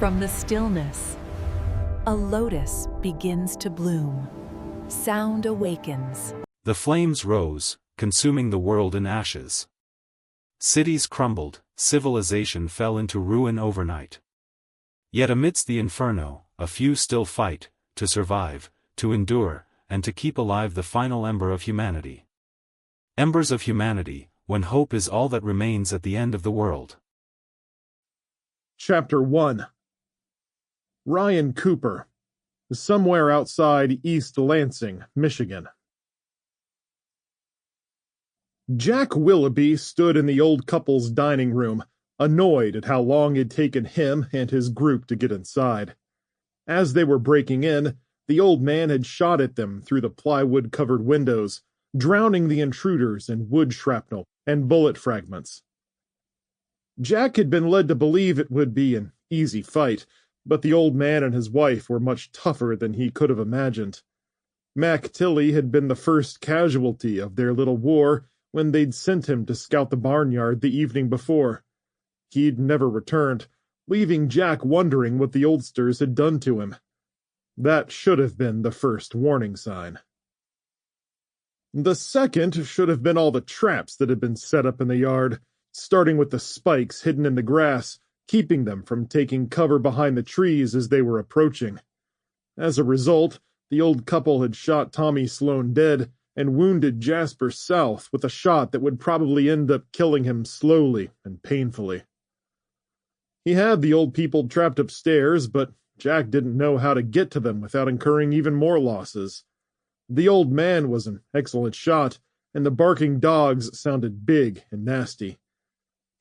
From the stillness, a lotus begins to bloom. Sound awakens. The flames rose, consuming the world in ashes. Cities crumbled, civilization fell into ruin overnight. Yet amidst the inferno, a few still fight, to survive, to endure, and to keep alive the final ember of humanity. Embers of humanity, when hope is all that remains at the end of the world. Chapter 1. Ryan Cooper, somewhere outside East Lansing, Michigan. Jack Willoughby stood in the old couple's dining room, annoyed at how long it had taken him and his group to get inside. As they were breaking in, the old man had shot at them through the plywood-covered windows, drowning the intruders in wood shrapnel and bullet fragments. Jack had been led to believe it would be an easy fight, but the old man and his wife were much tougher than he could have imagined. Mac Tilley had been the first casualty of their little war when they'd sent him to scout the barnyard the evening before. He'd never returned, leaving Jack wondering what the oldsters had done to him. That should have been the first warning sign. The second should have been all the traps that had been set up in the yard, starting with the spikes hidden in the grass, keeping them from taking cover behind the trees as they were approaching. As a result, the old couple had shot Tommy Sloan dead and wounded Jasper South with a shot that would probably end up killing him slowly and painfully. He had the old people trapped upstairs, but Jack didn't know how to get to them without incurring even more losses. The old man was an excellent shot, and the barking dogs sounded big and nasty.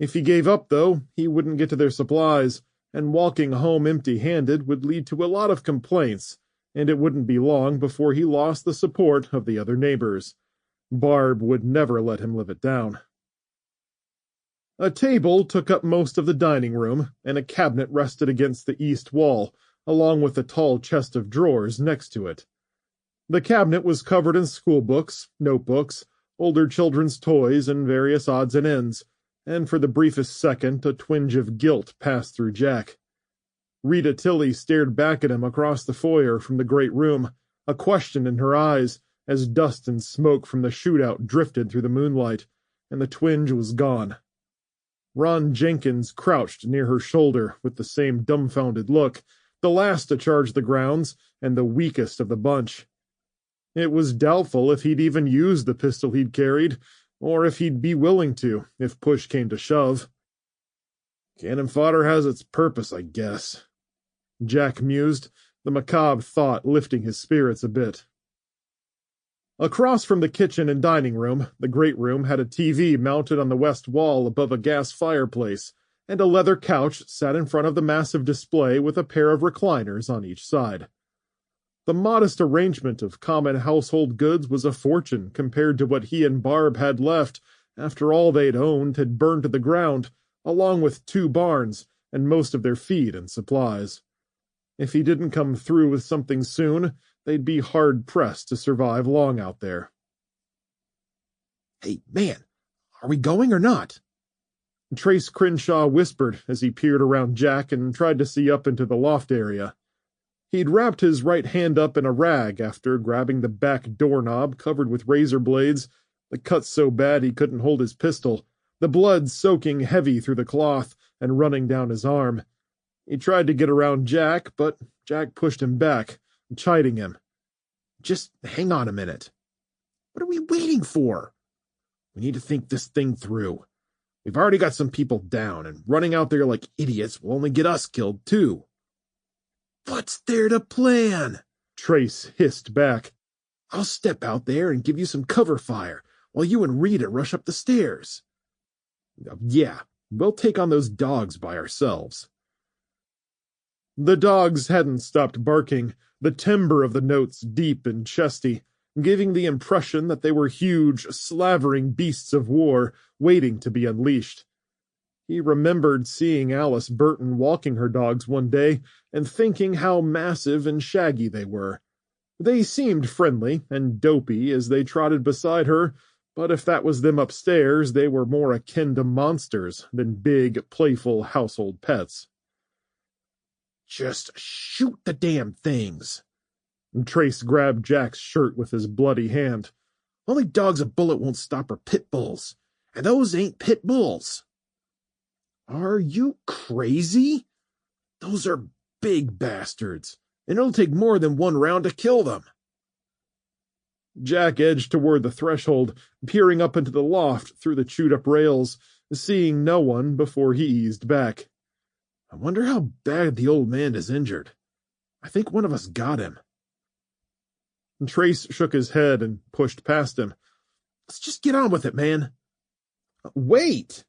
If he gave up, though, he wouldn't get to their supplies, and walking home empty-handed would lead to a lot of complaints, and it wouldn't be long before he lost the support of the other neighbors. Barb would never let him live it down. A table took up most of the dining room, and a cabinet rested against the east wall, along with a tall chest of drawers next to it. The cabinet was covered in schoolbooks, notebooks, older children's toys, and various odds and ends, and for the briefest second a twinge of guilt passed through Jack. Rita Tilley stared back at him across the foyer from the great room, a question in her eyes, as dust and smoke from the shootout drifted through the moonlight, and the twinge was gone. Ron Jenkins crouched near her shoulder with the same dumbfounded look, the last to charge the grounds, and the weakest of the bunch. It was doubtful if he'd even use the pistol he'd carried, or if he'd be willing to, if push came to shove. Cannon fodder has its purpose, I guess. Jack mused, the macabre thought lifting his spirits a bit. Across from the kitchen and dining room, the great room had a TV mounted on the west wall above a gas fireplace, and a leather couch sat in front of the massive display with a pair of recliners on each side. The modest arrangement of common household goods was a fortune compared to what he and Barb had left after all they'd owned had burned to the ground, along with 2 barns and most of their feed and supplies. If he didn't come through with something soon, they'd be hard-pressed to survive long out there. "Hey, man, are we going or not?" Trace Crenshaw whispered as he peered around Jack and tried to see up into the loft area. He'd wrapped his right hand up in a rag after grabbing the back doorknob covered with razor blades, the cut so bad he couldn't hold his pistol, the blood soaking heavy through the cloth and running down his arm. He tried to get around Jack, but Jack pushed him back, chiding him. "Just hang on a minute. What are we waiting for? We need to think this thing through. We've already got some people down, and running out there like idiots will only get us killed, too." "What's there to plan?" Trace hissed back. "I'll step out there and give you some cover fire, while you and Rita rush up the stairs." "Yeah, we'll take on those dogs by ourselves." The dogs hadn't stopped barking, the timbre of the notes deep and chesty, giving the impression that they were huge, slavering beasts of war waiting to be unleashed. He remembered seeing Alice Burton walking her dogs one day and thinking how massive and shaggy they were. They seemed friendly and dopey as they trotted beside her, but if that was them upstairs, they were more akin to monsters than big, playful household pets. Just shoot the damn things. And Trace grabbed Jack's shirt with his bloody hand. Only dogs a bullet won't stop are pit bulls, and those ain't pit bulls. Are you crazy? Those are big bastards, and it'll take more than one round to kill them. Jack edged toward the threshold, peering up into the loft through the chewed-up rails, seeing no one before he eased back. I wonder how bad the old man is injured. I think one of us got him. Trace shook his head and pushed past him. Let's just get on with it, man. Wait!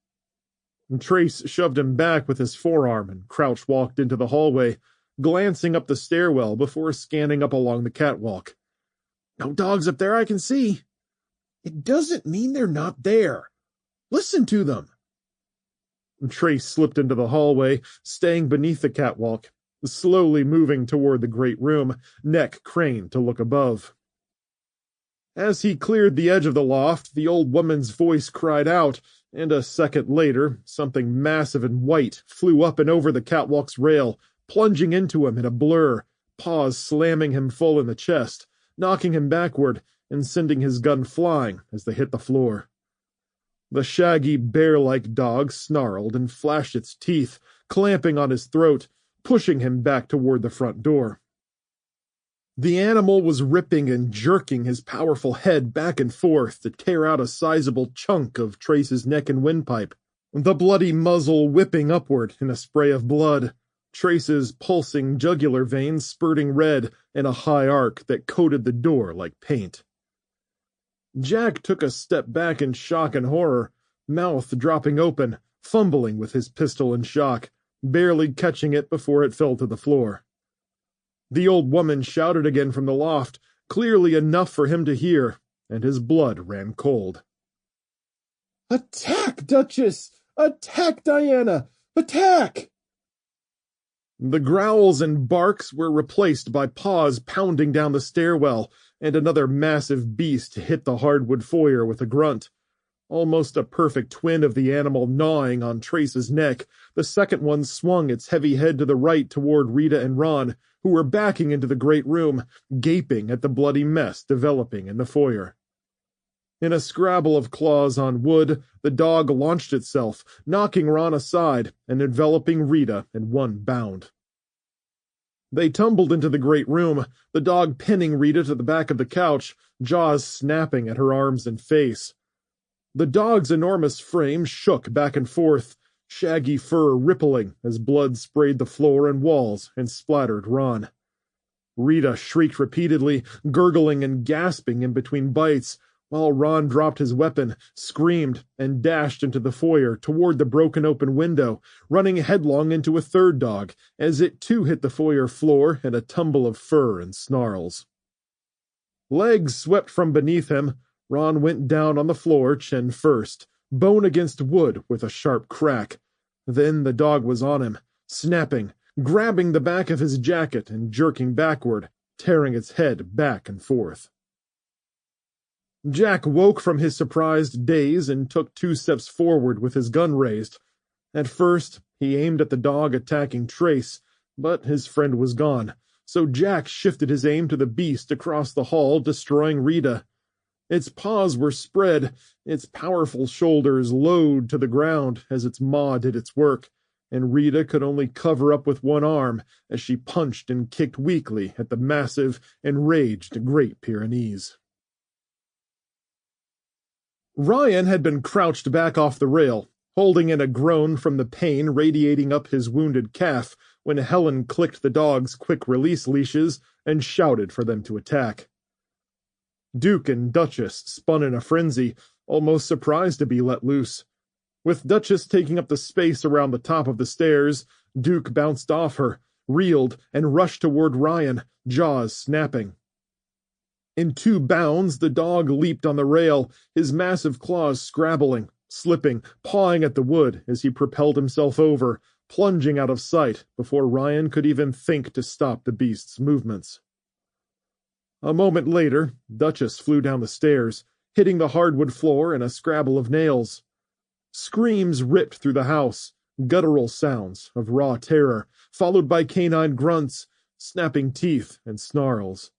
Trace shoved him back with his forearm and Crouch walked into the hallway, glancing up the stairwell before scanning up along the catwalk. No dogs up there I can see. It doesn't mean they're not there. Listen to them. Trace slipped into the hallway, staying beneath the catwalk, slowly moving toward the great room, neck craned to look above. As he cleared the edge of the loft, the old woman's voice cried out, and a second later, something massive and white flew up and over the catwalk's rail, plunging into him in a blur, paws slamming him full in the chest, knocking him backward, and sending his gun flying as they hit the floor. The shaggy, bear-like dog snarled and flashed its teeth, clamping on his throat, pushing him back toward the front door. The animal was ripping and jerking his powerful head back and forth to tear out a sizable chunk of Trace's neck and windpipe, the bloody muzzle whipping upward in a spray of blood, Trace's pulsing jugular veins spurting red in a high arc that coated the door like paint. Jack took a step back in shock and horror, mouth dropping open, fumbling with his pistol in shock, barely catching it before it fell to the floor. The old woman shouted again from the loft, clearly enough for him to hear, and his blood ran cold. "Attack, Duchess! Attack, Diana! Attack!" The growls and barks were replaced by paws pounding down the stairwell, and another massive beast hit the hardwood foyer with a grunt. Almost a perfect twin of the animal gnawing on Trace's neck, the second one swung its heavy head to the right toward Rita and Ron, who were backing into the great room, gaping at the bloody mess developing in the foyer. In a scrabble of claws on wood, the dog launched itself, knocking Ron aside and enveloping Rita in one bound. They tumbled into the great room, the dog pinning Rita to the back of the couch, jaws snapping at her arms and face. The dog's enormous frame shook back and forth, shaggy fur rippling as blood sprayed the floor and walls and splattered Ron. Rita shrieked repeatedly, gurgling and gasping in between bites, while Ron dropped his weapon, screamed, and dashed into the foyer toward the broken open window, running headlong into a third dog, as it too hit the foyer floor in a tumble of fur and snarls. Legs swept from beneath him, Ron went down on the floor chin first, bone against wood with a sharp crack. Then the dog was on him, snapping, grabbing the back of his jacket and jerking backward, tearing its head back and forth. Jack woke from his surprised daze and took 2 steps forward with his gun raised. At first, he aimed at the dog attacking Trace, but his friend was gone, so Jack shifted his aim to the beast across the hall, destroying Rita. Its paws were spread, its powerful shoulders lowered to the ground as its maw did its work, and Rita could only cover up with one arm as she punched and kicked weakly at the massive, enraged Great Pyrenees. Ryan had been crouched back off the rail, holding in a groan from the pain radiating up his wounded calf when Helen clicked the dog's quick-release leashes and shouted for them to attack. Duke and Duchess spun in a frenzy, almost surprised to be let loose. With Duchess taking up the space around the top of the stairs, Duke bounced off her, reeled, and rushed toward Ryan, jaws snapping. In 2 bounds, the dog leaped on the rail, his massive claws scrabbling, slipping, pawing at the wood as he propelled himself over, plunging out of sight before Ryan could even think to stop the beast's movements. A moment later, Duchess flew down the stairs, hitting the hardwood floor in a scrabble of nails. Screams ripped through the house, guttural sounds of raw terror, followed by canine grunts, snapping teeth, and snarls.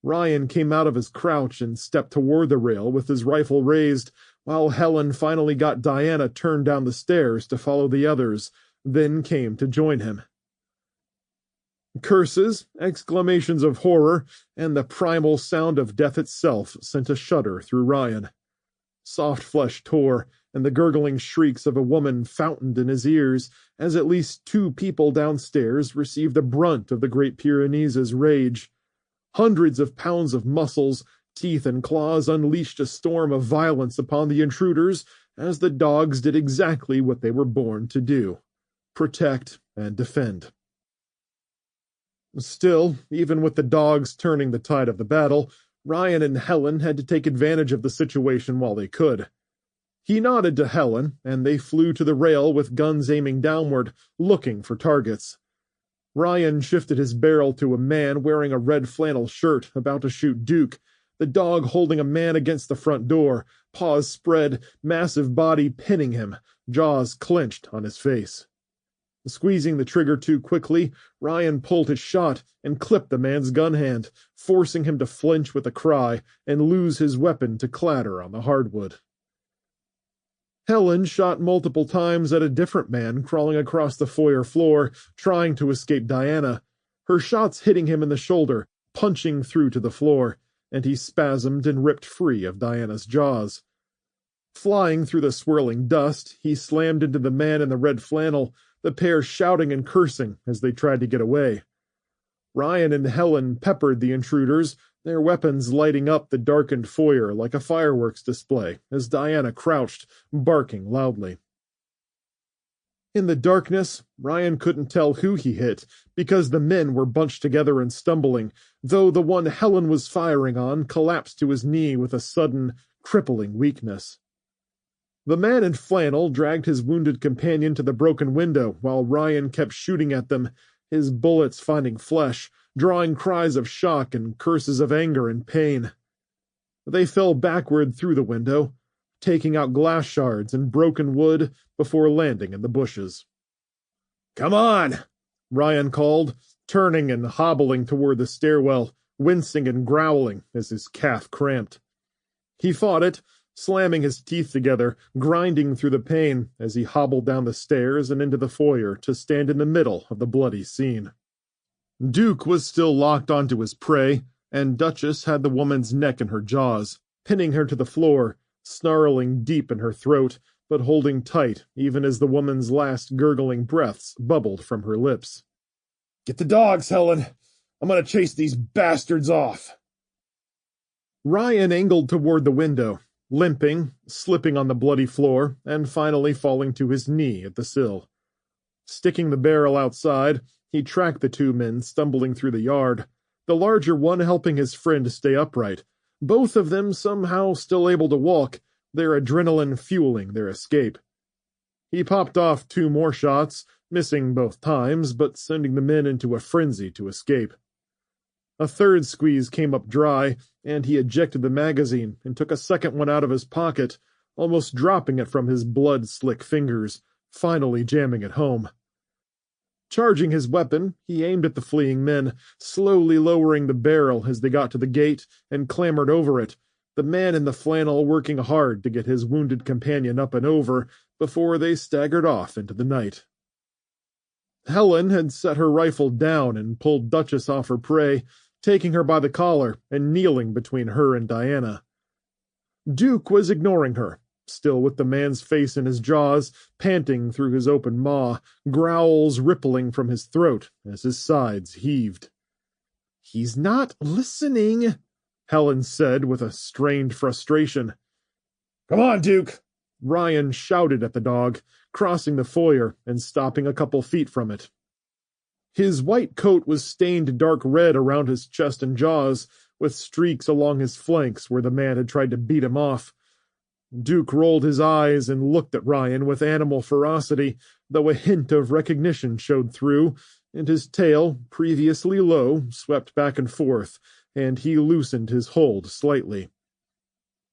Ryan came out of his crouch and stepped toward the rail with his rifle raised, while Helen finally got Diana turned down the stairs to follow the others, then came to join him. Curses, exclamations of horror, and the primal sound of death itself sent a shudder through Ryan. Soft flesh tore, and the gurgling shrieks of a woman fountained in his ears as at least 2 people downstairs received the brunt of the Great Pyrenees' rage. Hundreds of pounds of muscles, teeth, and claws unleashed a storm of violence upon the intruders as the dogs did exactly what they were born to do: protect and defend. Still, even with the dogs turning the tide of the battle, Ryan and Helen had to take advantage of the situation while they could. He nodded to Helen, and they flew to the rail with guns aiming downward, looking for targets. Ryan shifted his barrel to a man wearing a red flannel shirt about to shoot Duke, the dog holding a man against the front door, paws spread, massive body pinning him, jaws clenched on his face. Squeezing the trigger too quickly, Ryan pulled his shot and clipped the man's gun hand, forcing him to flinch with a cry and lose his weapon to clatter on the hardwood. Helen shot multiple times at a different man crawling across the foyer floor, trying to escape Diana, her shots hitting him in the shoulder, punching through to the floor, and he spasmed and ripped free of Diana's jaws. Flying through the swirling dust, he slammed into the man in the red flannel, the pair shouting and cursing as they tried to get away. Ryan and Helen peppered the intruders, their weapons lighting up the darkened foyer like a fireworks display as Diana crouched, barking loudly. In the darkness, Ryan couldn't tell who he hit because the men were bunched together and stumbling, though the one Helen was firing on collapsed to his knee with a sudden, crippling weakness. The man in flannel dragged his wounded companion to the broken window while Ryan kept shooting at them, his bullets finding flesh, drawing cries of shock and curses of anger and pain. They fell backward through the window, taking out glass shards and broken wood before landing in the bushes. "Come on!" Ryan called, turning and hobbling toward the stairwell, wincing and growling as his calf cramped. He fought it, slamming his teeth together, grinding through the pain as he hobbled down the stairs and into the foyer to stand in the middle of the bloody scene. Duke was still locked onto his prey, and Duchess had the woman's neck in her jaws, pinning her to the floor, snarling deep in her throat, but holding tight even as the woman's last gurgling breaths bubbled from her lips. "Get the dogs, Helen! I'm going to chase these bastards off!" Ryan angled toward the window, limping, slipping on the bloody floor, and finally falling to his knee at the sill. Sticking the barrel outside, he tracked the 2 men stumbling through the yard, the larger one helping his friend stay upright, both of them somehow still able to walk, their adrenaline fueling their escape. He popped off 2 more shots, missing both times, but sending the men into a frenzy to escape. A third squeeze came up dry, and he ejected the magazine and took a second one out of his pocket, almost dropping it from his blood-slick fingers, finally jamming it home. Charging his weapon, he aimed at the fleeing men, slowly lowering the barrel as they got to the gate and clambered over it, the man in the flannel working hard to get his wounded companion up and over before they staggered off into the night. Helen had set her rifle down and pulled Duchess off her prey, taking her by the collar and kneeling between her and Diana. Duke was ignoring her, still with the man's face in his jaws, panting through his open maw, growls rippling from his throat as his sides heaved. "He's not listening," Helen said with a strained frustration. "Come on, Duke!" Ryan shouted at the dog, crossing the foyer and stopping a couple feet from it. His white coat was stained dark red around his chest and jaws, with streaks along his flanks where the man had tried to beat him off. Duke rolled his eyes and looked at Ryan with animal ferocity, though a hint of recognition showed through, and his tail, previously low, swept back and forth, and he loosened his hold slightly.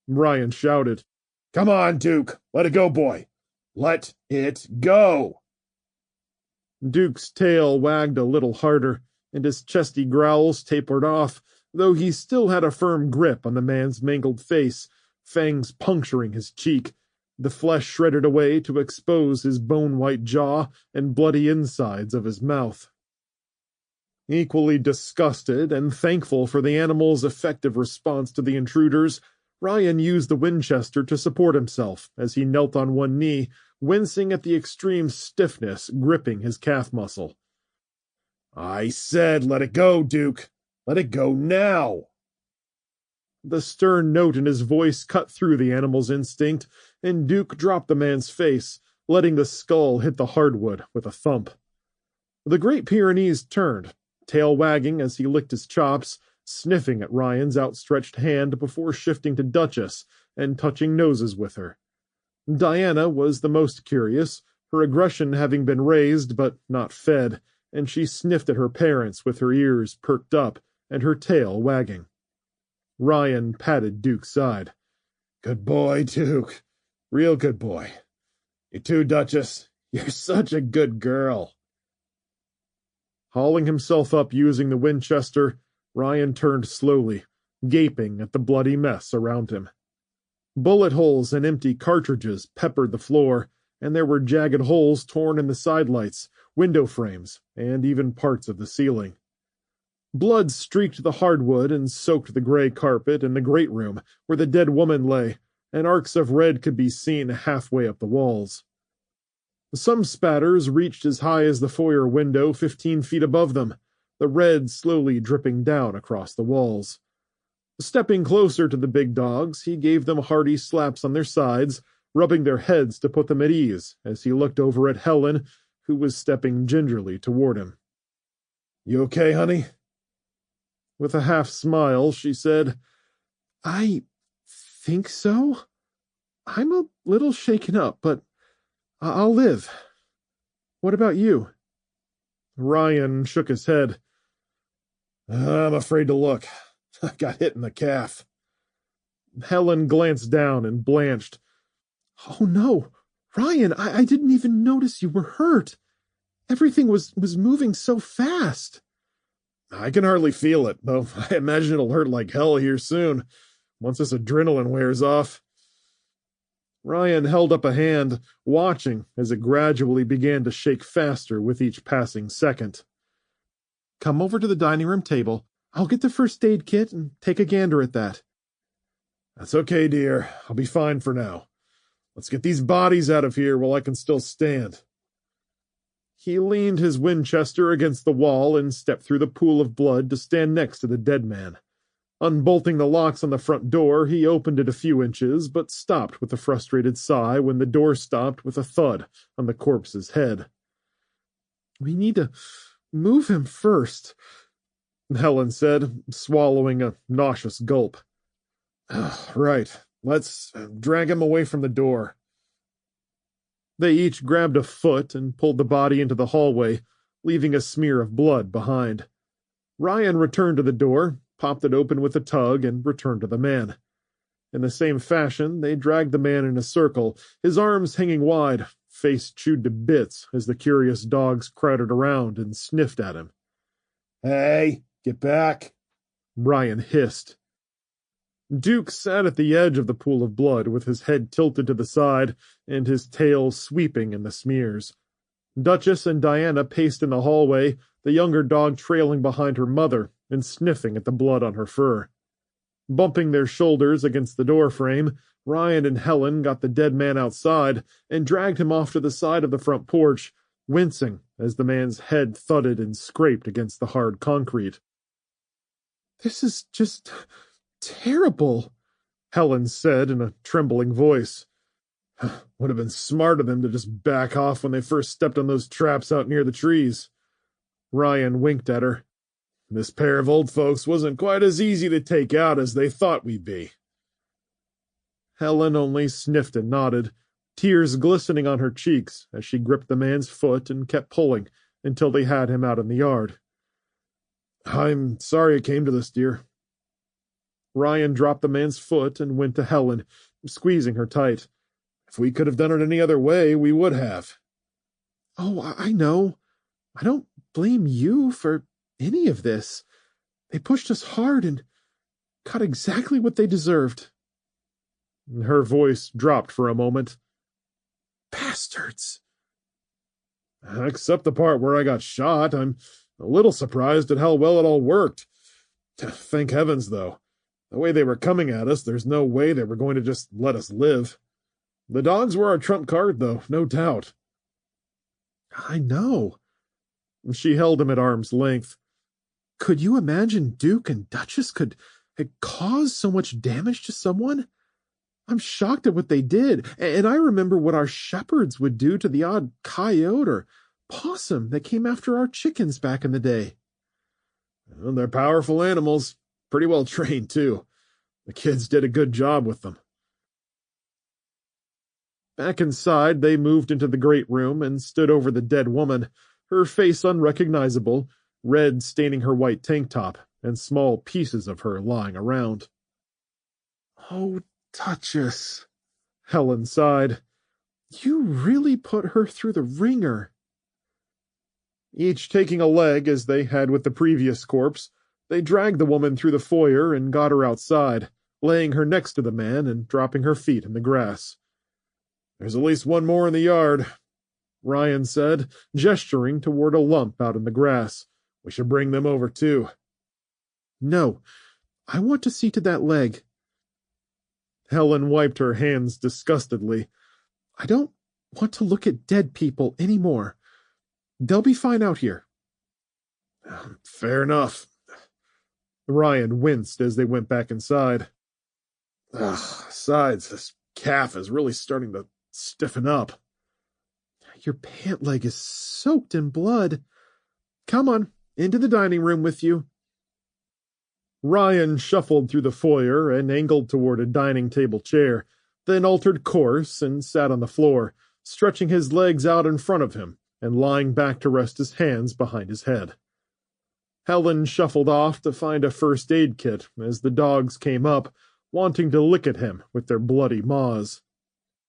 Ryan shouted, "Come on, Duke! Let it go, boy! Let it go! Duke's tail wagged a little harder, and his chesty growls tapered off, though he still had a firm grip on the man's mangled face, fangs puncturing his cheek, the flesh shredded away to expose his bone-white jaw and bloody insides of his mouth. Equally disgusted and thankful for the animal's effective response to the intruders, Ryan used the Winchester to support himself as he knelt on one knee, wincing at the extreme stiffness gripping his calf muscle. I said let it go, Duke. Let it go now. The stern note in his voice cut through the animal's instinct, and Duke dropped the man's face, letting the skull hit the hardwood with a thump. The Great Pyrenees turned, tail wagging as he licked his chops, sniffing at Ryan's outstretched hand before shifting to Duchess and touching noses with her. Diana was the most curious, her aggression having been raised but not fed, and she sniffed at her parents with her ears perked up and her tail wagging. Ryan patted Duke's side. Good boy, Duke. Real good boy. You too, Duchess. You're such a good girl. Hauling himself up using the Winchester, Ryan turned slowly, gaping at the bloody mess around him. Bullet holes and empty cartridges peppered the floor, and there were jagged holes torn in the sidelights, window frames, and even parts of the ceiling. Blood streaked the hardwood and soaked the gray carpet in the great room where the dead woman lay, and arcs of red could be seen halfway up the walls. Some spatters reached as high as the foyer window 15 feet above them, the red slowly dripping down across the walls. Stepping closer to the big dogs, he gave them hearty slaps on their sides, rubbing their heads to put them at ease as he looked over at Helen, who was stepping gingerly toward him. You okay, honey? With a half smile, she said, I think so. I'm a little shaken up, but I'll live. What about you? Ryan shook his head. I'm afraid to look. I got hit in the calf. Helen glanced down and blanched. Oh no, Ryan, I didn't even notice you were hurt. Everything was moving so fast. I can hardly feel it, though I imagine it'll hurt like hell here soon, once this adrenaline wears off. Ryan held up a hand, watching as it gradually began to shake faster with each passing second. Come over to the dining room table. I'll get the first aid kit and take a gander at that. That's okay, dear. I'll be fine for now. Let's get these bodies out of here while I can still stand. He leaned his Winchester against the wall and stepped through the pool of blood to stand next to the dead man. Unbolting the locks on the front door, he opened it a few inches, but stopped with a frustrated sigh when the door stopped with a thud on the corpse's head. We need to move him first, Helen said, swallowing a nauseous gulp. Right. Let's drag him away from the door. They each grabbed a foot and pulled the body into the hallway, leaving a smear of blood behind. Ryan returned to the door, popped it open with a tug, and returned to the man. In the same fashion, they dragged the man in a circle, his arms hanging wide, face chewed to bits as the curious dogs crowded around and sniffed at him. Hey, get back, Ryan hissed. Duke sat at the edge of the pool of blood with his head tilted to the side and his tail sweeping in the smears. Duchess and Diana paced in the hallway, the younger dog trailing behind her mother and sniffing at the blood on her fur. Bumping their shoulders against the door frame, Ryan and Helen got the dead man outside and dragged him off to the side of the front porch, wincing as the man's head thudded and scraped against the hard concrete. This is just terrible, Helen said in a trembling voice. Would have been smart of them to just back off when they first stepped on those traps out near the trees. Ryan winked at her. This pair of old folks wasn't quite as easy to take out as they thought we'd be. Helen only sniffed and nodded, tears glistening on her cheeks as she gripped the man's foot and kept pulling until they had him out in the yard. I'm sorry it came to this, dear. Ryan dropped the man's foot and went to Helen, squeezing her tight. If we could have done it any other way, we would have. Oh, I know. I don't blame you for any of this. They pushed us hard and got exactly what they deserved. Her voice dropped for a moment. Bastards. Except the part where I got shot, I'm a little surprised at how well it all worked. Thank heavens, though. The way they were coming at us, there's no way they were going to just let us live. The dogs were our trump card, though, no doubt. I know. She held him at arm's length. Could you imagine Duke and Duchess could cause so much damage to someone? I'm shocked at what they did, and I remember what our shepherds would do to the odd coyote or possum that came after our chickens back in the day. Well, they're powerful animals, pretty well trained, too. The kids did a good job with them. Back inside, they moved into the great room and stood over the dead woman, her face unrecognizable, red staining her white tank top, and small pieces of her lying around. Oh, Duchess, Helen sighed. You really put her through the ringer. Each taking a leg as they had with the previous corpse, they dragged the woman through the foyer and got her outside, laying her next to the man and dropping her feet in the grass. There's at least one more in the yard, Ryan said, gesturing toward a lump out in the grass. We should bring them over, too. No, I want to see to that leg. Helen wiped her hands disgustedly. I don't want to look at dead people anymore. They'll be fine out here. Fair enough. Ryan winced as they went back inside. Besides, this calf is really starting to stiffen up. Your pant leg is soaked in blood. Come on, into the dining room with you. Ryan shuffled through the foyer and angled toward a dining table chair, then altered course and sat on the floor, stretching his legs out in front of him and lying back to rest his hands behind his head. Helen shuffled off to find a first aid kit as the dogs came up, wanting to lick at him with their bloody maws.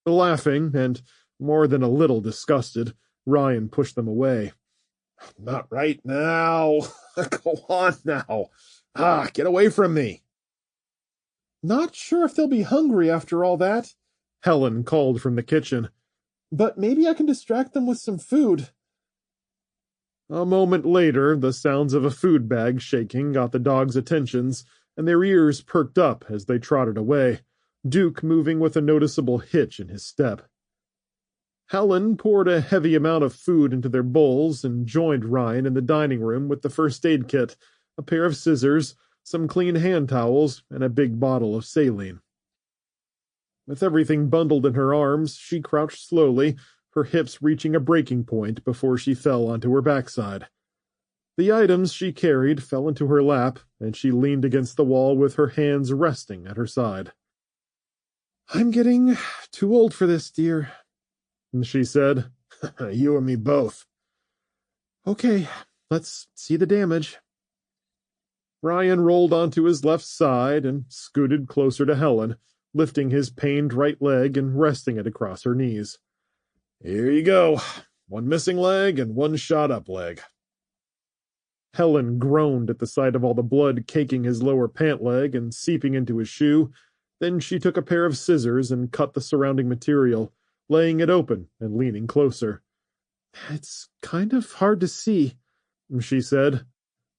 Laughing and more than a little disgusted, Ryan pushed them away. Not right now. Go on now. Get away from me. Not sure if they'll be hungry after all that, Helen called from the kitchen. But maybe I can distract them with some food. A moment later, the sounds of a food bag shaking got the dogs' attentions, and their ears perked up as they trotted away, Duke moving with a noticeable hitch in his step. Helen poured a heavy amount of food into their bowls and joined Ryan in the dining room with the first aid kit, a pair of scissors, some clean hand towels, and a big bottle of saline. With everything bundled in her arms, she crouched slowly, her hips reaching a breaking point before she fell onto her backside. The items she carried fell into her lap, and she leaned against the wall with her hands resting at her side. I'm getting too old for this, dear, she said. You and me both. Okay, let's see the damage. Ryan rolled onto his left side and scooted closer to Helen, lifting his pained right leg and resting it across her knees. Here you go. One missing leg and one shot-up leg. Helen groaned at the sight of all the blood caking his lower pant leg and seeping into his shoe. Then she took a pair of scissors and cut the surrounding material, laying it open and leaning closer. It's kind of hard to see, she said.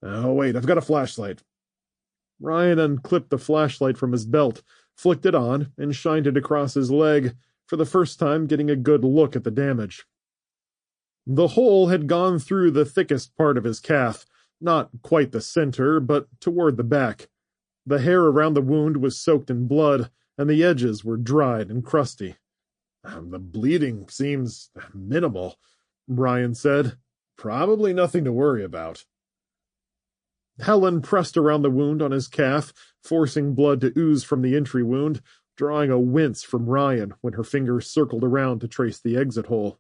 Oh, wait, I've got a flashlight. Ryan unclipped the flashlight from his belt, flicked it on, and shined it across his leg, for the first time getting a good look at the damage. The hole had gone through the thickest part of his calf, not quite the center, but toward the back. The hair around the wound was soaked in blood, and the edges were dried and crusty. The bleeding seems minimal, Ryan said. Probably nothing to worry about. Helen pressed around the wound on his calf, forcing blood to ooze from the entry wound, drawing a wince from Ryan when her fingers circled around to trace the exit hole.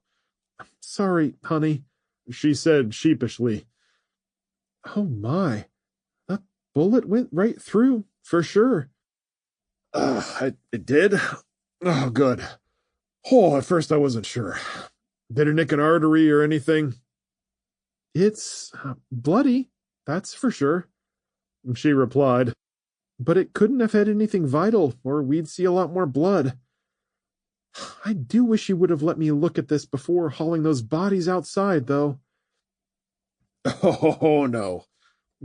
Sorry, honey, she said sheepishly. Oh my, that bullet went right through, for sure. It did? Oh, good. Oh, at first I wasn't sure. Did it nick an artery or anything? It's bloody, that's for sure, she replied. But it couldn't have had anything vital, or we'd see a lot more blood. I do wish you would have let me look at this before hauling those bodies outside, though. Oh, no,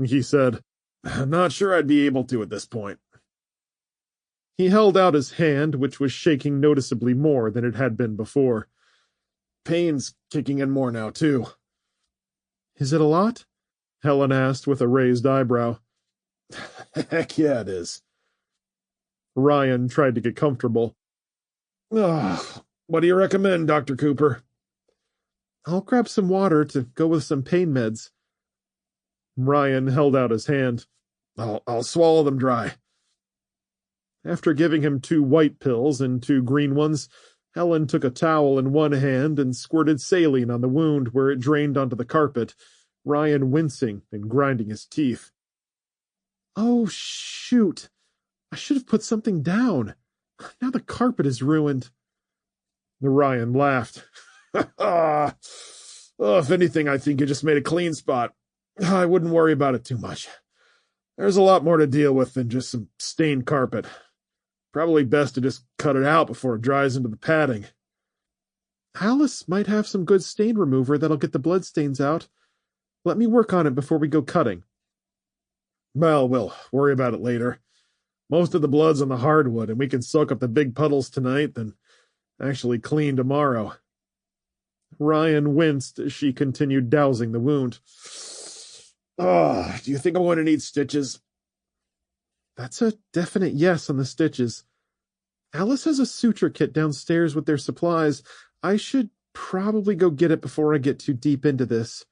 he said. I'm not sure I'd be able to at this point. He held out his hand, which was shaking noticeably more than it had been before. Pain's kicking in more now, too. Is it a lot? Helen asked with a raised eyebrow. Heck yeah, it is. Ryan tried to get comfortable. What do you recommend, Dr. Cooper? I'll grab some water to go with some pain meds. Ryan held out his hand. I'll swallow them dry. After giving him 2 white pills and 2 green ones, Helen took a towel in one hand and squirted saline on the wound where it drained onto the carpet, Ryan wincing and grinding his teeth. Oh, shoot. I should have put something down. Now the carpet is ruined. Ryan laughed. If anything, I think you just made a clean spot. I wouldn't worry about it too much. There's a lot more to deal with than just some stained carpet. Probably best to just cut it out before it dries into the padding. Alice might have some good stain remover that'll get the blood stains out. Let me work on it before we go cutting. Well, we'll worry about it later. Most of the blood's on the hardwood, and we can soak up the big puddles tonight, then actually clean tomorrow. Ryan winced as she continued dousing the wound. Do you think I'm going to need stitches? That's a definite yes on the stitches. Alice has a suture kit downstairs with their supplies. I should probably go get it before I get too deep into this.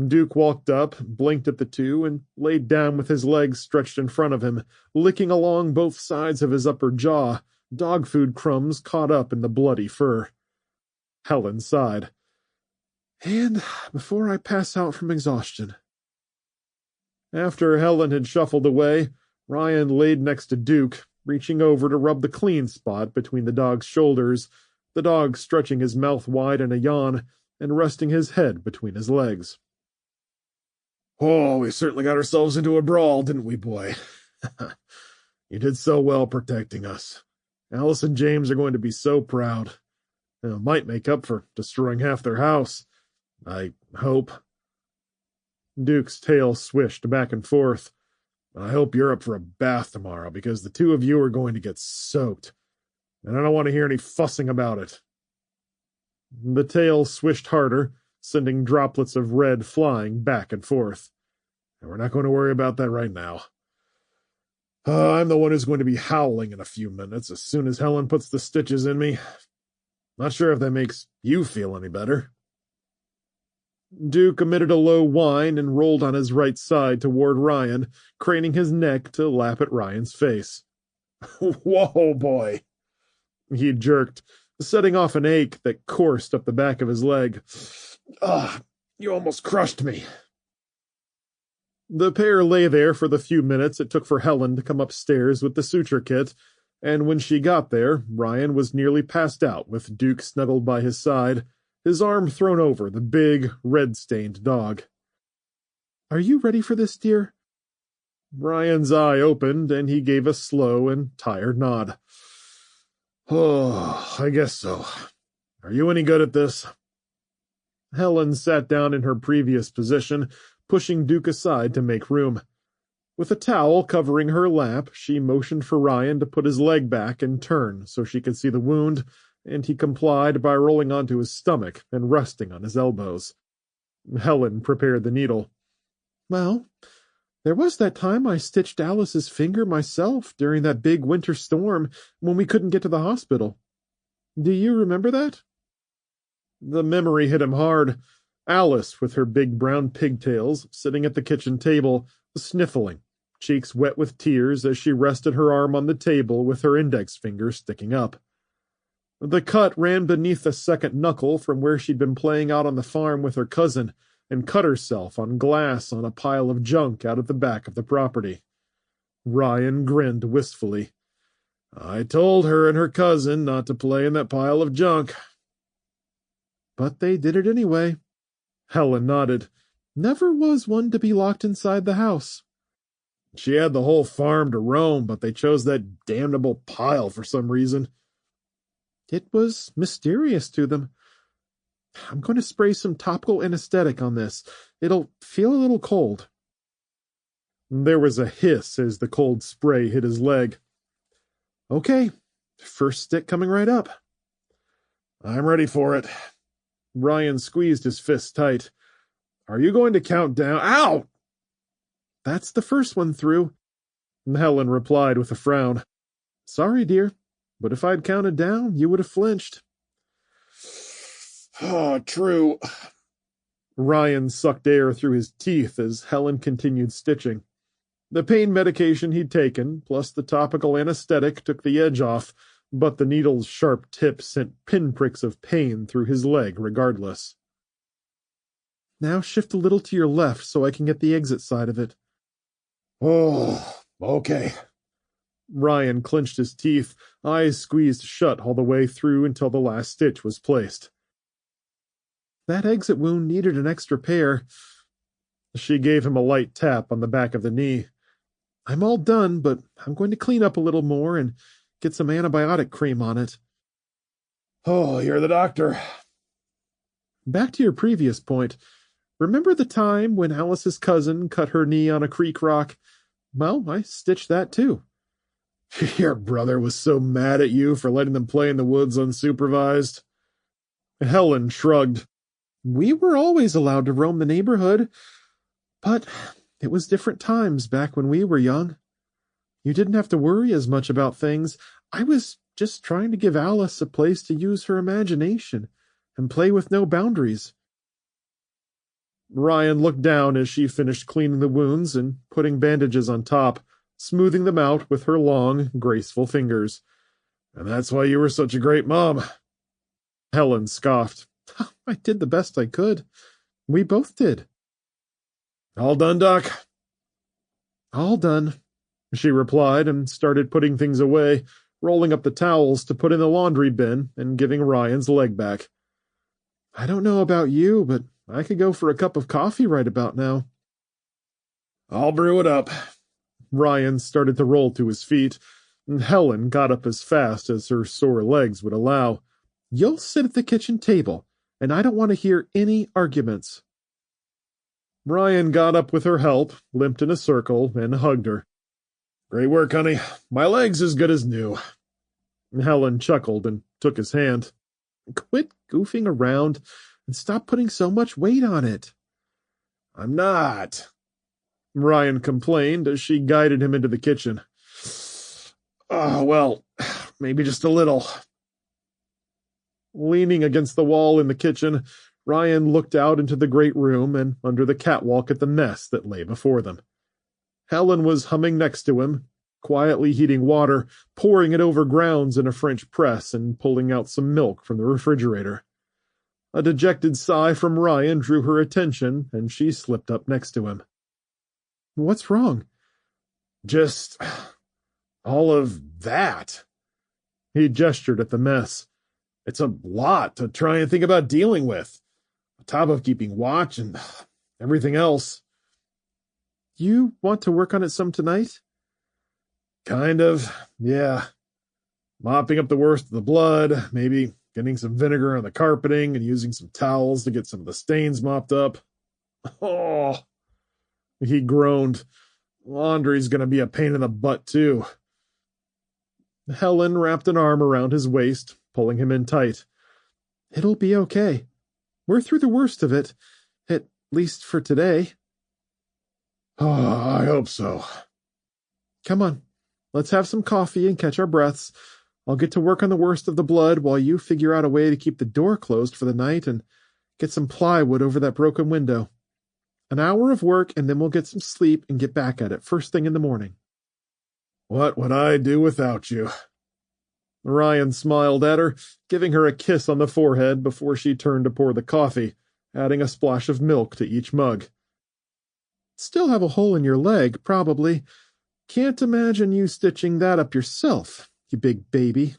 Duke walked up, blinked at the two, and laid down with his legs stretched in front of him, licking along both sides of his upper jaw, dog food crumbs caught up in the bloody fur. Helen sighed. And before I pass out from exhaustion. After Helen had shuffled away, Ryan laid next to Duke, reaching over to rub the clean spot between the dog's shoulders, the dog stretching his mouth wide in a yawn and resting his head between his legs. Oh, we certainly got ourselves into a brawl, didn't we, boy? You did so well protecting us. Alice and James are going to be so proud. It might make up for destroying half their house. I hope. Duke's tail swished back and forth. I hope you're up for a bath tomorrow, because the two of you are going to get soaked. And I don't want to hear any fussing about it. The tail swished harder, sending droplets of red flying back and forth. And we're not going to worry about that right now. I'm the one who's going to be howling in a few minutes as soon as Helen puts the stitches in me. Not sure if that makes you feel any better. Duke emitted a low whine and rolled on his right side toward Ryan, craning his neck to lap at Ryan's face. Whoa, boy! He jerked, setting off an ache that coursed up the back of his leg. You almost crushed me. The pair lay there for the few minutes it took for Helen to come upstairs with the suture kit, and when she got there, Ryan was nearly passed out with Duke snuggled by his side, his arm thrown over the big, red-stained dog. Are you ready for this, dear? Ryan's eye opened, and he gave a slow and tired nod. Oh, I guess so. Are you any good at this? Helen sat down in her previous position, pushing Duke aside to make room. With a towel covering her lap, she motioned for Ryan to put his leg back and turn so she could see the wound, and he complied by rolling onto his stomach and resting on his elbows. Helen prepared the needle. Well, there was that time I stitched Alice's finger myself during that big winter storm when we couldn't get to the hospital. Do you remember that? The memory hit him hard. Alice, with her big brown pigtails, sitting at the kitchen table, sniffling, cheeks wet with tears as she rested her arm on the table with her index finger sticking up. The cut ran beneath the second knuckle from where she'd been playing out on the farm with her cousin and cut herself on glass on a pile of junk out at the back of the property. Ryan grinned wistfully. I told her and her cousin not to play in that pile of junk. But they did it anyway. Helen nodded. Never was one to be locked inside the house. She had the whole farm to roam, but they chose that damnable pile for some reason. It was mysterious to them. I'm going to spray some topical anesthetic on this. It'll feel a little cold. There was a hiss as the cold spray hit his leg. Okay, first stick coming right up. I'm ready for it. Ryan squeezed his fist tight. Are you going to count down? Ow! That's the first one through. Helen replied with a frown. Sorry, dear, but if I'd counted down, you would have flinched. Oh, true. Ryan sucked air through his teeth as Helen continued stitching. The pain medication he'd taken, plus the topical anesthetic, took the edge off, but the needle's sharp tip sent pinpricks of pain through his leg regardless. Now shift a little to your left so I can get the exit side of it. Oh, okay. Ryan clenched his teeth, eyes squeezed shut all the way through until the last stitch was placed. That exit wound needed an extra pair. She gave him a light tap on the back of the knee. I'm all done, but I'm going to clean up a little more and get some antibiotic cream on it. Oh, you're the doctor. Back to your previous point. Remember the time when Alice's cousin cut her knee on a creek rock? Well, I stitched that too. Your brother was so mad at you for letting them play in the woods unsupervised. Helen shrugged. We were always allowed to roam the neighborhood, but it was different times back when we were young. You didn't have to worry as much about things. I was just trying to give Alice a place to use her imagination and play with no boundaries. Ryan looked down as she finished cleaning the wounds and putting bandages on top, smoothing them out with her long, graceful fingers. And that's why you were such a great mom. Helen scoffed. I did the best I could. We both did. All done, Doc? All done, she replied and started putting things away, rolling up the towels to put in the laundry bin and giving Ryan's leg back. I don't know about you, but I could go for a cup of coffee right about now. I'll brew it up. Ryan started to roll to his feet, and Helen got up as fast as her sore legs would allow. You'll sit at the kitchen table, and I don't want to hear any arguments. Ryan got up with her help, limped in a circle, and hugged her. Great work, honey. My leg's as good as new. Helen chuckled and took his hand. Quit goofing around and stop putting so much weight on it. I'm not, Ryan complained as she guided him into the kitchen. Well, maybe just a little. Leaning against the wall in the kitchen, Ryan looked out into the great room and under the catwalk at the mess that lay before them. Helen was humming next to him, quietly heating water, pouring it over grounds in a French press, and pulling out some milk from the refrigerator. A dejected sigh from Ryan drew her attention, and she slipped up next to him. What's wrong? Just all of that. He gestured at the mess. It's a lot to try and think about dealing with, on top of keeping watch and everything else. You want to work on it some tonight? Kind of, yeah. Mopping up the worst of the blood, maybe getting some vinegar on the carpeting and using some towels to get some of the stains mopped up. Oh, he groaned. Laundry's going to be a pain in the butt, too. Helen wrapped an arm around his waist, pulling him in tight. It'll be okay. We're through the worst of it, at least for today. Oh, I hope so. Come on, let's have some coffee and catch our breaths. I'll get to work on the worst of the blood while you figure out a way to keep the door closed for the night and get some plywood over that broken window. An hour of work, and then we'll get some sleep and get back at it first thing in the morning. What would I do without you? Ryan smiled at her, giving her a kiss on the forehead before she turned to pour the coffee, adding a splash of milk to each mug. Still have a hole in your leg, probably. Can't imagine you stitching that up yourself. you big baby."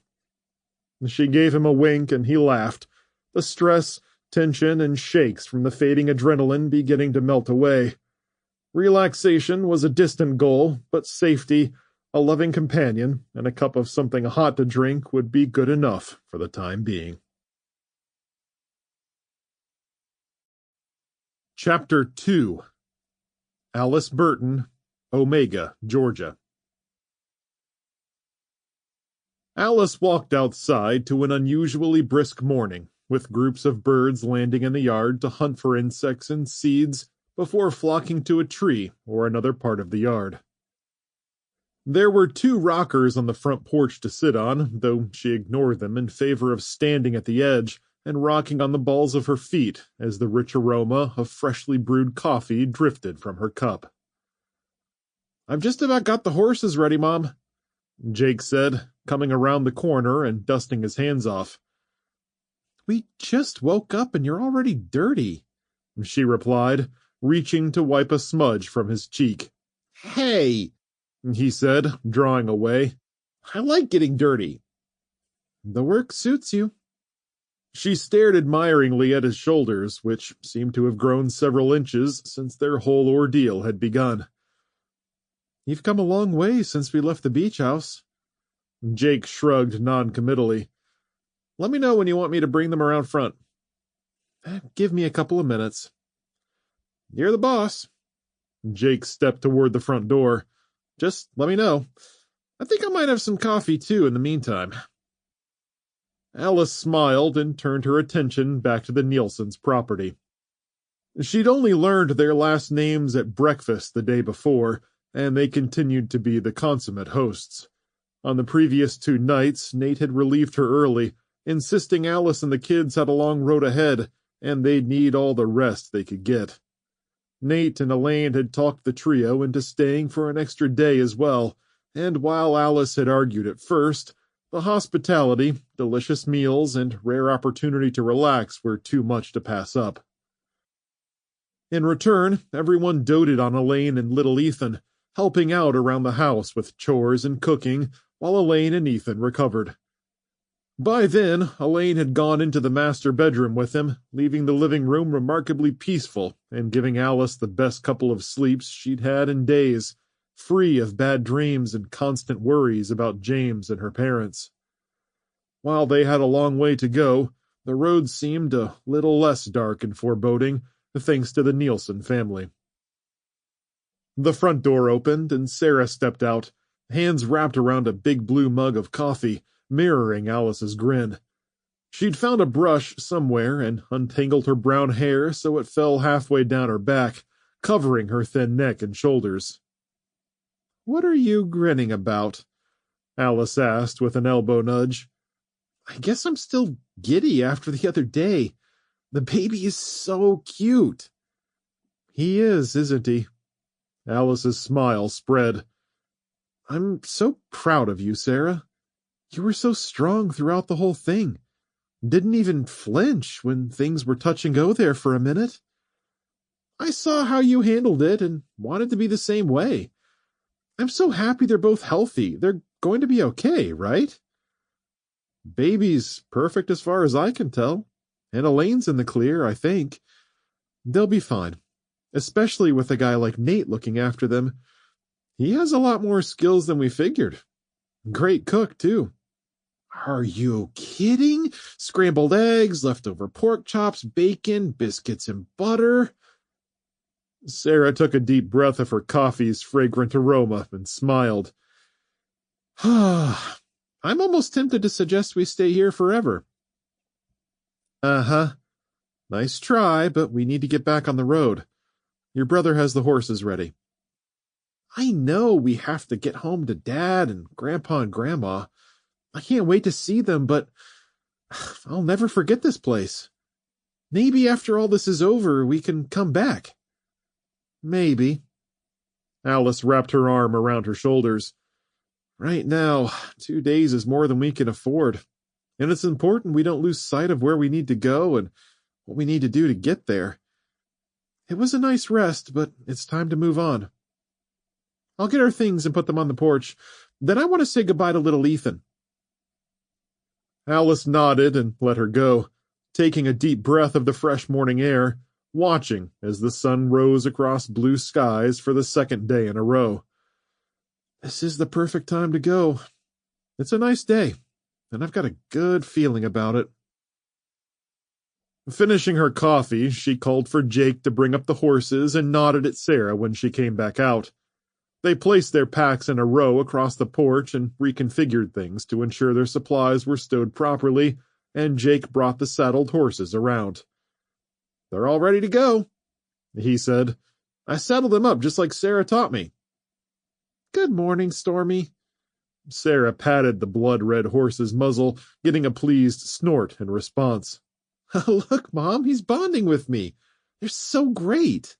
She gave him a wink and he laughed, the stress, tension, and shakes from the fading adrenaline beginning to melt away. Relaxation was a distant goal, but safety, a loving companion, and a cup of something hot to drink would be good enough for the time being. Chapter 2. Alice Burton, Omega, Georgia. Alice walked outside to an unusually brisk morning, with groups of birds landing in the yard to hunt for insects and seeds before flocking to a tree or another part of the yard. There were 2 rockers on the front porch to sit on, though she ignored them in favor of standing at the edge and rocking on the balls of her feet as the rich aroma of freshly brewed coffee drifted from her cup. "I've just about got the horses ready, Mom," Jake said, coming around the corner and dusting his hands off. "We just woke up and you're already dirty," she replied, reaching to wipe a smudge from his cheek. "Hey," he said, drawing away. "I like getting dirty." "The work suits you." She stared admiringly at his shoulders, which seemed to have grown several inches since their whole ordeal had begun. "You've come a long way since we left the beach house." Jake shrugged noncommittally. "Let me know when you want me to bring them around front." "Give me a couple of minutes." "You're the boss." Jake stepped toward the front door. "Just let me know. I think I might have some coffee, too, in the meantime." Alice smiled and turned her attention back to the Nielsen's property. She'd only learned their last names at breakfast the day before, and they continued to be the consummate hosts. On the previous 2 nights, Nate had relieved her early, insisting Alice and the kids had a long road ahead, and they'd need all the rest they could get. Nate and Elaine had talked the trio into staying for an extra day as well, and while Alice had argued at first, the hospitality, delicious meals, and rare opportunity to relax were too much to pass up. In return, everyone doted on Elaine and little Ethan, helping out around the house with chores and cooking, while Elaine and Ethan recovered. By then, Elaine had gone into the master bedroom with him, leaving the living room remarkably peaceful and giving Alice the best couple of sleeps she'd had in days, free of bad dreams and constant worries about James and her parents. While they had a long way to go, the road seemed a little less dark and foreboding, thanks to the Nielsen family. The front door opened and Sarah stepped out, hands wrapped around a big blue mug of coffee, mirroring Alice's grin. She'd found a brush somewhere and untangled her brown hair so it fell halfway down her back, covering her thin neck and shoulders. "What are you grinning about?" Alice asked with an elbow nudge. "I guess I'm still giddy after the other day. The baby is so cute." "He is, isn't he?" Alice's smile spread. "I'm so proud of you, Sarah. You were so strong throughout the whole thing. Didn't even flinch when things were touch and go there for a minute. I saw how you handled it and wanted to be the same way. I'm so happy they're both healthy. They're going to be okay, right?" "Baby's perfect as far as I can tell, and Elaine's in the clear, I think. They'll be fine, especially with a guy like Nate looking after them. He has a lot more skills than we figured. Great cook, too." "Are you kidding? Scrambled eggs, leftover pork chops, bacon, biscuits and butter." Sarah took a deep breath of her coffee's fragrant aroma and smiled. "I'm almost tempted to suggest we stay here forever." "Uh-huh. Nice try, but we need to get back on the road. Your brother has the horses ready." "I know we have to get home to Dad and Grandpa and Grandma. I can't wait to see them, but I'll never forget this place. Maybe after all this is over, we can come back." "Maybe." Alice wrapped her arm around her shoulders. "Right now, 2 days is more than we can afford, and it's important we don't lose sight of where we need to go and what we need to do to get there. It was a nice rest, but it's time to move on. I'll get our things and put them on the porch. Then I want to say goodbye to little Ethan. Alice nodded and let her go, taking a deep breath of the fresh morning air, watching as the sun rose across blue skies for the second day in a row. This is the perfect time to go. It's a nice day, and I've got a good feeling about it. Finishing her coffee, she called for Jake to bring up the horses and nodded at Sarah when she came back out. They placed their packs in a row across the porch and reconfigured things to ensure their supplies were stowed properly, and Jake brought the saddled horses around. "They're all ready to go," he said. "I saddled them up just like Sarah taught me." "Good morning, Stormy." Sarah patted the blood-red horse's muzzle, getting a pleased snort in response. "Look, Mom, he's bonding with me. They're so great."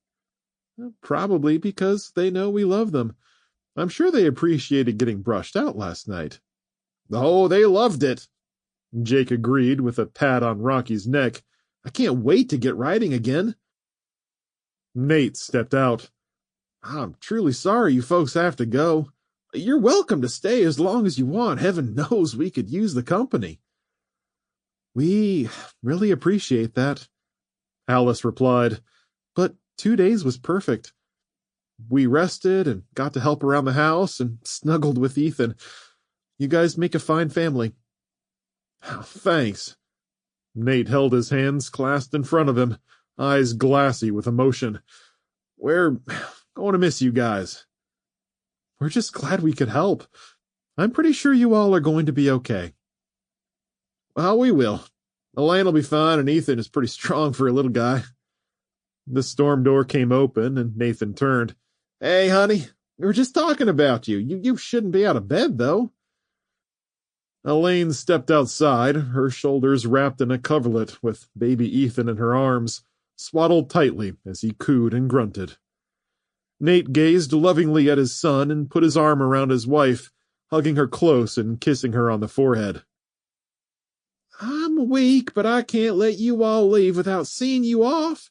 "Probably because they know we love them. I'm sure they appreciated getting brushed out last night." "Oh, they loved it," Jake agreed with a pat on Rocky's neck. "I can't wait to get riding again." Nate stepped out. "I'm truly sorry you folks have to go. You're welcome to stay as long as you want. Heaven knows we could use the company." "We really appreciate that," Alice replied, "but 2 days was perfect. We rested and got to help around the house and snuggled with Ethan. You guys make a fine family." "Thanks." Nate held his hands clasped in front of him, eyes glassy with emotion. "We're going to miss you guys." "We're just glad we could help. I'm pretty sure you all are going to be okay." "Well, we will. Elaine will be fine, and Ethan is pretty strong for a little guy." The storm door came open, and Nathan turned. "Hey, honey, we were just talking about you. You shouldn't be out of bed, though." Elaine stepped outside, her shoulders wrapped in a coverlet, with baby Ethan in her arms, swaddled tightly as he cooed and grunted. Nate gazed lovingly at his son and put his arm around his wife, hugging her close and kissing her on the forehead. "I'm weak, but I can't let you all leave without seeing you off.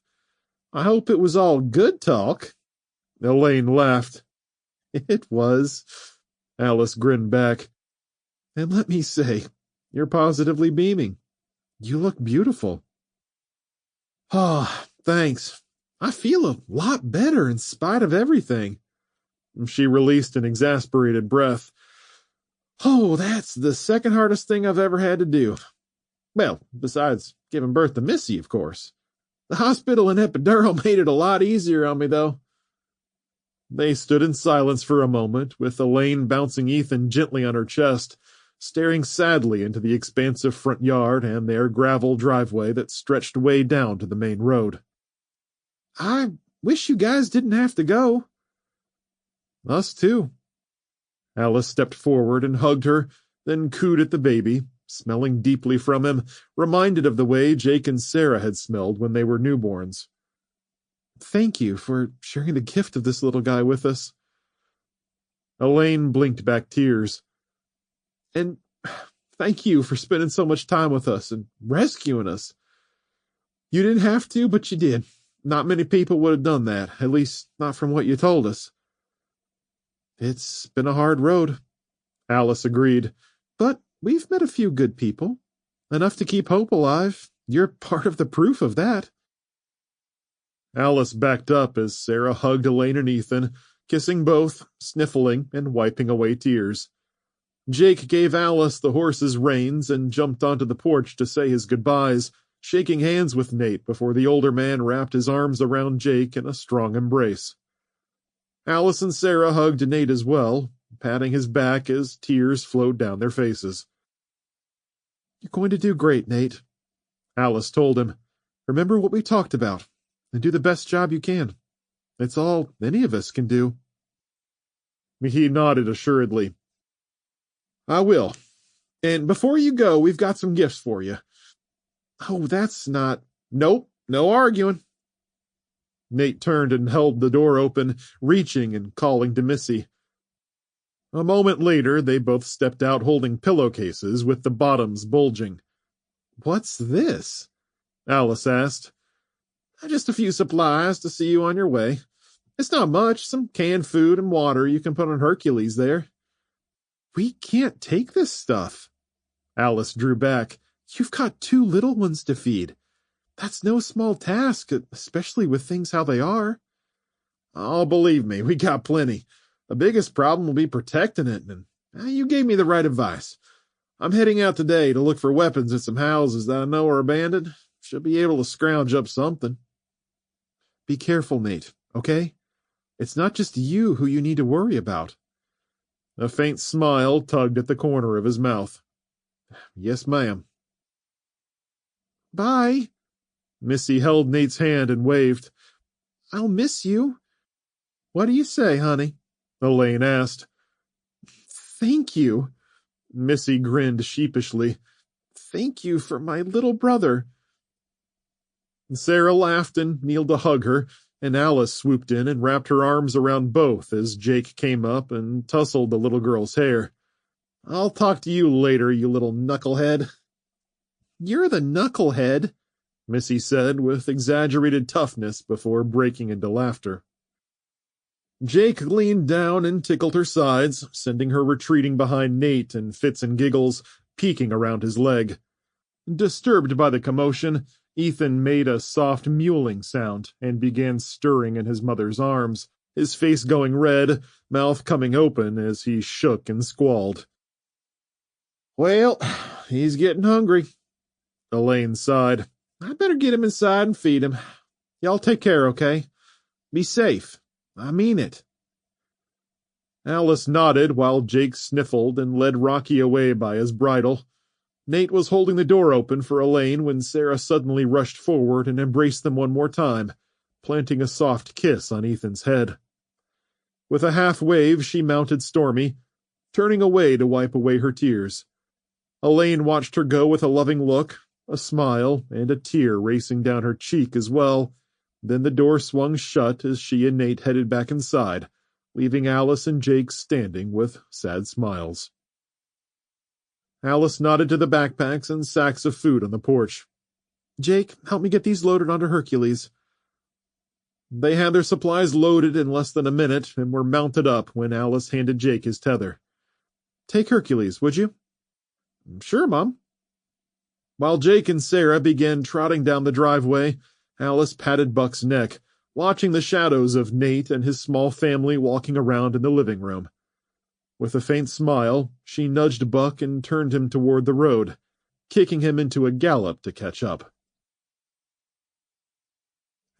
I hope it was all good talk." Elaine laughed. "It was." Alice grinned back. "And let me say, you're positively beaming. You look beautiful." "Oh, thanks. I feel a lot better in spite of everything." She released an exasperated breath. "Oh, that's the second hardest thing I've ever had to do. Well, besides giving birth to Missy, of course. The hospital and epidural made it a lot easier on me, though." They stood in silence for a moment, with Elaine bouncing Ethan gently on her chest, staring sadly into the expansive front yard and their gravel driveway that stretched way down to the main road. "I wish you guys didn't have to go." "Us too." Alice stepped forward and hugged her, then cooed at the baby, smelling deeply from him, reminded of the way Jake and Sarah had smelled when they were newborns. "Thank you for sharing the gift of this little guy with us." Elaine blinked back tears. "And thank you for spending so much time with us and rescuing us. You didn't have to, but you did. Not many people would have done that, at least not from what you told us." "It's been a hard road," Alice agreed, "but we've met a few good people. Enough to keep hope alive. You're part of the proof of that." Alice backed up as Sarah hugged Elaine and Ethan, kissing both, sniffling, and wiping away tears. Jake gave Alice the horse's reins and jumped onto the porch to say his goodbyes, shaking hands with Nate before the older man wrapped his arms around Jake in a strong embrace. Alice and Sarah hugged Nate as well, patting his back as tears flowed down their faces. "You're going to do great, Nate," Alice told him. "Remember what we talked about, and do the best job you can. It's all any of us can do." He nodded assuredly. "I will. And before you go, we've got some gifts for you." "Oh, that's not—" "Nope, no arguing." Nate turned and held the door open, reaching and calling to Missy. A moment later, they both stepped out holding pillowcases with the bottoms bulging. "What's this?" Alice asked. "Just a few supplies to see you on your way. It's not much, some canned food and water you can put on Hercules there." "We can't take this stuff." Alice drew back. You've got 2 little ones to feed. That's no small task, especially with things how they are. Oh, believe me, we got plenty. The biggest problem will be protecting it, and you gave me the right advice. I'm heading out today to look for weapons at some houses that I know are abandoned. Should be able to scrounge up something. Be careful, Nate, okay? It's not just you who you need to worry about. A faint smile tugged at the corner of his mouth. Yes, ma'am. Bye. Missy held Nate's hand and waved. I'll miss you. What do you say, honey? Elaine asked. Thank you. Missy grinned sheepishly. Thank you for my little brother. Sarah laughed and kneeled to hug her, and Alice swooped in and wrapped her arms around both as Jake came up and tousled the little girl's hair. I'll talk to you later, you little knucklehead. You're the knucklehead, Missy said with exaggerated toughness before breaking into laughter. Jake leaned down and tickled her sides, sending her retreating behind Nate in fits and giggles, peeking around his leg. Disturbed by the commotion, Ethan made a soft mewling sound and began stirring in his mother's arms, his face going red, mouth coming open as he shook and squalled. Well, he's getting hungry. Elaine sighed. I better get him inside and feed him. Y'all take care, okay? Be safe. I mean it. Alice nodded while Jake sniffled and led Rocky away by his bridle. Nate was holding the door open for Elaine when Sarah suddenly rushed forward and embraced them one more time, planting a soft kiss on Ethan's head. With a half wave, she mounted Stormy, turning away to wipe away her tears. Elaine watched her go with a loving look, a smile, and a tear racing down her cheek as well. Then the door swung shut as she and Nate headed back inside, leaving Alice and Jake standing with sad smiles. Alice nodded to the backpacks and sacks of food on the porch. Jake, help me get these loaded onto Hercules. They had their supplies loaded in less than a minute and were mounted up when Alice handed Jake his tether. Take Hercules, would you? Sure, Mom. While Jake and Sarah began trotting down the driveway, Alice patted Buck's neck, watching the shadows of Nate and his small family walking around in the living room. With a faint smile, she nudged Buck and turned him toward the road, kicking him into a gallop to catch up.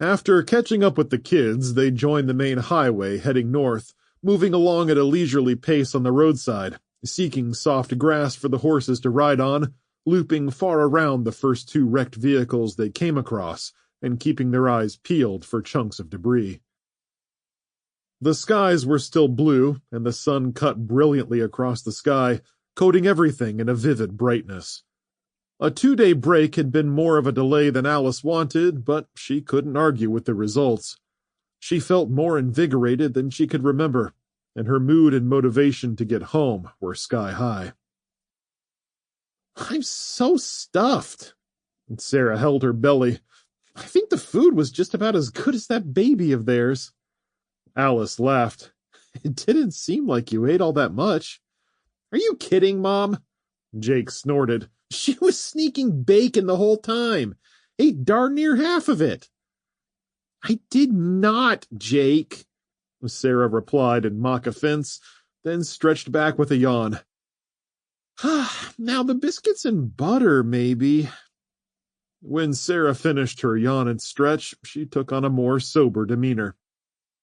After catching up with the kids, they joined the main highway heading north, moving along at a leisurely pace on the roadside, seeking soft grass for the horses to ride on, looping far around the first 2 wrecked vehicles they came across, and keeping their eyes peeled for chunks of debris. The skies were still blue, and the sun cut brilliantly across the sky, coating everything in a vivid brightness. A 2-day break had been more of a delay than Alice wanted, but she couldn't argue with the results. She felt more invigorated than she could remember, and her mood and motivation to get home were sky high. I'm so stuffed. Sarah held her belly. I think the food was just about as good as that baby of theirs. Alice laughed. It didn't seem like you ate all that much. Are you kidding, Mom? Jake snorted. She was sneaking bacon the whole time. Ate darn near half of it. I did not, Jake, Sarah replied in mock offense, then stretched back with a yawn. Now the biscuits and butter, maybe. When Sarah finished her yawn and stretch, she took on a more sober demeanor.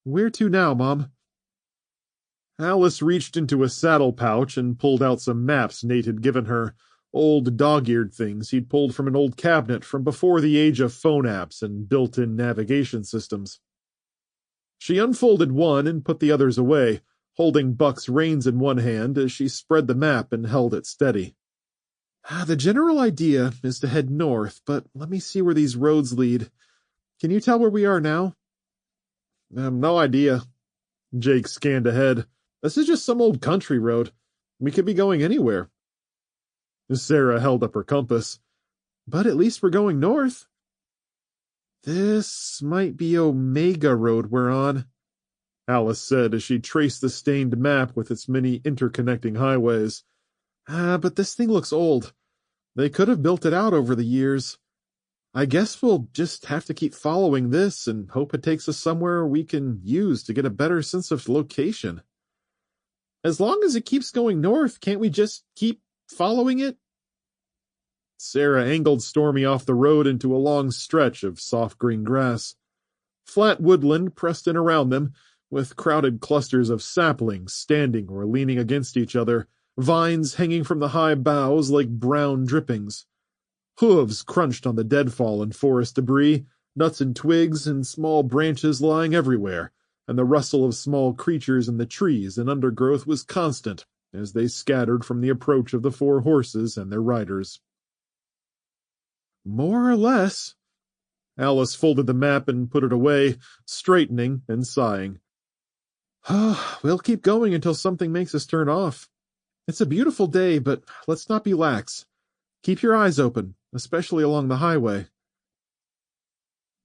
Where to now, Mom? Alice reached into a saddle pouch and pulled out some maps Nate had given her, old dog-eared things he'd pulled from an old cabinet from before the age of phone apps and built-in navigation systems. She unfolded one and put the others away, holding Buck's reins in one hand as she spread the map and held it steady. The general idea is to head north, but let me see where these roads lead. Can you tell where we are now? No idea. Jake scanned ahead. This is just some old country road. We could be going anywhere. Sarah held up her compass. But at least we're going north. This might be Omega Road we're on, Alice said as she traced the stained map with its many interconnecting highways. But this thing looks old. They could have built it out over the years. I guess we'll just have to keep following this and hope it takes us somewhere we can use to get a better sense of location. As long as it keeps going north, can't we just keep following it? Sarah angled Stormy off the road into a long stretch of soft green grass. Flat woodland pressed in around them, with crowded clusters of saplings standing or leaning against each other, vines hanging from the high boughs like brown drippings. Hooves crunched on the deadfall and forest debris, nuts and twigs and small branches lying everywhere, and the rustle of small creatures in the trees and undergrowth was constant as they scattered from the approach of the 4 horses and their riders. More or less. Alice folded the map and put it away, straightening and sighing. We'll keep going until something makes us turn off. It's a beautiful day, but let's not be lax. Keep your eyes open, especially along the highway.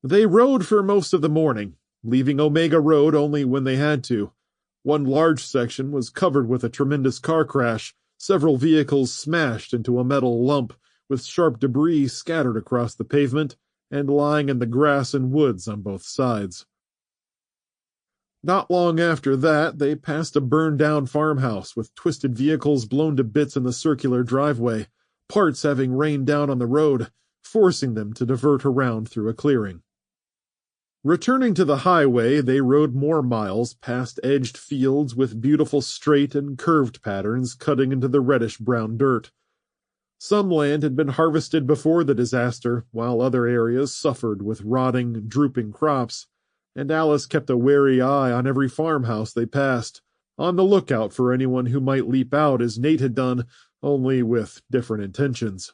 They rode for most of the morning, leaving Omega Road only when they had to. One large section was covered with a tremendous car crash, several vehicles smashed into a metal lump, with sharp debris scattered across the pavement and lying in the grass and woods on both sides. Not long after that, they passed a burned-down farmhouse with twisted vehicles blown to bits in the circular driveway, parts having rained down on the road, forcing them to divert around through a clearing. Returning to the highway, they rode more miles past edged fields with beautiful straight and curved patterns cutting into the reddish-brown dirt. Some land had been harvested before the disaster, while other areas suffered with rotting, drooping crops, and Alice kept a wary eye on every farmhouse they passed, on the lookout for anyone who might leap out as Nate had done, only with different intentions.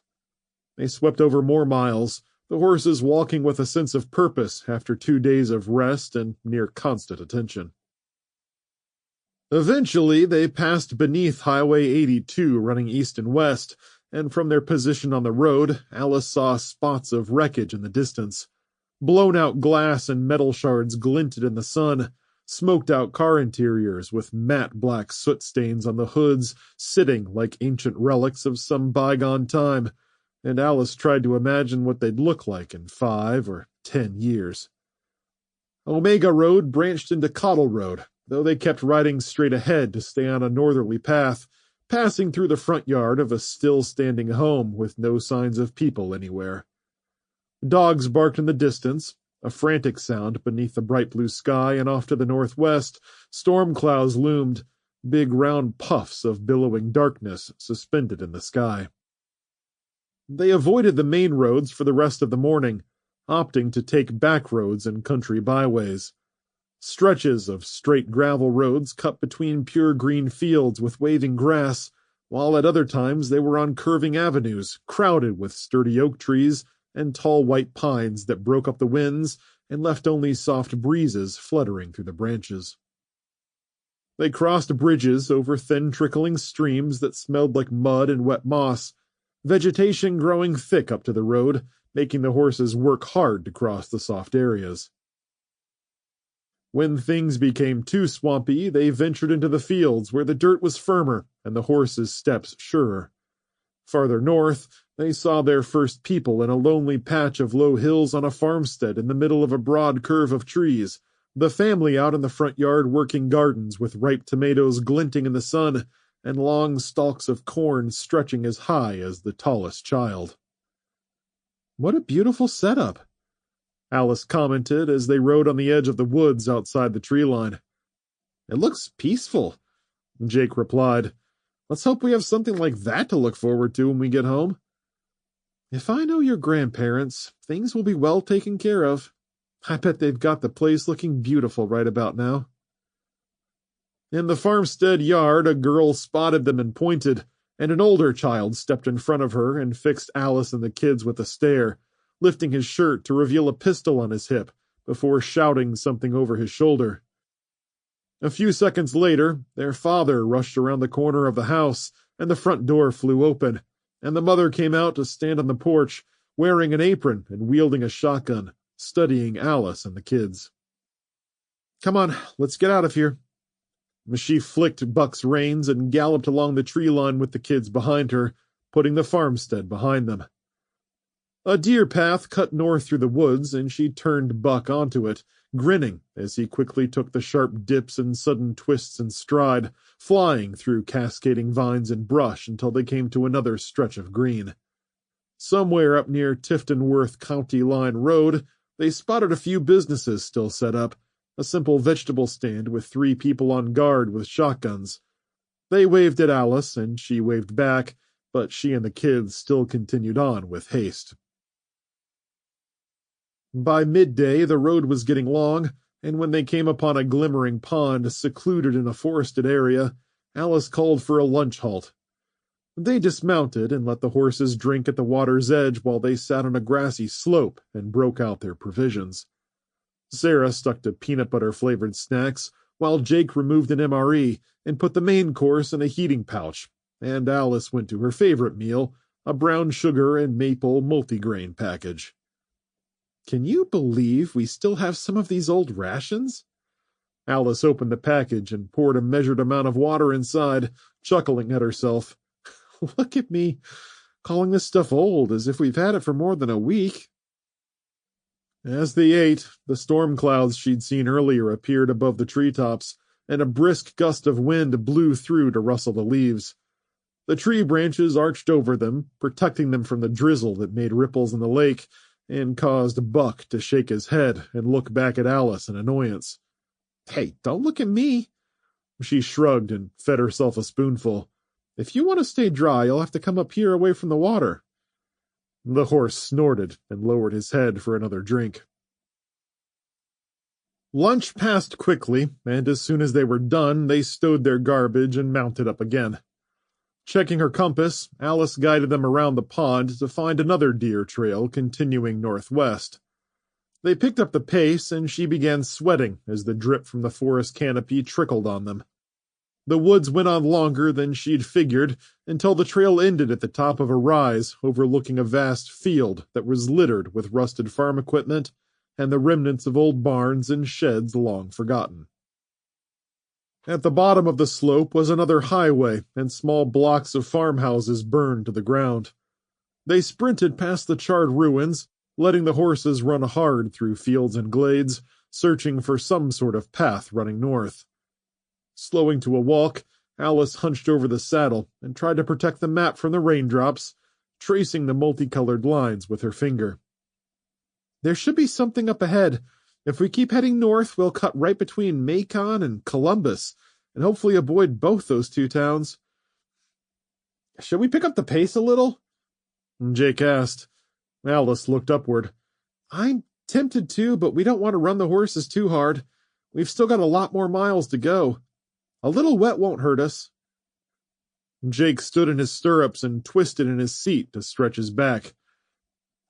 They swept over more miles, the horses walking with a sense of purpose after 2 days of rest and near constant attention. Eventually, they passed beneath Highway 82 running east and west, and from their position on the road, Alice saw spots of wreckage in the distance. Blown-out glass and metal shards glinted in the sun, smoked-out car interiors with matte black soot stains on the hoods sitting like ancient relics of some bygone time, and Alice tried to imagine what they'd look like in 5 or 10 years. Omega Road branched into Cottle Road, though they kept riding straight ahead to stay on a northerly path, passing through the front yard of a still-standing home with no signs of people anywhere. Dogs barked in the distance, a frantic sound beneath the bright blue sky, and off to the northwest, storm clouds loomed, big round puffs of billowing darkness suspended in the sky. They avoided the main roads for the rest of the morning, opting to take back roads and country byways. Stretches of straight gravel roads cut between pure green fields with waving grass, while at other times they were on curving avenues, crowded with sturdy oak trees and tall white pines that broke up the winds and left only soft breezes fluttering through the branches. They crossed bridges over thin trickling streams that smelled like mud and wet moss, vegetation growing thick up to the road, making the horses work hard to cross the soft areas. When things became too swampy, they ventured into the fields where the dirt was firmer and the horses' steps surer. Farther north, they saw their first people in a lonely patch of low hills on a farmstead in the middle of a broad curve of trees, the family out in the front yard working gardens with ripe tomatoes glinting in the sun and long stalks of corn stretching as high as the tallest child. "What a beautiful setup," Alice commented as they rode on the edge of the woods outside the tree line. "It looks peaceful," Jake replied. "Let's hope we have something like that to look forward to when we get home." "If I know your grandparents, things will be well taken care of. I bet they've got the place looking beautiful right about now." In the farmstead yard, a girl spotted them and pointed, and an older child stepped in front of her and fixed Alice and the kids with a stare, lifting his shirt to reveal a pistol on his hip before shouting something over his shoulder. A few seconds later, their father rushed around the corner of the house, and the front door flew open, and the mother came out to stand on the porch, wearing an apron and wielding a shotgun, studying Alice and the kids. "Come on, let's get out of here." She flicked Buck's reins and galloped along the tree line with the kids behind her, putting the farmstead behind them. A deer path cut north through the woods, and she turned Buck onto it, grinning as he quickly took the sharp dips and sudden twists in stride, flying through cascading vines and brush until they came to another stretch of green. Somewhere up near Tiftonworth County Line Road, they spotted a few businesses still set up, a simple vegetable stand with 3 people on guard with shotguns. They waved at Alice, and she waved back, but she and the kids still continued on with haste. By midday, the road was getting long, and when they came upon a glimmering pond secluded in a forested area, Alice called for a lunch halt. They dismounted and let the horses drink at the water's edge while they sat on a grassy slope and broke out their provisions. Sarah stuck to peanut butter-flavored snacks, while Jake removed an MRE and put the main course in a heating pouch, and Alice went to her favorite meal, a brown sugar and maple multigrain package. "Can you believe we still have some of these old rations?" Alice opened the package and poured a measured amount of water inside, chuckling at herself. "Look at me, calling this stuff old, as if we've had it for more than a week." As they ate, the storm clouds she'd seen earlier appeared above the treetops, and a brisk gust of wind blew through to rustle the leaves. The tree branches arched over them, protecting them from the drizzle that made ripples in the lake, and caused Buck to shake his head and look back at Alice in annoyance. "Hey, don't look at me." She shrugged and fed herself a spoonful. "If you want to stay dry, you'll have to come up here away from the water." The horse snorted and lowered his head for another drink. Lunch passed quickly, and as soon as they were done, they stowed their garbage and mounted up again. Checking her compass, Alice guided them around the pond to find another deer trail continuing northwest. They picked up the pace, and she began sweating as the drip from the forest canopy trickled on them. The woods went on longer than she'd figured, until the trail ended at the top of a rise overlooking a vast field that was littered with rusted farm equipment and the remnants of old barns and sheds long forgotten. At the bottom of the slope was another highway, and small blocks of farmhouses burned to the ground. They sprinted past the charred ruins, letting the horses run hard through fields and glades, searching for some sort of path running north. Slowing to a walk, Alice hunched over the saddle and tried to protect the map from the raindrops, tracing the multicolored lines with her finger. "There should be something up ahead. If we keep heading north, we'll cut right between Macon and Columbus, and hopefully avoid both those 2 towns." "Should we pick up the pace a little?" Jake asked. Alice looked upward. "I'm tempted to, but we don't want to run the horses too hard. We've still got a lot more miles to go. A little wet won't hurt us." Jake stood in his stirrups and twisted in his seat to stretch his back.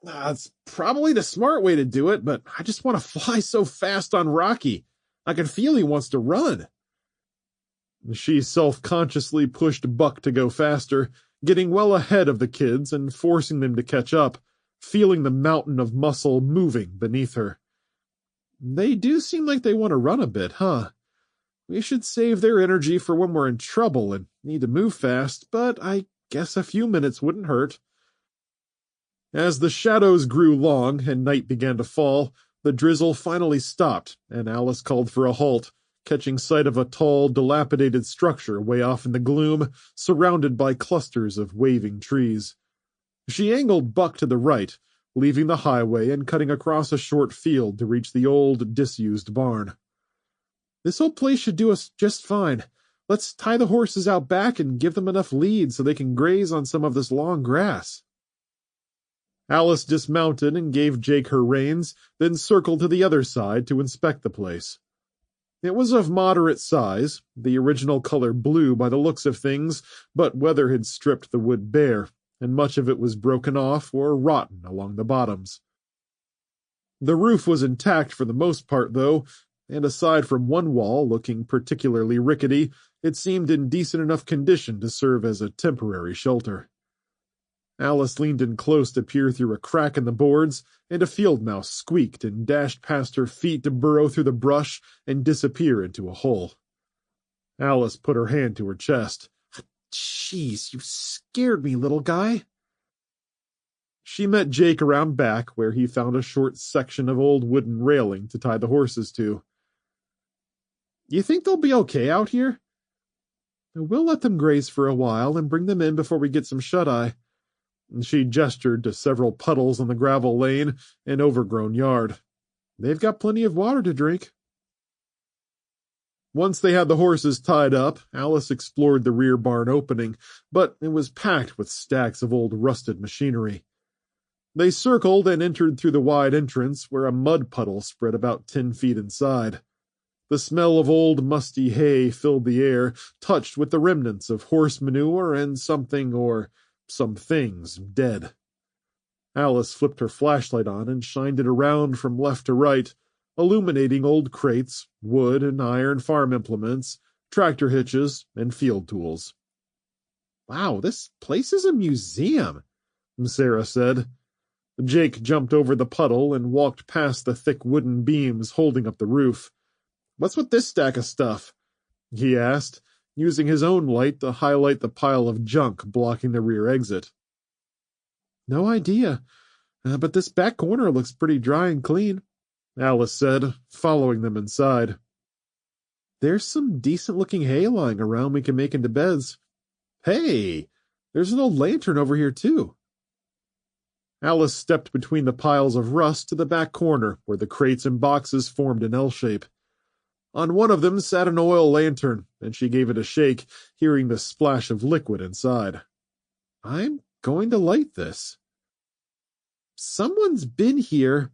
"It's probably the smart way to do it, but I just want to fly so fast on Rocky. I can feel he wants to run." She self-consciously pushed Buck to go faster, getting well ahead of the kids and forcing them to catch up, feeling the mountain of muscle moving beneath her. "They do seem like they want to run a bit, huh? We should save their energy for when we're in trouble and need to move fast, but I guess a few minutes wouldn't hurt." As the shadows grew long and night began to fall, the drizzle finally stopped, and Alice called for a halt, catching sight of a tall, dilapidated structure way off in the gloom, surrounded by clusters of waving trees. She angled Buck to the right, leaving the highway and cutting across a short field to reach the old, disused barn. "This old place should do us just fine. Let's tie the horses out back and give them enough lead so they can graze on some of this long grass." Alice dismounted and gave Jake her reins, then circled to the other side to inspect the place. It was of moderate size, the original color blue by the looks of things, but weather had stripped the wood bare, and much of it was broken off or rotten along the bottoms. The roof was intact for the most part, though, and aside from one wall looking particularly rickety, it seemed in decent enough condition to serve as a temporary shelter. Alice leaned in close to peer through a crack in the boards, and a field mouse squeaked and dashed past her feet to burrow through the brush and disappear into a hole. Alice put her hand to her chest. Jeez, you scared me, little guy. She met Jake around back, where he found a short section of old wooden railing to tie the horses to. You think they'll be okay out here? We'll let them graze for a while and bring them in before we get some shut-eye. And she gestured to several puddles on the gravel lane and overgrown yard. They've got plenty of water to drink. Once they had the horses tied up, Alice explored the rear barn opening, but it was packed with stacks of old rusted machinery. They circled and entered through the wide entrance, where a mud puddle spread about 10 feet inside. The smell of old musty hay filled the air, touched with the remnants of horse manure and something or some things dead. Alice flipped her flashlight on and shined it around from left to right, illuminating old crates, wood and iron farm implements, tractor hitches, and field tools. Wow, this place is a museum, Sarah said. Jake jumped over the puddle and walked past the thick wooden beams holding up the roof. What's with this stack of stuff? He asked, using his own light to highlight the pile of junk blocking the rear exit. No idea, but this back corner looks pretty dry and clean, Alice said, following them inside. There's some decent-looking hay lying around we can make into beds. Hey, there's an old lantern over here, too. Alice stepped between the piles of rust to the back corner, where the crates and boxes formed an L shape. On one of them sat an oil lantern, and she gave it a shake, hearing the splash of liquid inside. I'm going to light this. Someone's been here,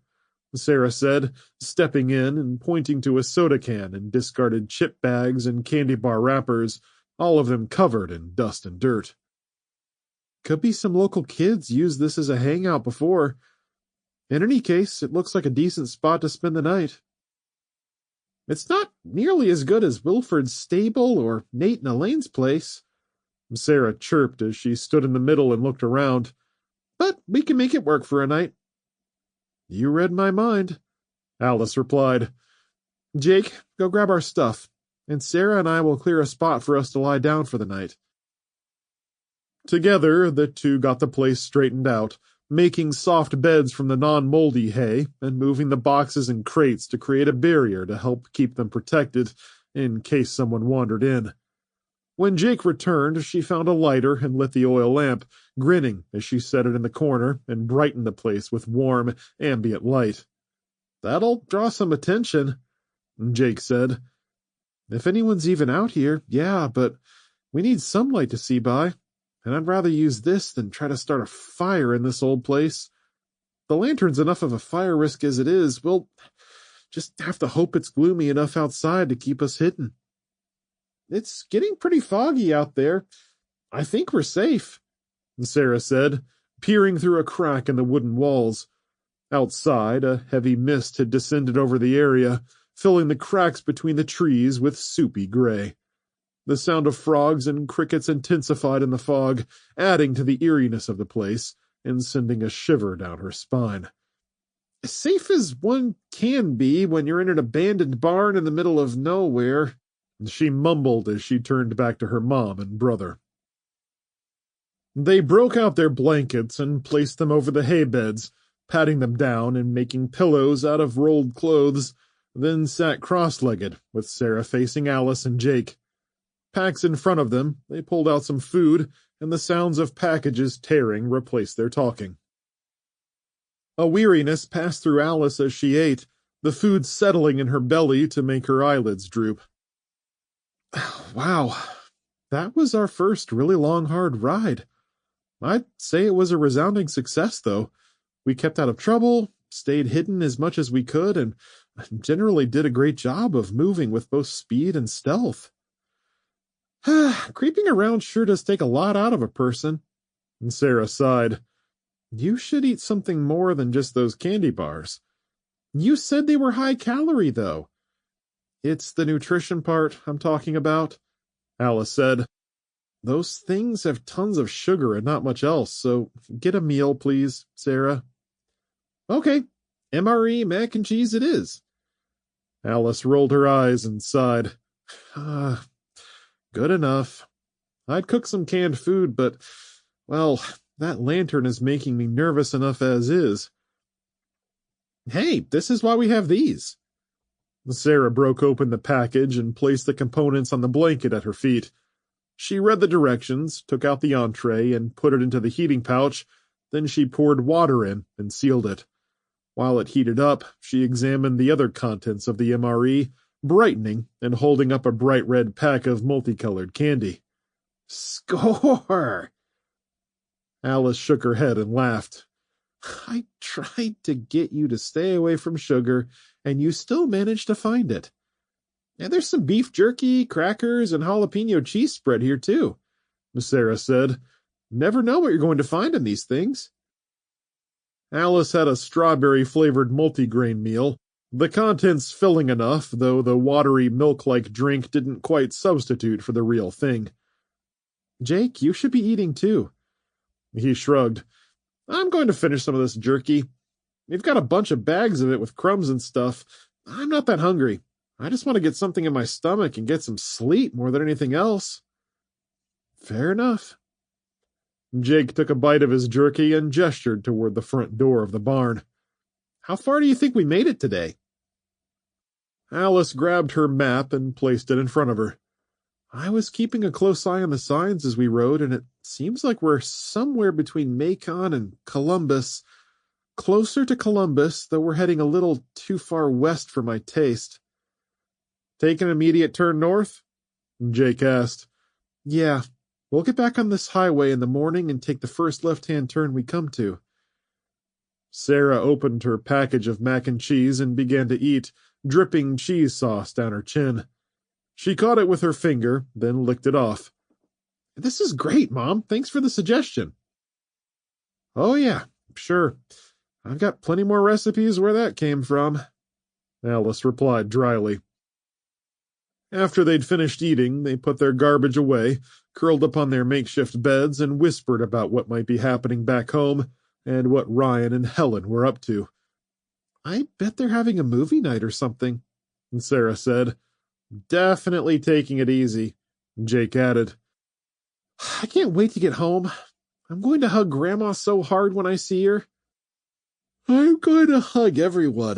Sarah said, stepping in and pointing to a soda can and discarded chip bags and candy bar wrappers, all of them covered in dust and dirt. Could be some local kids used this as a hangout before. In any case, it looks like a decent spot to spend the night. It's not nearly as good as Wilford's stable or Nate and Elaine's place, Sarah chirped as she stood in the middle and looked around. But we can make it work for a night. You read my mind, Alice replied. Jake, go grab our stuff, and Sarah and I will clear a spot for us to lie down for the night. Together, the two got the place straightened out, making soft beds from the non-moldy hay and moving the boxes and crates to create a barrier to help keep them protected in case someone wandered in. When Jake returned, she found a lighter and lit the oil lamp, grinning as she set it in the corner and brightened the place with warm, ambient light. That'll draw some attention, Jake said. If anyone's even out here, yeah, but we need some light to see by. And I'd rather use this than try to start a fire in this old place. The lantern's enough of a fire risk as it is. We'll just have to hope it's gloomy enough outside to keep us hidden. It's getting pretty foggy out there. I think we're safe, Sarah said, peering through a crack in the wooden walls. Outside, a heavy mist had descended over the area, filling the cracks between the trees with soupy gray. The sound of frogs and crickets intensified in the fog, adding to the eeriness of the place and sending a shiver down her spine. As safe as one can be when you're in an abandoned barn in the middle of nowhere, she mumbled as she turned back to her mom and brother. They broke out their blankets and placed them over the hay beds, patting them down and making pillows out of rolled clothes, then sat cross-legged, with Sarah facing Alice and Jake. Packs in front of them, they pulled out some food, and the sounds of packages tearing replaced their talking. A weariness passed through Alice as she ate, the food settling in her belly to make her eyelids droop. Wow, that was our first really long, hard ride. I'd say it was a resounding success, though. We kept out of trouble, stayed hidden as much as we could, and generally did a great job of moving with both speed and stealth. Creeping around sure does take a lot out of a person, and Sarah sighed. You should eat something more than just those candy bars. You said they were high-calorie, though. It's the nutrition part I'm talking about, Alice said. Those things have tons of sugar and not much else, so get a meal, please, Sarah. Okay, MRE mac and cheese it is. Alice rolled her eyes and sighed. Good enough. I'd cook some canned food, but, well, that lantern is making me nervous enough as is. Hey, this is why we have these. Sarah broke open the package and placed the components on the blanket at her feet. She read the directions, took out the entree, and put it into the heating pouch. Then she poured water in and sealed it. While it heated up, she examined the other contents of the MRE, brightening and holding up a bright red pack of multicolored candy. Score! Alice shook her head and laughed. I tried to get you to stay away from sugar, and you still managed to find it. And there's some beef jerky, crackers, and jalapeno cheese spread here, too, Sarah said. Never know what you're going to find in these things. Alice had a strawberry-flavored multigrain meal, the contents filling enough, though the watery milk-like drink didn't quite substitute for the real thing. Jake, you should be eating, too. He shrugged. I'm going to finish some of this jerky. We've got a bunch of bags of it with crumbs and stuff. I'm not that hungry. I just want to get something in my stomach and get some sleep more than anything else. Fair enough. Jake took a bite of his jerky and gestured toward the front door of the barn. How far do you think we made it today? Alice grabbed her map and placed it in front of her. I was keeping a close eye on the signs as we rode, and it seems like we're somewhere between Macon and Columbus. Closer to Columbus, though we're heading a little too far west for my taste. Take an immediate turn north? Jake asked. Yeah, we'll get back on this highway in the morning and take the first left-hand turn we come to. Sarah opened her package of mac and cheese and began to eat, dripping cheese sauce down her chin. She caught it with her finger, then licked it off. This is great, Mom. Thanks for the suggestion. Oh, yeah, sure. I've got plenty more recipes where that came from, Alice replied dryly. After they'd finished eating, they put their garbage away, curled up on their makeshift beds, and whispered about what might be happening back home and what Ryan and Helen were up to. I bet they're having a movie night or something, Sarah said. Definitely taking it easy, Jake added. I can't wait to get home. I'm going to hug Grandma so hard when I see her. I'm going to hug everyone,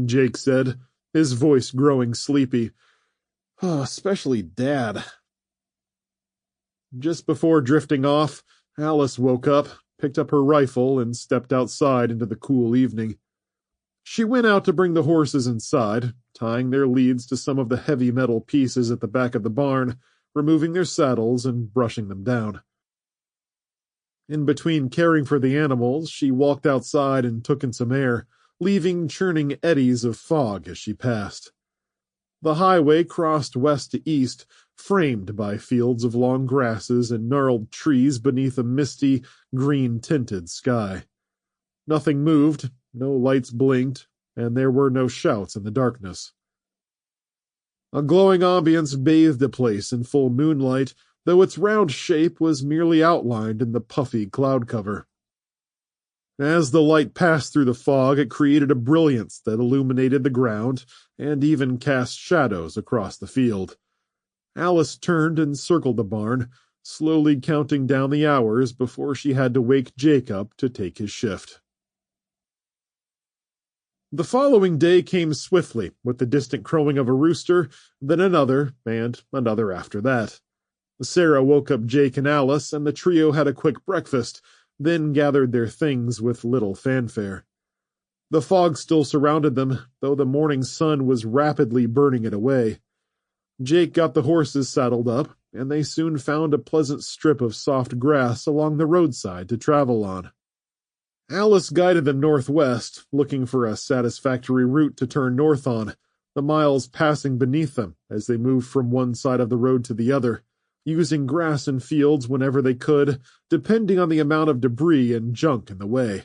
Jake said, his voice growing sleepy. Oh, especially Dad. Just before drifting off, Alice woke up, picked up her rifle, and stepped outside into the cool evening. She went out to bring the horses inside, tying their leads to some of the heavy metal pieces at the back of the barn, removing their saddles and brushing them down. In between caring for the animals, she walked outside and took in some air, leaving churning eddies of fog as she passed. The highway crossed west to east, framed by fields of long grasses and gnarled trees beneath a misty, green-tinted sky. Nothing moved, no lights blinked, and there were no shouts in the darkness. A glowing ambience bathed the place in full moonlight, though its round shape was merely outlined in the puffy cloud cover. As the light passed through the fog, it created a brilliance that illuminated the ground and even cast shadows across the field. Alice turned and circled the barn, slowly counting down the hours before she had to wake Jake up to take his shift. The following day came swiftly, with the distant crowing of a rooster, then another, and another after that. Sarah woke up Jake and Alice, and the trio had a quick breakfast, then gathered their things with little fanfare. The fog still surrounded them, though the morning sun was rapidly burning it away. Jake got the horses saddled up, and they soon found a pleasant strip of soft grass along the roadside to travel on. Alice guided them northwest, looking for a satisfactory route to turn north on, the miles passing beneath them as they moved from one side of the road to the other, using grass and fields whenever they could, depending on the amount of debris and junk in the way.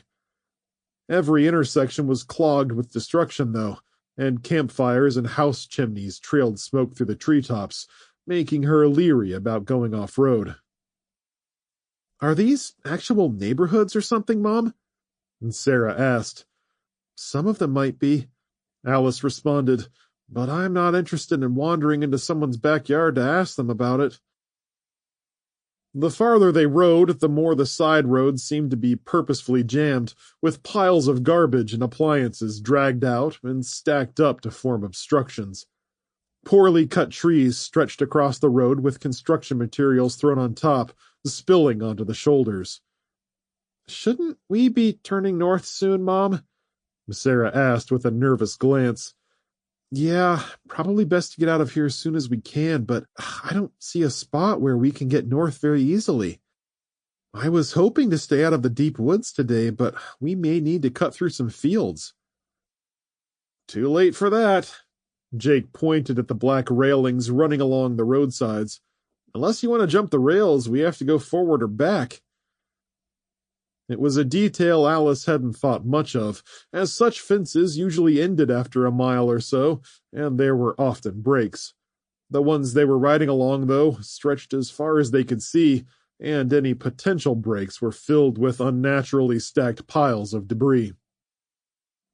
Every intersection was clogged with destruction, though, and campfires and house chimneys trailed smoke through the treetops, making her leery about going off-road. Are these actual neighborhoods or something, Mom? And Sarah asked. Some of them might be, Alice responded, but I'm not interested in wandering into someone's backyard to ask them about it. The farther they rode, the more the side roads seemed to be purposefully jammed, with piles of garbage and appliances dragged out and stacked up to form obstructions. Poorly cut trees stretched across the road with construction materials thrown on top, spilling onto the shoulders. "Shouldn't we be turning north soon, Mom?" Sarah asked with a nervous glance. "Yeah, probably best to get out of here as soon as we can, but I don't see a spot where we can get north very easily. I was hoping to stay out of the deep woods today, but we may need to cut through some fields." "Too late for that." Jake pointed at the black railings running along the roadsides. "Unless you want to jump the rails, we have to go forward or back." It was a detail Alice hadn't thought much of, as such fences usually ended after a mile or so, and there were often breaks. The ones they were riding along, though, stretched as far as they could see, and any potential breaks were filled with unnaturally stacked piles of debris.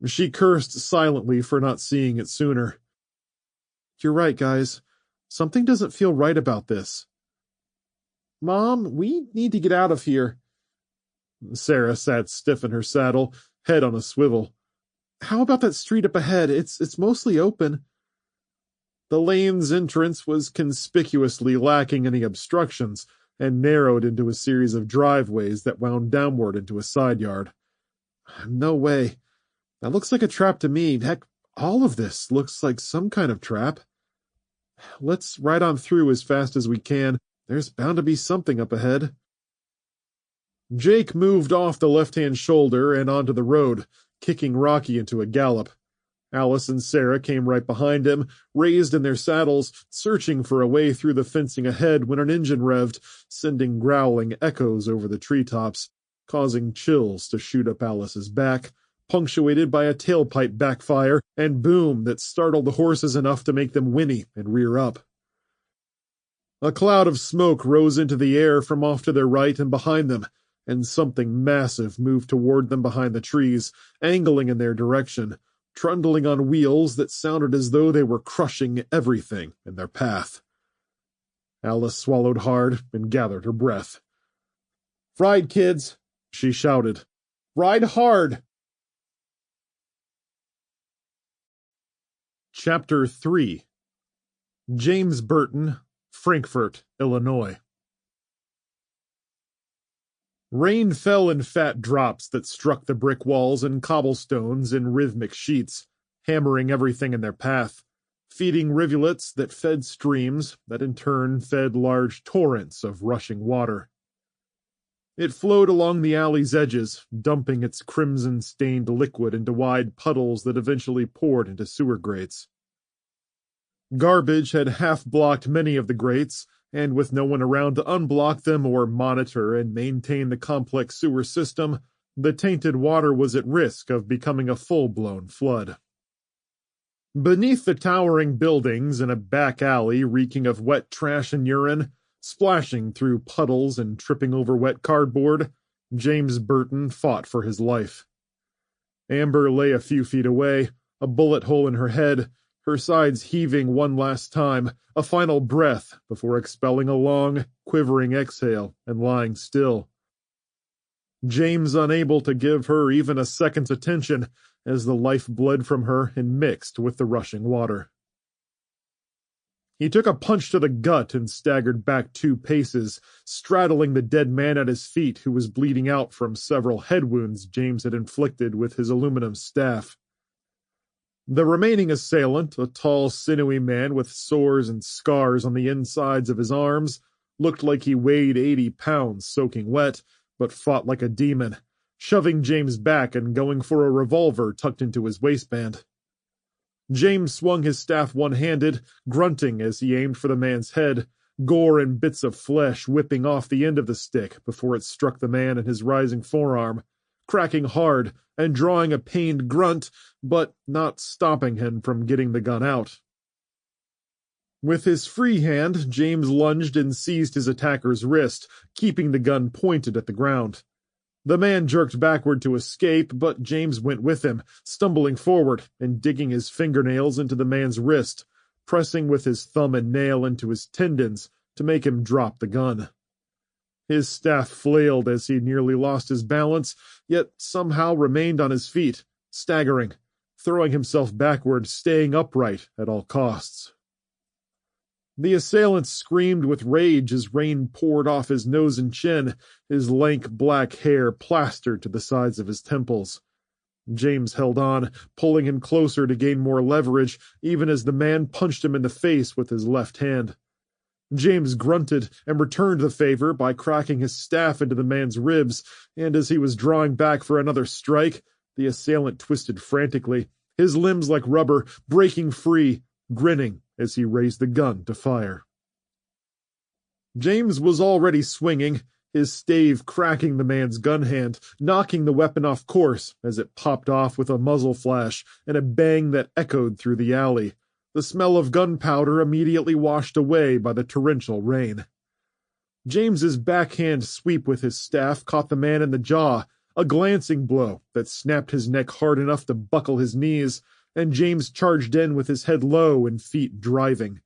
She cursed silently for not seeing it sooner. "You're right, guys. Something doesn't feel right about this." "Mom, we need to get out of here." Sarah sat stiff in her saddle, head on a swivel. "How about that street up ahead? It's mostly open." The lane's entrance was conspicuously lacking any obstructions, and narrowed into a series of driveways that wound downward into a side yard. "No way. That looks like a trap to me. Heck, all of this looks like some kind of trap. Let's ride on through as fast as we can. There's bound to be something up ahead." Jake moved off the left-hand shoulder and onto the road, kicking Rocky into a gallop. Alice and Sarah came right behind him, raised in their saddles, searching for a way through the fencing ahead when an engine revved, sending growling echoes over the treetops, causing chills to shoot up Alice's back, punctuated by a tailpipe backfire and boom that startled the horses enough to make them whinny and rear up. A cloud of smoke rose into the air from off to their right and behind them, and something massive moved toward them behind the trees, angling in their direction, trundling on wheels that sounded as though they were crushing everything in their path. Alice swallowed hard and gathered her breath. "Ride, kids," she shouted. "Ride hard!" Chapter 3. James Burton, Frankfort, Illinois. Rain fell in fat drops that struck the brick walls and cobblestones in rhythmic sheets, hammering everything in their path, feeding rivulets that fed streams that in turn fed large torrents of rushing water. It flowed along the alley's edges, dumping its crimson-stained liquid into wide puddles that eventually poured into sewer grates. Garbage had half-blocked many of the grates, and with no one around to unblock them or monitor and maintain the complex sewer system, the tainted water was at risk of becoming a full-blown flood. Beneath the towering buildings in a back alley reeking of wet trash and urine, splashing through puddles and tripping over wet cardboard, James Burton fought for his life. Amber lay a few feet away, a bullet hole in her head, her sides heaving one last time, a final breath before expelling a long, quivering exhale and lying still. James unable to give her even a second's attention as the life bled from her and mixed with the rushing water. He took a punch to the gut and staggered back 2 paces, straddling the dead man at his feet who was bleeding out from several head wounds James had inflicted with his aluminum staff. The remaining assailant, a tall, sinewy man with sores and scars on the insides of his arms, looked like he weighed 80 pounds soaking wet, but fought like a demon, shoving James back and going for a revolver tucked into his waistband. James swung his staff one-handed, grunting as he aimed for the man's head, gore and bits of flesh whipping off the end of the stick before it struck the man in his rising forearm, cracking hard and drawing a pained grunt, but not stopping him from getting the gun out. With his free hand, James lunged and seized his attacker's wrist, keeping the gun pointed at the ground. The man jerked backward to escape, but James went with him, stumbling forward and digging his fingernails into the man's wrist, pressing with his thumb and nail into his tendons to make him drop the gun. His staff flailed as he nearly lost his balance, yet somehow remained on his feet, staggering, throwing himself backward, staying upright at all costs. The assailant screamed with rage as rain poured off his nose and chin, his lank black hair plastered to the sides of his temples. James held on, pulling him closer to gain more leverage, even as the man punched him in the face with his left hand. James grunted and returned the favor by cracking his staff into the man's ribs, and as he was drawing back for another strike, the assailant twisted frantically, his limbs like rubber, breaking free, grinning as he raised the gun to fire. James was already swinging, his stave cracking the man's gun hand, knocking the weapon off course as it popped off with a muzzle flash and a bang that echoed through the alley, the smell of gunpowder immediately washed away by the torrential rain. James's backhand sweep with his staff caught the man in the jaw, a glancing blow that snapped his neck hard enough to buckle his knees, and James charged in with his head low and feet driving.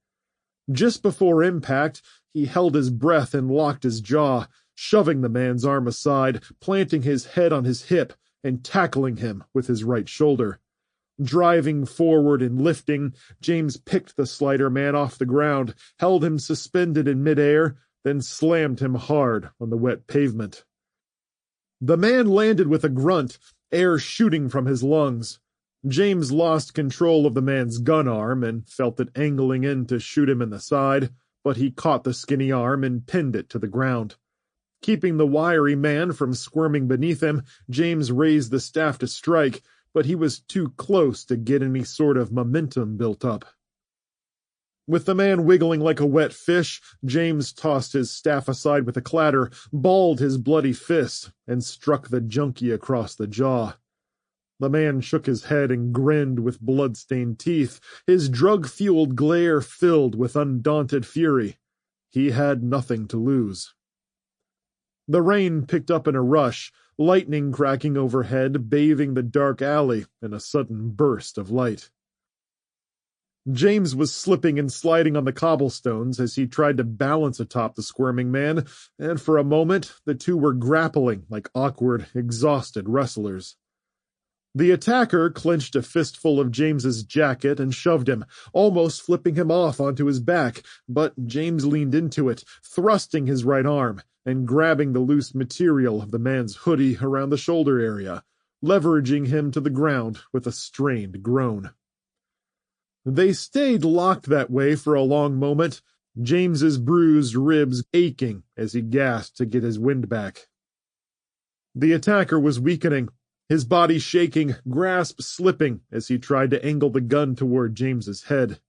Just before impact, he held his breath and locked his jaw, shoving the man's arm aside, planting his head on his hip, and tackling him with his right shoulder. Driving forward and lifting, James picked the slider man off the ground, held him suspended in midair, then slammed him hard on the wet pavement. The man landed with a grunt, air shooting from his lungs. James lost control of the man's gun arm and felt it angling in to shoot him in the side, but he caught the skinny arm and pinned it to the ground. Keeping the wiry man from squirming beneath him, James raised the staff to strike, but he was too close to get any sort of momentum built up. With the man wiggling like a wet fish, James tossed his staff aside with a clatter, balled his bloody fist, and struck the junkie across the jaw. The man shook his head and grinned with blood-stained teeth, his drug-fueled glare filled with undaunted fury. He had nothing to lose. The rain picked up in a rush, lightning cracking overhead, bathing the dark alley in a sudden burst of light. James was slipping and sliding on the cobblestones as he tried to balance atop the squirming man, and for a moment the two were grappling like awkward, exhausted wrestlers. The attacker clenched a fistful of James's jacket and shoved him, almost flipping him off onto his back, but James leaned into it, thrusting his right arm, and grabbing the loose material of the man's hoodie around the shoulder area, leveraging him to the ground with a strained groan. They stayed locked that way for a long moment, James's bruised ribs aching as he gasped to get his wind back. The attacker was weakening, his body shaking, grasp slipping as he tried to angle the gun toward James's head.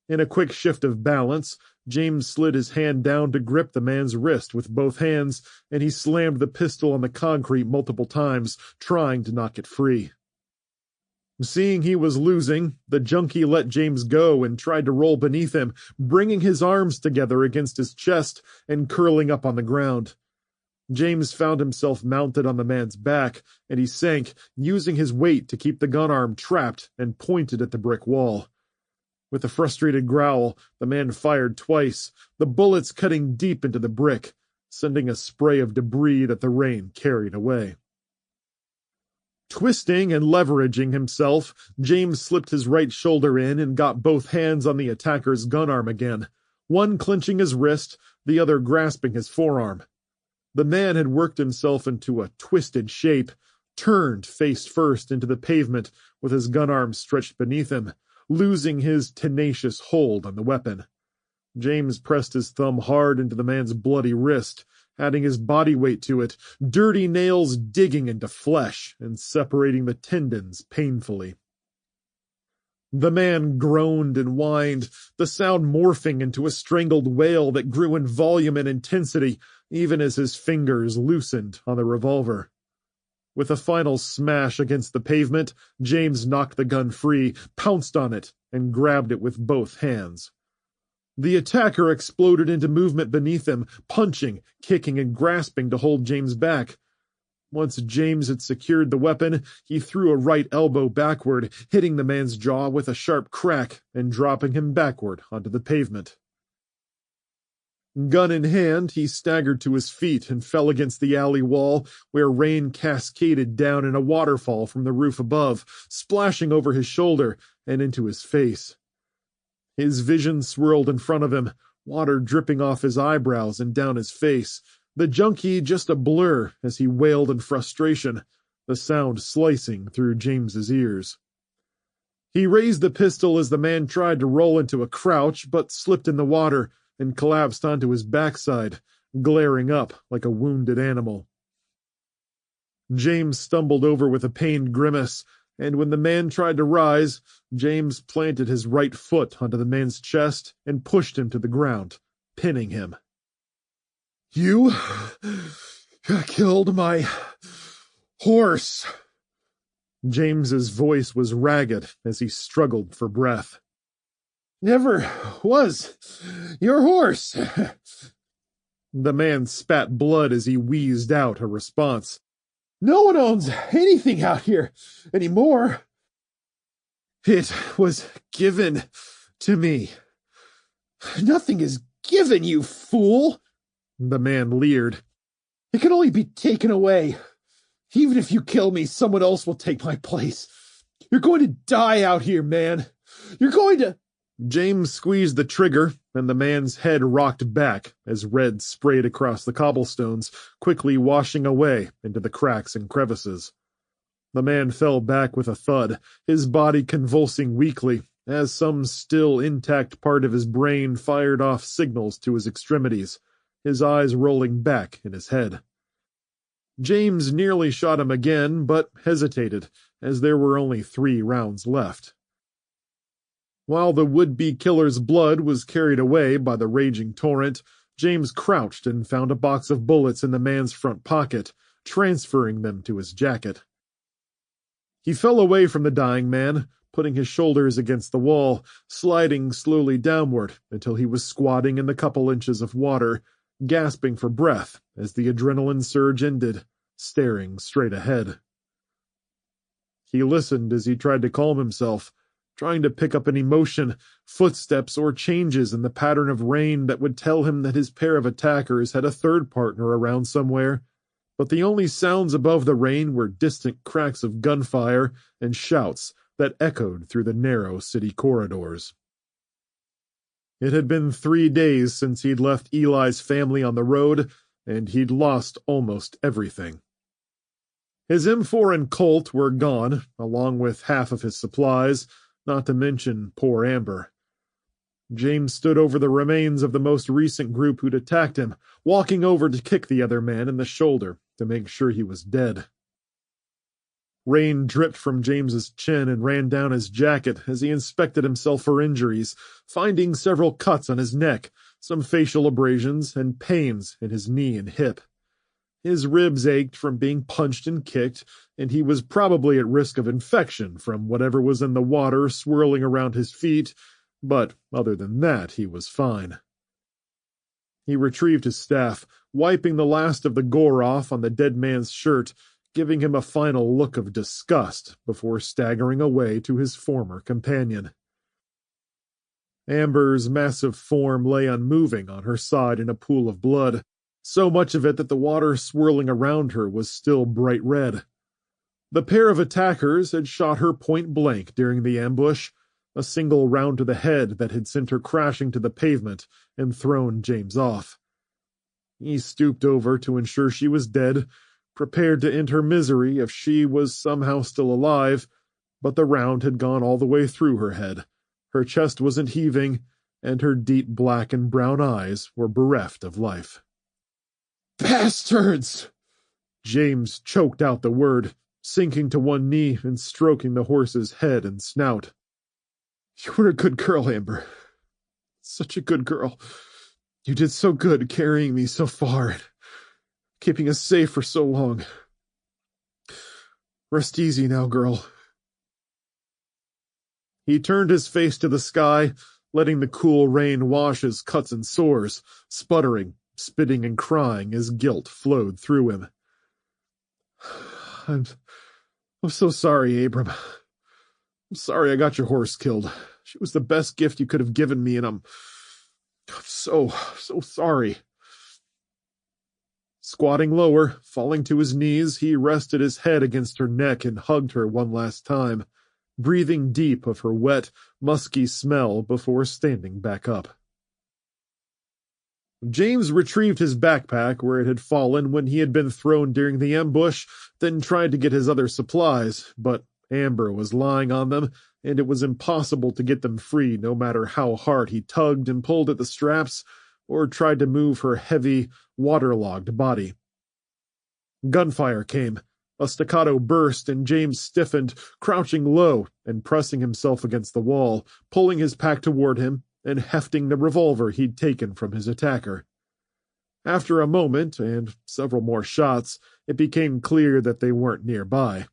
In a quick shift of balance, James slid his hand down to grip the man's wrist with both hands, and he slammed the pistol on the concrete multiple times, trying to knock it free. Seeing he was losing, the junkie let James go and tried to roll beneath him, bringing his arms together against his chest and curling up on the ground. James found himself mounted on the man's back, and he sank, using his weight to keep the gun arm trapped, and pointed at the brick wall. With a frustrated growl, the man fired twice, the bullets cutting deep into the brick, sending a spray of debris that the rain carried away. Twisting and leveraging himself, James slipped his right shoulder in and got both hands on the attacker's gun arm again, one clenching his wrist, the other grasping his forearm. The man had worked himself into a twisted shape, turned face first into the pavement with his gun arm stretched beneath him, losing his tenacious hold on the weapon. James pressed his thumb hard into the man's bloody wrist, adding his body weight to it, dirty nails digging into flesh and separating the tendons painfully. The man groaned and whined, the sound morphing into a strangled wail that grew in volume and intensity, even as his fingers loosened on the revolver. With a final smash against the pavement, James knocked the gun free, pounced on it, and grabbed it with both hands. The attacker exploded into movement beneath him, punching, kicking, and grasping to hold James back. Once James had secured the weapon, he threw a right elbow backward, hitting the man's jaw with a sharp crack and dropping him backward onto the pavement. Gun in hand, he staggered to his feet and fell against the alley wall, where rain cascaded down in a waterfall from the roof above, splashing over his shoulder and into his face. His vision swirled in front of him, water dripping off his eyebrows and down his face, the junkie just a blur as he wailed in frustration, the sound slicing through James's ears. He raised the pistol as the man tried to roll into a crouch, but slipped in the water and collapsed onto his backside, glaring up like a wounded animal. James stumbled over with a pained grimace, and when the man tried to rise, James planted his right foot onto the man's chest and pushed him to the ground, pinning him. "You killed my horse." James's voice was ragged as he struggled for breath. "Never was your horse." The man spat blood as he wheezed out a response. "No one owns anything out here anymore." "It was given to me." "Nothing is given, you fool," the man leered. "It can only be taken away. Even if you kill me, someone else will take my place. You're going to die out here, man. You're going to—" James squeezed the trigger, and the man's head rocked back as red sprayed across the cobblestones, quickly washing away into the cracks and crevices. The man fell back with a thud, his body convulsing weakly, as some still intact part of his brain fired off signals to his extremities, his eyes rolling back in his head. James nearly shot him again, but hesitated, as there were only 3 rounds left. While the would-be killer's blood was carried away by the raging torrent, James crouched and found a box of bullets in the man's front pocket, transferring them to his jacket. He fell away from the dying man, putting his shoulders against the wall, sliding slowly downward until he was squatting in the couple inches of water, gasping for breath as the adrenaline surge ended, staring straight ahead. He listened as he tried to calm himself, trying to pick up an emotion, footsteps, or changes in the pattern of rain that would tell him that his pair of attackers had a third partner around somewhere, but the only sounds above the rain were distant cracks of gunfire and shouts that echoed through the narrow city corridors. It had been 3 days since he'd left Eli's family on the road, and he'd lost almost everything. His M4 and Colt were gone, along with half of his supplies, not to mention poor Amber. James stood over the remains of the most recent group who'd attacked him, walking over to kick the other man in the shoulder to make sure he was dead. Rain dripped from James's chin and ran down his jacket as he inspected himself for injuries, finding several cuts on his neck, some facial abrasions, and pains in his knee and hip. His ribs ached from being punched and kicked, and he was probably at risk of infection from whatever was in the water swirling around his feet, but other than that, he was fine. He retrieved his staff, wiping the last of the gore off on the dead man's shirt, giving him a final look of disgust before staggering away to his former companion. Amber's massive form lay unmoving on her side in a pool of blood, so much of it that the water swirling around her was still bright red. The pair of attackers had shot her point blank during the ambush, a single round to the head that had sent her crashing to the pavement and thrown James off. He stooped over to ensure she was dead, prepared to end her misery if she was somehow still alive, but the round had gone all the way through her head. Her chest wasn't heaving, and her deep black and brown eyes were bereft of life. "Bastards!" James choked out the word, sinking to one knee and stroking the horse's head and snout. "You were a good girl, Amber. Such a good girl. You did so good carrying me so far and keeping us safe for so long. Rest easy now, girl." He turned his face to the sky, letting the cool rain wash his cuts and sores, sputtering, spitting and crying as guilt flowed through him. I'm so sorry, Abram. I'm sorry I got your horse killed. She was the best gift you could have given me, and I'm I'm so sorry. Squatting lower, falling to his knees, he rested his head against her neck and hugged her one last time, breathing deep of her wet, musky smell before standing back up. James retrieved his backpack where it had fallen when he had been thrown during the ambush, then tried to get his other supplies, but Amber was lying on them, and it was impossible to get them free no matter how hard he tugged and pulled at the straps or tried to move her heavy, waterlogged body. Gunfire came. A staccato burst, and James stiffened, crouching low and pressing himself against the wall, pulling his pack toward him and hefting the revolver he'd taken from his attacker. After a moment, and several more shots, it became clear that they weren't nearby.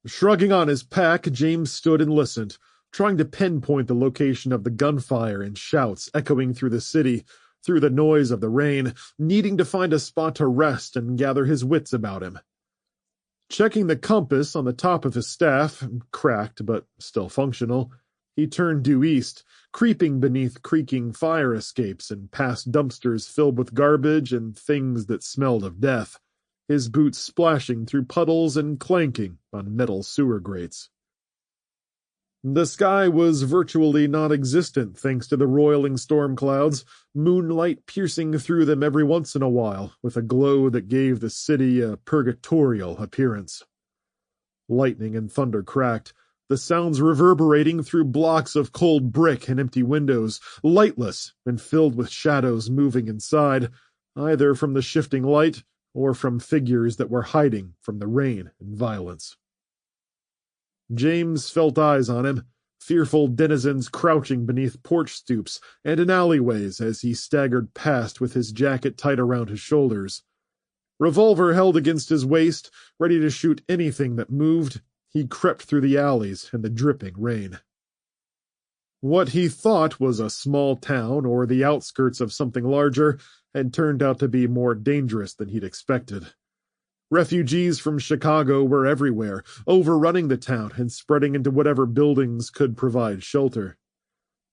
Shrugging on his pack, James stood and listened, trying to pinpoint the location of the gunfire and shouts echoing through the city, through the noise of the rain, needing to find a spot to rest and gather his wits about him. Checking the compass on the top of his staff, cracked but still functional, he turned due east, creeping beneath creaking fire escapes and past dumpsters filled with garbage and things that smelled of death, his boots splashing through puddles and clanking on metal sewer grates. The sky was virtually non-existent thanks to the roiling storm clouds, moonlight piercing through them every once in a while with a glow that gave the city a purgatorial appearance. Lightning and thunder cracked, the sounds reverberating through blocks of cold brick and empty windows, lightless and filled with shadows moving inside, either from the shifting light or from figures that were hiding from the rain and violence. James felt eyes on him, fearful denizens crouching beneath porch stoops and in alleyways as he staggered past with his jacket tight around his shoulders. Revolver held against his waist, ready to shoot anything that moved, he crept through the alleys in the dripping rain. What he thought was a small town or the outskirts of something larger had turned out to be more dangerous than he'd expected. Refugees from Chicago were everywhere, overrunning the town and spreading into whatever buildings could provide shelter.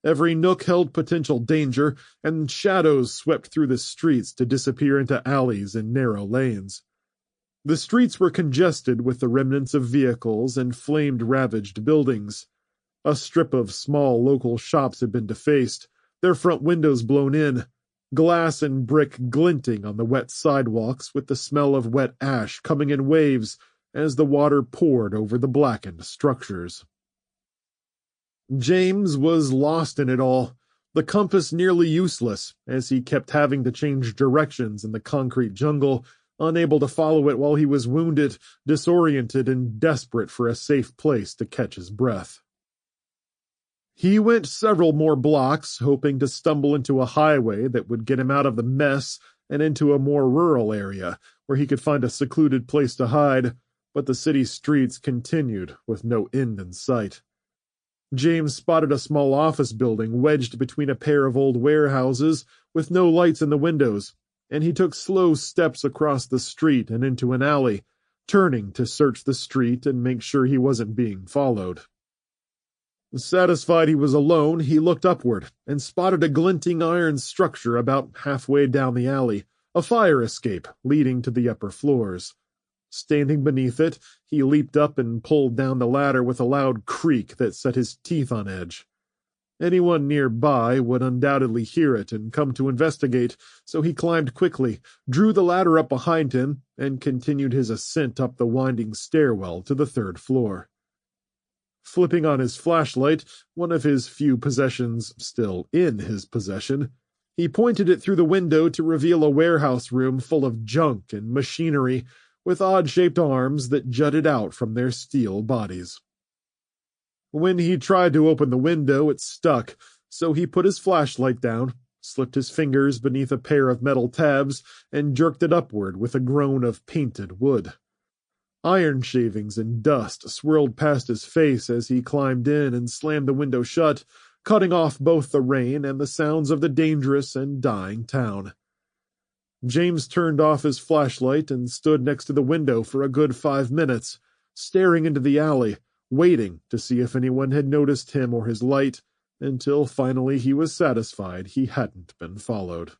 Every nook held potential danger, and shadows swept through the streets to disappear into alleys and narrow lanes. The streets were congested with the remnants of vehicles and flamed-ravaged buildings. A strip of small local shops had been defaced, their front windows blown in, glass and brick glinting on the wet sidewalks with the smell of wet ash coming in waves as the water poured over the blackened structures. James was lost in it all, the compass nearly useless as he kept having to change directions in the concrete jungle, unable to follow it while he was wounded, disoriented, and desperate for a safe place to catch his breath. He went several more blocks, hoping to stumble into a highway that would get him out of the mess and into a more rural area, where he could find a secluded place to hide, but the city streets continued with no end in sight. James spotted a small office building wedged between a pair of old warehouses with no lights in the windows, and he took slow steps across the street and into an alley, turning to search the street and make sure he wasn't being followed. Satisfied he was alone, he looked upward and spotted a glinting iron structure about halfway down the alley, a fire escape leading to the upper floors. Standing beneath it, he leaped up and pulled down the ladder with a loud creak that set his teeth on edge. Anyone nearby would undoubtedly hear it and come to investigate, so he climbed quickly, drew the ladder up behind him, and continued his ascent up the winding stairwell to the third floor. Flipping on his flashlight, one of his few possessions still in his possession, he pointed it through the window to reveal a warehouse room full of junk and machinery with odd-shaped arms that jutted out from their steel bodies. When he tried to open the window, it stuck, so he put his flashlight down, slipped his fingers beneath a pair of metal tabs, and jerked it upward with a groan of painted wood. Iron shavings and dust swirled past his face as he climbed in and slammed the window shut, cutting off both the rain and the sounds of the dangerous and dying town. James turned off his flashlight and stood next to the window for a good 5 minutes, staring into the alley, waiting to see if anyone had noticed him or his light, until finally he was satisfied he hadn't been followed.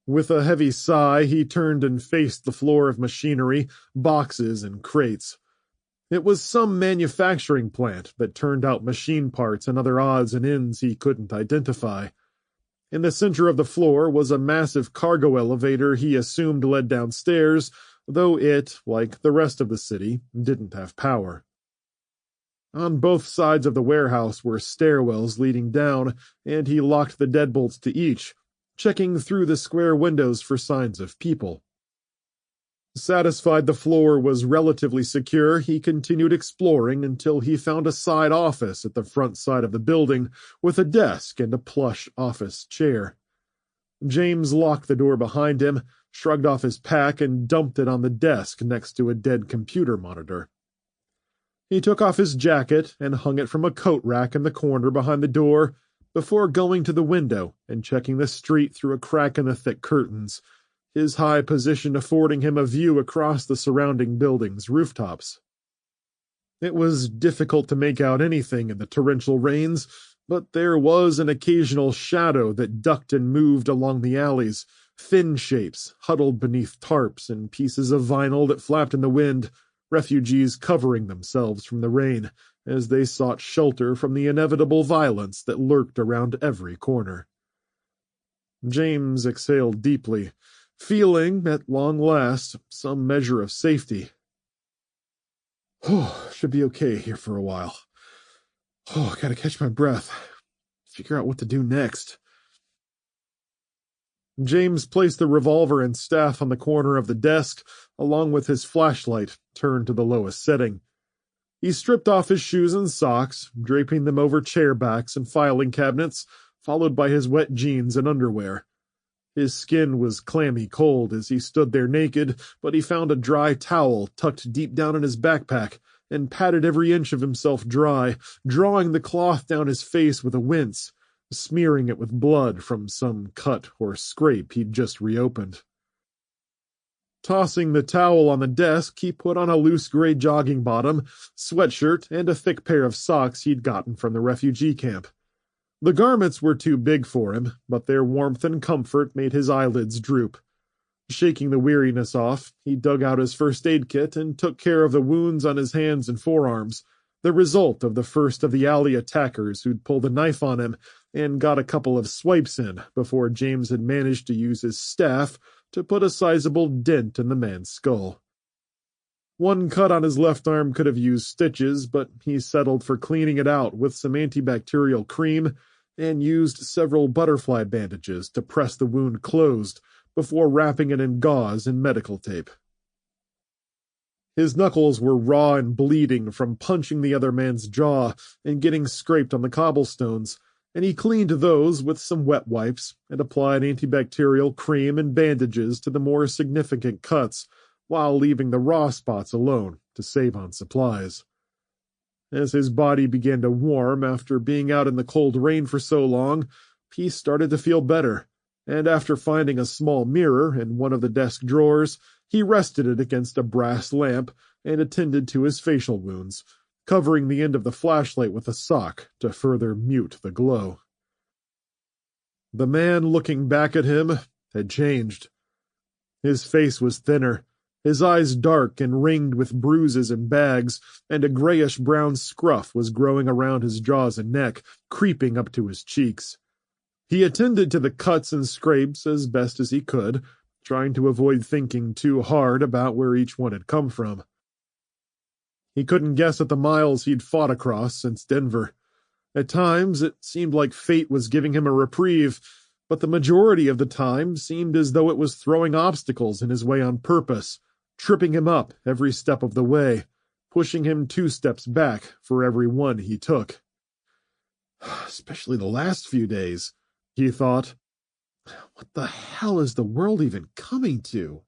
With a heavy sigh, he turned and faced the floor of machinery, boxes, and crates. It was some manufacturing plant that turned out machine parts and other odds and ends he couldn't identify. In the center of the floor was a massive cargo elevator he assumed led downstairs, though it, like the rest of the city, didn't have power. On both sides of the warehouse were stairwells leading down, and he locked the deadbolts to each, checking through the square windows for signs of people. Satisfied the floor was relatively secure, he continued exploring until he found a side office at the front side of the building with a desk and a plush office chair. James locked the door behind him, shrugged off his pack, and dumped it on the desk next to a dead computer monitor. He took off his jacket and hung it from a coat rack in the corner behind the door before going to the window and checking the street through a crack in the thick curtains, his high position affording him a view across the surrounding buildings' rooftops. It was difficult to make out anything in the torrential rains, but there was an occasional shadow that ducked and moved along the alleys, thin shapes huddled beneath tarps and pieces of vinyl that flapped in the wind, refugees covering themselves from the rain as they sought shelter from the inevitable violence that lurked around every corner. James exhaled deeply, feeling, at long last, some measure of safety. Should be okay here for a while. Gotta catch my breath. Figure out what to do next. James placed the revolver and staff on the corner of the desk, along with his flashlight turned to the lowest setting. He stripped off his shoes and socks, draping them over chair backs and filing cabinets, followed by his wet jeans and underwear. His skin was clammy cold as he stood there naked, but he found a dry towel tucked deep down in his backpack and patted every inch of himself dry, drawing the cloth down his face with a wince, smearing it with blood from some cut or scrape he'd just reopened. Tossing the towel on the desk, he put on a loose gray jogging bottom, sweatshirt, and a thick pair of socks he'd gotten from the refugee camp. The garments were too big for him, but their warmth and comfort made his eyelids droop. Shaking the weariness off, he dug out his first aid kit and took care of the wounds on his hands and forearms, the result of the first of the alley attackers who'd pulled a knife on him and got a couple of swipes in before James had managed to use his staff to put a sizable dent in the man's skull. One cut on his left arm could have used stitches, but he settled for cleaning it out with some antibacterial cream and used several butterfly bandages to press the wound closed before wrapping it in gauze and medical tape. His knuckles were raw and bleeding from punching the other man's jaw and getting scraped on the cobblestones, and he cleaned those with some wet wipes and applied antibacterial cream and bandages to the more significant cuts while leaving the raw spots alone to save on supplies. As his body began to warm after being out in the cold rain for so long, he started to feel better, and after finding a small mirror in one of the desk drawers, he rested it against a brass lamp and attended to his facial wounds, covering the end of the flashlight with a sock to further mute the glow. The man looking back at him had changed. His face was thinner, his eyes dark and ringed with bruises and bags, and a grayish-brown scruff was growing around his jaws and neck, creeping up to his cheeks. He attended to the cuts and scrapes as best as he could, trying to avoid thinking too hard about where each one had come from. He couldn't guess at the miles he'd fought across since Denver. At times, it seemed like fate was giving him a reprieve, but the majority of the time seemed as though it was throwing obstacles in his way on purpose, tripping him up every step of the way, pushing him 2 steps back for every one he took. Especially the last few days, he thought. What the hell is the world even coming to?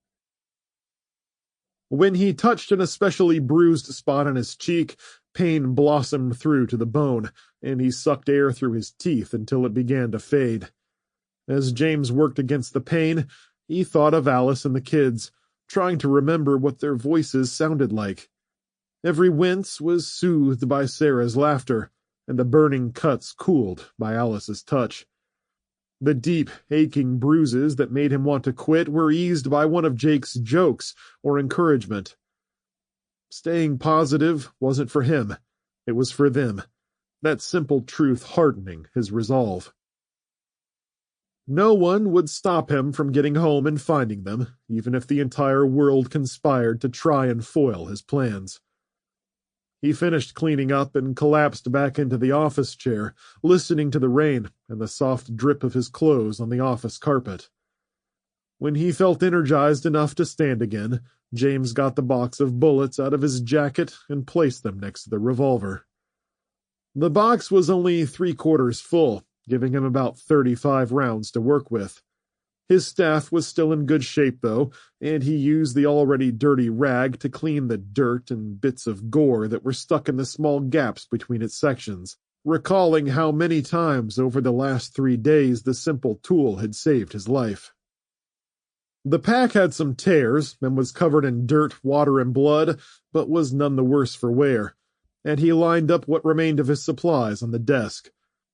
When he touched an especially bruised spot on his cheek, pain blossomed through to the bone, and he sucked air through his teeth until it began to fade. As James worked against the pain, he thought of Alice and the kids, trying to remember what their voices sounded like. Every wince was soothed by Sarah's laughter, and the burning cuts cooled by Alice's touch. The deep, aching bruises that made him want to quit were eased by one of Jake's jokes or encouragement. Staying positive wasn't for him. It was for them. That simple truth hardening his resolve. No one would stop him from getting home and finding them, even if the entire world conspired to try and foil his plans. He finished cleaning up and collapsed back into the office chair, listening to the rain and the soft drip of his clothes on the office carpet. When he felt energized enough to stand again, James got the box of bullets out of his jacket and placed them next to the revolver. The box was only 3/4 full, giving him about 35 rounds to work with. His staff was still in good shape, though, and he used the already dirty rag to clean the dirt and bits of gore that were stuck in the small gaps between its sections, recalling how many times over the last 3 days the simple tool had saved his life. The pack had some tears and was covered in dirt, water, and blood, but was none the worse for wear, and he lined up what remained of his supplies on the desk.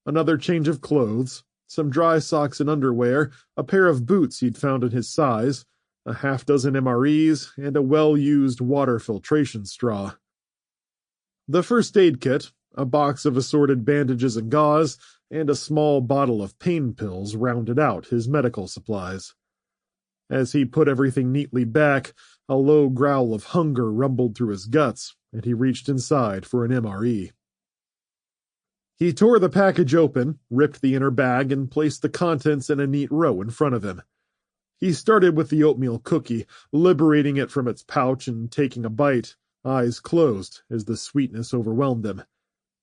Another change of clothes, some dry socks and underwear, a pair of boots he'd found in his size, a half-dozen MREs, and a well-used water filtration straw. The first aid kit, a box of assorted bandages and gauze, and a small bottle of pain pills rounded out his medical supplies. As he put everything neatly back, a low growl of hunger rumbled through his guts, and he reached inside for an MRE. He tore the package open, ripped the inner bag, and placed the contents in a neat row in front of him. He started with the oatmeal cookie, liberating it from its pouch and taking a bite, eyes closed as the sweetness overwhelmed him.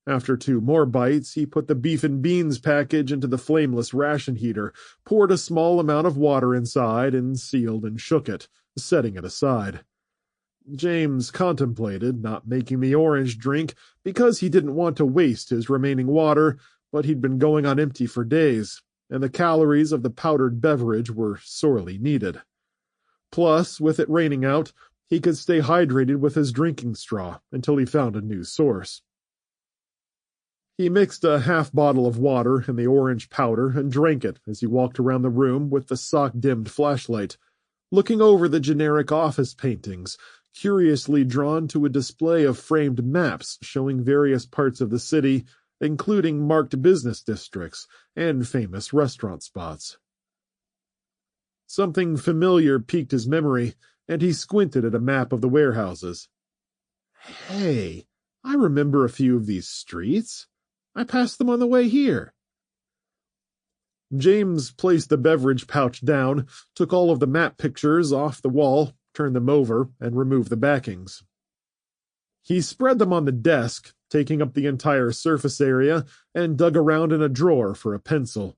After 2 more bites, he put the beef and beans package into the flameless ration heater, poured a small amount of water inside, and sealed and shook it, setting it aside. James contemplated not making the orange drink because he didn't want to waste his remaining water, but he'd been going on empty for days, and the calories of the powdered beverage were sorely needed. Plus, with it raining out, he could stay hydrated with his drinking straw until he found a new source. He mixed a half bottle of water in the orange powder and drank it as he walked around the room with the sock-dimmed flashlight, looking over the generic office paintings, curiously drawn to a display of framed maps showing various parts of the city, including marked business districts and famous restaurant spots. Something familiar piqued his memory, and he squinted at a map of the warehouses. Hey, I remember a few of these streets. I passed them on the way here. James placed the beverage pouch down, took all of the map pictures off the wall, turned them over, and removed the backings. He spread them on the desk, taking up the entire surface area, and dug around in a drawer for a pencil.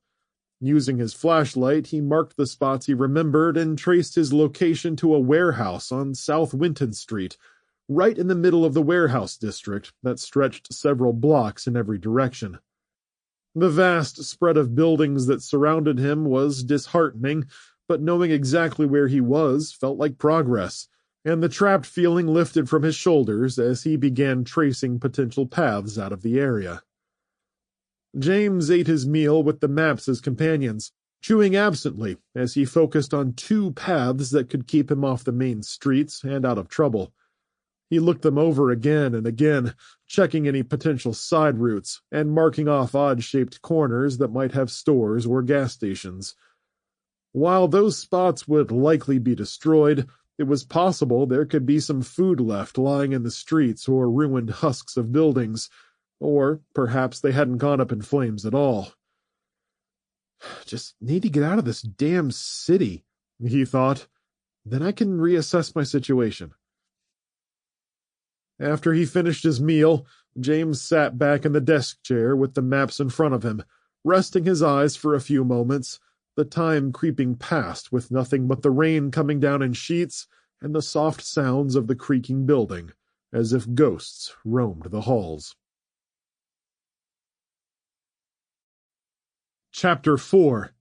Using his flashlight, he marked the spots he remembered and traced his location to a warehouse on South Winton Street, right in the middle of the warehouse district that stretched several blocks in every direction. The vast spread of buildings that surrounded him was disheartening, but knowing exactly where he was felt like progress, and the trapped feeling lifted from his shoulders as he began tracing potential paths out of the area. James ate his meal with the maps as companions, chewing absently as he focused on 2 paths that could keep him off the main streets and out of trouble. He looked them over again and again, checking any potential side routes and marking off odd-shaped corners that might have stores or gas stations. While those spots would likely be destroyed, it was possible there could be some food left lying in the streets or ruined husks of buildings, or perhaps they hadn't gone up in flames at all. Just need to get out of this damn city, he thought. Then I can reassess my situation. After he finished his meal, James sat back in the desk chair with the maps in front of him, resting his eyes for a few moments, the time creeping past with nothing but the rain coming down in sheets and the soft sounds of the creaking building, as if ghosts roamed the halls. Chapter 4.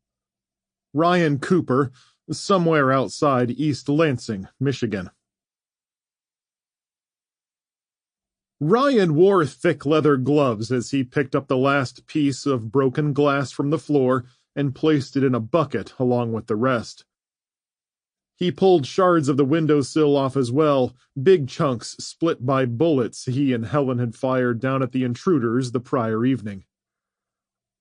Ryan Cooper, somewhere outside East Lansing, Michigan. Ryan wore thick leather gloves as he picked up the last piece of broken glass from the floor and placed it in a bucket along with the rest. He pulled shards of the windowsill off as well, big chunks split by bullets he and Helen had fired down at the intruders the prior evening.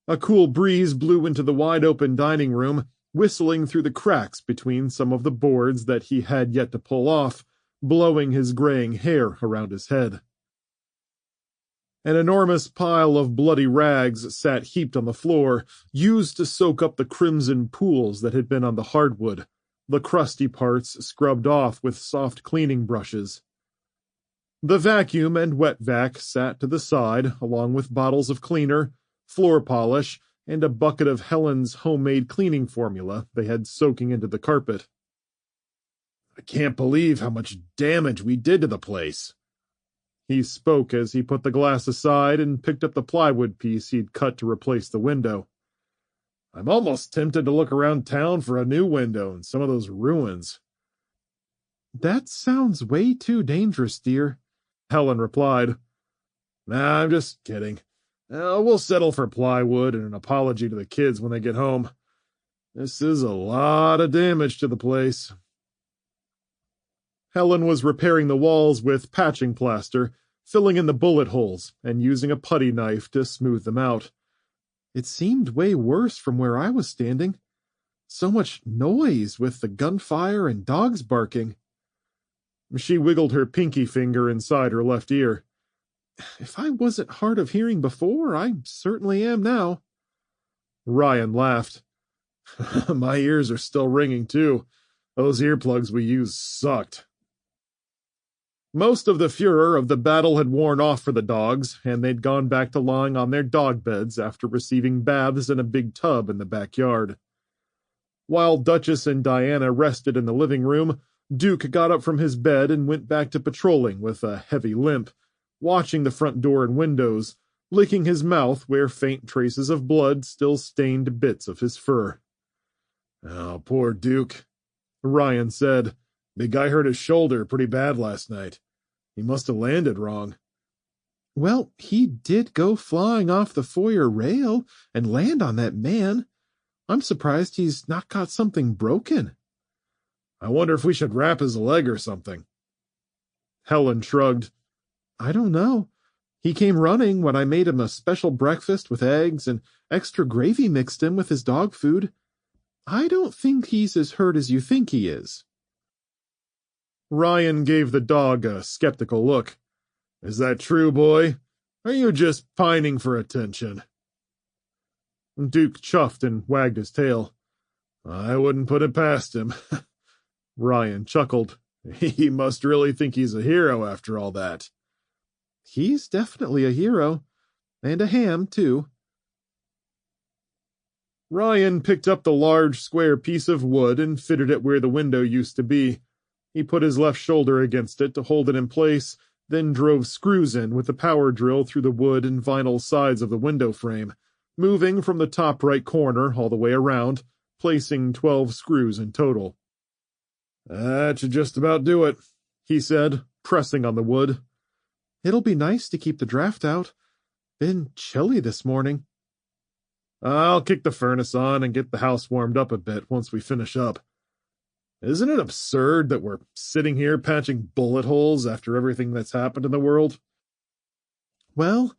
A cool breeze blew into the wide-open dining room, whistling through the cracks between some of the boards that he had yet to pull off, blowing his graying hair around his head. An enormous pile of bloody rags sat heaped on the floor, used to soak up the crimson pools that had been on the hardwood, the crusty parts scrubbed off with soft cleaning brushes. The vacuum and wet vac sat to the side, along with bottles of cleaner, floor polish, and a bucket of Helen's homemade cleaning formula they had soaking into the carpet. I can't believe how much damage we did to the place. He spoke as he put the glass aside and picked up the plywood piece he'd cut to replace the window. I'm almost tempted to look around town for a new window in some of those ruins. That sounds way too dangerous, dear, Helen replied. Nah, I'm just kidding. We'll settle for plywood and an apology to the kids when they get home. This is a lot of damage to the place. Helen was repairing the walls with patching plaster, filling in the bullet holes, and using a putty knife to smooth them out. It seemed way worse from where I was standing. So much noise with the gunfire and dogs barking. She wiggled her pinky finger inside her left ear. If I wasn't hard of hearing before, I certainly am now. Ryan laughed. My ears are still ringing, too. Those earplugs we used sucked. Most of the furor of the battle had worn off for the dogs, and they'd gone back to lying on their dog beds after receiving baths in a big tub in the backyard. While Duchess and Diana rested in the living room, Duke got up from his bed and went back to patrolling with a heavy limp, watching the front door and windows, licking his mouth where faint traces of blood still stained bits of his fur. Oh, poor Duke, Ryan said. Big guy hurt his shoulder pretty bad last night. He must have landed wrong. Well, he did go flying off the foyer rail and land on that man. I'm surprised he's not got something broken. I wonder if we should wrap his leg or something. Helen shrugged. I don't know. He came running when I made him a special breakfast with eggs and extra gravy mixed in with his dog food. I don't think he's as hurt as you think he is. Ryan gave the dog a skeptical look. Is that true, boy? Are you just pining for attention? Duke chuffed and wagged his tail. I wouldn't put it past him. Ryan chuckled. He must really think he's a hero after all that. He's definitely a hero. And a ham, too. Ryan picked up the large square piece of wood and fitted it where the window used to be. He put his left shoulder against it to hold it in place, then drove screws in with the power drill through the wood and vinyl sides of the window frame, moving from the top right corner all the way around, placing 12 screws in total. That should just about do it, he said, pressing on the wood. It'll be nice to keep the draft out. Been chilly this morning. I'll kick the furnace on and get the house warmed up a bit once we finish up. Isn't it absurd that we're sitting here patching bullet holes after everything that's happened in the world? Well,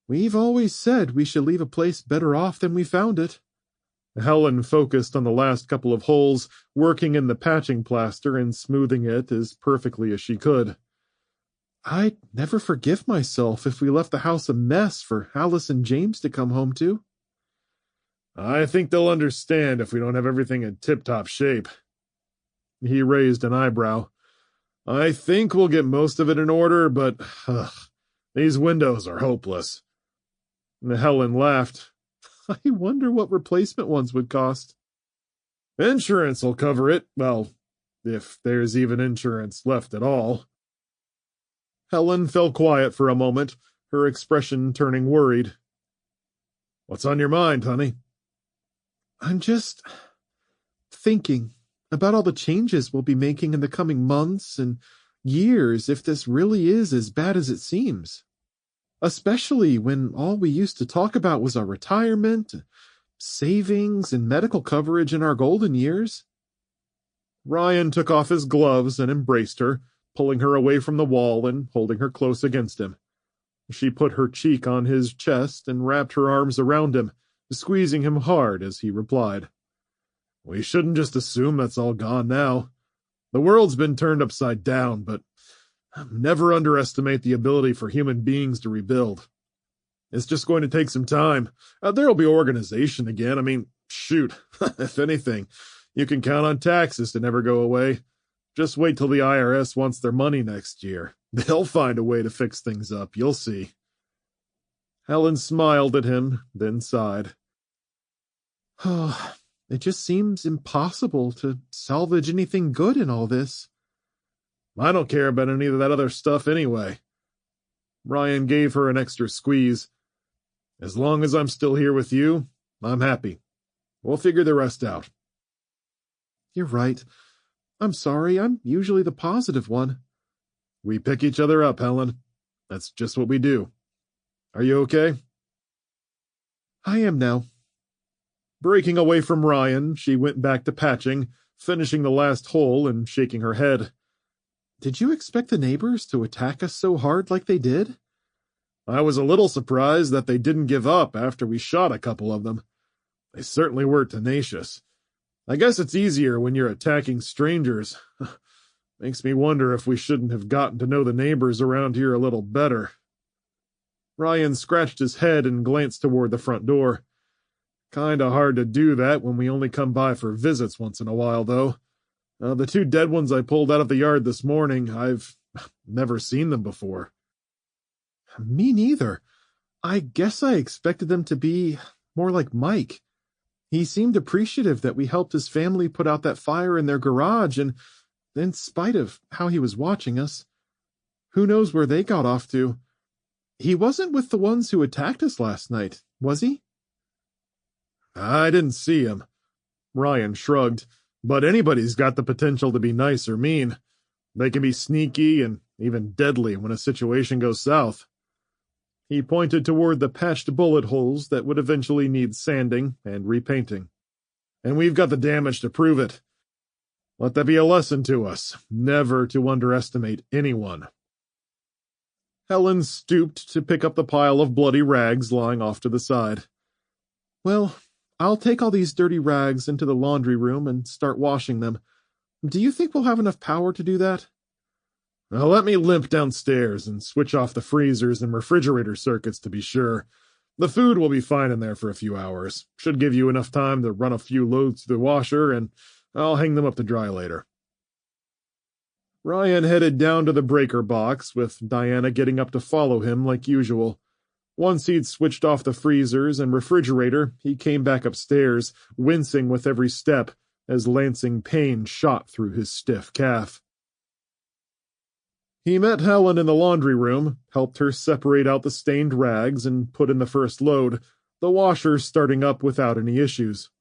we've always said we should leave a place better off than we found it. Helen focused on the last couple of holes, working in the patching plaster and smoothing it as perfectly as she could. I'd never forgive myself if we left the house a mess for Alice and James to come home to. I think they'll understand if we don't have everything in tip-top shape. He raised an eyebrow. I think we'll get most of it in order, but these windows are hopeless. Helen laughed. I wonder what replacement ones would cost. Insurance will cover it. Well, if there's even insurance left at all. Helen fell quiet for a moment, her expression turning worried. What's on your mind, honey? I'm just thinking about all the changes we'll be making in the coming months and years if this really is as bad as it seems. Especially when all we used to talk about was our retirement, savings, and medical coverage in our golden years. Ryan took off his gloves and embraced her, pulling her away from the wall and holding her close against him. She put her cheek on his chest and wrapped her arms around him, squeezing him hard as he replied, "We shouldn't just assume that's all gone now. The world's been turned upside down, but never underestimate the ability for human beings to rebuild. It's just going to take some time. There'll be organization again. I mean, shoot, if anything, you can count on taxes to never go away. Just wait till the IRS wants their money next year. They'll find a way to fix things up, you'll see." Helen smiled at him, then sighed. It just seems impossible to salvage anything good in all this. "I don't care about any of that other stuff anyway." Ryan gave her an extra squeeze. "As long as I'm still here with you, I'm happy. We'll figure the rest out." You're right. I'm sorry, I'm usually the positive one. We pick each other up, Helen. That's just what we do. Are you okay? I am now. Breaking away from Ryan, she went back to patching, finishing the last hole and shaking her head. Did you expect the neighbors to attack us so hard like they did? I was a little surprised that they didn't give up after we shot a couple of them. They certainly were tenacious. I guess it's easier when you're attacking strangers. Makes me wonder if we shouldn't have gotten to know the neighbors around here a little better. Ryan scratched his head and glanced toward the front door. Kinda hard to do that when we only come by for visits once in a while, though. The two dead ones I pulled out of the yard this morning, I've never seen them before. Me neither. I guess I expected them to be more like Mike. He seemed appreciative that we helped his family put out that fire in their garage, and in spite of how he was watching us, who knows where they got off to. He wasn't with the ones who attacked us last night, was he? I didn't see him. Ryan shrugged. But anybody's got the potential to be nice or mean. They can be sneaky and even deadly when a situation goes south. He pointed toward the patched bullet holes that would eventually need sanding and repainting. And we've got the damage to prove it. Let that be a lesson to us, never to underestimate anyone. Helen stooped to pick up the pile of bloody rags lying off to the side. Well, I'll take all these dirty rags into the laundry room and start washing them. Do you think we'll have enough power to do that? Now let me limp downstairs and switch off the freezers and refrigerator circuits to be sure. The food will be fine in there for a few hours. Should give you enough time to run a few loads through the washer, and I'll hang them up to dry later. Ryan headed down to the breaker box, with Diana getting up to follow him like usual. Once he'd switched off the freezers and refrigerator, he came back upstairs, wincing with every step, as lancing pain shot through his stiff calf. He met Helen in the laundry room, helped her separate out the stained rags, and put in the first load, the washer starting up without any issues.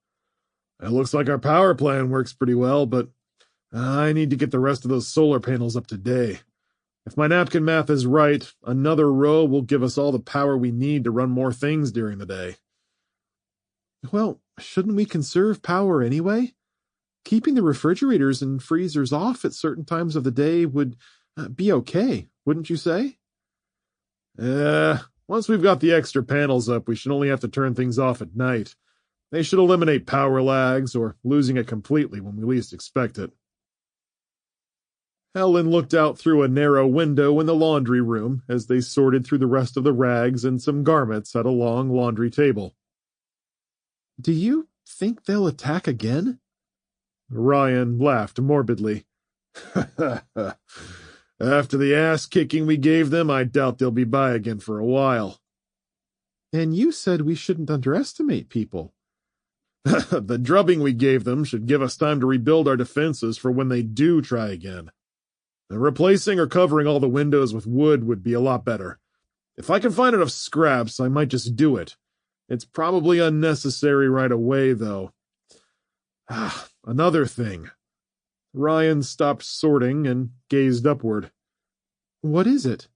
It looks like our power plan works pretty well, but I need to get the rest of those solar panels up today. If my napkin math is right, another row will give us all the power we need to run more things during the day. Well, shouldn't we conserve power anyway? Keeping the refrigerators and freezers off at certain times of the day would be okay, wouldn't you say? Once we've got the extra panels up, we should only have to turn things off at night. They should eliminate power lags or losing it completely when we least expect it. Helen looked out through a narrow window in the laundry room as they sorted through the rest of the rags and some garments at a long laundry table. Do you think they'll attack again? Ryan laughed morbidly. After the ass-kicking we gave them, I doubt they'll be by again for a while. And you said we shouldn't underestimate people. The drubbing we gave them should give us time to rebuild our defenses for when they do try again. Replacing or covering all the windows with wood would be a lot better. If I can find enough scraps, I might just do it. It's probably unnecessary right away, though. Another thing. Ryan stopped sorting and gazed upward. What is it?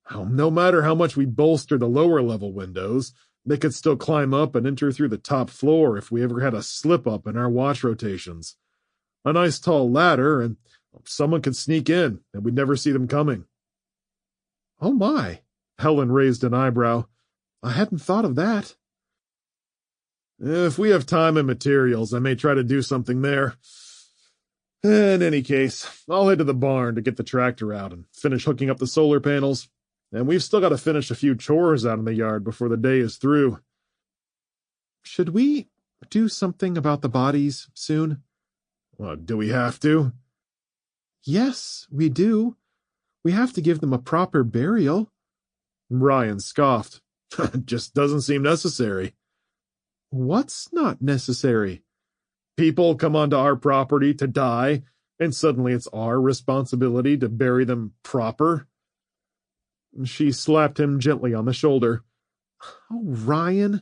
Oh, no matter how much we bolster the lower-level windows, they could still climb up and enter through the top floor if we ever had a slip-up in our watch rotations. A nice tall ladder, and someone could sneak in, and we'd never see them coming. Oh my, Helen raised an eyebrow. I hadn't thought of that. If we have time and materials, I may try to do something there. In any case, I'll head to the barn to get the tractor out and finish hooking up the solar panels. And we've still got to finish a few chores out in the yard before the day is through. Should we do something about the bodies soon? Well, do we have to? Yes, we do. We have to give them a proper burial. Ryan scoffed. It just doesn't seem necessary. What's not necessary? People come onto our property to die, and suddenly it's our responsibility to bury them proper. She slapped him gently on the shoulder. Oh, Ryan,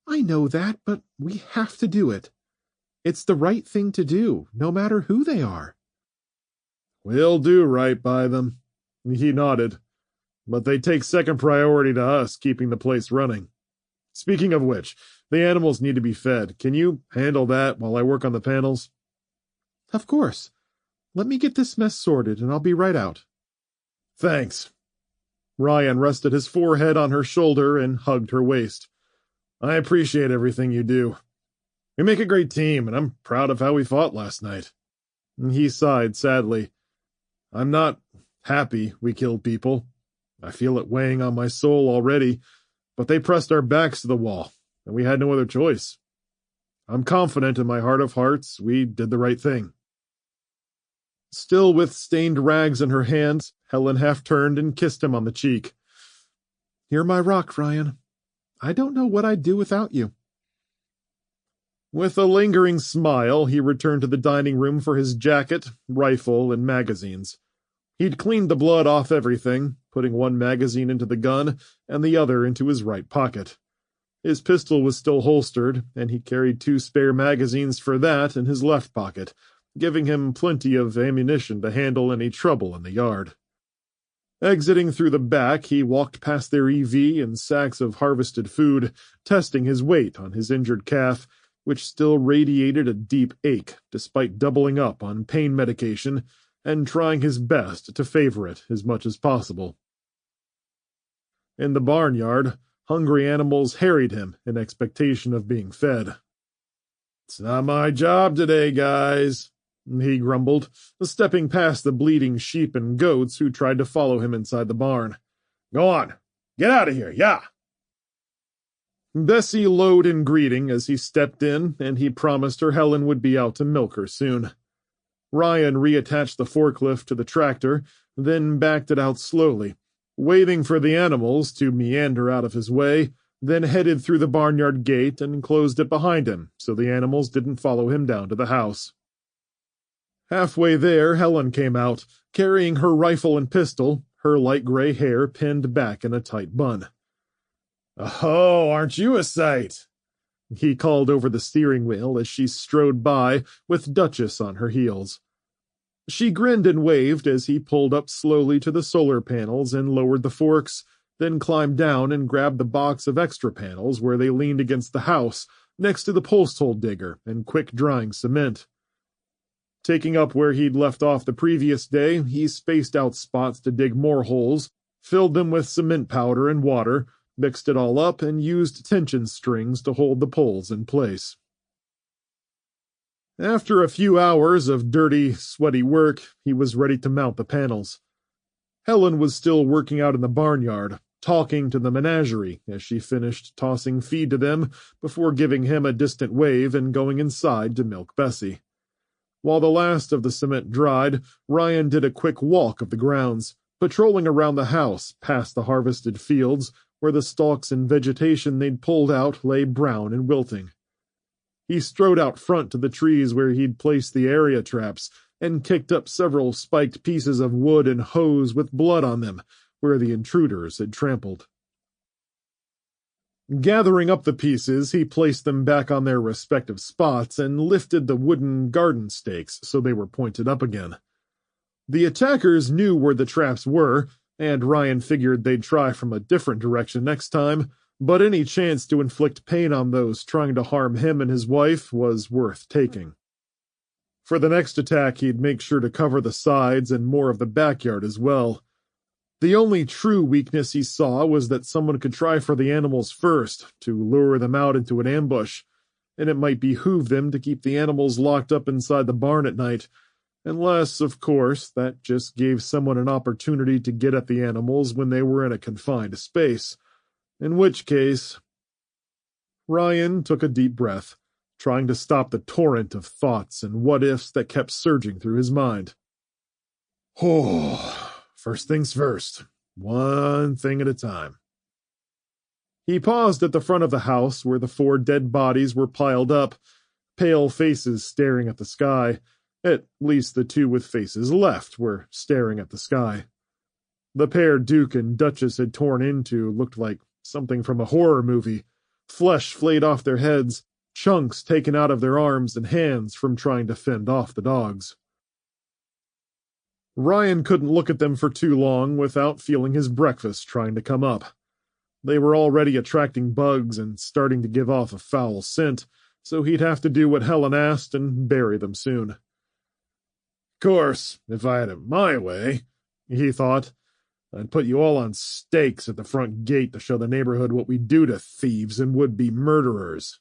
I know that, but we have to do it. It's the right thing to do, no matter who they are. We'll do right by them. He nodded. But they take second priority to us keeping the place running. Speaking of which, the animals need to be fed. Can you handle that while I work on the panels? Of course. Let me get this mess sorted, and I'll be right out. Thanks. Ryan rested his forehead on her shoulder and hugged her waist. I appreciate everything you do. We make a great team, and I'm proud of how we fought last night. He sighed sadly. I'm not happy we killed people. I feel it weighing on my soul already, but they pressed our backs to the wall, and we had no other choice. I'm confident in my heart of hearts we did the right thing. Still with stained rags in her hands, Helen half-turned and kissed him on the cheek. You're my rock, Ryan. I don't know what I'd do without you. With a lingering smile, he returned to the dining room for his jacket, rifle, and magazines. He'd cleaned the blood off everything, putting one magazine into the gun and the other into his right pocket. His pistol was still holstered, and he carried 2 spare magazines for that in his left pocket, giving him plenty of ammunition to handle any trouble in the yard. Exiting through the back, he walked past their EV and sacks of harvested food, testing his weight on his injured calf, which still radiated a deep ache despite doubling up on pain medication and trying his best to favor it as much as possible. In the barnyard, hungry animals harried him in expectation of being fed. It's not my job today, guys, he grumbled, stepping past the bleating sheep and goats who tried to follow him inside the barn. Go on, get out of here, yeah! Bessie lowed in greeting as he stepped in, and he promised her Helen would be out to milk her soon. Ryan reattached the forklift to the tractor, then backed it out slowly, waiting for the animals to meander out of his way, then headed through the barnyard gate and closed it behind him so the animals didn't follow him down to the house. Halfway there, Helen came out, carrying her rifle and pistol, her light gray hair pinned back in a tight bun. Oh, aren't you a sight? He called over the steering wheel as she strode by with Duchess on her heels. She grinned and waved as he pulled up slowly to the solar panels and lowered the forks, then climbed down and grabbed the box of extra panels where they leaned against the house, next to the post hole digger and quick-drying cement. Taking up where he'd left off the previous day, he spaced out spots to dig more holes, filled them with cement powder and water, mixed it all up, and used tension strings to hold the poles in place. After a few hours of dirty, sweaty work, he was ready to mount the panels. Helen was still working out in the barnyard, talking to the menagerie as she finished tossing feed to them before giving him a distant wave and going inside to milk Bessie. While the last of the cement dried, Ryan did a quick walk of the grounds, patrolling around the house past the harvested fields where the stalks and vegetation they'd pulled out lay brown and wilting. He strode out front to the trees where he'd placed the area traps and kicked up several spiked pieces of wood and hose with blood on them where the intruders had trampled. Gathering up the pieces, he placed them back on their respective spots and lifted the wooden garden stakes so they were pointed up again. The attackers knew where the traps were, and Ryan figured they'd try from a different direction next time, but any chance to inflict pain on those trying to harm him and his wife was worth taking. For the next attack, he'd make sure to cover the sides and more of the backyard as well. The only true weakness he saw was that someone could try for the animals first, to lure them out into an ambush, and it might behoove them to keep the animals locked up inside the barn at night, unless, of course, that just gave someone an opportunity to get at the animals when they were in a confined space, in which case... Ryan took a deep breath, trying to stop the torrent of thoughts and what-ifs that kept surging through his mind. Oh, first things first, one thing at a time. He paused at the front of the house where the 4 dead bodies were piled up, pale faces staring at the sky. At least the 2 with faces left were staring at the sky. The pair Duke and Duchess had torn into looked like something from a horror movie, flesh flayed off their heads, chunks taken out of their arms and hands from trying to fend off the dogs. Ryan couldn't look at them for too long without feeling his breakfast trying to come up. They were already attracting bugs and starting to give off a foul scent, so he'd have to do what Helen asked and bury them soon. Of course, if I had it my way, he thought, I'd put you all on stakes at the front gate to show the neighborhood what we do to thieves and would-be murderers.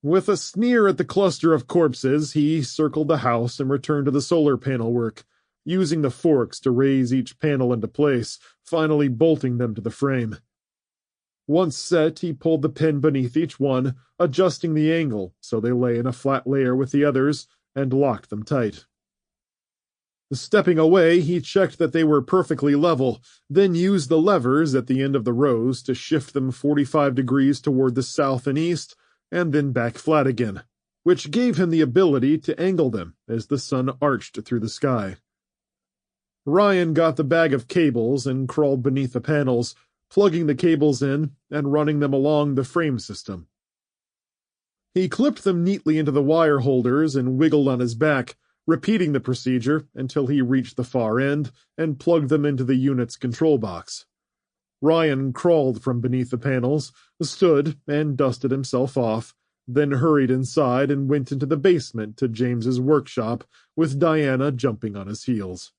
With a sneer at the cluster of corpses, he circled the house and returned to the solar panel work, using the forks to raise each panel into place, finally bolting them to the frame. Once set, he pulled the pin beneath each one, adjusting the angle so they lay in a flat layer with the others, and locked them tight. Stepping away, he checked that they were perfectly level, then used the levers at the end of the rows to shift them 45 degrees toward the south and east, and then back flat again, which gave him the ability to angle them as the sun arched through the sky. Ryan got the bag of cables and crawled beneath the panels, plugging the cables in and running them along the frame system. He clipped them neatly into the wire holders and wiggled on his back, repeating the procedure until he reached the far end and plugged them into the unit's control box. Ryan crawled from beneath the panels, stood and dusted himself off, then hurried inside and went into the basement to James's workshop, with Diana jumping on his heels.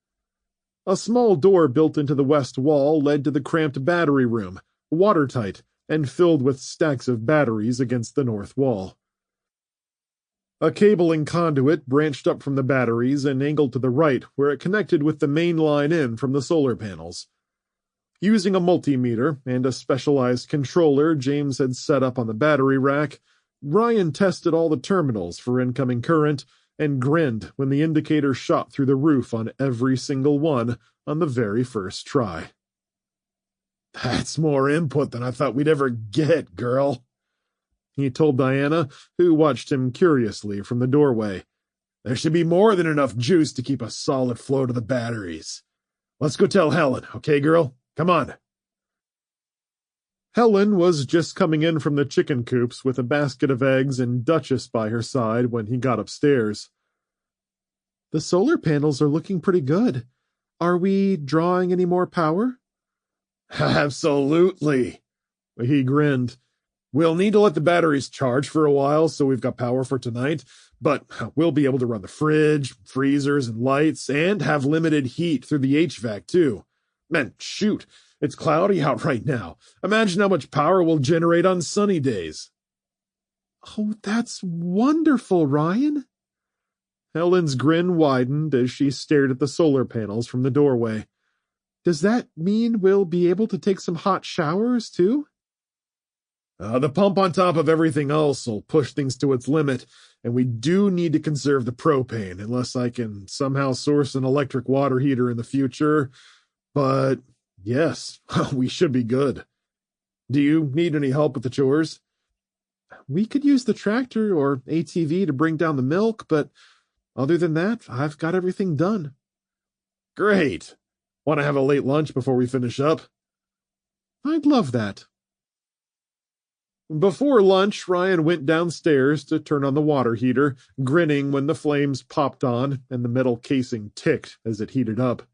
A small door built into the west wall led to the cramped battery room, watertight and filled with stacks of batteries against the north wall. A cabling conduit branched up from the batteries and angled to the right, where it connected with the main line in from the solar panels. Using a multimeter and a specialized controller James had set up on the battery rack, Ryan tested all the terminals for incoming current and grinned when the indicator shot through the roof on every single one on the very first try. "That's more input than I thought we'd ever get, girl," he told Diana, who watched him curiously from the doorway. "There should be more than enough juice to keep a solid flow to the batteries. Let's go tell Helen, okay, girl? Come on." Helen was just coming in from the chicken coops with a basket of eggs and Duchess by her side when he got upstairs. "The solar panels are looking pretty good. Are we drawing any more power?" "Absolutely," he grinned. "We'll need to let the batteries charge for a while so we've got power for tonight, but we'll be able to run the fridge, freezers, and lights, and have limited heat through the HVAC, too. Man, shoot, it's cloudy out right now. Imagine how much power we'll generate on sunny days." "Oh, that's wonderful, Ryan." Helen's grin widened as she stared at the solar panels from the doorway. "Does that mean we'll be able to take some hot showers, too?" The pump on top of everything else will push things to its limit, and we do need to conserve the propane, unless I can somehow source an electric water heater in the future. But, yes, we should be good. Do you need any help with the chores?" "We could use the tractor or ATV to bring down the milk, but other than that, I've got everything done." "Great. Want to have a late lunch before we finish up?" "I'd love that." Before lunch, Ryan went downstairs to turn on the water heater, grinning when the flames popped on and the metal casing ticked as it heated up.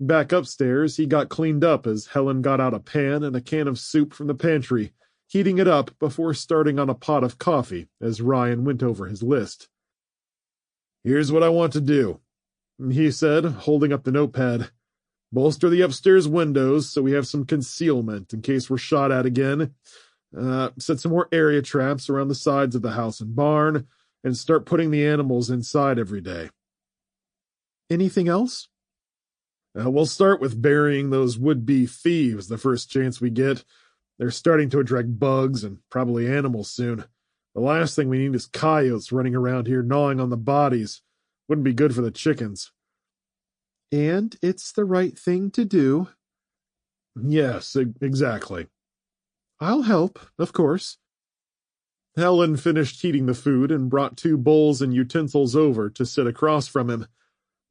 Back upstairs, he got cleaned up as Helen got out a pan and a can of soup from the pantry, heating it up before starting on a pot of coffee as Ryan went over his list. "Here's what I want to do," he said, holding up the notepad. "Bolster the upstairs windows so we have some concealment in case we're shot at again. Set some more area traps around the sides of the house and barn, and start putting the animals inside every day." Anything else? We'll start with burying those would-be thieves the first chance we get. They're starting to attract bugs and probably animals soon. The last thing we need is coyotes running around here gnawing on the bodies. Wouldn't be good for the chickens. And it's the right thing to do. Yes, exactly. I'll help, of course. Helen finished heating the food and brought 2 bowls and utensils over to sit across from him.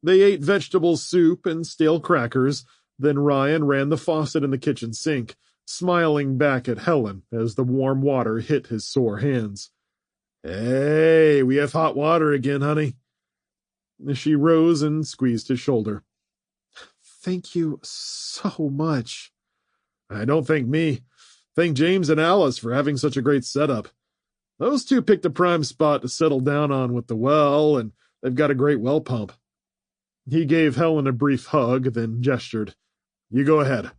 They ate vegetable soup and stale crackers, then Ryan ran the faucet in the kitchen sink, smiling back at Helen as the warm water hit his sore hands. "Hey, we have hot water again, honey." She rose and squeezed his shoulder. Thank you so much. Don't thank me. Thank James and Alice for having such a great setup. Those 2 picked a prime spot to settle down on with the well, and they've got a great well pump. He gave Helen a brief hug, then gestured. "You go ahead.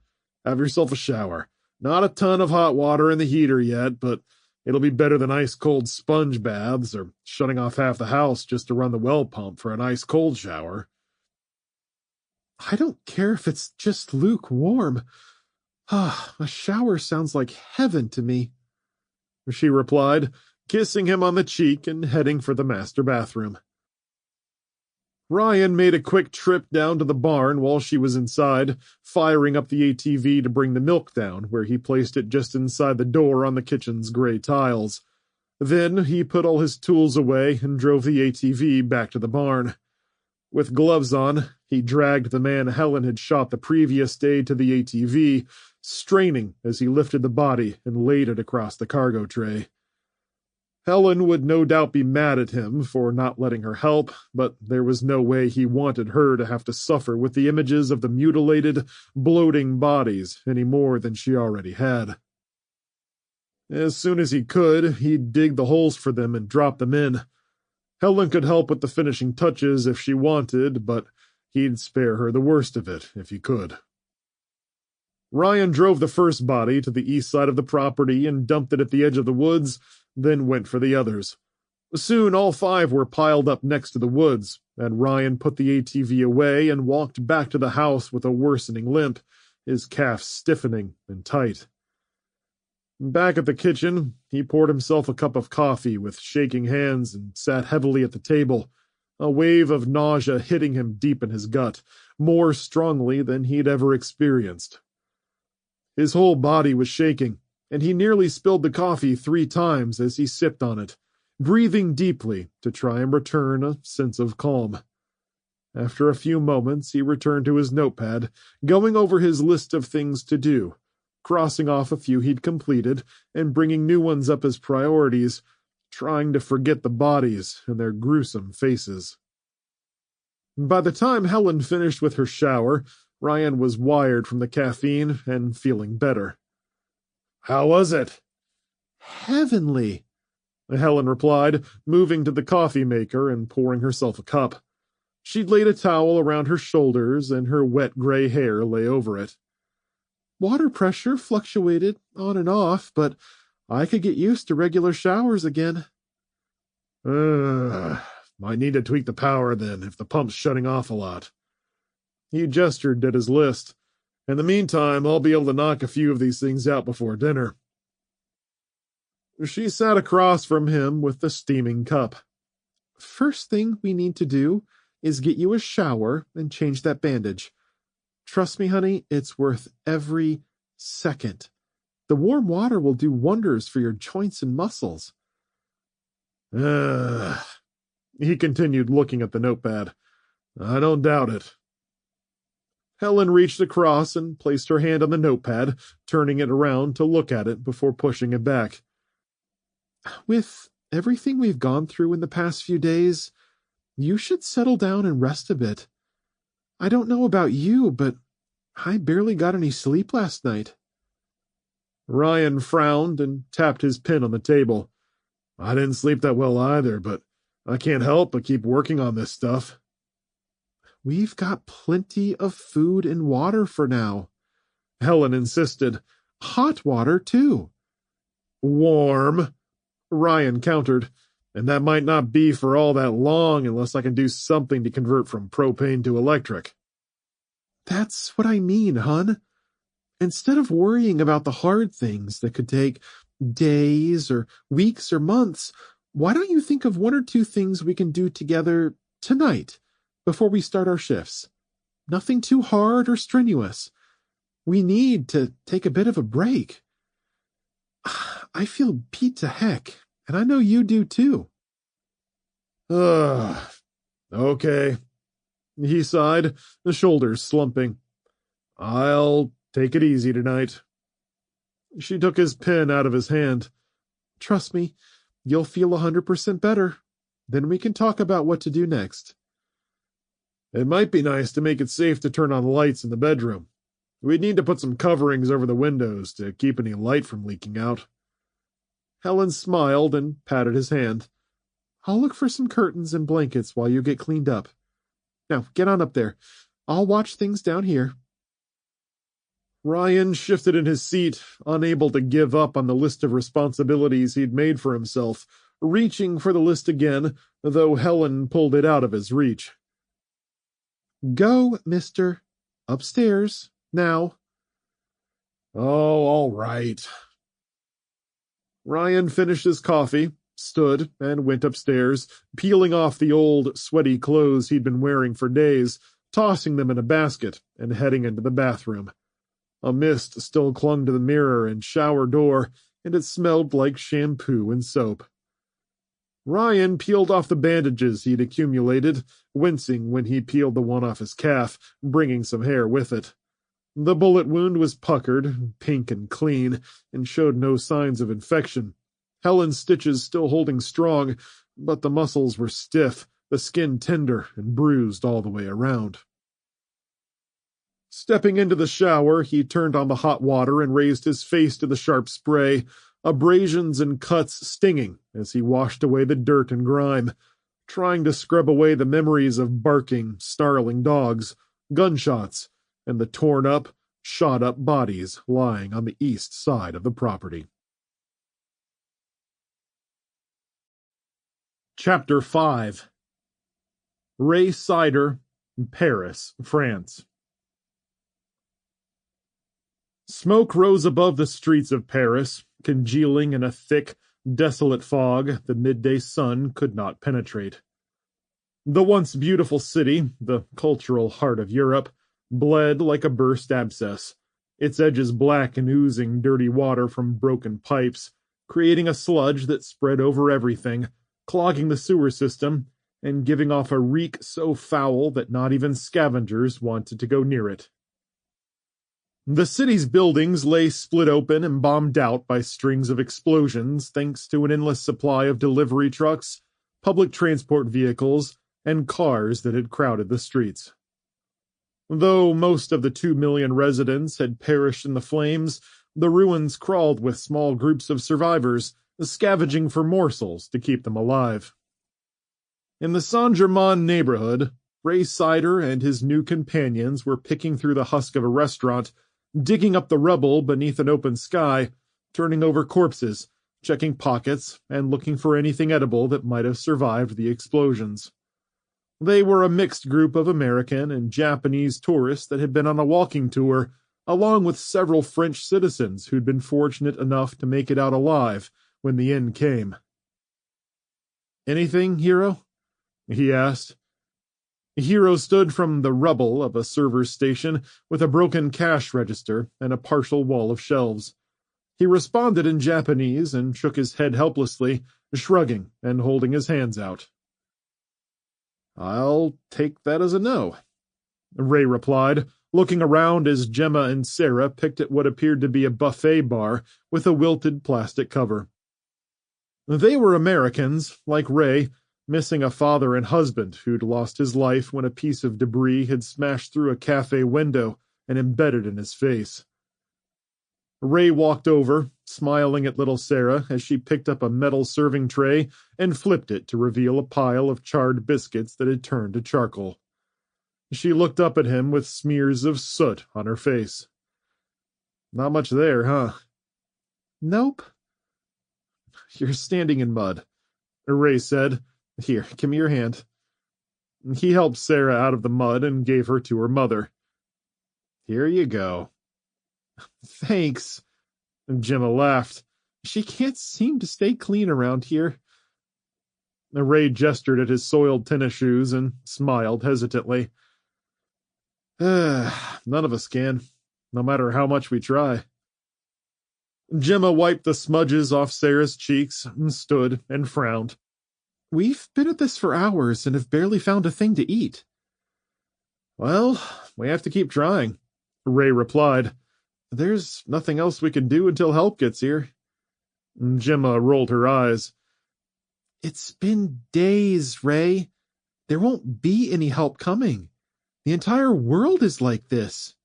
Have yourself a shower. Not a ton of hot water in the heater yet, but it'll be better than ice-cold sponge baths or shutting off half the house just to run the well pump for an ice-cold shower." I don't care if it's just lukewarm. A shower sounds like heaven to me, she replied, kissing him on the cheek and heading for the master bathroom. Ryan made a quick trip down to the barn while she was inside, firing up the ATV to bring the milk down, where he placed it just inside the door on the kitchen's gray tiles. Then he put all his tools away and drove the ATV back to the barn. With gloves on, he dragged the man Helen had shot the previous day to the ATV, straining as he lifted the body and laid it across the cargo tray. Helen would no doubt be mad at him for not letting her help, but there was no way he wanted her to have to suffer with the images of the mutilated, bloating bodies any more than she already had. As soon as he could, he'd dig the holes for them and drop them in. Helen could help with the finishing touches if she wanted, but he'd spare her the worst of it if he could. Ryan drove the first body to the east side of the property and dumped it at the edge of the woods, then went for the others. Soon all 5 were piled up next to the woods, and Ryan put the ATV away and walked back to the house with a worsening limp, his calves stiffening and tight. Back at the kitchen, he poured himself a cup of coffee with shaking hands and sat heavily at the table, a wave of nausea hitting him deep in his gut, more strongly than he'd ever experienced. His whole body was shaking, and he nearly spilled the coffee 3 times as he sipped on it, breathing deeply to try and return a sense of calm. After a few moments, he returned to his notepad, going over his list of things to do, crossing off a few he'd completed and bringing new ones up as priorities, trying to forget the bodies and their gruesome faces. By the time Helen finished with her shower, Ryan was wired from the caffeine and feeling better. "How was it?" Heavenly, Helen replied, moving to the coffee maker and pouring herself a cup. She'd laid a towel around her shoulders and her wet gray hair lay over it. Water pressure fluctuated on and off, but I could get used to regular showers again. Might need to tweak the power then, if the pump's shutting off a lot. He gestured at his list. In the meantime, I'll be able to knock a few of these things out before dinner. She sat across from him with the steaming cup. First thing we need to do is get you a shower and change that bandage. Trust me, honey, it's worth every second. The warm water will do wonders for your joints and muscles. He continued looking at the notepad. I don't doubt it. Helen reached across and placed her hand on the notepad, turning it around to look at it before pushing it back. With everything we've gone through in the past few days, you should settle down and rest a bit. I don't know about you, but I barely got any sleep last night. Ryan frowned and tapped his pen on the table. I didn't sleep that well either, but I can't help but keep working on this stuff. We've got plenty of food and water for now, Helen insisted. hot water, too. Warm, Ryan countered, and that might not be for all that long unless I can do something to convert from propane to electric. That's what I mean, hun. Instead of worrying about the hard things that could take days or weeks or months, why don't you think of one or two things we can do together tonight before we start our shifts? Nothing too hard or strenuous. We need to take a bit of a break. I feel beat to heck, and I know you do too. Okay. He sighed, the shoulders slumping. I'll take it easy tonight. She took his pen out of his hand. Trust me, you'll feel 100% better. Then we can talk about what to do next. It might be nice to make it safe to turn on the lights in the bedroom. We'd need to put some coverings over the windows to keep any light from leaking out. Helen smiled and patted his hand. I'll look for some curtains and blankets while you get cleaned up. Now, get on up there. I'll watch things down here. Ryan shifted in his seat, unable to give up on the list of responsibilities he'd made for himself, reaching for the list again, though Helen pulled it out of his reach. Go, mister. Upstairs, now. Oh, all right. Ryan finished his coffee, stood, and went upstairs, peeling off the old, sweaty clothes he'd been wearing for days, tossing them in a basket, and heading into the bathroom. A mist still clung to the mirror and shower door, and it smelled like shampoo and soap. Ryan peeled off the bandages he'd accumulated, wincing when he peeled the one off his calf, bringing some hair with it. The bullet wound was puckered, pink and clean, and showed no signs of infection. Helen's stitches still holding strong, but the muscles were stiff, the skin tender and bruised all the way around. Stepping into the shower, he turned on the hot water and raised his face to the sharp spray, abrasions and cuts stinging as he washed away the dirt and grime, trying to scrub away the memories of barking, snarling dogs, gunshots, and the torn-up, shot-up bodies lying on the east side of the property. Chapter 5. Ray Cider, Paris, France. Smoke rose above the streets of Paris, congealing in a thick, desolate fog the midday sun could not penetrate. The once beautiful city, the cultural heart of Europe, bled like a burst abscess, its edges black and oozing dirty water from broken pipes, creating a sludge that spread over everything, clogging the sewer system, and giving off a reek so foul that not even scavengers wanted to go near it. The city's buildings lay split open and bombed out by strings of explosions thanks to an endless supply of delivery trucks, public transport vehicles, and cars that had crowded the streets. Though most of the 2 million residents had perished in the flames, the ruins crawled with small groups of survivors, scavenging for morsels to keep them alive. In the Saint-Germain neighborhood, Ray Cider and his new companions were picking through the husk of a restaurant, digging up the rubble beneath an open sky, turning over corpses, checking pockets, and looking for anything edible that might have survived the explosions. They were a mixed group of American and Japanese tourists that had been on a walking tour, along with several French citizens who'd been fortunate enough to make it out alive when the end came. "Anything, Hero?" he asked. Hero stood from the rubble of a server's station with a broken cash register and a partial wall of shelves. He responded in Japanese and shook his head helplessly, shrugging and holding his hands out. "I'll take that as a no," Ray replied, looking around as Gemma and Sarah picked at what appeared to be a buffet bar with a wilted plastic cover. They were Americans, like Ray, missing a father and husband who'd lost his life when a piece of debris had smashed through a cafe window and embedded in his face. Ray walked over, smiling at little Sarah as she picked up a metal serving tray and flipped it to reveal a pile of charred biscuits that had turned to charcoal. She looked up at him with smears of soot on her face. Not much there, huh? Nope. You're standing in mud, Ray said. Here, give me your hand. He helped Sarah out of the mud and gave her to her mother. Here you go. Thanks. Gemma laughed. She can't seem to stay clean around here. Ray gestured at his soiled tennis shoes and smiled hesitantly. None of us can, no matter how much we try. Gemma wiped the smudges off Sarah's cheeks and stood and frowned. We've been at this for hours and have barely found a thing to eat. Well, we have to keep trying, Ray replied. There's nothing else we can do until help gets here. Gemma rolled her eyes. It's been days, Ray. There won't be any help coming. The entire world is like this.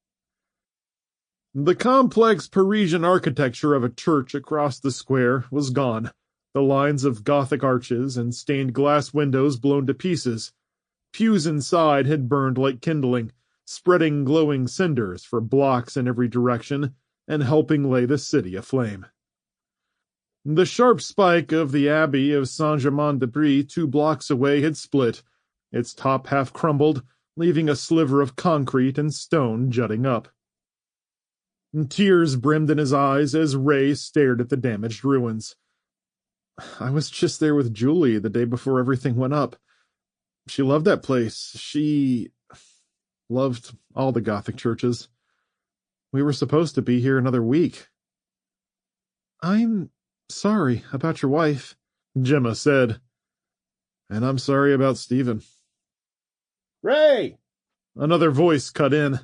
The complex Parisian architecture of a church across the square was gone, the lines of Gothic arches and stained glass windows blown to pieces. Pews inside had burned like kindling, spreading glowing cinders for blocks in every direction and helping lay the city aflame. The sharp spike of the Abbey of Saint-Germain-des-Prés 2 blocks away had split, its top half crumbled, leaving a sliver of concrete and stone jutting up. Tears brimmed in his eyes as Ray stared at the damaged ruins. I was just there with Julie the day before everything went up. She loved that place. She loved all the Gothic churches. We were supposed to be here another week. I'm sorry about your wife, Gemma said. And I'm sorry about Stephen. Ray! Another voice cut in.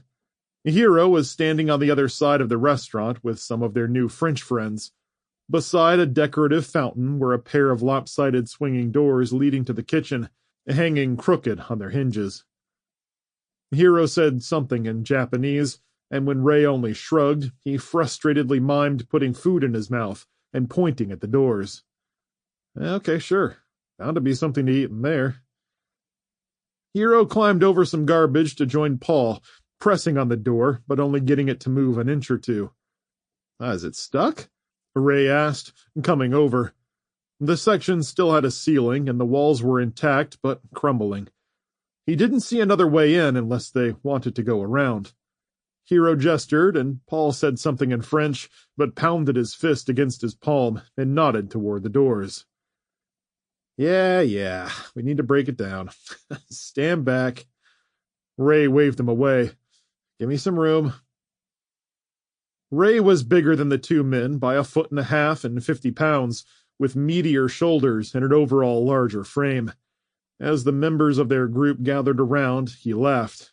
Hero was standing on the other side of the restaurant with some of their new French friends. Beside a decorative fountain were a pair of lopsided swinging doors leading to the kitchen, hanging crooked on their hinges. Hero said something in Japanese, and when Ray only shrugged, he frustratedly mimed putting food in his mouth and pointing at the doors. Okay, sure. Bound to be something to eat in there. Hero climbed over some garbage to join Paul, pressing on the door, but only getting it to move an inch or two. Is it stuck? Ray asked, coming over. The section still had a ceiling, and the walls were intact, but crumbling. He didn't see another way in unless they wanted to go around. Hero gestured, and Paul said something in French, but pounded his fist against his palm and nodded toward the doors. Yeah, we need to break it down. Stand back. Ray waved him away. Give me some room. Ray was bigger than the two men by 1.5 feet and 50 pounds, with meatier shoulders and an overall larger frame. As the members of their group gathered around, he laughed.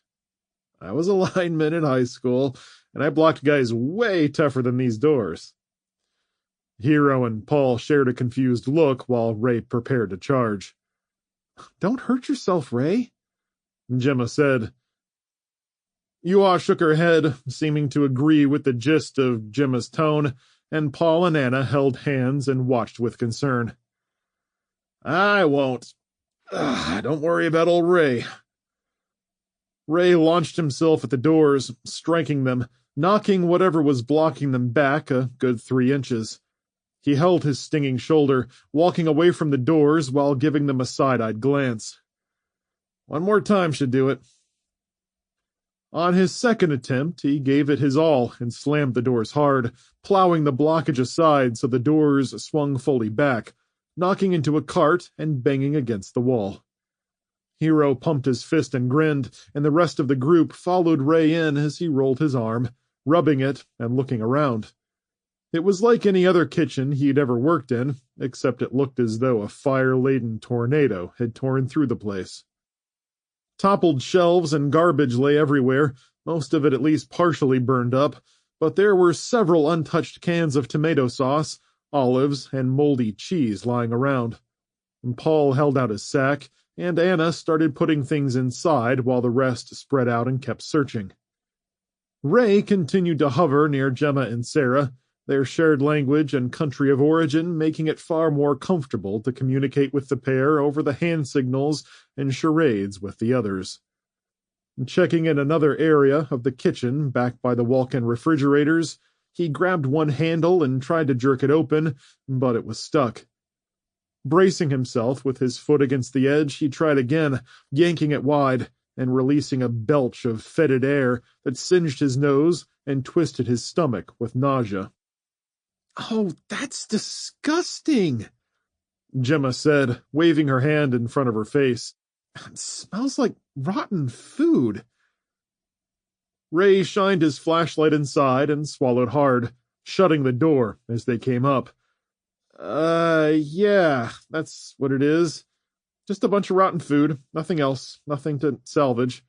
I was a lineman in high school, and I blocked guys way tougher than these doors. Hero and Paul shared a confused look while Ray prepared to charge. Don't hurt yourself, Ray, Gemma said. Yua shook her head, seeming to agree with the gist of Gemma's tone, and Paul and Anna held hands and watched with concern. I won't. Don't worry about old Ray. Ray launched himself at the doors, striking them, knocking whatever was blocking them back a good 3 inches. He held his stinging shoulder, walking away from the doors while giving them a side-eyed glance. One more time should do it. On his second attempt, he gave it his all and slammed the doors hard, plowing the blockage aside so the doors swung fully back, knocking into a cart and banging against the wall. Hero pumped his fist and grinned, and the rest of the group followed Ray in as he rolled his arm, rubbing it and looking around. It was like any other kitchen he'd ever worked in, except it looked as though a fire-laden tornado had torn through the place. Toppled shelves and garbage lay everywhere, most of it at least partially burned up, but there were several untouched cans of tomato sauce, olives, and moldy cheese lying around. Paul held out his sack, and Anna started putting things inside while the rest spread out and kept searching. Ray continued to hover near Gemma and Sarah, their shared language and country of origin making it far more comfortable to communicate with the pair over the hand signals and charades with the others. Checking in another area of the kitchen back by the walk-in refrigerators, he grabbed one handle and tried to jerk it open, but it was stuck. Bracing himself with his foot against the edge, he tried again, yanking it wide and releasing a belch of fetid air that singed his nose and twisted his stomach with nausea. "Oh, that's disgusting," Gemma said, waving her hand in front of her face. "It smells like rotten food." Ray shined his flashlight inside and swallowed hard, shutting the door as they came up. Yeah, that's what it is. Just a bunch of rotten food, nothing else, nothing to salvage."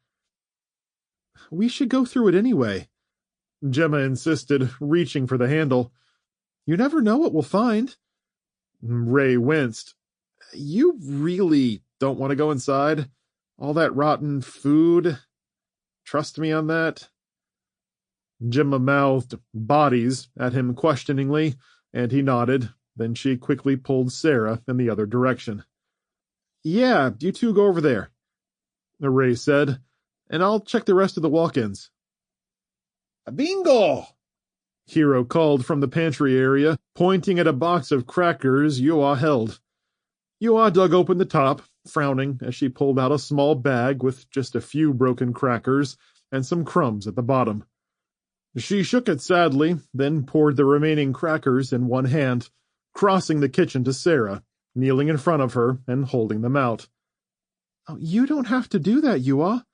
"We should go through it anyway," Gemma insisted, reaching for the handle. "You never know what we'll find." Ray winced. "You really don't want to go inside? All that rotten food? Trust me on that?" Gemma mouthed "bodies" at him questioningly, and he nodded. Then she quickly pulled Sarah in the other direction. "Yeah, you two go over there," Ray said, "and I'll check the rest of the walk-ins." Bingo! Hero called from the pantry area, pointing at a box of crackers Yua held. Yua dug open the top, frowning as she pulled out a small bag with just a few broken crackers and some crumbs at the bottom. She shook it sadly, then poured the remaining crackers in one hand, crossing the kitchen to Sarah, kneeling in front of her and holding them out. "Oh, you don't have to do that, Yua,"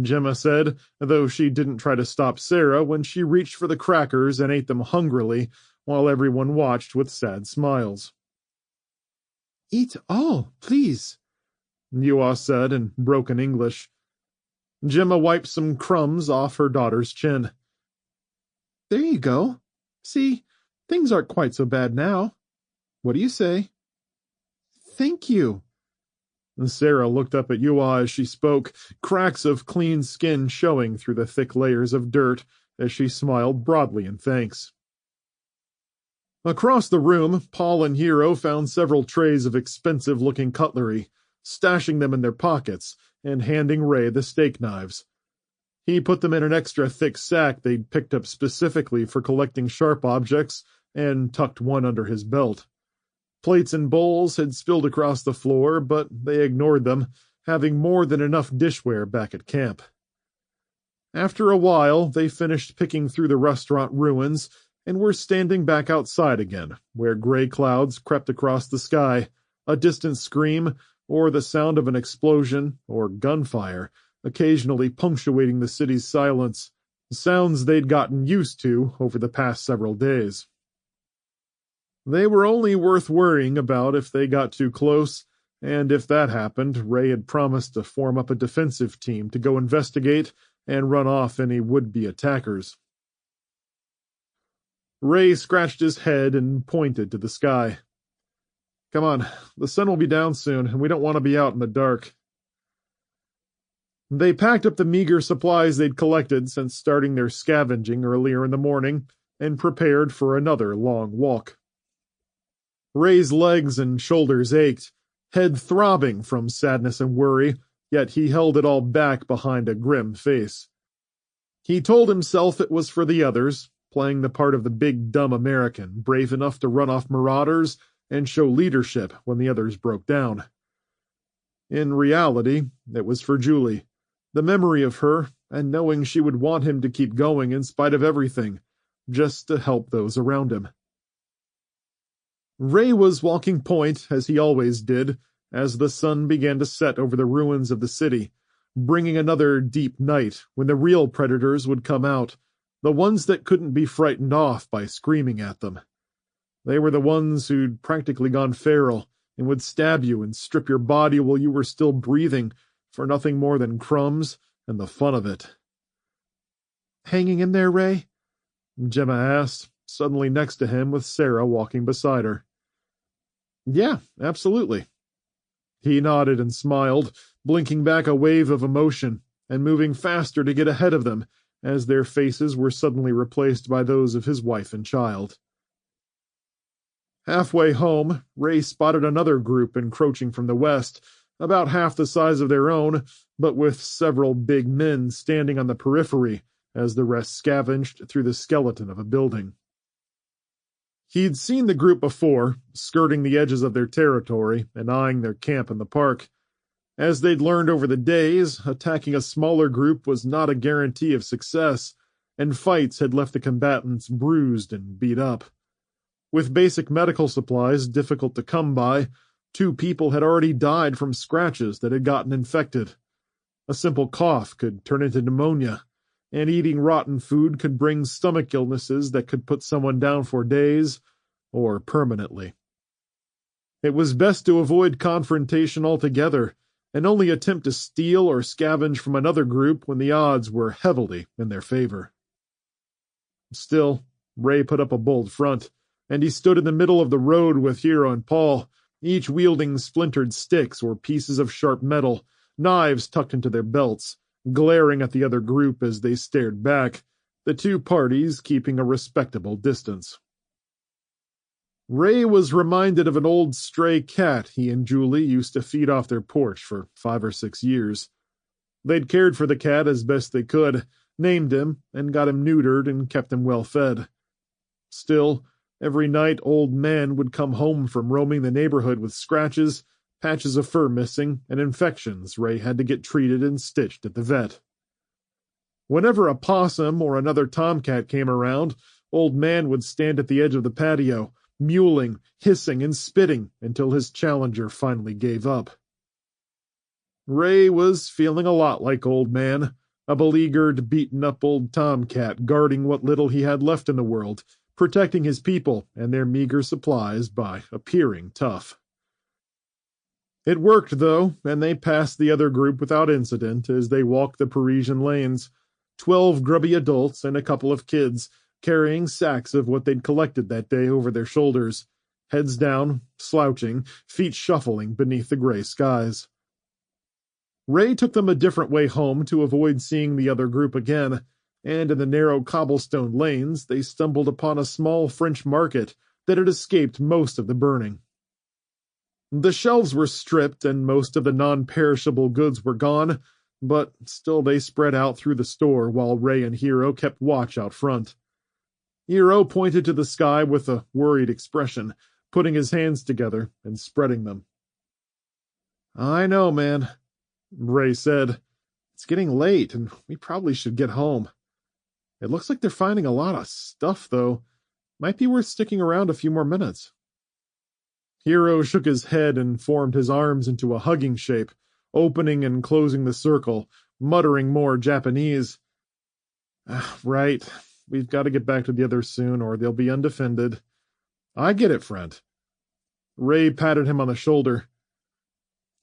Gemma said, though she didn't try to stop Sarah when she reached for the crackers and ate them hungrily, while everyone watched with sad smiles. "Eat all, please," Yua said in broken English. Gemma wiped some crumbs off her daughter's chin. "There you go. See, things aren't quite so bad now. What do you say?" "Thank you." Sarah looked up at Yua as she spoke, cracks of clean skin showing through the thick layers of dirt as she smiled broadly in thanks. Across the room, Paul and Hero found several trays of expensive-looking cutlery, stashing them in their pockets and handing Ray the steak knives. He put them in an extra thick sack they'd picked up specifically for collecting sharp objects and tucked one under his belt. Plates and bowls had spilled across the floor, but they ignored them, having more than enough dishware back at camp. After a while, they finished picking through the restaurant ruins and were standing back outside again, where gray clouds crept across the sky, a distant scream, or the sound of an explosion, or gunfire, occasionally punctuating the city's silence, sounds they'd gotten used to over the past several days. They were only worth worrying about if they got too close, and if that happened, Ray had promised to form up a defensive team to go investigate and run off any would-be attackers. Ray scratched his head and pointed to the sky. "Come on, the sun will be down soon, and we don't want to be out in the dark." They packed up the meager supplies they'd collected since starting their scavenging earlier in the morning and prepared for another long walk. Ray's legs and shoulders ached, head throbbing from sadness and worry, yet he held it all back behind a grim face. He told himself it was for the others, playing the part of the big dumb American, brave enough to run off marauders and show leadership when the others broke down. In reality, it was for Julie, the memory of her, and knowing she would want him to keep going in spite of everything, just to help those around him. Ray was walking point, as he always did, as the sun began to set over the ruins of the city, bringing another deep night when the real predators would come out, the ones that couldn't be frightened off by screaming at them. They were the ones who'd practically gone feral and would stab you and strip your body while you were still breathing for nothing more than crumbs and the fun of it. "Hanging in there, Ray?" Gemma asked, suddenly next to him with Sarah walking beside her. "Yeah, absolutely," He nodded and smiled, blinking back a wave of emotion, and moving faster to get ahead of them, as their faces were suddenly replaced by those of his wife and child. Halfway home, Ray spotted another group encroaching from the west, about half the size of their own, but with several big men standing on the periphery as the rest scavenged through the skeleton of a building. He'd seen the group before, skirting the edges of their territory and eyeing their camp in the park. As they'd learned over the days, attacking a smaller group was not a guarantee of success, and fights had left the combatants bruised and beat up. With basic medical supplies difficult to come by, 2 people had already died from scratches that had gotten infected. A simple cough could turn into pneumonia, and eating rotten food could bring stomach illnesses that could put someone down for days or permanently. It was best to avoid confrontation altogether, and only attempt to steal or scavenge from another group when the odds were heavily in their favor. Still, Ray put up a bold front, and he stood in the middle of the road with Hero and Paul, each wielding splintered sticks or pieces of sharp metal, knives tucked into their belts, glaring at the other group as they stared back, the 2 parties keeping a respectable distance. Ray was reminded of an old stray cat he and Julie used to feed off their porch for 5 or 6 years. They'd cared for the cat as best they could, named him, and got him neutered and kept him well fed. Still, every night Old Man would come home from roaming the neighborhood with scratches, patches of fur missing, and infections Ray had to get treated and stitched at the vet. Whenever a possum or another tomcat came around, Old Man would stand at the edge of the patio, mewling, hissing, and spitting until his challenger finally gave up. Ray was feeling a lot like Old Man, a beleaguered, beaten-up old tomcat guarding what little he had left in the world, protecting his people and their meager supplies by appearing tough. It worked, though, and they passed the other group without incident as they walked the Parisian lanes, 12 grubby adults and a couple of kids, carrying sacks of what they'd collected that day over their shoulders, heads down, slouching, feet shuffling beneath the gray skies. Ray took them a different way home to avoid seeing the other group again, and in the narrow cobblestone lanes they stumbled upon a small French market that had escaped most of the burning. The shelves were stripped and most of the non-perishable goods were gone, but still they spread out through the store while Ray and Hero kept watch out front. Hero pointed to the sky with a worried expression, putting his hands together and spreading them. "I know, man," Ray said. "It's getting late, and we probably should get home. It looks like they're finding a lot of stuff, though. Might be worth sticking around a few more minutes." Hero shook his head and formed his arms into a hugging shape, opening and closing the circle, muttering more Japanese. Right. We've got to get back to the others soon, or they'll be undefended." "I get it, friend." Ray patted him on the shoulder.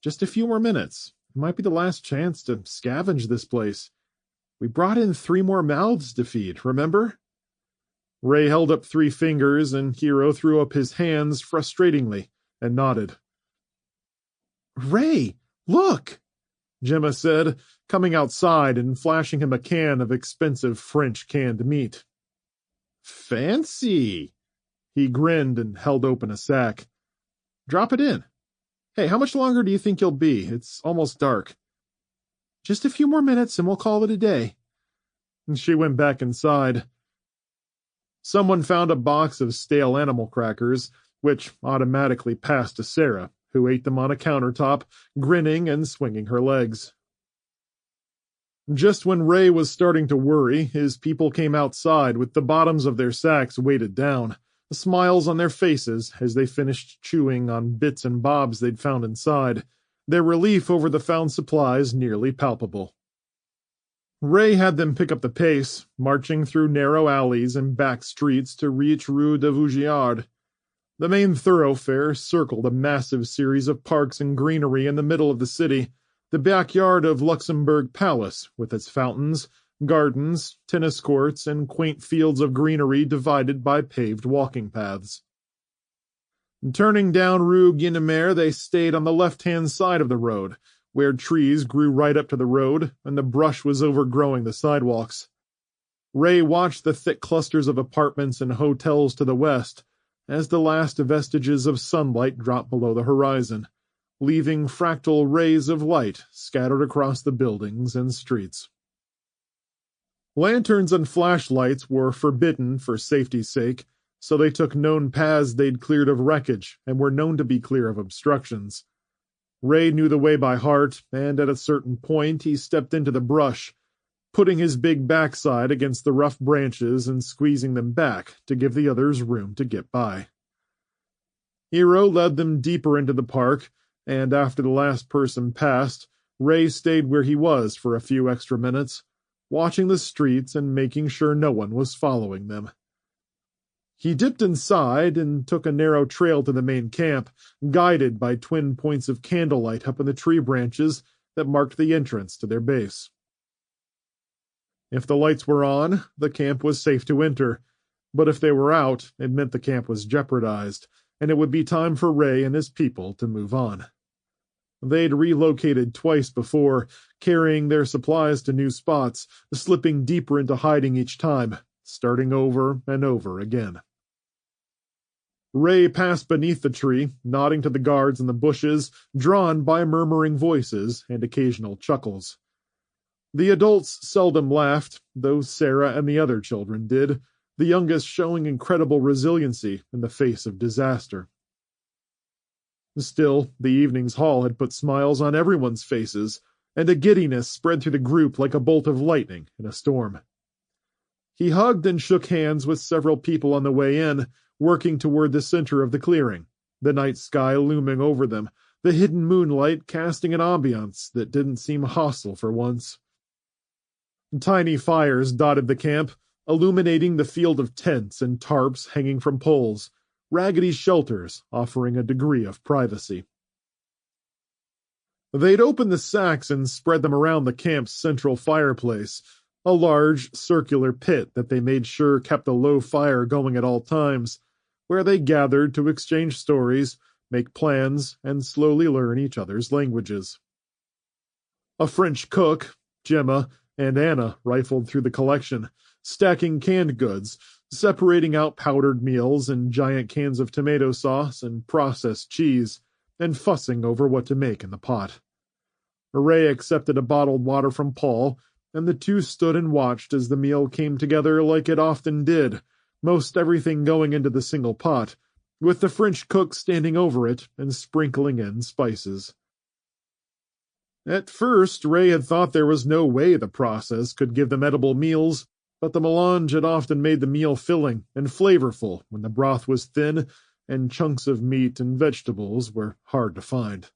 "Just a few more minutes. It might be the last chance to scavenge this place. We brought in 3 more mouths to feed, remember?" Ray held up 3 fingers, and Hero threw up his hands frustratingly and nodded. "Ray, look!" Gemma said, coming outside and flashing him a can of expensive French canned meat. "Fancy!" He grinned and held open a sack. "Drop it in. Hey, how much longer do you think you'll be? It's almost dark." "Just a few more minutes and we'll call it a day." And she went back inside. Someone found a box of stale animal crackers, which automatically passed to Sarah, who ate them on a countertop, grinning and swinging her legs. Just when Ray was starting to worry, his people came outside with the bottoms of their sacks weighted down, smiles on their faces as they finished chewing on bits and bobs they'd found inside, their relief over the found supplies nearly palpable. Ray had them pick up the pace, marching through narrow alleys and back streets to reach Rue de Vaugirard. The main thoroughfare circled a massive series of parks and greenery in the middle of the city, the backyard of Luxembourg Palace, with its fountains, gardens, tennis courts, and quaint fields of greenery divided by paved walking paths. Turning down Rue Guinemer, they stayed on the left-hand side of the road, where trees grew right up to the road and the brush was overgrowing the sidewalks. Ray watched the thick clusters of apartments and hotels to the west as the last vestiges of sunlight dropped below the horizon, leaving fractal rays of light scattered across the buildings and streets. Lanterns and flashlights were forbidden for safety's sake, so they took known paths they'd cleared of wreckage and were known to be clear of obstructions. Ray knew the way by heart, and at a certain point he stepped into the brush, putting his big backside against the rough branches and squeezing them back to give the others room to get by. Hero led them deeper into the park, and after the last person passed, Ray stayed where he was for a few extra minutes, watching the streets and making sure no one was following them. He dipped inside and took a narrow trail to the main camp, guided by twin points of candlelight up in the tree branches that marked the entrance to their base. If the lights were on, the camp was safe to enter, but if they were out, it meant the camp was jeopardized, and it would be time for Ray and his people to move on. They'd relocated twice before, carrying their supplies to new spots, slipping deeper into hiding each time, starting over and over again. Ray passed beneath the tree, nodding to the guards in the bushes, drawn by murmuring voices and occasional chuckles. The adults seldom laughed, though Sarah and the other children did, the youngest showing incredible resiliency in the face of disaster. Still, the evening's haul had put smiles on everyone's faces, and a giddiness spread through the group like a bolt of lightning in a storm. He hugged and shook hands with several people on the way in, working toward the center of the clearing, the night sky looming over them, the hidden moonlight casting an ambiance that didn't seem hostile for once. Tiny fires dotted the camp, illuminating the field of tents and tarps hanging from poles, raggedy shelters offering a degree of privacy. They'd opened the sacks and spread them around the camp's central fireplace, a large, circular pit that they made sure kept a low fire going at all times, where they gathered to exchange stories, make plans, and slowly learn each other's languages. A French cook, Gemma, and Anna rifled through the collection, stacking canned goods, separating out powdered meals and giant cans of tomato sauce and processed cheese, and fussing over what to make in the pot. Ray accepted a bottled water from Paul, and the two stood and watched as the meal came together like it often did, most everything going into the single pot, with the French cook standing over it and sprinkling in spices. At first, Ray had thought there was no way the process could give them edible meals, but the melange had often made the meal filling and flavorful when the broth was thin and chunks of meat and vegetables were hard to find.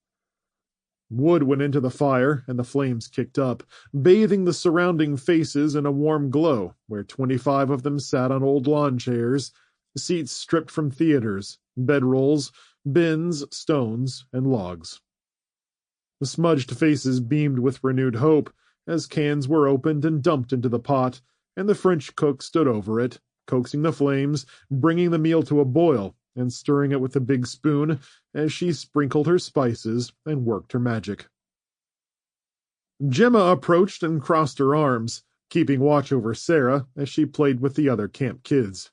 Wood went into the fire, and the flames kicked up, bathing the surrounding faces in a warm glow, where 25 of them sat on old lawn chairs, seats stripped from theaters, bedrolls, bins, stones, and logs. The smudged faces beamed with renewed hope as cans were opened and dumped into the pot, and the French cook stood over it, coaxing the flames, bringing the meal to a boil, and stirring it with a big spoon as she sprinkled her spices and worked her magic. Gemma approached and crossed her arms, keeping watch over Sarah as she played with the other camp kids.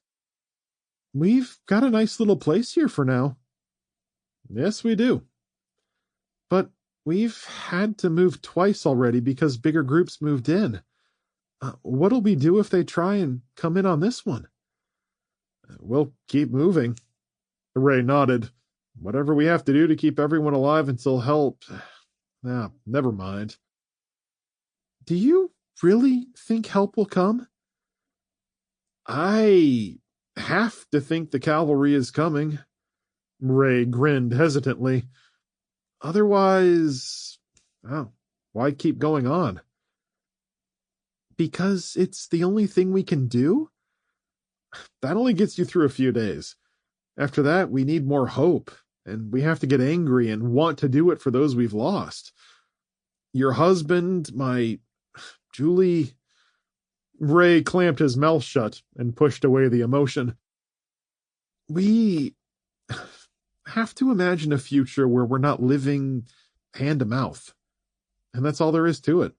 "We've got a nice little place here for now." "Yes, we do. But we've had to move twice already because bigger groups moved in. What'll we do if they try and come in on this one?" "We'll keep moving." Ray nodded. "Whatever we have to do to keep everyone alive until help... never mind." "Do you really think help will come?" "I have to think the cavalry is coming." Ray grinned hesitantly. "Otherwise... why keep going on?" "Because it's the only thing we can do?" "That only gets you through a few days. After that, we need more hope, and we have to get angry and want to do it for those we've lost. Your husband, my... Julie..." Ray clamped his mouth shut and pushed away the emotion. "We have to imagine a future where we're not living hand to mouth. And that's all there is to it.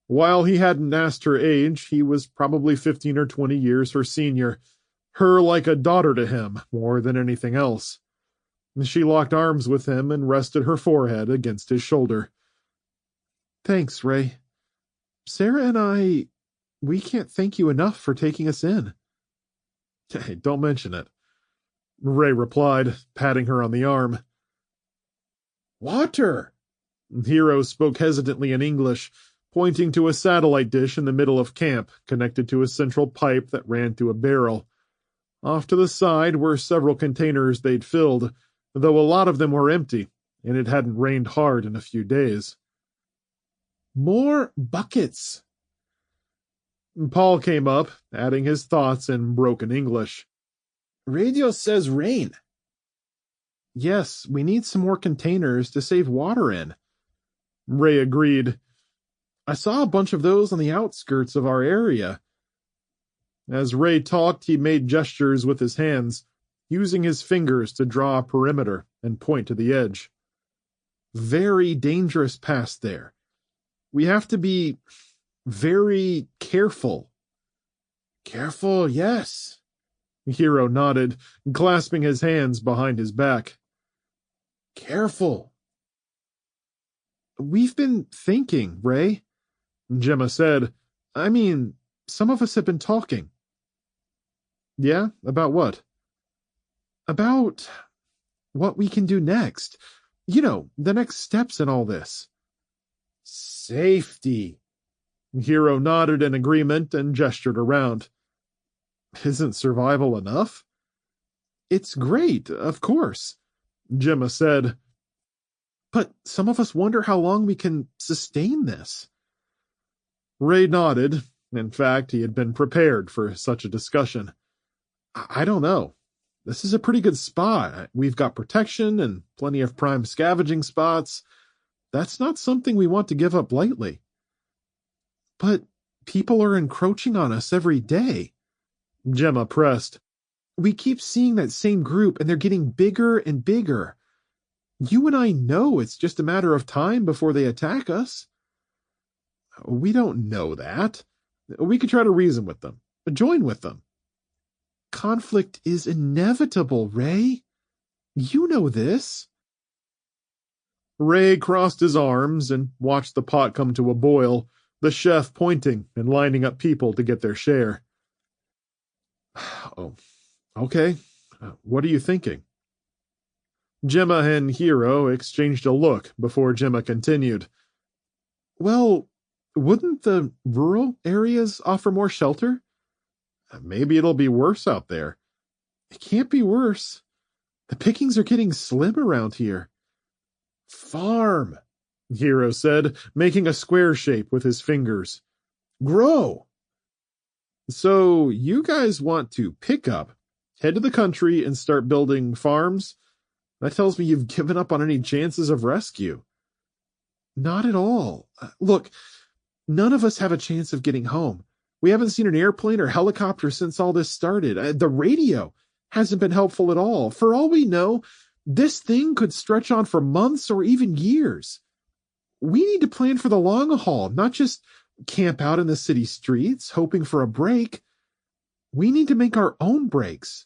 While he hadn't asked her age, he was probably 15 or 20 years her senior, her like a daughter to him more than anything else. She locked arms with him and rested her forehead against his shoulder. Thanks, Ray. Sarah and we can't thank you enough for taking us in. Hey, don't mention it, Ray replied, patting her on the arm. Water! Hero spoke hesitantly in English, pointing to a satellite dish in the middle of camp, connected to a central pipe that ran to a barrel. Off to the side were several containers they'd filled, though a lot of them were empty, and it hadn't rained hard in a few days. More buckets! Paul came up, adding his thoughts in broken English. Radio says rain. Yes, we need some more containers to save water in. Ray agreed. I saw a bunch of those on the outskirts of our area. As Ray talked, he made gestures with his hands, using his fingers to draw a perimeter and point to the edge. Very dangerous past there. We have to be very careful. Careful, yes. Hero nodded, clasping his hands behind his back. Careful. We've been thinking, Ray, Gemma said. I mean, some of us have been talking. Yeah? About what? About what we can do next. You know, the next steps in all this. Safety. Hero nodded in agreement and gestured around. Isn't survival enough? It's great, of course, Gemma said. But some of us wonder how long we can sustain this. Ray nodded. In fact, he had been prepared for such a discussion. I don't know. This is a pretty good spot. We've got protection and plenty of prime scavenging spots. That's not something we want to give up lightly. But people are encroaching on us every day, Gemma pressed. We keep seeing that same group, and they're getting bigger and bigger. You and I know it's just a matter of time before they attack us. We don't know that. We could try to reason with them, join with them. Conflict is inevitable, Ray. You know this. Ray crossed his arms and watched the pot come to a boil, the chef pointing and lining up people to get their share. Oh, okay. What are you thinking? Gemma and Hero exchanged a look before Gemma continued. Well, wouldn't the rural areas offer more shelter? Maybe it'll be worse out there. It can't be worse. The pickings are getting slim around here. Farm, Hero said, making a square shape with his fingers. Grow. So you guys want to pick up, head to the country, and start building farms? That tells me you've given up on any chances of rescue. Not at all. Look, none of us have a chance of getting home. We haven't seen an airplane or helicopter since all this started. The radio hasn't been helpful at all. For all we know, this thing could stretch on for months or even years. We need to plan for the long haul, not just camp out in the city streets, hoping for a break. We need to make our own breaks.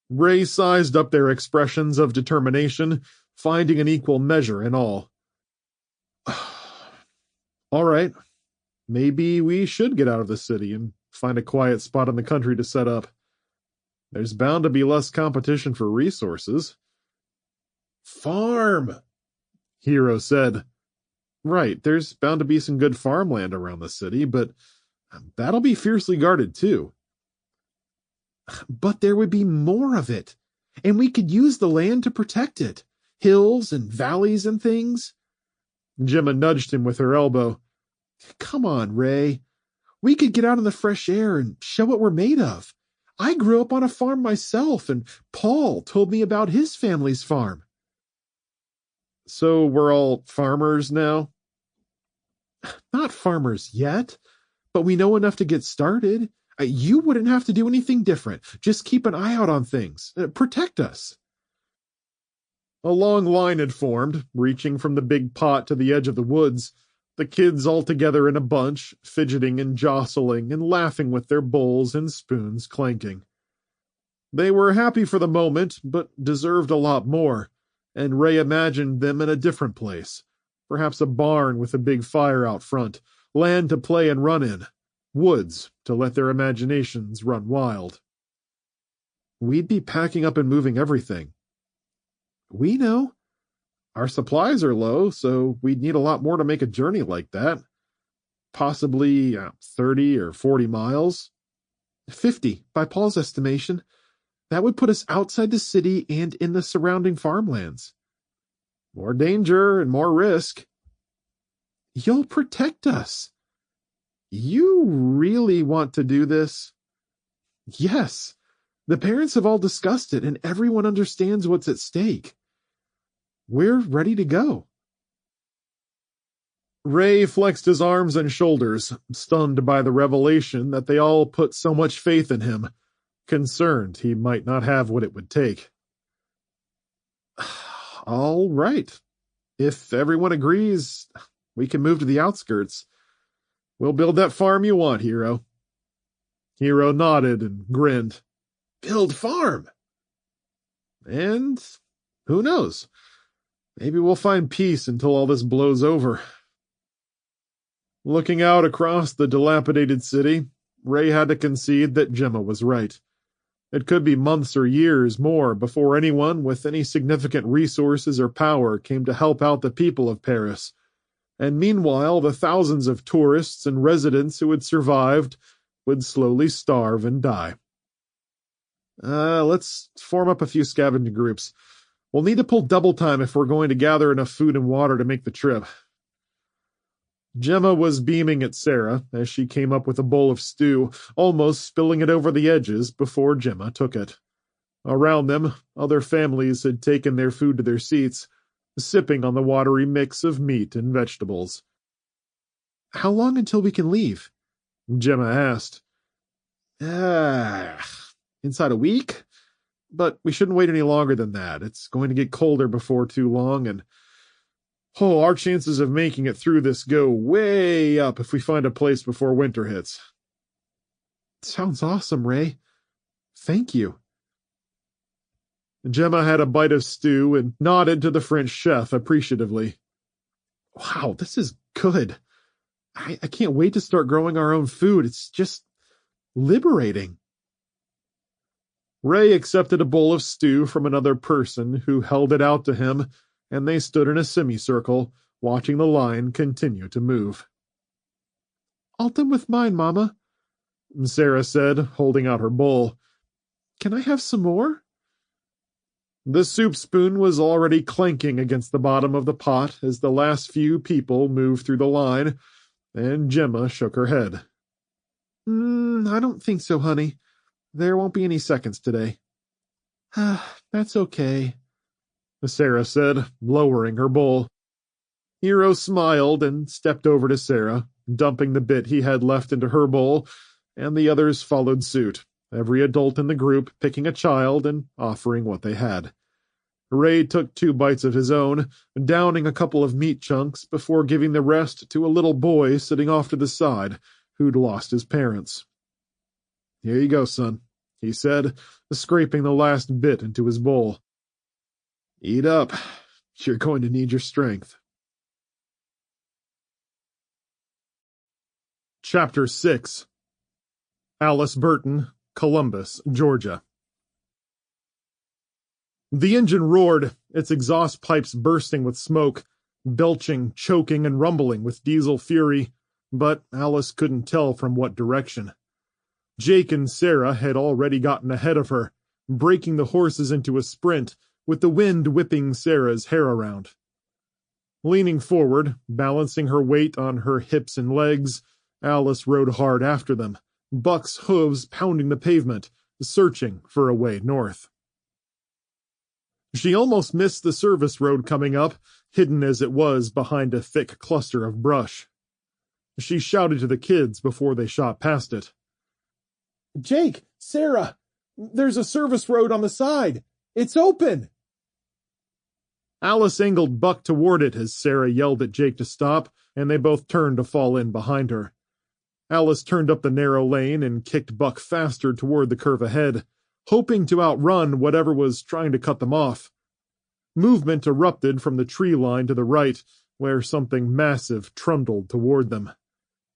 Ray sized up their expressions of determination, finding an equal measure in all. All right. Maybe we should get out of the city and find a quiet spot in the country to set up. There's bound to be less competition for resources. Farm, Hero said. Right, there's bound to be some good farmland around the city, but that'll be fiercely guarded too. But there would be more of it, and we could use the land to protect it. Hills and valleys and things. Gemma nudged him with her elbow. Come on, Ray. We could get out in the fresh air and show what we're made of. I grew up on a farm myself, and Paul told me about his family's farm. So we're all farmers now? Not farmers yet, but we know enough to get started. You wouldn't have to do anything different. Just keep an eye out on things. Protect us. A long line had formed, reaching from the big pot to the edge of the woods, the kids all together in a bunch, fidgeting and jostling and laughing with their bowls and spoons clanking. They were happy for the moment, but deserved a lot more, and Ray imagined them in a different place. Perhaps a barn with a big fire out front, land to play and run in, woods to let their imaginations run wild. We'd be packing up and moving everything. We know. Our supplies are low, so we'd need a lot more to make a journey like that. Possibly 30 or 40 miles. 50, by Paul's estimation. That would put us outside the city and in the surrounding farmlands. More danger and more risk. You'll protect us. You really want to do this? Yes. The parents have all discussed it, and everyone understands what's at stake. We're ready to go. Ray flexed his arms and shoulders, stunned by the revelation that they all put so much faith in him, concerned he might not have what it would take. All right. If everyone agrees, we can move to the outskirts. We'll build that farm you want, Hero. Hero nodded and grinned. Build farm. And who knows? Maybe we'll find peace until all this blows over. Looking out across the dilapidated city, Ray had to concede that Gemma was right. It could be months or years more before anyone with any significant resources or power came to help out the people of Paris. And meanwhile, the thousands of tourists and residents who had survived would slowly starve and die. Let's form up a few scavenging groups. We'll need to pull double time if we're going to gather enough food and water to make the trip. Gemma was beaming at Sarah as she came up with a bowl of stew, almost spilling it over the edges before Gemma took it. Around them, other families had taken their food to their seats, sipping on the watery mix of meat and vegetables. How long until we can leave? Gemma asked. Inside a week? But we shouldn't wait any longer than that. It's going to get colder before too long, and our chances of making it through this go way up if we find a place before winter hits. Sounds awesome, Ray. Thank you. Gemma had a bite of stew and nodded to the French chef appreciatively. Wow, this is good. I can't wait to start growing our own food. It's just liberating. Ray accepted a bowl of stew from another person who held it out to him, and they stood in a semicircle, watching the line continue to move. All done with mine, Mama, Sarah said, holding out her bowl. Can I have some more? The soup spoon was already clanking against the bottom of the pot as the last few people moved through the line, and Gemma shook her head. I don't think so, honey. There won't be any seconds today. That's okay, Sarah said, lowering her bowl. Hero smiled and stepped over to Sarah, dumping the bit he had left into her bowl, and the others followed suit, every adult in the group picking a child and offering what they had. Ray took 2 bites of his own, downing a couple of meat chunks before giving the rest to a little boy sitting off to the side, who'd lost his parents. Here you go, son, he said, scraping the last bit into his bowl. Eat up. You're going to need your strength. Chapter 6. Alice Burton, Columbus, Georgia. The engine roared, its exhaust pipes bursting with smoke, belching, choking, and rumbling with diesel fury, but Alice couldn't tell from what direction. Jake and Sarah had already gotten ahead of her, breaking the horses into a sprint, with the wind whipping Sarah's hair around. Leaning forward, balancing her weight on her hips and legs, Alice rode hard after them, Buck's hooves pounding the pavement, searching for a way north. She almost missed the service road coming up, hidden as it was behind a thick cluster of brush. She shouted to the kids before they shot past it. Jake, Sarah, there's a service road on the side. It's open. Alice angled Buck toward it as Sarah yelled at Jake to stop, and they both turned to fall in behind her. Alice turned up the narrow lane and kicked Buck faster toward the curve ahead, hoping to outrun whatever was trying to cut them off. Movement erupted from the tree line to the right, where something massive trundled toward them.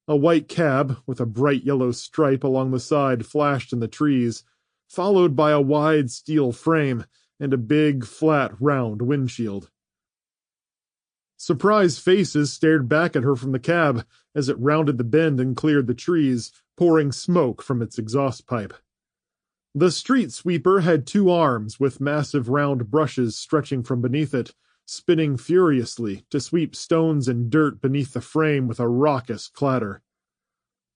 A white cab with a bright yellow stripe along the side flashed in the trees, followed by a wide steel frame and a big, flat, round windshield. Surprised faces stared back at her from the cab as it rounded the bend and cleared the trees, pouring smoke from its exhaust pipe. The street sweeper had two arms with massive round brushes stretching from beneath it, spinning furiously to sweep stones and dirt beneath the frame with a raucous clatter.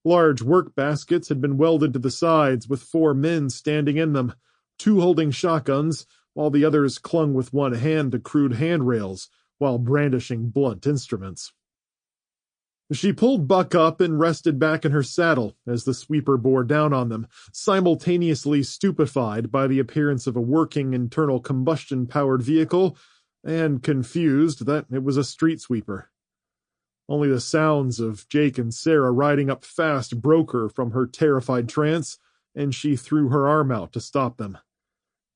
Large work baskets had been welded to the sides with 4 men standing in them, 2 holding shotguns, while the others clung with one hand to crude handrails while brandishing blunt instruments. She pulled Buck up and rested back in her saddle as the sweeper bore down on them, simultaneously stupefied by the appearance of a working internal combustion-powered vehicle and confused that it was a street sweeper. Only the sounds of Jake and Sarah riding up fast broke her from her terrified trance, and she threw her arm out to stop them.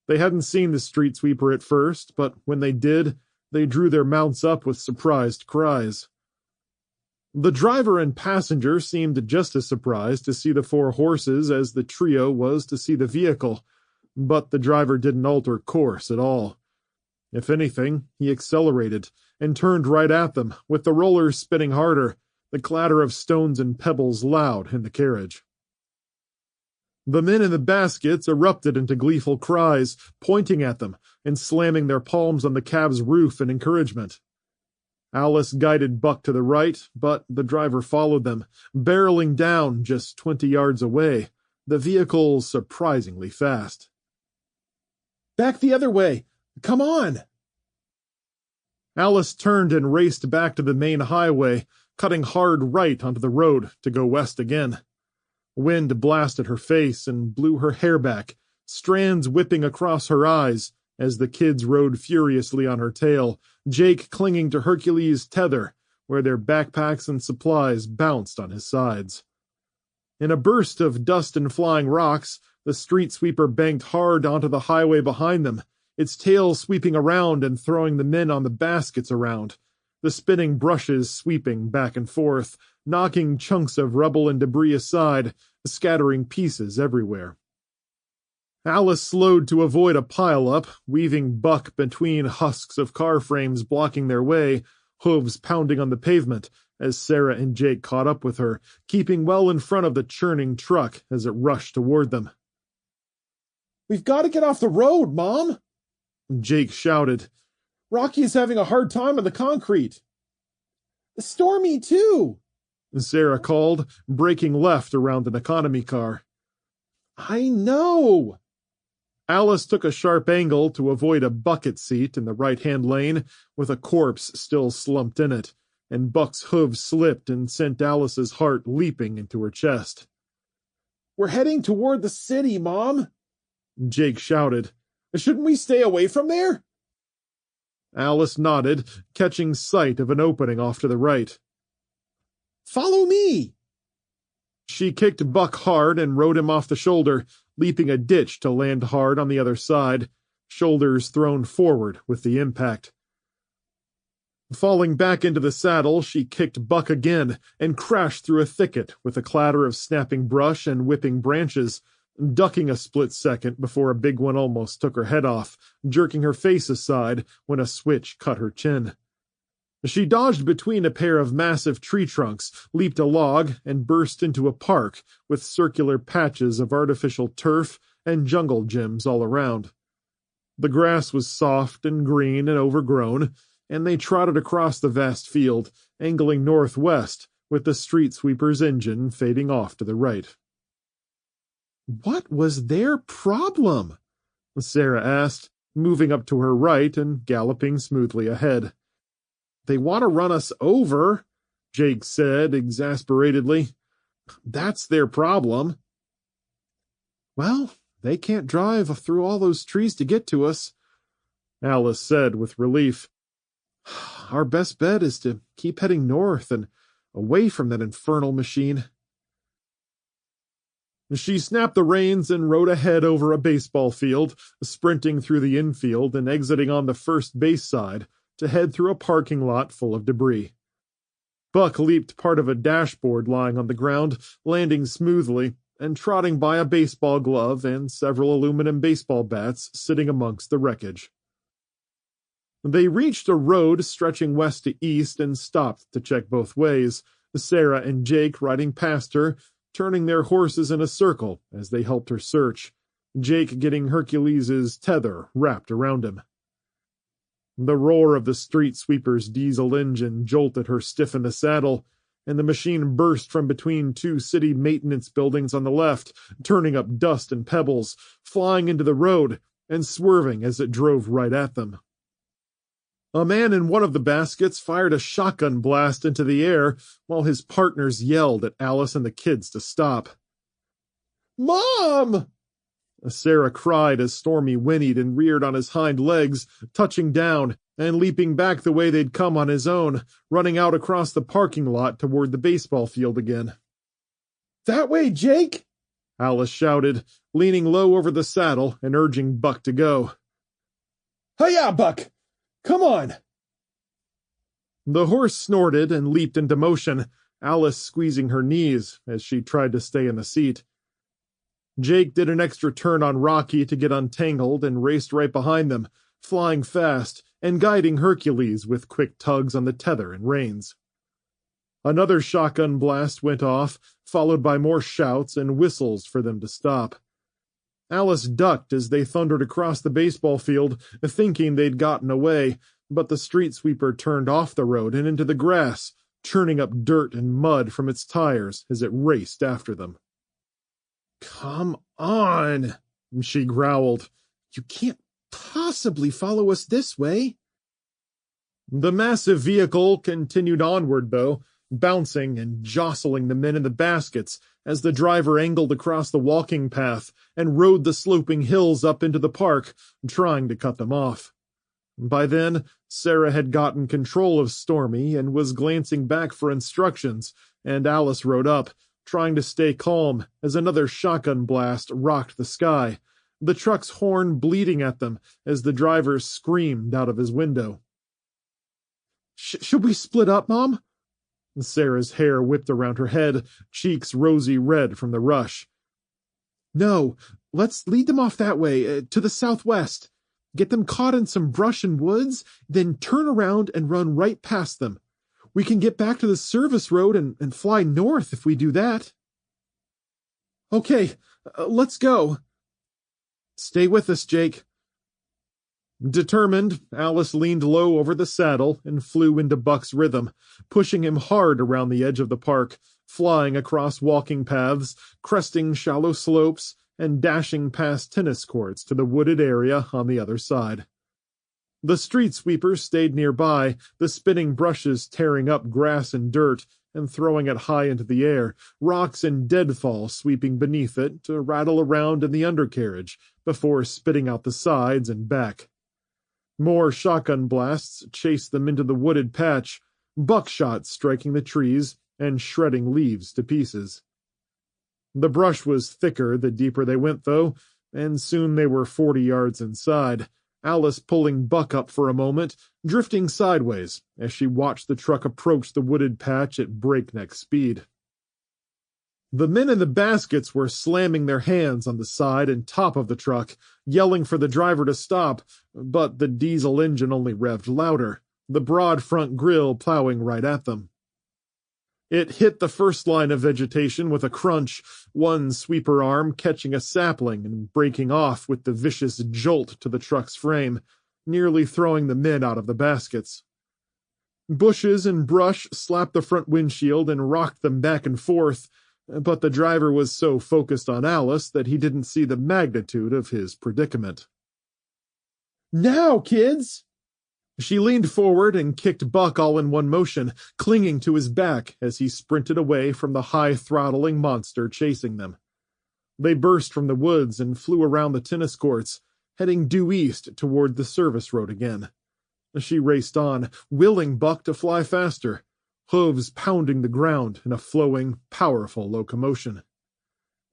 They hadn't seen the street sweeper at first, but when they did, they drew their mounts up with surprised cries. The driver and passenger seemed just as surprised to see the 4 horses as the trio was to see the vehicle, but the driver didn't alter course at all. If anything, he accelerated and turned right at them, with the rollers spinning harder, the clatter of stones and pebbles loud in the carriage. The men in the baskets erupted into gleeful cries, pointing at them and slamming their palms on the cab's roof in encouragement. Alice guided Buck to the right, but the driver followed them, barreling down just 20 yards away, the vehicle surprisingly fast. Back the other way! Come on! Alice turned and raced back to the main highway, cutting hard right onto the road to go west again. Wind blasted her face and blew her hair back, strands whipping across her eyes as the kids rode furiously on her tail, Jake clinging to Hercules' tether, where their backpacks and supplies bounced on his sides. In a burst of dust and flying rocks, the street sweeper banked hard onto the highway behind them, its tail sweeping around and throwing the men on the baskets around, the spinning brushes sweeping back and forth, knocking chunks of rubble and debris aside, scattering pieces everywhere. Alice slowed to avoid a pile-up, weaving Buck between husks of car frames blocking their way, hooves pounding on the pavement, as Sarah and Jake caught up with her, keeping well in front of the churning truck as it rushed toward them. "We've got to get off the road, Mom!" Jake shouted. "Rocky is having a hard time on the concrete." "Stormy, too!" Sarah called, braking left around an economy car. "I know!" Alice took a sharp angle to avoid a bucket seat in the right-hand lane with a corpse still slumped in it, and Buck's hooves slipped and sent Alice's heart leaping into her chest. "We're heading toward the city, Mom!" Jake shouted. "Shouldn't we stay away from there?" Alice nodded, catching sight of an opening off to the right. "Follow me!" She kicked Buck hard and rode him off the shoulder, leaping a ditch to land hard on the other side, shoulders thrown forward with the impact. Falling back into the saddle, she kicked Buck again and crashed through a thicket with a clatter of snapping brush and whipping branches, ducking a split second before a big one almost took her head off, jerking her face aside when a switch cut her chin. She dodged between a pair of massive tree trunks, leaped a log, and burst into a park with circular patches of artificial turf and jungle gyms all around. The grass was soft and green and overgrown, and they trotted across the vast field, angling northwest, with the street sweeper's engine fading off to the right. "What was their problem?" Sarah asked, moving up to her right and galloping smoothly ahead. "They want to run us over," Jake said exasperatedly. "That's their problem." Well, they can't drive through all those trees to get to us, Alice said with relief. Our best bet is to keep heading north and away from that infernal machine. She snapped the reins and rode ahead over a baseball field, sprinting through the infield and exiting on the first base side to head through a parking lot full of debris. Buck leaped part of a dashboard lying on the ground, landing smoothly, and trotting by a baseball glove and several aluminum baseball bats sitting amongst the wreckage. They reached a road stretching west to east and stopped to check both ways, Sarah and Jake riding past her, turning their horses in a circle as they helped her search, Jake getting Hercules's tether wrapped around him. The roar of the street sweeper's diesel engine jolted her stiff in the saddle, and the machine burst from between two city maintenance buildings on the left, turning up dust and pebbles, flying into the road, and swerving as it drove right at them. A man in one of the baskets fired a shotgun blast into the air while his partners yelled at Alice and the kids to stop. "Mom!" Sarah cried as Stormy whinnied and reared on his hind legs, touching down and leaping back the way they'd come on his own, running out across the parking lot toward the baseball field again. "That way, Jake!" Alice shouted, leaning low over the saddle and urging Buck to go. "Hi-ya, Buck! Come on!" The horse snorted and leaped into motion, Alice squeezing her knees as she tried to stay in the seat. Jake did an extra turn on Rocky to get untangled and raced right behind them, flying fast and guiding Hercules with quick tugs on the tether and reins. Another shotgun blast went off, followed by more shouts and whistles for them to stop. Alice ducked as they thundered across the baseball field, thinking they'd gotten away, but the street sweeper turned off the road and into the grass, churning up dirt and mud from its tires as it raced after them. "Come on," she growled. "You can't possibly follow us this way." The massive vehicle continued onward, though, bouncing and jostling the men in the baskets as the driver angled across the walking path and rode the sloping hills up into the park, trying to cut them off. By then, Sarah had gotten control of Stormy and was glancing back for instructions, and Alice rode up, trying to stay calm as another shotgun blast rocked the sky, the truck's horn bleeding at them as the driver screamed out of his window. Should we split up, Mom?" Sarah's hair whipped around her head, cheeks rosy red from the rush. "No, let's lead them off that way, to the southwest. Get them caught in some brush and woods, then turn around and run right past them. We can get back to the service road and fly north if we do that." "Okay, let's go." "Stay with us, Jake." Determined, Alice leaned low over the saddle and flew into Buck's rhythm, pushing him hard around the edge of the park, flying across walking paths, cresting shallow slopes, and dashing past tennis courts to the wooded area on the other side. The street sweeper stayed nearby, the spinning brushes tearing up grass and dirt and throwing it high into the air, rocks and deadfall sweeping beneath it to rattle around in the undercarriage before spitting out the sides and back. More shotgun blasts chased them into the wooded patch, buckshot striking the trees and shredding leaves to pieces. The brush was thicker the deeper they went, though, and soon they were 40 yards inside, Alice pulling Buck up for a moment, drifting sideways as she watched the truck approach the wooded patch at breakneck speed. The men in the baskets were slamming their hands on the side and top of the truck, yelling for the driver to stop, but the diesel engine only revved louder, the broad front grille plowing right at them. It hit the first line of vegetation with a crunch, one sweeper arm catching a sapling and breaking off with the vicious jolt to the truck's frame, nearly throwing the men out of the baskets. Bushes and brush slapped the front windshield and rocked them back and forth, but the driver was so focused on Alice that he didn't see the magnitude of his predicament. "Now, kids!" She leaned forward and kicked Buck all in one motion, clinging to his back as he sprinted away from the high-throttling monster chasing them. They burst from the woods and flew around the tennis courts, heading due east toward the service road again. She raced on, willing Buck to fly faster, hooves pounding the ground in a flowing, powerful locomotion.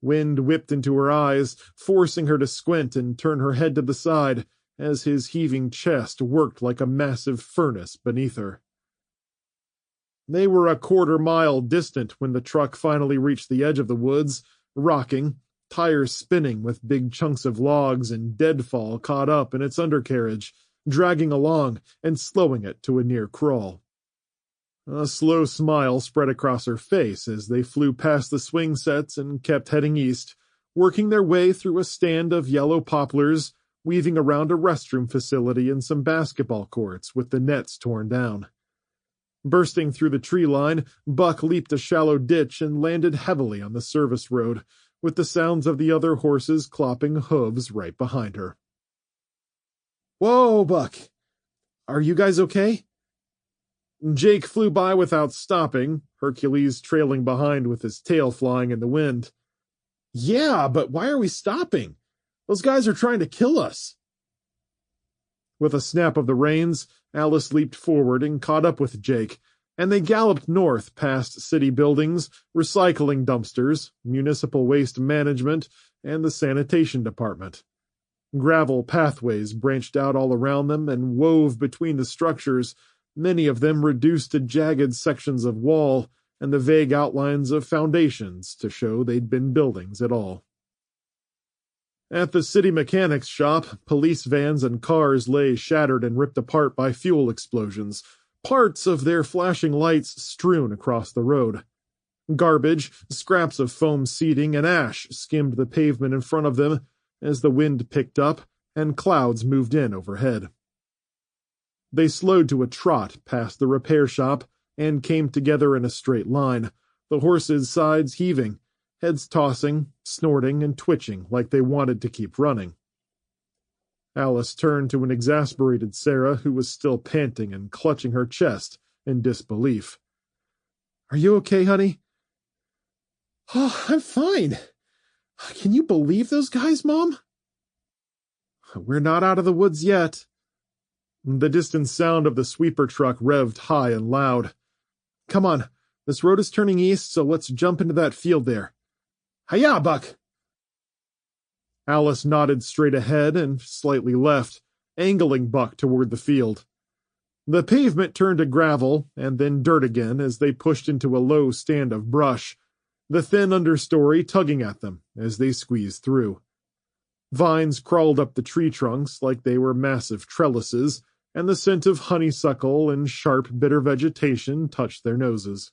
Wind whipped into her eyes, forcing her to squint and turn her head to the side as his heaving chest worked like a massive furnace beneath her. They were a quarter-mile distant when the truck finally reached the edge of the woods, rocking, tires spinning with big chunks of logs and deadfall caught up in its undercarriage, dragging along and slowing it to a near crawl. A slow smile spread across her face as they flew past the swing sets and kept heading east, working their way through a stand of yellow poplars, weaving around a restroom facility and some basketball courts with the nets torn down. Bursting through the tree line, Buck leaped a shallow ditch and landed heavily on the service road, with the sounds of the other horses clopping hooves right behind her. "Whoa, Buck! Are you guys okay?" Jake flew by without stopping, Hercules trailing behind with his tail flying in the wind. "Yeah, but why are we stopping? Those guys are trying to kill us." With a snap of the reins, Alice leaped forward and caught up with Jake, and they galloped north past city buildings, recycling dumpsters, municipal waste management, and the sanitation department. Gravel pathways branched out all around them and wove between the structures, many of them reduced to jagged sections of wall and the vague outlines of foundations to show they'd been buildings at all. At the city mechanics shop, police vans and cars lay shattered and ripped apart by fuel explosions, parts of their flashing lights strewn across the road. Garbage, scraps of foam seating, and ash skimmed the pavement in front of them as the wind picked up and clouds moved in overhead. They slowed to a trot past the repair shop and came together in a straight line, the horses' sides heaving, heads tossing, snorting, and twitching like they wanted to keep running. Alice turned to an exasperated Sarah who was still panting and clutching her chest in disbelief. "Are you okay, honey?" "Oh, I'm fine. Can you believe those guys, Mom?" "We're not out of the woods yet." The distant sound of the sweeper truck revved high and loud. "Come on, this road is turning east, so let's jump into that field there." "Hi-ya, Buck!" Alice nodded straight ahead and slightly left, angling Buck toward the field. The pavement turned to gravel and then dirt again as they pushed into a low stand of brush, the thin understory tugging at them as they squeezed through. Vines crawled up the tree trunks like they were massive trellises, and the scent of honeysuckle and sharp, bitter vegetation touched their noses.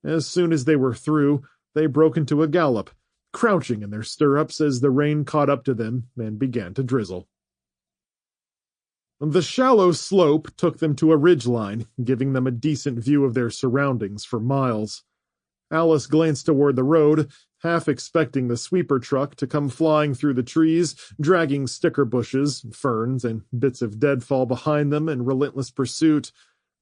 As soon as they were through, they broke into a gallop, crouching in their stirrups as the rain caught up to them and began to drizzle. The shallow slope took them to a ridgeline, giving them a decent view of their surroundings for miles. Alice glanced toward the road, half expecting the sweeper truck to come flying through the trees, dragging sticker bushes, ferns, and bits of deadfall behind them in relentless pursuit,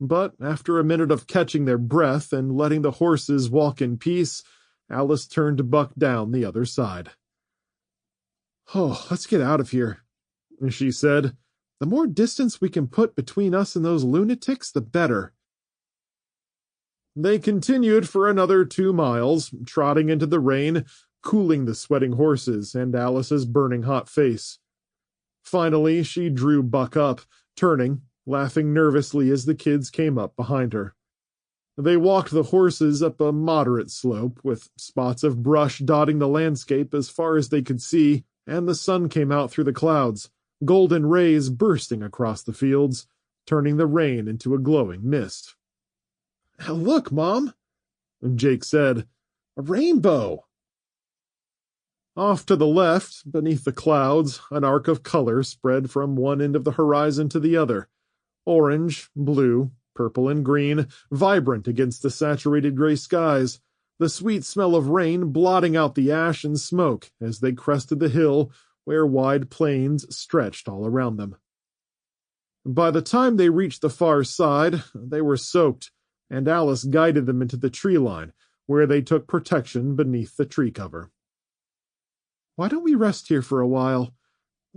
but after a minute of catching their breath and letting the horses walk in peace, Alice turned Buck down the other side. "Oh, let's get out of here," she said. "The more distance we can put between us and those lunatics, the better." They continued for another 2 miles, trotting into the rain, cooling the sweating horses and Alice's burning hot face. Finally, she drew Buck up, turning, laughing nervously as the kids came up behind her. They walked the horses up a moderate slope, with spots of brush dotting the landscape as far as they could see, and the sun came out through the clouds, golden rays bursting across the fields, turning the rain into a glowing mist. "Look, Mom," Jake said. "A rainbow." Off to the left, beneath the clouds, an arc of color spread from one end of the horizon to the other. Orange, blue, purple, and green, vibrant against the saturated gray skies, the sweet smell of rain blotting out the ash and smoke as they crested the hill where wide plains stretched all around them. By the time they reached the far side, they were soaked, and Alice guided them into the tree line, where they took protection beneath the tree cover. Why don't we rest here for a while?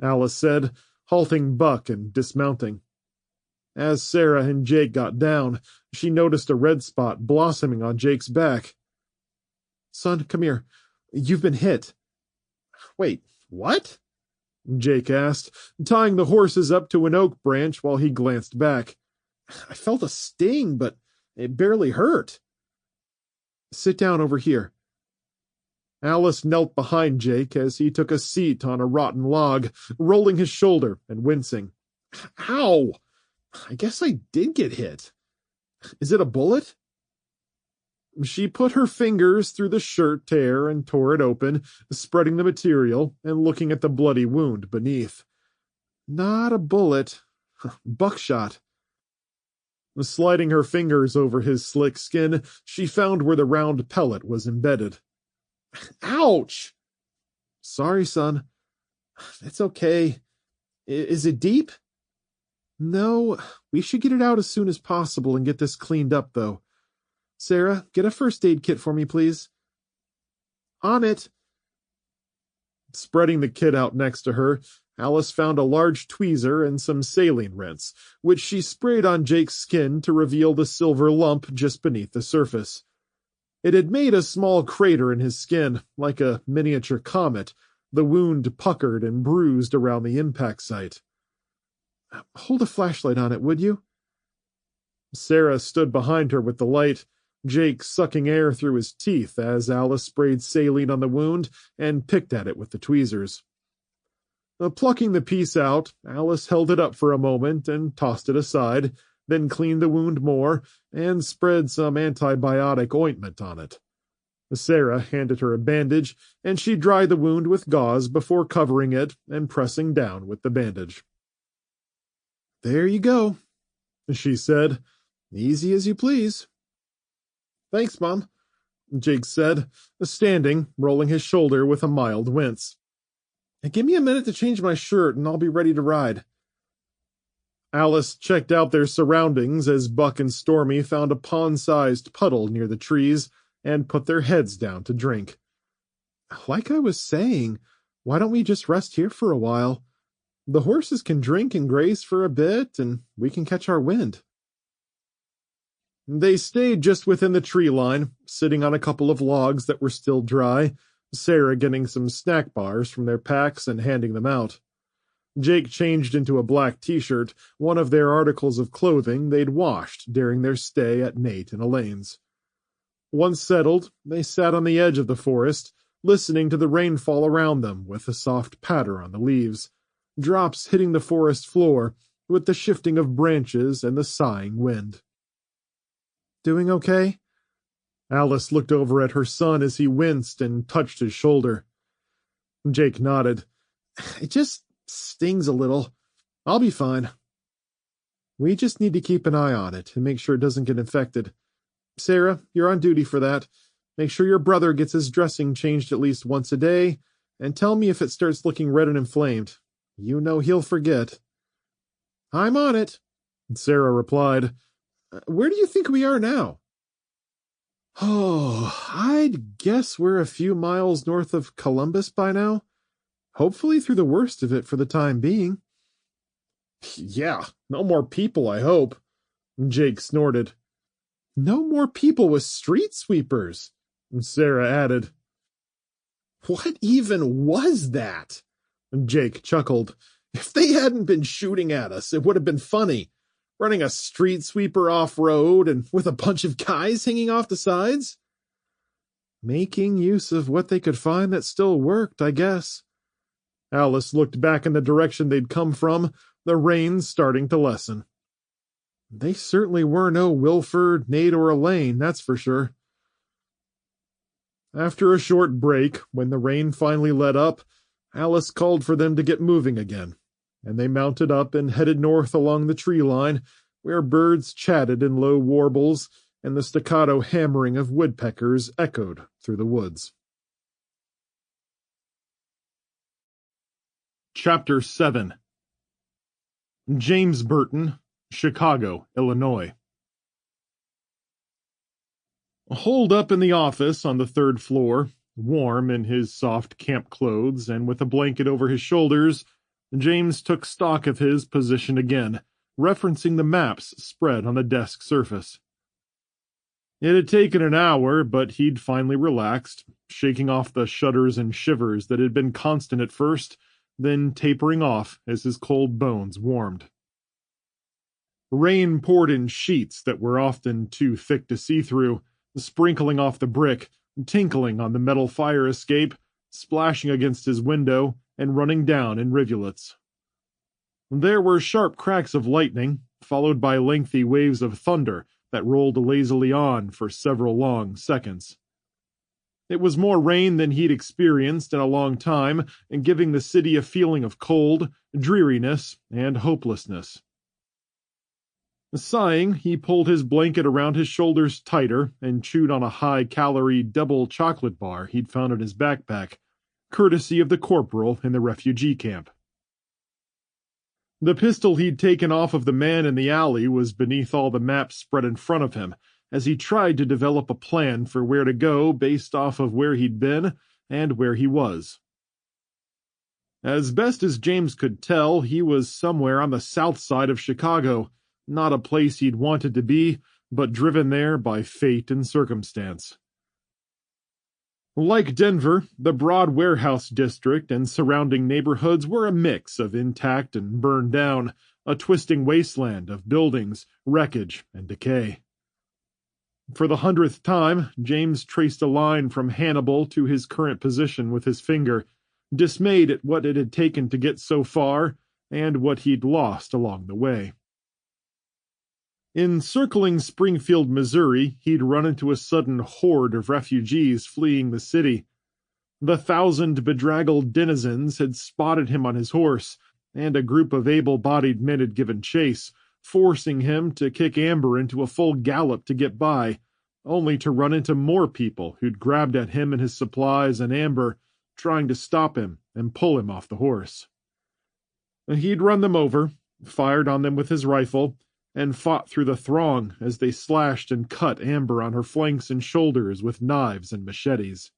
Alice said, halting Buck and dismounting. As Sarah and Jake got down, she noticed a red spot blossoming on Jake's back. Son, come here. You've been hit. Wait, what? Jake asked, tying the horses up to an oak branch while he glanced back. I felt a sting, but it barely hurt. Sit down over here. Alice knelt behind Jake as he took a seat on a rotten log, rolling his shoulder and wincing. Ow! I guess I did get hit. Is it a bullet? She put her fingers through the shirt tear and tore it open, spreading the material and looking at the bloody wound beneath. Not a bullet. Buckshot. Sliding her fingers over his slick skin, she found where the round pellet was embedded. Ouch! Sorry, son. It's okay. Is it deep? No, we should get it out as soon as possible and get this cleaned up, though. Sarah, get a first aid kit for me, please. On it. Spreading the kit out next to her, Alice found a large tweezer and some saline rinse, which she sprayed on Jake's skin to reveal the silver lump just beneath the surface. It had made a small crater in his skin, like a miniature comet, the wound puckered and bruised around the impact site. Hold a flashlight on it, would you? Sarah stood behind her with the light, Jake sucking air through his teeth as Alice sprayed saline on the wound and picked at it with the tweezers. Plucking the piece out, Alice held it up for a moment and tossed it aside, then cleaned the wound more and spread some antibiotic ointment on it. Sarah handed her a bandage, and she dried the wound with gauze before covering it and pressing down with the bandage. There you go, she said. Easy as you please. Thanks, Mom, Jake said, standing, rolling his shoulder with a mild wince. Give me a minute to change my shirt, and I'll be ready to ride. Alice checked out their surroundings as Buck and Stormy found a pond-sized puddle near the trees and put their heads down to drink. Like I was saying, why don't we just rest here for a while? The horses can drink and graze for a bit, and we can catch our wind. They stayed just within the tree line, sitting on a couple of logs that were still dry, Sarah getting some snack bars from their packs and handing them out. Jake changed into a black t-shirt, one of their articles of clothing they'd washed during their stay at Nate and Elaine's. Once settled, they sat on the edge of the forest, listening to the rainfall around them with a soft patter on the leaves, drops hitting the forest floor with the shifting of branches and the sighing wind. Doing okay? Alice looked over at her son as he winced and touched his shoulder. Jake nodded. It just stings a little. I'll be fine. We just need to keep an eye on it and make sure it doesn't get infected. Sarah, you're on duty for that. Make sure your brother gets his dressing changed at least once a day, and tell me if it starts looking red and inflamed. You know he'll forget. I'm on it, Sarah replied. Where do you think we are now? Oh, I'd guess we're a few miles north of Columbus by now. Hopefully through the worst of it for the time being. Yeah, no more people, I hope. Jake snorted. No more people with street sweepers, Sarah added. What even was that? Jake chuckled. If they hadn't been shooting at us, it would have been funny. Running a street sweeper off-road and with a bunch of guys hanging off the sides? Making use of what they could find that still worked, I guess. Alice looked back in the direction they'd come from, the rain starting to lessen. They certainly were no Wilford, Nate, or Elaine, that's for sure. After a short break, when the rain finally let up, Alice called for them to get moving again, and they mounted up and headed north along the tree line, where birds chatted in low warbles and the staccato hammering of woodpeckers echoed through the woods. Chapter 7 James Burton, Chicago, Illinois. Holed up in the office on the third floor, Warm in his soft camp clothes and with a blanket over his shoulders, James took stock of his position again, referencing the maps spread on the desk surface. It had taken an hour, but he'd finally relaxed, shaking off the shudders and shivers that had been constant at first, then tapering off as his cold bones warmed. Rain poured in sheets that were often too thick to see through, sprinkling off the brick, tinkling on the metal fire escape, splashing against his window, and running down in rivulets. There were sharp cracks of lightning, followed by lengthy waves of thunder that rolled lazily on for several long seconds. It was more rain than he'd experienced in a long time, and giving the city a feeling of cold, dreariness, and hopelessness. Sighing, he pulled his blanket around his shoulders tighter and chewed on a high-calorie double chocolate bar he'd found in his backpack, courtesy of the corporal in the refugee camp. The pistol he'd taken off of the man in the alley was beneath all the maps spread in front of him, as he tried to develop a plan for where to go based off of where he'd been and where he was. As best as James could tell, he was somewhere on the south side of Chicago, not a place he'd wanted to be, but driven there by fate and circumstance. Like Denver, the Broad Warehouse District and surrounding neighborhoods were a mix of intact and burned down, a twisting wasteland of buildings, wreckage, and decay. For the 100th time, James traced a line from Hannibal to his current position with his finger, dismayed at what it had taken to get so far and what he'd lost along the way. In circling Springfield, Missouri, he'd run into a sudden horde of refugees fleeing the city. The 1,000 bedraggled denizens had spotted him on his horse, and a group of able-bodied men had given chase, forcing him to kick Amber into a full gallop to get by, only to run into more people who'd grabbed at him and his supplies and Amber, trying to stop him and pull him off the horse. He'd run them over, fired on them with his rifle, and fought through the throng as they slashed and cut Amber on her flanks and shoulders with knives and machetes.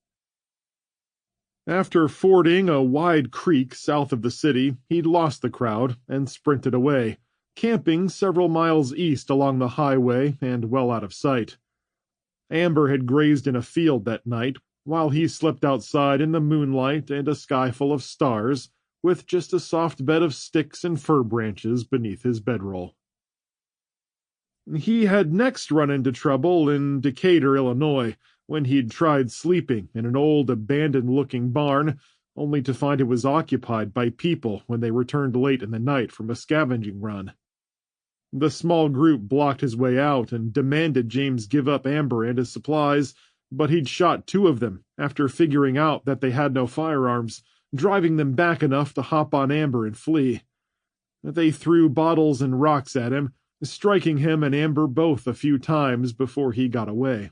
After fording a wide creek south of the city, he'd lost the crowd and sprinted away, camping several miles east along the highway and well out of sight. Amber had grazed in a field that night, while he slept outside in the moonlight and a sky full of stars, with just a soft bed of sticks and fir branches beneath his bedroll. He had next run into trouble in Decatur, Illinois, when he'd tried sleeping in an old abandoned-looking barn, only to find it was occupied by people when they returned late in the night from a scavenging run. The small group blocked his way out and demanded James give up Amber and his supplies, but he'd shot 2 of them after figuring out that they had no firearms, driving them back enough to hop on Amber and flee. They threw bottles and rocks at him, striking him and Amber both a few times before he got away.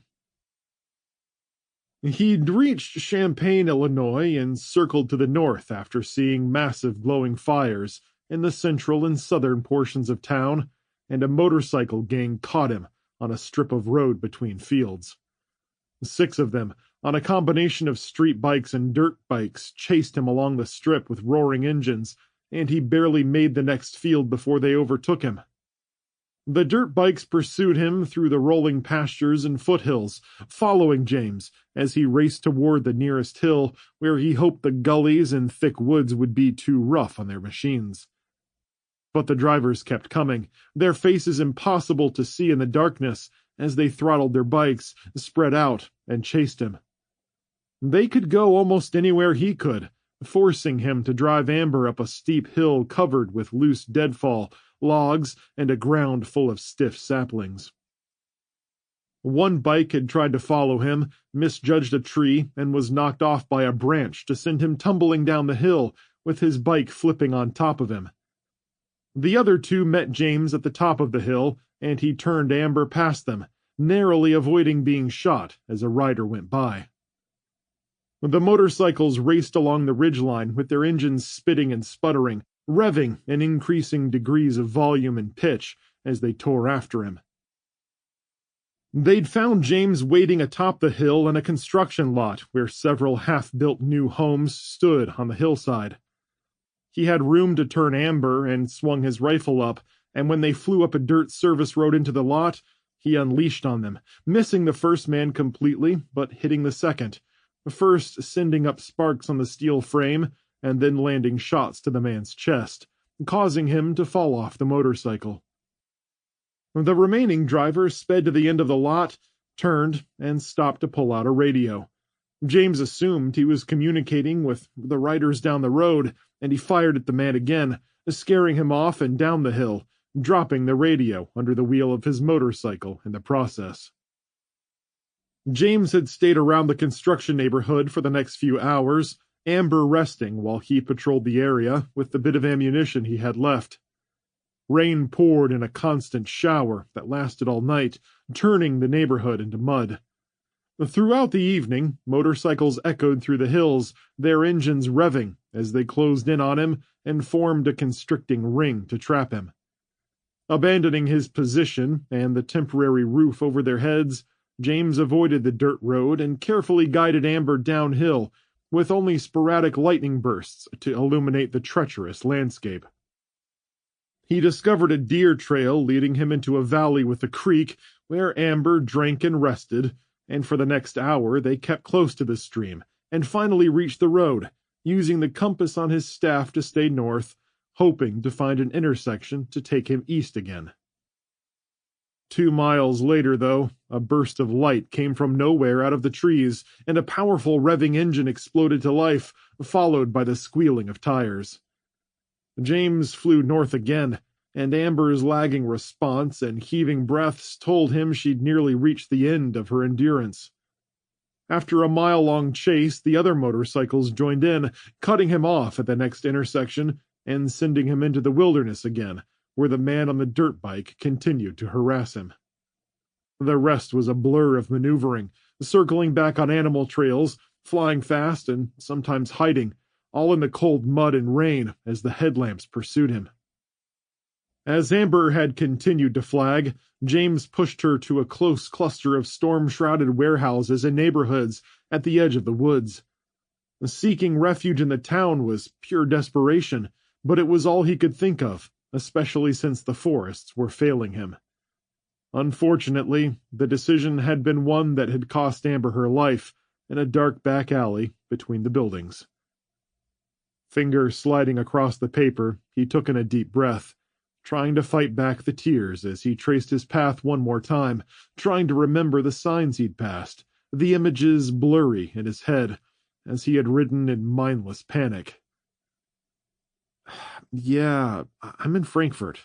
He'd reached Champaign, Illinois, and circled to the north after seeing massive glowing fires in the central and southern portions of town, and a motorcycle gang caught him on a strip of road between fields. 6 of them, on a combination of street bikes and dirt bikes, chased him along the strip with roaring engines, and he barely made the next field before they overtook him. The dirt bikes pursued him through the rolling pastures and foothills, following James as he raced toward the nearest hill, where he hoped the gullies and thick woods would be too rough on their machines. But the drivers kept coming, their faces impossible to see in the darkness as they throttled their bikes, spread out, and chased him. They could go almost anywhere he could, forcing him to drive Amber up a steep hill covered with loose deadfall, logs, and a ground full of stiff saplings. One bike had tried to follow him, misjudged a tree, and was knocked off by a branch to send him tumbling down the hill, with his bike flipping on top of him. The other 2 met James at the top of the hill, and he turned Amber past them, narrowly avoiding being shot as a rider went by. The motorcycles raced along the ridgeline with their engines spitting and sputtering, revving in increasing degrees of volume and pitch as they tore after him. They'd found James waiting atop the hill in a construction lot where several half-built new homes stood on the hillside. He had room to turn Amber and swung his rifle up, and when they flew up a dirt service road into the lot, he unleashed on them, missing the first man completely, but hitting the second, first sending up sparks on the steel frame, and then landing shots to the man's chest, causing him to fall off the motorcycle. The remaining driver sped to the end of the lot, turned, and stopped to pull out a radio. James assumed he was communicating with the riders down the road, and he fired at the man again, scaring him off and down the hill, dropping the radio under the wheel of his motorcycle in the process. James had stayed around the construction neighborhood for the next few hours, Amber resting while he patrolled the area with the bit of ammunition he had left. Rain poured in a constant shower that lasted all night, turning the neighborhood into mud. Throughout the evening, motorcycles echoed through the hills, their engines revving as they closed in on him and formed a constricting ring to trap him. Abandoning his position and the temporary roof over their heads, James avoided the dirt road and carefully guided Amber downhill, with only sporadic lightning bursts to illuminate the treacherous landscape. He discovered a deer trail leading him into a valley with a creek, where Amber drank and rested, and for the next hour they kept close to the stream, and finally reached the road, using the compass on his staff to stay north, hoping to find an intersection to take him east again. 2 miles later, though, a burst of light came from nowhere out of the trees, and a powerful revving engine exploded to life, followed by the squealing of tires. James flew north again, and Amber's lagging response and heaving breaths told him she'd nearly reached the end of her endurance. After a mile-long chase, the other motorcycles joined in, cutting him off at the next intersection and sending him into the wilderness again, where the man on the dirt bike continued to harass him. The rest was a blur of maneuvering, circling back on animal trails, flying fast and sometimes hiding, all in the cold mud and rain as the headlamps pursued him. As Amber had continued to flag, James pushed her to a close cluster of storm-shrouded warehouses and neighborhoods at the edge of the woods. Seeking refuge in the town was pure desperation, but it was all he could think of, especially since the forests were failing him. Unfortunately, the decision had been one that had cost Amber her life in a dark back alley between the buildings. Finger sliding across the paper, he took in a deep breath, trying to fight back the tears as he traced his path one more time, trying to remember the signs he'd passed, the images blurry in his head, as he had ridden in mindless panic. Yeah, I'm in Frankfurt.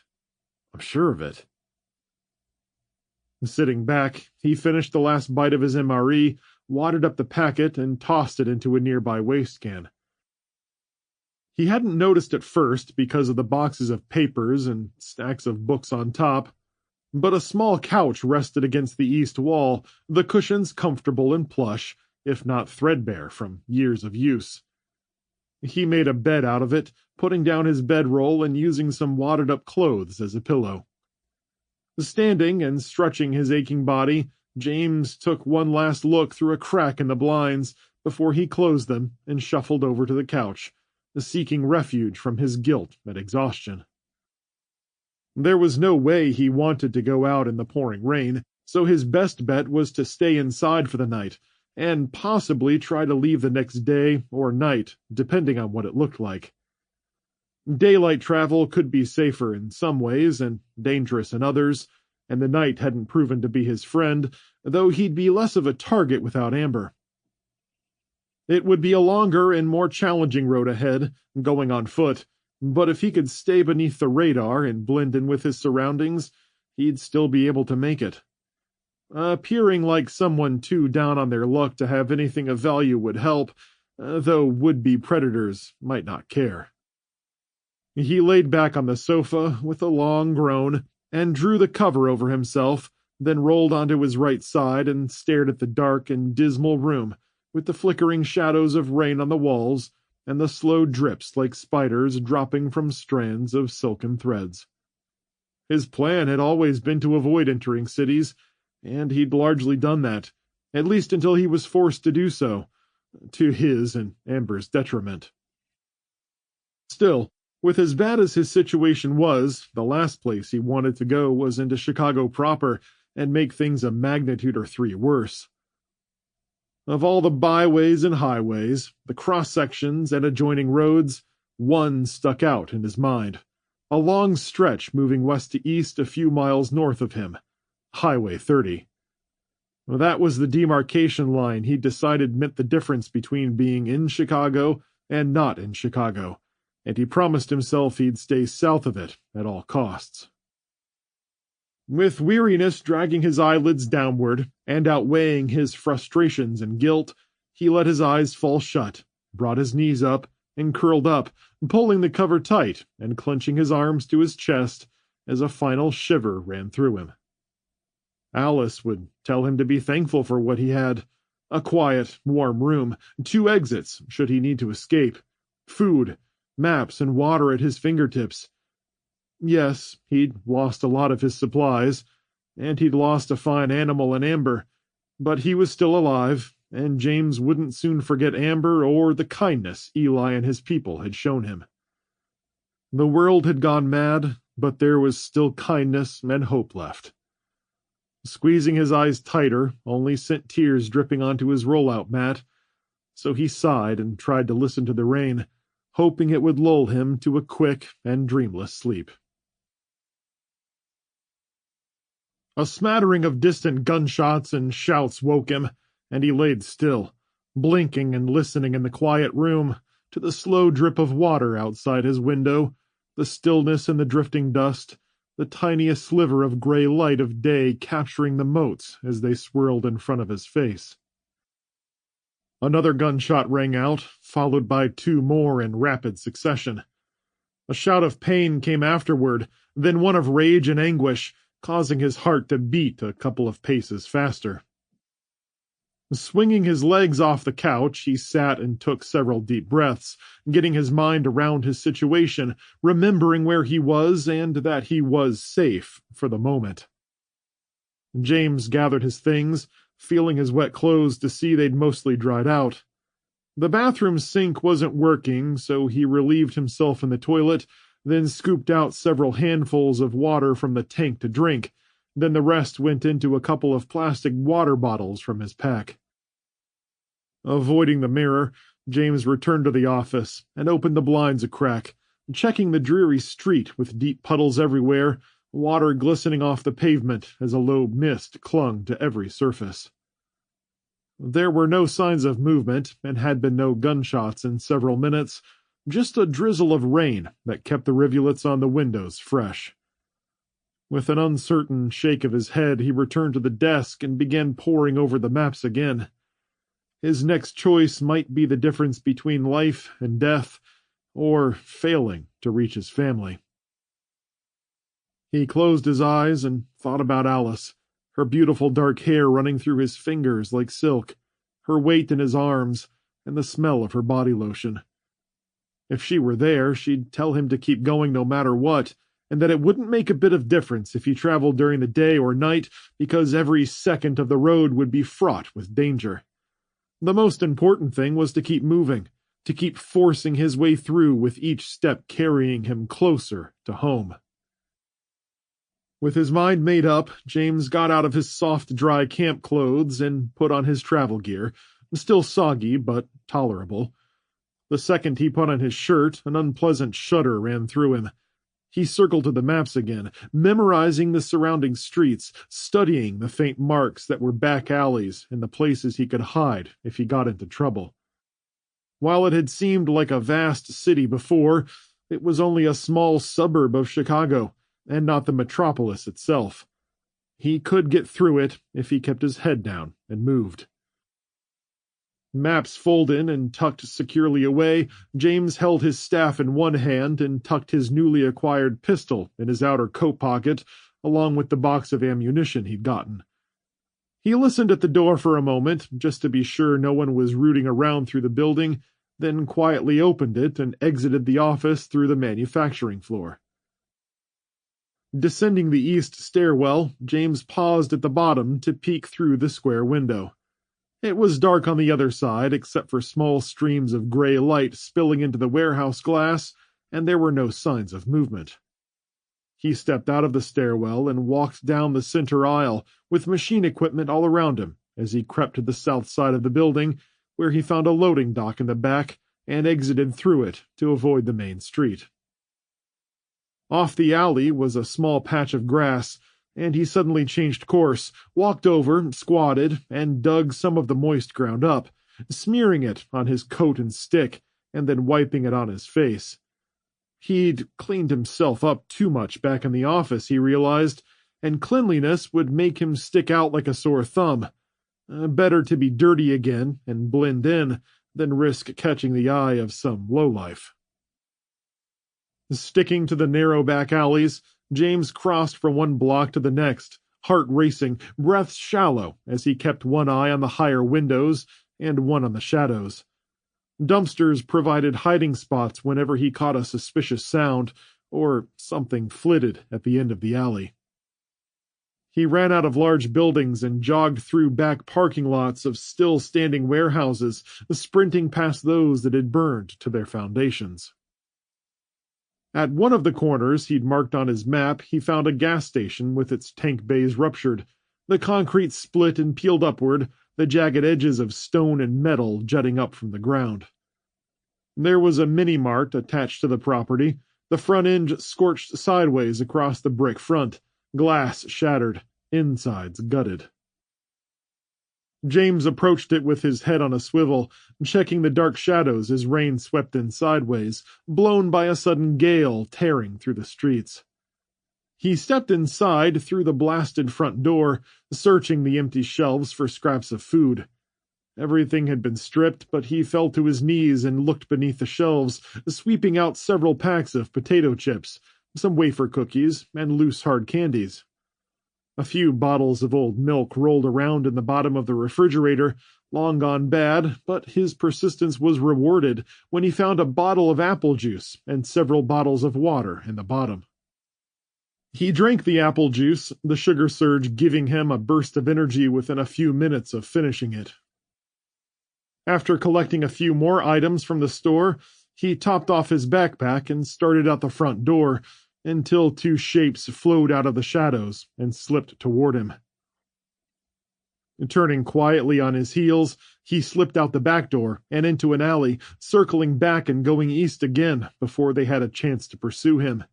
I'm sure of it. Sitting back, he finished the last bite of his MRE, wadded up the packet, and tossed it into a nearby waste can. He hadn't noticed at first because of the boxes of papers and stacks of books on top, but a small couch rested against the east wall, the cushions comfortable and plush, if not threadbare from years of use. He made a bed out of it, putting down his bedroll and using some wadded-up clothes as a pillow. Standing and stretching his aching body, James took one last look through a crack in the blinds before he closed them and shuffled over to the couch, seeking refuge from his guilt and exhaustion. There was no way he wanted to go out in the pouring rain, so his best bet was to stay inside for the night, and possibly try to leave the next day or night, depending on what it looked like. Daylight travel could be safer in some ways and dangerous in others, and the night hadn't proven to be his friend, though he'd be less of a target without Amber. It would be a longer and more challenging road ahead, going on foot, but if he could stay beneath the radar and blend in with his surroundings, he'd still be able to make it. Appearing like someone too down on their luck to have anything of value would help, though would-be predators might not care. He laid back on the sofa with a long groan and drew the cover over himself, then rolled onto his right side and stared at the dark and dismal room, with the flickering shadows of rain on the walls and the slow drips like spiders dropping from strands of silken threads. His plan had always been to avoid entering cities, and he'd largely done that, at least until he was forced to do so, to his and Amber's detriment. Still, with as bad as his situation was, the last place he wanted to go was into Chicago proper and make things a magnitude or 3 worse. Of all the byways and highways, the cross-sections and adjoining roads, one stuck out in his mind. A long stretch moving west to east a few miles north of him. Highway 30. That was the demarcation line he decided meant the difference between being in Chicago and not in Chicago, and he promised himself he'd stay south of it at all costs. With weariness dragging his eyelids downward and outweighing his frustrations and guilt, he let his eyes fall shut, brought his knees up, and curled up, pulling the cover tight and clenching his arms to his chest as a final shiver ran through him. Alice would tell him to be thankful for what he had: a quiet, warm room, 2 exits should he need to escape, food, maps, and water at his fingertips. Yes, he'd lost a lot of his supplies, and he'd lost a fine animal in Amber, but he was still alive, and James wouldn't soon forget Amber or the kindness Eli and his people had shown him. The world had gone mad, but there was still kindness and hope left. Squeezing his eyes tighter only sent tears dripping onto his rollout mat, so he sighed and tried to listen to the rain, hoping it would lull him to a quick and dreamless sleep. A smattering of distant gunshots and shouts woke him, and he laid still, blinking and listening in the quiet room to the slow drip of water outside his window, the stillness and the drifting dust, the tiniest sliver of gray light of day capturing the motes as they swirled in front of his face. Another gunshot rang out, followed by 2 more in rapid succession. A shout of pain came afterward, then one of rage and anguish, causing his heart to beat a couple of paces faster. Swinging his legs off the couch, he sat and took several deep breaths, getting his mind around his situation, remembering where he was and that he was safe for the moment. James gathered his things, feeling his wet clothes to see they'd mostly dried out. The bathroom sink wasn't working, so he relieved himself in the toilet, then scooped out several handfuls of water from the tank to drink. Then the rest went into a couple of plastic water bottles from his pack. Avoiding the mirror, James returned to the office and opened the blinds a crack, checking the dreary street with deep puddles everywhere, water glistening off the pavement as a low mist clung to every surface. There were no signs of movement, and had been no gunshots in several minutes, just a drizzle of rain that kept the rivulets on the windows fresh. With an uncertain shake of his head, he returned to the desk and began poring over the maps again. His next choice might be the difference between life and death, or failing to reach his family. He closed his eyes and thought about Alice, her beautiful dark hair running through his fingers like silk, her weight in his arms, and the smell of her body lotion. If she were there, she'd tell him to keep going no matter what, and that it wouldn't make a bit of difference if he traveled during the day or night, because every second of the road would be fraught with danger. The most important thing was to keep moving, to keep forcing his way through with each step carrying him closer to home. With his mind made up, James got out of his soft, dry camp clothes and put on his travel gear, still soggy but tolerable. The second he put on his shirt, an unpleasant shudder ran through him. He circled to the maps again, memorizing the surrounding streets, studying the faint marks that were back alleys and the places he could hide if he got into trouble. While it had seemed like a vast city before, it was only a small suburb of Chicago, and not the metropolis itself. He could get through it if he kept his head down and moved. Maps folded and tucked securely away, James held his staff in one hand and tucked his newly acquired pistol in his outer coat pocket, along with the box of ammunition he'd gotten. He listened at the door for a moment, just to be sure no one was rooting around through the building, then quietly opened it and exited the office through the manufacturing floor. Descending the east stairwell, James paused at the bottom to peek through the square window. It was dark on the other side, except for small streams of gray light spilling into the warehouse glass, and there were no signs of movement. He stepped out of the stairwell and walked down the center aisle, with machine equipment all around him, as he crept to the south side of the building, where he found a loading dock in the back, and exited through it to avoid the main street. Off the alley was a small patch of grass, and he suddenly changed course, walked over, squatted, and dug some of the moist ground up, smearing it on his coat and stick, and then wiping it on his face. He'd cleaned himself up too much back in the office, he realized, and cleanliness would make him stick out like a sore thumb. Better to be dirty again and blend in than risk catching the eye of some lowlife. Sticking to the narrow back alleys, James crossed from one block to the next, heart racing, breath shallow, as he kept one eye on the higher windows and one on the shadows. Dumpsters provided hiding spots whenever he caught a suspicious sound, or something flitted at the end of the alley. He ran out of large buildings and jogged through back parking lots of still-standing warehouses, sprinting past those that had burned to their foundations. At one of the corners he'd marked on his map, he found a gas station with its tank bays ruptured, the concrete split and peeled upward, the jagged edges of stone and metal jutting up from the ground. There was a mini-mart attached to the property, the front end scorched sideways across the brick front, glass shattered, insides gutted. James approached it with his head on a swivel, checking the dark shadows as rain swept in sideways, blown by a sudden gale tearing through the streets. He stepped inside through the blasted front door, searching the empty shelves for scraps of food. Everything had been stripped, but he fell to his knees and looked beneath the shelves, sweeping out several packs of potato chips, some wafer cookies, and loose hard candies. A few bottles of old milk rolled around in the bottom of the refrigerator, long gone bad, but his persistence was rewarded when he found a bottle of apple juice and several bottles of water in the bottom. He drank the apple juice, the sugar surge giving him a burst of energy within a few minutes of finishing it. After collecting a few more items from the store, he topped off his backpack and started out the front door, until two shapes flowed out of the shadows and slipped toward him. Turning quietly on his heels, he slipped out the back door and into an alley, circling back and going east again before they had a chance to pursue him.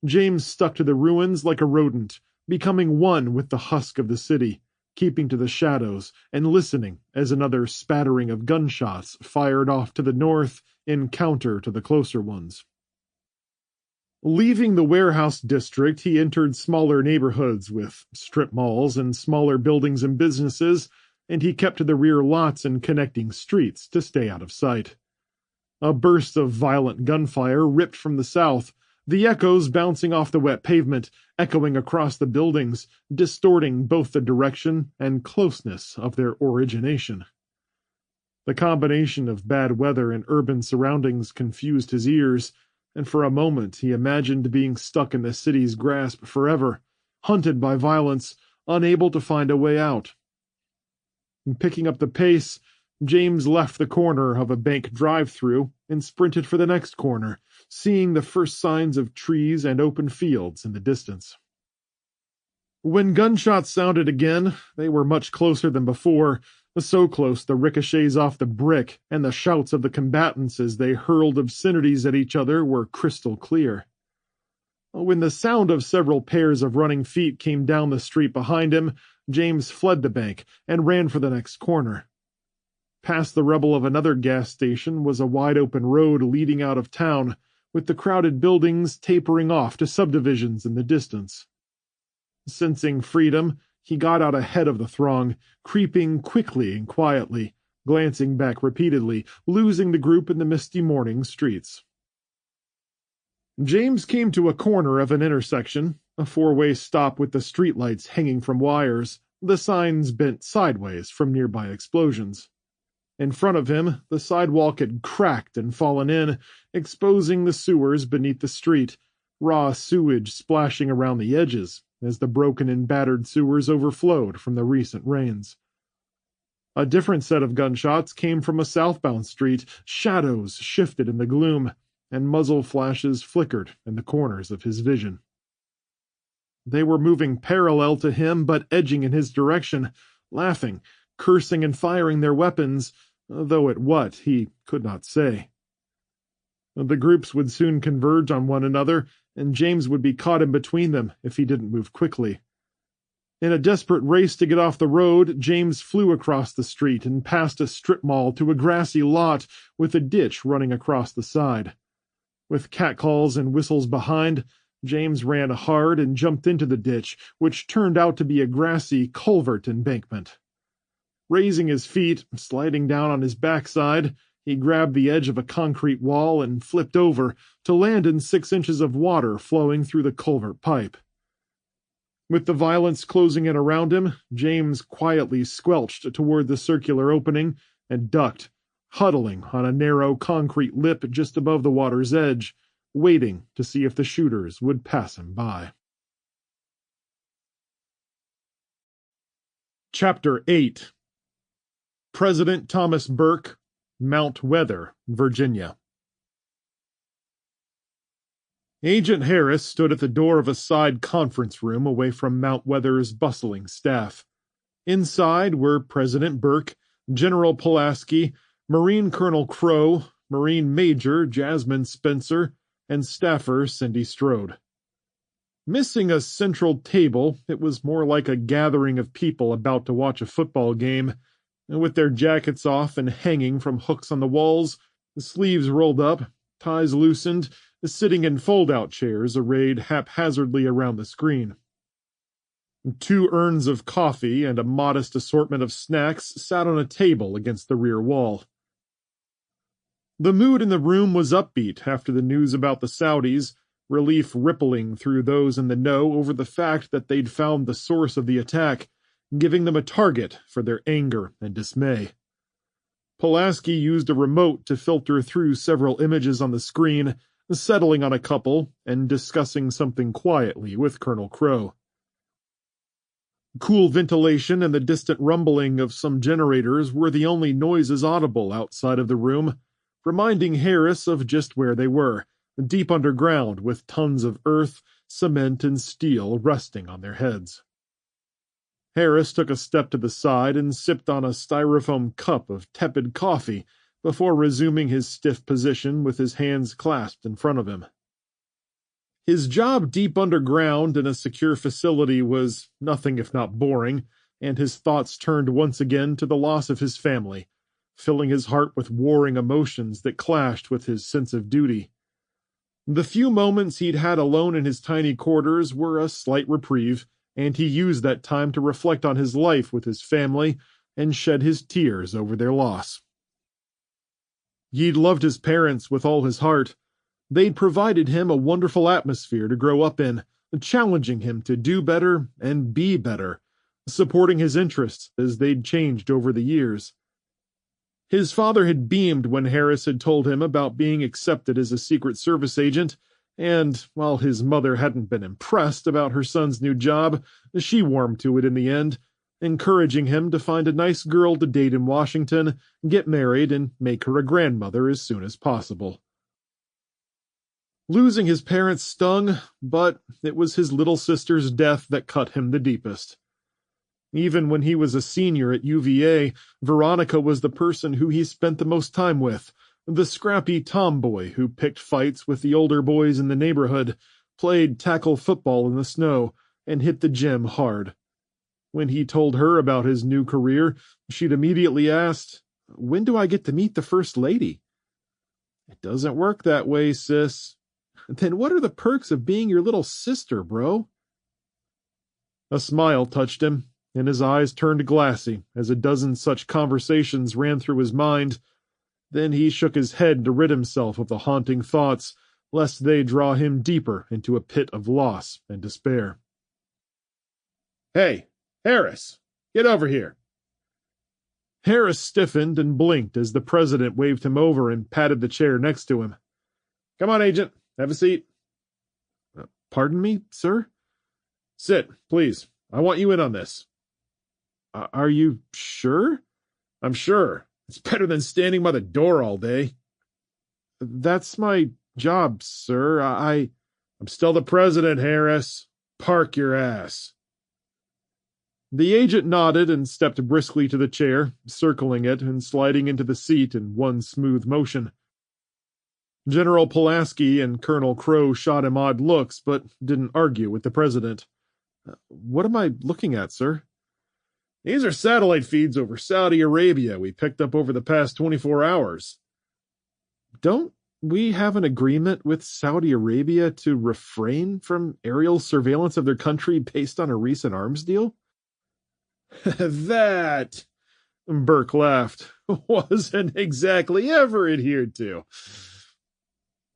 James stuck to the ruins like a rodent, becoming one with the husk of the city, keeping to the shadows and listening as another spattering of gunshots fired off to the north in counter to the closer ones. Leaving the warehouse district, he entered smaller neighborhoods with strip malls and smaller buildings and businesses, and he kept to the rear lots and connecting streets to stay out of sight. A burst of violent gunfire ripped from the south, the echoes bouncing off the wet pavement, echoing across the buildings, distorting both the direction and closeness of their origination. The combination of bad weather and urban surroundings confused his ears, and for a moment he imagined being stuck in the city's grasp forever, hunted by violence, unable to find a way out. Picking up the pace, James left the corner of a bank drive-through and sprinted for the next corner, seeing the first signs of trees and open fields in the distance. When gunshots sounded again, they were much closer than before, so close the ricochets off the brick and the shouts of the combatants as they hurled obscenities at each other were crystal clear. When the sound of several pairs of running feet came down the street behind him, James fled the bank and ran for the next corner. Past the rubble of another gas station was a wide-open road leading out of town, with the crowded buildings tapering off to subdivisions in the distance. Sensing freedom, he got out ahead of the throng, creeping quickly and quietly, glancing back repeatedly, losing the group in the misty morning streets. James came to a corner of an intersection, a four-way stop with the streetlights hanging from wires, the signs bent sideways from nearby explosions. In front of him, the sidewalk had cracked and fallen in, exposing the sewers beneath the street, raw sewage splashing around the edges as the broken and battered sewers overflowed from the recent rains. A different set of gunshots came from a southbound street. Shadows shifted in the gloom, and muzzle flashes flickered in the corners of his vision. They were moving parallel to him, but edging in his direction, laughing, cursing, and firing their weapons, though at what, he could not say. The groups would soon converge on one another, and James would be caught in between them if he didn't move quickly. In a desperate race to get off the road, James flew across the street and past a strip mall to a grassy lot with a ditch running across the side. With catcalls and whistles behind, James ran hard and jumped into the ditch, which turned out to be a grassy culvert embankment. Raising his feet, sliding down on his backside, he grabbed the edge of a concrete wall and flipped over to land in 6 inches of water flowing through the culvert pipe. With the violence closing in around him, James quietly squelched toward the circular opening and ducked, huddling on a narrow concrete lip just above the water's edge, waiting to see if the shooters would pass him by. Chapter 8. President Thomas Burke, Mount Weather, Virginia. Agent Harris stood at the door of a side conference room away from Mount Weather's bustling staff. Inside were President Burke, General Pulaski, Marine Colonel Crow, Marine Major Jasmine Spencer, and staffer Cindy Strode. Missing a central table, it was more like a gathering of people about to watch a football game, with their jackets off and hanging from hooks on the walls, the sleeves rolled up, ties loosened, sitting in fold-out chairs arrayed haphazardly around the screen. 2 urns of coffee and a modest assortment of snacks sat on a table against the rear wall. The mood in the room was upbeat after the news about the Saudis, relief rippling through those in the know over the fact that they'd found the source of the attack, giving them a target for their anger and dismay. Pulaski used a remote to filter through several images on the screen, settling on a couple and discussing something quietly with Colonel Crow. Cool ventilation and the distant rumbling of some generators were the only noises audible outside of the room, reminding Harris of just where they were, deep underground with tons of earth, cement, and steel resting on their heads. Harris took a step to the side and sipped on a styrofoam cup of tepid coffee before resuming his stiff position with his hands clasped in front of him. His job deep underground in a secure facility was nothing if not boring, and his thoughts turned once again to the loss of his family, filling his heart with warring emotions that clashed with his sense of duty. The few moments he'd had alone in his tiny quarters were a slight reprieve, and he used that time to reflect on his life with his family and shed his tears over their loss. He'd loved his parents with all his heart. They'd provided him a wonderful atmosphere to grow up in, challenging him to do better and be better, supporting his interests as they'd changed over the years. His father had beamed when Harris had told him about being accepted as a Secret Service agent, and while his mother hadn't been impressed about her son's new job, she warmed to it in the end, encouraging him to find a nice girl to date in Washington, get married, and make her a grandmother as soon as possible. Losing his parents stung, but it was his little sister's death that cut him the deepest. Even when he was a senior at UVA, Veronica was the person who he spent the most time with, the scrappy tomboy who picked fights with the older boys in the neighborhood, played tackle football in the snow, and hit the gym hard. When he told her about his new career, she'd immediately asked, "When do I get to meet the First Lady?" "It doesn't work that way, sis." "Then what are the perks of being your little sister, bro?" A smile touched him, and his eyes turned glassy as a dozen such conversations ran through his mind. Then he shook his head to rid himself of the haunting thoughts, lest they draw him deeper into a pit of loss and despair. "Hey, Harris, get over here." Harris stiffened and blinked as the president waved him over and patted the chair next to him. "Come on, Agent, have a seat." Pardon me, sir? Sit, please. I want you in on this. Are you sure? I'm sure. It's better than standing by the door all day. That's my job, sir. I'm still the president, Harris. Park your ass. The agent nodded and stepped briskly to the chair, circling it and sliding into the seat in one smooth motion. General Pulaski and Colonel Crow shot him odd looks, but didn't argue with the president. What am I looking at, sir? These are satellite feeds over Saudi Arabia we picked up over the past 24 hours. Don't we have an agreement with Saudi Arabia to refrain from aerial surveillance of their country based on a recent arms deal? That, Burke laughed, wasn't exactly ever adhered to.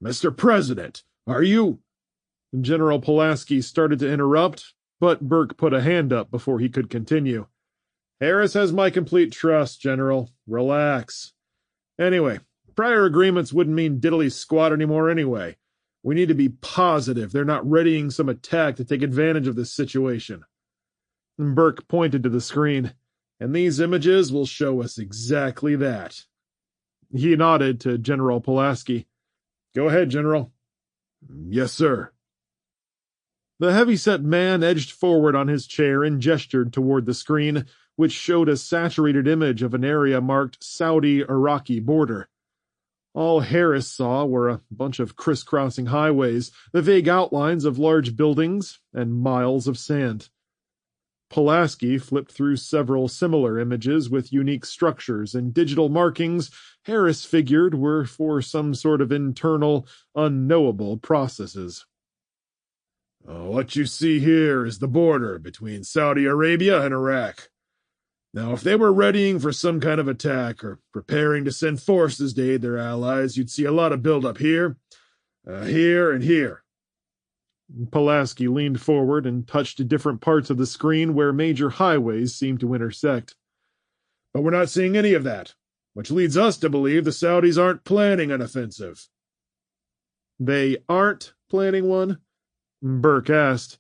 Mr. President, are you... General Pulaski started to interrupt, but Burke put a hand up before he could continue. Harris has my complete trust, General. Relax. Anyway, prior agreements wouldn't mean diddly squat anymore anyway. We need to be positive they're not readying some attack to take advantage of this situation. Burke pointed to the screen. And these images will show us exactly that. He nodded to General Pulaski. Go ahead, General. Yes, sir. The heavy-set man edged forward on his chair and gestured toward the screen, which showed a saturated image of an area marked Saudi-Iraqi border. All Harris saw were a bunch of crisscrossing highways, the vague outlines of large buildings, and miles of sand. Pulaski flipped through several similar images with unique structures and digital markings Harris figured were for some sort of internal, unknowable processes. What you see here is the border between Saudi Arabia and Iraq. Now, if they were readying for some kind of attack or preparing to send forces to aid their allies, you'd see a lot of buildup here, here, and here. Pulaski leaned forward and touched different parts of the screen where major highways seemed to intersect. But we're not seeing any of that, which leads us to believe the Saudis aren't planning an offensive. They aren't planning one? Burke asked.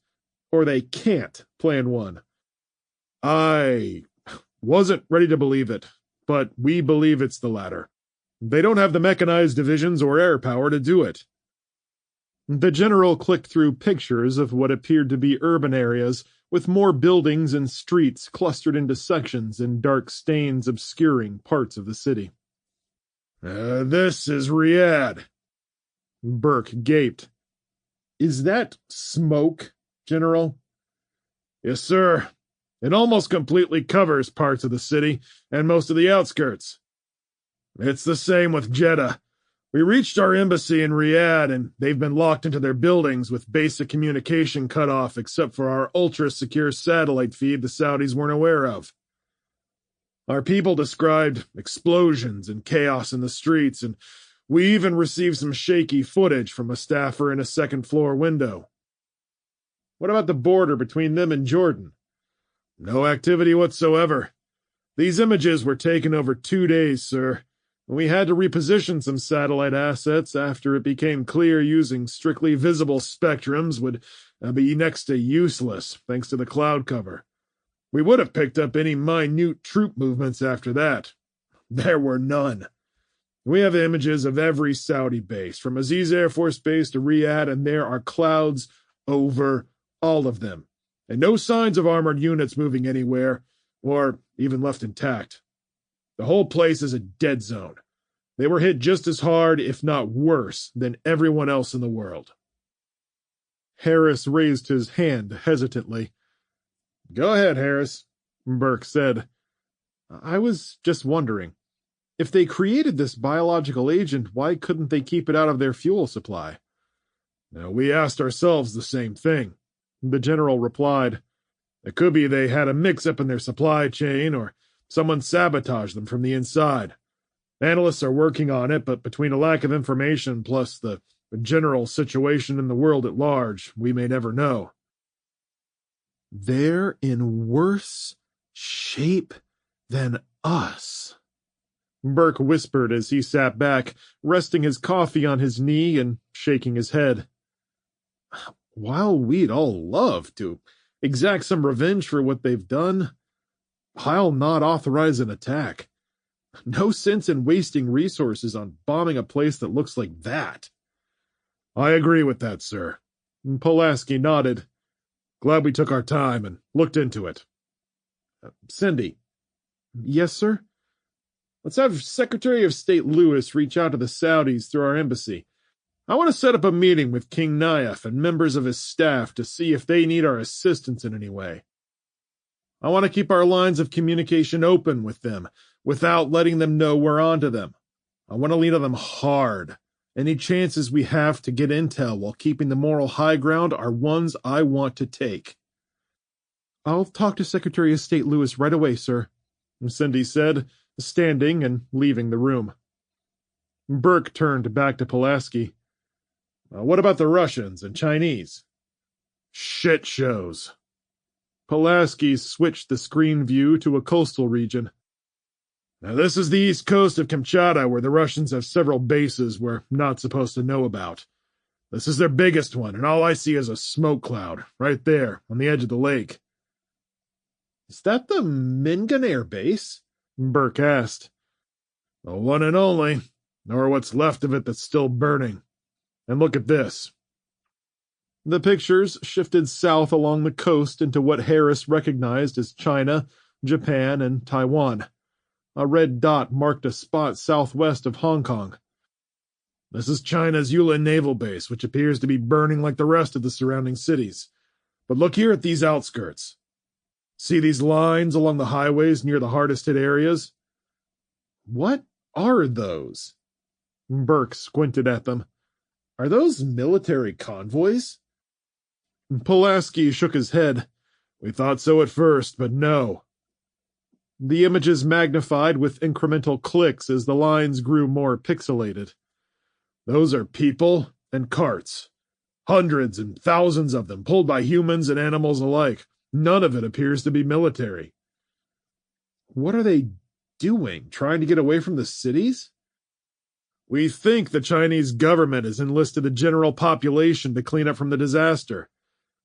Or they can't plan one? I wasn't ready to believe it, but we believe it's the latter. They don't have the mechanized divisions or air power to do it. The general clicked through pictures of what appeared to be urban areas, with more buildings and streets clustered into sections and dark stains obscuring parts of the city. This is Riyadh. Burke gaped. Is that smoke, General? Yes, sir. It almost completely covers parts of the city and most of the outskirts. It's the same with Jeddah. We reached our embassy in Riyadh, and they've been locked into their buildings with basic communication cut off except for our ultra-secure satellite feed the Saudis weren't aware of. Our people described explosions and chaos in the streets, and we even received some shaky footage from a staffer in a second-floor window. What about the border between them and Jordan? No activity whatsoever. These images were taken over 2 days, sir. We had to reposition some satellite assets after it became clear using strictly visible spectrums would be next to useless, thanks to the cloud cover. We would have picked up any minute troop movements after that. There were none. We have images of every Saudi base, from Aziz Air Force Base to Riyadh, and there are clouds over all of them, and no signs of armored units moving anywhere, or even left intact. The whole place is a dead zone. They were hit just as hard, if not worse, than everyone else in the world. Harris raised his hand hesitantly. Go ahead, Harris, Burke said. I was just wondering, if they created this biological agent, why couldn't they keep it out of their fuel supply? Now, we asked ourselves the same thing, the general replied. It could be they had a mix-up in their supply chain, or someone sabotaged them from the inside. Analysts are working on it, but between a lack of information plus the general situation in the world at large, we may never know. They're in worse shape than us, Burke whispered as he sat back, resting his coffee on his knee and shaking his head. While we'd all love to exact some revenge for what they've done, I'll not authorize an attack. No sense in wasting resources on bombing a place that looks like that. I agree with that, sir. Pulaski nodded. Glad we took our time and looked into it. Cindy. Yes, sir? Let's have Secretary of State Lewis reach out to the Saudis through our embassy. I want to set up a meeting with King Nayef and members of his staff to see if they need our assistance in any way. I want to keep our lines of communication open with them without letting them know we're onto them. I want to lean on them hard. Any chances we have to get intel while keeping the moral high ground are ones I want to take. I'll talk to Secretary of State Lewis right away, sir, Cindy said, standing and leaving the room. Burke turned back to Pulaski. What about the Russians and Chinese? Shit shows. Pulaski switched the screen view to a coastal region. Now this is the east coast of Kamchatka, where the Russians have several bases we're not supposed to know about. This is their biggest one, and all I see is a smoke cloud, right there, on the edge of the lake. Is that the Mingan Air Base? Burke asked. The one and only, or what's left of it that's still burning. And look at this. The pictures shifted south along the coast into what Harris recognized as China, Japan, and Taiwan. A red dot marked a spot southwest of Hong Kong. This is China's Yulin Naval Base, which appears to be burning like the rest of the surrounding cities. But look here at these outskirts. See these lines along the highways near the hardest hit areas? What are those? Burke squinted at them. Are those military convoys? Pulaski shook his head. We thought so at first, but no. The images magnified with incremental clicks as the lines grew more pixelated. Those are people and carts. Hundreds and thousands of them, pulled by humans and animals alike. None of it appears to be military. What are they doing? Trying to get away from the cities? We think the Chinese government has enlisted the general population to clean up from the disaster.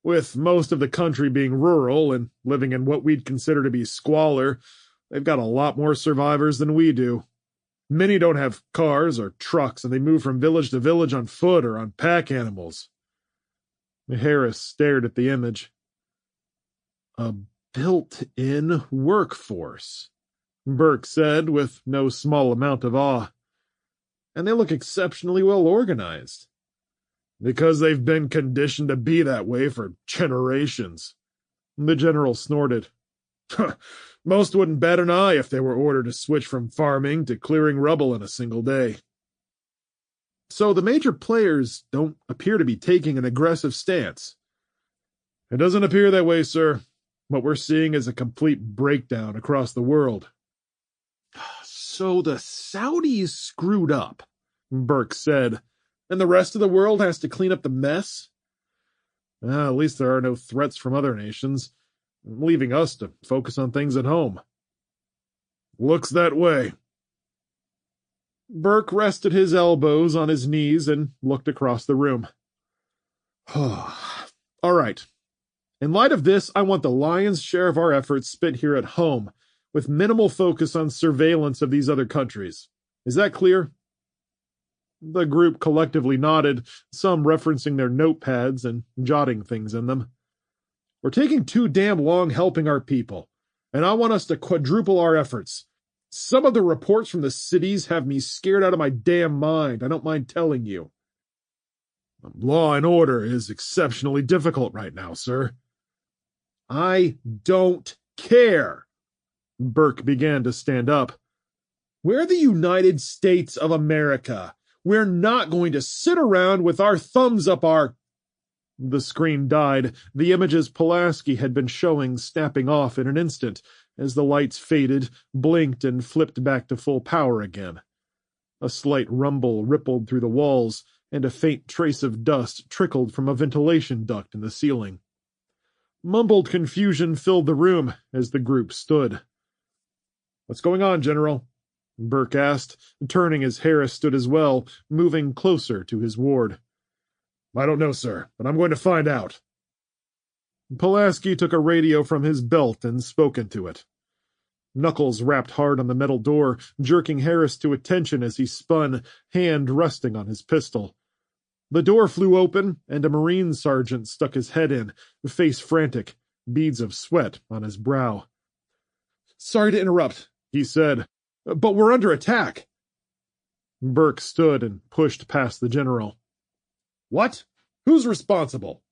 With most of the country being rural and living in what we'd consider to be squalor, they've got a lot more survivors than we do. Many don't have cars or trucks, and they move from village to village on foot or on pack animals. Harris stared at the image. A built-in workforce, Burke said with no small amount of awe. And they look exceptionally well organized. Because they've been conditioned to be that way for generations. The general snorted. Most wouldn't bat an eye if they were ordered to switch from farming to clearing rubble in a single day. So the major players don't appear to be taking an aggressive stance. It doesn't appear that way, sir. What we're seeing is a complete breakdown across the world. So the Saudis screwed up, Burke said, and the rest of the world has to clean up the mess? At least there are no threats from other nations, leaving us to focus on things at home. Looks that way. Burke rested his elbows on his knees and looked across the room. All right. In light of this, I want the lion's share of our efforts spent here at home, with minimal focus on surveillance of these other countries. Is that clear? The group collectively nodded, some referencing their notepads and jotting things in them. We're taking too damn long helping our people, and I want us to quadruple our efforts. Some of the reports from the cities have me scared out of my damn mind, I don't mind telling you. Law and order is exceptionally difficult right now, sir. I don't care. Burke began to stand up. We're the United States of America. We're not going to sit around with our thumbs up our... The screen died, the images Pulaski had been showing snapping off in an instant, as the lights faded, blinked, and flipped back to full power again. A slight rumble rippled through the walls, and a faint trace of dust trickled from a ventilation duct in the ceiling. Mumbled confusion filled the room as the group stood. What's going on, General? Burke asked, turning as Harris stood as well, moving closer to his ward. I don't know, sir, but I'm going to find out. Pulaski took a radio from his belt and spoke into it. Knuckles rapped hard on the metal door, jerking Harris to attention as he spun, hand resting on his pistol. The door flew open, and a Marine sergeant stuck his head in, face frantic, beads of sweat on his brow. "Sorry to interrupt," he said, "but we're under attack." Burke stood and pushed past the general. "What? Who's responsible?"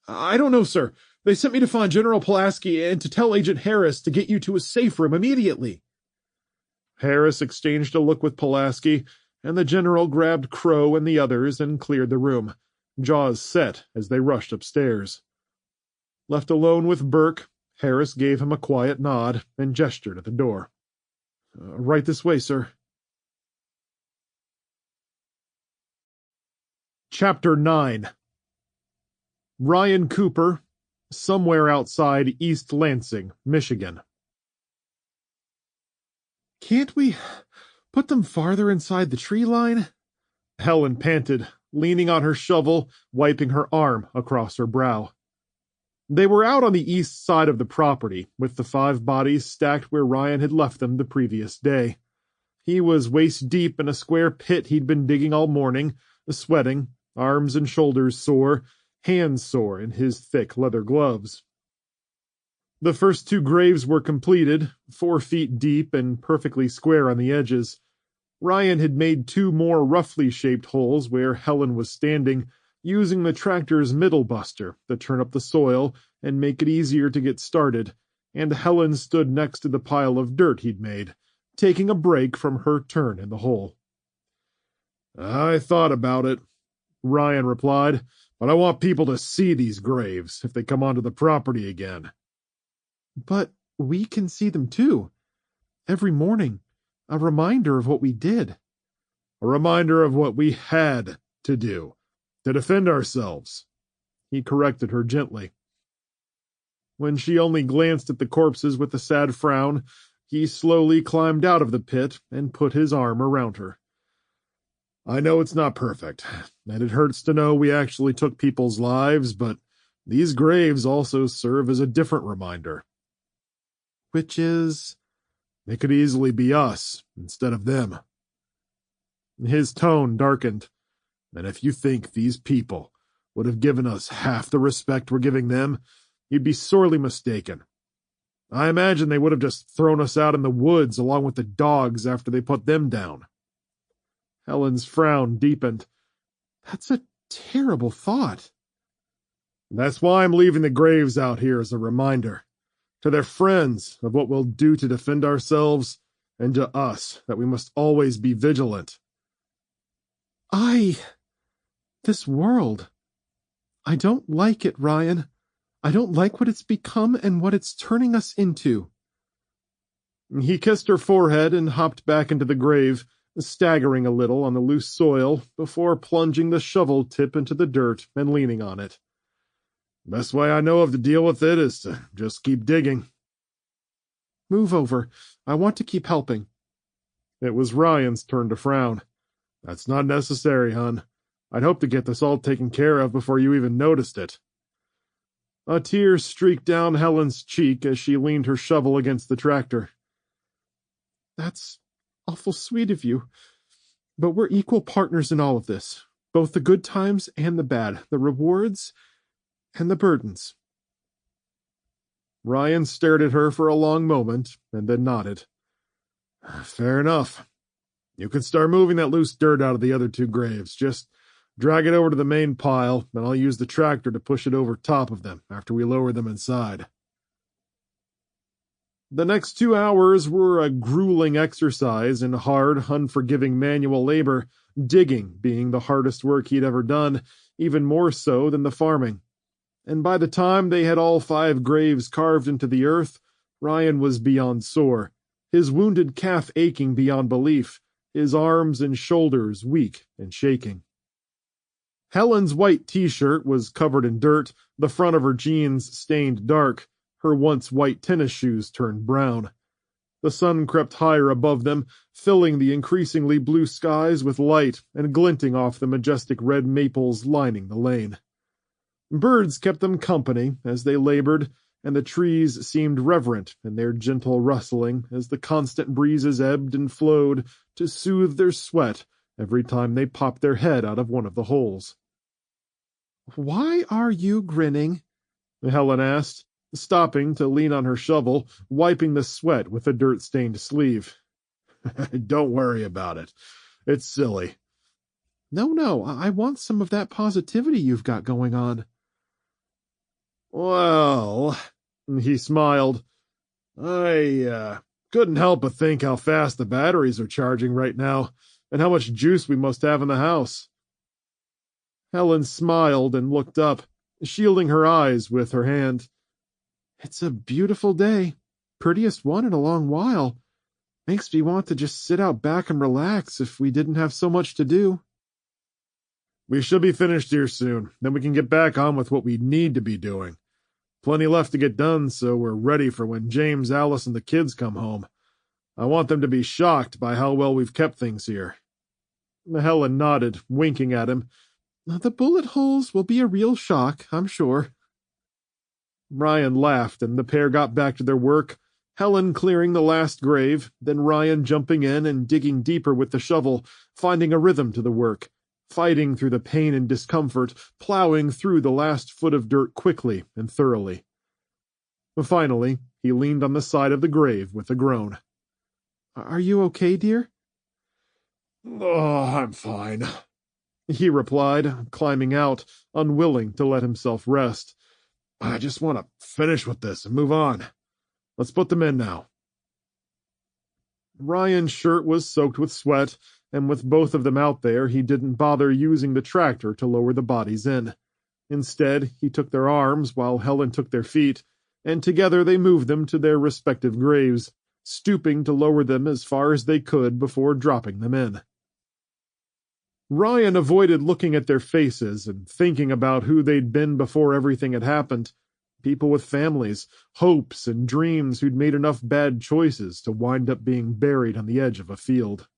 "I don't know, sir. They sent me to find General Pulaski and to tell Agent Harris to get you to a safe room immediately." Harris exchanged a look with Pulaski, and the general grabbed Crow and the others and cleared the room, jaws set as they rushed upstairs. Left alone with Burke, Harris gave him a quiet nod and gestured at the door. "Right this way, sir." Chapter 9. Ryan Cooper, somewhere outside East Lansing, Michigan. "Can't we put them farther inside the tree line?" Helen panted, leaning on her shovel, wiping her arm across her brow. They were out on the east side of the property, with the 5 bodies stacked where Ryan had left them the previous day. He was waist-deep in a square pit he'd been digging all morning, sweating, arms and shoulders sore, hands sore in his thick leather gloves. The first 2 graves were completed, 4 feet deep and perfectly square on the edges. Ryan had made 2 more roughly shaped holes where Helen was standing, using the tractor's middle buster to turn up the soil and make it easier to get started, and Helen stood next to the pile of dirt he'd made, taking a break from her turn in the hole. "I thought about it," Ryan replied, "but I want people to see these graves if they come onto the property again." "But we can see them too. Every morning. A reminder of what we did." "A reminder of what we had to do. To defend ourselves," he corrected her gently. When she only glanced at the corpses with a sad frown, he slowly climbed out of the pit and put his arm around her. "I know it's not perfect, and it hurts to know we actually took people's lives, but these graves also serve as a different reminder." "Which is?" "It could easily be us instead of them." His tone darkened. "And if you think these people would have given us half the respect we're giving them, you'd be sorely mistaken. I imagine they would have just thrown us out in the woods along with the dogs after they put them down." Helen's frown deepened. "That's a terrible thought." "That's why I'm leaving the graves out here as a reminder. To their friends of what we'll do to defend ourselves, and to us that we must always be vigilant." This world. I don't like it, Ryan. I don't like what it's become and what it's turning us into." He kissed her forehead and hopped back into the grave, staggering a little on the loose soil before plunging the shovel tip into the dirt and leaning on it. "Best way I know of to deal with it is to just keep digging." "Move over. I want to keep helping." It was Ryan's turn to frown. "That's not necessary, hon. I'd hoped to get this all taken care of before you even noticed it." A tear streaked down Helen's cheek as she leaned her shovel against the tractor. "That's awful sweet of you, but we're equal partners in all of this, both the good times and the bad, the rewards and the burdens." Ryan stared at her for a long moment and then nodded. "Fair enough. You can start moving that loose dirt out of the other 2 graves. Just drag it over to the main pile, and I'll use the tractor to push it over top of them after we lower them inside." The next 2 hours were a grueling exercise in hard, unforgiving manual labor, digging being the hardest work he'd ever done, even more so than the farming. And by the time they had all 5 graves carved into the earth, Ryan was beyond sore, his wounded calf aching beyond belief, his arms and shoulders weak and shaking. Helen's white t-shirt was covered in dirt, the front of her jeans stained dark, her once white tennis shoes turned brown. The sun crept higher above them, filling the increasingly blue skies with light and glinting off the majestic red maples lining the lane. Birds kept them company as they labored, and the trees seemed reverent in their gentle rustling as the constant breezes ebbed and flowed to soothe their sweat every time they popped their head out of one of the holes. "Why are you grinning?" Helen asked, stopping to lean on her shovel, wiping the sweat with a dirt-stained sleeve. Don't worry about it. It's silly. No, I want some of that positivity you've got going on. Well, he smiled. I couldn't help but think how fast the batteries are charging right now, and how much juice we must have in the house. Helen smiled and looked up, shielding her eyes with her hand. It's a beautiful day. Prettiest one in a long while. Makes me want to just sit out back and relax if we didn't have so much to do. We should be finished here soon. Then we can get back on with what we need to be doing. Plenty left to get done, so we're ready for when James, Alice, and the kids come home. I want them to be shocked by how well we've kept things here. Helen nodded, winking at him. The bullet holes will be a real shock, I'm sure. Ryan laughed, and the pair got back to their work, Helen clearing the last grave, then Ryan jumping in and digging deeper with the shovel, finding a rhythm to the work, fighting through the pain and discomfort, plowing through the last foot of dirt quickly and thoroughly. Finally, he leaned on the side of the grave with a groan. Are you okay, dear? Oh, I'm fine, he replied, climbing out, unwilling to let himself rest. I just want to finish with this and move on. Let's put them in now. Ryan's shirt was soaked with sweat, and with both of them out there, he didn't bother using the tractor to lower the bodies in. Instead, he took their arms while Helen took their feet, and together they moved them to their respective graves, stooping to lower them as far as they could before dropping them in. Ryan avoided looking at their faces and thinking about who they'd been before everything had happened. People with families, hopes, and dreams who'd made enough bad choices to wind up being buried on the edge of a field.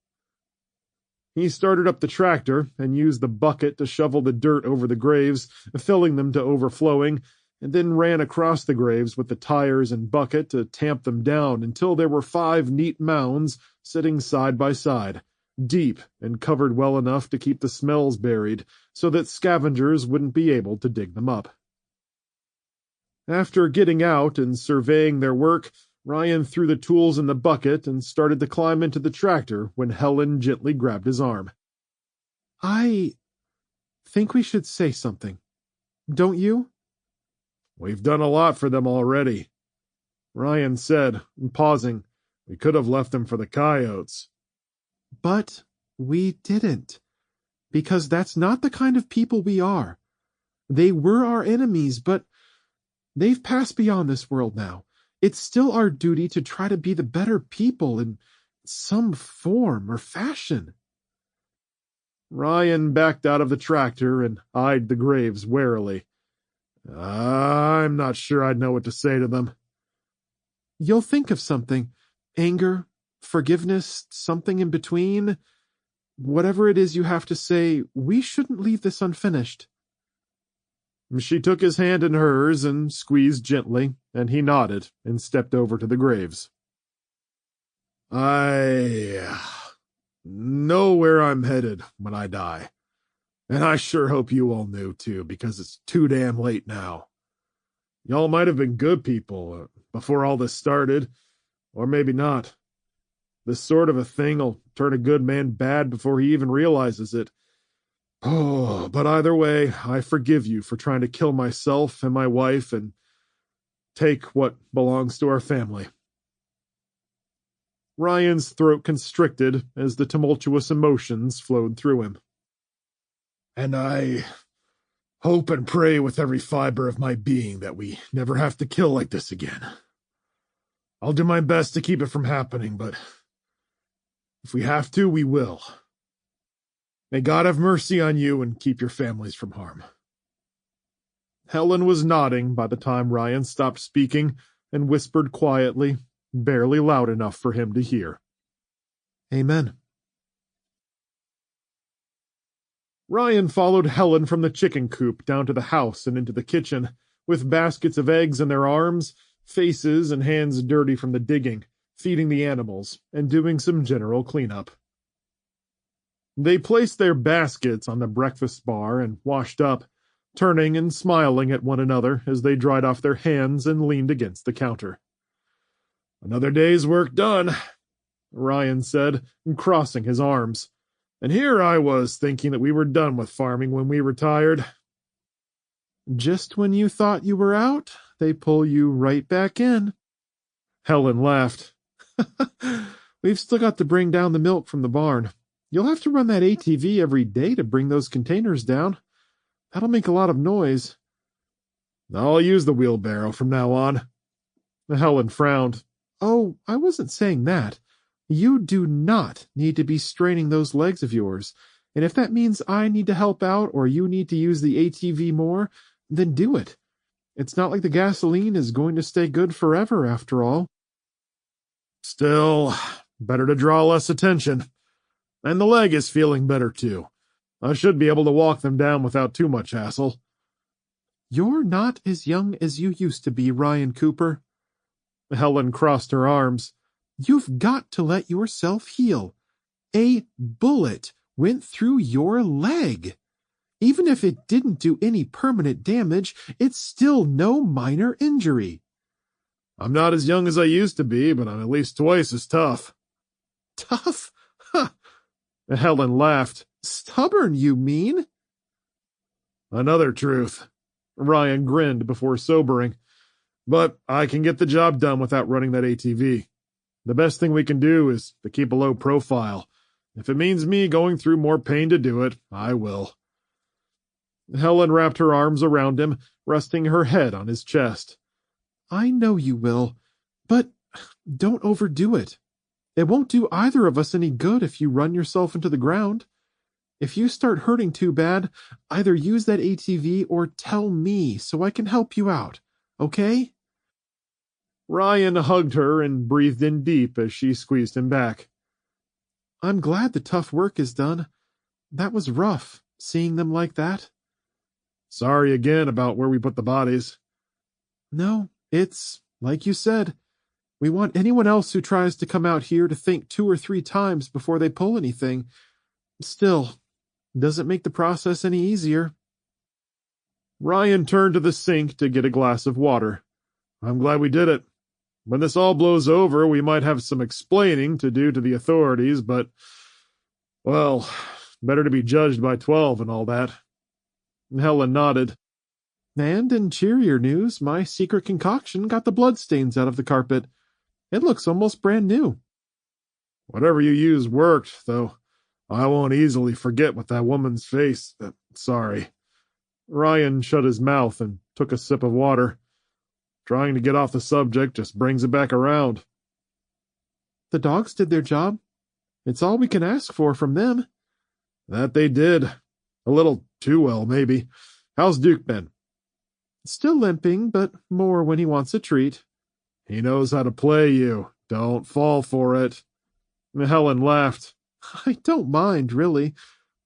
He started up the tractor and used the bucket to shovel the dirt over the graves, filling them to overflowing, and then ran across the graves with the tires and bucket to tamp them down until there were 5 neat mounds sitting side by side, deep and covered well enough to keep the smells buried, so that scavengers wouldn't be able to dig them up. After getting out and surveying their work, Ryan threw the tools in the bucket and started to climb into the tractor when Helen gently grabbed his arm. I think we should say something. Don't you? We've done a lot for them already, Ryan said, pausing. We could have left them for the coyotes. But we didn't, because that's not the kind of people we are. They were our enemies, but they've passed beyond this world now. It's still our duty to try to be the better people in some form or fashion. Ryan backed out of the tractor and eyed the graves warily. I'm not sure I'd know what to say to them. You'll think of something. Anger, forgiveness, something in between. Whatever it is you have to say, we shouldn't leave this unfinished. She took his hand in hers and squeezed gently, and he nodded and stepped over to the graves. I know where I'm headed when I die. And I sure hope you all knew, too, because it's too damn late now. Y'all might have been good people before all this started, or maybe not. This sort of a thing will turn a good man bad before he even realizes it. Oh, but either way, I forgive you for trying to kill myself and my wife and take what belongs to our family. Ryan's throat constricted as the tumultuous emotions flowed through him. And I hope and pray with every fiber of my being that we never have to kill like this again. I'll do my best to keep it from happening, but if we have to, we will. May God have mercy on you and keep your families from harm. Helen was nodding by the time Ryan stopped speaking and whispered quietly, barely loud enough for him to hear. Amen. Ryan followed Helen from the chicken coop down to the house and into the kitchen, with baskets of eggs in their arms, faces and hands dirty from the digging, feeding the animals, and doing some general cleanup. They placed their baskets on the breakfast bar and washed up, turning and smiling at one another as they dried off their hands and leaned against the counter. "Another day's work done," Ryan said, crossing his arms. "And here I was thinking that we were done with farming when we retired." "Just when you thought you were out, they pull you right back in." Helen laughed. "We've still got to bring down the milk from the barn. You'll have to run that ATV every day to bring those containers down. That'll make a lot of noise." "I'll use the wheelbarrow from now on." Helen frowned. "Oh, I wasn't saying that. You do not need to be straining those legs of yours, and if that means I need to help out or you need to use the ATV more, then do it. It's not like the gasoline is going to stay good forever, after all." "Still, better to draw less attention. And the leg is feeling better, too. I should be able to walk them down without too much hassle." "You're not as young as you used to be, Ryan Cooper." Helen crossed her arms. "You've got to let yourself heal. A bullet went through your leg. Even if it didn't do any permanent damage, it's still no minor injury." "I'm not as young as I used to be, but I'm at least twice as tough." "Tough? Huh." Helen laughed. "Stubborn, you mean?" "Another truth." Ryan grinned before sobering. "But I can get the job done without running that ATV. The best thing we can do is to keep a low profile. If it means me going through more pain to do it, I will." Helen wrapped her arms around him, resting her head on his chest. "I know you will, but don't overdo it. It won't do either of us any good if you run yourself into the ground. If you start hurting too bad, either use that ATV or tell me so I can help you out, okay?" Ryan hugged her and breathed in deep as she squeezed him back. "I'm glad the tough work is done. That was rough, seeing them like that." "Sorry again about where we put the bodies." "No, it's like you said. We want anyone else who tries to come out here to think 2 or 3 times before they pull anything. Still, doesn't make the process any easier." Ryan turned to the sink to get a glass of water. "I'm glad we did it. When this all blows over, we might have some explaining to do to the authorities, but, well, better to be judged by 12 and all that." Helen nodded. "And in cheerier news, my secret concoction got the bloodstains out of the carpet. It looks almost brand new." "Whatever you used worked, though I won't easily forget what that woman's face. Sorry." Ryan shut his mouth and took a sip of water. Trying to get off the subject just brings it back around. "The dogs did their job. It's all we can ask for from them." "That they did. A little too well, maybe. How's Duke been?" "Still limping, but more when he wants a treat." "He knows how to play you. Don't fall for it." Helen laughed. "I don't mind, really.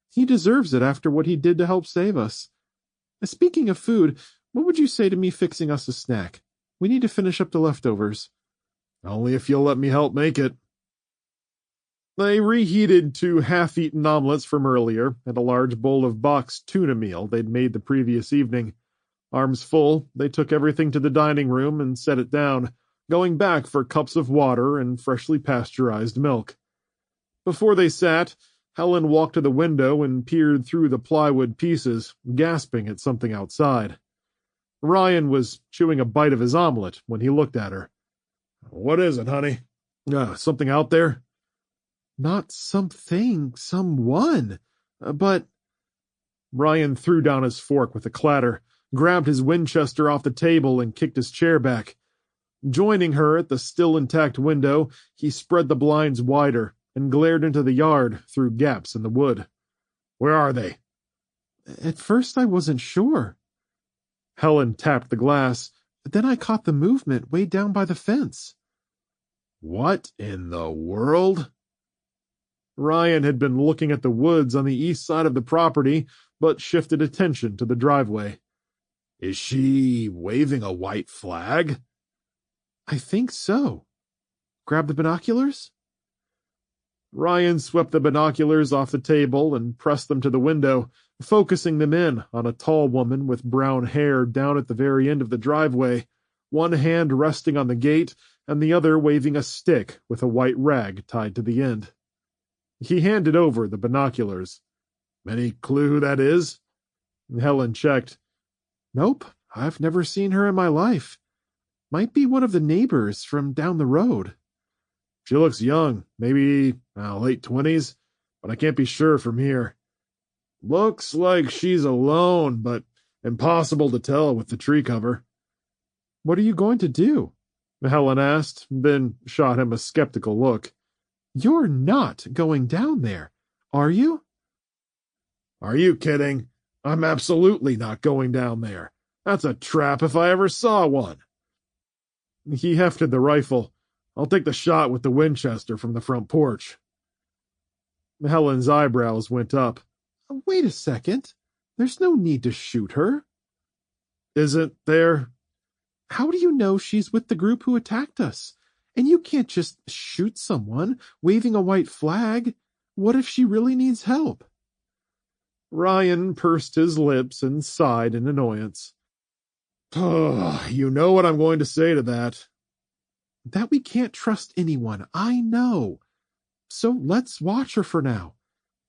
He deserves it after what he did to help save us. Speaking of food, what would you say to me fixing us a snack? We need to finish up the leftovers." "Only if you'll let me help make it." They reheated 2 half-eaten omelets from earlier and a large bowl of boxed tuna meal they'd made the previous evening. Arms full, they took everything to the dining room and set it down, going back for cups of water and freshly pasteurized milk. Before they sat, Helen walked to the window and peered through the plywood pieces, gasping at something outside. Ryan was chewing a bite of his omelet when he looked at her. "What is it, honey? Something out there?" "Not something, someone. But—" Ryan threw down his fork with a clatter, grabbed his Winchester off the table and kicked his chair back. Joining her at the still intact window, he spread the blinds wider and glared into the yard through gaps in the wood. "Where are they?" "At first I wasn't sure." Helen tapped the glass. "Then I caught the movement way down by the fence." What in the world? Ryan had been looking at the woods on the east side of the property, but shifted attention to the driveway. Is she waving a white flag? I think so. Grab the binoculars? Ryan swept the binoculars off the table and pressed them to the window, focusing them in on a tall woman with brown hair down at the very end of the driveway, one hand resting on the gate and the other waving a stick with a white rag tied to the end. He handed over the binoculars. Any clue that is? Helen checked. Nope, I've never seen her in my life. Might be one of the neighbors from down the road. She looks young, maybe late 20s, but I can't be sure from here. Looks like she's alone, but impossible to tell with the tree cover. What are you going to do? Helen asked, then shot him a skeptical look. You're not going down there, are you? Are you kidding? I'm absolutely not going down there. That's a trap if I ever saw one. He hefted the rifle. I'll take the shot with the Winchester from the front porch. Helen's eyebrows went up. Wait a second. There's no need to shoot her. Isn't there? How do you know she's with the group who attacked us? And you can't just shoot someone waving a white flag. What if she really needs help? Ryan pursed his lips and sighed in annoyance. You know what I'm going to say to that. That we can't trust anyone, I know. So let's watch her for now.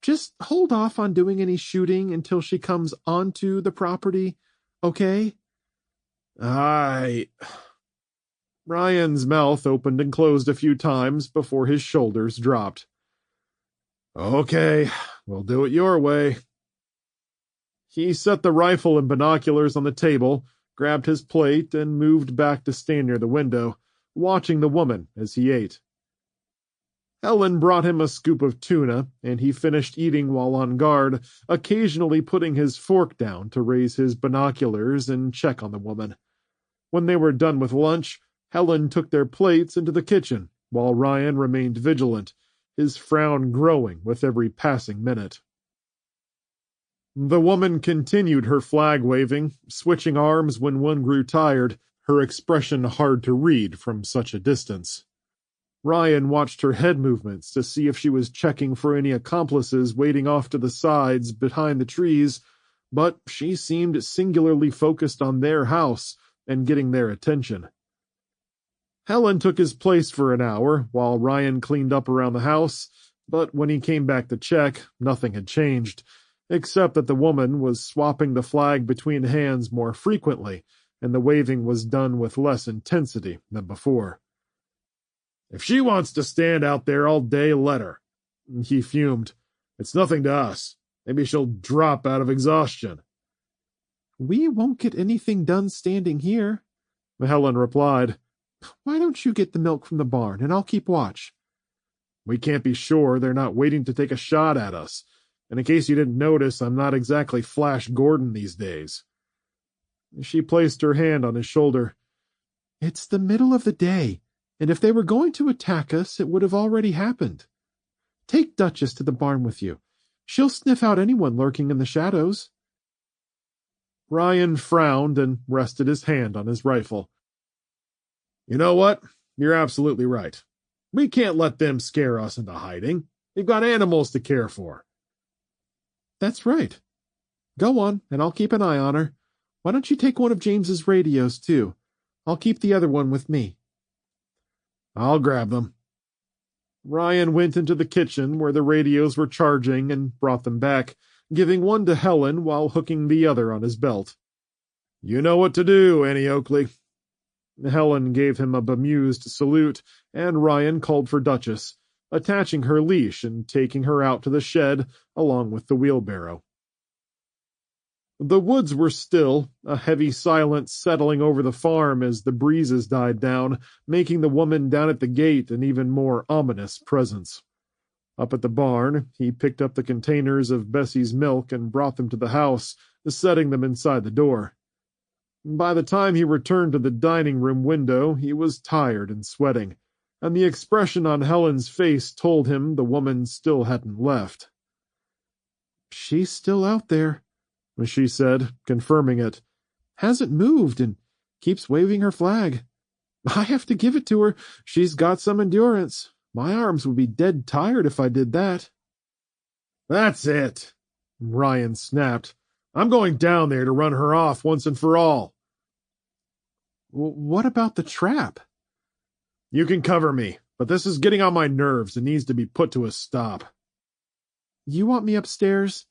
Just hold off on doing any shooting until she comes onto the property, okay? Ryan's mouth opened and closed a few times before his shoulders dropped. Okay, we'll do it your way. He set the rifle and binoculars on the table, grabbed his plate, and moved back to stand near the window, watching the woman as he ate. Helen brought him a scoop of tuna, and he finished eating while on guard, occasionally putting his fork down to raise his binoculars and check on the woman. When they were done with lunch, Helen took their plates into the kitchen, while Ryan remained vigilant, his frown growing with every passing minute. The woman continued her flag-waving, switching arms when one grew tired, her expression hard to read from such a distance. Ryan watched her head movements to see if she was checking for any accomplices waiting off to the sides behind the trees, but she seemed singularly focused on their house and getting their attention. Helen took his place for an hour while Ryan cleaned up around the house, but when he came back to check, nothing had changed, except that the woman was swapping the flag between hands more frequently, and the waving was done with less intensity than before. If she wants to stand out there all day, let her. He fumed. It's nothing to us. Maybe she'll drop out of exhaustion. We won't get anything done standing here, Helen replied. Why don't you get the milk from the barn, and I'll keep watch? We can't be sure they're not waiting to take a shot at us. And in case you didn't notice, I'm not exactly Flash Gordon these days. She placed her hand on his shoulder. It's the middle of the day, and if they were going to attack us, it would have already happened. Take Duchess to the barn with you. She'll sniff out anyone lurking in the shadows. Ryan frowned and rested his hand on his rifle. You know what? You're absolutely right. We can't let them scare us into hiding. We've got animals to care for. That's right. Go on, and I'll keep an eye on her. Why don't you take one of James's radios, too? I'll keep the other one with me. I'll grab them. Ryan went into the kitchen where the radios were charging and brought them back, giving one to Helen while hooking the other on his belt. You know what to do, Annie Oakley. Helen gave him a bemused salute, and Ryan called for Duchess, attaching her leash and taking her out to the shed along with the wheelbarrow. The woods were still, a heavy silence settling over the farm as the breezes died down, making the woman down at the gate an even more ominous presence. Up at the barn, he picked up the containers of Bessie's milk and brought them to the house, setting them inside the door. By the time he returned to the dining room window, he was tired and sweating, and the expression on Helen's face told him the woman still hadn't left. "She's still out there," she said, confirming it. "Hasn't moved and keeps waving her flag. I have to give it to her. She's got some endurance. My arms would be dead tired if I did that." "That's it," Ryan snapped. "I'm going down there to run her off once and for all." "What about the trap?" "You can cover me, but this is getting on my nerves and needs to be put to a stop." "You want me upstairs?"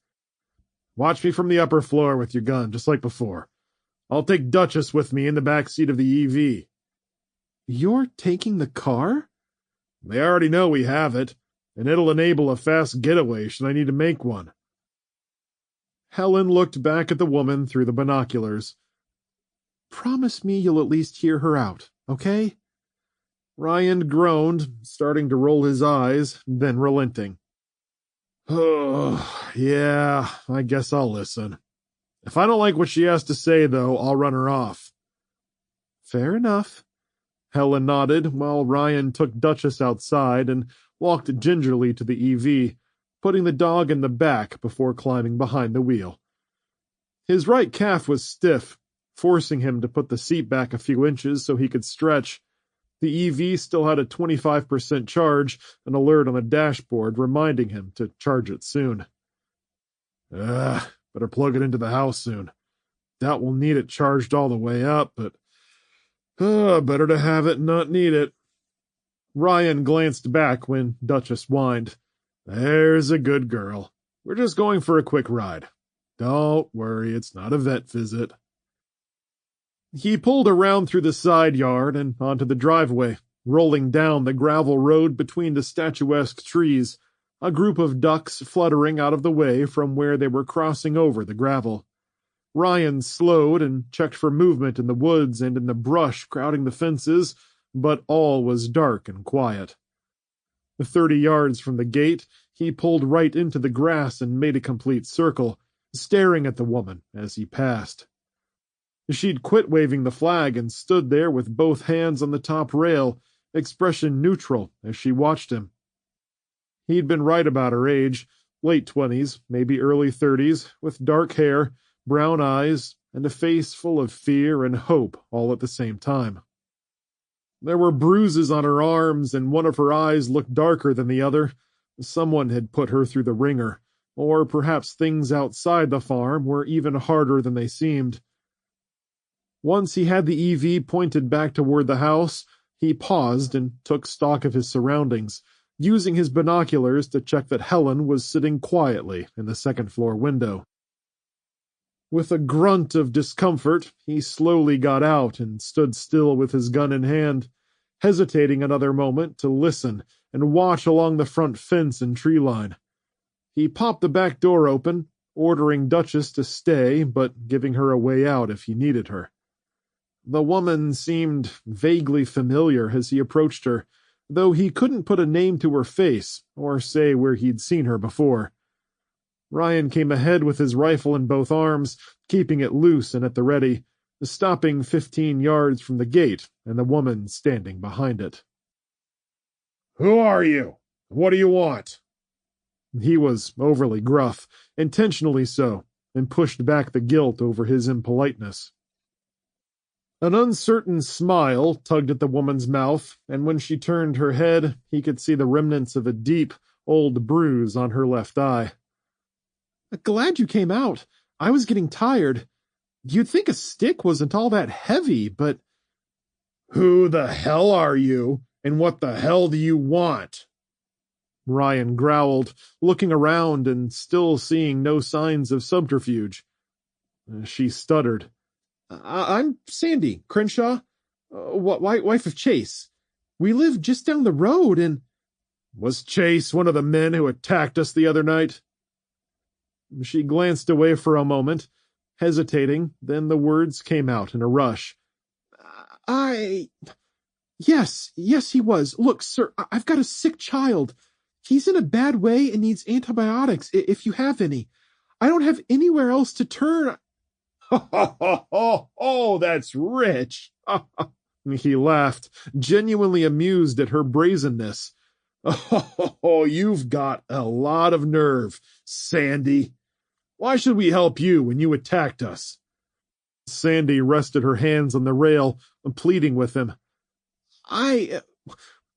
"Watch me from the upper floor with your gun, just like before. I'll take Duchess with me in the back seat of the EV. "You're taking the car?" They already know we have it, and it'll enable a fast getaway should I need to make one." Helen looked back at the woman through the binoculars. "Promise me you'll at least hear her out, okay?" Ryan groaned, starting to roll his eyes, then relenting. "Oh, yeah, I guess I'll listen. If I don't like what she has to say, though, I'll run her off." "Fair enough." Helen nodded while Ryan took Duchess outside and walked gingerly to the EV, putting the dog in the back before climbing behind the wheel. His right calf was stiff, forcing him to put the seat back a few inches so he could stretch. The EV still had a 25% charge, an alert on the dashboard reminding him to charge it soon. Better plug it into the house soon. Doubt we'll need it charged all the way up, but better to have it and not need it." Ryan glanced back when Duchess whined. "There's a good girl. We're just going for a quick ride. Don't worry, it's not a vet visit." He pulled around through the side yard and onto the driveway, rolling down the gravel road between the statuesque trees, a group of ducks fluttering out of the way from where they were crossing over the gravel. Ryan slowed and checked for movement in the woods and in the brush crowding the fences, but all was dark and quiet. 30 yards from the gate, he pulled right into the grass and made a complete circle, staring at the woman as he passed. She'd quit waving the flag and stood there with both hands on the top rail, expression neutral as she watched him. He'd been right about her age, late 20s, maybe early 30s, with dark hair, brown eyes, and a face full of fear and hope all at the same time. There were bruises on her arms, and one of her eyes looked darker than the other. Someone had put her through the ringer, or perhaps things outside the farm were even harder than they seemed. Once he had the EV pointed back toward the house, he paused and took stock of his surroundings, using his binoculars to check that Helen was sitting quietly in the second-floor window. With a grunt of discomfort, he slowly got out and stood still with his gun in hand, hesitating another moment to listen and watch along the front fence and tree line. He popped the back door open, ordering Duchess to stay, but giving her a way out if he needed her. The woman seemed vaguely familiar as he approached her, though he couldn't put a name to her face or say where he'd seen her before. Ryan came ahead with his rifle in both arms, keeping it loose and at the ready, stopping 15 yards from the gate and the woman standing behind it. "Who are you? What do you want?" He was overly gruff, intentionally so, and pushed back the guilt over his impoliteness. An uncertain smile tugged at the woman's mouth, and when she turned her head, he could see the remnants of a deep, old bruise on her left eye. "Glad you came out. I was getting tired. You'd think a stick wasn't all that heavy, but—" "Who the hell are you, and what the hell do you want?" Ryan growled, looking around and still seeing no signs of subterfuge. She stuttered. I'm Sandy Crenshaw, wife of Chase. We live just down the road and—" "Was Chase one of the men who attacked us the other night?" She glanced away for a moment, hesitating, then the words came out in a rush. Yes, he was. Look, sir, I've got a sick child. He's in a bad way and needs antibiotics, if you have any. I don't have anywhere else to turn." "Oh, that's rich." He laughed, genuinely amused at her brazenness. Oh, you've got a lot of nerve, Sandy. Why should we help you when you attacked us? Sandy rested her hands on the rail, pleading with him.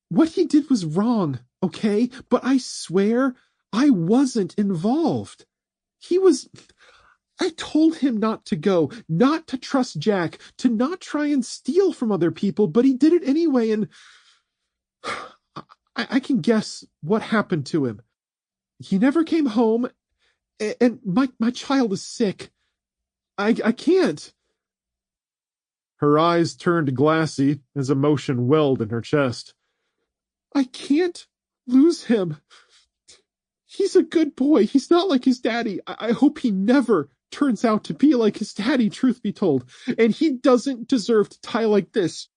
What he did was wrong, okay? But I swear I wasn't involved. I told him not to go, not to trust Jack, to not try and steal from other people, but he did it anyway, and I can guess what happened to him. He never came home, and my child is sick. I can't. Her eyes turned glassy as emotion welled in her chest. I can't lose him. He's a good boy. He's not like his daddy. I hope he never turns out to be like his daddy, truth be told. And he doesn't deserve to die like this.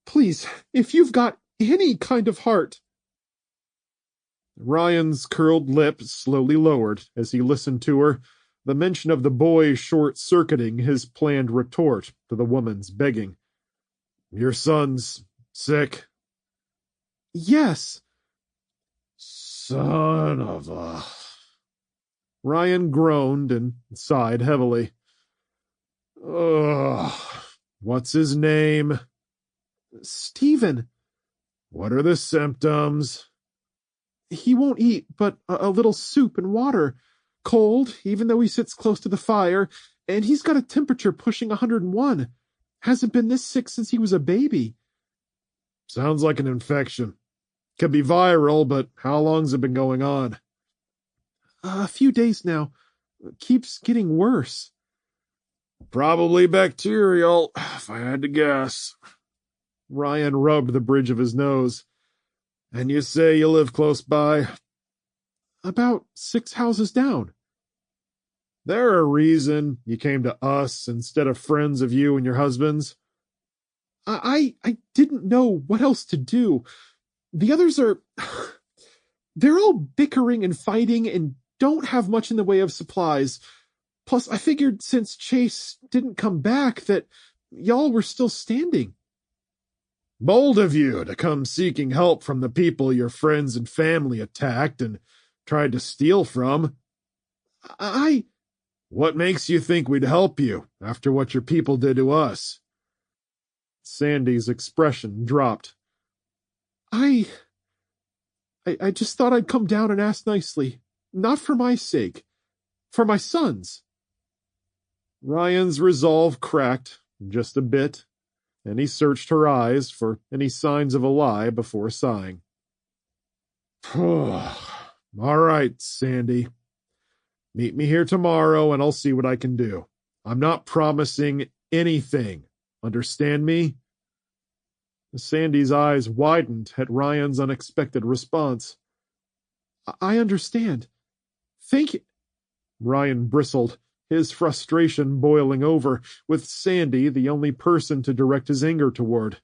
Please, if you've got any kind of heart. Ryan's curled lip slowly lowered as he listened to her, the mention of the boy short-circuiting his planned retort to the woman's begging. Your son's sick? Yes. Son of a... Ryan groaned and sighed heavily. Ugh. What's his name? Stephen. What are the symptoms? He won't eat but a little soup and water. Cold, even though he sits close to the fire, and he's got a temperature pushing 101. Hasn't been this sick since he was a baby. Sounds like an infection. Could be viral, but how long's it been going on? A few days now. Keeps getting worse. Probably bacterial, if I had to guess. Ryan rubbed the bridge of his nose. And you say you live close by? About 6 houses down. There a reason you came to us instead of friends of you and your husband's? I didn't know what else to do. The others are... They're all bickering and fighting and don't have much in the way of supplies. Plus, I figured since Chase didn't come back that y'all were still standing. Bold of you to come seeking help from the people your friends and family attacked and tried to steal from. What makes you think we'd help you after what your people did to us? Sandy's expression dropped. I just thought I'd come down and ask nicely. Not for my sake. For my son's. Ryan's resolve cracked just a bit, and he searched her eyes for any signs of a lie before sighing. All right, Sandy. Meet me here tomorrow and I'll see what I can do. I'm not promising anything. Understand me? Sandy's eyes widened at Ryan's unexpected response. I understand. Thank you. Ryan bristled, his frustration boiling over, with Sandy the only person to direct his anger toward.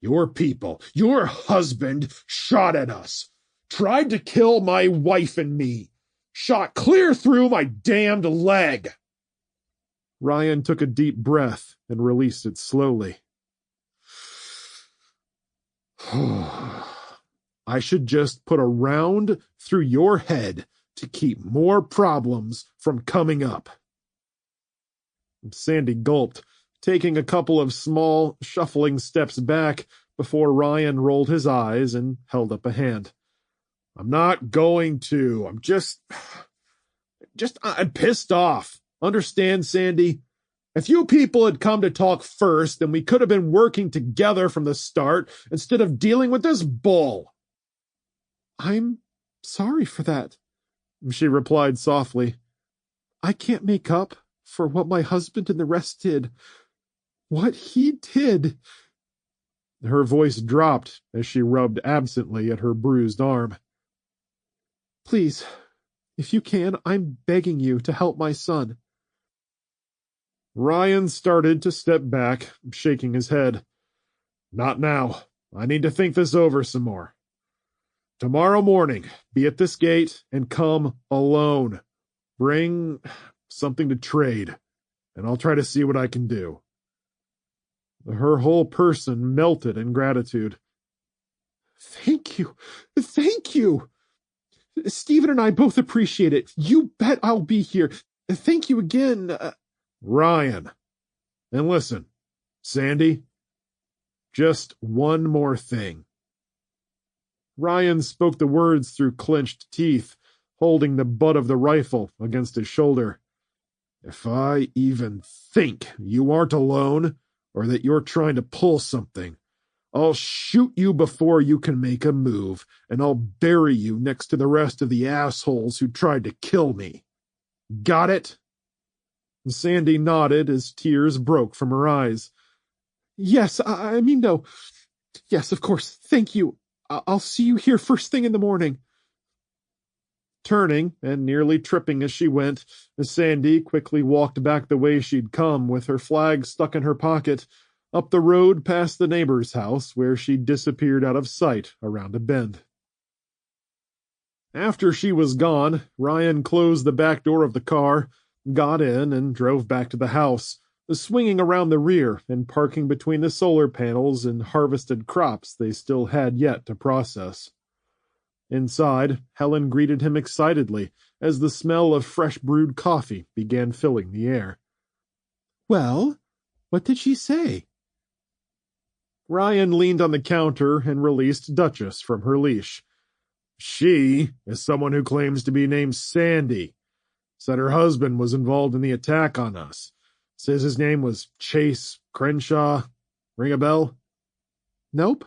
Your people, your husband, shot at us. Tried to kill my wife and me. Shot clear through my damned leg. Ryan took a deep breath and released it slowly. I should just put a round through your head to keep more problems from coming up. Sandy gulped, taking a couple of small, shuffling steps back before Ryan rolled his eyes and held up a hand. I'm not going to. I'm pissed off. Understand, Sandy? If you people had come to talk first, then we could have been working together from the start instead of dealing with this bull. I'm sorry for that, she replied softly. I can't make up for what my husband and the rest did. What he did. Her voice dropped as she rubbed absently at her bruised arm. Please, if you can, I'm begging you to help my son. Ryan started to step back, shaking his head. Not now. I need to think this over some more. Tomorrow morning, be at this gate and come alone. Bring something to trade, and I'll try to see what I can do. Her whole person melted in gratitude. Thank you. Thank you. Stephen and I both appreciate it. You bet I'll be here. Thank you again. Ryan. And listen, Sandy, just one more thing. Ryan spoke the words through clenched teeth, holding the butt of the rifle against his shoulder. If I even think you aren't alone, or that you're trying to pull something, I'll shoot you before you can make a move, and I'll bury you next to the rest of the assholes who tried to kill me. Got it? Sandy nodded as tears broke from her eyes. Yes, I mean, no. Yes, of course. Thank you. I'll see you here first thing in the morning. Turning and nearly tripping as she went, Sandy quickly walked back the way she'd come with her flag stuck in her pocket, up the road past the neighbor's house where she disappeared out of sight around a bend. After she was gone, Ryan closed the back door of the car, got in, and drove back to the house, swinging around the rear and parking between the solar panels and harvested crops they still had yet to process. Inside, Helen greeted him excitedly as the smell of fresh brewed coffee began filling the air. Well, what did she say? Ryan leaned on the counter and released Duchess from her leash. She is someone who claims to be named Sandy. Said her husband was involved in the attack on us. Says his name was Chase Crenshaw. Ring a bell? Nope.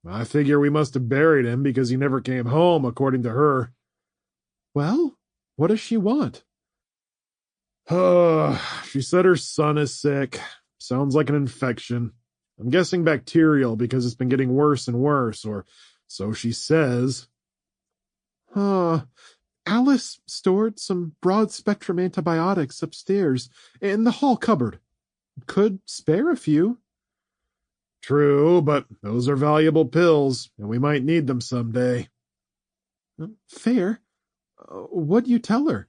I figure we must have buried him because he never came home, according to her. Well, what does she want? She said her son is sick. Sounds like an infection. I'm guessing bacterial because it's been getting worse and worse, or so she says. Alice stored some broad-spectrum antibiotics upstairs in the hall cupboard. Could spare a few. True, but those are valuable pills, and we might need them someday. Fair. What'd you tell her?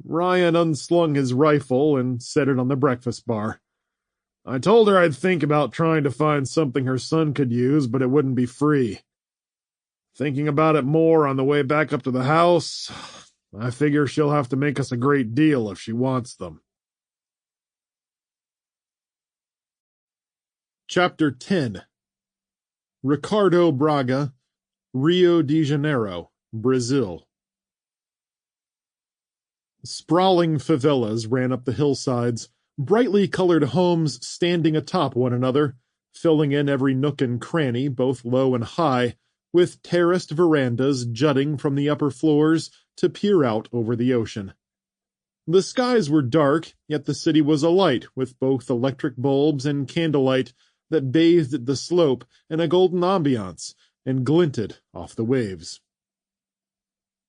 Ryan unslung his rifle and set it on the breakfast bar. I told her I'd think about trying to find something her son could use, but it wouldn't be free. Thinking about it more on the way back up to the house, I figure she'll have to make us a great deal if she wants them. Chapter 10. Ricardo Braga, Rio de Janeiro, Brazil. Sprawling favelas ran up the hillsides, brightly colored homes standing atop one another, filling in every nook and cranny, both low and high, with terraced verandas jutting from the upper floors to peer out over the ocean. The skies were dark, yet the city was alight with both electric bulbs and candlelight that bathed the slope in a golden ambiance and glinted off the waves.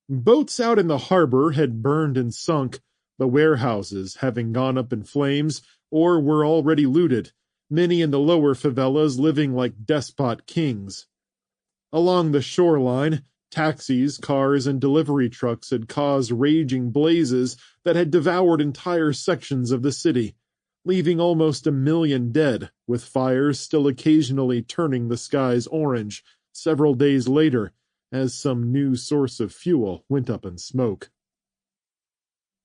Boats out in the harbor had burned and sunk, the warehouses having gone up in flames or were already looted, many in the lower favelas living like despot kings. Along the shoreline, taxis, cars, and delivery trucks had caused raging blazes that had devoured entire sections of the city, leaving almost 1 million dead, with fires still occasionally turning the skies orange several days later as some new source of fuel went up in smoke.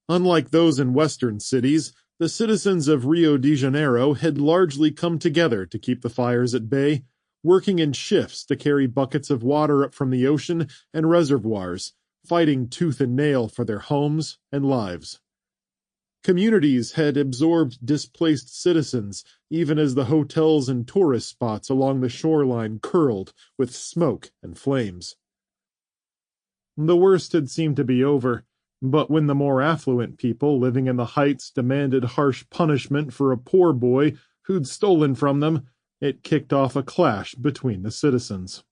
Unlike those in western cities, the citizens of Rio de Janeiro had largely come together to keep the fires at bay, working in shifts to carry buckets of water up from the ocean and reservoirs, fighting tooth and nail for their homes and lives. Communities had absorbed displaced citizens, even as the hotels and tourist spots along the shoreline curled with smoke and flames. The worst had seemed to be over, but when the more affluent people living in the heights demanded harsh punishment for a poor boy who'd stolen from them, it kicked off a clash between the citizens.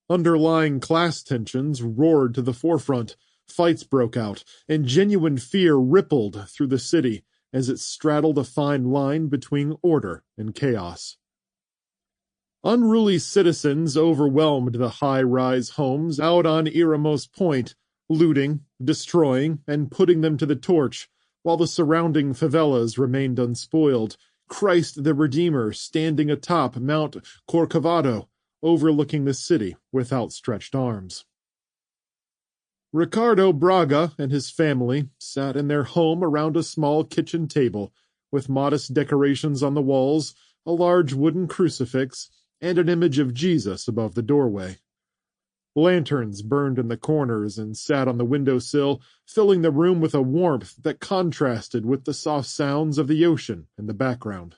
Underlying class tensions roared to the forefront. Fights broke out, and genuine fear rippled through the city as it straddled a fine line between order and chaos. Unruly citizens overwhelmed the high-rise homes out on Iramos Point, looting, destroying, and putting them to the torch, while the surrounding favelas remained unspoiled, Christ the Redeemer standing atop Mount Corcovado, overlooking the city with outstretched arms. Ricardo Braga and his family sat in their home around a small kitchen table, with modest decorations on the walls, a large wooden crucifix, and an image of Jesus above the doorway. Lanterns burned in the corners and sat on the windowsill, filling the room with a warmth that contrasted with the soft sounds of the ocean in the background.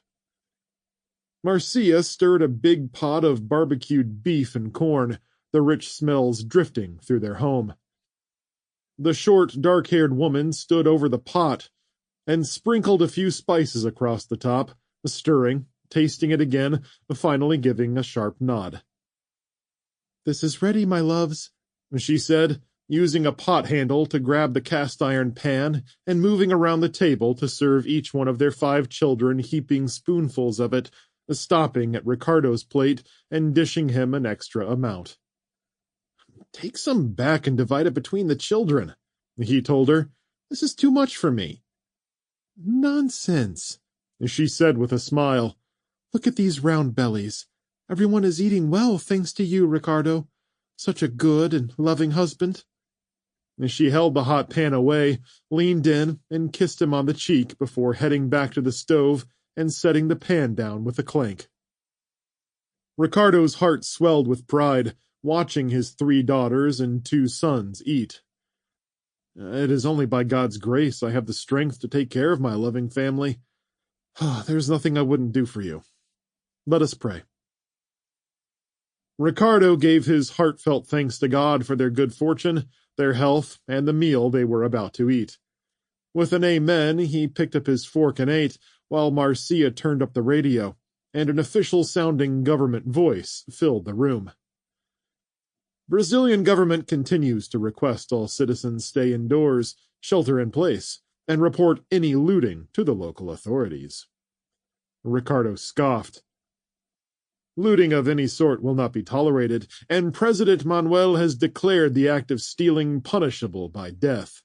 Marcia stirred a big pot of barbecued beef and corn, the rich smells drifting through their home. The short, dark-haired woman stood over the pot and sprinkled a few spices across the top, stirring, tasting it again, finally giving a sharp nod. "This is ready, my loves," she said, using a pot handle to grab the cast-iron pan and moving around the table to serve each one of their 5 children, heaping spoonfuls of it, stopping at Ricardo's plate and dishing him an extra amount. "Take some back and divide it between the children," he told her. "This is too much for me." "Nonsense," she said with a smile. "Look at these round bellies. Everyone is eating well thanks to you, Ricardo. Such a good and loving husband." She held the hot pan away, leaned in, and kissed him on the cheek before heading back to the stove and setting the pan down with a clank. Ricardo's heart swelled with pride, watching his 3 daughters and 2 sons eat. "It is only by God's grace I have the strength to take care of my loving family. There's nothing I wouldn't do for you. Let us pray." Ricardo gave his heartfelt thanks to God for their good fortune, their health, and the meal they were about to eat. With an amen, he picked up his fork and ate, while Marcia turned up the radio, and an official-sounding government voice filled the room. Brazilian government continues to request all citizens stay indoors, shelter in place, and report any looting to the local authorities. Ricardo scoffed. "Looting of any sort will not be tolerated, and President Manuel has declared the act of stealing punishable by death."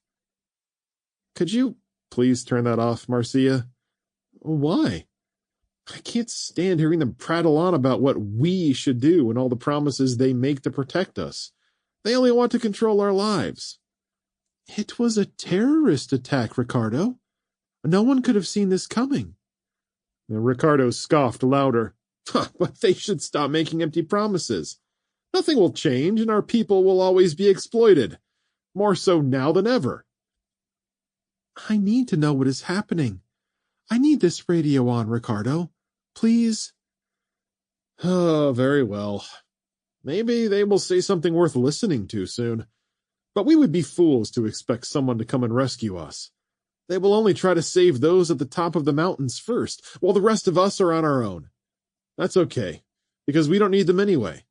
"Could you please turn that off, Marcia?" "Why?" "I can't stand hearing them prattle on about what we should do and all the promises they make to protect us. They only want to control our lives." "It was a terrorist attack, Ricardo. No one could have seen this coming." Ricardo scoffed louder. "But they should stop making empty promises. Nothing will change, and our people will always be exploited. More so now than ever." "I need to know what is happening. I need this radio on, Ricardo. Please?" "Oh, very well. Maybe they will say something worth listening to soon. But we would be fools to expect someone to come and rescue us. They will only try to save those at the top of the mountains first, while the rest of us are on our own. That's okay, because we don't need them anyway.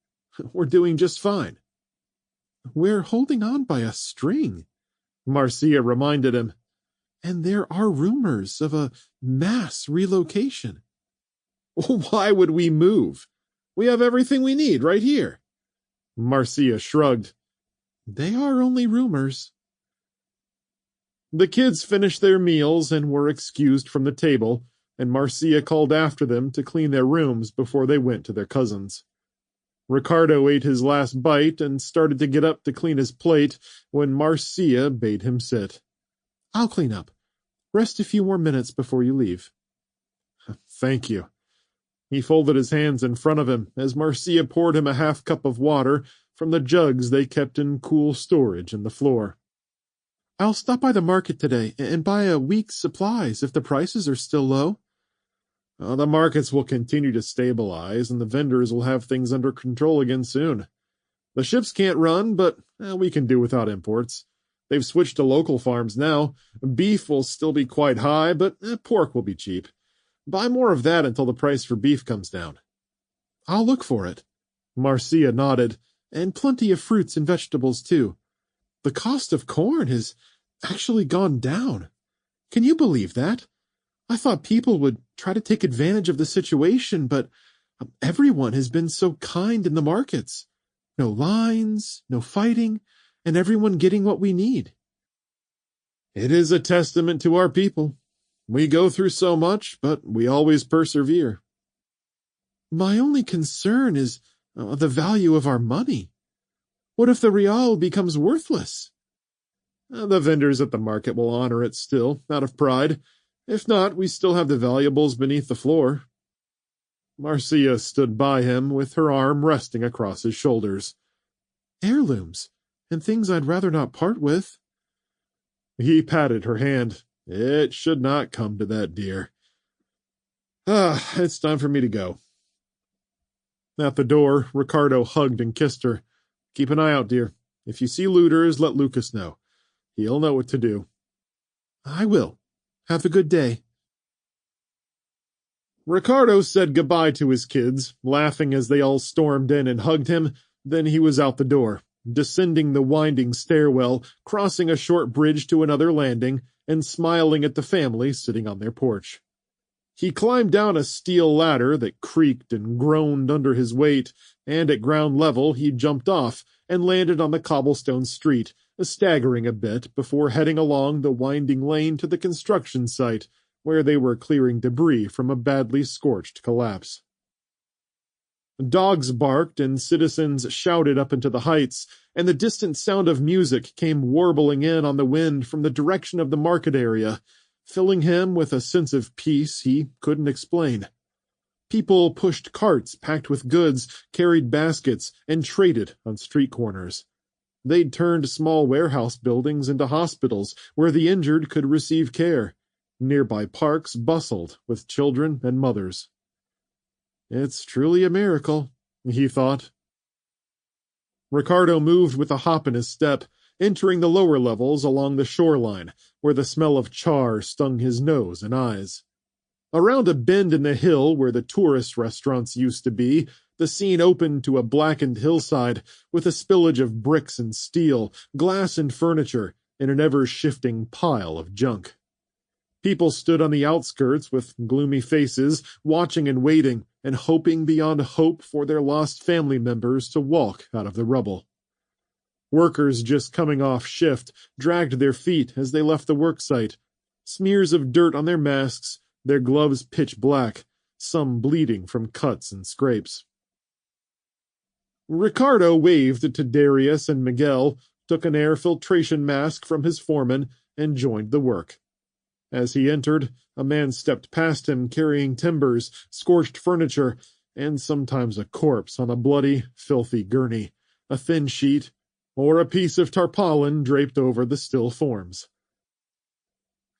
We're doing just fine." "We're holding on by a string," Marcia reminded him. "And there are rumors of a mass relocation." "Why would we move? We have everything we need right here." Marcia shrugged. "They are only rumors." The kids finished their meals and were excused from the table, and Marcia called after them to clean their rooms before they went to their cousins. Ricardo ate his last bite and started to get up to clean his plate when Marcia bade him sit. "I'll clean up. Rest a few more minutes before you leave." "Thank you." He folded his hands in front of him as Marcia poured him a half-cup of water from the jugs they kept in cool storage in the floor. "I'll stop by the market today and buy a week's supplies if the prices are still low." The markets will continue to stabilize, and the vendors will have things under control again soon. The ships can't run, but we can do without imports. They've switched to local farms now. Beef will still be quite high, but pork will be cheap. Buy more of that until the price for beef comes down." "I'll look for it." Marcia nodded. "And plenty of fruits and vegetables, too. The cost of corn has actually gone down. Can you believe that? I thought people would try to take advantage of the situation, but everyone has been so kind in the markets. No lines, no fighting, and everyone getting what we need." "It is a testament to our people. We go through so much, but we always persevere. My only concern is the value of our money. What if the real becomes worthless? The vendors at the market will honor it still, out of pride. If not, we still have the valuables beneath the floor. Marcia stood by him with her arm resting across his shoulders. Heirlooms, and things I'd rather not part with. He patted her hand. It should not come to that, dear. It's time for me to go. At the door, Ricardo hugged and kissed her. Keep an eye out, dear. If you see looters, let Lucas know. He'll know what to do. I will. Have a good day. Ricardo said goodbye to his kids, laughing as they all stormed in and hugged him. Then he was out the door, descending the winding stairwell, crossing a short bridge to another landing, and smiling at the family sitting on their porch. He climbed down a steel ladder that creaked and groaned under his weight, and at ground level he jumped off and landed on the cobblestone street, staggering a bit before heading along the winding lane to the construction site, where they were clearing debris from a badly scorched collapse. Dogs barked and citizens shouted up into the heights, and the distant sound of music came warbling in on the wind from the direction of the market area, filling him with a sense of peace he couldn't explain. People pushed carts packed with goods, carried baskets, and traded on street corners. They'd turned small warehouse buildings into hospitals where the injured could receive care. Nearby parks bustled with children and mothers. It's truly a miracle, he thought. Ricardo moved with a hop in his step, entering the lower levels along the shoreline, where the smell of char stung his nose and eyes. Around a bend in the hill where the tourist restaurants used to be, the scene opened to a blackened hillside with a spillage of bricks and steel, glass and furniture, in an ever-shifting pile of junk. People stood on the outskirts with gloomy faces, watching and waiting, and hoping beyond hope for their lost family members to walk out of the rubble. Workers just coming off shift dragged their feet as they left the worksite, smears of dirt on their masks, their gloves pitch black, some bleeding from cuts and scrapes. Ricardo waved to Darius and Miguel, took an air filtration mask from his foreman, and joined the work. As he entered, a man stepped past him carrying timbers, scorched furniture, and sometimes a corpse on a bloody, filthy gurney, a thin sheet, or a piece of tarpaulin draped over the still forms.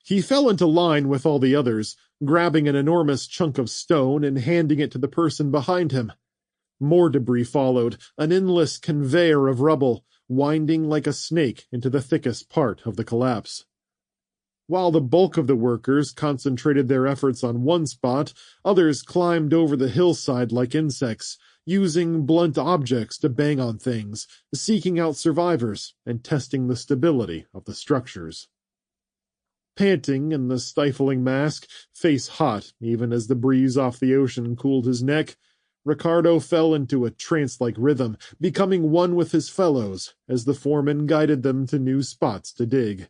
He fell into line with all the others, grabbing an enormous chunk of stone and handing it to the person behind him. More debris followed, an endless conveyor of rubble, winding like a snake into the thickest part of the collapse. While the bulk of the workers concentrated their efforts on one spot, others climbed over the hillside like insects, using blunt objects to bang on things, seeking out survivors, and testing the stability of the structures. Panting in the stifling mask, face hot even as the breeze off the ocean cooled his neck, Ricardo fell into a trance-like rhythm, becoming one with his fellows as the foreman guided them to new spots to dig.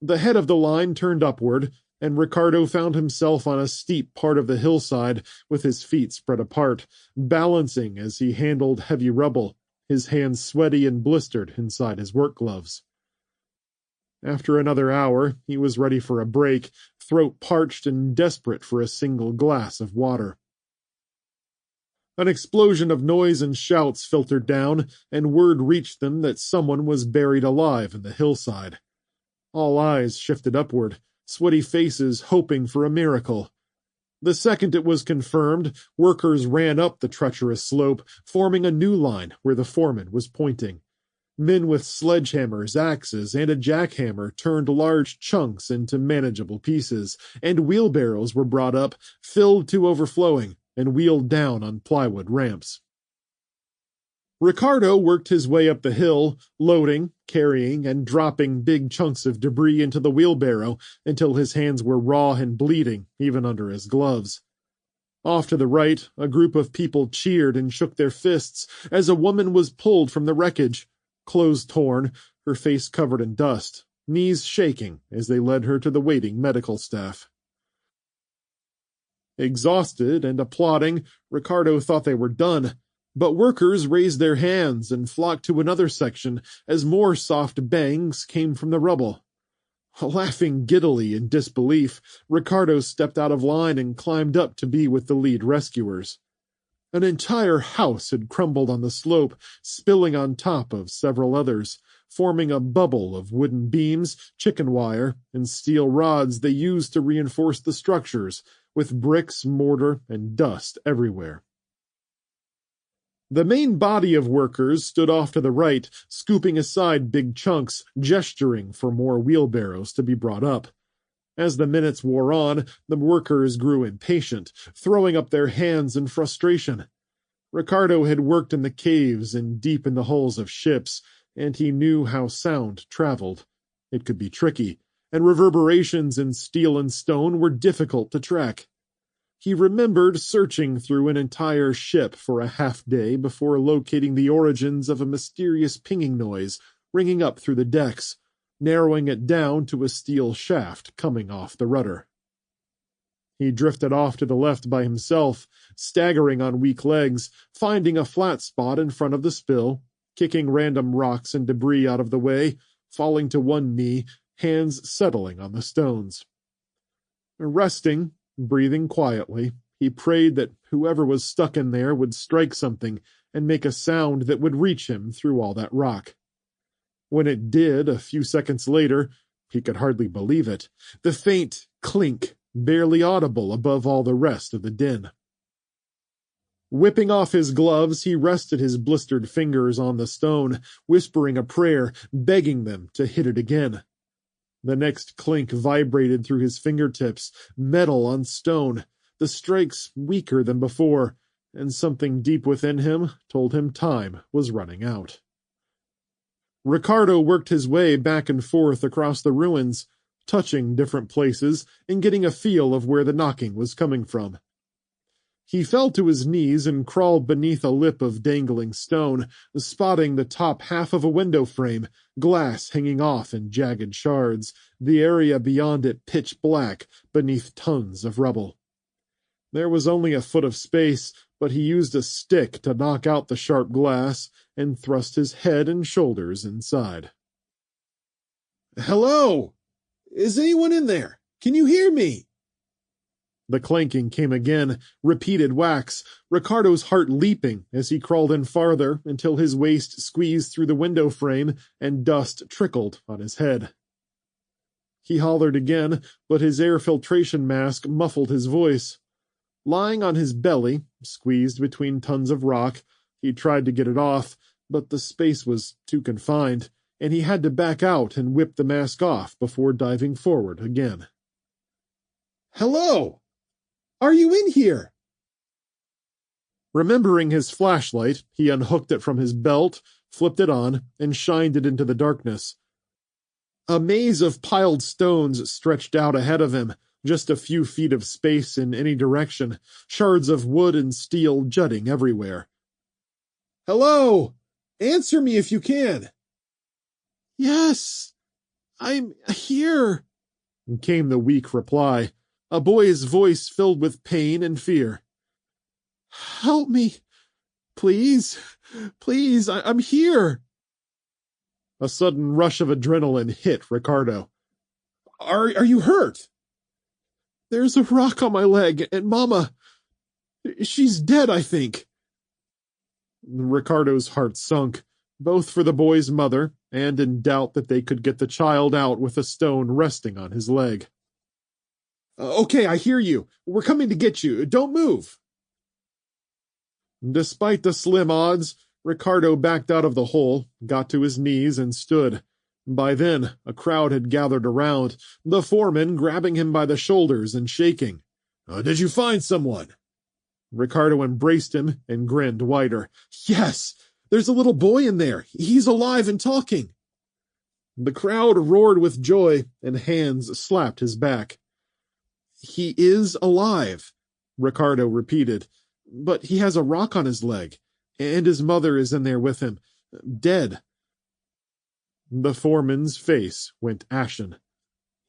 The head of the line turned upward, and Ricardo found himself on a steep part of the hillside with his feet spread apart, balancing as he handled heavy rubble, his hands sweaty and blistered inside his work gloves. After another hour, he was ready for a break, throat parched and desperate for a single glass of water. An explosion of noise and shouts filtered down, and word reached them that someone was buried alive in the hillside. All eyes shifted upward, sweaty faces hoping for a miracle. The second it was confirmed, workers ran up the treacherous slope, forming a new line where the foreman was pointing. Men with sledgehammers, axes, and a jackhammer turned large chunks into manageable pieces, and wheelbarrows were brought up, filled to overflowing, and wheeled down on plywood ramps. Ricardo worked his way up the hill, loading, carrying, and dropping big chunks of debris into the wheelbarrow until his hands were raw and bleeding, even under his gloves. Off to the right, a group of people cheered and shook their fists as a woman was pulled from the wreckage, clothes torn, her face covered in dust, knees shaking as they led her to the waiting medical staff. Exhausted and applauding, Ricardo thought they were done, but workers raised their hands and flocked to another section as more soft bangs came from the rubble. Laughing giddily in disbelief, Ricardo stepped out of line and climbed up to be with the lead rescuers. An entire house had crumbled on the slope, spilling on top of several others, forming a bubble of wooden beams, chicken wire, and steel rods they used to reinforce the structures, with bricks, mortar, and dust everywhere. The main body of workers stood off to the right, scooping aside big chunks, gesturing for more wheelbarrows to be brought up. As the minutes wore on, the workers grew impatient, throwing up their hands in frustration. Ricardo had worked in the caves and deep in the hulls of ships, and he knew how sound traveled. It could be tricky, and reverberations in steel and stone were difficult to track. He remembered searching through an entire ship for a half-day before locating the origins of a mysterious pinging noise ringing up through the decks, narrowing it down to a steel shaft coming off the rudder. He drifted off to the left by himself, staggering on weak legs, finding a flat spot in front of the spill, kicking random rocks and debris out of the way, falling to one knee, hands settling on the stones. Resting, breathing quietly, he prayed that whoever was stuck in there would strike something and make a sound that would reach him through all that rock. When it did, a few seconds later, he could hardly believe it, the faint clink, barely audible above all the rest of the din. Whipping off his gloves, he rested his blistered fingers on the stone, whispering a prayer, begging them to hit it again. The next clink vibrated through his fingertips, metal on stone, the strikes weaker than before, and something deep within him told him time was running out. Ricardo worked his way back and forth across the ruins, touching different places and getting a feel of where the knocking was coming from. He fell to his knees and crawled beneath a lip of dangling stone, spotting the top half of a window frame, glass hanging off in jagged shards, the area beyond it pitch black beneath tons of rubble. There was only a foot of space, but he used a stick to knock out the sharp glass and thrust his head and shoulders inside. "Hello? Is anyone in there? Can you hear me?" The clanking came again, repeated whacks, Ricardo's heart leaping as he crawled in farther until his waist squeezed through the window frame and dust trickled on his head. He hollered again, but his air filtration mask muffled his voice. Lying on his belly, squeezed between tons of rock, he tried to get it off, but the space was too confined, and he had to back out and whip the mask off before diving forward again. "Hello! Are you in here?" Remembering his flashlight, he unhooked it from his belt, flipped it on, and shined it into the darkness. A maze of piled stones stretched out ahead of him, just a few feet of space in any direction, shards of wood and steel jutting everywhere. "Hello! Answer me if you can." "Yes, I'm here," came the weak reply, a boy's voice filled with pain and fear. "Help me, please, please, I'm here." A sudden rush of adrenaline hit Ricardo. Are you hurt?" "There's a rock on my leg, and Mama, she's dead, I think." Ricardo's heart sunk, both for the boy's mother and in doubt that they could get the child out with a stone resting on his leg. "Okay, I hear you. We're coming to get you. Don't move." Despite the slim odds, Ricardo backed out of the hole, got to his knees, and stood. By then, a crowd had gathered around, the foreman grabbing him by the shoulders and shaking. "Did you find someone?" Ricardo embraced him and grinned wider. "Yes, there's a little boy in there. He's alive and talking." The crowd roared with joy, and hands slapped his back. "He is alive," Ricardo repeated, "but he has a rock on his leg, and his mother is in there with him, dead." The foreman's face went ashen.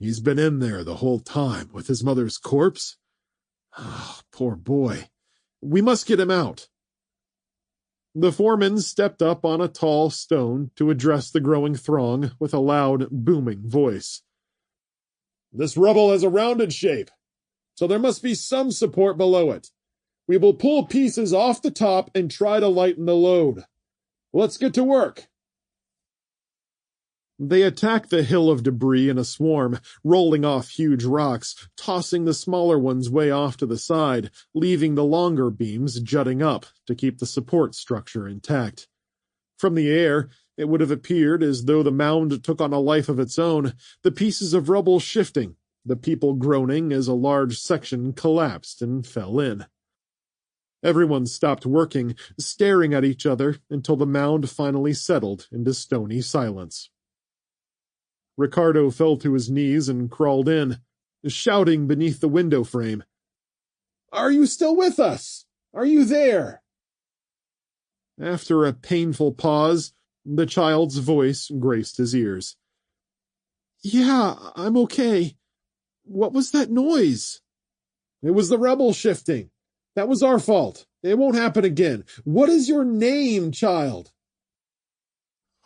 "He's been in there the whole time with his mother's corpse?" Oh, poor boy. We must get him out. The foreman stepped up on a tall stone to address the growing throng with a loud, booming voice. This rubble has a rounded shape, so there must be some support below it. We will pull pieces off the top and try to lighten the load. Let's get to work. They attacked the hill of debris in a swarm, rolling off huge rocks, tossing the smaller ones way off to the side, leaving the longer beams jutting up to keep the support structure intact. From the air, it would have appeared as though the mound took on a life of its own, the pieces of rubble shifting, the people groaning as a large section collapsed and fell in. Everyone stopped working, staring at each other until the mound finally settled into stony silence. Ricardo fell to his knees and crawled in, shouting beneath the window frame. Are you still with us? Are you there? After a painful pause, the child's voice graced his ears. Yeah, I'm okay. What was that noise? It was the rubble shifting. That was our fault. It won't happen again. What is your name, child?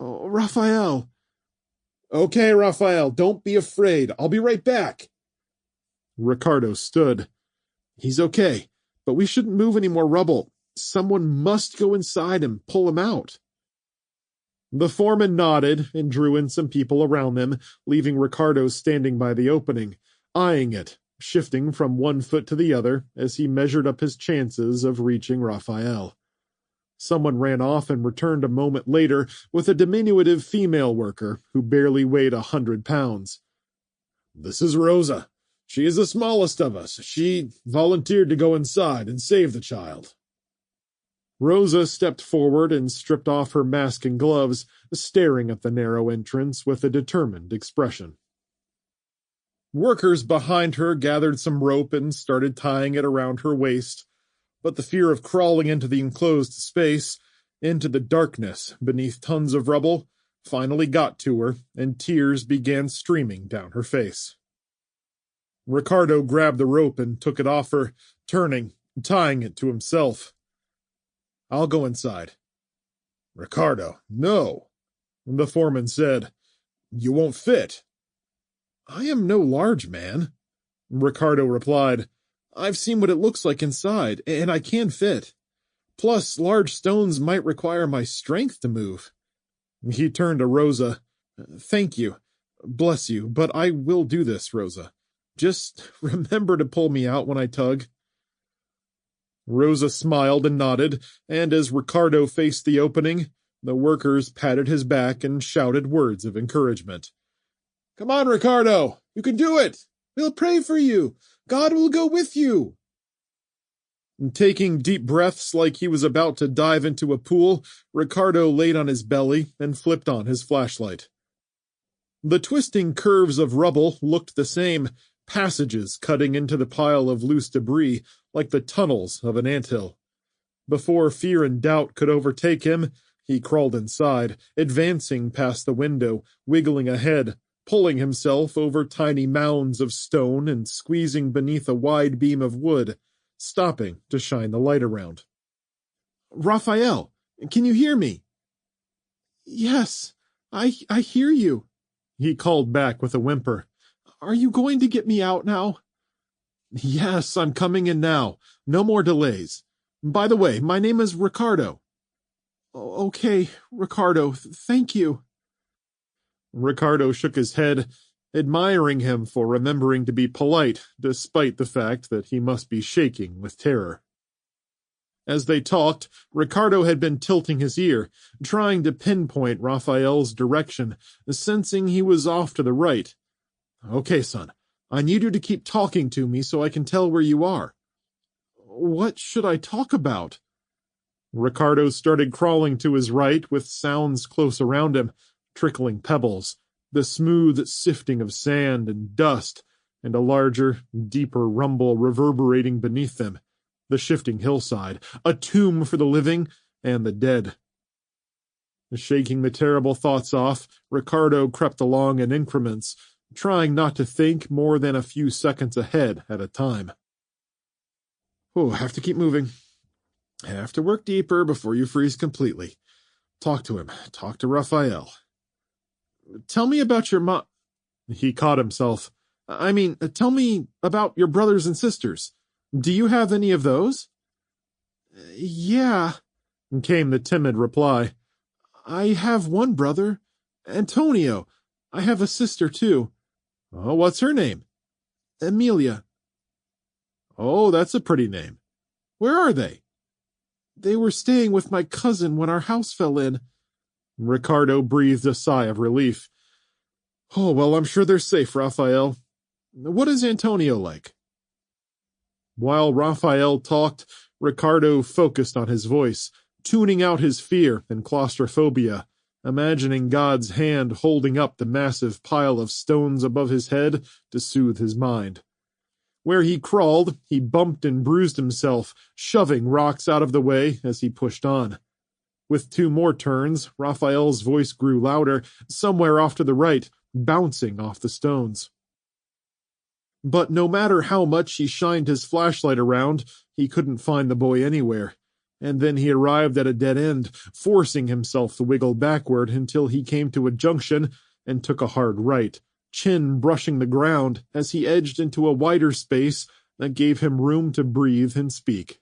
Oh, Raphael. Okay, Raphael, don't be afraid. I'll be right back. Ricardo stood. He's okay, but we shouldn't move any more rubble. Someone must go inside and pull him out. The foreman nodded and drew in some people around them, leaving Ricardo standing by the opening, eyeing it, shifting from one foot to the other as he measured up his chances of reaching Raphael. Someone ran off and returned a moment later with a diminutive female worker who barely weighed 100 pounds. This is Rosa. She is the smallest of us. She volunteered to go inside and save the child. Rosa stepped forward and stripped off her mask and gloves, staring at the narrow entrance with a determined expression. Workers behind her gathered some rope and started tying it around her waist, but the fear of crawling into the enclosed space, into the darkness beneath tons of rubble, finally got to her, and tears began streaming down her face. Ricardo grabbed the rope and took it off her, turning, tying it to himself. I'll go inside. Ricardo, no, the foreman said. You won't fit. I am no large man, Ricardo replied. I've seen what it looks like inside, and I can fit. Plus, large stones might require my strength to move. He turned to Rosa. Thank you. Bless you, but I will do this, Rosa. Just remember to pull me out when I tug. Rosa smiled and nodded, and as Ricardo faced the opening, the workers patted his back and shouted words of encouragement. Come on, Ricardo! You can do it! We'll pray for you! God will go with you! Taking deep breaths like he was about to dive into a pool, Ricardo laid on his belly and flipped on his flashlight. The twisting curves of rubble looked the same, passages cutting into the pile of loose debris like the tunnels of an anthill. Before fear and doubt could overtake him, he crawled inside, advancing past the window, wiggling ahead, pulling himself over tiny mounds of stone and squeezing beneath a wide beam of wood, stopping to shine the light around. Raphael, can you hear me? Yes, I hear you, he called back with a whimper. Are you going to get me out now? Yes, I'm coming in now. No more delays. By the way, my name is Ricardo. Okay, Ricardo, thank you. Ricardo shook his head, admiring him for remembering to be polite, despite the fact that he must be shaking with terror. As they talked, Ricardo had been tilting his ear, trying to pinpoint Raphael's direction, sensing he was off to the right. Okay, son, I need you to keep talking to me so I can tell where you are. What should I talk about? Ricardo started crawling to his right with sounds close around him, trickling pebbles, the smooth sifting of sand and dust, and a larger, deeper rumble reverberating beneath them, the shifting hillside, a tomb for the living and the dead. Shaking the terrible thoughts off, Ricardo crept along in increments, trying not to think more than a few seconds ahead at a time. Oh, have to keep moving. Have to work deeper before you freeze completely. Talk to him. Talk to Raphael. Tell me about your mom. He caught himself. Tell me about your brothers and sisters. Do you have any of those? Yeah, came the timid reply. I have one brother, Antonio. I have a sister, too. Oh, what's her name? Amelia. Oh, that's a pretty name. Where are they? They were staying with my cousin when our house fell in. Ricardo breathed a sigh of relief. Oh, well, I'm sure they're safe, Raphael. What is Antonio like? While Raphael talked, Ricardo focused on his voice, tuning out his fear and claustrophobia, imagining God's hand holding up the massive pile of stones above his head to soothe his mind. Where he crawled, he bumped and bruised himself, shoving rocks out of the way as he pushed on. With 2 more turns, Raphael's voice grew louder, somewhere off to the right, bouncing off the stones. But no matter how much he shined his flashlight around, he couldn't find the boy anywhere. And then he arrived at a dead end, forcing himself to wiggle backward until he came to a junction and took a hard right, chin brushing the ground as he edged into a wider space that gave him room to breathe and speak.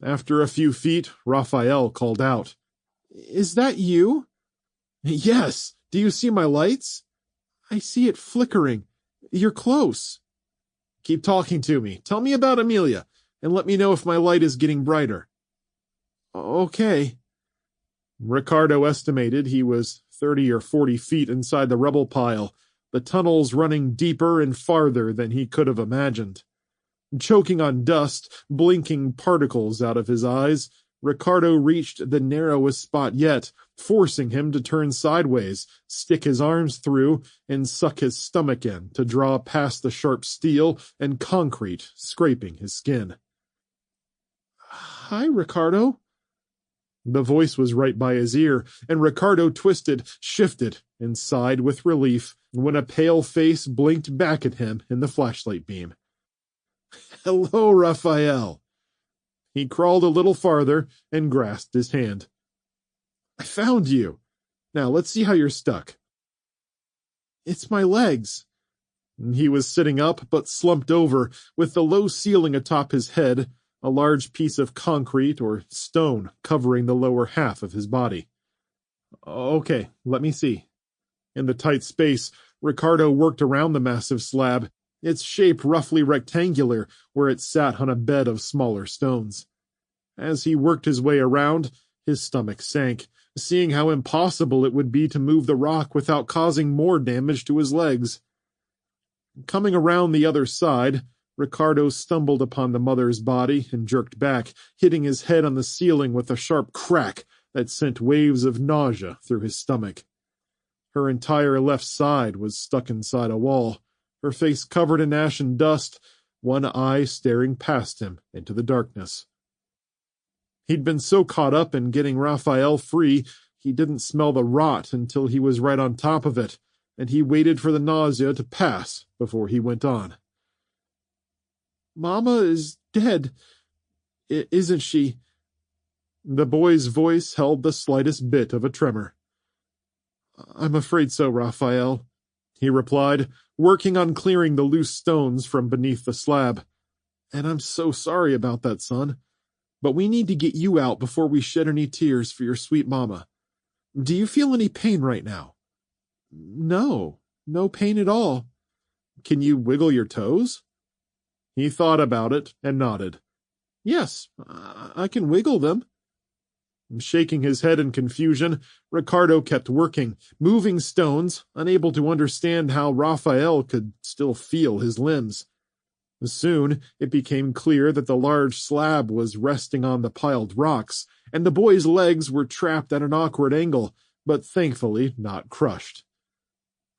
After a few feet, Raphael called out, Is that you? Yes. Do you see my lights? I see it flickering. You're close. Keep talking to me. Tell me about Amelia, and let me know if my light is getting brighter. Okay. Ricardo estimated he was 30 or 40 feet inside the rubble pile, the tunnels running deeper and farther than he could have imagined. Choking on dust, blinking particles out of his eyes, Ricardo reached the narrowest spot yet, forcing him to turn sideways, stick his arms through, and suck his stomach in to draw past the sharp steel and concrete scraping his skin. Hi, Ricardo. The voice was right by his ear, and Ricardo twisted, shifted, and sighed with relief when a pale face blinked back at him in the flashlight beam. Hello, Raphael. He crawled a little farther and grasped his hand. I found you. Now let's see how you're stuck. It's my legs. He was sitting up but slumped over, with the low ceiling atop his head, a large piece of concrete or stone covering the lower half of his body. Okay, let me see. In the tight space, Ricardo worked around the massive slab, its shape roughly rectangular where it sat on a bed of smaller stones. As he worked his way around, his stomach sank, seeing how impossible it would be to move the rock without causing more damage to his legs. Coming around the other side, Ricardo stumbled upon the mother's body and jerked back, hitting his head on the ceiling with a sharp crack that sent waves of nausea through his stomach. Her entire left side was stuck inside a wall, her face covered in ash and dust, one eye staring past him into the darkness. He'd been so caught up in getting Raphael free, he didn't smell the rot until he was right on top of it, and he waited for the nausea to pass before he went on. Mama is dead, isn't she? The boy's voice held the slightest bit of a tremor. I'm afraid so, Raphael, he replied, working on clearing the loose stones from beneath the slab. And I'm so sorry about that, son. But we need to get you out before we shed any tears for your sweet mama. Do you feel any pain right now? No pain at all. Can you wiggle your toes? He thought about it and nodded. Yes, I can wiggle them. Shaking his head in confusion, Ricardo kept working, moving stones, unable to understand how Raphael could still feel his limbs. Soon, it became clear that the large slab was resting on the piled rocks, and the boy's legs were trapped at an awkward angle, but thankfully not crushed.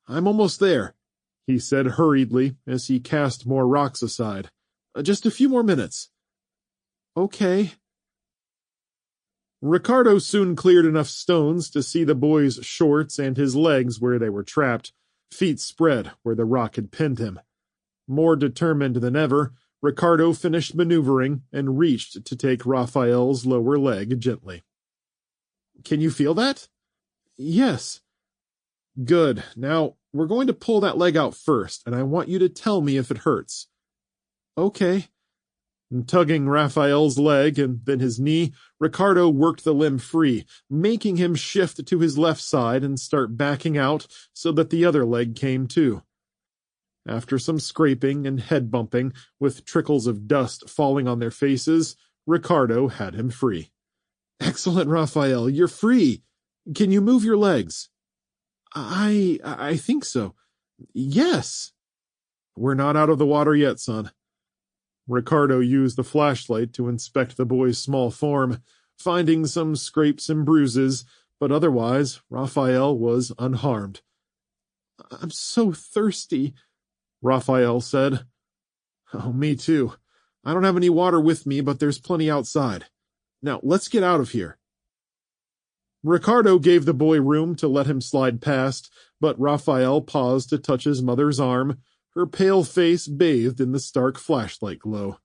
I'm almost there, he said hurriedly as he cast more rocks aside. Just a few more minutes. Okay. Ricardo soon cleared enough stones to see the boy's shorts and his legs where they were trapped, feet spread where the rock had pinned him. More determined than ever, Ricardo finished maneuvering and reached to take Raphael's lower leg gently. "Can you feel that?" "Yes." "Good. Now, we're going to pull that leg out first, and I want you to tell me if it hurts." "Okay." And tugging Raphael's leg and then his knee, Ricardo worked the limb free, making him shift to his left side and start backing out so that the other leg came too. After some scraping and head bumping, with trickles of dust falling on their faces, Ricardo had him free. "Excellent, Raphael, you're free. Can you move your legs?" I think so. Yes." "We're not out of the water yet, son." Ricardo used the flashlight to inspect the boy's small form, finding some scrapes and bruises, but otherwise Raphael was unharmed. "I'm so thirsty," Raphael said. "Oh, me too. I don't have any water with me, but there's plenty outside. Now, let's get out of here." Ricardo gave the boy room to let him slide past, but Raphael paused to touch his mother's arm, her pale face bathed in the stark flashlight glow.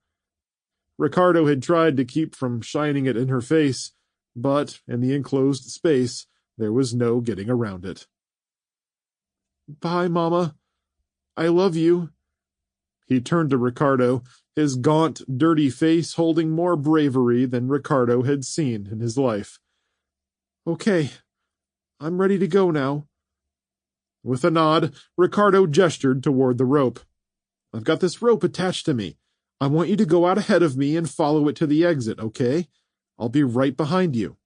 Ricardo had tried to keep from shining it in her face, but in the enclosed space, there was no getting around it. "Bye, Mama. I love you." He turned to Ricardo, his gaunt, dirty face holding more bravery than Ricardo had seen in his life. "Okay, I'm ready to go now." With a nod, Ricardo gestured toward the rope. "I've got this rope attached to me. I want you to go out ahead of me and follow it to the exit, okay? I'll be right behind you."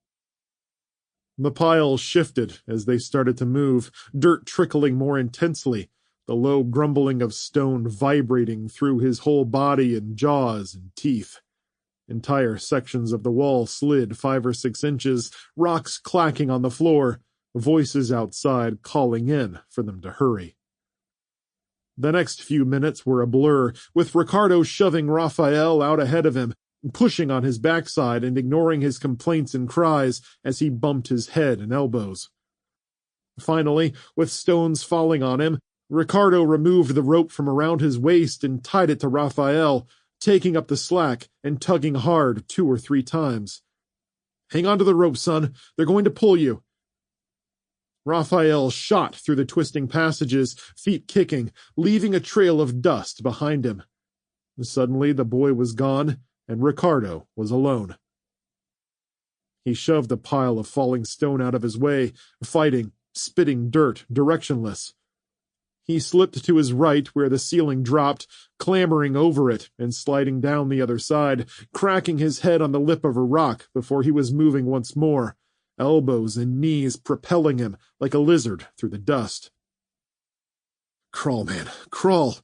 The pile shifted as they started to move, dirt trickling more intensely, the low grumbling of stone vibrating through his whole body and jaws and teeth. Entire sections of the wall slid 5 or 6 inches, rocks clacking on the floor, voices outside calling in for them to hurry. The next few minutes were a blur, with Ricardo shoving Raphael out ahead of him, pushing on his backside and ignoring his complaints and cries as he bumped his head and elbows. Finally, with stones falling on him, Ricardo removed the rope from around his waist and tied it to Raphael, taking up the slack and tugging hard 2 or 3 times. "Hang on to the rope, son. They're going to pull you." Raphael shot through the twisting passages, feet kicking, leaving a trail of dust behind him. Suddenly the boy was gone, and Ricardo was alone. He shoved a pile of falling stone out of his way, fighting, spitting dirt, directionless. He slipped to his right where the ceiling dropped, clambering over it and sliding down the other side, cracking his head on the lip of a rock before he was moving once more, elbows and knees propelling him like a lizard through the dust. "Crawl, man, crawl!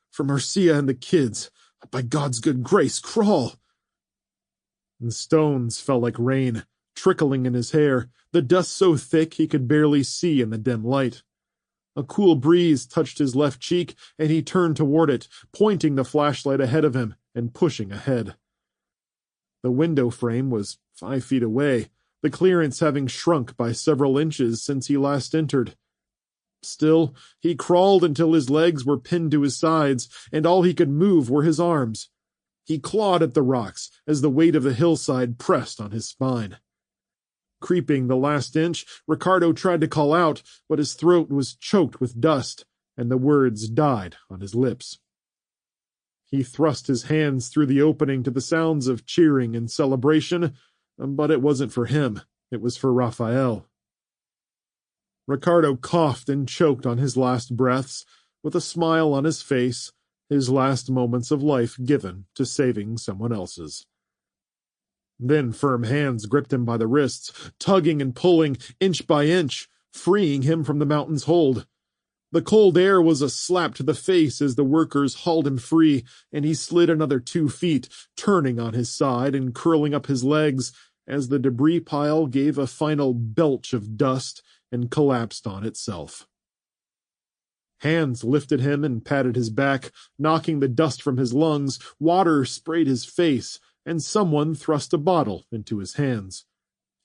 For Marcia and the kids! By God's good grace, crawl!" And stones fell like rain, trickling in his hair, the dust so thick he could barely see in the dim light. A cool breeze touched his left cheek, and he turned toward it, pointing the flashlight ahead of him and pushing ahead. The window frame was 5 feet away, the clearance having shrunk by several inches since he last entered. Still, he crawled until his legs were pinned to his sides, and all he could move were his arms. He clawed at the rocks as the weight of the hillside pressed on his spine. Creeping the last inch, Ricardo tried to call out, but his throat was choked with dust, and the words died on his lips. He thrust his hands through the opening to the sounds of cheering and celebration, but it wasn't for him, it was for Raphael. Ricardo coughed and choked on his last breaths, with a smile on his face, his last moments of life given to saving someone else's. Then firm hands gripped him by the wrists, tugging and pulling, inch by inch, freeing him from the mountain's hold. The cold air was a slap to the face as the workers hauled him free, and he slid another 2 feet, turning on his side and curling up his legs as the debris pile gave a final belch of dust and collapsed on itself. Hands lifted him and patted his back, knocking the dust from his lungs. Water sprayed his face, and someone thrust a bottle into his hands.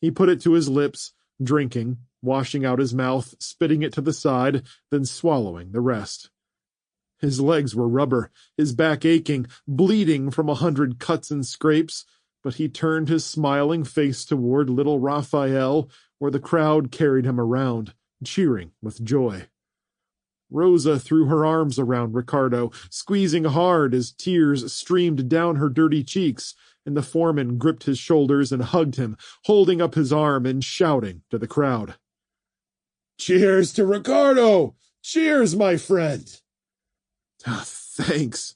He put it to his lips, drinking, washing out his mouth, spitting it to the side, then swallowing the rest. His legs were rubber, his back aching, bleeding from 100 cuts and scrapes, but he turned his smiling face toward little Raphael, where the crowd carried him around, cheering with joy. Rosa threw her arms around Ricardo, squeezing hard as tears streamed down her dirty cheeks, and the foreman gripped his shoulders and hugged him, holding up his arm and shouting to the crowd. "Cheers to Ricardo! Cheers, my friend!" "Thanks,"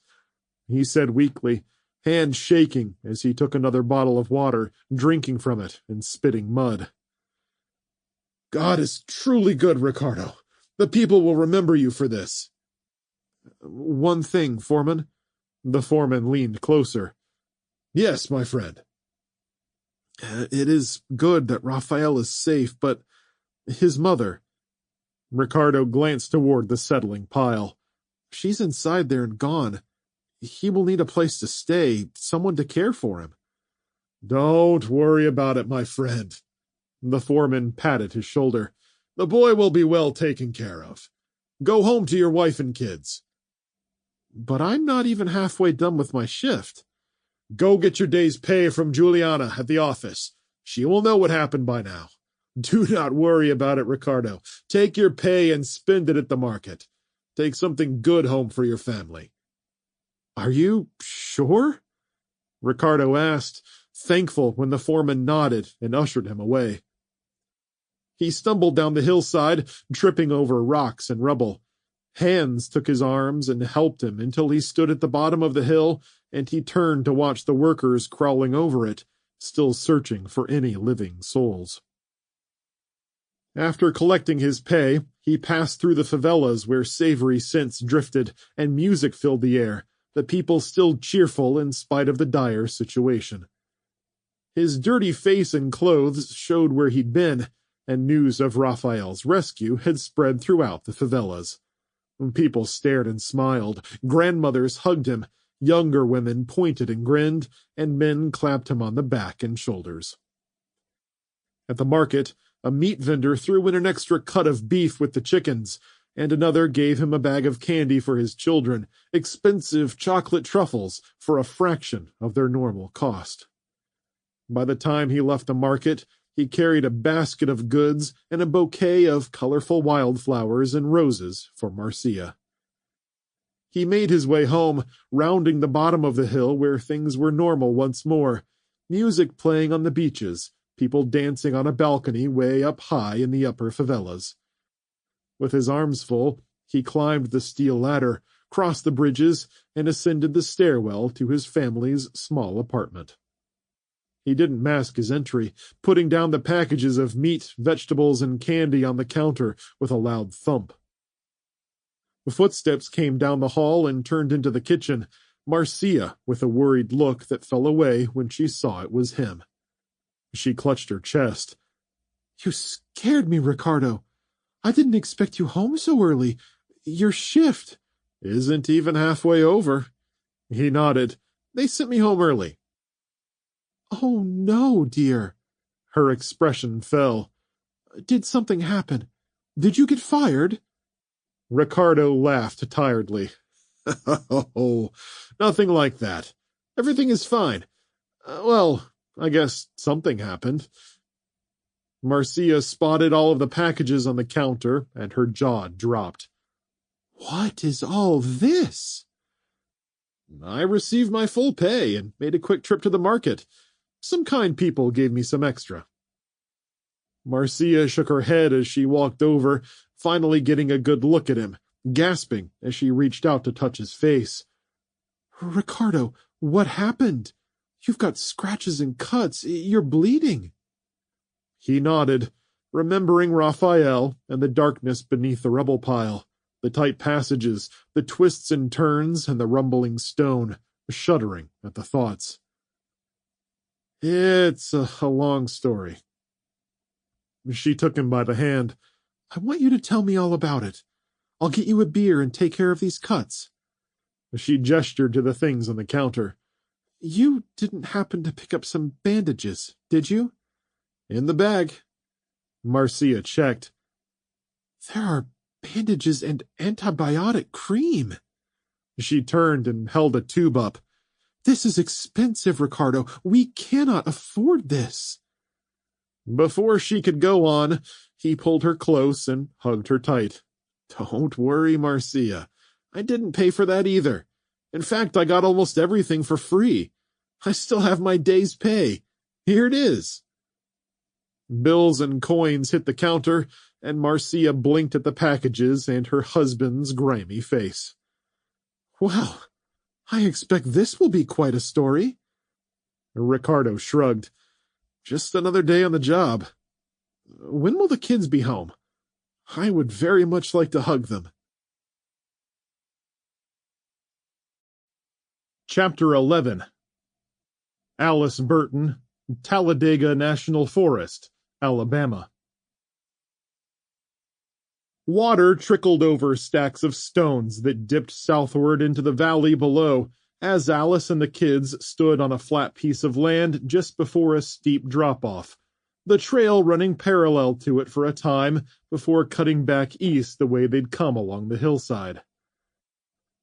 he said weakly, hand shaking as he took another bottle of water, drinking from it and spitting mud. "God is truly good, Ricardo. The people will remember you for this." "One thing, foreman." The foreman leaned closer. "Yes, my friend." "It is good that Raphael is safe, but his mother—" Ricardo glanced toward the settling pile. "She's inside there and gone. He will need a place to stay, someone to care for him." "Don't worry about it, my friend." The foreman patted his shoulder. "The boy will be well taken care of. Go home to your wife and kids." "But I'm not even halfway done with my shift." "Go get your day's pay from Juliana at the office. She will know what happened by now. Do not worry about it, Ricardo. Take your pay and spend it at the market. Take something good home for your family." "Are you sure?" Ricardo asked, thankful when the foreman nodded and ushered him away. He stumbled down the hillside, tripping over rocks and rubble. Hands took his arms and helped him until he stood at the bottom of the hill, and he turned to watch the workers crawling over it, still searching for any living souls. After collecting his pay, he passed through the favelas where savory scents drifted and music filled the air, the people still cheerful in spite of the dire situation. His dirty face and clothes showed where he'd been, and news of Raphael's rescue had spread throughout the favelas. People stared and smiled, grandmothers hugged him, younger women pointed and grinned, and men clapped him on the back and shoulders. At the market, a meat vendor threw in an extra cut of beef with the chickens, and another gave him a bag of candy for his children, expensive chocolate truffles for a fraction of their normal cost. By the time he left the market, he carried a basket of goods and a bouquet of colorful wildflowers and roses for Marcia. He made his way home, rounding the bottom of the hill where things were normal once more, music playing on the beaches, people dancing on a balcony way up high in the upper favelas. With his arms full, he climbed the steel ladder, crossed the bridges, and ascended the stairwell to his family's small apartment. He didn't mask his entry, putting down the packages of meat, vegetables, and candy on the counter with a loud thump. The footsteps came down the hall and turned into the kitchen, Marcia with a worried look that fell away when she saw it was him. She clutched her chest. "You scared me, Ricardo. I didn't expect you home so early. Your shift—" "Isn't even halfway over." He nodded. "They sent me home early." "Oh, no, dear." Her expression fell. "Did something happen? Did you get fired?" Ricardo laughed tiredly. "Oh, nothing like that. Everything is fine. Well, I guess something happened." Marcia spotted all of the packages on the counter, and her jaw dropped. "What is all this?" "I received my full pay and made a quick trip to the market. Some kind people gave me some extra." Marcia shook her head as she walked over, finally getting a good look at him, gasping as she reached out to touch his face. "Ricardo, what happened? You've got scratches and cuts. You're bleeding." He nodded, remembering Raphael and the darkness beneath the rubble pile, the tight passages, the twists and turns, and the rumbling stone, shuddering at the thoughts. "It's a long story." She took him by the hand. "I want you to tell me all about it. I'll get you a beer and take care of these cuts." She gestured to the things on the counter. "You didn't happen to pick up some bandages, did you?" "In the bag." Marcia checked. "There are bandages and antibiotic cream." She turned and held a tube up. This is expensive, Ricardo. We cannot afford this. Before she could go on, he pulled her close and hugged her tight. Don't worry, Marcia. I didn't pay for that either. In fact, I got almost everything for free. I still have my day's pay. Here it is. Bills and coins hit the counter, and Marcia blinked at the packages and her husband's grimy face. Well, I expect this will be quite a story. Ricardo shrugged. Just another day on the job. When will the kids be home? I would very much like to hug them. Chapter 11. Alice Burton, Talladega National Forest, Alabama. Water trickled over stacks of stones that dipped southward into the valley below as Alice and the kids stood on a flat piece of land just before a steep drop-off, the trail running parallel to it for a time before cutting back east the way they'd come along the hillside.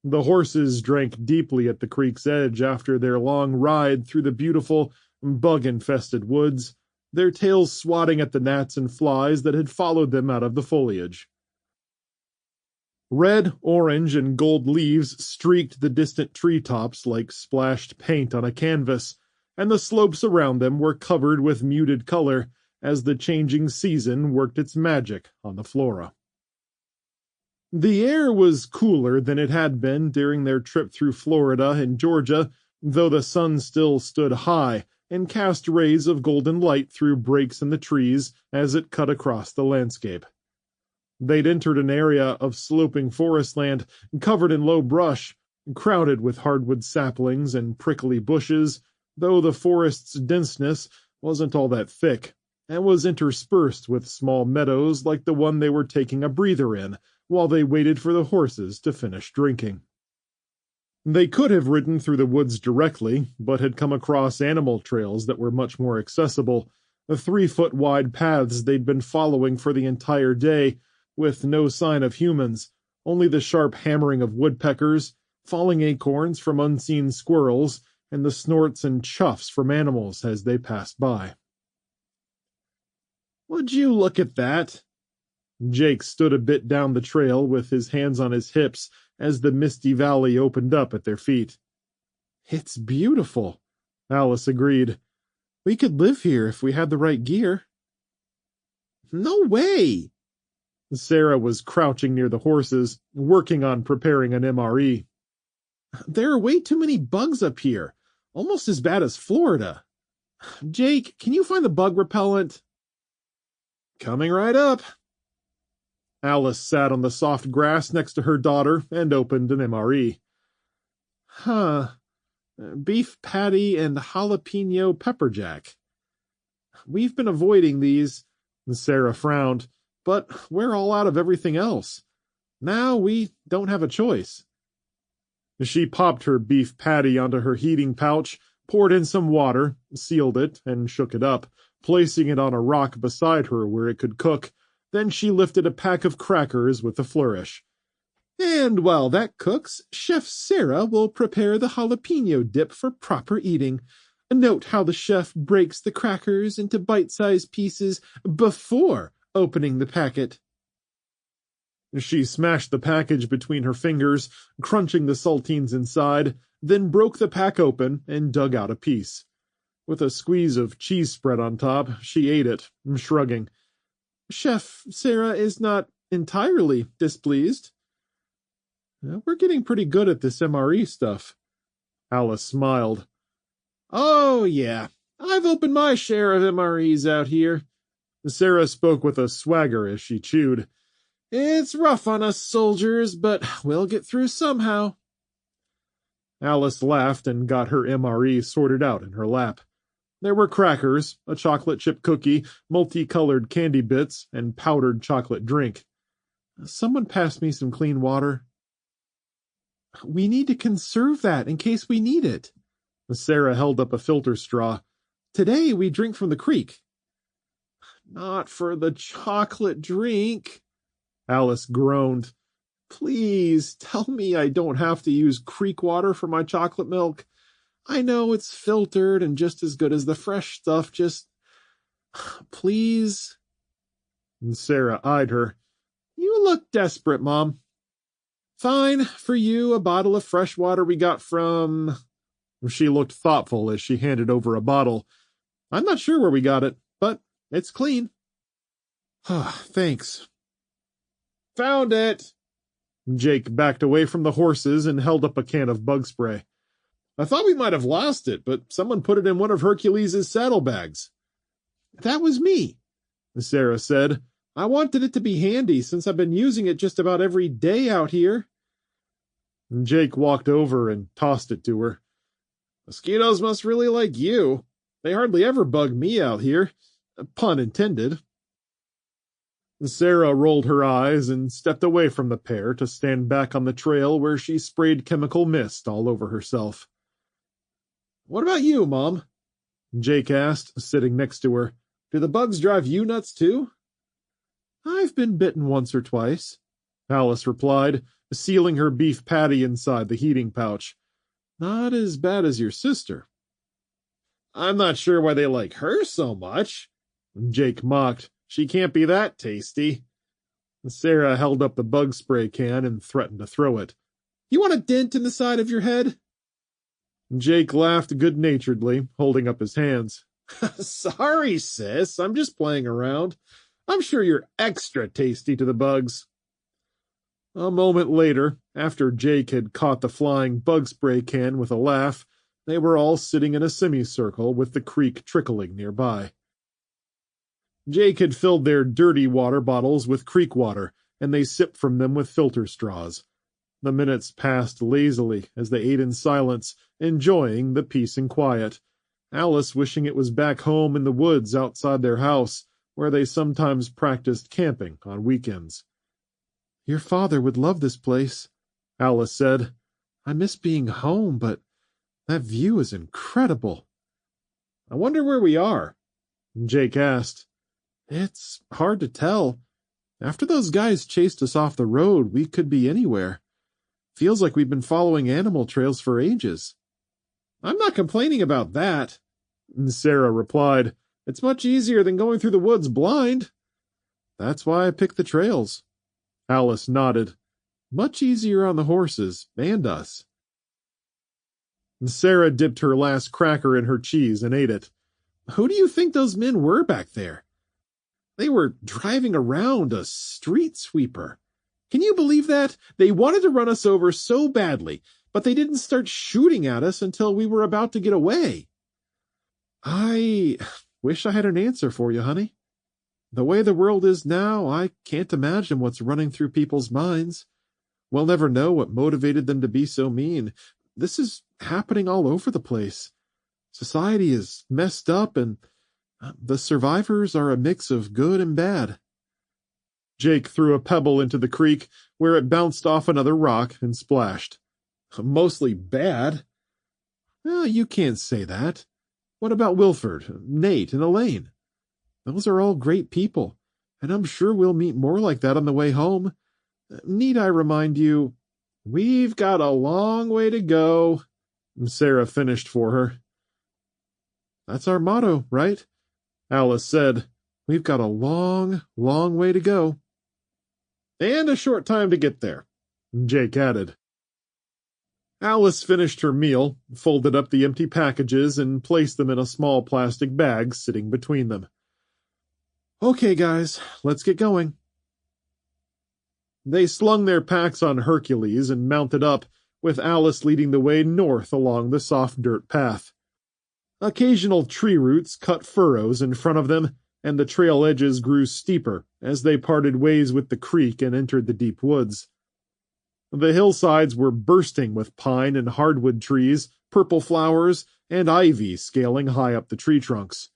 The horses drank deeply at the creek's edge after their long ride through the beautiful, bug-infested woods, their tails swatting at the gnats and flies that had followed them out of the foliage. Red, orange, and gold leaves streaked the distant treetops like splashed paint on a canvas, and the slopes around them were covered with muted color as the changing season worked its magic on the flora. The air was cooler than it had been during their trip through Florida and Georgia, though the sun still stood high and cast rays of golden light through breaks in the trees as it cut across the landscape. They'd entered an area of sloping forest land covered in low brush, crowded with hardwood saplings and prickly bushes, though the forest's denseness wasn't all that thick, and was interspersed with small meadows like the one they were taking a breather in while they waited for the horses to finish drinking. They could have ridden through the woods directly, but had come across animal trails that were much more accessible, the 3-foot-wide paths they'd been following for the entire day, with no sign of humans, only the sharp hammering of woodpeckers, falling acorns from unseen squirrels, and the snorts and chuffs from animals as they passed by. "Would you look at that?" Jake stood a bit down the trail with his hands on his hips as the misty valley opened up at their feet. "It's beautiful," Alice agreed. "We could live here if we had the right gear." "No way!" Sarah was crouching near the horses, working on preparing an MRE. "There are way too many bugs up here, almost as bad as Florida. Jake, can you find the bug repellent?" "Coming right up." Alice sat on the soft grass next to her daughter and opened an MRE. Beef patty and jalapeno pepper jack. We've been avoiding these." Sarah frowned. "But we're all out of everything else. Now we don't have a choice." She popped her beef patty onto her heating pouch, poured in some water, sealed it, and shook it up, placing it on a rock beside her where it could cook. Then she lifted a pack of crackers with a flourish. "And while that cooks, Chef Sarah will prepare the jalapeno dip for proper eating. Note how the chef breaks the crackers into bite-sized pieces before opening the packet." She smashed the package between her fingers, crunching the saltines inside, then broke the pack open and dug out a piece. With a squeeze of cheese spread on top, she ate it, shrugging. "Chef Sarah is not entirely displeased." "We're getting pretty good at this MRE stuff." Alice smiled. "Oh, yeah. I've opened my share of MREs out here." Sarah spoke with a swagger as she chewed. "It's rough on us soldiers, but we'll get through somehow." Alice laughed and got her MRE sorted out in her lap. There were crackers, a chocolate chip cookie, multicolored candy bits, and powdered chocolate drink. "Someone pass me some clean water." "We need to conserve that in case we need it." Sarah held up a filter straw. "Today we drink from the creek." "Not for the chocolate drink," Alice groaned. Please tell me I don't have to use creek water for my chocolate milk. I know it's filtered and just as good as the fresh stuff, just please. And Sarah eyed her. You look desperate, Mom. Fine, for you, a bottle of fresh water we got from... She looked thoughtful as she handed over a bottle. I'm not sure where we got it, but it's clean. Thanks. Found it. Jake backed away from the horses and held up a can of bug spray. I thought we might have lost it, but someone put it in one of Hercules' saddlebags. That was me, Sarah said. I wanted it to be handy since I've been using it just about every day out here. Jake walked over and tossed it to her. Mosquitoes must really like you. They hardly ever bug me out here. Pun intended. Sarah rolled her eyes and stepped away from the pair to stand back on the trail where she sprayed chemical mist all over herself. What about you, Mom? Jake asked, sitting next to her. Do the bugs drive you nuts too? I've been bitten once or twice, Alice replied, sealing her beef patty inside the heating pouch. Not as bad as your sister. I'm not sure why they like her so much, Jake mocked. She can't be that tasty. Sarah held up the bug spray can and threatened to throw it. You want a dent in the side of your head? Jake laughed good-naturedly, holding up his hands. Sorry, sis. I'm just playing around. I'm sure you're extra tasty to the bugs. A moment later, after Jake had caught the flying bug spray can with a laugh, they were all sitting in a semicircle with the creek trickling nearby. Jake had filled their dirty water bottles with creek water, and they sipped from them with filter straws. The minutes passed lazily as they ate in silence, enjoying the peace and quiet, Alice wishing it was back home in the woods outside their house, where they sometimes practiced camping on weekends. Your father would love this place, Alice said. I miss being home, but that view is incredible. I wonder where we are, Jake asked. It's hard to tell. After those guys chased us off the road, we could be anywhere. Feels like we've been following animal trails for ages. I'm not complaining about that, Sarah replied. It's much easier than going through the woods blind. That's why I picked the trails. Alice nodded. Much easier on the horses and us. Sarah dipped her last cracker in her cheese and ate it. Who do you think those men were back there? They were driving around a street sweeper. Can you believe that? They wanted to run us over so badly, but they didn't start shooting at us until we were about to get away. I wish I had an answer for you, honey. The way the world is now, I can't imagine what's running through people's minds. We'll never know what motivated them to be so mean. This is happening all over the place. Society is messed up, and the survivors are a mix of good and bad. Jake threw a pebble into the creek, where it bounced off another rock and splashed. Mostly bad? Well, you can't say that. What about Wilford, Nate, and Elaine? Those are all great people, and I'm sure we'll meet more like that on the way home. Need I remind you, we've got a long way to go, Sarah finished for her. That's our motto, right? Alice said. We've got a long, long way to go. And a short time to get there, Jake added. Alice finished her meal, folded up the empty packages, and placed them in a small plastic bag sitting between them. Okay, guys, let's get going. They slung their packs on Hercules and mounted up, with Alice leading the way north along the soft dirt path. Occasional tree roots cut furrows in front of them, and the trail edges grew steeper as they parted ways with the creek and entered the deep woods. The hillsides were bursting with pine and hardwood trees, purple flowers, and ivy scaling high up the tree trunks.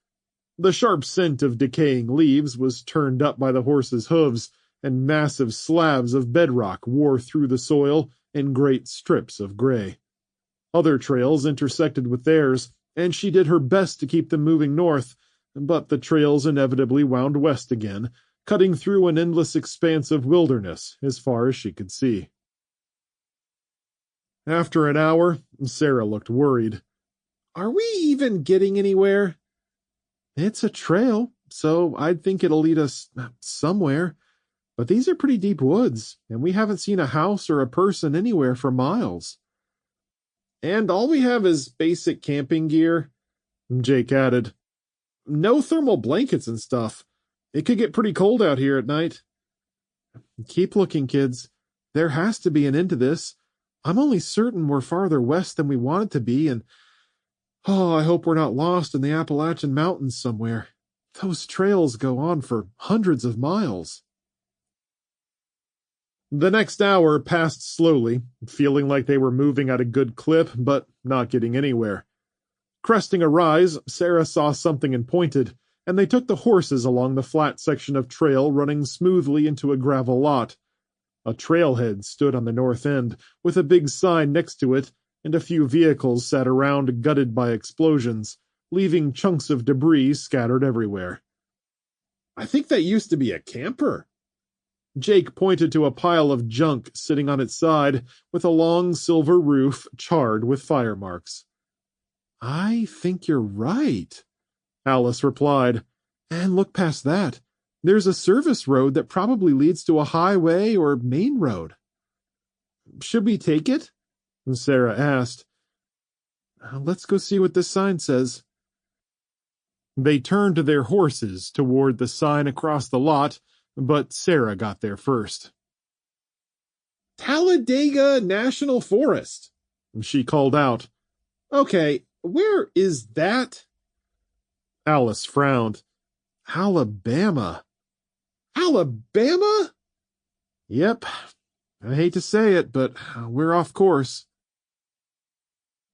The sharp scent of decaying leaves was turned up by the horses' hooves, and massive slabs of bedrock wore through the soil in great strips of gray. Other trails intersected with theirs, and she did her best to keep them moving north, but the trails inevitably wound west again, cutting through an endless expanse of wilderness as far as she could see. After an hour, Sarah looked worried. "Are we even getting anywhere?" "It's a trail, so I'd think it'll lead us somewhere. But these are pretty deep woods, and we haven't seen a house or a person anywhere for miles." "And all we have is basic camping gear," Jake added. "No thermal blankets and stuff. It could get pretty cold out here at night." "Keep looking, kids. There has to be an end to this. I'm only certain we're farther west than we wanted to be, and I hope we're not lost in the Appalachian Mountains somewhere. Those trails go on for hundreds of miles." The next hour passed slowly, feeling like they were moving at a good clip, but not getting anywhere. Cresting a rise, Sarah saw something and pointed, and they took the horses along the flat section of trail running smoothly into a gravel lot. A trailhead stood on the north end, with a big sign next to it, and a few vehicles sat around gutted by explosions, leaving chunks of debris scattered everywhere. "I think that used to be a camper." Jake pointed to a pile of junk sitting on its side, with a long silver roof charred with fire marks. "I think you're right," Alice replied. "And look past that. There's a service road that probably leads to a highway or main road." "Should we take it?" Sarah asked. "Let's go see what this sign says." They turned their horses toward the sign across the lot, but Sarah got there first. "Talladega National Forest," she called out. "Okay, where is that?" Alice frowned. "Alabama." "Alabama?" "Yep. I hate to say it, but we're off course."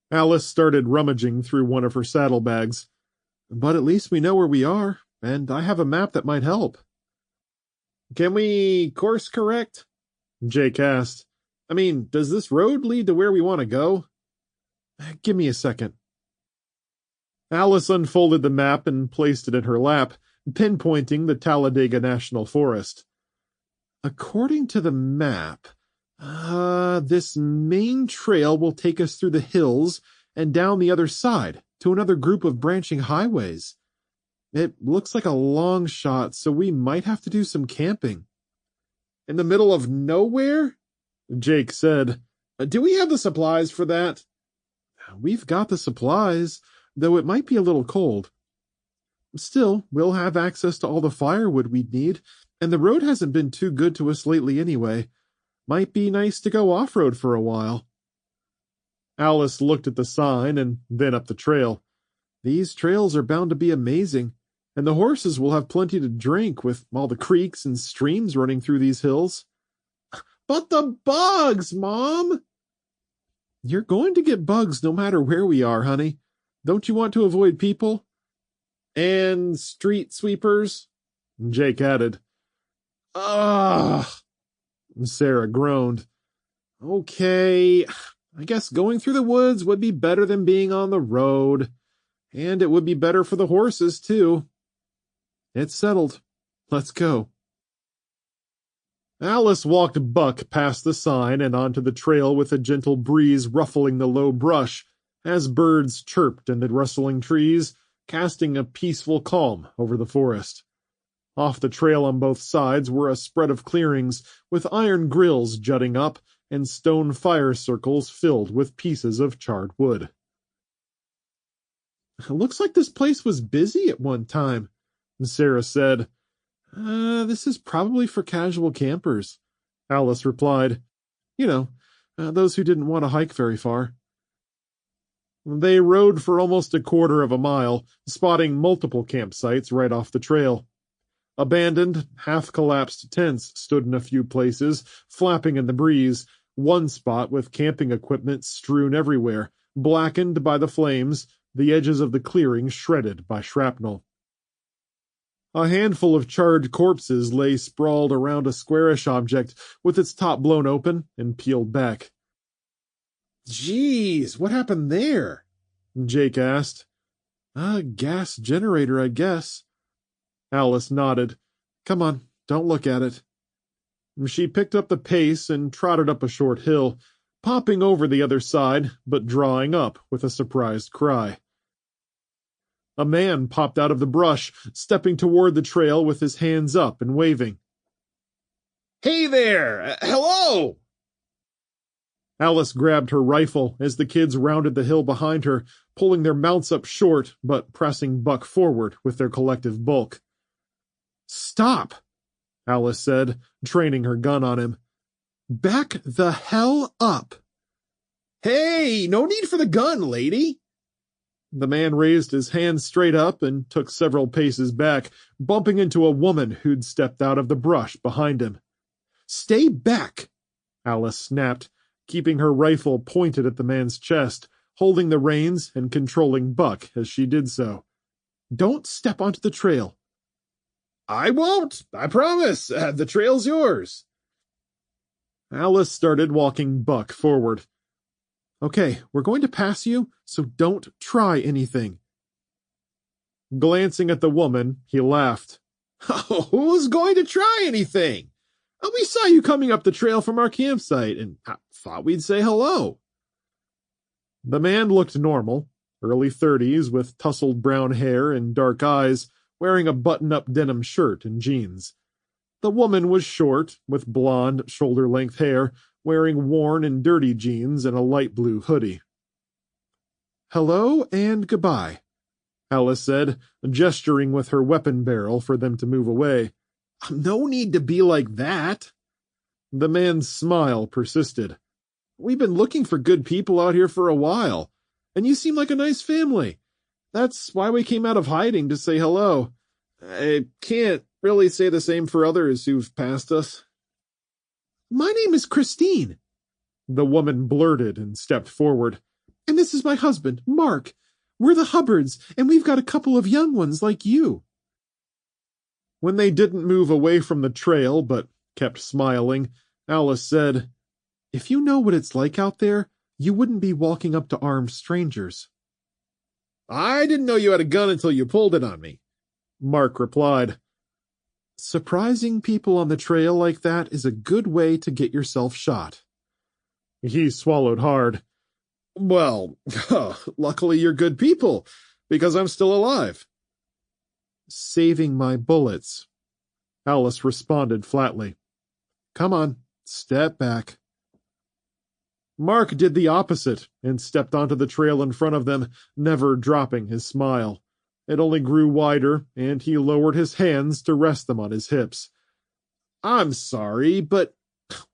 Alice started rummaging through one of her saddlebags. "But at least we know where we are, and I have a map that might help." "Can we course correct?" Jake asked. "I mean, does this road lead to where we want to go?" "Give me a second." Alice unfolded the map and placed it in her lap, pinpointing the Talladega National Forest. "According to the map, this main trail will take us through the hills and down the other side to another group of branching highways. It looks like a long shot, so we might have to do some camping." "In the middle of nowhere?" Jake said. "Do we have the supplies for that?" "We've got the supplies, though it might be a little cold. Still, we'll have access to all the firewood we'd need, and the road hasn't been too good to us lately anyway. Might be nice to go off-road for a while." Alice looked at the sign and then up the trail. "These trails are bound to be amazing, and the horses will have plenty to drink with all the creeks and streams running through these hills." "But the bugs, Mom!" "You're going to get bugs no matter where we are, honey. Don't you want to avoid people?" "And street sweepers," Jake added. "Ugh," Sarah groaned. "Okay, I guess going through the woods would be better than being on the road. And it would be better for the horses, too." "It's settled. Let's go." Alice walked Buck past the sign and onto the trail with a gentle breeze ruffling the low brush as birds chirped in the rustling trees, casting a peaceful calm over the forest. Off the trail on both sides were a spread of clearings with iron grills jutting up and stone fire circles filled with pieces of charred wood. "It looks like this place was busy at one time," Sarah said. This is probably for casual campers," Alice replied. "You know, those who didn't want to hike very far." They rode for almost a quarter of a mile, spotting multiple campsites right off the trail. Abandoned, half-collapsed tents stood in a few places, flapping in the breeze, one spot with camping equipment strewn everywhere, blackened by the flames, the edges of the clearing shredded by shrapnel. A handful of charred corpses lay sprawled around a squarish object with its top blown open and peeled back. "Geez, what happened there?" Jake asked. "A gas generator, I guess." Alice nodded. "Come on, Don't look at it. She picked up the pace and trotted up a short hill, popping over the other side, but drawing up with a surprised cry. A man popped out of the brush, stepping toward the trail with his hands up and waving. Hey there! Hello! Alice grabbed her rifle as the kids rounded the hill behind her, pulling their mounts up short, but pressing Buck forward with their collective bulk. "Stop," Alice said, training her gun on him. "Back the hell up." Hey, no need for the gun, lady. The man raised his hand straight up and took several paces back, bumping into a woman who'd stepped out of the brush behind him. "Stay back," Alice snapped, keeping her rifle pointed at the man's chest, holding the reins and controlling Buck as she did so. "Don't step onto the trail." "I won't, I promise. The trail's yours." Alice started walking Buck forward. "Okay, we're going to pass you, so don't try anything." Glancing at the woman, he laughed. Oh, who's going to try anything? We saw you coming up the trail from our campsite, and I thought we'd say hello. The man looked normal, early 30s, with tousled brown hair and dark eyes, wearing a button-up denim shirt and jeans. The woman was short, with blonde, shoulder-length hair, wearing worn and dirty jeans and a light blue hoodie. "Hello and goodbye," Alice said, gesturing with her weapon barrel for them to move away. No need to be like that. The man's smile persisted. "We've been looking for good people out here for a while, and you seem like a nice family. That's why we came out of hiding to say hello. I can't really say the same for others who've passed us." "My name is Christine," the woman blurted and stepped forward. "And this is my husband, Mark. We're the Hubbards, and we've got a couple of young ones like you." When they didn't move away from the trail, but kept smiling, Alice said, "If you know what it's like out there, you wouldn't be walking up to armed strangers." "I didn't know you had a gun until you pulled it on me," Mark replied. "Surprising people on the trail like that is a good way to get yourself shot." He swallowed hard. "Well, luckily you're good people, because I'm still alive." "Saving my bullets," Alice responded flatly. "Come on, step back." Mark did the opposite and stepped onto the trail in front of them, never dropping his smile. It only grew wider, and he lowered his hands to rest them on his hips. "I'm sorry, but,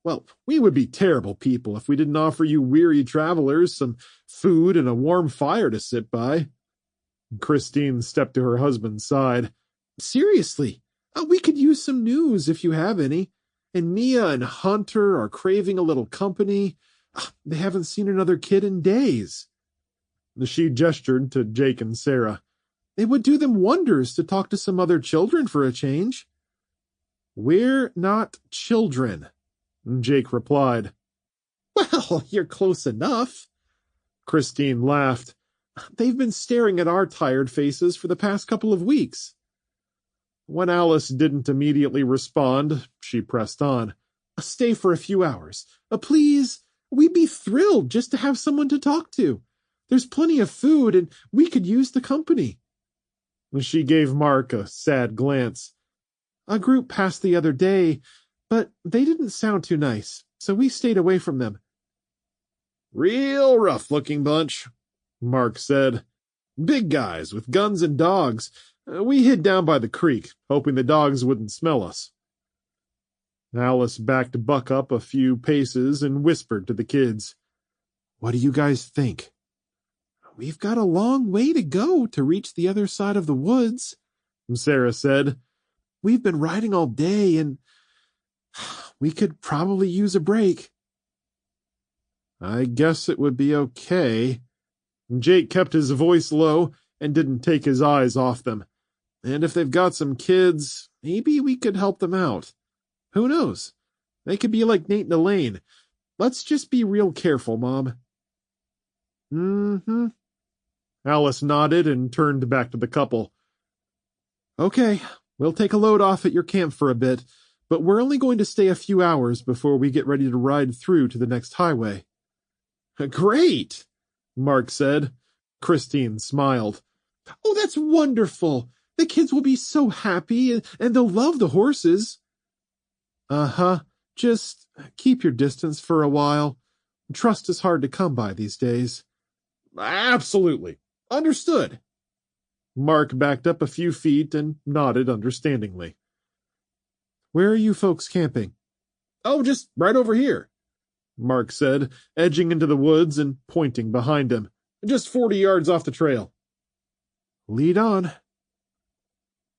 well, we would be terrible people if we didn't offer you weary travelers some food and a warm fire to sit by." Christine stepped to her husband's side. "Seriously, we could use some news if you have any. And Mia and Hunter are craving a little company. They haven't seen another kid in days." She gestured to Jake and Sarah. "It would do them wonders to talk to some other children for a change." "We're not children," Jake replied. "Well, you're close enough." Christine laughed. "They've been staring at our tired faces for the past couple of weeks." When Alice didn't immediately respond, she pressed on. "Stay for a few hours. Please, we'd be thrilled just to have someone to talk to. There's plenty of food, and we could use the company." She gave Mark a sad glance. "A group passed the other day, but they didn't sound too nice, so we stayed away from them." "Real rough-looking bunch," Mark said. "Big guys with guns and dogs. We hid down by the creek, hoping the dogs wouldn't smell us." Alice backed Buck up a few paces and whispered to the kids. "What do you guys think?" "We've got a long way to go to reach the other side of the woods," Sarah said. "We've been riding all day, and we could probably use a break." "I guess it would be okay." Jake kept his voice low and didn't take his eyes off them. "And if they've got some kids, maybe we could help them out. Who knows? They could be like Nate and Elaine. Let's just be real careful, Mom." Alice nodded and turned back to the couple. "Okay, We'll take a load off at your camp for a bit, but we're only going to stay a few hours before we get ready to ride through to the next highway." "Great," Mark said. Christine smiled. "Oh, that's wonderful. The kids will be so happy, and they'll love the horses." "Uh-huh. Just keep your distance for a while. Trust is hard to come by these days." "Absolutely. Understood." Mark backed up a few feet and nodded understandingly. "Where are you folks camping?" "Oh, just right over here," Mark said, edging into the woods and pointing behind him. "Just 40 yards off the trail." "Lead on."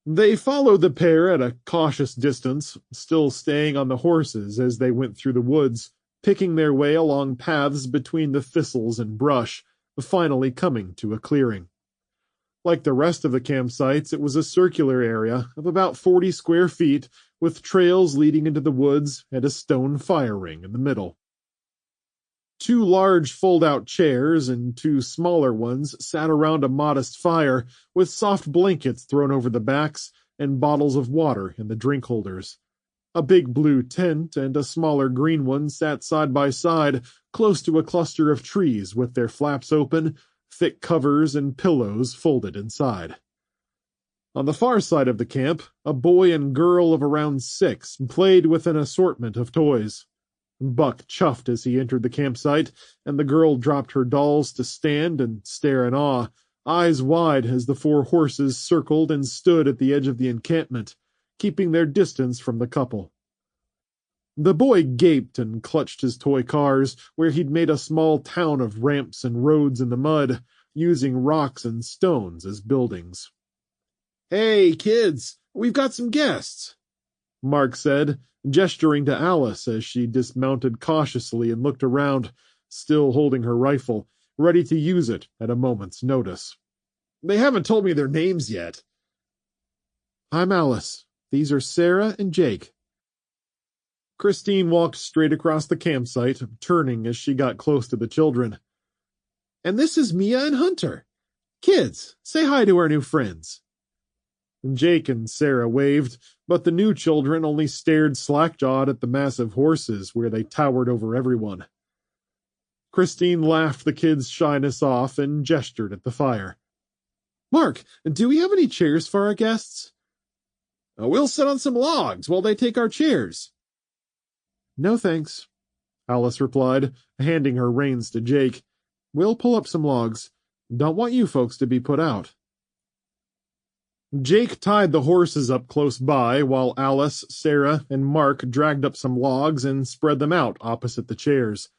They followed the pair at a cautious distance, still staying on the horses as they went through the woods, picking their way along paths between the thistles and brush, finally coming to a clearing. Like the rest of the campsites, it was a circular area of about 40 square feet, with trails leading into the woods and a stone fire ring in the middle. 2 large fold-out chairs and 2 smaller ones sat around a modest fire, with soft blankets thrown over the backs and bottles of water in the drink holders. A big blue tent and a smaller green one sat side by side, close to a cluster of trees with their flaps open, thick covers and pillows folded inside. On the far side of the camp, a boy and girl of around 6 played with an assortment of toys. Buck chuffed as he entered the campsite, and the girl dropped her dolls to stand and stare in awe, eyes wide as the 4 horses circled and stood at the edge of the encampment, keeping their distance from the couple. The boy gaped and clutched his toy cars, where he'd made a small town of ramps and roads in the mud, using rocks and stones as buildings. "Hey, kids, we've got some guests," Mark said, gesturing to Alice as she dismounted cautiously and looked around, still holding her rifle, ready to use it at a moment's notice. "They haven't told me their names yet." "I'm Alice. These are Sarah and Jake." Christine walked straight across the campsite, turning as she got close to the children. "And this is Mia and Hunter. Kids, say hi to our new friends." Jake and Sarah waved, but the new children only stared slack-jawed at the massive horses where they towered over everyone. Christine laughed the kids' shyness off and gestured at the fire. "Mark, do we have any chairs for our guests?" "We'll sit on some logs while they take our chairs." "No thanks," Alice replied, handing her reins to Jake. "We'll pull up some logs. Don't want you folks to be put out." Jake tied the horses up close by, while Alice, Sarah, and Mark dragged up some logs and spread them out opposite the chairs.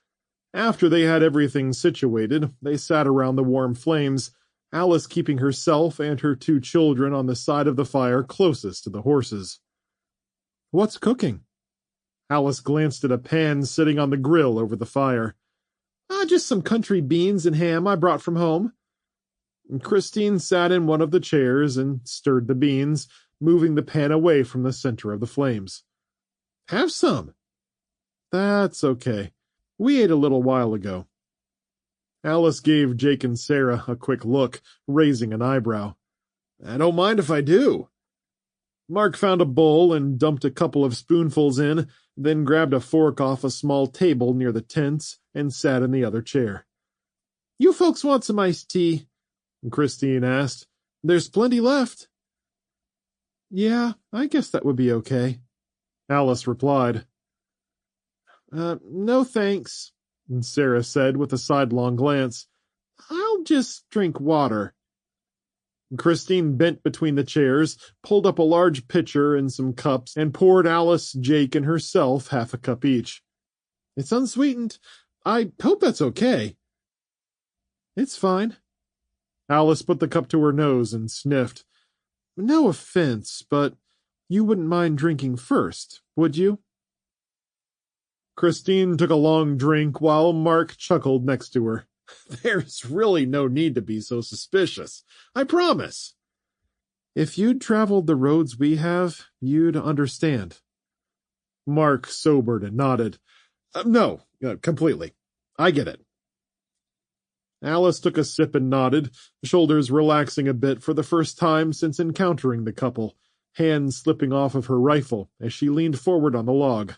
After they had everything situated, they sat around the warm flames, Alice keeping herself and her 2 children on the side of the fire closest to the horses. "What's cooking?" Alice glanced at a pan sitting on the grill over the fire. Just some country beans and ham I brought from home." Christine sat in one of the chairs and stirred the beans, moving the pan away from the center of the flames. "Have some." "That's okay. We ate a little while ago." Alice gave Jake and Sarah a quick look, raising an eyebrow. "I don't mind if I do." Mark found a bowl and dumped a couple of spoonfuls in, then grabbed a fork off a small table near the tents and sat in the other chair. "You folks want some iced tea?" Christine asked. "There's plenty left." "Yeah, I guess that would be okay," Alice replied. No thanks," Sarah said with a sidelong glance. "I'll just drink water." Christine bent between the chairs, pulled up a large pitcher and some cups, and poured Alice, Jake, and herself half a cup each. "It's unsweetened. I hope that's okay." "It's fine." Alice put the cup to her nose and sniffed. "No offense, but you wouldn't mind drinking first, would you?" Christine took a long drink while Mark chuckled next to her. "There's really no need to be so suspicious. I promise." "If you'd traveled the roads we have, you'd understand." Mark sobered and nodded. No, completely. I get it." Alice took a sip and nodded, shoulders relaxing a bit for the first time since encountering the couple, hand slipping off of her rifle as she leaned forward on the log.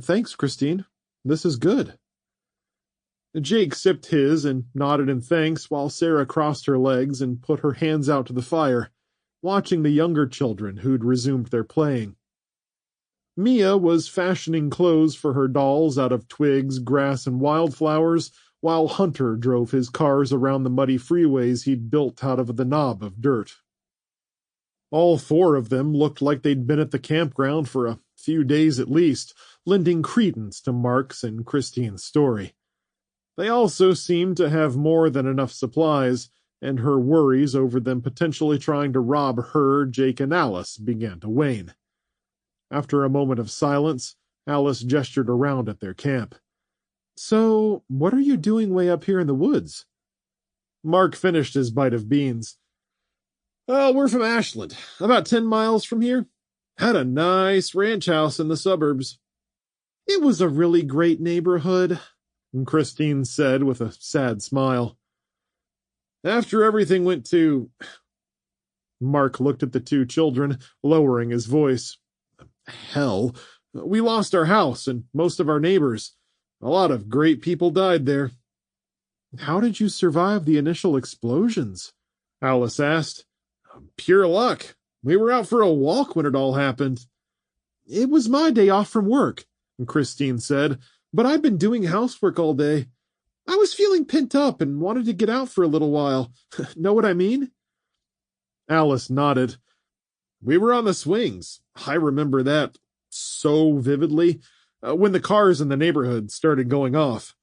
"Thanks, Christine. This is good." Jake sipped his and nodded in thanks while Sarah crossed her legs and put her hands out to the fire, watching the younger children who'd resumed their playing. Mia was fashioning clothes for her dolls out of twigs, grass, and wildflowers, while Hunter drove his cars around the muddy freeways he'd built out of the knob of dirt. All four of them looked like they'd been at the campground for a few days at least, lending credence to Mark's and Christine's story. They also seemed to have more than enough supplies, and her worries over them potentially trying to rob her, Jake, and Alice began to wane. After a moment of silence, Alice gestured around at their camp. "So, what are you doing way up here in the woods?" Mark finished his bite of beans. "Oh, we're from Ashland, about 10 miles from here. Had a nice ranch house in the suburbs." "It was a really great neighborhood," Christine said with a sad smile. "After everything went to—" Mark looked at the two children, lowering his voice. "Hell, we lost our house and most of our neighbors. A lot of great people died there." "How did you survive the initial explosions?" Alice asked. "Pure luck. We were out for a walk when it all happened." "It was my day off from work," Christine said, "but I've been doing housework all day. I was feeling pent up and wanted to get out for a little while. Know what I mean?" Alice nodded. "We were on the swings. I remember that so vividly, when the cars in the neighborhood started going off."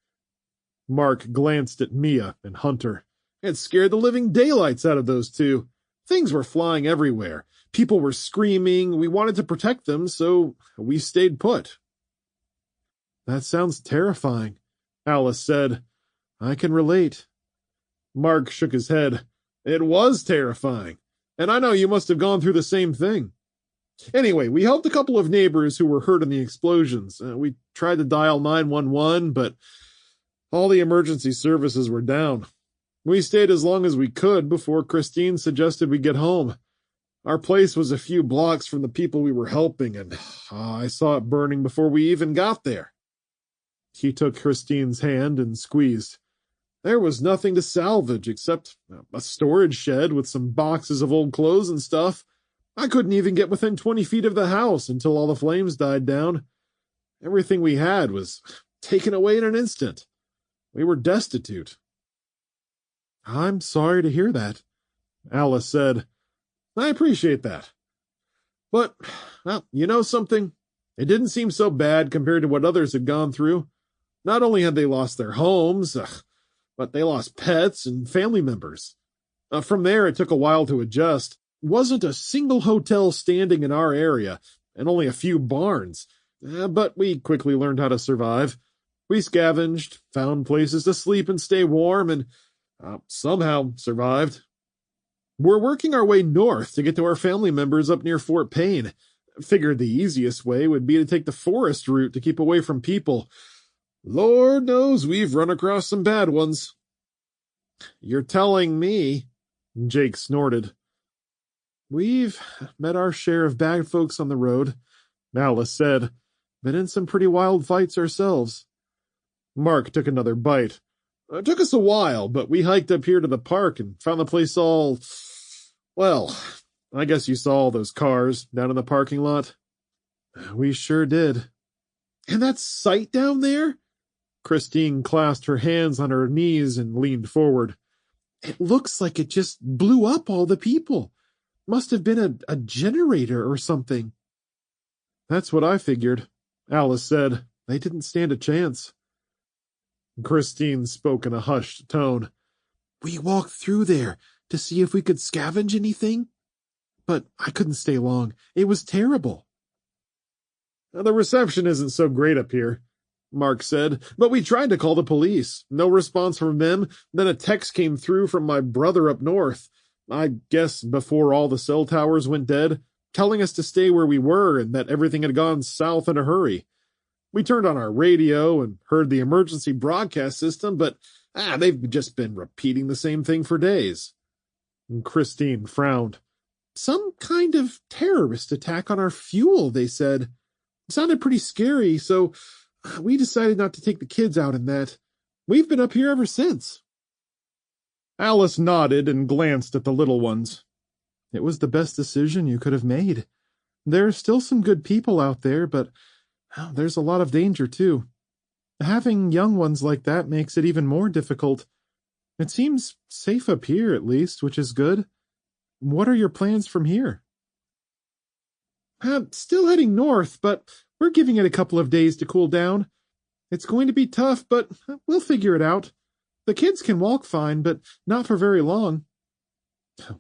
Mark glanced at Mia and Hunter. It scared the living daylights out of those two. Things were flying everywhere. People were screaming. We wanted to protect them, so we stayed put. "That sounds terrifying," Alice said. "I can relate." Mark shook his head. "It was terrifying, and I know you must have gone through the same thing. Anyway, we helped a couple of neighbors who were hurt in the explosions. We tried to dial 911, but all the emergency services were down. We stayed as long as we could before Christine suggested we get home. Our place was a few blocks from the people we were helping, and I saw it burning before we even got there." He took Christine's hand and squeezed. "There was nothing to salvage except a storage shed with some boxes of old clothes and stuff. I couldn't even get within 20 feet of the house until all the flames died down. Everything we had was taken away in an instant. We were destitute." "I'm sorry to hear that," Alice said. "I appreciate that. But, well, you know something? It didn't seem so bad compared to what others had gone through. Not only had they lost their homes, but they lost pets and family members. From there, it took a while to adjust. Wasn't a single hotel standing in our area, and only a few barns. But we quickly learned how to survive. We scavenged, found places to sleep and stay warm, and somehow survived. We're working our way north to get to our family members up near Fort Payne. Figured the easiest way would be to take the forest route to keep away from people. Lord knows we've run across some bad ones." "You're telling me," Jake snorted. "We've met our share of bad folks on the road," Alice said. "Been in some pretty wild fights ourselves." Mark took another bite. "It took us a while, but we hiked up here to the park and found the place all... Well, I guess you saw all those cars down in the parking lot." "We sure did." "And that sight down there?" Christine clasped her hands on her knees and leaned forward. "It looks like it just blew up all the people. Must have been a generator or something." "That's what I figured," Alice said. "They didn't stand a chance." Christine spoke in a hushed tone. "We walked through there to see if we could scavenge anything, but I couldn't stay long. It was terrible." "The reception isn't so great up here," Mark said, "but we tried to call the police. No response from them. Then a text came through from my brother up north, I guess before all the cell towers went dead, telling us to stay where we were and that everything had gone south in a hurry. We turned on our radio and heard the emergency broadcast system, but they've just been repeating the same thing for days." And Christine frowned. Some kind of terrorist attack on our fuel, they said. It sounded pretty scary, so we decided not to take the kids out in that. We've been up here ever since. Alice nodded and glanced at the little ones. It was the best decision you could have made. There are still some good people out there, but there's a lot of danger, too. Having young ones like that makes it even more difficult. It seems safe up here, at least, which is good. What are your plans from here? Still heading north, but we're giving it a couple of days to cool down. It's going to be tough, but we'll figure it out. The kids can walk fine, but not for very long.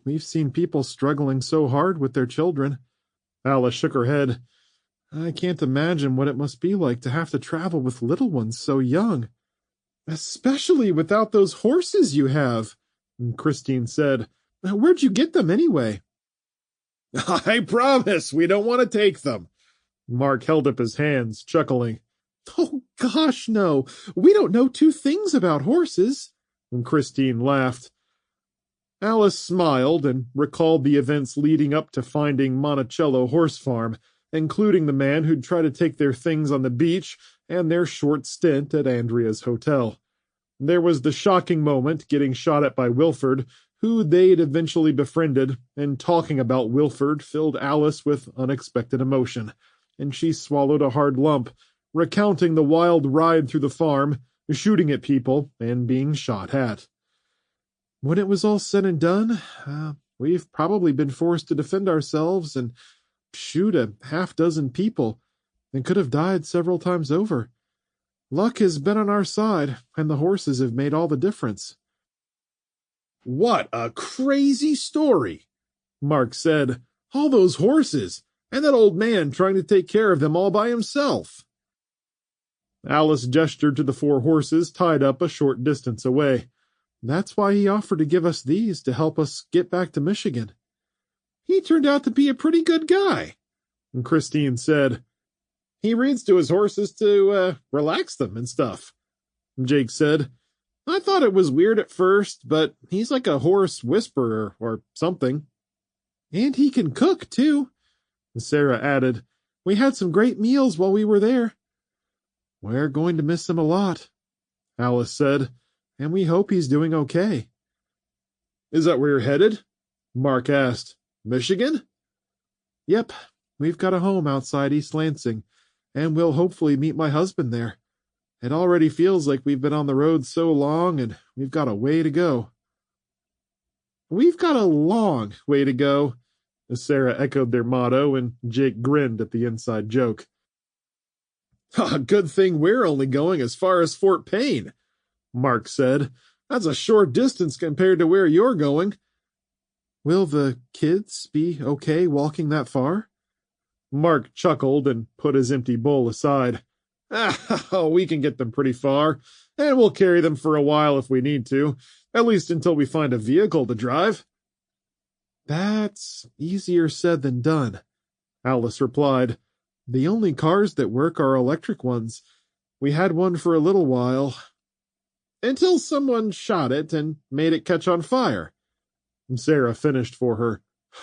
We've seen people struggling so hard with their children. Alice shook her head. I can't imagine what it must be like to have to travel with little ones so young. Especially without those horses you have, Christine said. Where'd you get them anyway? I promise we don't want to take them. Mark held up his hands, chuckling. Oh, gosh, no. We don't know two things about horses. And Christine laughed. Alice smiled and recalled the events leading up to finding Monticello Horse Farm, including the man who'd tried to take their things on the beach and their short stint at Andrea's hotel. There was the shocking moment getting shot at by Wilford, who they'd eventually befriended, and talking about Wilford filled Alice with unexpected emotion, and she swallowed a hard lump, recounting the wild ride through the farm, shooting at people, and being shot at. When it was all said and done, we've probably been forced to defend ourselves and shoot a half-dozen people, and could have died several times over. Luck has been on our side, and the horses have made all the difference. What a crazy story, Mark said. All those horses, and that old man trying to take care of them all by himself. Alice gestured to the 4 horses tied up a short distance away. That's why he offered to give us these to help us get back to Michigan. He turned out to be a pretty good guy, and Christine said. He reads to his horses to relax them and stuff, Jake said. I thought it was weird at first, but he's like a horse whisperer or something. And he can cook, too, Sarah added. We had some great meals while we were there. We're going to miss him a lot, Alice said, and we hope he's doing okay. Is that where you're headed? Mark asked. Michigan? Yep, we've got a home outside East Lansing, and we'll hopefully meet my husband there. It already feels like we've been on the road so long, and we've got a way to go. We've got a long way to go, Sarah echoed their motto, and Jake grinned at the inside joke. Good thing we're only going as far as Fort Payne, Mark said. That's a short distance compared to where you're going. Will the kids be okay walking that far? Mark chuckled and put his empty bowl aside. We can get them pretty far, and we'll carry them for a while if we need to, at least until we find a vehicle to drive. That's easier said than done, Alice replied. The only cars that work are electric ones. We had one for a little while, until someone shot it and made it catch on fire. Sarah finished for her.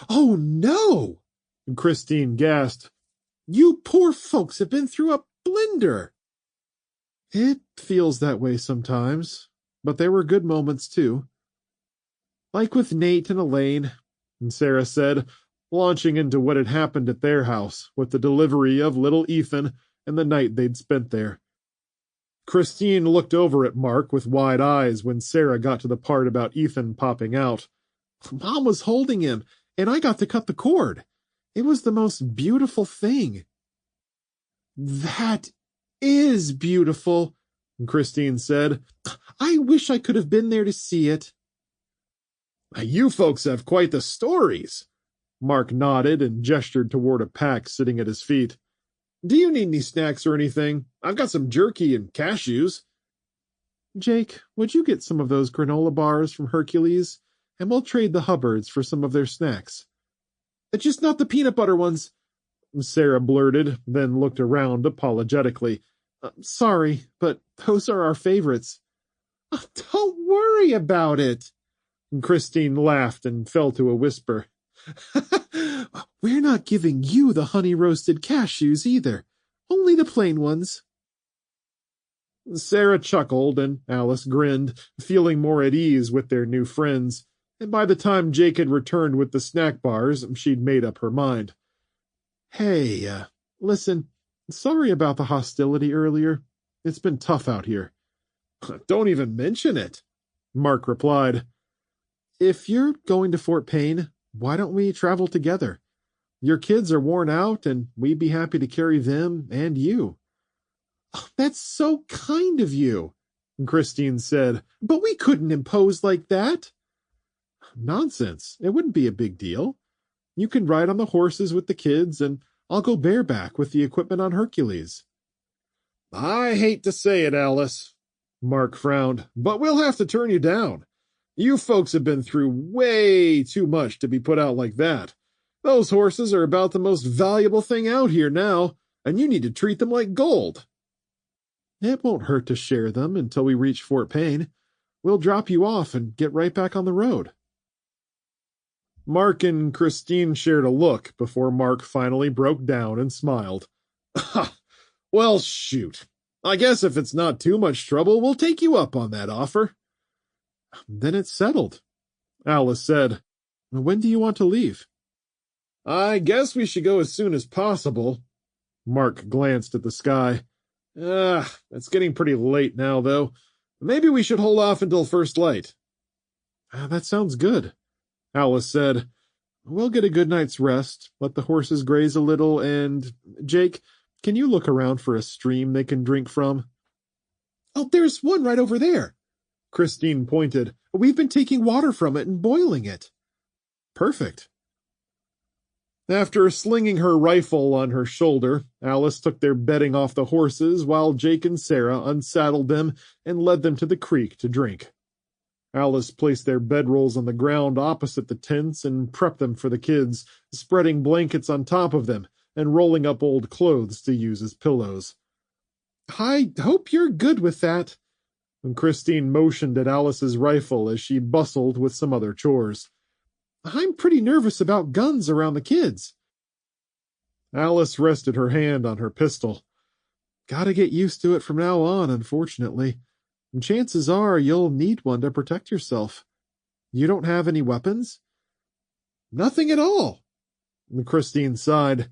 Oh, no! Christine gasped. You poor folks have been through a blender. It feels that way sometimes, but there were good moments, too. Like with Nate and Elaine, Sarah said, launching into what had happened at their house with the delivery of little Ethan and the night they'd spent there. Christine looked over at Mark with wide eyes when Sarah got to the part about Ethan popping out. Mom was holding him, and I got to cut the cord. It was the most beautiful thing. That is beautiful, Christine said. I wish I could have been there to see it. You folks have quite the stories. Mark nodded and gestured toward a pack sitting at his feet. Do you need any snacks or anything? I've got some jerky and cashews. Jake, would you get some of those granola bars from Hercules? And we'll trade the Hubbards for some of their snacks. Just not the peanut butter ones, Sarah blurted, then looked around apologetically. Sorry, but those are our favorites. Don't worry about it. Christine laughed and fell to a whisper. We're not giving you the honey-roasted cashews either. Only the plain ones. Sarah chuckled and Alice grinned, feeling more at ease with their new friends, and by the time Jake had returned with the snack bars, she'd made up her mind. Hey, listen, sorry about the hostility earlier. It's been tough out here. Don't even mention it, Mark replied. If you're going to Fort Payne, why don't we travel together? Your kids are worn out, and we'd be happy to carry them and you. That's so kind of you, Christine said, but we couldn't impose like that. Nonsense. It wouldn't be a big deal. You can ride on the horses with the kids, and I'll go bareback with the equipment on Hercules. I hate to say it, Alice, Mark frowned, but we'll have to turn you down. You folks have been through way too much to be put out like that. Those horses are about the most valuable thing out here now, and you need to treat them like gold. It won't hurt to share them until we reach Fort Payne. We'll drop you off and get right back on the road. Mark and Christine shared a look before Mark finally broke down and smiled. Well, shoot. I guess if it's not too much trouble, we'll take you up on that offer. Then it's settled, Alice said. When do you want to leave? I guess we should go as soon as possible. Mark glanced at the sky. It's getting pretty late now, though. Maybe we should hold off until first light. That sounds good, Alice said. We'll get a good night's rest, let the horses graze a little, and, Jake, can you look around for a stream they can drink from? Oh, there's one right over there. Christine pointed. We've been taking water from it and boiling it. Perfect. After slinging her rifle on her shoulder, Alice took their bedding off the horses while Jake and Sarah unsaddled them and led them to the creek to drink. Alice placed their bedrolls on the ground opposite the tents and prepped them for the kids, spreading blankets on top of them and rolling up old clothes to use as pillows. I hope you're good with that. And Christine motioned at Alice's rifle as she bustled with some other chores. I'm pretty nervous about guns around the kids. Alice rested her hand on her pistol. Gotta get used to it from now on, unfortunately. And chances are you'll need one to protect yourself. You don't have any weapons? Nothing at all. And Christine sighed.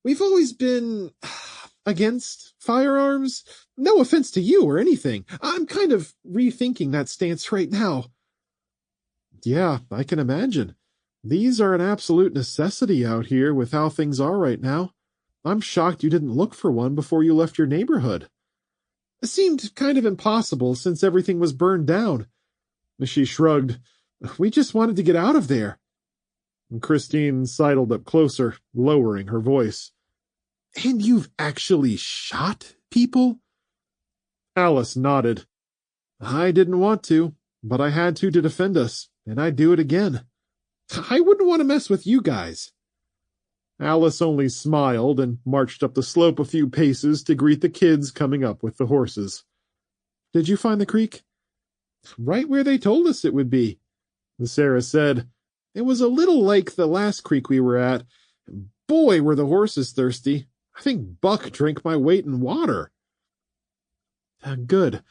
We've always been against firearms. No offense to you or anything. I'm kind of rethinking that stance right now. Yeah, I can imagine. These are an absolute necessity out here with how things are right now. I'm shocked you didn't look for one before you left your neighborhood. It seemed kind of impossible since everything was burned down. She shrugged. We just wanted to get out of there. And Christine sidled up closer, lowering her voice. And you've actually shot people? Alice nodded. I didn't want to, but I had to defend us, and I'd do it again. I wouldn't want to mess with you guys. Alice only smiled and marched up the slope a few paces to greet the kids coming up with the horses. Did you find the creek? Right where they told us it would be, Sarah said. It was a little like the last creek we were at. Boy, were the horses thirsty. I think Buck drank my weight in water. Good.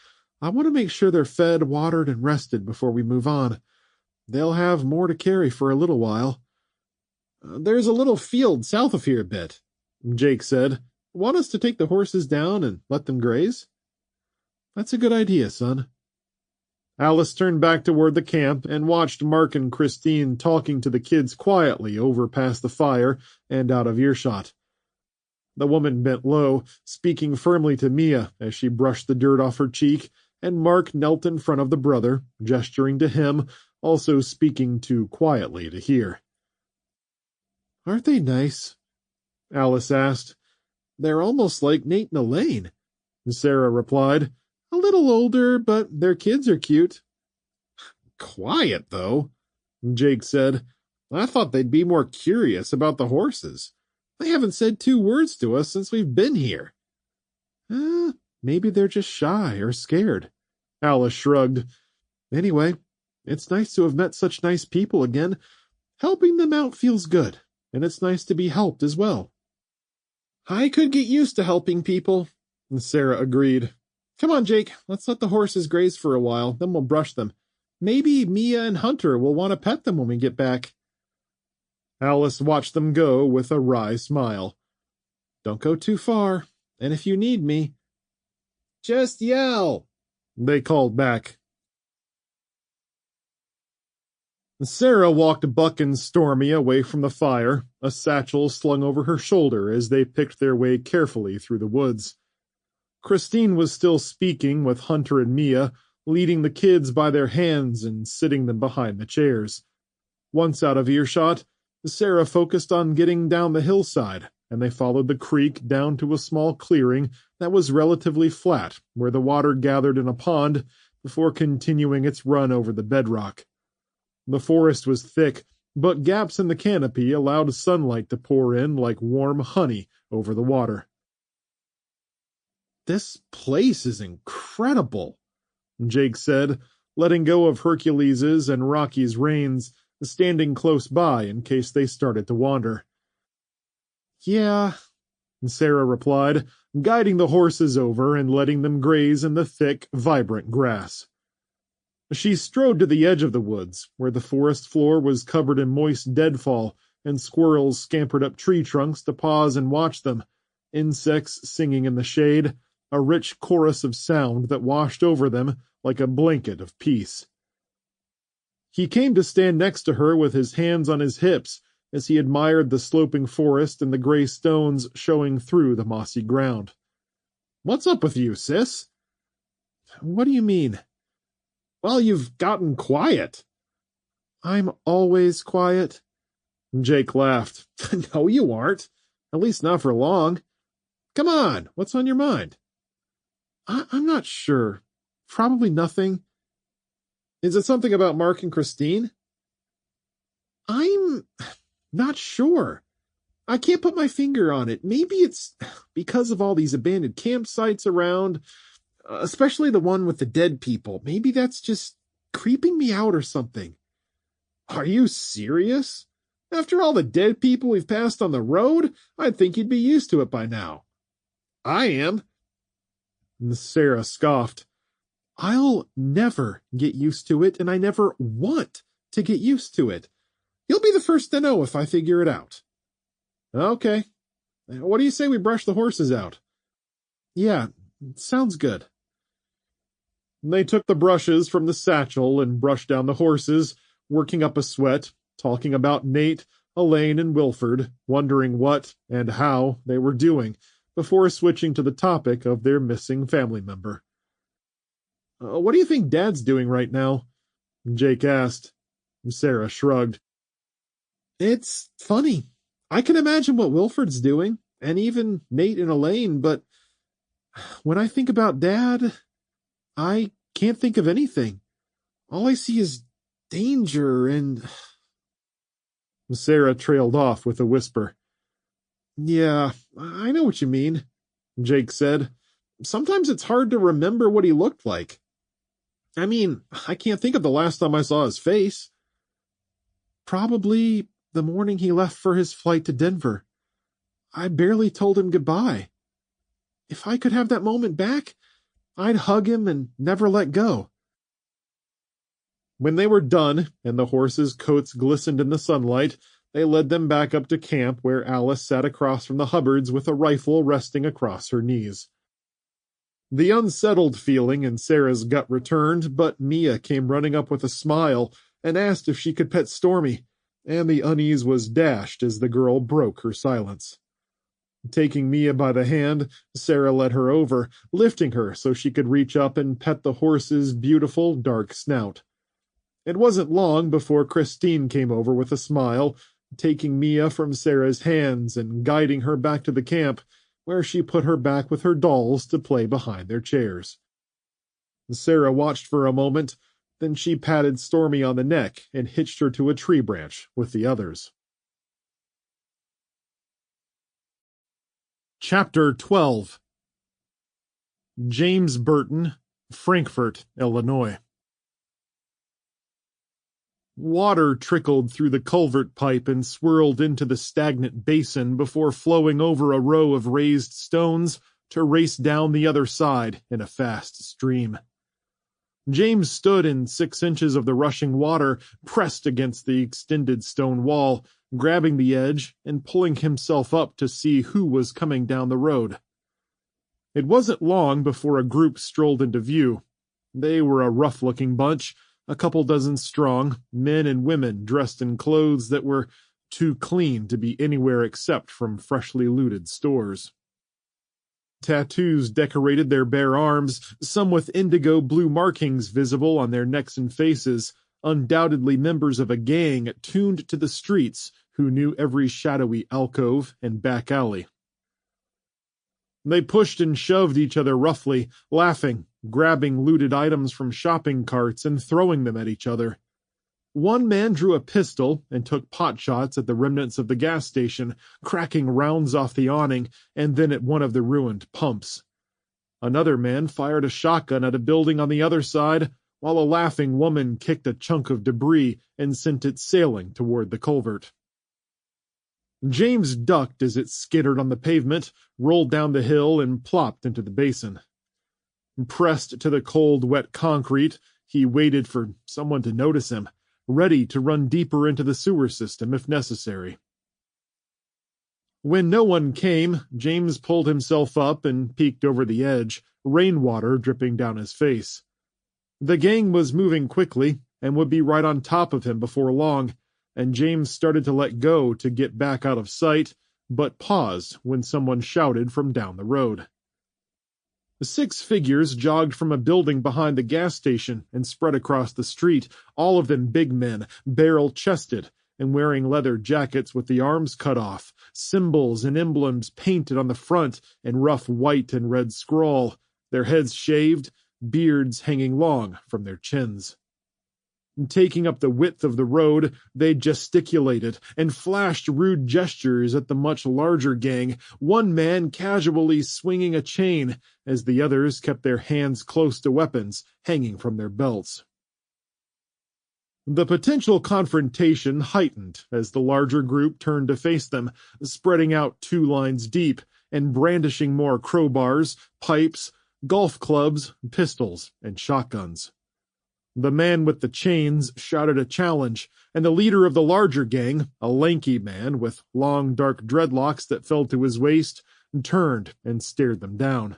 I want to make sure they're fed, watered, and rested before we move on. They'll have more to carry for a little while. There's a little field south of here a bit, Jake said. Want us to take the horses down and let them graze? That's a good idea, son. Alice turned back toward the camp and watched Mark and Christine talking to the kids quietly over past the fire and out of earshot. The woman bent low, speaking firmly to Mia as she brushed the dirt off her cheek, and Mark knelt in front of the brother, gesturing to him, also speaking too quietly to hear. Aren't they nice? Alice asked. They're almost like Nate and Elaine, Sarah replied. A little older, but their kids are cute. Quiet, though, Jake said. I thought they'd be more curious about the horses. They haven't said 2 words to us since we've been here. Maybe they're just shy or scared. Alice shrugged. Anyway, it's nice to have met such nice people again. Helping them out feels good, and it's nice to be helped as well. I could get used to helping people, and Sarah agreed. Come on, Jake, let's let the horses graze for a while, then we'll brush them. Maybe Mia and Hunter will want to pet them when we get back. Alice watched them go with a wry smile. Don't go too far, and if you need me, just yell, they called back. Sarah walked Buck and Stormy away from the fire, a satchel slung over her shoulder as they picked their way carefully through the woods. Christine was still speaking with Hunter and Mia, leading the kids by their hands and sitting them behind the chairs. Once out of earshot, Sarah focused on getting down the hillside, and they followed the creek down to a small clearing that was relatively flat, where the water gathered in a pond before continuing its run over the bedrock. The forest was thick, but gaps in the canopy allowed sunlight to pour in like warm honey over the water. This place is incredible, Jake said, letting go of Hercules's and Rocky's reins, standing close by in case they started to wander. Yeah, Sarah replied, guiding the horses over and letting them graze in the thick, vibrant grass. She strode to the edge of the woods, where the forest floor was covered in moist deadfall, and squirrels scampered up tree trunks to pause and watch them, insects singing in the shade, a rich chorus of sound that washed over them like a blanket of peace. He came to stand next to her with his hands on his hips as he admired the sloping forest and the gray stones showing through the mossy ground. What's up with you, sis? What do you mean? Well, you've gotten quiet. I'm always quiet. Jake laughed. No, you aren't. At least not for long. Come on, what's on your mind? I'm not sure. Probably nothing. Is it something about Mark and Christine? I'm not sure. I can't put my finger on it. Maybe it's because of all these abandoned campsites around, especially the one with the dead people. Maybe that's just creeping me out or something. Are you serious? After all the dead people we've passed on the road, I'd think you'd be used to it by now. I am. Sarah scoffed. I'll never get used to it, and I never want to get used to it. You'll be the first to know if I figure it out. Okay. What do you say we brush the horses out? Yeah, sounds good. They took the brushes from the satchel and brushed down the horses, working up a sweat, talking about Nate, Elaine, and Wilford, wondering what and how they were doing, before switching to the topic of their missing family member. What do you think Dad's doing right now? Jake asked. Sarah shrugged. It's funny. I can imagine what Wilford's doing, and even Nate and Elaine, but when I think about Dad, I can't think of anything. All I see is danger and... Sarah trailed off with a whisper. Yeah, I know what you mean, Jake said. Sometimes it's hard to remember what he looked like. I mean, I can't think of the last time I saw his face. Probably the morning he left for his flight to Denver. I barely told him goodbye. If I could have that moment back, I'd hug him and never let go. When they were done and the horses' coats glistened in the sunlight, they led them back up to camp where Alice sat across from the Hubbards with a rifle resting across her knees. The unsettled feeling in Sarah's gut returned, but Mia came running up with a smile and asked if she could pet Stormy, and the unease was dashed as the girl broke her silence. Taking Mia by the hand, Sarah led her over, lifting her so she could reach up and pet the horse's beautiful dark snout. It wasn't long before Christine came over with a smile, taking Mia from Sarah's hands and guiding her back to the camp, where she put her back with her dolls to play behind their chairs. Sarah watched for a moment, then she patted Stormy on the neck and hitched her to a tree branch with the others. Chapter 12. James Burton, Frankfort, Illinois. Water trickled through the culvert pipe and swirled into the stagnant basin before flowing over a row of raised stones to race down the other side in a fast stream. James stood in 6 inches of the rushing water, pressed against the extended stone wall, grabbing the edge and pulling himself up to see who was coming down the road. It wasn't long before a group strolled into view. They were a rough-looking bunch, a couple dozen strong, men and women dressed in clothes that were too clean to be anywhere except from freshly looted stores. Tattoos decorated their bare arms, some with indigo blue markings visible on their necks and faces, undoubtedly members of a gang tuned to the streets who knew every shadowy alcove and back alley. They pushed and shoved each other roughly, laughing, grabbing looted items from shopping carts and throwing them at each other. One man drew a pistol and took pot shots at the remnants of the gas station, cracking rounds off the awning and then at one of the ruined pumps. Another man fired a shotgun at a building on the other side, while a laughing woman kicked a chunk of debris and sent it sailing toward the culvert. James ducked as it skittered on the pavement, rolled down the hill, and plopped into the basin. Pressed to the cold, wet concrete, he waited for someone to notice him, ready to run deeper into the sewer system if necessary. When no one came, James pulled himself up and peeked over the edge, rainwater dripping down his face. The gang was moving quickly and would be right on top of him before long, and James started to let go to get back out of sight, but paused when someone shouted from down the road. 6 figures jogged from a building behind the gas station and spread across the street, all of them big men, barrel-chested, and wearing leather jackets with the arms cut off, symbols and emblems painted on the front in rough white and red scrawl, their heads shaved, beards hanging long from their chins. Taking up the width of the road, they gesticulated and flashed rude gestures at the much larger gang, one man casually swinging a chain, as the others kept their hands close to weapons hanging from their belts. The potential confrontation heightened as the larger group turned to face them, spreading out 2 lines deep and brandishing more crowbars, pipes, golf clubs, pistols, and shotguns. The man with the chains shouted a challenge, and the leader of the larger gang, a lanky man with long dark dreadlocks that fell to his waist, turned and stared them down.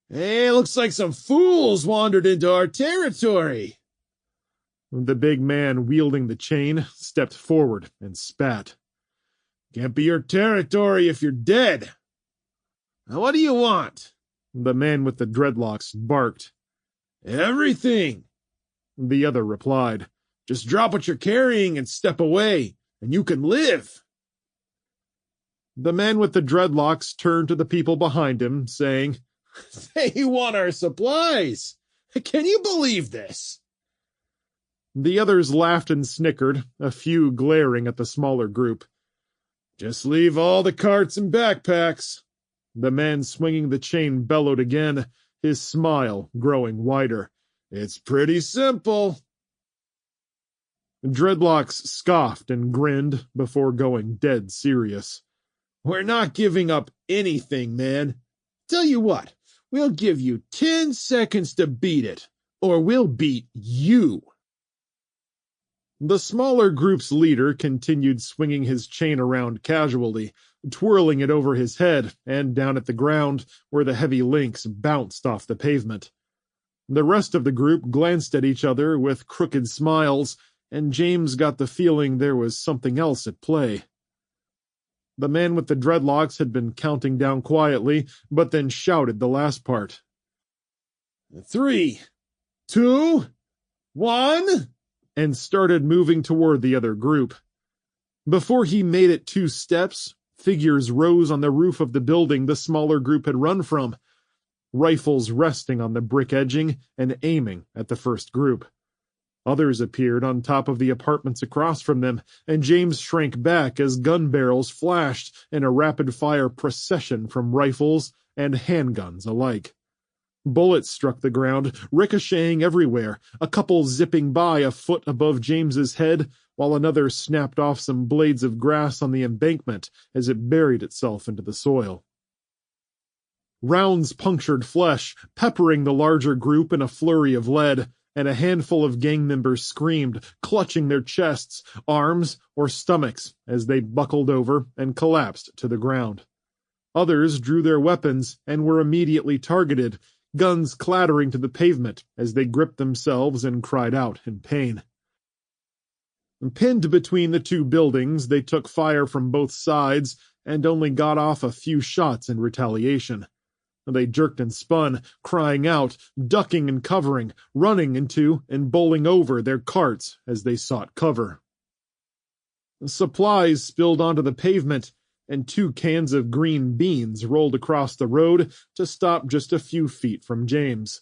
"Hey, looks like some fools wandered into our territory." The big man wielding the chain stepped forward and spat. "Can't be your territory if you're dead. Now what do you want?" The man with the dreadlocks barked. "Everything," the other replied. "Just drop what you're carrying and step away, and you can live." The man with the dreadlocks turned to the people behind him, saying, "They want our supplies. Can you believe this?" The others laughed and snickered, a few glaring at the smaller group. "Just leave all the carts and backpacks." The man swinging the chain bellowed again, his smile growing wider. "It's pretty simple." Dreadlocks scoffed and grinned before going dead serious. "We're not giving up anything, man. Tell you what, we'll give you 10 seconds to beat it, or we'll beat you." The smaller group's leader continued swinging his chain around casually, twirling it over his head and down at the ground where the heavy links bounced off the pavement. The rest of the group glanced at each other with crooked smiles, and James got the feeling there was something else at play. The man with the dreadlocks had been counting down quietly, but then shouted the last part. 3, 2, 1... and started moving toward the other group. Before he made it 2 steps, figures rose on the roof of the building the smaller group had run from, rifles resting on the brick edging and aiming at the first group. Others appeared on top of the apartments across from them, and James shrank back as gun barrels flashed in a rapid-fire procession from rifles and handguns alike. Bullets struck the ground, ricocheting everywhere, a couple zipping by a foot above James's head, while another snapped off some blades of grass on the embankment as it buried itself into the soil. Rounds punctured flesh, peppering the larger group in a flurry of lead, and a handful of gang members screamed, clutching their chests, arms, or stomachs as they buckled over and collapsed to the ground. Others drew their weapons and were immediately targeted, guns clattering to the pavement as they gripped themselves and cried out in pain. Pinned between the two buildings, they took fire from both sides and only got off a few shots in retaliation. They jerked and spun, crying out, ducking and covering, running into and bowling over their carts as they sought cover. Supplies spilled onto the pavement, and 2 cans of green beans rolled across the road to stop just a few feet from James.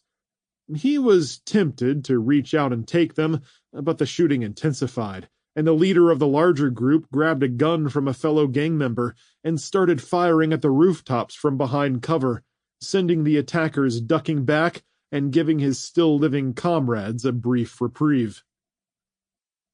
He was tempted to reach out and take them, but the shooting intensified, and the leader of the larger group grabbed a gun from a fellow gang member and started firing at the rooftops from behind cover, sending the attackers ducking back and giving his still-living comrades a brief reprieve.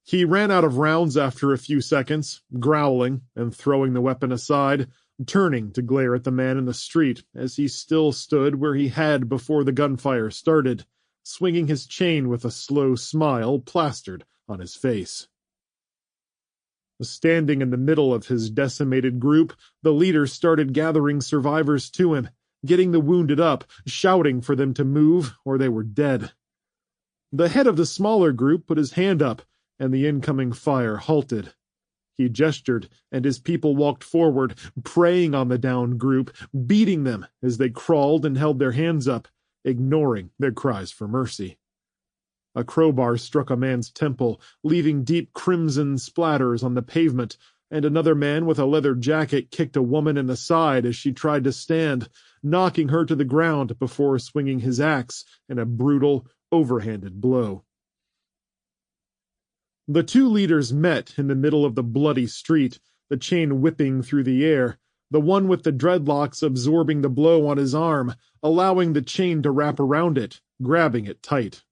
He ran out of rounds after a few seconds, growling and throwing the weapon aside, turning to glare at the man in the street as he still stood where he had before the gunfire started, swinging his chain with a slow smile plastered on his face. Standing in the middle of his decimated group, the leader started gathering survivors to him, getting the wounded up, shouting for them to move or they were dead. The head of the smaller group put his hand up, and the incoming fire halted. He gestured, and his people walked forward, preying on the downed group, beating them as they crawled and held their hands up, ignoring their cries for mercy. A crowbar struck a man's temple, leaving deep crimson splatters on the pavement, and another man with a leather jacket kicked a woman in the side as she tried to stand, knocking her to the ground before swinging his axe in a brutal, overhanded blow. The two leaders met in the middle of the bloody street, the chain whipping through the air, the one with the dreadlocks absorbing the blow on his arm, allowing the chain to wrap around it, grabbing it tight.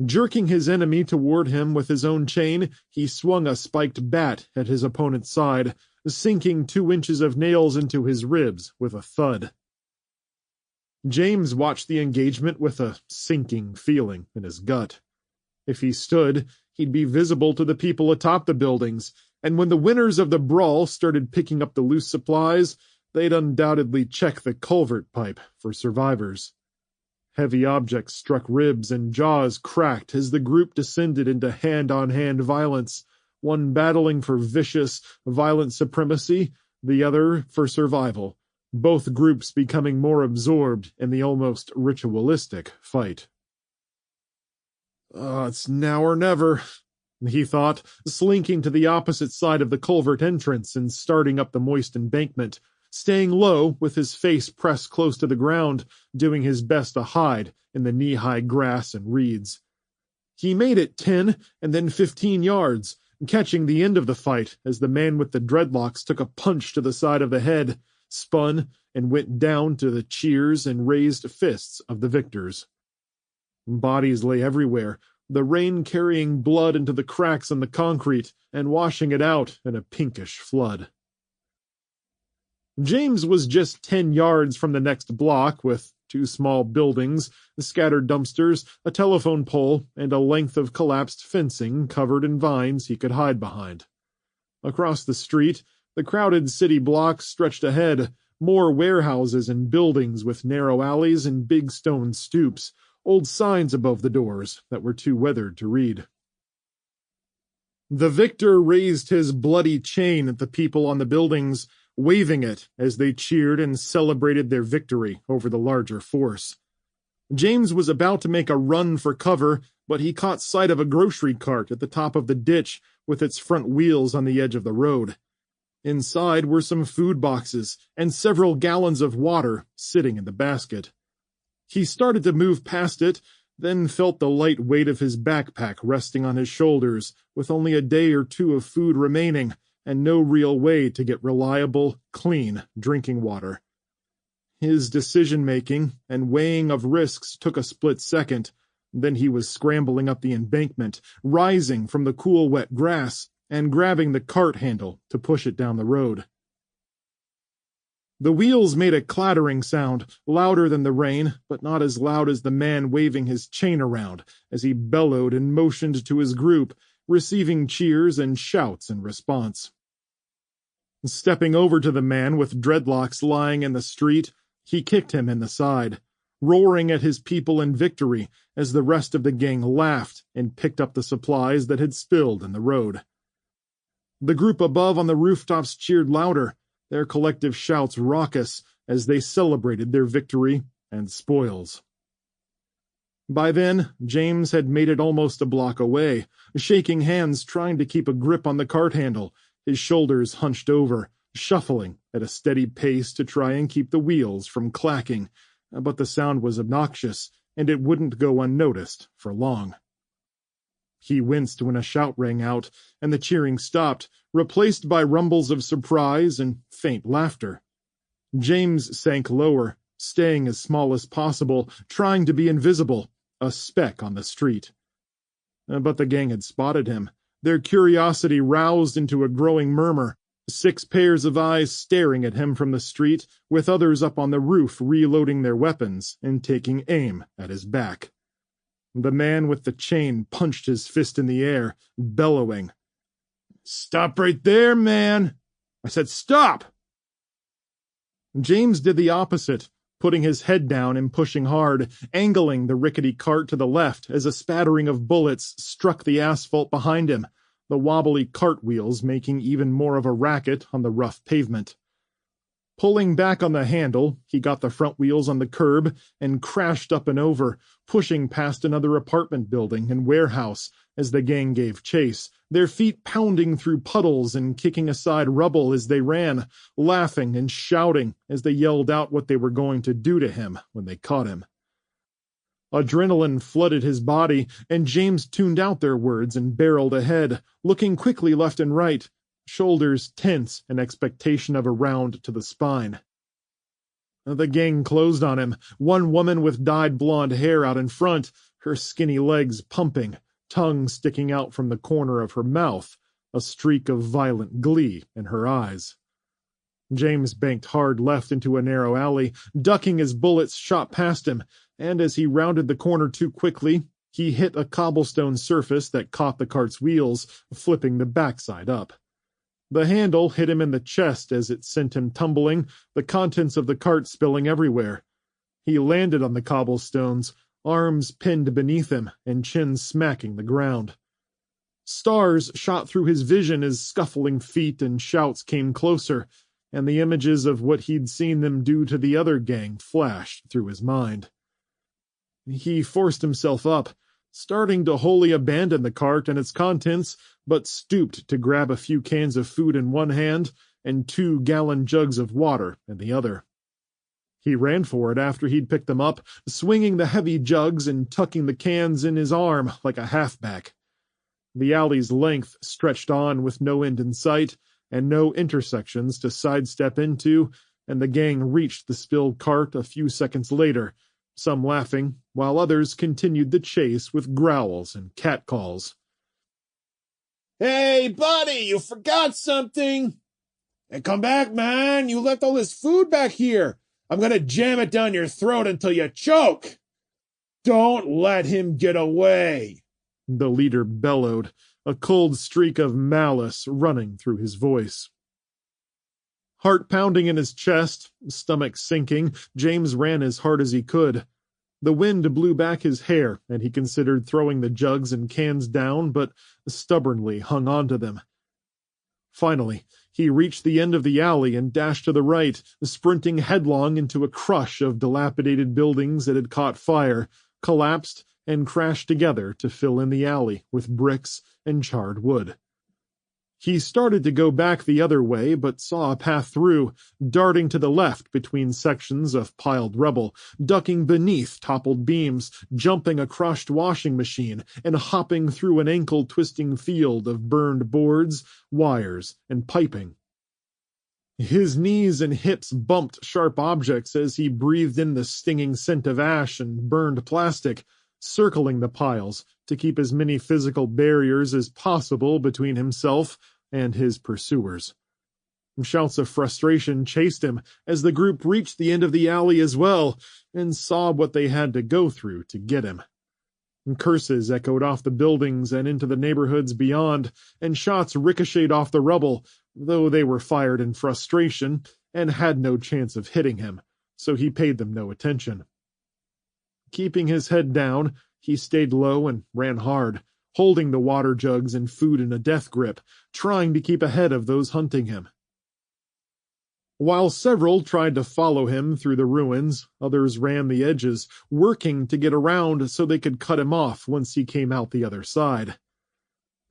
Jerking his enemy toward him with his own chain, he swung a spiked bat at his opponent's side, sinking 2 inches of nails into his ribs with a thud. James watched the engagement with a sinking feeling in his gut. If he stood, he'd be visible to the people atop the buildings, and when the winners of the brawl started picking up the loose supplies, they'd undoubtedly check the culvert pipe for survivors. Heavy objects struck ribs and jaws cracked as the group descended into hand-on-hand violence, one battling for vicious, violent supremacy, the other for survival, both groups becoming more absorbed in the almost ritualistic fight. It's now or never, he thought, slinking to the opposite side of the culvert entrance and starting up the moist embankment, staying low with his face pressed close to the ground, doing his best to hide in the knee-high grass and reeds. He made it 10 and then 15 yards, catching the end of the fight as the man with the dreadlocks took a punch to the side of the head, spun, and went down to the cheers and raised fists of the victors. Bodies lay everywhere, the rain carrying blood into the cracks in the concrete and washing it out in a pinkish flood. James was just 10 yards from the next block, with 2 small buildings, scattered dumpsters, a telephone pole, and a length of collapsed fencing covered in vines he could hide behind. Across the street, the crowded city blocks stretched ahead, more warehouses and buildings with narrow alleys and big stone stoops, old signs above the doors that were too weathered to read. The victor raised his bloody chain at the people on the buildings, waving it as they cheered and celebrated their victory over the larger force. James was about to make a run for cover, but he caught sight of a grocery cart at the top of the ditch with its front wheels on the edge of the road. Inside were some food boxes and several gallons of water sitting in the basket. He started to move past it, then felt the light weight of his backpack resting on his shoulders, with only a day or 2 of food remaining, and no real way to get reliable, clean drinking water. His decision-making and weighing of risks took a split second. Then he was scrambling up the embankment, rising from the cool, wet grass, and grabbing the cart handle to push it down the road. The wheels made a clattering sound, louder than the rain, but not as loud as the man waving his chain around as he bellowed and motioned to his group, receiving cheers and shouts in response. Stepping over to the man with dreadlocks lying in the street, he kicked him in the side, roaring at his people in victory as the rest of the gang laughed and picked up the supplies that had spilled in the road. The group above on the rooftops cheered louder, their collective shouts raucous as they celebrated their victory and spoils. By then, James had made it almost a block away, shaking hands trying to keep a grip on the cart handle, his shoulders hunched over, shuffling at a steady pace to try and keep the wheels from clacking, but the sound was obnoxious, and it wouldn't go unnoticed for long. He winced when a shout rang out, and the cheering stopped, replaced by rumbles of surprise and faint laughter. James sank lower, staying as small as possible, trying to be invisible, a speck on the street. But the gang had spotted him, their curiosity roused into a growing murmur, 6 pairs of eyes staring at him from the street, with others up on the roof reloading their weapons and taking aim at his back. The man with the chain punched his fist in the air, bellowing, "Stop right there, man! I said stop!" James did the opposite, putting his head down and pushing hard, angling the rickety cart to the left as a spattering of bullets struck the asphalt behind him, the wobbly cart wheels making even more of a racket on the rough pavement. Pulling back on the handle, he got the front wheels on the curb and crashed up and over, pushing past another apartment building and warehouse as the gang gave chase, their feet pounding through puddles and kicking aside rubble as they ran, laughing and shouting as they yelled out what they were going to do to him when they caught him. Adrenaline flooded his body, and James tuned out their words and barreled ahead, looking quickly left and right, shoulders tense in expectation of a round to the spine. The gang closed on him, one woman with dyed blonde hair out in front, her skinny legs pumping, tongue sticking out from the corner of her mouth, a streak of violent glee in her eyes. James banked hard left into a narrow alley, ducking as bullets shot past him, and as he rounded the corner too quickly, he hit a cobblestone surface that caught the cart's wheels, flipping the backside up. The handle hit him in the chest as it sent him tumbling, the contents of the cart spilling everywhere. He landed on the cobblestones, arms pinned beneath him and chin smacking the ground. Stars shot through his vision as scuffling feet and shouts came closer, and the images of what he'd seen them do to the other gang flashed through his mind. He forced himself up, starting to wholly abandon the cart and its contents, but stooped to grab a few cans of food in one hand and 2-gallon jugs of water in the other. He ran for it after he'd picked them up, swinging the heavy jugs and tucking the cans in his arm like a halfback. The alley's length stretched on with no end in sight, and no intersections to sidestep into, and the gang reached the spilled cart a few seconds later, some laughing, while others continued the chase with growls and catcalls. "Hey, buddy, you forgot something! Hey, come back, man! You left all this food back here! I'm gonna jam it down your throat until you choke! Don't let him get away!" The leader bellowed, a cold streak of malice running through his voice. Heart pounding in his chest, stomach sinking, James ran as hard as he could. The wind blew back his hair, and he considered throwing the jugs and cans down, but stubbornly hung on to them. Finally, he reached the end of the alley and dashed to the right, sprinting headlong into a crush of dilapidated buildings that had caught fire, collapsed, and crashed together to fill in the alley with bricks and charred wood. He started to go back the other way, but saw a path through, darting to the left between sections of piled rubble, ducking beneath toppled beams, jumping a crushed washing machine, and hopping through an ankle-twisting field of burned boards, wires, and piping. His knees and hips bumped sharp objects as he breathed in the stinging scent of ash and burned plastic, circling the piles to keep as many physical barriers as possible between himself and his pursuers. Shouts of frustration chased him as the group reached the end of the alley as well and saw what they had to go through to get him. Curses echoed off the buildings and into the neighborhoods beyond, and shots ricocheted off the rubble, though they were fired in frustration and had no chance of hitting him, so he paid them no attention. Keeping his head down, he stayed low and ran hard, holding the water jugs and food in a death grip, trying to keep ahead of those hunting him. While several tried to follow him through the ruins, others ran the edges, working to get around so they could cut him off once he came out the other side.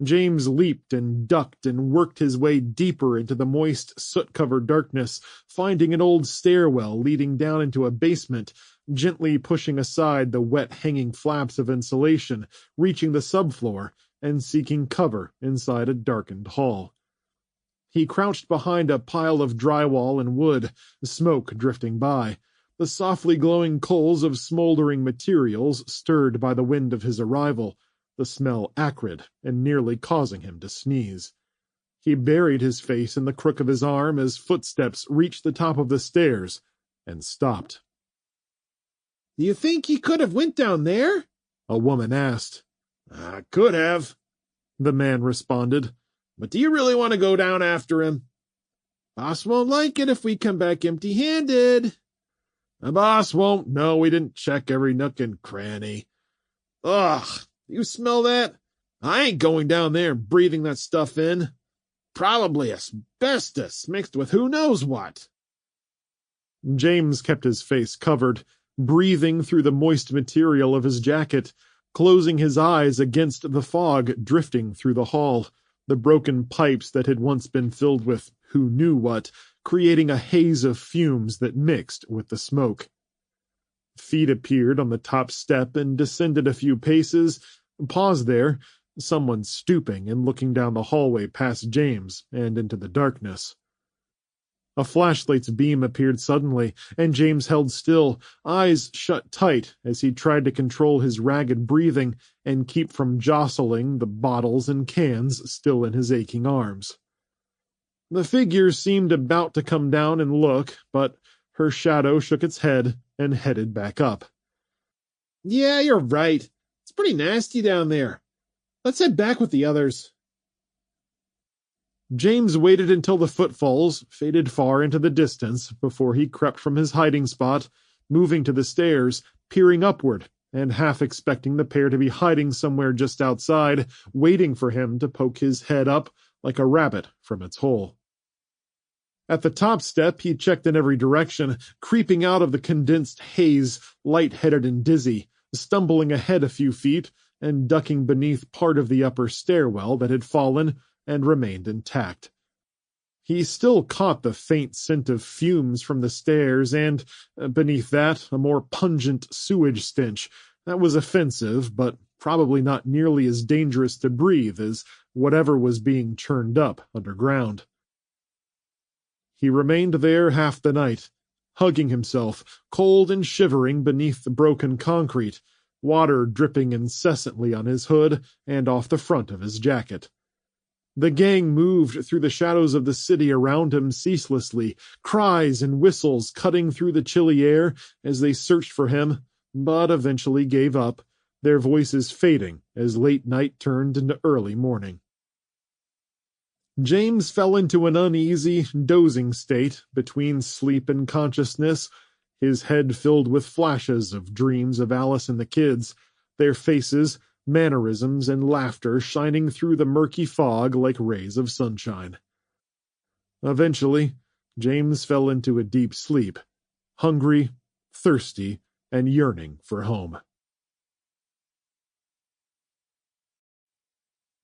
James leaped and ducked and worked his way deeper into the moist, soot-covered darkness, finding an old stairwell leading down into a basement, gently pushing aside the wet hanging flaps of insulation, reaching the subfloor, and seeking cover inside a darkened hall. He crouched behind a pile of drywall and wood, smoke drifting by, the softly glowing coals of smoldering materials stirred by the wind of his arrival, the smell acrid and nearly causing him to sneeze. He buried his face in the crook of his arm as footsteps reached the top of the stairs and stopped. "Do you think he could have went down there?" a woman asked. "I could have," the man responded. "But do you really want to go down after him?" "Boss won't like it if we come back empty-handed." "The boss won't know we didn't check every nook and cranny." "Ugh, you smell that? I ain't going down there and breathing that stuff in. Probably asbestos mixed with who knows what." James kept his face covered, breathing through the moist material of his jacket, closing his eyes against the fog drifting through the hall, the broken pipes that had once been filled with who knew what, creating a haze of fumes that mixed with the smoke. Feet appeared on the top step and descended a few paces, paused there, someone stooping and looking down the hallway past James and into the darkness. A flashlight's beam appeared suddenly, and James held still, eyes shut tight as he tried to control his ragged breathing and keep from jostling the bottles and cans still in his aching arms. The figure seemed about to come down and look, but her shadow shook its head and headed back up. "Yeah, you're right. It's pretty nasty down there. Let's head back with the others." James waited until the footfalls faded far into the distance before he crept from his hiding spot, moving to the stairs, peering upward, and half expecting the pair to be hiding somewhere just outside, waiting for him to poke his head up like a rabbit from its hole. At the top step, he checked in every direction, creeping out of the condensed haze, light-headed and dizzy, stumbling ahead a few feet, and ducking beneath part of the upper stairwell that had fallen and remained intact. He still caught the faint scent of fumes from the stairs and, beneath that, a more pungent sewage stench that was offensive, but probably not nearly as dangerous to breathe as whatever was being churned up underground. He remained there half the night, hugging himself, cold and shivering beneath the broken concrete, water dripping incessantly on his hood and off the front of his jacket. The gang moved through the shadows of the city around him ceaselessly, cries and whistles cutting through the chilly air as they searched for him, but eventually gave up, their voices fading as late night turned into early morning. James fell into an uneasy, dozing state between sleep and consciousness, his head filled with flashes of dreams of Alice and the kids, their faces, mannerisms, and laughter shining through the murky fog like rays of sunshine. Eventually, James fell into a deep sleep, hungry, thirsty, and yearning for home.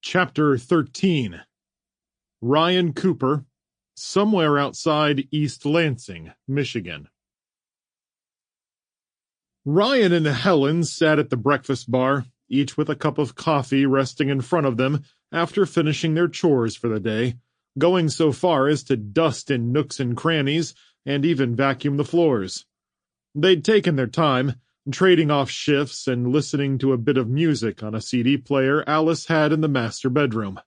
Chapter 13. Ryan Cooper, somewhere outside East Lansing, Michigan. Ryan and Helen sat at the breakfast bar, each with a cup of coffee resting in front of them after finishing their chores for the day, going so far as to dust in nooks and crannies and even vacuum the floors. They'd taken their time, trading off shifts and listening to a bit of music on a CD player Alice had in the master bedroom.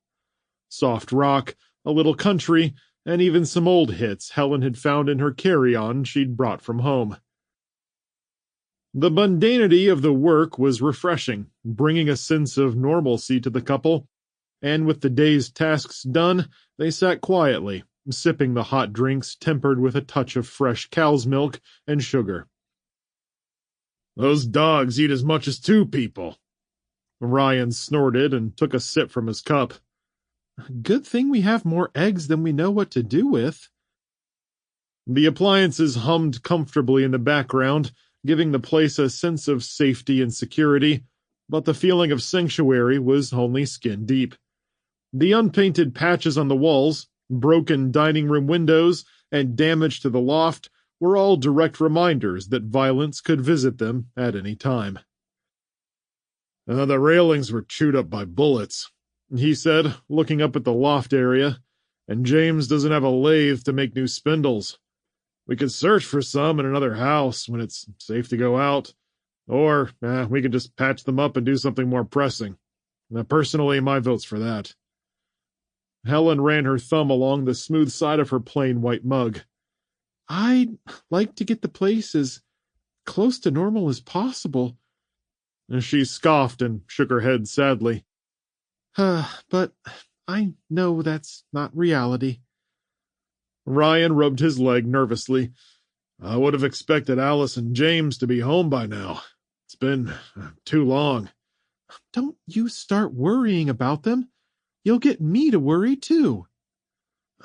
Soft rock, a little country, and even some old hits Helen had found in her carry-on she'd brought from home. The mundanity of the work was refreshing, bringing a sense of normalcy to the couple, and with the day's tasks done, they sat quietly, sipping the hot drinks tempered with a touch of fresh cow's milk and sugar. "Those dogs eat as much as two people." Ryan snorted and took a sip from his cup. Good thing we have more eggs than we know what to do with. The appliances hummed comfortably in the background, giving the place a sense of safety and security, but the feeling of sanctuary was only skin deep. The unpainted patches on the walls, broken dining room windows, and damage to the loft were all direct reminders that violence could visit them at any time. The railings were chewed up by bullets," he said, looking up at the loft area, "and James doesn't have a lathe to make new spindles. We could search for some in another house when it's safe to go out, or we could just patch them up and do something more pressing. Personally, my vote's for that." Helen ran her thumb along the smooth side of her plain white mug. "I'd like to get the place as close to normal as possible." She scoffed and shook her head sadly. But I know that's not reality." Ryan rubbed his leg nervously. "I would have expected Alice and James to be home by now. It's been too long." "Don't you start worrying about them. You'll get me to worry, too."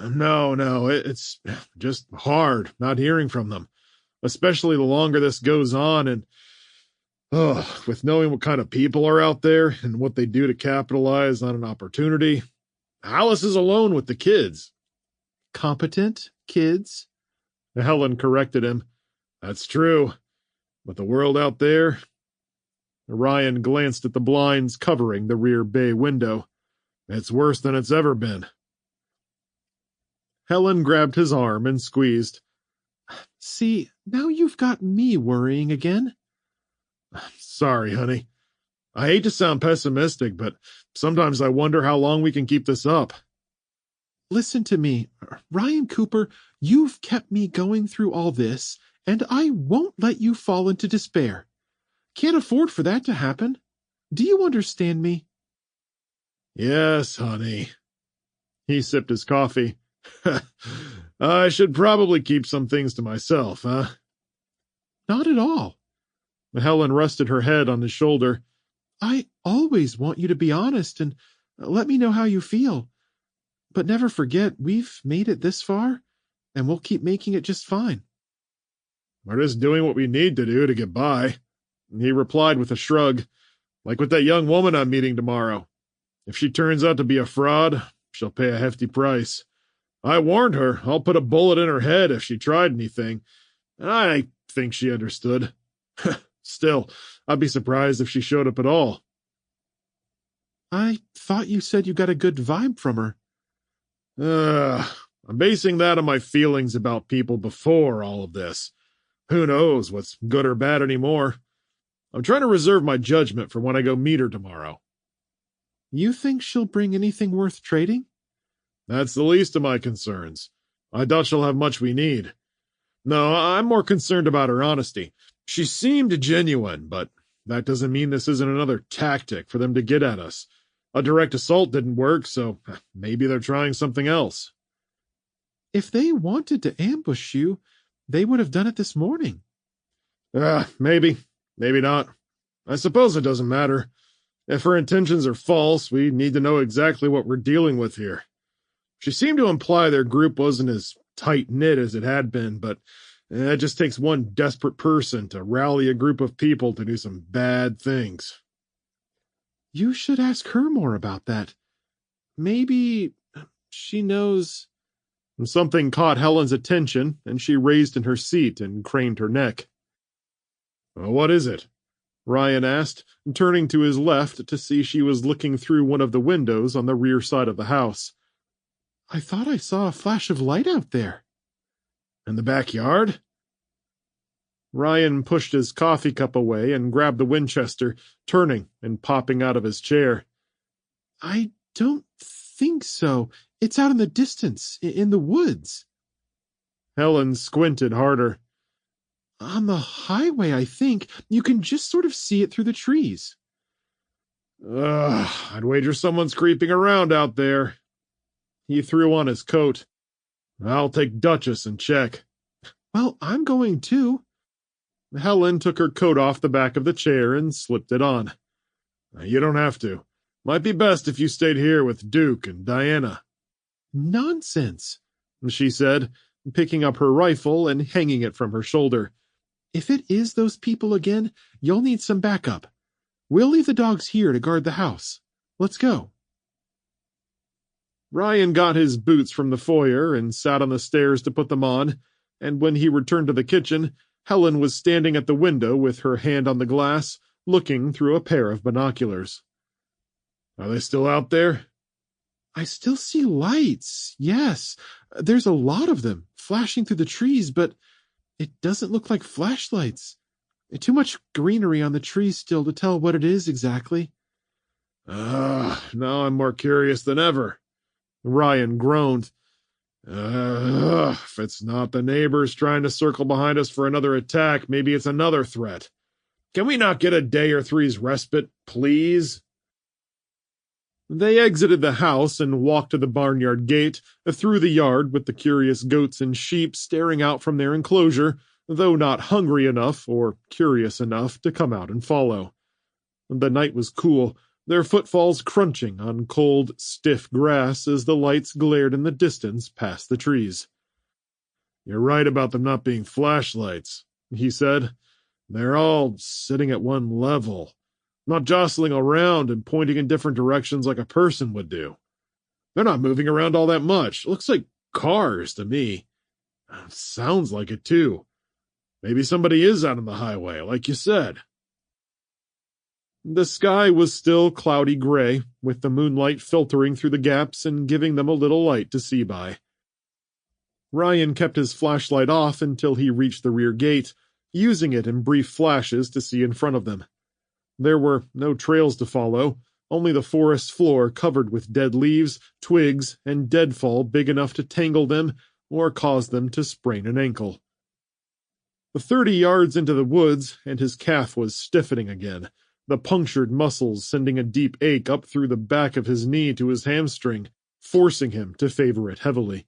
No, it's just hard not hearing from them, especially the longer this goes on, and with knowing what kind of people are out there and what they do to capitalize on an opportunity. Alice is alone with the kids." "Competent kids?" Helen corrected him. "That's true, but the world out there." Ryan glanced at the blinds covering the rear bay window. "It's worse than it's ever been." Helen grabbed his arm and squeezed. "See, now you've got me worrying again." "Sorry, honey. I hate to sound pessimistic, but sometimes I wonder how long we can keep this up." "Listen to me, Ryan Cooper, you've kept me going through all this, and I won't let you fall into despair. Can't afford for that to happen. Do you understand me?" "Yes, honey." He sipped his coffee. "I should probably keep some things to myself, huh?" "Not at all." Helen rested her head on his shoulder. "I always want you to be honest and let me know how you feel. But never forget, we've made it this far, and we'll keep making it just fine." "We're just doing what we need to do to get by," he replied with a shrug. "Like with that young woman I'm meeting tomorrow. If she turns out to be a fraud, she'll pay a hefty price. I warned her I'll put a bullet in her head if she tried anything, and I think she understood. Still, I'd be surprised if she showed up at all." "I thought you said you got a good vibe from her." I'm basing that on my feelings about people before all of this. Who knows what's good or bad anymore? I'm trying to reserve my judgment for when I go meet her tomorrow." "You think she'll bring anything worth trading?" "That's the least of my concerns. I doubt she'll have much we need. No, I'm more concerned about her honesty. She seemed genuine, but that doesn't mean this isn't another tactic for them to get at us. A direct assault didn't work, so maybe they're trying something else." "If they wanted to ambush you, they would have done it this morning." Maybe. Maybe not. I suppose it doesn't matter. If her intentions are false, we need to know exactly what we're dealing with here. She seemed to imply their group wasn't as tight-knit as it had been, but it just takes one desperate person to rally a group of people to do some bad things. "You should ask her more about that. Maybe she knows." Something caught Helen's attention, and she raised in her seat and craned her neck. "What is it?" Ryan asked, turning to his left to see she was looking through one of the windows on the rear side of the house. I thought I saw a flash of light out there. In the backyard? Ryan pushed his coffee cup away and grabbed the Winchester, turning and popping out of his chair. I don't think so. It's out in the distance, in the woods. Helen squinted harder. On the highway, I think. You can just sort of see it through the trees. I'd wager someone's creeping around out there. He threw on his coat. I'll take Duchess and check. Well, I'm going too. Helen took her coat off the back of the chair and slipped it on. You don't have to. Might be best if you stayed here with Duke and Diana. Nonsense, she said, picking up her rifle and hanging it from her shoulder. If it is those people again, you'll need some backup. We'll leave the dogs here to guard the house. Let's go. Ryan got his boots from the foyer and sat on the stairs to put them on, and when he returned to the kitchen, Helen was standing at the window with her hand on the glass, looking through a pair of binoculars. Are they still out there? I still see lights, yes. There's a lot of them, flashing through the trees, but it doesn't look like flashlights. Too much greenery on the trees still to tell what it is exactly. Now I'm more curious than ever. Ryan groaned. If it's not the neighbors trying to circle behind us for another attack, maybe it's another threat. Can we not get a day or three's respite, please? They exited the house and walked to the barnyard gate, through the yard with the curious goats and sheep staring out from their enclosure, though not hungry enough or curious enough to come out and follow. The night was cool, their footfalls crunching on cold, stiff grass as the lights glared in the distance past the trees. You're right about them not being flashlights, he said. They're all sitting at one level, not jostling around and pointing in different directions like a person would do. They're not moving around all that much. It looks like cars to me. Sounds like it, too. Maybe somebody is out on the highway, like you said. The sky was still cloudy gray, with the moonlight filtering through the gaps and giving them a little light to see by. Ryan kept his flashlight off until he reached the rear gate, using it in brief flashes to see in front of them. There were no trails to follow, only the forest floor covered with dead leaves, twigs, and deadfall big enough to tangle them or cause them to sprain an ankle. 30 yards into the woods, and his calf was stiffening again, the punctured muscles sending a deep ache up through the back of his knee to his hamstring, forcing him to favor it heavily.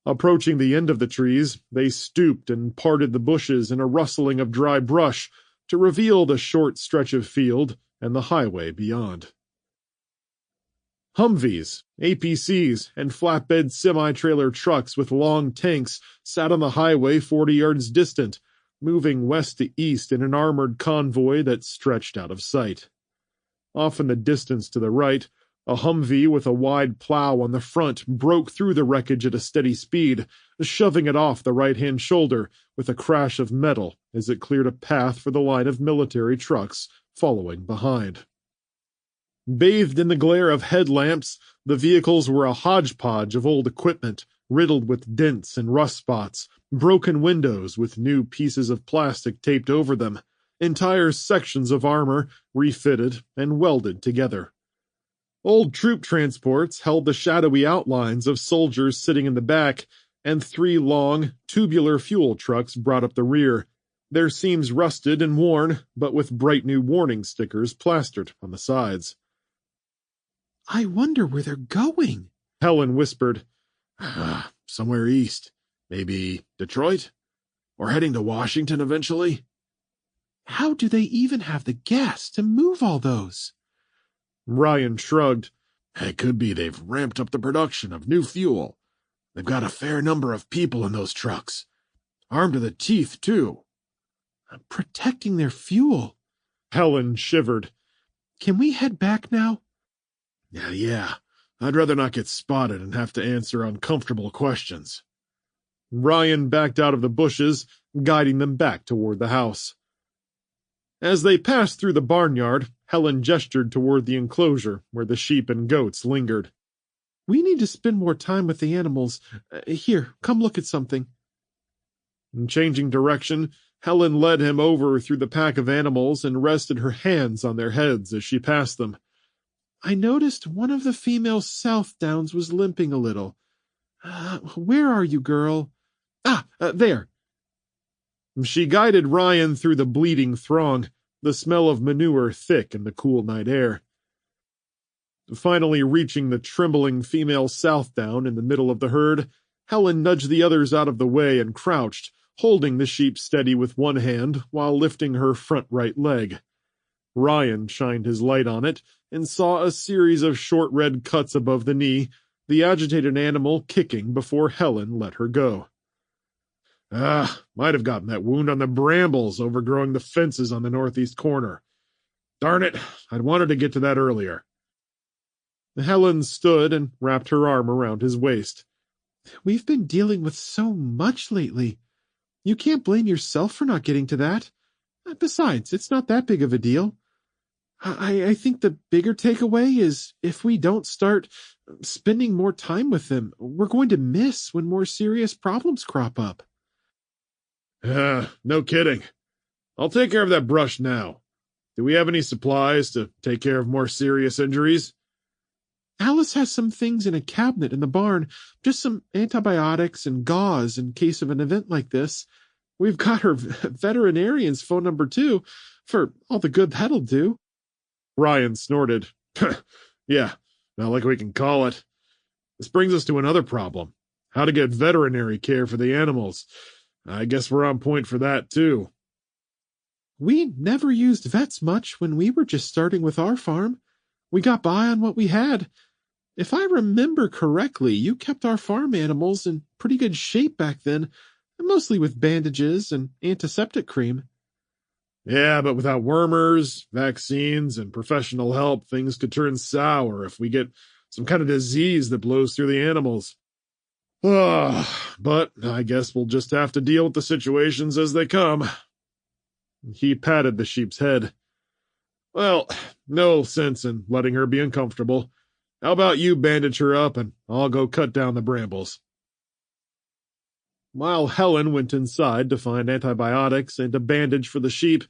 Approaching the end of the trees, they stooped and parted the bushes in a rustling of dry brush to reveal the short stretch of field and the highway beyond. Humvees, APCs, and flatbed semi-trailer trucks with long tanks sat on the highway 40 yards distant, moving west to east in an armored convoy that stretched out of sight. Off in the distance to the right, a Humvee with a wide plow on the front broke through the wreckage at a steady speed, shoving it off the right-hand shoulder with a crash of metal as it cleared a path for the line of military trucks following behind. Bathed in the glare of headlamps, the vehicles were a hodgepodge of old equipment, riddled with dents and rust spots, broken windows with new pieces of plastic taped over them, entire sections of armor refitted and welded together. Old troop transports held the shadowy outlines of soldiers sitting in the back, and 3 long, tubular fuel trucks brought up the rear, their seams rusted and worn, but with bright new warning stickers plastered on the sides. I wonder where they're going, Helen whispered. Somewhere east. Maybe Detroit? Or heading to Washington eventually? How do they even have the gas to move all those? Ryan shrugged. It could be they've ramped up the production of new fuel. They've got a fair number of people in those trucks. Armed to the teeth, too. Protecting their fuel. Helen shivered. Can we head back now? Yeah. I'd rather not get spotted and have to answer uncomfortable questions. Ryan backed out of the bushes, guiding them back toward the house. As they passed through the barnyard, Helen gestured toward the enclosure where the sheep and goats lingered. We need to spend more time with the animals. Here, come look at something. And changing direction, Helen led him over through the pack of animals and rested her hands on their heads as she passed them. I noticed one of the female Southdowns was limping a little. Where are you, girl? There. She guided Ryan through the bleeding throng, the smell of manure thick in the cool night air. Finally reaching the trembling female Southdown in the middle of the herd, Helen nudged the others out of the way and crouched, holding the sheep steady with one hand while lifting her front right leg. Ryan shined his light on it and saw a series of short red cuts above the knee, the agitated animal kicking before Helen let her go. Might have gotten that wound on the brambles overgrowing the fences on the northeast corner. Darn it, I'd wanted to get to that earlier. Helen stood and wrapped her arm around his waist. We've been dealing with so much lately. You can't blame yourself for not getting to that. Besides, it's not that big of a deal. I think the bigger takeaway is if we don't start spending more time with them, we're going to miss when more serious problems crop up. No kidding. I'll take care of that brush now. Do we have any supplies to take care of more serious injuries? Alice has some things in a cabinet in the barn, just some antibiotics and gauze in case of an event like this. We've got her veterinarian's phone number, too, for all the good that'll do. Ryan snorted. Yeah, not like we can call it. This brings us to another problem. How to get veterinary care for the animals. I guess we're on point for that, too. We never used vets much when we were just starting with our farm. We got by on what we had. If I remember correctly, you kept our farm animals in pretty good shape back then, mostly with bandages and antiseptic cream. Yeah, but without wormers, vaccines, and professional help, things could turn sour if we get some kind of disease that blows through the animals. But I guess we'll just have to deal with the situations as they come. He patted the sheep's head. Well, no sense in letting her be uncomfortable. How about you bandage her up and I'll go cut down the brambles? While Helen went inside to find antibiotics and a bandage for the sheep,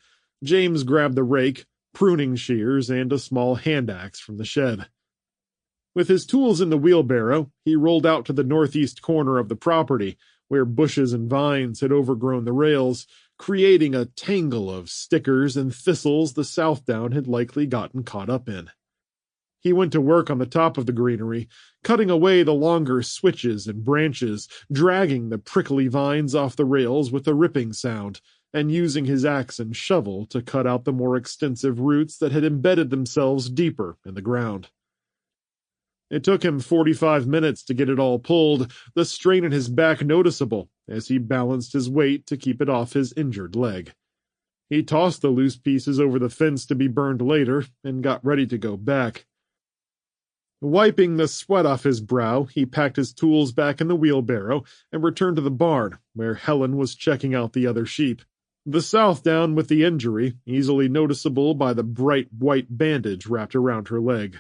James grabbed the rake, pruning shears, and a small hand axe from the shed. With his tools in the wheelbarrow, he rolled out to the northeast corner of the property, where bushes and vines had overgrown the rails, creating a tangle of stickers and thistles the Southdown had likely gotten caught up in. He went to work on the top of the greenery, cutting away the longer switches and branches, dragging the prickly vines off the rails with a ripping sound, and using his axe and shovel to cut out the more extensive roots that had embedded themselves deeper in the ground. It took him 45 minutes to get it all pulled, the strain in his back noticeable as he balanced his weight to keep it off his injured leg. He tossed the loose pieces over the fence to be burned later and got ready to go back. Wiping the sweat off his brow, he packed his tools back in the wheelbarrow and returned to the barn, where Helen was checking out the other sheep. The Southdown with the injury, easily noticeable by the bright white bandage wrapped around her leg.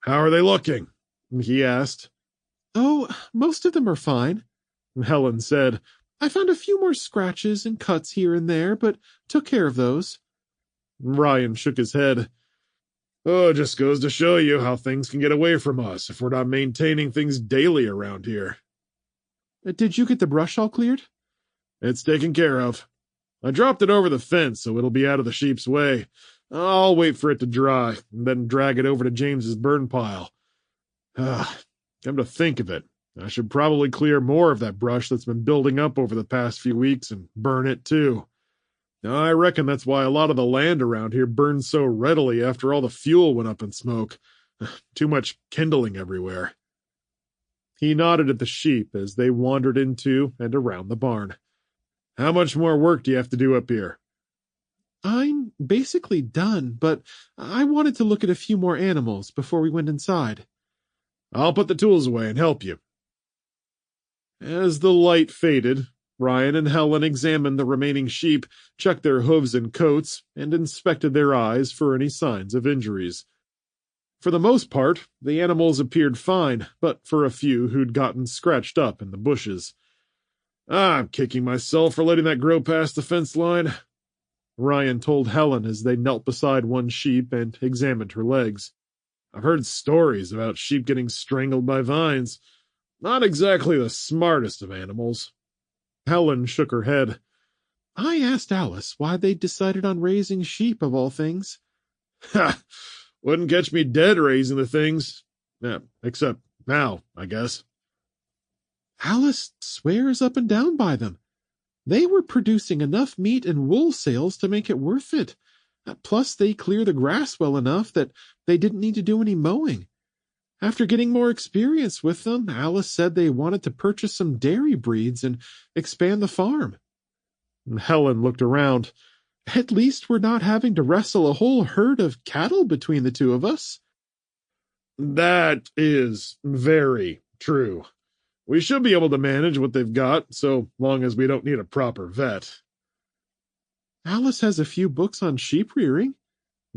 "How are they looking?" he asked. "Oh, most of them are fine," Helen said. "I found a few more scratches and cuts here and there, but took care of those." Ryan shook his head. "Oh, it just goes to show you how things can get away from us if we're not maintaining things daily around here." "Did you get the brush all cleared?" "It's taken care of. I dropped it over the fence so it'll be out of the sheep's way. I'll wait for it to dry, and then drag it over to James's burn pile. Come to think of it, I should probably clear more of that brush that's been building up over the past few weeks and burn it too. I reckon that's why a lot of the land around here burned so readily after all the fuel went up in smoke. Too much kindling everywhere." He nodded at the sheep as they wandered into and around the barn. "How much more work do you have to do up here?" "I'm basically done, but I wanted to look at a few more animals before we went inside." "I'll put the tools away and help you." As the light faded, Ryan and Helen examined the remaining sheep, checked their hooves and coats, and inspected their eyes for any signs of injuries. For the most part, the animals appeared fine, but for a few who'd gotten scratched up in the bushes. I'm kicking myself for letting that grow past the fence line, Ryan told Helen as they knelt beside one sheep and examined her legs. I've heard stories about sheep getting strangled by vines. Not exactly the smartest of animals. Helen shook her head. I asked Alice why they decided on raising sheep of all things. Ha! Wouldn't catch me dead raising the things. Yeah, except now, I guess. Alice swears up and down by them. They were producing enough meat and wool sales to make it worth it. Plus, they clear the grass well enough that they didn't need to do any mowing. After getting more experience with them, Alice said they wanted to purchase some dairy breeds and expand the farm. Helen looked around. At least we're not having to wrestle a whole herd of cattle between the two of us. That is very true. We should be able to manage what they've got, so long as we don't need a proper vet. Alice has a few books on sheep rearing.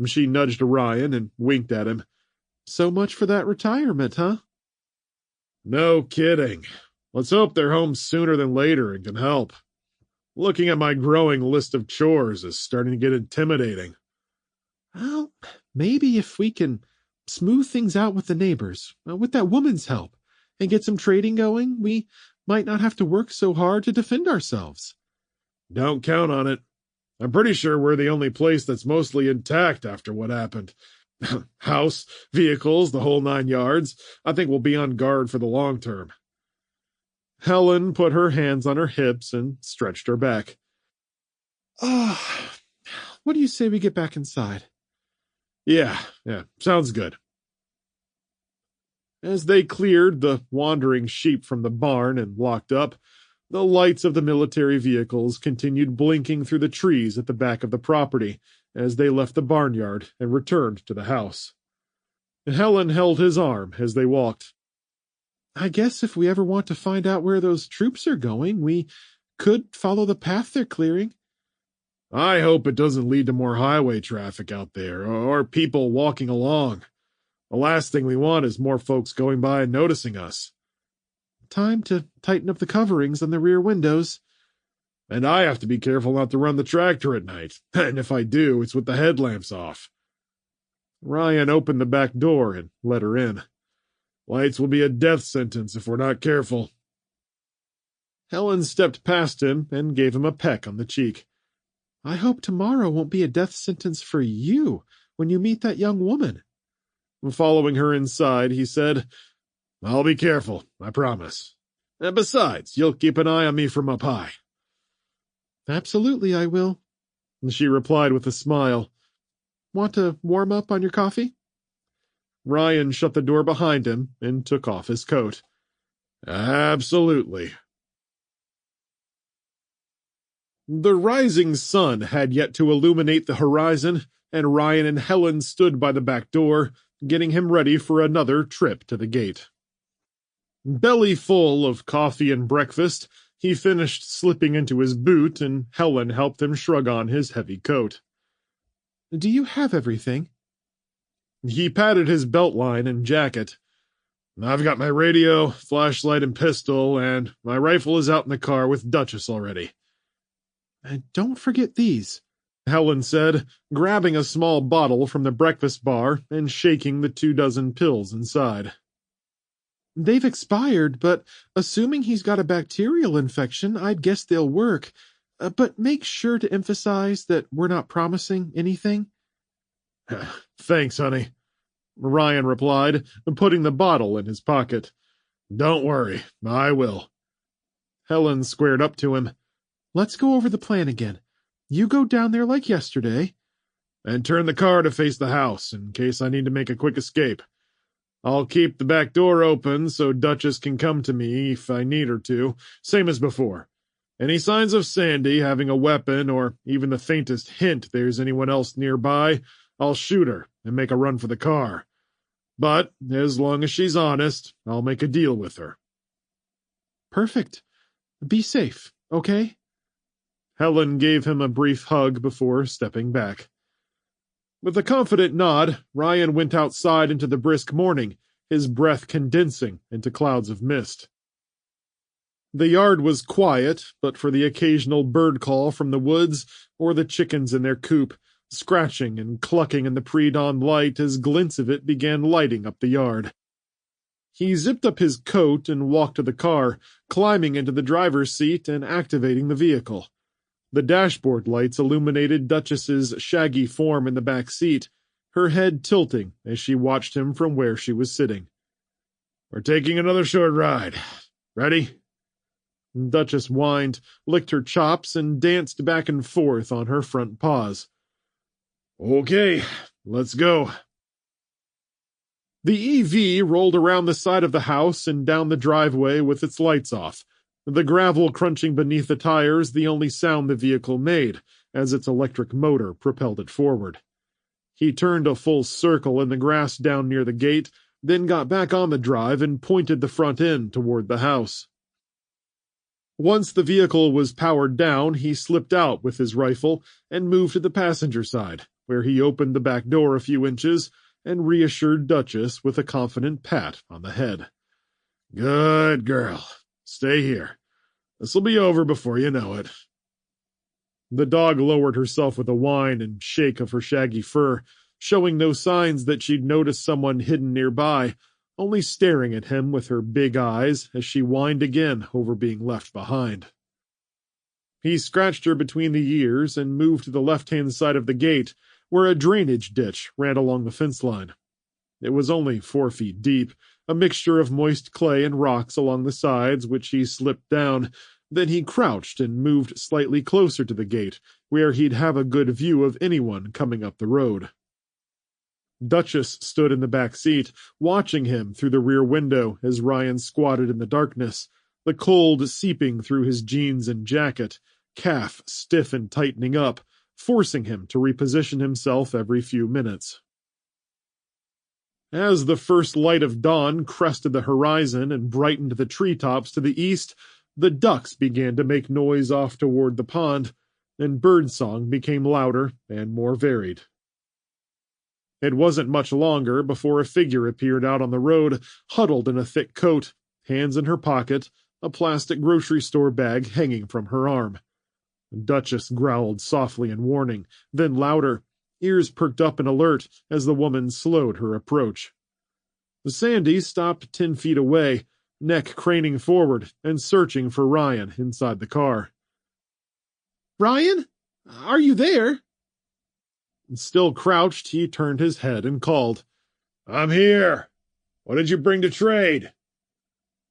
She nudged Orion and winked at him. So much for that retirement, huh? No kidding. Let's hope they're home sooner than later and can help. Looking at my growing list of chores is starting to get intimidating. Well, maybe if we can smooth things out with the neighbors, with that woman's help, and get some trading going, we might not have to work so hard to defend ourselves. Don't count on it. I'm pretty sure we're the only place that's mostly intact after what happened. House, vehicles, the whole 9 yards. I think we'll be on guard for the long term. Helen put her hands on her hips and stretched her back. What do you say we get back inside? Yeah, sounds good. As they cleared the wandering sheep from the barn and locked up, the lights of the military vehicles continued blinking through the trees at the back of the property as they left the barnyard and returned to the house. Helen held his arm as they walked. I guess if we ever want to find out where those troops are going, we could follow the path they're clearing. I hope it doesn't lead to more highway traffic out there, or people walking along. The last thing we want is more folks going by and noticing us. Time to tighten up the coverings on the rear windows. And I have to be careful not to run the tractor at night, and if I do, it's with the headlamps off. Ryan opened the back door and let her in. Lights will be a death sentence if we're not careful. Helen stepped past him and gave him a peck on the cheek. I hope tomorrow won't be a death sentence for you when you meet that young woman. Following her inside, he said, I'll be careful, I promise. And besides, you'll keep an eye on me from up high. Absolutely, I will, she replied with a smile. Want to warm up on your coffee? Ryan shut the door behind him and took off his coat. Absolutely. The rising sun had yet to illuminate the horizon, and Ryan and Helen stood by the back door, getting him ready for another trip to the gate. Belly full of coffee and breakfast, he finished slipping into his boot, and Helen helped him shrug on his heavy coat. Do you have everything? He patted his belt line and jacket. I've got my radio, flashlight, and pistol, and my rifle is out in the car with Duchess already. And don't forget these, Helen said, grabbing a small bottle from the breakfast bar and shaking the 24 pills inside. They've expired, but assuming he's got a bacterial infection, I'd guess they'll work. But make sure to emphasize that we're not promising anything. Thanks, honey, Ryan replied, putting the bottle in his pocket. Don't worry, I will. Helen squared up to him. Let's go over the plan again. You go down there like yesterday. And turn the car to face the house, in case I need to make a quick escape. I'll keep the back door open so Duchess can come to me if I need her to, same as before. Any signs of Sandy having a weapon or even the faintest hint there's anyone else nearby, I'll shoot her and make a run for the car. But as long as she's honest, I'll make a deal with her. Perfect. Be safe, okay? Helen gave him a brief hug before stepping back. With a confident nod, Ryan went outside into the brisk morning, his breath condensing into clouds of mist. The yard was quiet, but for the occasional bird call from the woods or the chickens in their coop, scratching and clucking in the pre-dawn light as glints of it began lighting up the yard. He zipped up his coat and walked to the car, climbing into the driver's seat and activating the vehicle. The dashboard lights illuminated Duchess's shaggy form in the back seat, her head tilting as she watched him from where she was sitting. "We're taking another short ride. Ready?" Duchess whined, licked her chops, and danced back and forth on her front paws. "Okay, let's go." The EV rolled around the side of the house and down the driveway with its lights off, the gravel crunching beneath the tires the only sound the vehicle made, as its electric motor propelled it forward. He turned a full circle in the grass down near the gate, then got back on the drive and pointed the front end toward the house. Once the vehicle was powered down, he slipped out with his rifle and moved to the passenger side, where he opened the back door a few inches and reassured Duchess with a confident pat on the head. "Good girl. Stay here. This'll be over before you know it." The dog lowered herself with a whine and shake of her shaggy fur, showing no signs that she'd noticed someone hidden nearby, only staring at him with her big eyes as she whined again over being left behind. He scratched her between the ears and moved to the left-hand side of the gate, where a drainage ditch ran along the fence line. It was only 4 feet deep, a mixture of moist clay and rocks along the sides, which he slipped down. Then he crouched and moved slightly closer to the gate, where he'd have a good view of anyone coming up the road. Duchess stood in the back seat, watching him through the rear window as Ryan squatted in the darkness, the cold seeping through his jeans and jacket, calf stiff and tightening up, forcing him to reposition himself every few minutes. As the first light of dawn crested the horizon and brightened the treetops to the east, the ducks began to make noise off toward the pond, and birdsong became louder and more varied. It wasn't much longer before a figure appeared out on the road, huddled in a thick coat, hands in her pocket, a plastic grocery store bag hanging from her arm. Duchess growled softly in warning, then louder, ears perked up in alert as the woman slowed her approach. Sandy stopped 10 feet away, neck craning forward and searching for Ryan inside the car. "Ryan? Are you there?" Still crouched, he turned his head and called, "I'm here. What did you bring to trade?"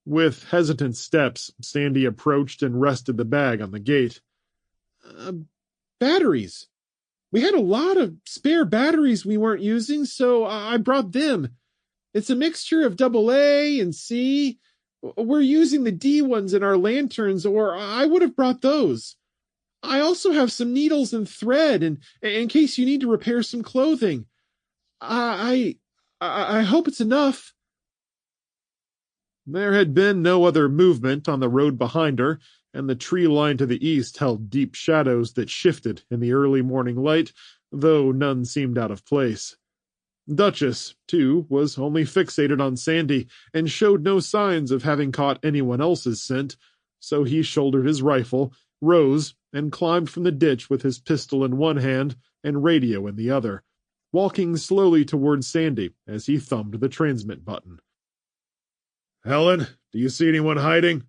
With hesitant steps, Sandy approached and rested the bag on the gate. "Batteries. We had a lot of spare batteries we weren't using, so I brought them. It's a mixture of AA and C. We're using the D ones in our lanterns, or I would have brought those. I also have some needles and thread in case you need to repair some clothing. I hope it's enough." There had been no other movement on the road behind her, and the tree line to the east held deep shadows that shifted in the early morning light, though none seemed out of place. Duchess, too, was only fixated on Sandy and showed no signs of having caught anyone else's scent, so he shouldered his rifle, rose, and climbed from the ditch with his pistol in one hand and radio in the other, walking slowly toward Sandy as he thumbed the transmit button. "Helen, do you see anyone hiding?"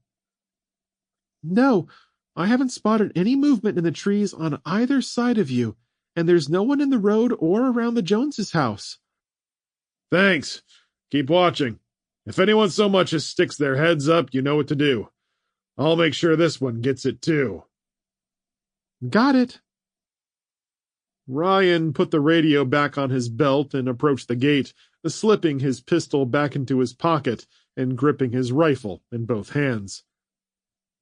"No, I haven't spotted any movement in the trees on either side of you, and there's no one in the road or around the Joneses' house." "Thanks. Keep watching. If anyone so much as sticks their heads up, you know what to do. I'll make sure this one gets it too." "Got it." Ryan put the radio back on his belt and approached the gate, slipping his pistol back into his pocket and gripping his rifle in both hands.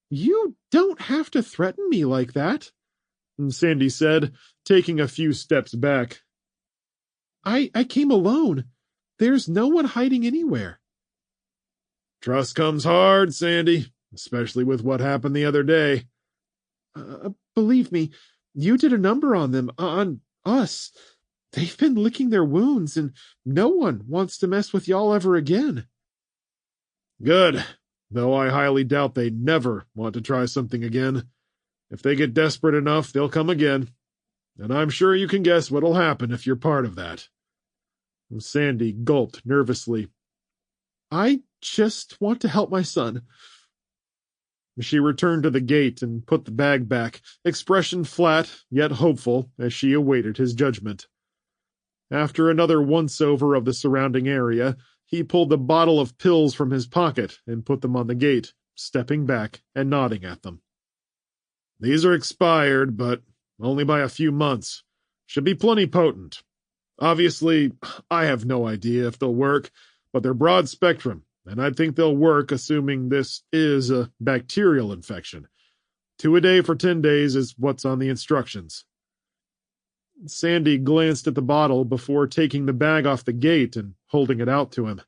"You don't have to threaten me like that," Sandy said, taking a few steps back. I came alone. There's no one hiding anywhere." "Trust comes hard, Sandy, especially with what happened the other day." Believe me, you did a number on them, on us. They've been licking their wounds, and no one wants to mess with y'all ever again. Good, though I highly doubt they never want to try something again. If they get desperate enough, they'll come again. And I'm sure you can guess what'll happen if you're part of that. Sandy gulped nervously. I just want to help my son. She returned to the gate and put the bag back, expression flat yet hopeful as she awaited his judgment. After another once-over of the surrounding area, he pulled the bottle of pills from his pocket and put them on the gate, stepping back and nodding at them. These are expired, but only by a few months. Should be plenty potent. Obviously, I have no idea if they'll work, but they're broad spectrum, and I think they'll work assuming this is a bacterial infection. 2 a day for 10 days is what's on the instructions. Sandy glanced at the bottle before taking the bag off the gate and holding it out to him.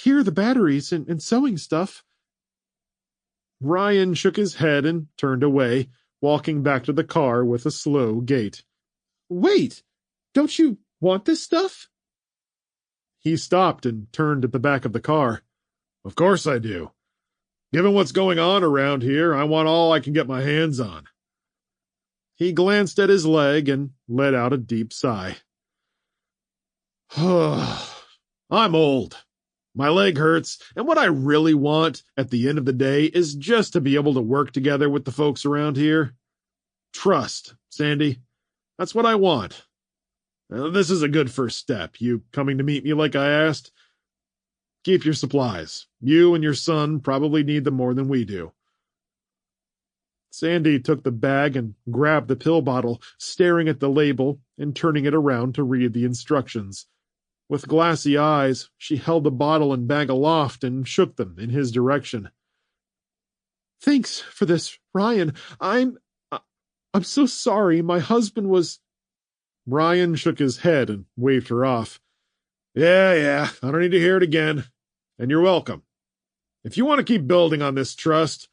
Here are the batteries and sewing stuff. Ryan shook his head and turned away, walking back to the car with a slow gait. Wait! Don't you want this stuff? He stopped and turned at the back of the car. Of course I do. Given what's going on around here, I want all I can get my hands on. He glanced at his leg and let out a deep sigh. I'm old. My leg hurts, and what I really want at the end of the day is just to be able to work together with the folks around here. Trust, Sandy. That's what I want. This is a good first step, you coming to meet me like I asked. Keep your supplies. You and your son probably need them more than we do. Sandy took the bag and grabbed the pill bottle, staring at the label and turning it around to read the instructions. With glassy eyes, she held the bottle and bag aloft and shook them in his direction. Thanks for this, Ryan. I'm so sorry. My husband was... Ryan shook his head and waved her off. Yeah, I don't need to hear it again. And you're welcome. If you want to keep building on this trust,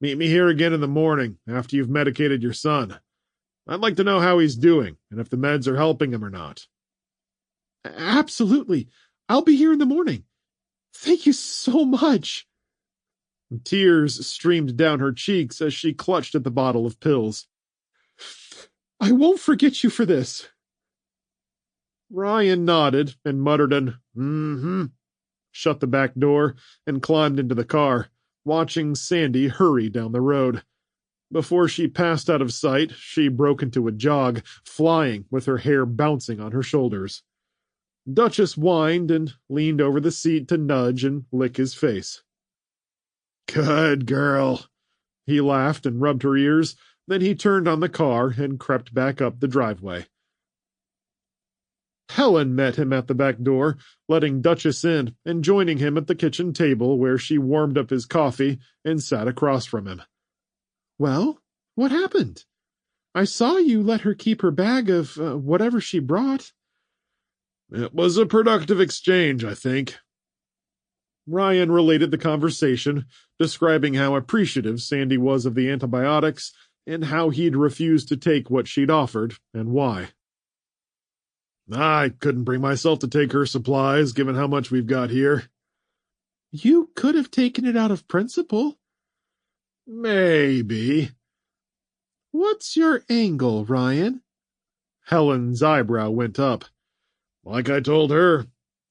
meet me here again in the morning after you've medicated your son. I'd like to know how he's doing and if the meds are helping him or not. Absolutely. I'll be here in the morning. Thank you so much. Tears streamed down her cheeks as she clutched at the bottle of pills. I won't forget you for this. Ryan nodded and muttered an mm-hmm, shut the back door, and climbed into the car, watching Sandy hurry down the road. Before she passed out of sight, she broke into a jog, flying with her hair bouncing on her shoulders. Duchess whined and leaned over the seat to nudge and lick his face. Good girl. He laughed and rubbed her ears. Then he turned on the car and crept back up the driveway. Helen met him at the back door, letting Duchess in and joining him at the kitchen table where she warmed up his coffee and sat across from him. Well, what happened? I saw you let her keep her bag of whatever she brought. It was a productive exchange, I think. Ryan related the conversation, describing how appreciative Sandy was of the antibiotics and how he'd refused to take what she'd offered and why. I couldn't bring myself to take her supplies, given how much we've got here. You could have taken it out of principle. Maybe. What's your angle, Ryan? Helen's eyebrow went up. Like I told her,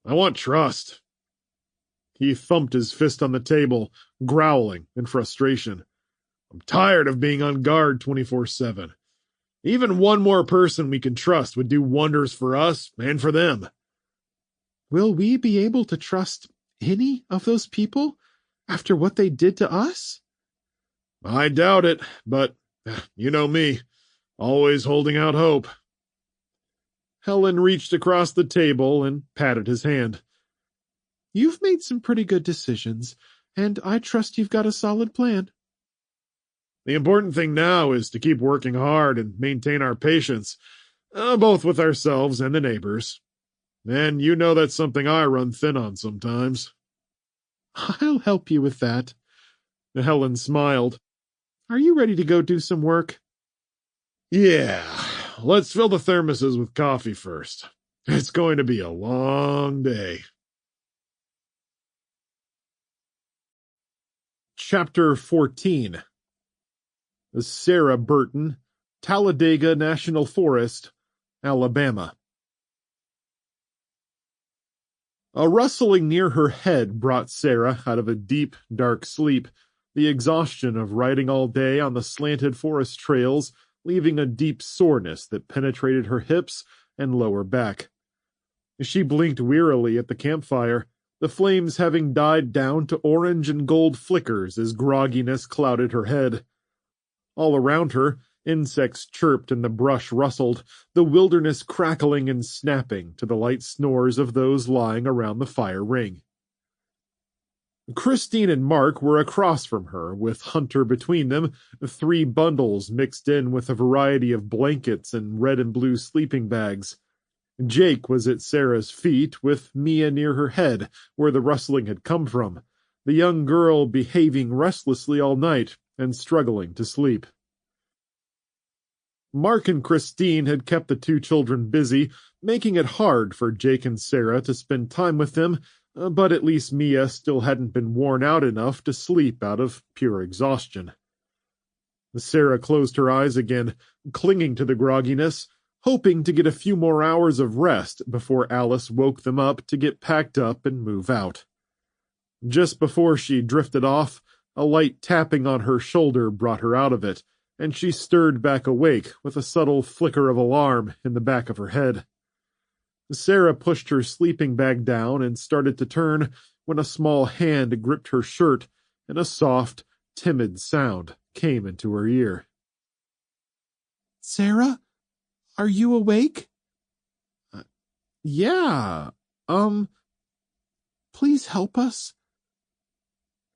I want trust. He thumped his fist on the table, growling in frustration. I'm tired of being on guard 24/7. Even one more person we can trust would do wonders for us and for them. Will we be able to trust any of those people after what they did to us? I doubt it, but you know me, always holding out hope. Helen reached across the table and patted his hand. You've made some pretty good decisions, and I trust you've got a solid plan. The important thing now is to keep working hard and maintain our patience, both with ourselves and the neighbors. And you know that's something I run thin on sometimes. I'll help you with that. Helen smiled. Are you ready to go do some work? Yeah, let's fill the thermoses with coffee first. It's going to be a long day. Chapter 14. Sarah Burton, Talladega National Forest, Alabama. A rustling near her head brought Sarah out of a deep, dark sleep, the exhaustion of riding all day on the slanted forest trails, leaving a deep soreness that penetrated her hips and lower back. She blinked wearily at the campfire, the flames having died down to orange and gold flickers as grogginess clouded her head. All around her, insects chirped and the brush rustled, the wilderness crackling and snapping to the light snores of those lying around the fire ring. Christine and Mark were across from her, with Hunter between them, 3 bundles mixed in with a variety of blankets and red and blue sleeping bags. Jake was at Sarah's feet, with Mia near her head, where the rustling had come from, the young girl behaving restlessly all night and struggling to sleep. Mark and Christine had kept the 2 children busy, making it hard for Jake and Sarah to spend time with them, but at least Mia still hadn't been worn out enough to sleep out of pure exhaustion. Sarah closed her eyes again, clinging to the grogginess, hoping to get a few more hours of rest before Alice woke them up to get packed up and move out. Just before she drifted off, a light tapping on her shoulder brought her out of it, and she stirred back awake with a subtle flicker of alarm in the back of her head. Sarah pushed her sleeping bag down and started to turn when a small hand gripped her shirt and a soft, timid sound came into her ear. Sarah? Are you awake? Yeah, Please help us.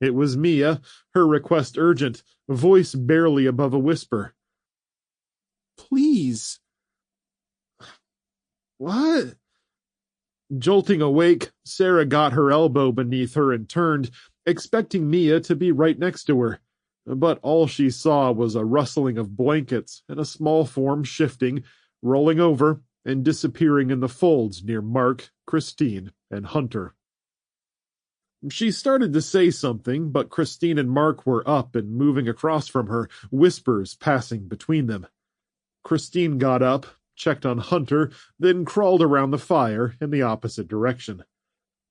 It was Mia, her request urgent, voice barely above a whisper. Please. What? Jolting awake, Sarah got her elbow beneath her and turned, expecting Mia to be right next to her. But all she saw was a rustling of blankets and a small form shifting, rolling over, and disappearing in the folds near Mark, Christine, and Hunter. She started to say something, but Christine and Mark were up and moving across from her, whispers passing between them. Christine got up, checked on Hunter, then crawled around the fire in the opposite direction.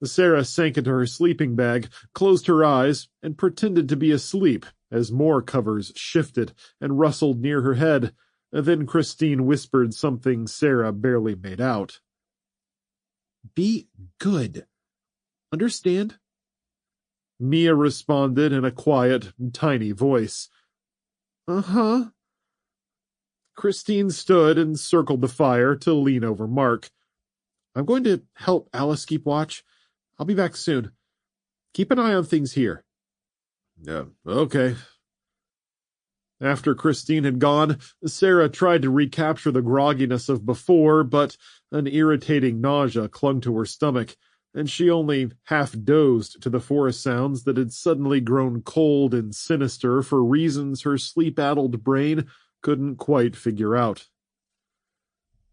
Sarah sank into her sleeping bag, closed her eyes, and pretended to be asleep as more covers shifted and rustled near her head. Then Christine whispered something Sarah barely made out. Be good. Understand? Mia responded in a quiet, tiny voice. Uh-huh. Christine stood and circled the fire to lean over Mark. I'm going to help Alice keep watch. I'll be back soon. Keep an eye on things here. Yeah, okay. After Christine had gone, Sarah tried to recapture the grogginess of before, but an irritating nausea clung to her stomach, and she only half-dozed to the forest sounds that had suddenly grown cold and sinister for reasons her sleep-addled brain couldn't quite figure out.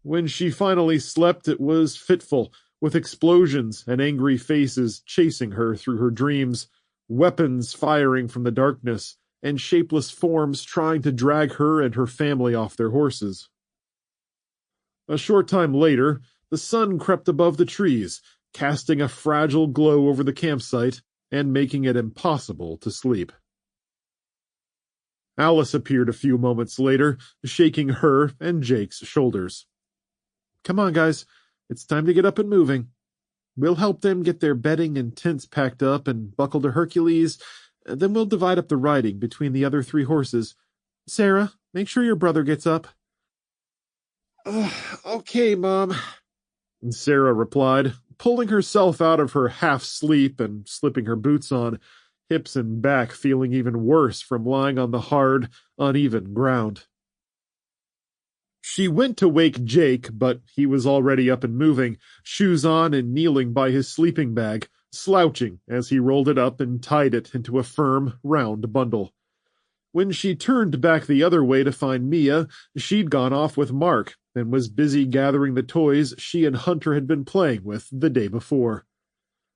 When she finally slept, it was fitful, with explosions and angry faces chasing her through her dreams, weapons firing from the darkness, and shapeless forms trying to drag her and her family off their horses. A short time later, the sun crept above the trees, casting a fragile glow over the campsite and making it impossible to sleep. Alice appeared a few moments later, shaking her and Jake's shoulders. Come on, guys. It's time to get up and moving. We'll help them get their bedding and tents packed up and buckled to Hercules. Then we'll divide up the riding between the other 3 horses. Sarah, make sure your brother gets up. Okay, Mom, Sarah replied, pulling herself out of her half-sleep and slipping her boots on, hips and back feeling even worse from lying on the hard, uneven ground. She went to wake Jake, but he was already up and moving, shoes on and kneeling by his sleeping bag, slouching as he rolled it up and tied it into a firm, round bundle. When she turned back the other way to find Mia, she'd gone off with Mark, and was busy gathering the toys she and Hunter had been playing with the day before.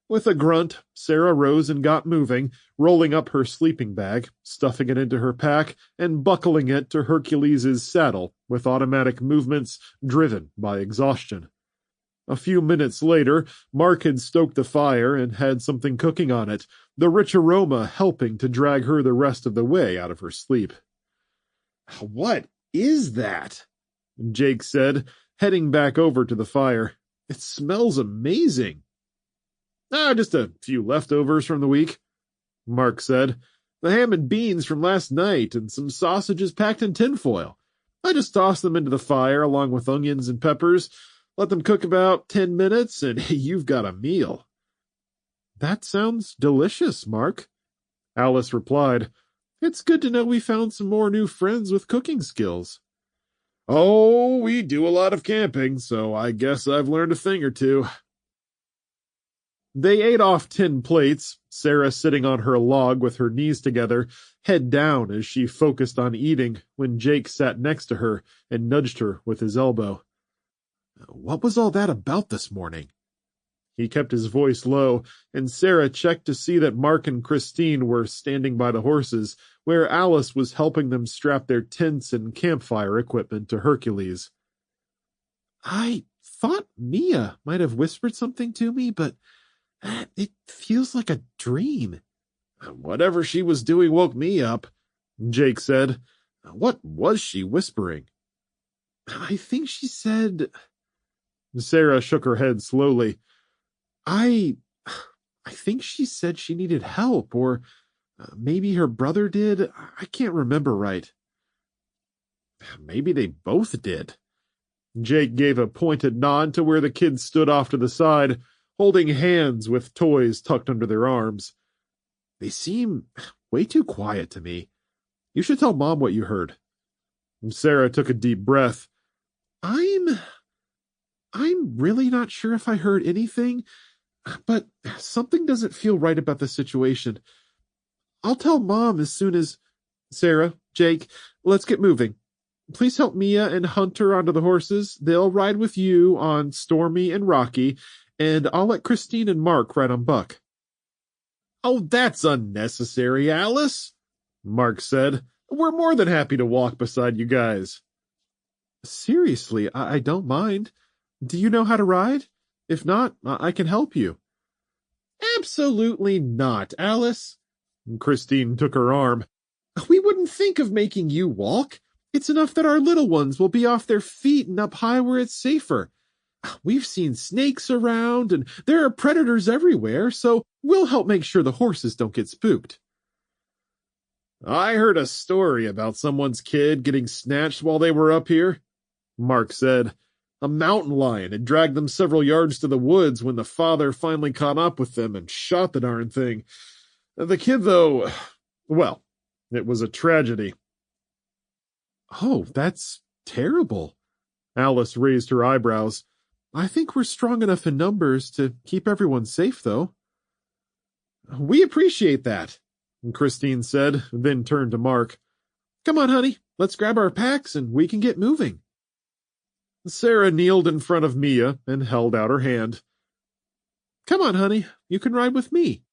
With a grunt, Sarah rose and got moving, rolling up her sleeping bag, stuffing it into her pack, and buckling it to Hercules' saddle with automatic movements driven by exhaustion. A few minutes later, Mark had stoked the fire and had something cooking on it, the rich aroma helping to drag her the rest of the way out of her sleep. "What is that?" Jake said, heading back over to the fire. "It smells amazing." Just a few leftovers from the week," Mark said. "The ham and beans from last night and some sausages packed in tinfoil. I just tossed them into the fire along with onions and peppers. Let them cook about 10 minutes, and you've got a meal." "That sounds delicious, Mark," Alice replied. "It's good to know we found some more new friends with cooking skills." "Oh, we do a lot of camping, so I guess I've learned a thing or two." They ate off tin plates, Sarah sitting on her log with her knees together, head down as she focused on eating, when Jake sat next to her and nudged her with his elbow. "What was all that about this morning?" He kept his voice low, and Sarah checked to see that Mark and Christine were standing by the horses, where Alice was helping them strap their tents and campfire equipment to Hercules. "I thought Mia might have whispered something to me, but it feels like a dream." "Whatever she was doing woke me up," Jake said. "What was she whispering?" "I think she said—" Sarah shook her head slowly. I think she said she needed help, or maybe her brother did. I can't remember right." "Maybe they both did." Jake gave a pointed nod to where the kids stood off to the side, holding hands with toys tucked under their arms. "They seem way too quiet to me. You should tell Mom what you heard." Sarah took a deep breath. I'm really not sure if I heard anything, but something doesn't feel right about the situation. I'll tell Mom as soon as— Sarah, Jake, let's get moving. Please help Mia and Hunter onto the horses. They'll ride with you on Stormy and Rocky, and I'll let Christine and Mark ride on Buck. "Oh, that's unnecessary, Alice," Mark said. "We're more than happy to walk beside you guys." Seriously, I don't mind. Do you know how to ride? If not, I can help you." "Absolutely not, Alice." Christine took her arm. "We wouldn't think of making you walk. It's enough that our little ones will be off their feet and up high where it's safer. We've seen snakes around, and there are predators everywhere, so we'll help make sure the horses don't get spooked." "I heard a story about someone's kid getting snatched while they were up here," Mark said. "A mountain lion had dragged them several yards to the woods when the father finally caught up with them and shot the darn thing. The kid, though, well, it was a tragedy." "Oh, that's terrible." Alice raised her eyebrows. "I think we're strong enough in numbers to keep everyone safe, though." "We appreciate that," Christine said, then turned to Mark. "Come on, honey, let's grab our packs and we can get moving." Sarah kneeled in front of Mia and held out her hand. "Come on, honey, you can ride with me."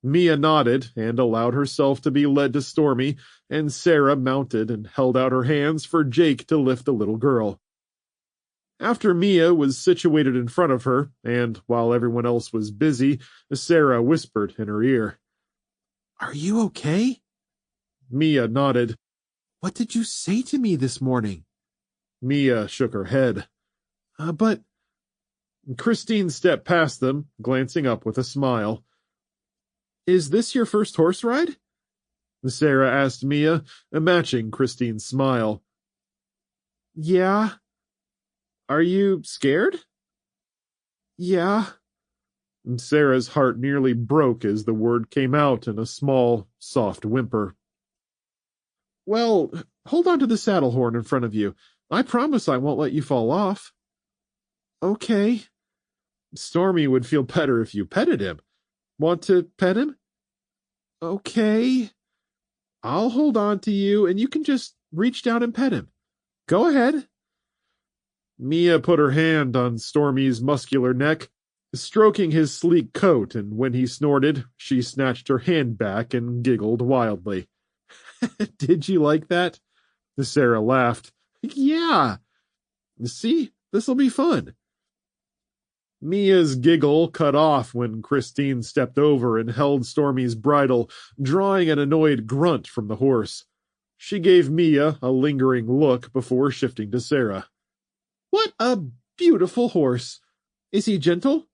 Mia nodded and allowed herself to be led to Stormy, and Sarah mounted and held out her hands for Jake to lift the little girl. After Mia was situated in front of her, and while everyone else was busy, Sarah whispered in her ear. "Are you okay?" Mia nodded. "What did you say to me this morning?" Mia shook her head. But Christine stepped past them, glancing up with a smile. "Is this your first horse ride?" Sarah asked Mia, matching Christine's smile. "Yeah." "Are you scared?" "Yeah." Sarah's heart nearly broke as the word came out in a small, soft whimper. "Well, hold on to the saddle horn in front of you. I promise I won't let you fall off." "Okay." "Stormy would feel better if you petted him. Want to pet him?" "Okay." "I'll hold on to you, and you can just reach down and pet him. Go ahead." Mia put her hand on Stormy's muscular neck, stroking his sleek coat, and when he snorted, she snatched her hand back and giggled wildly. Did you like that? Sarah laughed. Yeah. See, this'll be fun. Mia's giggle cut off when Christine stepped over and held Stormy's bridle, drawing an annoyed grunt from the horse. She gave Mia a lingering look before shifting to Sarah. What a beautiful horse. Is he gentle?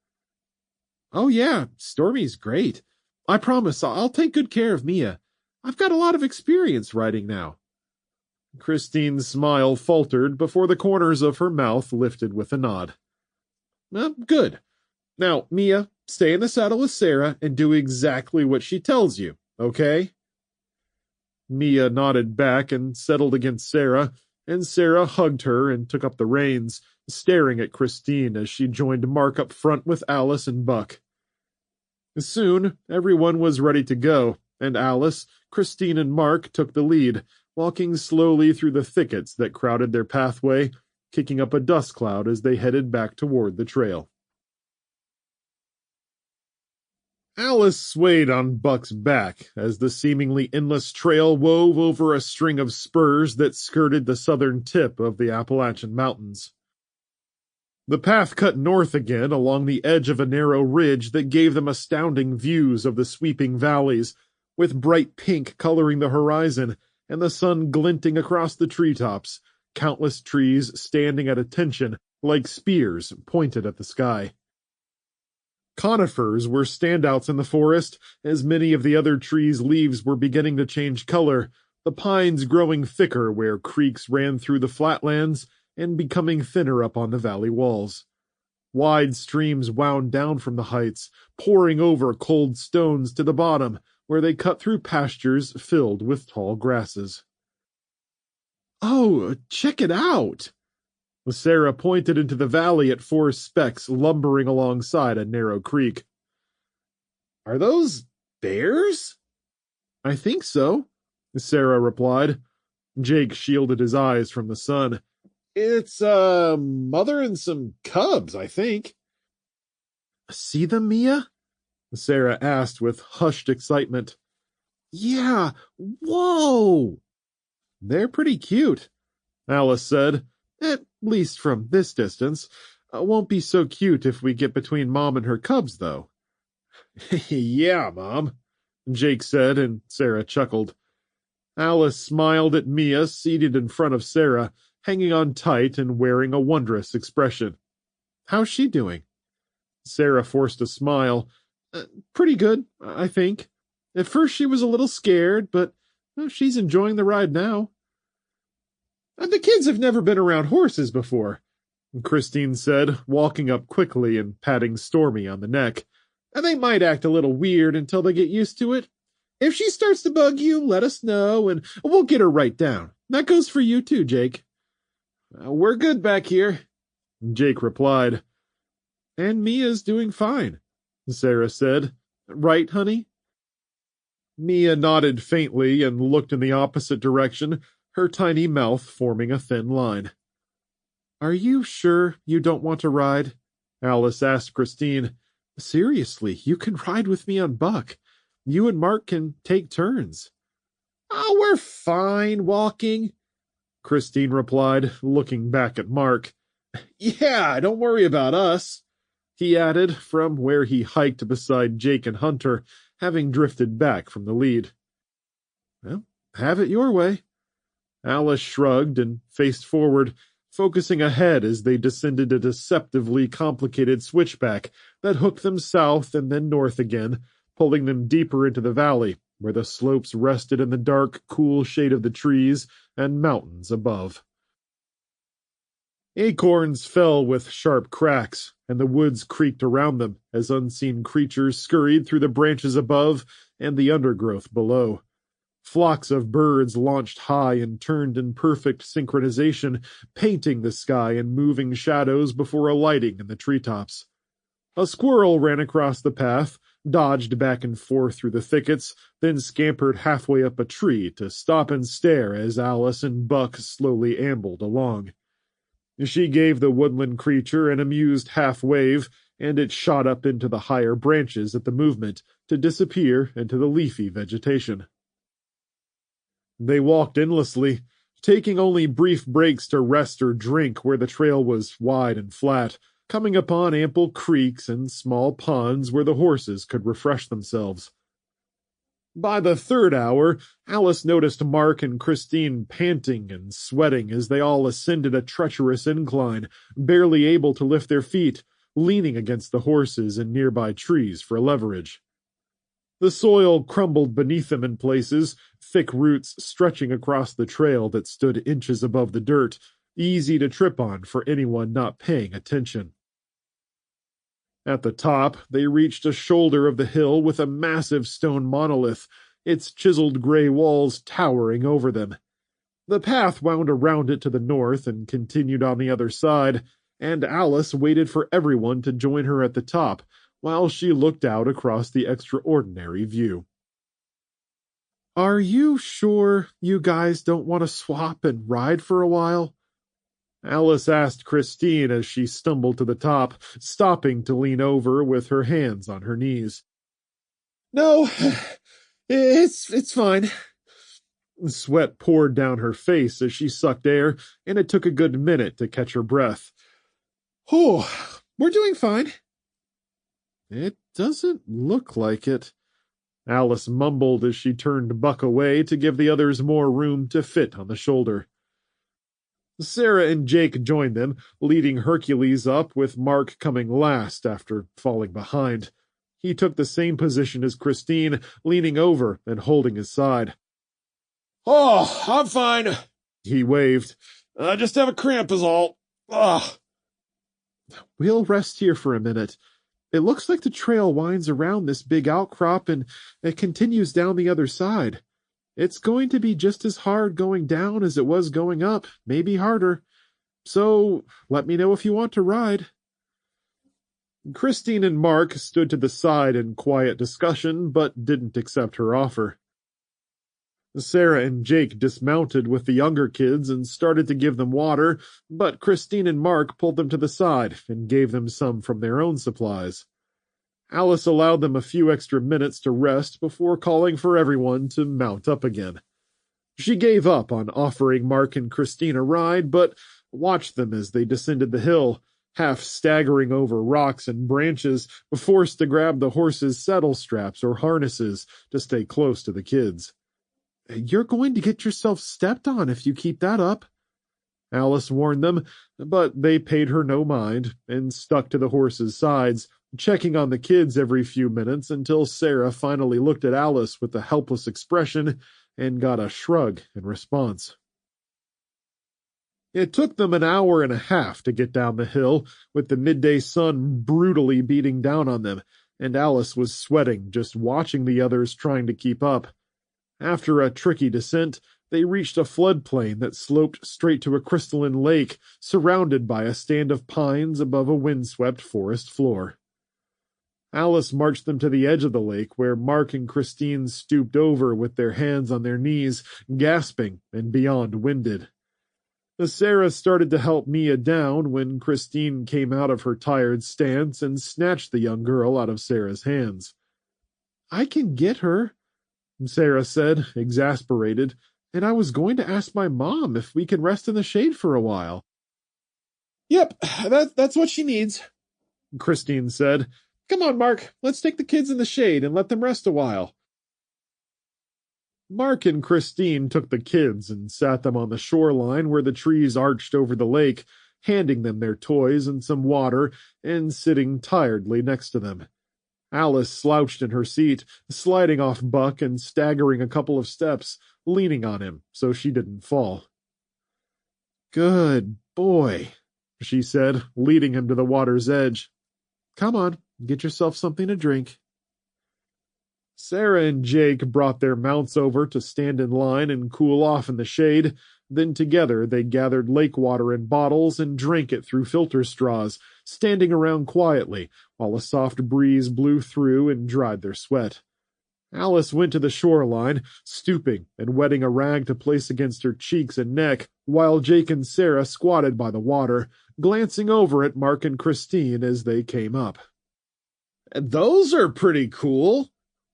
Oh yeah, Stormy's great. I promise I'll take good care of Mia. I've got a lot of experience riding now. Christine's smile faltered before the corners of her mouth lifted with a nod. Good. Now, Mia, stay in the saddle with Sarah and do exactly what she tells you, okay? Mia nodded back and settled against Sarah, and Sarah hugged her and took up the reins, staring at Christine as she joined Mark up front with Alice and Buck. Soon, everyone was ready to go, and Alice, Christine, and Mark took the lead, walking slowly through the thickets that crowded their pathway, kicking up a dust cloud as they headed back toward the trail. Alice swayed on Buck's back as the seemingly endless trail wove over a string of spurs that skirted the southern tip of the Appalachian Mountains. The path cut north again along the edge of a narrow ridge that gave them astounding views of the sweeping valleys, with bright pink coloring the horizon and the sun glinting across the treetops, countless trees standing at attention like spears pointed at the sky. Conifers were standouts in the forest, as many of the other trees' leaves were beginning to change color, the pines growing thicker where creeks ran through the flatlands and becoming thinner up on the valley walls. Wide streams wound down from the heights, pouring over cold stones to the bottom, where they cut through pastures filled with tall grasses. Oh, check it out! Sarah pointed into the valley at four specks lumbering alongside a narrow creek. Are those bears? I think so, Sarah replied. Jake shielded his eyes from the sun. It's a mother and some cubs, I think. See them, Mia? Sarah asked with hushed excitement. Yeah, whoa! They're pretty cute, Alice said. At least from this distance. Won't be so cute if we get between Mom and her cubs, though. Yeah, Mom, Jake said, and Sarah chuckled. Alice smiled at Mia, seated in front of Sarah, hanging on tight and wearing a wondrous expression. How's she doing? Sarah forced a smile. Pretty good, I think. At first she was a little scared, but she's enjoying the ride now. The kids have never been around horses before, Christine said, walking up quickly and patting Stormy on the neck. They might act a little weird until they get used to it. If she starts to bug you, let us know, and we'll get her right down. That goes for you too, Jake. We're good back here, Jake replied. And Mia's doing fine, Sarah said. Right, honey? Mia nodded faintly and looked in the opposite direction, her tiny mouth forming a thin line. Are you sure you don't want to ride? Alice asked Christine. Seriously, you can ride with me on Buck. You and Mark can take turns. Oh, we're fine walking, Christine replied, looking back at Mark. Yeah, don't worry about us, he added, from where he hiked beside Jake and Hunter, having drifted back from the lead. Well, have it your way. Alice shrugged and faced forward, focusing ahead as they descended a deceptively complicated switchback that hooked them south and then north again, pulling them deeper into the valley, where the slopes rested in the dark, cool shade of the trees and mountains above. Acorns fell with sharp cracks, and the woods creaked around them as unseen creatures scurried through the branches above and the undergrowth below. Flocks of birds launched high and turned in perfect synchronization, painting the sky in moving shadows before alighting in the treetops. A squirrel ran across the path, dodged back and forth through the thickets, then scampered halfway up a tree to stop and stare as Alice and Buck slowly ambled along. She gave the woodland creature an amused half-wave, and it shot up into the higher branches at the movement, to disappear into the leafy vegetation. They walked endlessly, taking only brief breaks to rest or drink where the trail was wide and flat, coming upon ample creeks and small ponds where the horses could refresh themselves. By the third hour, Alice noticed Mark and Christine panting and sweating as they all ascended a treacherous incline, barely able to lift their feet, leaning against the horses and nearby trees for leverage. The soil crumbled beneath them in places, thick roots stretching across the trail that stood inches above the dirt, easy to trip on for anyone not paying attention. At the top, they reached a shoulder of the hill with a massive stone monolith, its chiseled gray walls towering over them. The path wound around it to the north and continued on the other side, and Alice waited for everyone to join her at the top, while she looked out across the extraordinary view. "Are you sure you guys don't want to swap and ride for a while?" Alice asked Christine as she stumbled to the top, stopping to lean over with her hands on her knees. "No, it's fine." Sweat poured down her face as she sucked air, and it took a good minute to catch her breath. "Oh, we're doing fine." "It doesn't look like it," Alice mumbled as she turned Buck away to give the others more room to fit on the shoulder. Sarah and Jake joined them, leading Hercules up with Mark coming last after falling behind. He took the same position as Christine, leaning over and holding his side. "Oh, I'm fine," he waved. "I just have a cramp is all. Ugh." "We'll rest here for a minute. It looks like the trail winds around this big outcrop and it continues down the other side. It's going to be just as hard going down as it was going up, maybe harder. So let me know if you want to ride." Christine and Mark stood to the side in quiet discussion, but didn't accept her offer. Sarah and Jake dismounted with the younger kids and started to give them water, but Christine and Mark pulled them to the side and gave them some from their own supplies. Alice allowed them a few extra minutes to rest before calling for everyone to mount up again. She gave up on offering Mark and Christine a ride, but watched them as they descended the hill, half staggering over rocks and branches, forced to grab the horses' saddle straps or harnesses to stay close to the kids. "You're going to get yourself stepped on if you keep that up," Alice warned them, but they paid her no mind and stuck to the horses' sides, checking on the kids every few minutes until Sarah finally looked at Alice with a helpless expression and got a shrug in response. It took them an hour and a half to get down the hill, with the midday sun brutally beating down on them, and Alice was sweating just watching the others trying to keep up. After a tricky descent, they reached a floodplain that sloped straight to a crystalline lake, surrounded by a stand of pines above a windswept forest floor. Alice marched them to the edge of the lake, where Mark and Christine stooped over with their hands on their knees, gasping and beyond winded. Sarah started to help Mia down when Christine came out of her tired stance and snatched the young girl out of Sarah's hands. "I can get her," Sarah said, exasperated, "and I was going to ask my mom if we can rest in the shade for a while." "Yep, that's what she needs," Christine said. "Come on, Mark, let's take the kids in the shade and let them rest a while." Mark and Christine took the kids and sat them on the shoreline where the trees arched over the lake, handing them their toys and some water and sitting tiredly next to them. Alice slouched in her seat, sliding off Buck and staggering a couple of steps, leaning on him so she didn't fall. "Good boy," she said, leading him to the water's edge. "Come on, get yourself something to drink." Sarah and Jake brought their mounts over to stand in line and cool off in the shade. Then together they gathered lake water in bottles and drank it through filter straws, standing around quietly while a soft breeze blew through and dried their sweat. Alice went to the shoreline, stooping and wetting a rag to place against her cheeks and neck, while Jake and Sarah squatted by the water, glancing over at Mark and Christine as they came up. "Those are pretty cool,"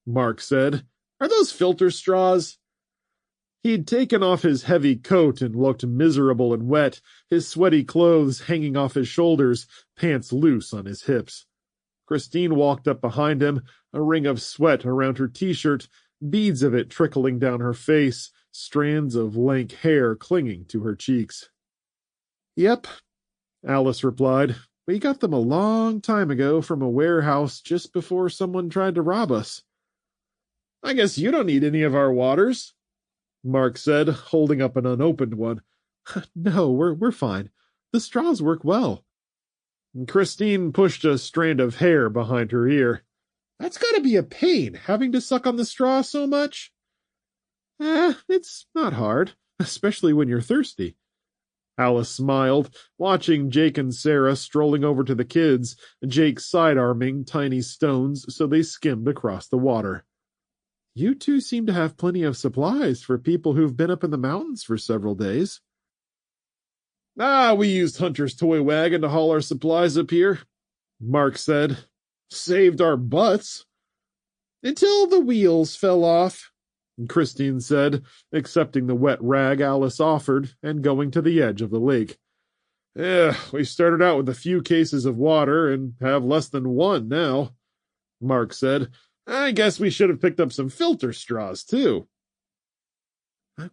Mark said. "Are those filter straws?" He'd taken off his heavy coat and looked miserable and wet, his sweaty clothes hanging off his shoulders, pants loose on his hips. Christine walked up behind him, a ring of sweat around her t-shirt, beads of it trickling down her face, strands of lank hair clinging to her cheeks. "Yep," Alice replied. "We got them a long time ago from a warehouse just before someone tried to rob us." "I guess you don't need any of our waters," Mark said, holding up an unopened one. "No, we're fine. The straws work well." Christine pushed a strand of hair behind her ear. "That's gotta be a pain, having to suck on the straw so much." It's not hard, especially when you're thirsty." Alice smiled, watching Jake and Sarah strolling over to the kids, Jake side-arming tiny stones so they skimmed across the water. "You two seem to have plenty of supplies for people who've been up in the mountains for several days." "We used Hunter's toy wagon to haul our supplies up here," Mark said. "Saved our butts." "Until the wheels fell off," Christine said, accepting the wet rag Alice offered and going to the edge of the lake. We started out with a few cases of water and have less than one now," Mark said. "I guess we should have picked up some filter straws, too."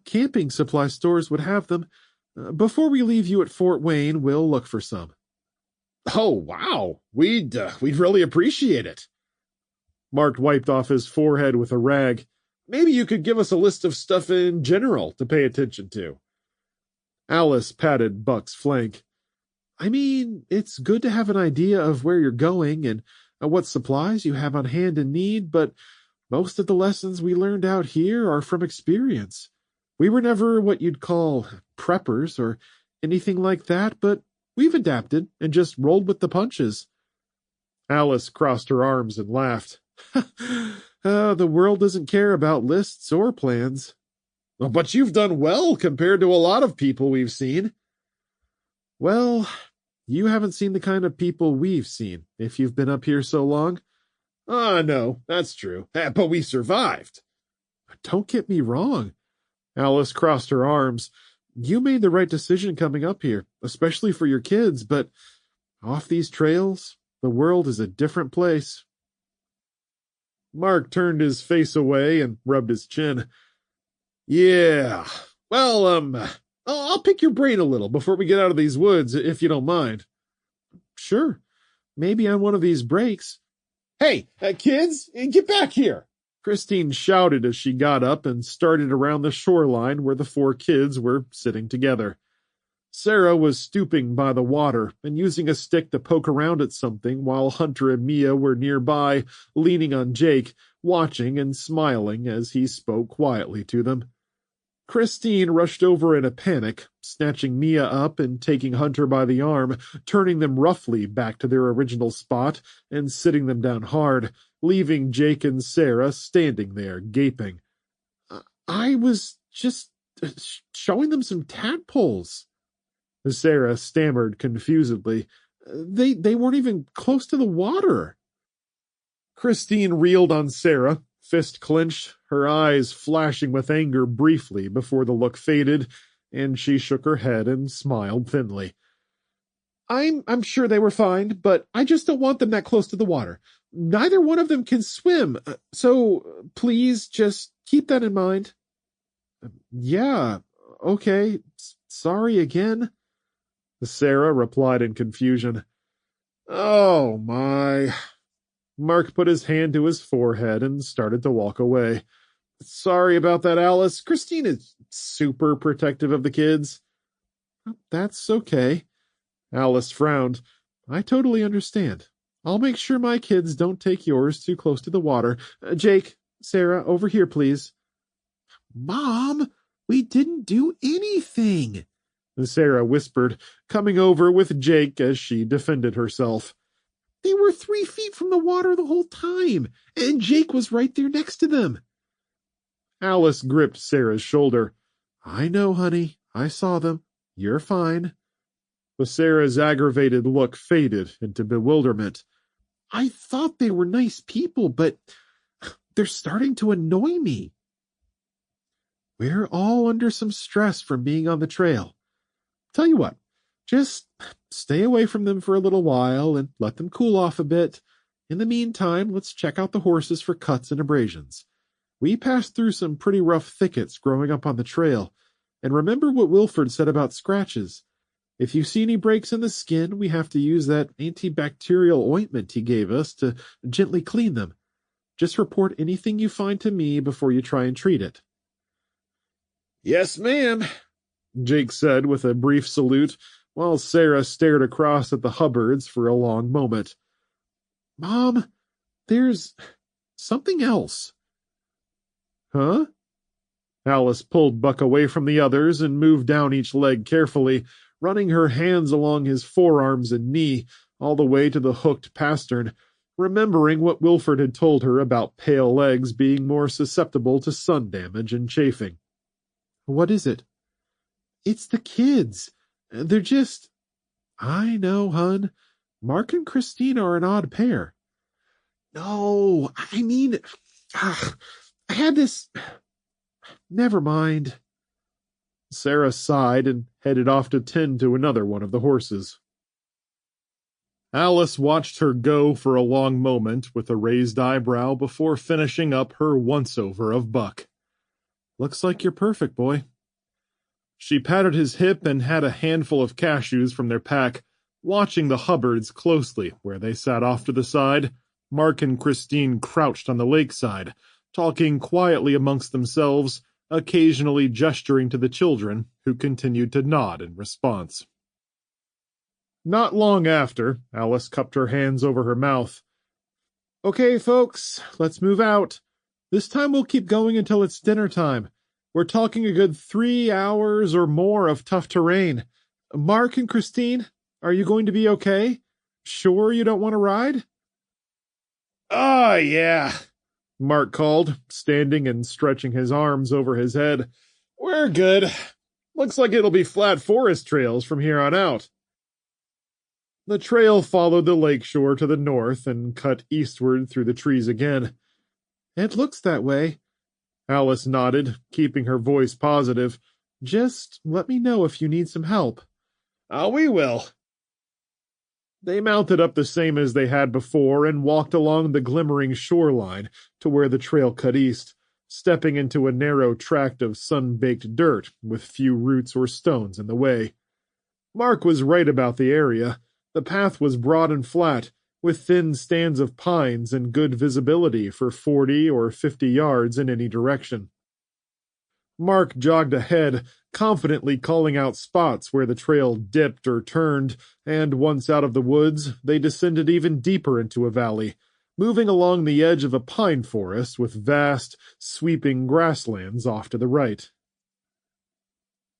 "Camping supply stores would have them. Before we leave you at Fort Wayne, we'll look for some." "Oh, wow. We'd really appreciate it." Mark wiped off his forehead with a rag. "Maybe you could give us a list of stuff in general to pay attention to." Alice patted Buck's flank. "I mean, it's good to have an idea of where you're going and what supplies you have on hand in need, but most of the lessons we learned out here are from experience. We were never what you'd call preppers or anything like that, but we've adapted and just rolled with the punches." Alice crossed her arms and laughed. The world doesn't care about lists or plans. "But you've done well compared to a lot of people we've seen." "Well, you haven't seen the kind of people we've seen if you've been up here so long." No, that's true. But we survived." "Don't get me wrong." Alice crossed her arms. "You made the right decision coming up here, especially for your kids, but off these trails, the world is a different place." Mark turned his face away and rubbed his chin. "Yeah. Well, I'll pick your brain a little before we get out of these woods, if you don't mind." "Sure. Maybe on one of these breaks." "Hey, kids, get back here!" Christine shouted as she got up and started around the shoreline where the four kids were sitting together. Sarah was stooping by the water and using a stick to poke around at something while Hunter and Mia were nearby, leaning on Jake, watching and smiling as he spoke quietly to them. Christine rushed over in a panic, snatching Mia up and taking Hunter by the arm, turning them roughly back to their original spot and sitting them down hard, leaving Jake and Sarah standing there, gaping. I was just showing them some tadpoles," Sarah stammered confusedly. They weren't even close to the water." Christine reeled on Sarah, fist clenched, her eyes flashing with anger briefly before the look faded, and she shook her head and smiled thinly. I'm sure they were fine, but I just don't want them that close to the water. Neither one of them can swim, so please just keep that in mind." "Yeah, okay, sorry again," Sarah replied in confusion. "Oh, my." Mark put his hand to his forehead and started to walk away. "Sorry about that, Alice. Christine is super protective of the kids." "That's okay." Alice frowned. "I totally understand. I'll make sure my kids don't take yours too close to the water. Jake, Sarah, over here, please." "Mom, we didn't do anything," Sarah whispered, coming over with Jake as she defended herself. They were 3 feet from the water the whole time, and Jake was right there next to them. Alice gripped Sarah's shoulder. I know, honey. I saw them. You're fine. But Sarah's aggravated look faded into bewilderment. I thought they were nice people, but they're starting to annoy me. We're all under some stress from being on the trail. Tell you what, just stay away from them for a little while and let them cool off a bit. In the meantime, let's check out the horses for cuts and abrasions. We passed through some pretty rough thickets growing up on the trail, and remember what Wilford said about scratches. If you see any breaks in the skin, we have to use that antibacterial ointment he gave us to gently clean them. Just report anything you find to me before you try and treat it. Yes, ma'am, Jake said with a brief salute, while Sarah stared across at the Hubbards for a long moment. Mom, there's something else. Huh? Alice pulled Buck away from the others and moved down each leg carefully, running her hands along his forearms and knee, all the way to the hooked pastern, remembering what Wilford had told her about pale legs being more susceptible to sun damage and chafing. What is it? It's the kids. They're just... I know, hun. Mark and Christine are an odd pair. No, I mean... I had this... Never mind. Sarah sighed and headed off to tend to another one of the horses. Alice watched her go for a long moment with a raised eyebrow before finishing up her once-over of Buck. Looks like you're perfect, boy. She patted his hip and had a handful of cashews from their pack, watching the Hubbards closely where they sat off to the side. Mark and Christine crouched on the lakeside, talking quietly amongst themselves, occasionally gesturing to the children, who continued to nod in response. Not long after, Alice cupped her hands over her mouth. Okay, folks, let's move out. This time we'll keep going until it's dinner time. We're talking a good 3 hours or more of tough terrain. Mark and Christine, are you going to be okay? Sure you don't want to ride? Oh, yeah, Mark called, standing and stretching his arms over his head. We're good. Looks like it'll be flat forest trails from here on out. The trail followed the lakeshore to the north and cut eastward through the trees again. It looks that way. Alice nodded, keeping her voice positive. Just let me know if you need some help. We will. They mounted up the same as they had before and walked along the glimmering shoreline to where the trail cut east, stepping into a narrow tract of sun-baked dirt with few roots or stones in the way. Mark was right about the area. The path was broad and flat, with thin stands of pines and good visibility for 40 or 50 yards in any direction. Mark jogged ahead, confidently calling out spots where the trail dipped or turned, and once out of the woods, they descended even deeper into a valley, moving along the edge of a pine forest with vast, sweeping grasslands off to the right.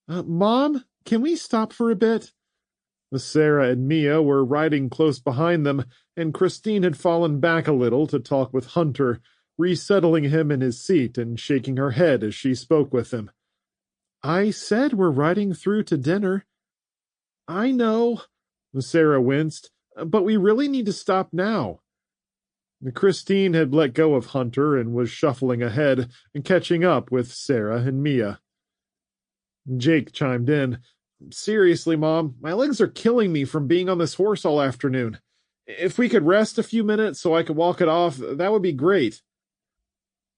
Mom, can we stop for a bit? Sarah and Mia were riding close behind them, and Christine had fallen back a little to talk with Hunter, resettling him in his seat and shaking her head as she spoke with him. I said we're riding through to dinner. I know, Sarah winced, but we really need to stop now. Christine had let go of Hunter and was shuffling ahead and catching up with Sarah and Mia. Jake chimed in. Seriously, Mom, my legs are killing me from being on this horse all afternoon. If we could rest a few minutes so I could walk it off, that would be great.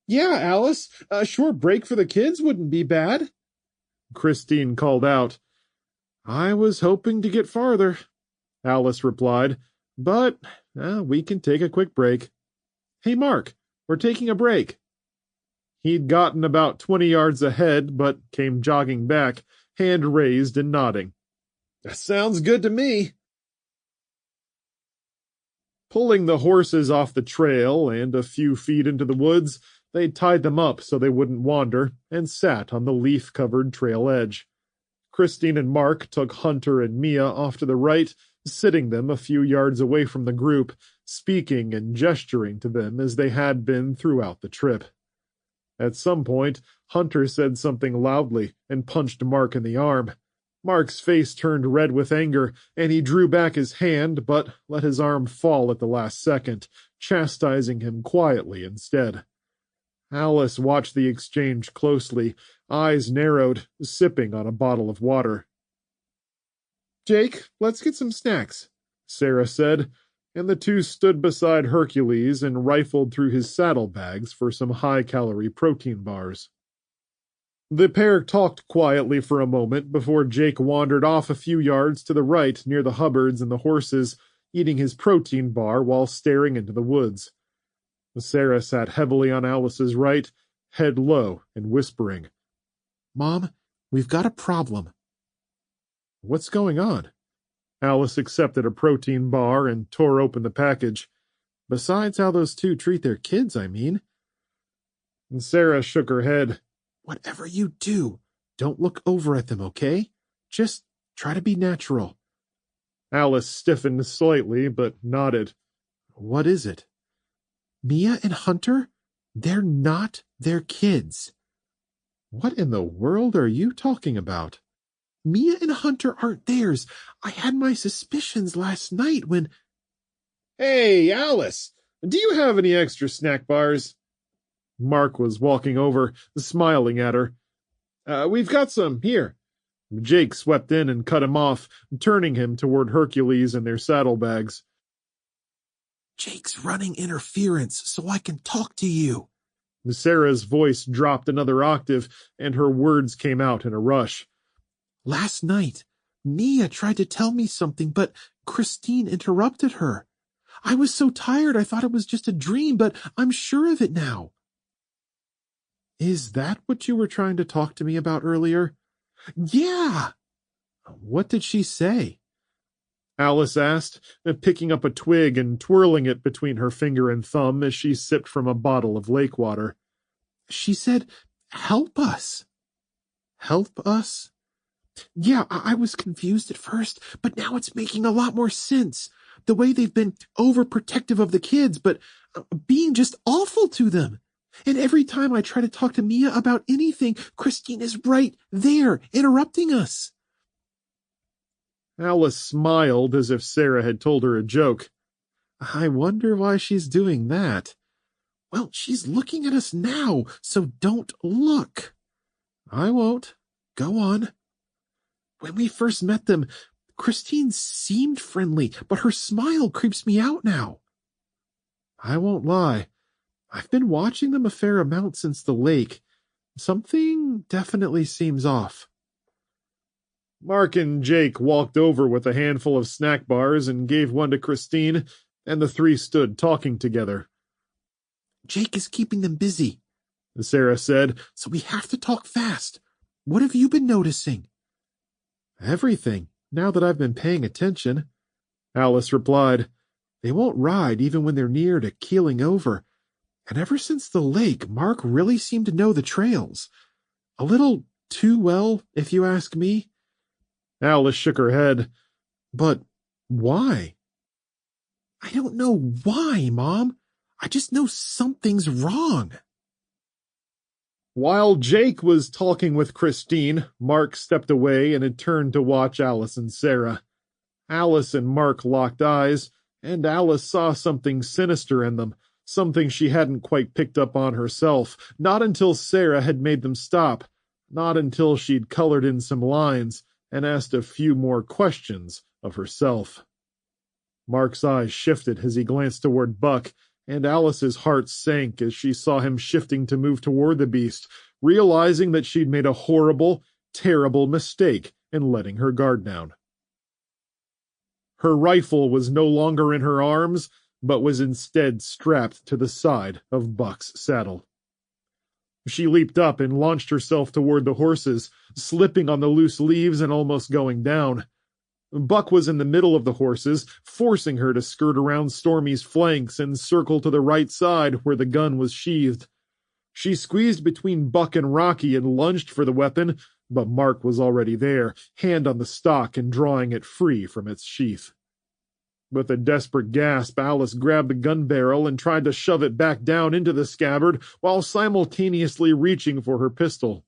Yeah, Alice, a short break for the kids wouldn't be bad, Christine called out. I was hoping to get farther, Alice replied, but we can take a quick break. Hey, Mark, we're taking a break. He'd gotten about 20 yards ahead, but came jogging back, hand raised and nodding. That sounds good to me. Pulling the horses off the trail and a few feet into the woods, they tied them up so they wouldn't wander and sat on the leaf-covered trail edge. Christine and Mark took Hunter and Mia off to the right, sitting them a few yards away from the group, speaking and gesturing to them as they had been throughout the trip. At some point, Hunter said something loudly and punched Mark in the arm. Mark's face turned red with anger, and he drew back his hand but let his arm fall at the last second, chastising him quietly instead. Alice watched the exchange closely, eyes narrowed, sipping on a bottle of water. "Jake, let's get some snacks," Sarah said, and the two stood beside Hercules and rifled through his saddlebags for some high-calorie protein bars. The pair talked quietly for a moment before Jake wandered off a few yards to the right near the Hubbards and the horses, eating his protein bar while staring into the woods. Sarah sat heavily on Alice's right, head low and whispering. "Mom, we've got a problem." "What's going on?" Alice accepted a protein bar and tore open the package. "Besides how those two treat their kids, I mean." And Sarah shook her head. "Whatever you do, don't look over at them, okay? Just try to be natural." Alice stiffened slightly, but nodded. "What is it?" "Mia and Hunter, they're not their kids." "What in the world are you talking about?" "Mia and Hunter aren't theirs. I had my suspicions last night when—" "Hey, Alice, do you have any extra snack bars?" Mark was walking over, smiling at her. We've got some, here." Jake swept in and cut him off, turning him toward Hercules and their saddlebags. "Jake's running interference so I can talk to you." Sarah's voice dropped another octave, and her words came out in a rush. "Last night, Mia tried to tell me something, but Christine interrupted her. I was so tired I thought it was just a dream, but I'm sure of it now." "Is that what you were trying to talk to me about earlier?" "Yeah." "What did she say?" Alice asked, picking up a twig and twirling it between her finger and thumb as she sipped from a bottle of lake water. "She said, 'Help us.'" "Help us?" "Yeah, I was confused at first, but now it's making a lot more sense. The way they've been overprotective of the kids, but being just awful to them. And every time I try to talk to Mia about anything, Christine is right there, interrupting us." Alice smiled as if Sarah had told her a joke. "I wonder why she's doing that." "Well, she's looking at us now, so don't look." "I won't. Go on." "When we first met them, Christine seemed friendly, but her smile creeps me out now." "I won't lie. I've been watching them a fair amount since the lake. Something definitely seems off." Mark and Jake walked over with a handful of snack bars and gave one to Christine, and the three stood talking together. "Jake is keeping them busy," Sarah said, "so we have to talk fast. What have you been noticing?" "Everything, now that I've been paying attention," Alice replied. "They won't ride even when they're near to keeling over. And ever since the lake, Mark really seemed to know the trails. A little too well, if you ask me." Alice shook her head. "But why?" "I don't know why, Mom. I just know something's wrong." While Jake was talking with Christine, Mark stepped away and had turned to watch Alice and Sarah. Alice and Mark locked eyes, and Alice saw something sinister in them, something she hadn't quite picked up on herself, not until Sarah had made them stop, not until she'd colored in some lines and asked a few more questions of herself. Mark's eyes shifted as he glanced toward Buck, and Alice's heart sank as she saw him shifting to move toward the beast, realizing that she'd made a horrible, terrible mistake in letting her guard down. Her rifle was no longer in her arms, but was instead strapped to the side of Buck's saddle. She leaped up and launched herself toward the horses, slipping on the loose leaves and almost going down. Buck was in the middle of the horses, forcing her to skirt around Stormy's flanks and circle to the right side where the gun was sheathed. She squeezed between Buck and Rocky and lunged for the weapon, but Mark was already there, hand on the stock and drawing it free from its sheath. With a desperate gasp, Alice grabbed the gun barrel and tried to shove it back down into the scabbard while simultaneously reaching for her pistol.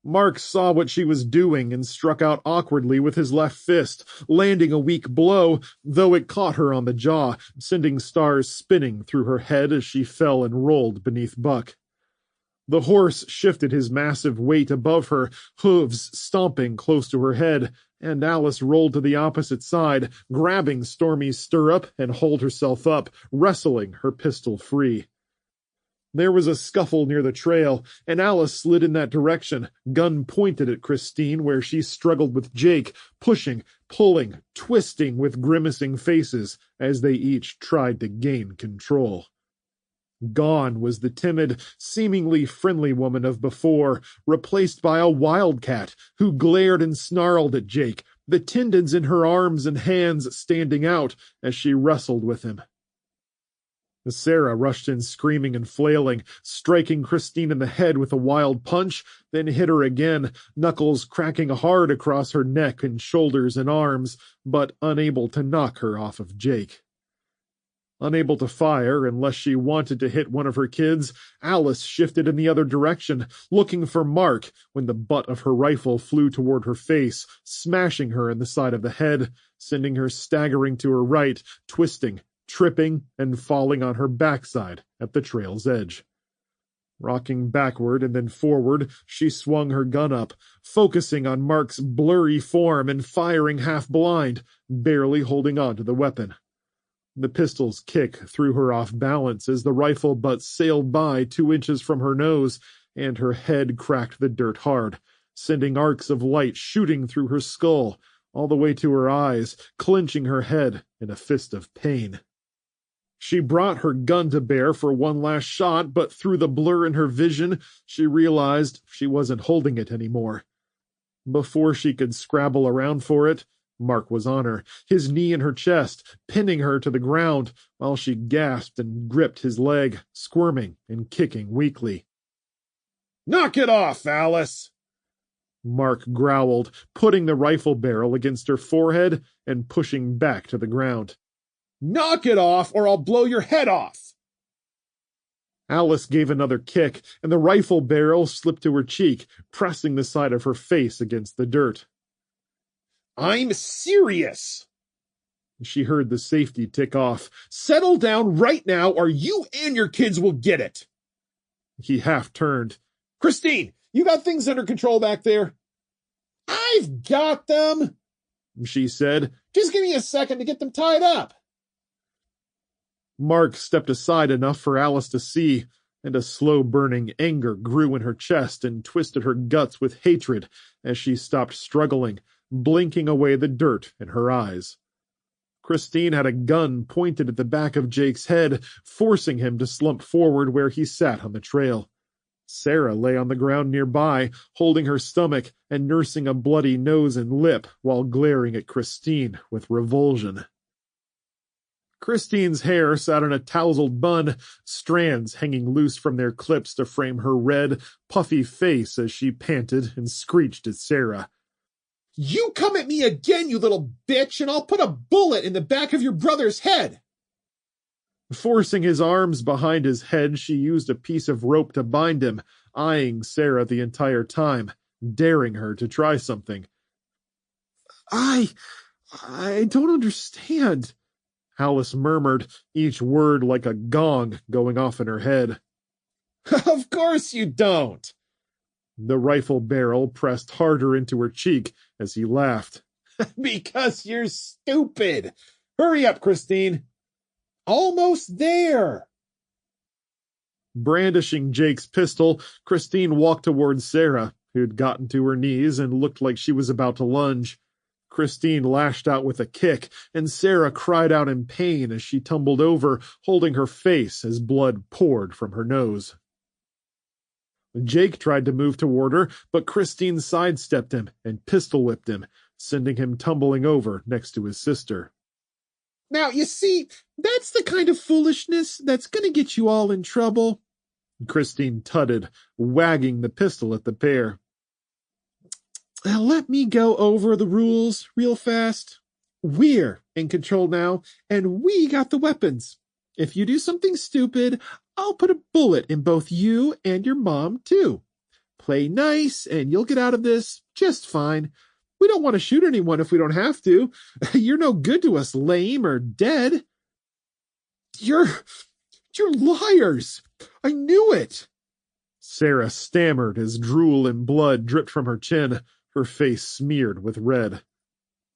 Mark saw what she was doing and struck out awkwardly with his left fist, landing a weak blow, though it caught her on the jaw, sending stars spinning through her head as she fell and rolled beneath Buck. The horse shifted his massive weight above her, hooves stomping close to her head, and Alice rolled to the opposite side, grabbing Stormy's stirrup and hauled herself up, wrestling her pistol free. There was a scuffle near the trail, and Alice slid in that direction, gun pointed at Christine where she struggled with Jake, pushing, pulling, twisting with grimacing faces as they each tried to gain control. Gone was the timid, seemingly friendly woman of before, replaced by a wildcat who glared and snarled at Jake, the tendons in her arms and hands standing out as she wrestled with him. Sarah rushed in screaming and flailing, striking Christine in the head with a wild punch, then hit her again, knuckles cracking hard across her neck and shoulders and arms, but unable to knock her off of Jake. Unable to fire unless she wanted to hit one of her kids, Alice shifted in the other direction, looking for Mark, when the butt of her rifle flew toward her face, smashing her in the side of the head, sending her staggering to her right, twisting, tripping, and falling on her backside at the trail's edge. Rocking backward and then forward, she swung her gun up, focusing on Mark's blurry form and firing half blind, barely holding on to the weapon. The pistol's kick threw her off balance as the rifle butt sailed by 2 inches from her nose, and her head cracked the dirt hard, sending arcs of light shooting through her skull, all the way to her eyes, clenching her head in a fist of pain. She brought her gun to bear for one last shot, but through the blur in her vision, she realized she wasn't holding it anymore. Before she could scrabble around for it, Mark was on her, his knee in her chest, pinning her to the ground, while she gasped and gripped his leg, squirming and kicking weakly. "Knock it off, Alice!" Mark growled, putting the rifle barrel against her forehead and pushing back to the ground. "Knock it off, or I'll blow your head off!" Alice gave another kick, and the rifle barrel slipped to her cheek, pressing the side of her face against the dirt. "I'm serious!" She heard the safety tick off. "Settle down right now, or you and your kids will get it!" He half turned. "Christine, you got things under control back there?" "I've got them," she said. "Just give me a second to get them tied up." Mark stepped aside enough for Alice to see, and a slow-burning anger grew in her chest and twisted her guts with hatred as she stopped struggling, blinking away the dirt in her eyes. Christine had a gun pointed at the back of Jake's head, forcing him to slump forward where he sat on the trail. Sarah lay on the ground nearby, holding her stomach and nursing a bloody nose and lip while glaring at Christine with revulsion. Christine's hair sat in a tousled bun, strands hanging loose from their clips to frame her red, puffy face as she panted and screeched at Sarah. "You come at me again, you little bitch, and I'll put a bullet in the back of your brother's head!" Forcing his arms behind his head, she used a piece of rope to bind him, eyeing Sarah the entire time, daring her to try something. I don't understand," Alice murmured, each word like a gong going off in her head. "Of course you don't!" The rifle barrel pressed harder into her cheek as he laughed. "Because you're stupid! Hurry up, Christine!" "Almost there!" Brandishing Jake's pistol, Christine walked towards Sarah, who'd gotten to her knees and looked like she was about to lunge. Christine lashed out with a kick, and Sarah cried out in pain as she tumbled over, holding her face as blood poured from her nose. Jake tried to move toward her, but Christine sidestepped him and pistol-whipped him, sending him tumbling over next to his sister. "Now, you see, that's the kind of foolishness that's going to get you all in trouble," Christine tutted, wagging the pistol at the pair. "Let me go over the rules real fast," We're in control now, and we got the weapons. If you do something stupid, I'll put a bullet in both you and your mom, too. Play nice, and you'll get out of this just fine. We don't want to shoot anyone if we don't have to. You're no good to us, lame or dead. You're liars. I knew it. Sarah stammered as drool and blood dripped from her chin, her face smeared with red.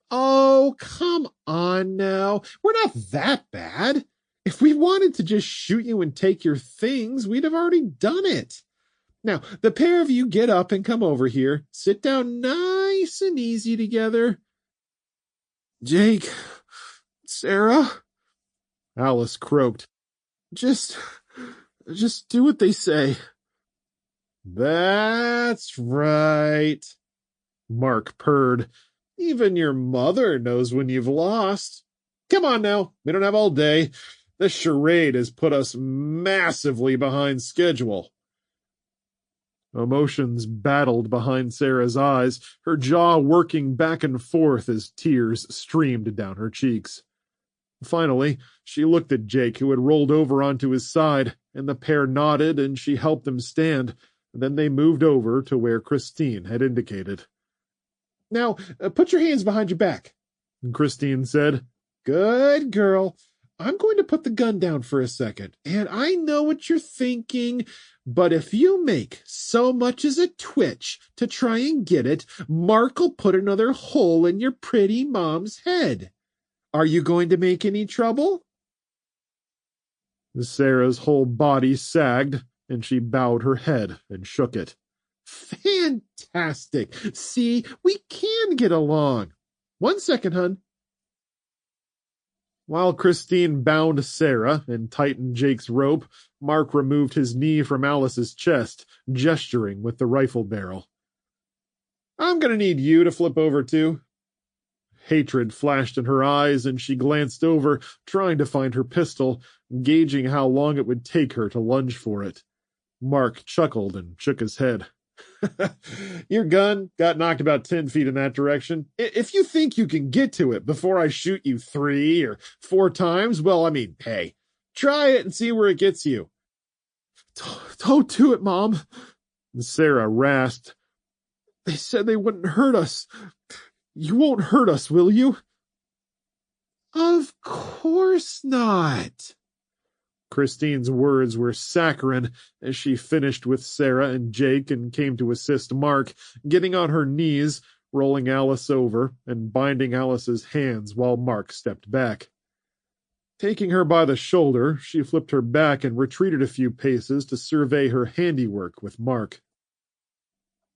Oh, come on now. We're not that bad. If we wanted to just shoot you and take your things, we'd have already done it. Now, the pair of you get up and come over here. Sit down nice and easy together. Jake, Sarah, Alice croaked. Just do what they say. That's right, Mark purred. Even your mother knows when you've lost. Come on now, we don't have all day. This charade has put us massively behind schedule. Emotions battled behind Sarah's eyes, her jaw working back and forth as tears streamed down her cheeks. Finally, she looked at Jake, who had rolled over onto his side, and the pair nodded and she helped them stand. Then they moved over to where Christine had indicated. Now, put your hands behind your back, Christine said. Good girl. I'm going to put the gun down for a second, and I know what you're thinking, but if you make so much as a twitch to try and get it, Mark'll put another hole in your pretty mom's head. Are you going to make any trouble? Sarah's whole body sagged, and she bowed her head and shook it. Fantastic. See, we can get along. 1 second, hun. While Christine bound Sarah and tightened Jake's rope, Mark removed his knee from Alice's chest, gesturing with the rifle barrel. I'm going to need you to flip over, too. Hatred flashed in her eyes, and she glanced over, trying to find her pistol, gauging how long it would take her to lunge for it. Mark chuckled and shook his head. Your gun got knocked about 10 feet in that direction. If you think you can get to it before I shoot you 3 or 4 times, well, I mean, hey, try it and see where it gets you. Don't do it, Mom. Sarah rasped. They said they wouldn't hurt us. You won't hurt us, will you? Of course not. Christine's words were saccharine as she finished with Sarah and Jake and came to assist Mark, getting on her knees, rolling Alice over, and binding Alice's hands while Mark stepped back. Taking her by the shoulder, she flipped her back and retreated a few paces to survey her handiwork with Mark.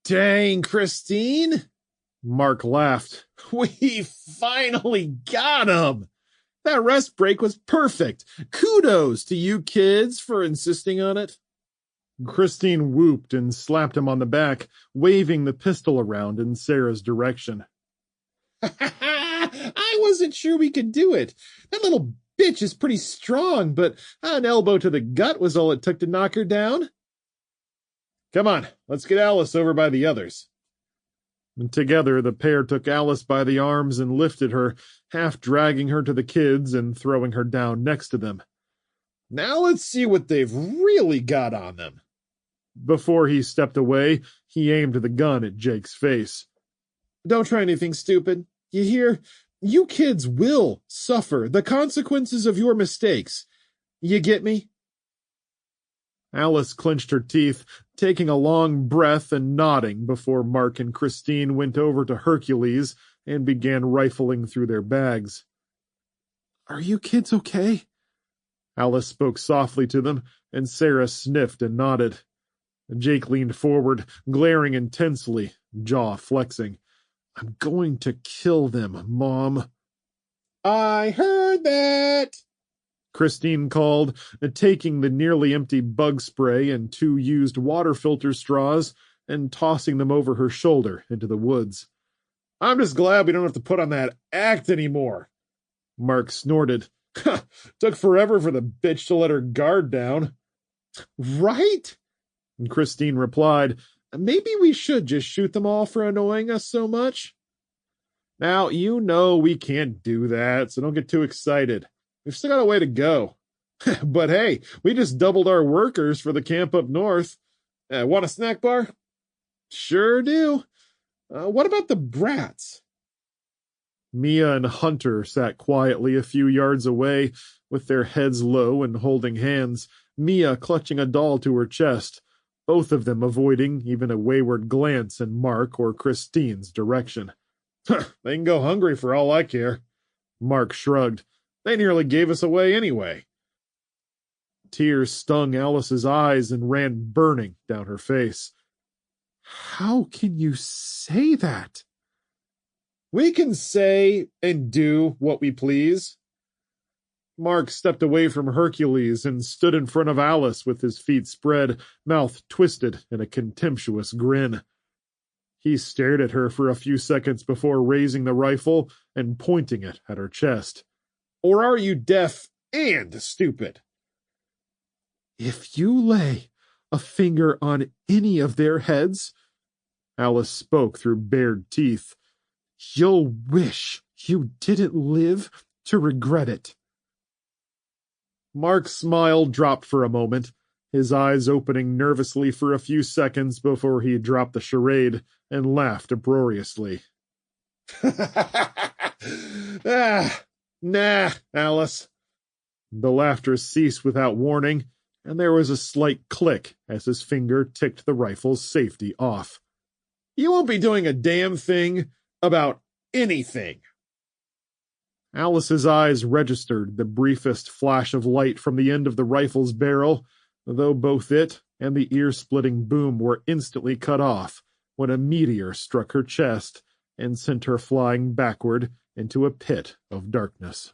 Dang, Christine! Mark laughed. We finally got him! That rest break was perfect. Kudos to you kids for insisting on it. Christine whooped and slapped him on the back, waving the pistol around in Sarah's direction. I wasn't sure we could do it. That little bitch is pretty strong, but an elbow to the gut was all it took to knock her down. Come on, let's get Alice over by the others. And together, the pair took Alice by the arms and lifted her, half dragging her to the kids and throwing her down next to them. Now let's see what they've really got on them. Before he stepped away, he aimed the gun at Jake's face. Don't try anything stupid. You hear? You kids will suffer the consequences of your mistakes. You get me? Alice clenched her teeth, taking a long breath and nodding before Mark and Christine went over to Hercules and began rifling through their bags. Are you kids okay? Alice spoke softly to them, and Sarah sniffed and nodded. Jake leaned forward, glaring intensely, jaw flexing. I'm going to kill them, Mom. I heard that, Christine called, taking the nearly empty bug spray and 2 used water filter straws and tossing them over her shoulder into the woods. I'm just glad we don't have to put on that act anymore. Mark snorted. Took forever for the bitch to let her guard down. Right? And Christine replied, Maybe we should just shoot them all for annoying us so much. Now, you know we can't do that, so don't get too excited. We've still got a way to go. But hey, we just doubled our workers for the camp up north. Want a snack bar? Sure do. What about the brats? Mia and Hunter sat quietly a few yards away, with their heads low and holding hands, Mia clutching a doll to her chest, both of them avoiding even a wayward glance in Mark or Christine's direction. They can go hungry for all I care. Mark shrugged. They nearly gave us away anyway. Tears stung Alice's eyes and ran burning down her face. How can you say that? We can say and do what we please. Mark stepped away from Hercules and stood in front of Alice with his feet spread, mouth twisted in a contemptuous grin. He stared at her for a few seconds before raising the rifle and pointing it at her chest. Or are you deaf and stupid? If you lay a finger on any of their heads, Alice spoke through bared teeth, you'll wish you didn't live to regret it. Mark's smile dropped for a moment, his eyes opening nervously for a few seconds before he dropped the charade and laughed uproariously. Nah, Alice. The laughter ceased without warning, and there was a slight click as his finger ticked the rifle's safety off. You won't be doing a damn thing about anything. Alice's eyes registered the briefest flash of light from the end of the rifle's barrel, though both it and the ear-splitting boom were instantly cut off when a meteor struck her chest and sent her flying backward into a pit of darkness.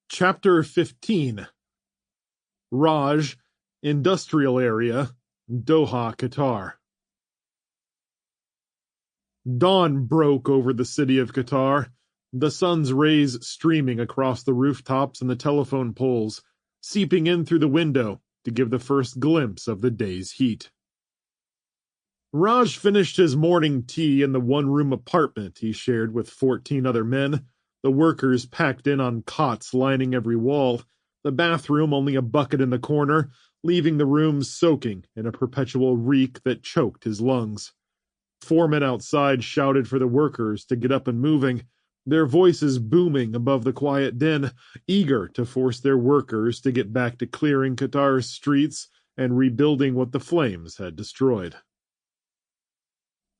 Chapter 15 Raj, Industrial Area, Doha, Qatar. Dawn broke over the city of Qatar, the sun's rays streaming across the rooftops and the telephone poles, seeping in through the window to give the first glimpse of the day's heat. Raj finished his morning tea in the one-room apartment he shared with 14 other men, the workers packed in on cots lining every wall, the bathroom only a bucket in the corner, leaving the room soaking in a perpetual reek that choked his lungs. Foremen outside shouted for the workers to get up and moving, their voices booming above the quiet din, eager to force their workers to get back to clearing Qatar's streets and rebuilding what the flames had destroyed.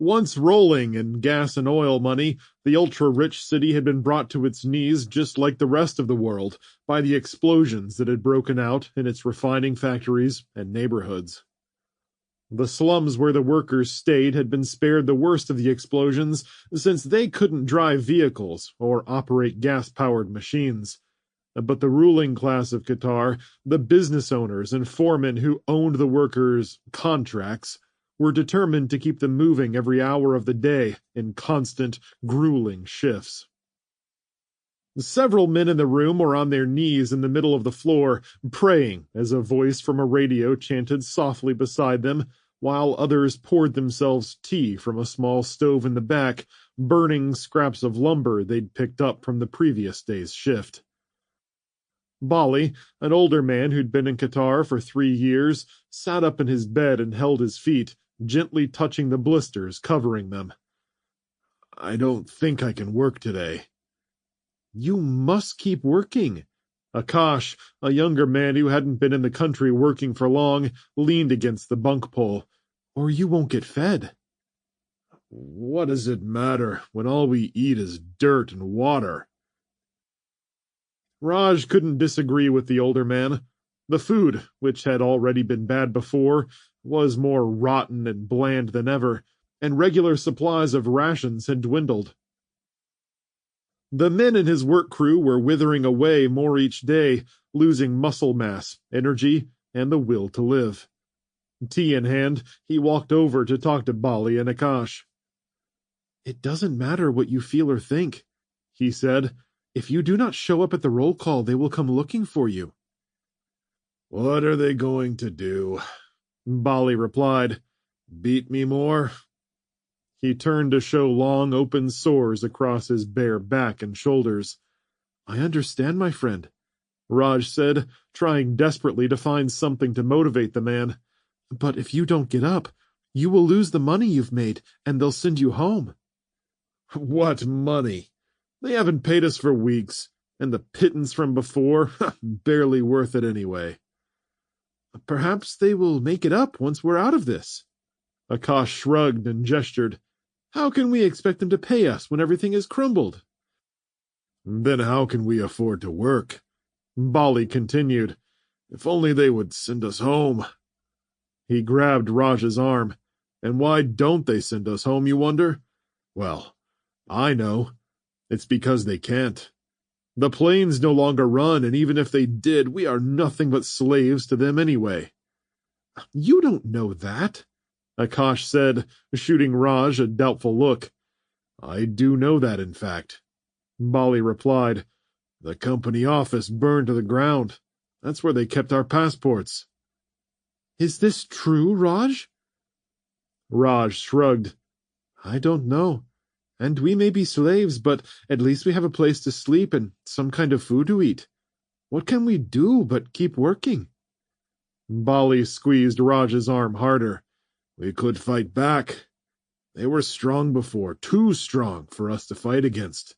Once rolling in gas and oil money, the ultra-rich city had been brought to its knees just like the rest of the world by the explosions that had broken out in its refining factories and neighborhoods. The slums where the workers stayed had been spared the worst of the explosions since they couldn't drive vehicles or operate gas-powered machines. But the ruling class of Qatar, the business owners and foremen who owned the workers' contracts, were determined to keep them moving every hour of the day in constant, grueling shifts. Several men in the room were on their knees in the middle of the floor, praying as a voice from a radio chanted softly beside them, while others poured themselves tea from a small stove in the back, burning scraps of lumber they'd picked up from the previous day's shift. Bali, an older man who'd been in Qatar for 3 years, sat up in his bed and held his feet, gently touching the blisters covering them. I don't think I can work today. You must keep working. Akash, a younger man who hadn't been in the country working for long, leaned against the bunk pole. Or you won't get fed. What does it matter when all we eat is dirt and water? Raj couldn't disagree with the older man. The food, which had already been bad before, was more rotten and bland than ever, and regular supplies of rations had dwindled. The men in his work crew were withering away more each day, losing muscle mass, energy, and the will to live. Tea in hand, he walked over to talk to Bali and Akash. It doesn't matter what you feel or think, he said. If you do not show up at the roll call, they will come looking for you. What are they going to do? Bali replied. Beat me more? He turned to show long, open sores across his bare back and shoulders. I understand, my friend, Raj said, trying desperately to find something to motivate the man. but if you don't get up, you will lose the money you've made, and they'll send you home. What money? They haven't paid us for weeks, and the pittance from before, barely worth it anyway. Perhaps they will make it up once we're out of this. Akash shrugged and gestured. How can we expect them to pay us when everything is crumbled? Then how can we afford to work? Bali continued. If only they would send us home. He grabbed Raj's arm. And why don't they send us home, you wonder? Well, I know. It's because they can't. The planes no longer run, and even if they did, we are nothing but slaves to them anyway. You don't know that, Akash said, shooting Raj a doubtful look. I do know that, in fact. Bali replied. The company office burned to the ground. That's where they kept our passports. Is this true, Raj? Raj shrugged. I don't know. And we may be slaves, but at least we have a place to sleep and some kind of food to eat. What can we do but keep working? Bali squeezed Raj's arm harder. We could fight back. They were strong before, too strong for us to fight against.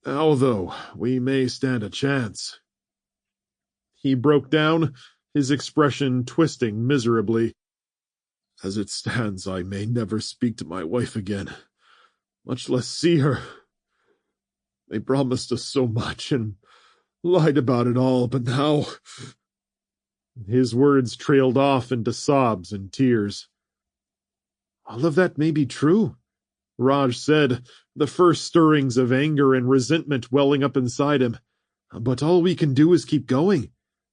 Although we may stand a chance. He broke down, his expression twisting miserably. As it stands, I may never speak to my wife again, much less see her. They promised us so much and lied about it all, but now... His words trailed off into sobs and tears. All of that may be true, Raj said, the first stirrings of anger and resentment welling up inside him. But all we can do is keep going.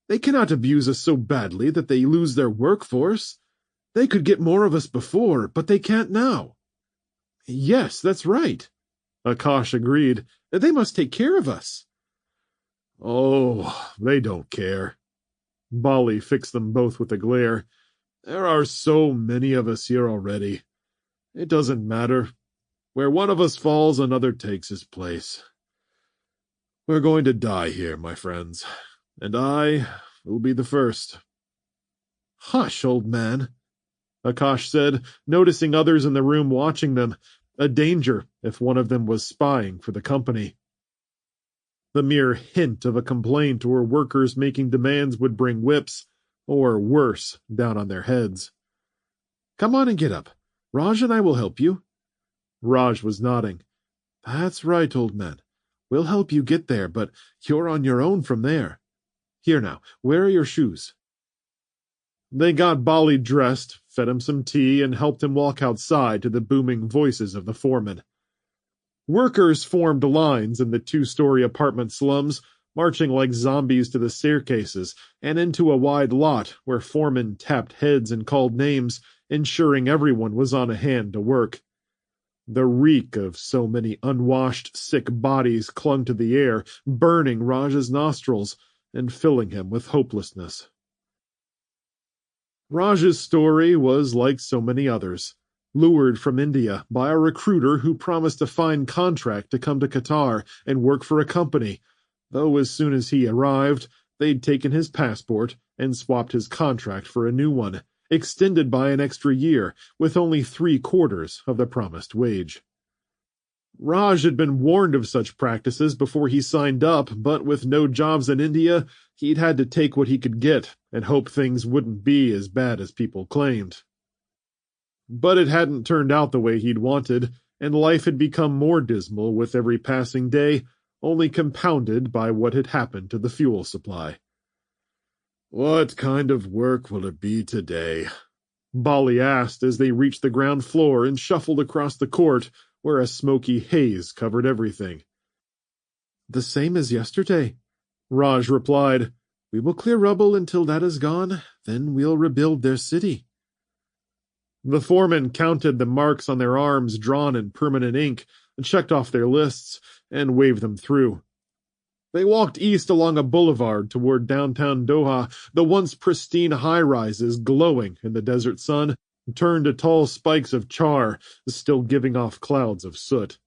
They cannot abuse us so badly that they lose their workforce. They could get more of us before, but they can't now. Yes, that's right, Akash agreed. They must take care of us. Oh, they don't care. Bali fixed them both with a glare. There are so many of us here already. It doesn't matter. Where one of us falls, another takes his place. We're going to die here, my friends, and I will be the first. Hush, old man, Akash said, noticing others in the room watching them, a danger if one of them was spying for the company. The mere hint of a complaint or workers making demands would bring whips, or worse, down on their heads. Come on and get up. Raj and I will help you. Raj was nodding. That's right, old man. We'll help you get there, but you're on your own from there. Here now, where are your shoes? They got Bali dressed, fed him some tea, and helped him walk outside to the booming voices of the foreman. Workers formed lines in the two-story apartment slums, marching like zombies to the staircases and into a wide lot where foremen tapped heads and called names, ensuring everyone was on hand to work. The reek of so many unwashed, sick bodies clung to the air, burning Raj's nostrils and filling him with hopelessness. Raj's story was like so many others. Lured from India by a recruiter who promised a fine contract to come to Qatar and work for a company, though as soon as he arrived, they'd taken his passport and swapped his contract for a new one, extended by an extra year, with only 3/4 of the promised wage. Raj had been warned of such practices before he signed up, but with no jobs in India, he'd had to take what he could get and hope things wouldn't be as bad as people claimed. But it hadn't turned out the way he'd wanted, and life had become more dismal with every passing day, only compounded by what had happened to the fuel supply. What kind of work will it be today? Bali asked as they reached the ground floor and shuffled across the court, where a smoky haze covered everything. The same as yesterday, Raj replied. We will clear rubble until that is gone, then we'll rebuild their city. The foreman counted the marks on their arms drawn in permanent ink, checked off their lists, and waved them through. They walked east along a boulevard toward downtown Doha, the once pristine high-rises glowing in the desert sun, turned to tall spikes of char, still giving off clouds of soot.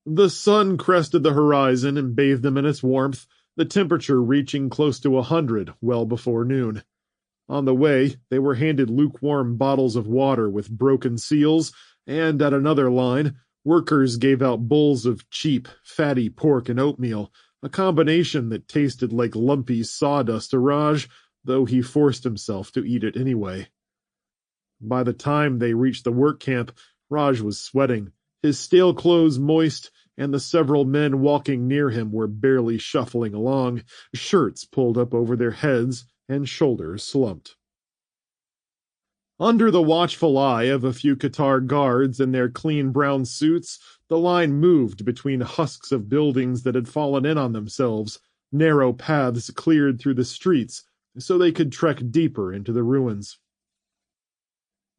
The sun crested the horizon and bathed them in its warmth, the temperature reaching close to 100 well before noon. On the way, they were handed lukewarm bottles of water with broken seals, and at another line, workers gave out bowls of cheap, fatty pork and oatmeal, a combination that tasted like lumpy sawdust to Raj, though he forced himself to eat it anyway. By the time they reached the work camp, Raj was sweating, his stale clothes moist, and the several men walking near him were barely shuffling along, shirts pulled up over their heads and shoulders slumped. Under the watchful eye of a few Qatar guards in their clean brown suits, the line moved between husks of buildings that had fallen in on themselves, narrow paths cleared through the streets so they could trek deeper into the ruins.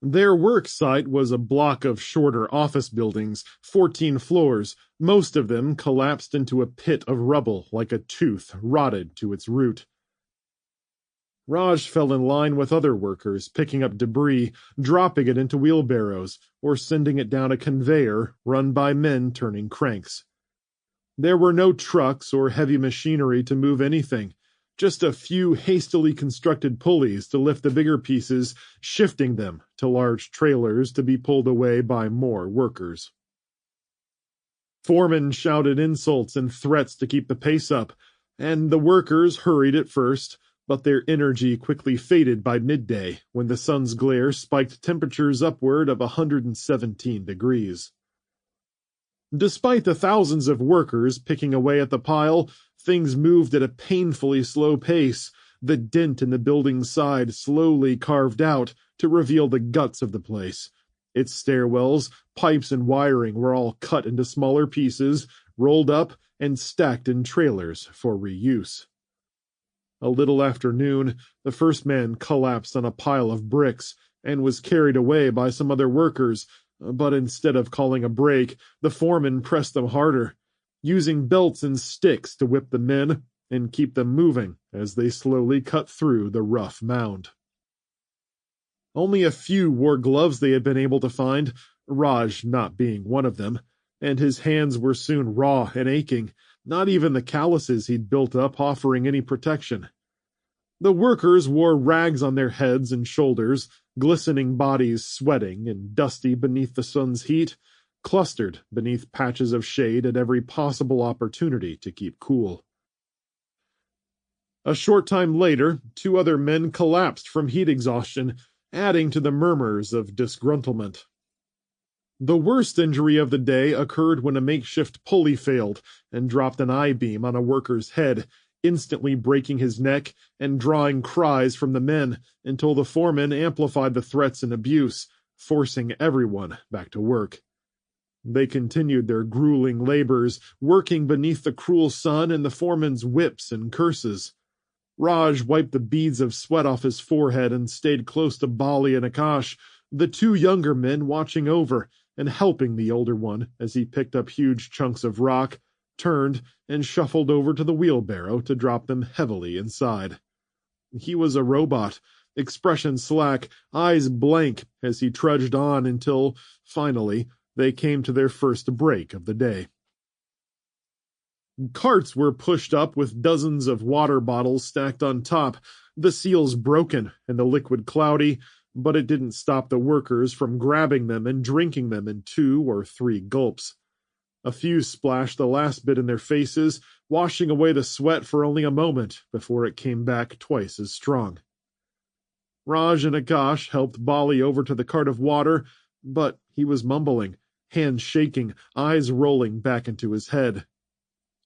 Their work site was a block of shorter office buildings, 14 floors, most of them collapsed into a pit of rubble like a tooth rotted to its root. Raj fell in line with other workers, picking up debris, dropping it into wheelbarrows, or sending it down a conveyor run by men turning cranks. There were no trucks or heavy machinery to move anything, just a few hastily constructed pulleys to lift the bigger pieces, shifting them to large trailers to be pulled away by more workers. Foremen shouted insults and threats to keep the pace up, and the workers hurried at first, but their energy quickly faded by midday when the sun's glare spiked temperatures upward of 117 degrees. Despite the thousands of workers picking away at the pile, things moved at a painfully slow pace, the dent in the building's side slowly carved out to reveal the guts of the place. Its stairwells, pipes, and wiring were all cut into smaller pieces, rolled up, and stacked in trailers for reuse. A little after noon, the first man collapsed on a pile of bricks and was carried away by some other workers, but instead of calling a break, the foreman pressed them harder, using belts and sticks to whip the men and keep them moving as they slowly cut through the rough mound. Only a few wore gloves they had been able to find, Raj not being one of them, and his hands were soon raw and aching, not even the calluses he'd built up offering any protection. The workers wore rags on their heads and shoulders, glistening bodies sweating and dusty beneath the sun's heat, clustered beneath patches of shade at every possible opportunity to keep cool. A short time later, 2 other men collapsed from heat exhaustion, adding to the murmurs of disgruntlement. The worst injury of the day occurred when a makeshift pulley failed and dropped an I-beam on a worker's head, instantly breaking his neck and drawing cries from the men until the foreman amplified the threats and abuse, forcing everyone back to work. They continued their grueling labors, working beneath the cruel sun and the foreman's whips and curses. Raj wiped the beads of sweat off his forehead and stayed close to Bali and Akash, the 2 younger men watching over and helping the older one as he picked up huge chunks of rock, turned, and shuffled over to the wheelbarrow to drop them heavily inside. He was a robot, expression slack, eyes blank as he trudged on until, finally, they came to their first break of the day. Carts were pushed up with dozens of water bottles stacked on top, the seals broken and the liquid cloudy, but it didn't stop the workers from grabbing them and drinking them in 2 or 3 gulps. A few splashed the last bit in their faces, washing away the sweat for only a moment before it came back twice as strong. Raj and Akash helped Bali over to the cart of water, but he was mumbling, hands shaking, eyes rolling back into his head.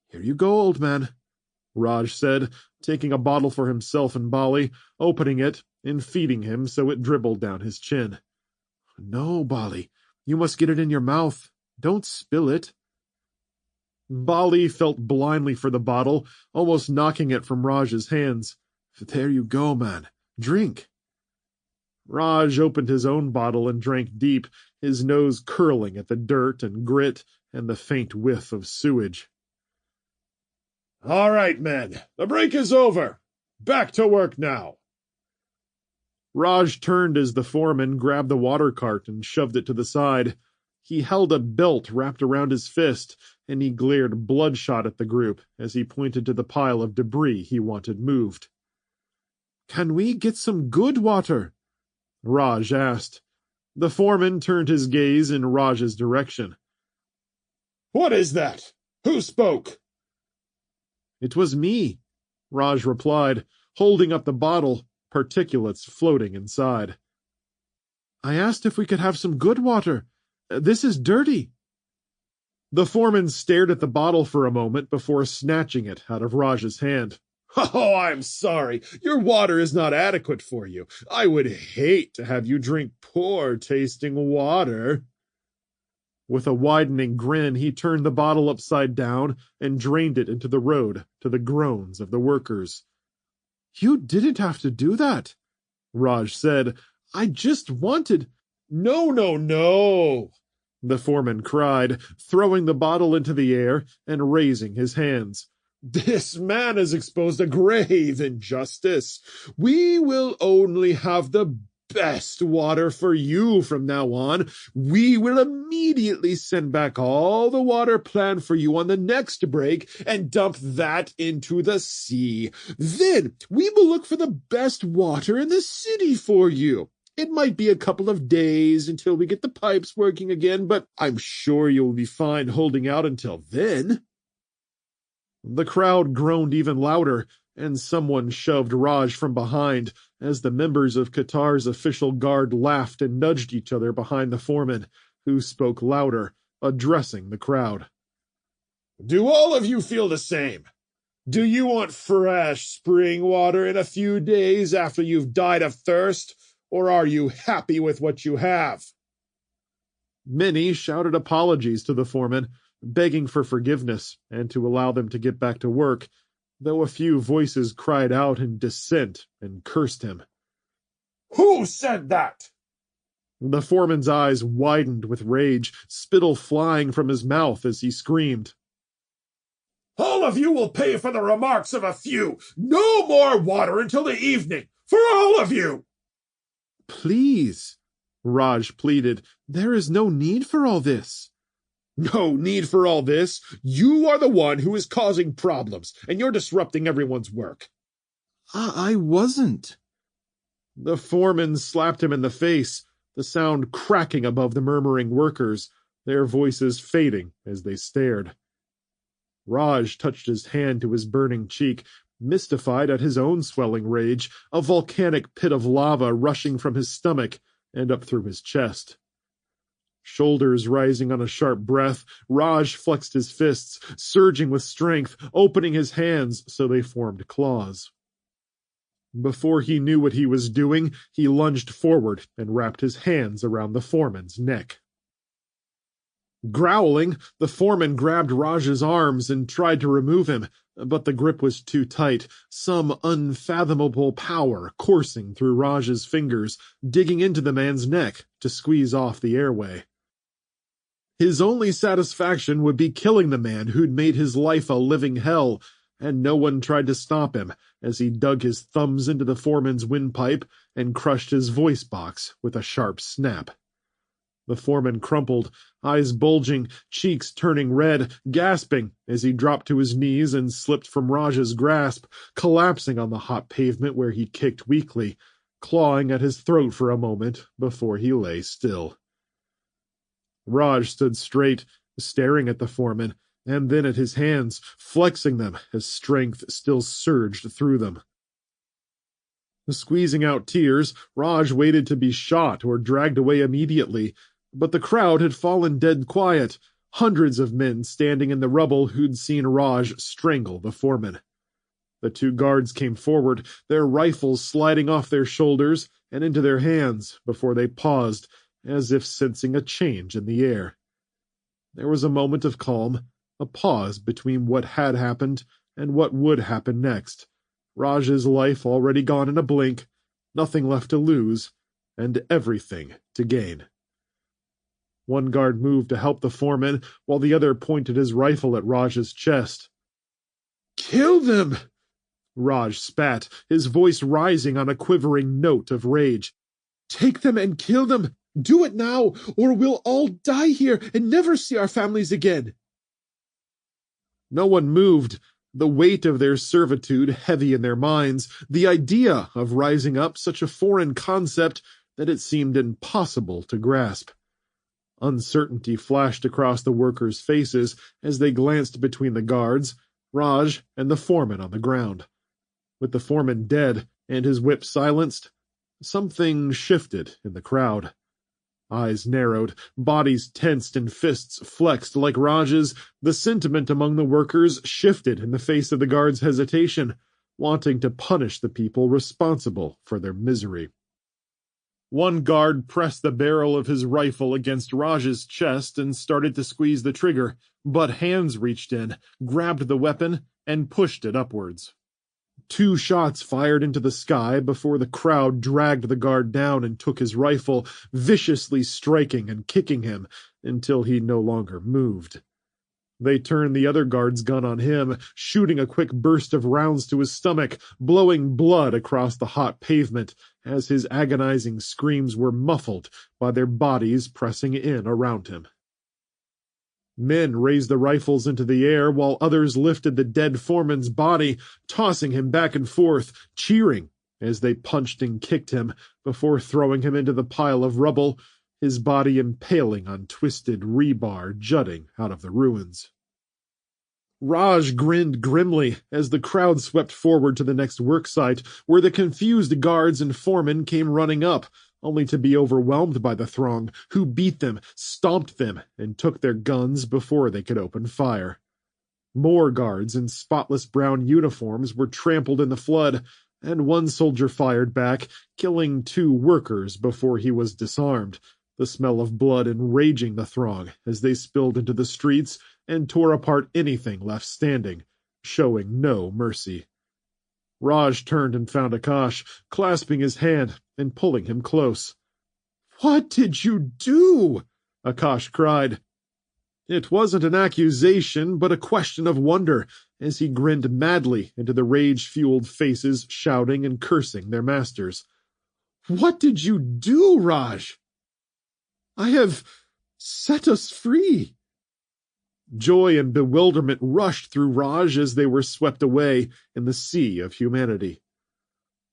"Here you go, old man," Raj said, taking a bottle for himself and Bali, opening it and feeding him so it dribbled down his chin. "No, Bali, you must get it in your mouth. Don't spill it." Bali felt blindly for the bottle, almost knocking it from Raj's hands. "There you go, man. Drink." Raj opened his own bottle and drank deep, his nose curling at the dirt and grit and the faint whiff of sewage. "All right, men, the break is over. Back to work now." Raj turned as the foreman grabbed the water cart and shoved it to the side. He held a belt wrapped around his fist, and he glared bloodshot at the group as he pointed to the pile of debris he wanted moved. "Can we get some good water?" Raj asked. The foreman turned his gaze in Raj's direction. "What is that? Who spoke?" "It was me," Raj replied, holding up the bottle, particulates floating inside. "I asked if we could have some good water. This is dirty." The foreman stared at the bottle for a moment before snatching it out of Raj's hand. "Oh, I'm sorry. Your water is not adequate for you. I would hate to have you drink poor-tasting water." With a widening grin, he turned the bottle upside down and drained it into the road to the groans of the workers. "You didn't have to do that," Raj said. "I just wanted—" "No, no, no," the foreman cried, throwing the bottle into the air and raising his hands. "This man has exposed a grave injustice. We will only have the best water for you from now on. We will immediately send back all the water planned for you on the next break and dump that into the sea. Then we will look for the best water in the city for you. It might be a couple of days until we get the pipes working again, but I'm sure you'll be fine holding out until then." The crowd groaned even louder, and someone shoved Raj from behind as the members of Qatar's official guard laughed and nudged each other behind the foreman, who spoke louder, addressing the crowd. "Do all of you feel the same? Do you want fresh spring water in a few days after you've died of thirst, or are you happy with what you have?" Many shouted apologies to the foreman, begging for forgiveness and to allow them to get back to work, though a few voices cried out in dissent and cursed him. "Who said that?" The foreman's eyes widened with rage, spittle flying from his mouth as he screamed. "All of you will pay for the remarks of a few. No more water until the evening, for all of you." "Please," Raj pleaded, "there is no need for all this." "No need for all this? You are the one who is causing problems, and you're disrupting everyone's work." I wasn't." The foreman slapped him in the face, the sound cracking above the murmuring workers, their voices fading as they stared. Raj touched his hand to his burning cheek, mystified at his own swelling rage, a volcanic pit of lava rushing from his stomach and up through his chest. Shoulders rising on a sharp breath, Raj flexed his fists, surging with strength, opening his hands so they formed claws. Before he knew what he was doing, he lunged forward and wrapped his hands around the foreman's neck. Growling, the foreman grabbed Raj's arms and tried to remove him, but the grip was too tight, some unfathomable power coursing through Raj's fingers, digging into the man's neck to squeeze off the airway. His only satisfaction would be killing the man who'd made his life a living hell, and no one tried to stop him as he dug his thumbs into the foreman's windpipe and crushed his voice box with a sharp snap. The foreman crumpled, eyes bulging, cheeks turning red, gasping as he dropped to his knees and slipped from Raj's grasp, collapsing on the hot pavement where he kicked weakly, clawing at his throat for a moment before he lay still. Raj stood straight, staring at the foreman, and then at his hands, flexing them as strength still surged through them. Squeezing out tears, Raj waited to be shot or dragged away immediately, but the crowd had fallen dead quiet, hundreds of men standing in the rubble who'd seen Raj strangle the foreman. The two guards came forward, their rifles sliding off their shoulders and into their hands before they paused, as if sensing a change in the air. There was a moment of calm, a pause between what had happened and what would happen next. Raj's life already gone in a blink, nothing left to lose, and everything to gain. One guard moved to help the foreman, while the other pointed his rifle at Raj's chest. "Kill them! Raj spat, his voice rising on a quivering note of rage. "Take them and kill them! Do it now, or we'll all die here and never see our families again!" No one moved, the weight of their servitude heavy in their minds, the idea of rising up such a foreign concept that it seemed impossible to grasp. Uncertainty flashed across the workers' faces as they glanced between the guards, Raj, and the foreman on the ground. With the foreman dead and his whip silenced, something shifted in the crowd. Eyes narrowed, bodies tensed, and fists flexed like Raj's, the sentiment among the workers shifted in the face of the guards' hesitation, wanting to punish the people responsible for their misery. One guard pressed the barrel of his rifle against Raj's chest and started to squeeze the trigger, but hands reached in, grabbed the weapon, and pushed it upwards. 2 shots fired into the sky before the crowd dragged the guard down and took his rifle, viciously striking and kicking him until he no longer moved. They turned the other guard's gun on him, shooting a quick burst of rounds to his stomach, blowing blood across the hot pavement as his agonizing screams were muffled by their bodies pressing in around him. Men raised the rifles into the air while others lifted the dead foreman's body, tossing him back and forth, cheering as they punched and kicked him before throwing him into the pile of rubble, his body impaling on twisted rebar jutting out of the ruins. Raj grinned grimly as the crowd swept forward to the next worksite, where the confused guards and foremen came running up, only to be overwhelmed by the throng, who beat them, stomped them, and took their guns before they could open fire. More guards in spotless brown uniforms were trampled in the flood, and one soldier fired back, killing 2 workers before he was disarmed, the smell of blood enraging the throng as they spilled into the streets and tore apart anything left standing, showing no mercy. Raj turned and found Akash, clasping his hand and pulling him close. "What did you do?" Akash cried. It wasn't an accusation, but a question of wonder, as he grinned madly into the rage-fueled faces shouting and cursing their masters. "What did you do, Raj?" "I have set us free." Joy and bewilderment rushed through Raj as they were swept away in the sea of humanity.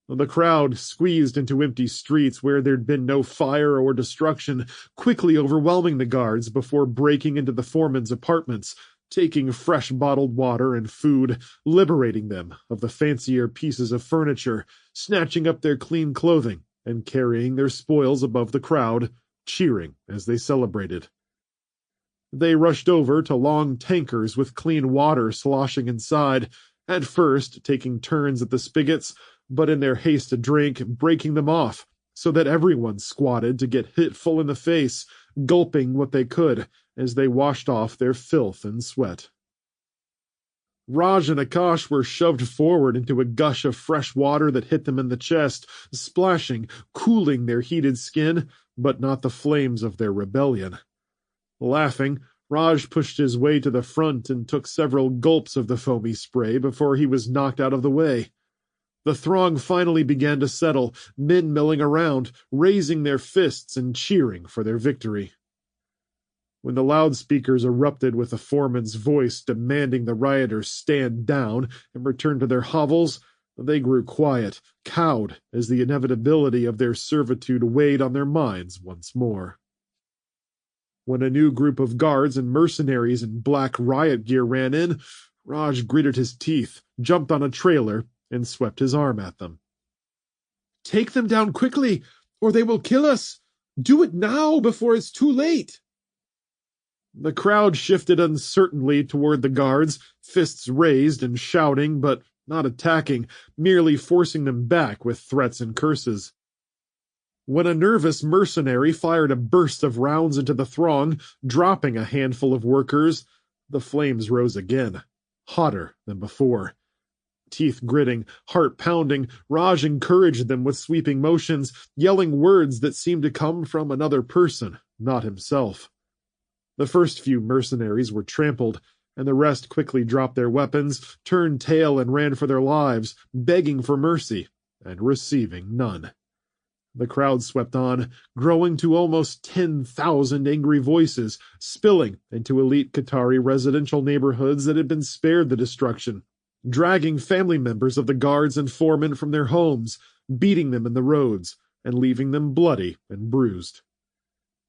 The crowd squeezed into empty streets where there'd been no fire or destruction, quickly overwhelming the guards before breaking into the foreman's apartments, taking fresh bottled water and food, liberating them of the fancier pieces of furniture, snatching up their clean clothing, and carrying their spoils above the crowd, cheering as they celebrated. They rushed over to long tankers with clean water sloshing inside, at first taking turns at the spigots, but in their haste to drink, breaking them off, so that everyone squatted to get hit full in the face, gulping what they could as they washed off their filth and sweat. Raj and Akash were shoved forward into a gush of fresh water that hit them in the chest, splashing, cooling their heated skin, but not the flames of their rebellion. Laughing, Raj pushed his way to the front and took several gulps of the foamy spray before he was knocked out of the way. The throng finally began to settle, men milling around, raising their fists and cheering for their victory. When the loudspeakers erupted with the foreman's voice demanding the rioters stand down and return to their hovels, they grew quiet, cowed as the inevitability of their servitude weighed on their minds once more. When a new group of guards and mercenaries in black riot gear ran in, Raj gritted his teeth, jumped on a trailer, and swept his arm at them. "Take them down quickly, or they will kill us! Do it now, before it's too late!" The crowd shifted uncertainly toward the guards, fists raised and shouting, but not attacking, merely forcing them back with threats and curses. When a nervous mercenary fired a burst of rounds into the throng, dropping a handful of workers, the flames rose again, hotter than before. Teeth gritting, heart pounding, Raj encouraged them with sweeping motions, yelling words that seemed to come from another person, not himself. The first few mercenaries were trampled, and the rest quickly dropped their weapons, turned tail and ran for their lives, begging for mercy, and receiving none. The crowd swept on, growing to almost 10,000 angry voices, spilling into elite Qatari residential neighborhoods that had been spared the destruction, dragging family members of the guards and foremen from their homes, beating them in the roads, and leaving them bloody and bruised.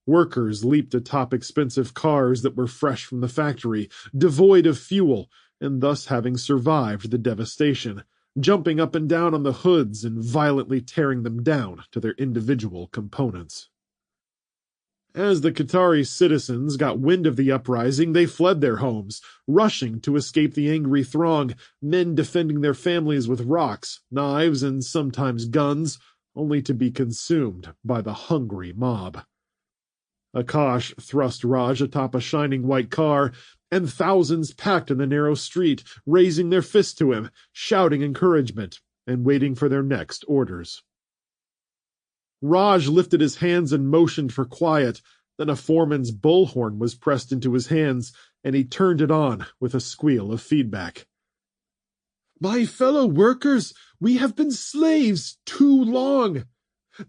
Workers leaped atop expensive cars that were fresh from the factory, devoid of fuel, and thus having survived the devastation, jumping up and down on the hoods and violently tearing them down to their individual components. As the Qatari citizens got wind of the uprising, they fled their homes, rushing to escape the angry throng, men defending their families with rocks, knives, and sometimes guns, only to be consumed by the hungry mob. Akash thrust Raj atop a shining white car, and thousands packed in the narrow street, raising their fists to him, shouting encouragement, and waiting for their next orders. Raj lifted his hands and motioned for quiet. Then a foreman's bullhorn was pressed into his hands, and he turned it on with a squeal of feedback. "My fellow workers, we have been slaves too long.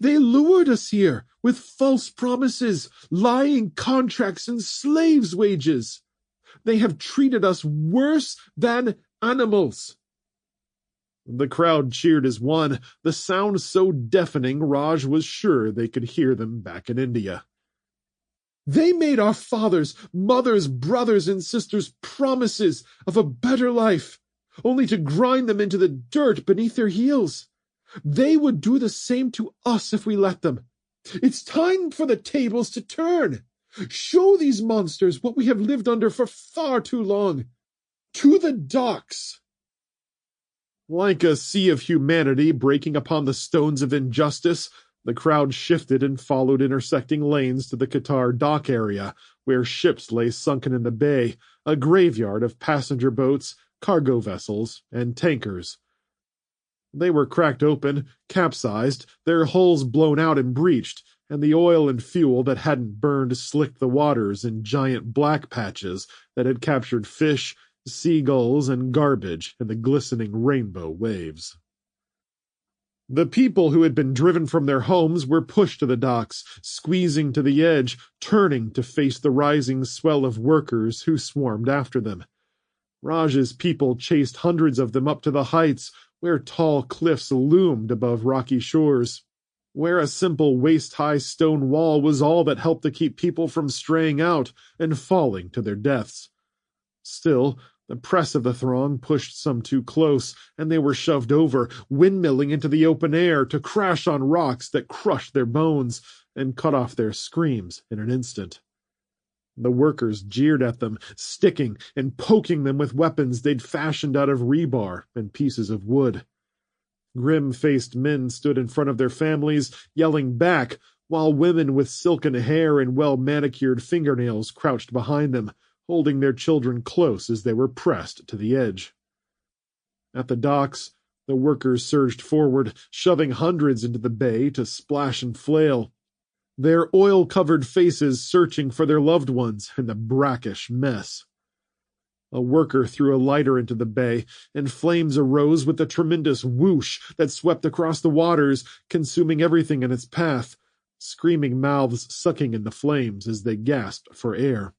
They lured us here with false promises, lying contracts, and slaves' wages. They have treated us worse than animals." The crowd cheered as one, the sound so deafening Raj was sure they could hear them back in India. "They made our fathers, mothers, brothers, and sisters promises of a better life, only to grind them into the dirt beneath their heels. They would do the same to us if we let them. It's time for the tables to turn. Show these monsters what we have lived under for far too long. To the docks!" Like a sea of humanity breaking upon the stones of injustice, the crowd shifted and followed intersecting lanes to the Qatar dock area, where ships lay sunken in the bay, a graveyard of passenger boats, cargo vessels, and tankers. They were cracked open, capsized, their hulls blown out and breached, and the oil and fuel that hadn't burned slicked the waters in giant black patches that had captured fish, seagulls, and garbage in the glistening rainbow waves. The people who had been driven from their homes were pushed to the docks, squeezing to the edge, turning to face the rising swell of workers who swarmed after them. Raj's people chased hundreds of them up to the heights, where tall cliffs loomed above rocky shores, where a simple waist-high stone wall was all that helped to keep people from straying out and falling to their deaths. Still, the press of the throng pushed some too close, and they were shoved over, windmilling into the open air to crash on rocks that crushed their bones and cut off their screams in an instant. The workers jeered at them, sticking and poking them with weapons they'd fashioned out of rebar and pieces of wood. Grim-faced men stood in front of their families, yelling back, while women with silken hair and well-manicured fingernails crouched behind them, holding their children close as they were pressed to the edge. At the docks, the workers surged forward, shoving hundreds into the bay to splash and flail, their oil-covered faces searching for their loved ones in the brackish mess. A worker threw a lighter into the bay, and flames arose with a tremendous whoosh that swept across the waters, consuming everything in its path, screaming mouths sucking in the flames as they gasped for air.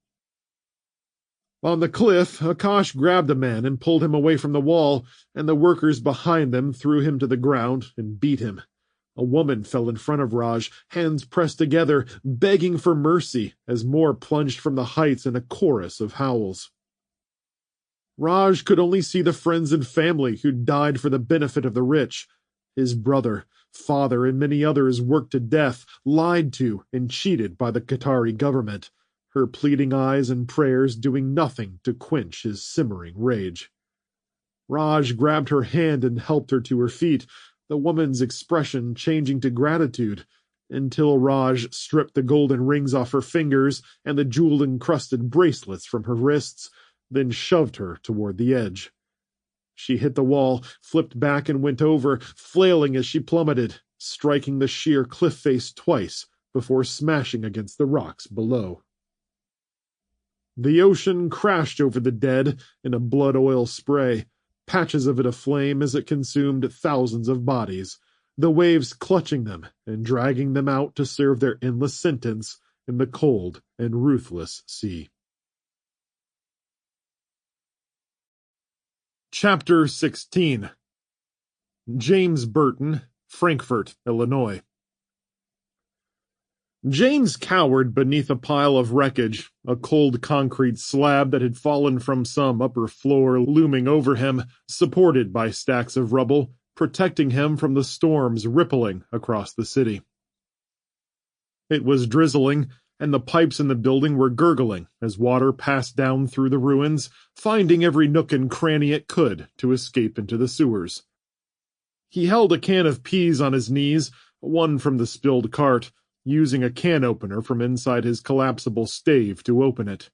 On the cliff, Akash grabbed a man and pulled him away from the wall, and the workers behind them threw him to the ground and beat him. A woman fell in front of Raj, hands pressed together, begging for mercy as more plunged from the heights in a chorus of howls. Raj could only see the friends and family who died for the benefit of the rich. His brother, father, and many others worked to death, lied to, and cheated by the Qatari government, her pleading eyes and prayers doing nothing to quench his simmering rage. Raj grabbed her hand and helped her to her feet, the woman's expression changing to gratitude, until Raj stripped the golden rings off her fingers and the jewel-encrusted bracelets from her wrists, then shoved her toward the edge. She hit the wall, flipped back and went over, flailing as she plummeted, striking the sheer cliff face twice before smashing against the rocks below. The ocean crashed over the dead in a blood-oil spray, patches of it aflame as it consumed thousands of bodies, the waves clutching them and dragging them out to serve their endless sentence in the cold and ruthless sea. Chapter 16. James Burton, Frankfort, Illinois. James cowered beneath a pile of wreckage, a cold concrete slab that had fallen from some upper floor looming over him, supported by stacks of rubble, protecting him from the storms rippling across the city. It was drizzling, and the pipes in the building were gurgling as water passed down through the ruins, finding every nook and cranny it could to escape into the sewers. He held a can of peas on his knees, one from the spilled cart, using a can opener from inside his collapsible stave to open it.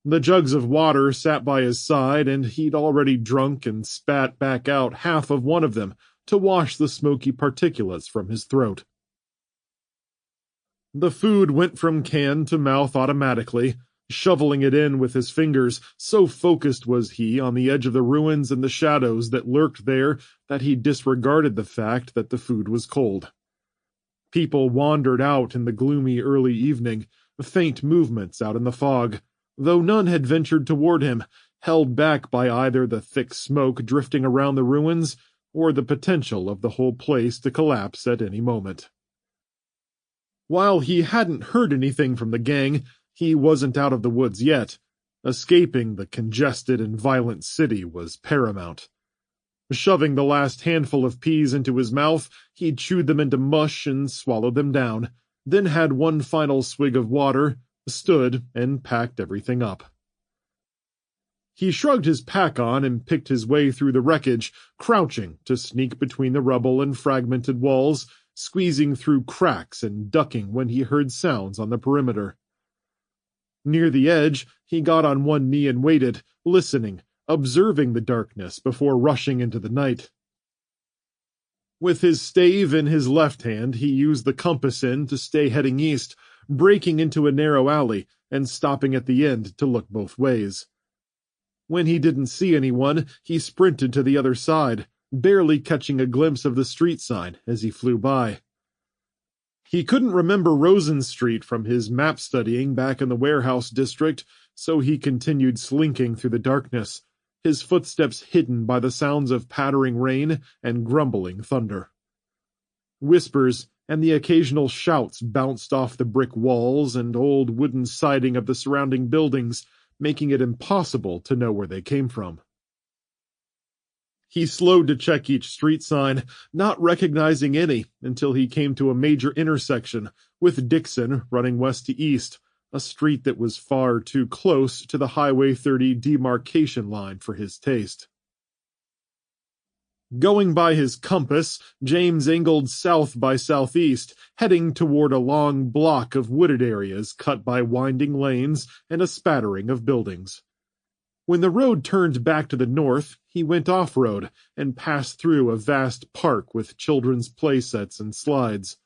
The jugs of water sat by his side, and he'd already drunk and spat back out half of one of them to wash the smoky particulates from his throat. The food went from can to mouth automatically, shoveling it in with his fingers, so focused was he on the edge of the ruins and the shadows that lurked there that he disregarded the fact that the food was cold. People wandered out in the gloomy early evening, faint movements out in the fog, though none had ventured toward him, held back by either the thick smoke drifting around the ruins or the potential of the whole place to collapse at any moment. While he hadn't heard anything from the gang, he wasn't out of the woods yet. Escaping the congested and violent city was paramount. Shoving the last handful of peas into his mouth, he chewed them into mush and swallowed them down, then had one final swig of water, stood, and packed everything up. He shrugged his pack on and picked his way through the wreckage, crouching to sneak between the rubble and fragmented walls, squeezing through cracks and ducking when he heard sounds on the perimeter. Near the edge, he got on one knee and waited, listening, observing the darkness before rushing into the night. With his stave in his left hand, he used the compass in to stay heading east, breaking into a narrow alley and stopping at the end to look both ways. When he didn't see anyone, he sprinted to the other side, barely catching a glimpse of the street sign as he flew by. He couldn't remember Rosen Street from his map studying back in the warehouse district, so he continued slinking through the darkness, his footsteps hidden by the sounds of pattering rain and grumbling thunder. Whispers and the occasional shouts bounced off the brick walls and old wooden siding of the surrounding buildings, making it impossible to know where they came from. He slowed to check each street sign, not recognizing any until he came to a major intersection, with Dixon running west to east, a street that was far too close to the Highway 30 demarcation line for his taste. Going by his compass, James angled south by southeast, heading toward a long block of wooded areas cut by winding lanes and a spattering of buildings. When the road turned back to the north, he went off-road and passed through a vast park with children's playsets and slides.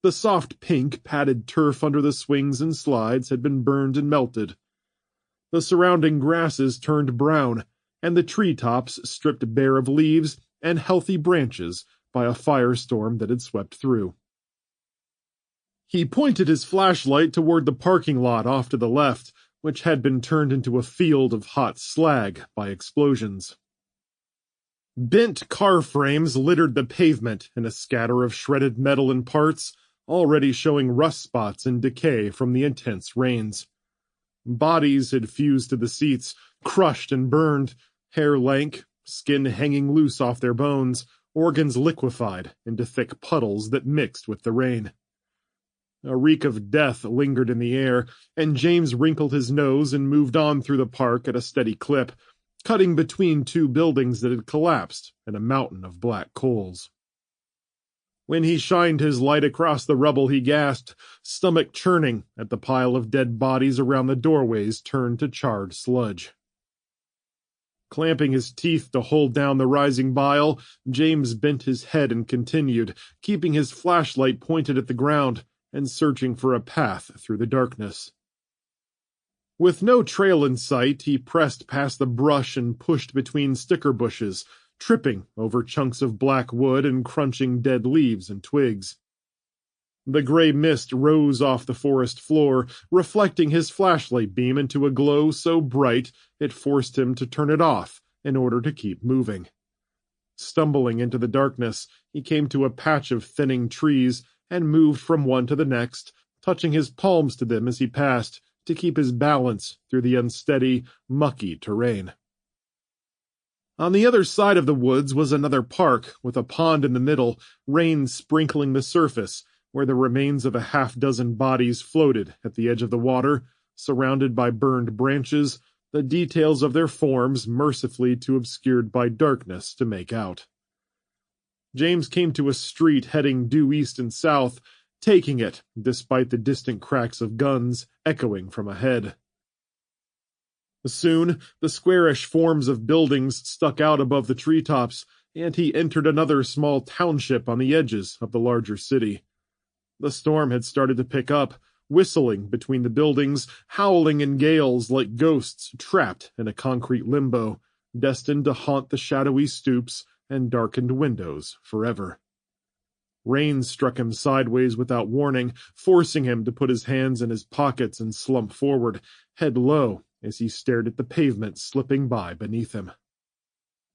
The soft pink padded turf under the swings and slides had been burned and melted. The surrounding grasses turned brown, and the treetops stripped bare of leaves and healthy branches by a firestorm that had swept through. He pointed his flashlight toward the parking lot off to the left, which had been turned into a field of hot slag by explosions. Bent car frames littered the pavement in a scatter of shredded metal and parts, already showing rust spots and decay from the intense rains. Bodies had fused to the seats, crushed and burned, hair lank, skin hanging loose off their bones, organs liquefied into thick puddles that mixed with the rain. A reek of death lingered in the air, and James wrinkled his nose and moved on through the park at a steady clip, cutting between two buildings that had collapsed in a mountain of black coals. When he shined his light across the rubble, he gasped, stomach churning at the pile of dead bodies around the doorways turned to charred sludge. Clamping his teeth to hold down the rising bile, James bent his head and continued, keeping his flashlight pointed at the ground and searching for a path through the darkness. With no trail in sight, he pressed past the brush and pushed between sticker bushes, tripping over chunks of black wood and crunching dead leaves and twigs. The gray mist rose off the forest floor, reflecting his flashlight beam into a glow so bright it forced him to turn it off in order to keep moving. Stumbling into the darkness, he came to a patch of thinning trees and moved from one to the next, touching his palms to them as he passed to keep his balance through the unsteady, mucky terrain. On the other side of the woods was another park, with a pond in the middle, rain sprinkling the surface, where the remains of a half-dozen bodies floated at the edge of the water, surrounded by burned branches, the details of their forms mercifully too obscured by darkness to make out. James came to a street heading due east and south, taking it, despite the distant cracks of guns echoing from ahead. Soon, the squarish forms of buildings stuck out above the treetops, and he entered another small township on the edges of the larger city. The storm had started to pick up, whistling between the buildings, howling in gales like ghosts trapped in a concrete limbo, destined to haunt the shadowy stoops and darkened windows forever. Rain struck him sideways without warning, forcing him to put his hands in his pockets and slump forward, head low, as he stared at the pavement slipping by beneath him.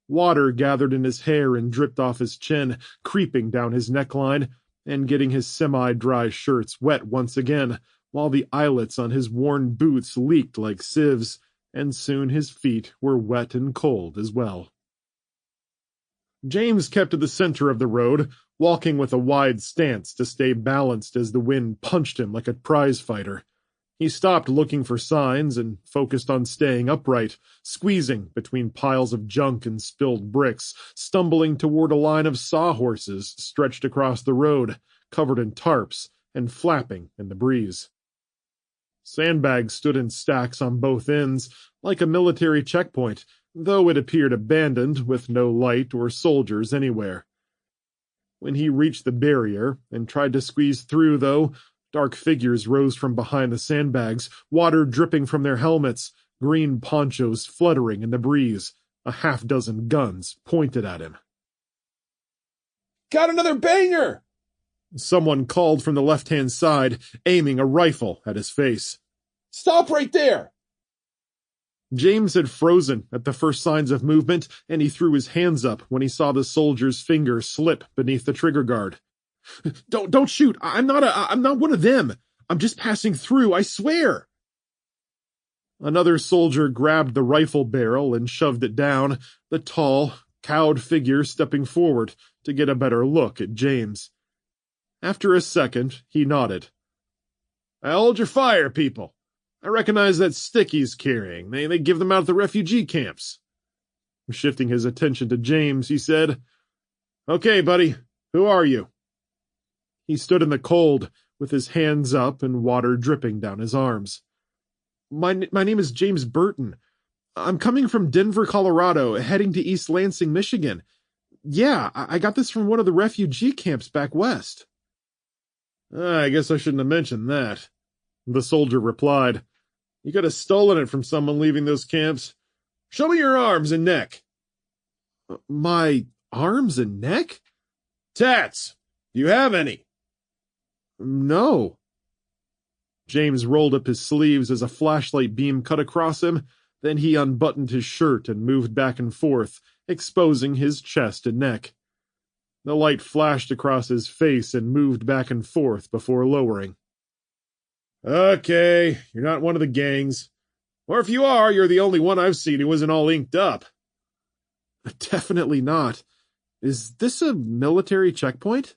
Water gathered in his hair and dripped off his chin, creeping down his neckline, and getting his semi-dry shirts wet once again, while the eyelets on his worn boots leaked like sieves, and soon his feet were wet and cold as well. James kept to the center of the road, walking with a wide stance to stay balanced as the wind punched him like a prize-fighter. He stopped looking for signs and focused on staying upright, squeezing between piles of junk and spilled bricks, stumbling toward a line of sawhorses stretched across the road, covered in tarps and flapping in the breeze. Sandbags stood in stacks on both ends, like a military checkpoint, though it appeared abandoned with no light or soldiers anywhere. When he reached the barrier and tried to squeeze through, though, dark figures rose from behind the sandbags, water dripping from their helmets, green ponchos fluttering in the breeze, a half-dozen guns pointed at him. Got another banger! Someone called from the left-hand side, aiming a rifle at his face. Stop right there! James had frozen at the first signs of movement, and he threw his hands up when he saw the soldier's finger slip beneath the trigger guard. Don't shoot! I'm not one of them! I'm just passing through, I swear! Another soldier grabbed the rifle barrel and shoved it down, the tall, cowed figure stepping forward to get a better look at James. After a second, he nodded. Hold your fire, people. I recognize that stick he's carrying. They give them out at the refugee camps. Shifting his attention to James, he said, Okay, buddy, who are you? He stood in the cold, with his hands up and water dripping down his arms. My name is James Burton. I'm coming from Denver, Colorado, heading to East Lansing, Michigan. Yeah, I got this from one of the refugee camps back west. I guess I shouldn't have mentioned that. The soldier replied. You could have stolen it from someone leaving those camps. Show me your arms and neck. My arms and neck? Tats! Do you have any? No. James rolled up his sleeves as a flashlight beam cut across him, then he unbuttoned his shirt and moved back and forth, exposing his chest and neck. The light flashed across his face and moved back and forth before lowering. Okay, you're not one of the gangs. Or if you are, you're the only one I've seen who isn't all inked up. Definitely not. Is this a military checkpoint?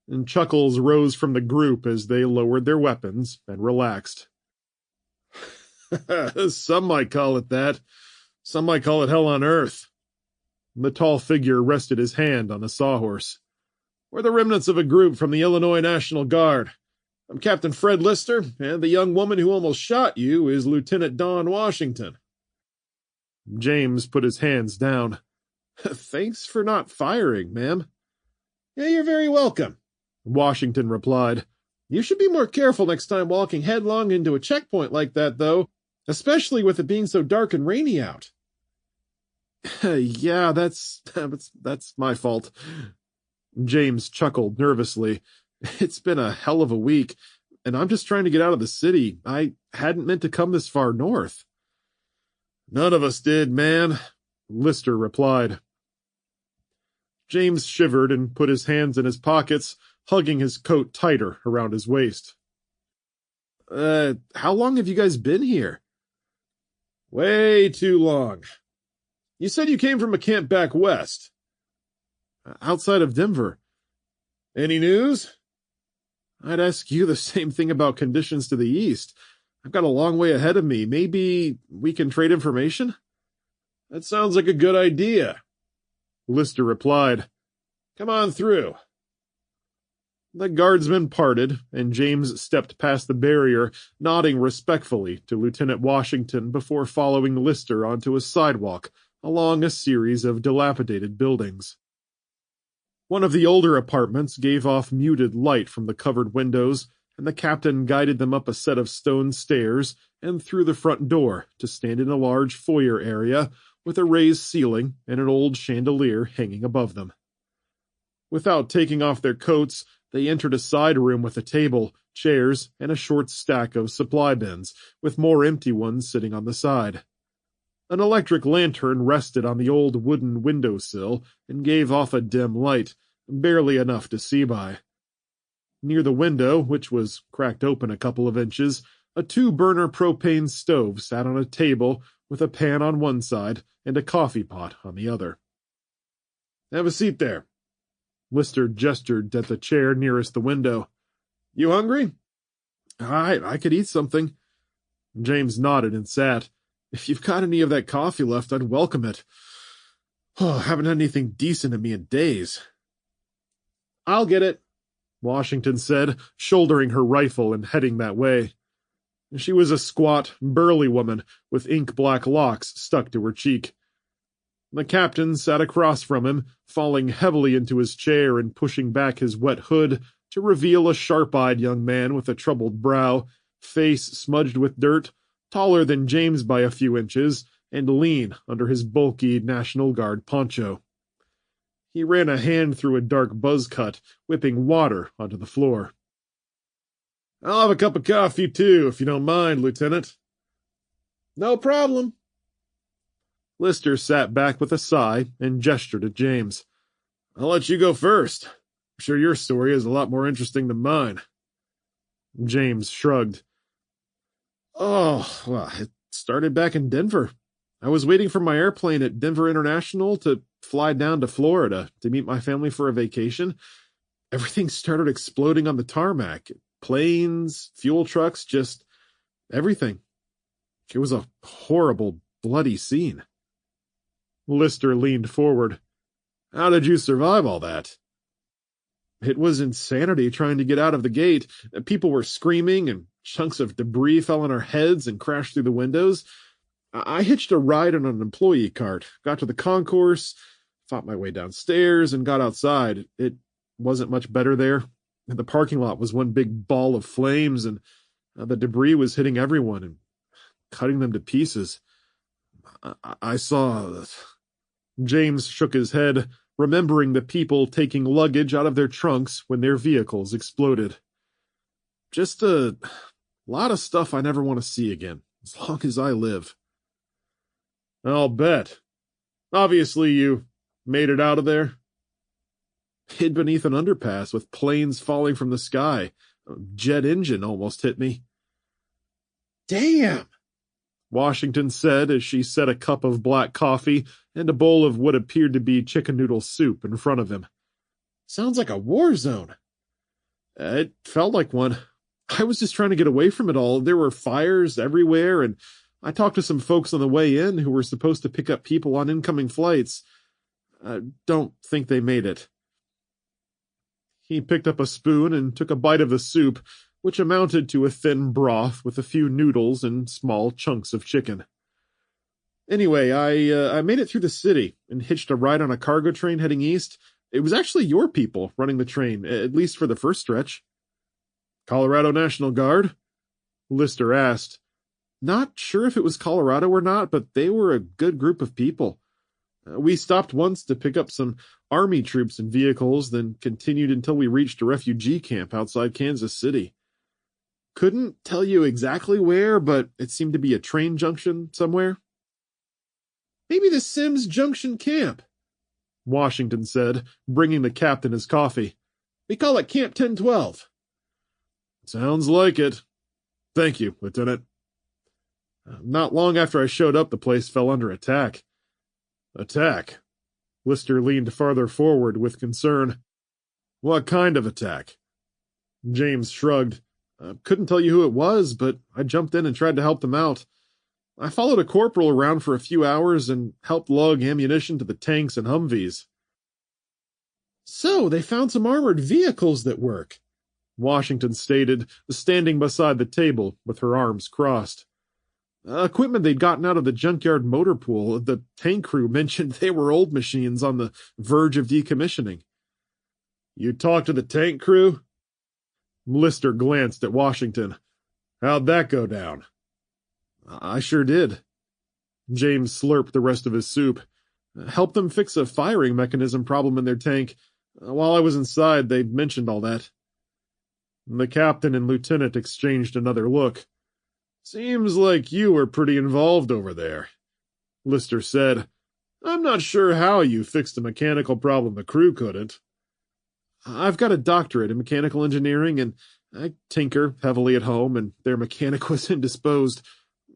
And chuckles rose from the group as they lowered their weapons and relaxed. Some might call it that. Some might call it hell on earth. The tall figure rested his hand on a sawhorse. We're the remnants of a group from the Illinois National Guard. I'm Captain Fred Lister, and the young woman who almost shot you is Lieutenant Dawn Washington. James put his hands down. Thanks for not firing, ma'am. Yeah, you're very welcome, Washington replied. You should be more careful next time walking headlong into a checkpoint like that, though. especially with it being so dark and rainy out. Yeah, that's my fault. James chuckled nervously. It's been a hell of a week, and I'm just trying to get out of the city. I hadn't meant to come this far north. None of us did, man, Lister replied. James shivered and put his hands in his pockets, hugging his coat tighter around his waist. How long have you guys been here? Way too long. You said you came from a camp back west. Outside of Denver. Any news? I'd ask you the same thing about conditions to the east. I've got a long way ahead of me. Maybe we can trade information? That sounds like a good idea, Lister replied. Come on through. The guardsmen parted, and James stepped past the barrier, nodding respectfully to Lieutenant Washington before following Lister onto a sidewalk along a series of dilapidated buildings. One of the older apartments gave off muted light from the covered windows, and the captain guided them up a set of stone stairs and through the front door to stand in a large foyer area with a raised ceiling and an old chandelier hanging above them. Without taking off their coats, they entered a side room with a table, chairs, and a short stack of supply bins, with more empty ones sitting on the side. An electric lantern rested on the old wooden windowsill and gave off a dim light, barely enough to see by. Near the window, which was cracked open a couple of inches, a two-burner propane stove sat on a table with a pan on one side and a coffee pot on the other. Have a seat there. Lister gestured at the chair nearest the window. You hungry? I could eat something. James nodded and sat. If you've got any of that coffee left, I'd welcome it. Oh, haven't had anything decent in me in days. I'll get it, Washington said, shouldering her rifle and heading that way. She was a squat, burly woman with ink-black locks stuck to her cheek. The captain sat across from him, falling heavily into his chair and pushing back his wet hood to reveal a sharp-eyed young man with a troubled brow, face smudged with dirt, taller than James by a few inches, and lean under his bulky National Guard poncho. He ran a hand through a dark buzz cut, whipping water onto the floor. I'll have a cup of coffee, too, if you don't mind, Lieutenant. No problem. Lister sat back with a sigh and gestured at James. I'll let you go first. I'm sure your story is a lot more interesting than mine. James shrugged. Oh, well, it started back in Denver. I was waiting for my airplane at Denver International to fly down to Florida to meet my family for a vacation. Everything started exploding on the tarmac. Planes, fuel trucks, just everything. It was a horrible, bloody scene. Lister leaned forward. How did you survive all that? It was insanity trying to get out of the gate. People were screaming, and chunks of debris fell on our heads and crashed through the windows. I hitched a ride on an employee cart, got to the concourse, fought my way downstairs, and got outside. It wasn't much better there. The parking lot was one big ball of flames, and the debris was hitting everyone and cutting them to pieces. I saw... James shook his head, remembering the people taking luggage out of their trunks when their vehicles exploded. Just a lot of stuff I never want to see again, as long as I live. I'll bet. Obviously you made it out of there? Hid beneath an underpass with planes falling from the sky. A jet engine almost hit me. Damn! Washington said as she set a cup of black coffee and a bowl of what appeared to be chicken noodle soup in front of him. Sounds like a war zone. It felt like one. I was just trying to get away from it all. There were fires everywhere, and I talked to some folks on the way in who were supposed to pick up people on incoming flights. I don't think they made it. He picked up a spoon and took a bite of the soup, which amounted to a thin broth with a few noodles and small chunks of chicken. Anyway, I made it through the city and hitched a ride on a cargo train heading east. It was actually your people running the train, at least for the first stretch. Colorado National Guard? Lister asked. Not sure if it was Colorado or not, but they were a good group of people. We stopped once to pick up some army troops and vehicles, then continued until we reached a refugee camp outside Kansas City. Couldn't tell you exactly where, but it seemed to be a train junction somewhere. Maybe the Sims Junction Camp, Washington said, bringing the captain his coffee. We call it Camp 1012. Sounds like it. Thank you, Lieutenant. Not long after I showed up, the place fell under attack. Attack? Lister leaned farther forward with concern. What kind of attack? James shrugged. Couldn't tell you who it was, but I jumped in and tried to help them out. I followed a corporal around for a few hours and helped lug ammunition to the tanks and Humvees. So they found some armored vehicles that work, Washington stated, standing beside the table with her arms crossed. Equipment they'd gotten out of the junkyard motor pool. The tank crew mentioned they were old machines on the verge of decommissioning. You talked to the tank crew? Lister glanced at Washington. How'd that go down? I sure did. James slurped the rest of his soup. Helped them fix a firing mechanism problem in their tank. While I was inside, they mentioned all that. The captain and lieutenant exchanged another look. Seems like you were pretty involved over there, Lister said. I'm not sure how you fixed a mechanical problem the crew couldn't. I've got a doctorate in mechanical engineering, and I tinker heavily at home, and their mechanic was indisposed.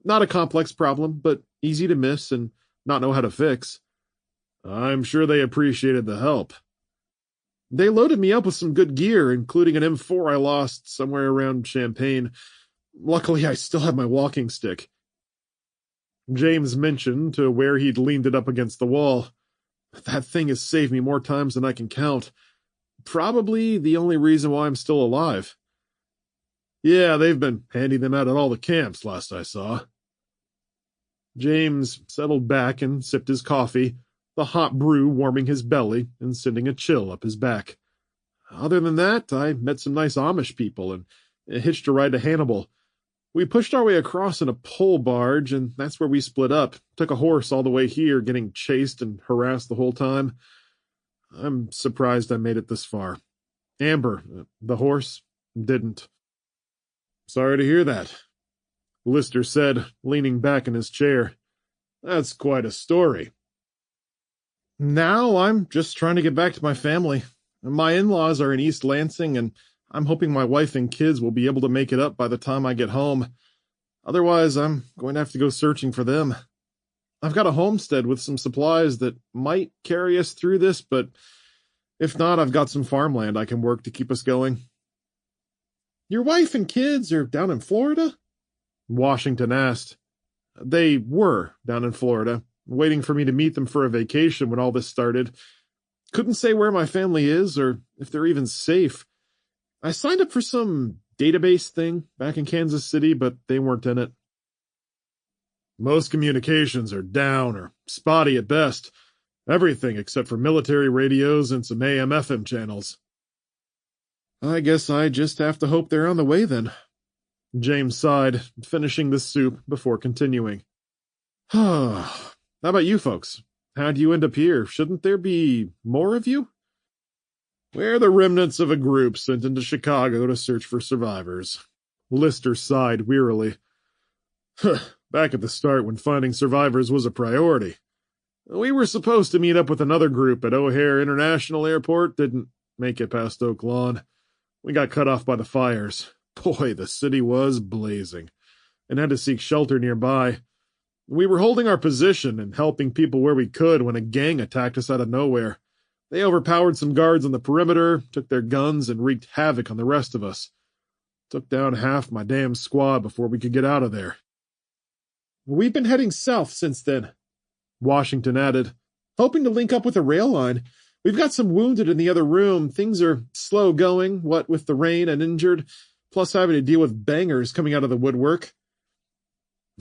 Not a complex problem, but easy to miss and not know how to fix. I'm sure they appreciated the help. They loaded me up with some good gear, including an M4 I lost somewhere around Champaign. Luckily, I still have my walking stick. James mentioned to where he'd leaned it up against the wall. That thing has saved me more times than I can count. Probably the only reason why I'm still alive. Yeah, they've been handing them out at all the camps, last I saw. James settled back and sipped his coffee, the hot brew warming his belly and sending a chill up his back. Other than that, I met some nice Amish people and hitched a ride to Hannibal. We pushed our way across in a pole barge, and that's where we split up. Took a horse all the way here, getting chased and harassed the whole time. I'm surprised I made it this far. Amber, the horse, didn't. Sorry to hear that, Lister said, leaning back in his chair. That's quite a story. Now I'm just trying to get back to my family. My in-laws are in East Lansing, and I'm hoping my wife and kids will be able to make it up by the time I get home. Otherwise, I'm going to have to go searching for them. I've got a homestead with some supplies that might carry us through this, but if not, I've got some farmland I can work to keep us going. Your wife and kids are down in Florida? Washington asked. They were down in Florida, waiting for me to meet them for a vacation when all this started. Couldn't say where my family is or if they're even safe. I signed up for some database thing back in Kansas City, but they weren't in it. Most communications are down or spotty at best. Everything except for military radios and some AM/FM channels. I guess I just have to hope they're on the way then. James sighed, finishing the soup before continuing. How about you folks? How'd you end up here? Shouldn't there be more of you? We're the remnants of a group sent into Chicago to search for survivors. Lister sighed wearily. Back at the start when finding survivors was a priority. We were supposed to meet up with another group at O'Hare International Airport, didn't make it past Oak Lawn. We got cut off by the fires. Boy, the city was blazing, and had to seek shelter nearby. We were holding our position and helping people where we could when a gang attacked us out of nowhere. They overpowered some guards on the perimeter, took their guns, and wreaked havoc on the rest of us. Took down half my damn squad before we could get out of there. We've been heading south since then, Washington added, hoping to link up with a rail line. We've got some wounded in the other room. Things are slow going, what with the rain and injured, plus having to deal with bangers coming out of the woodwork.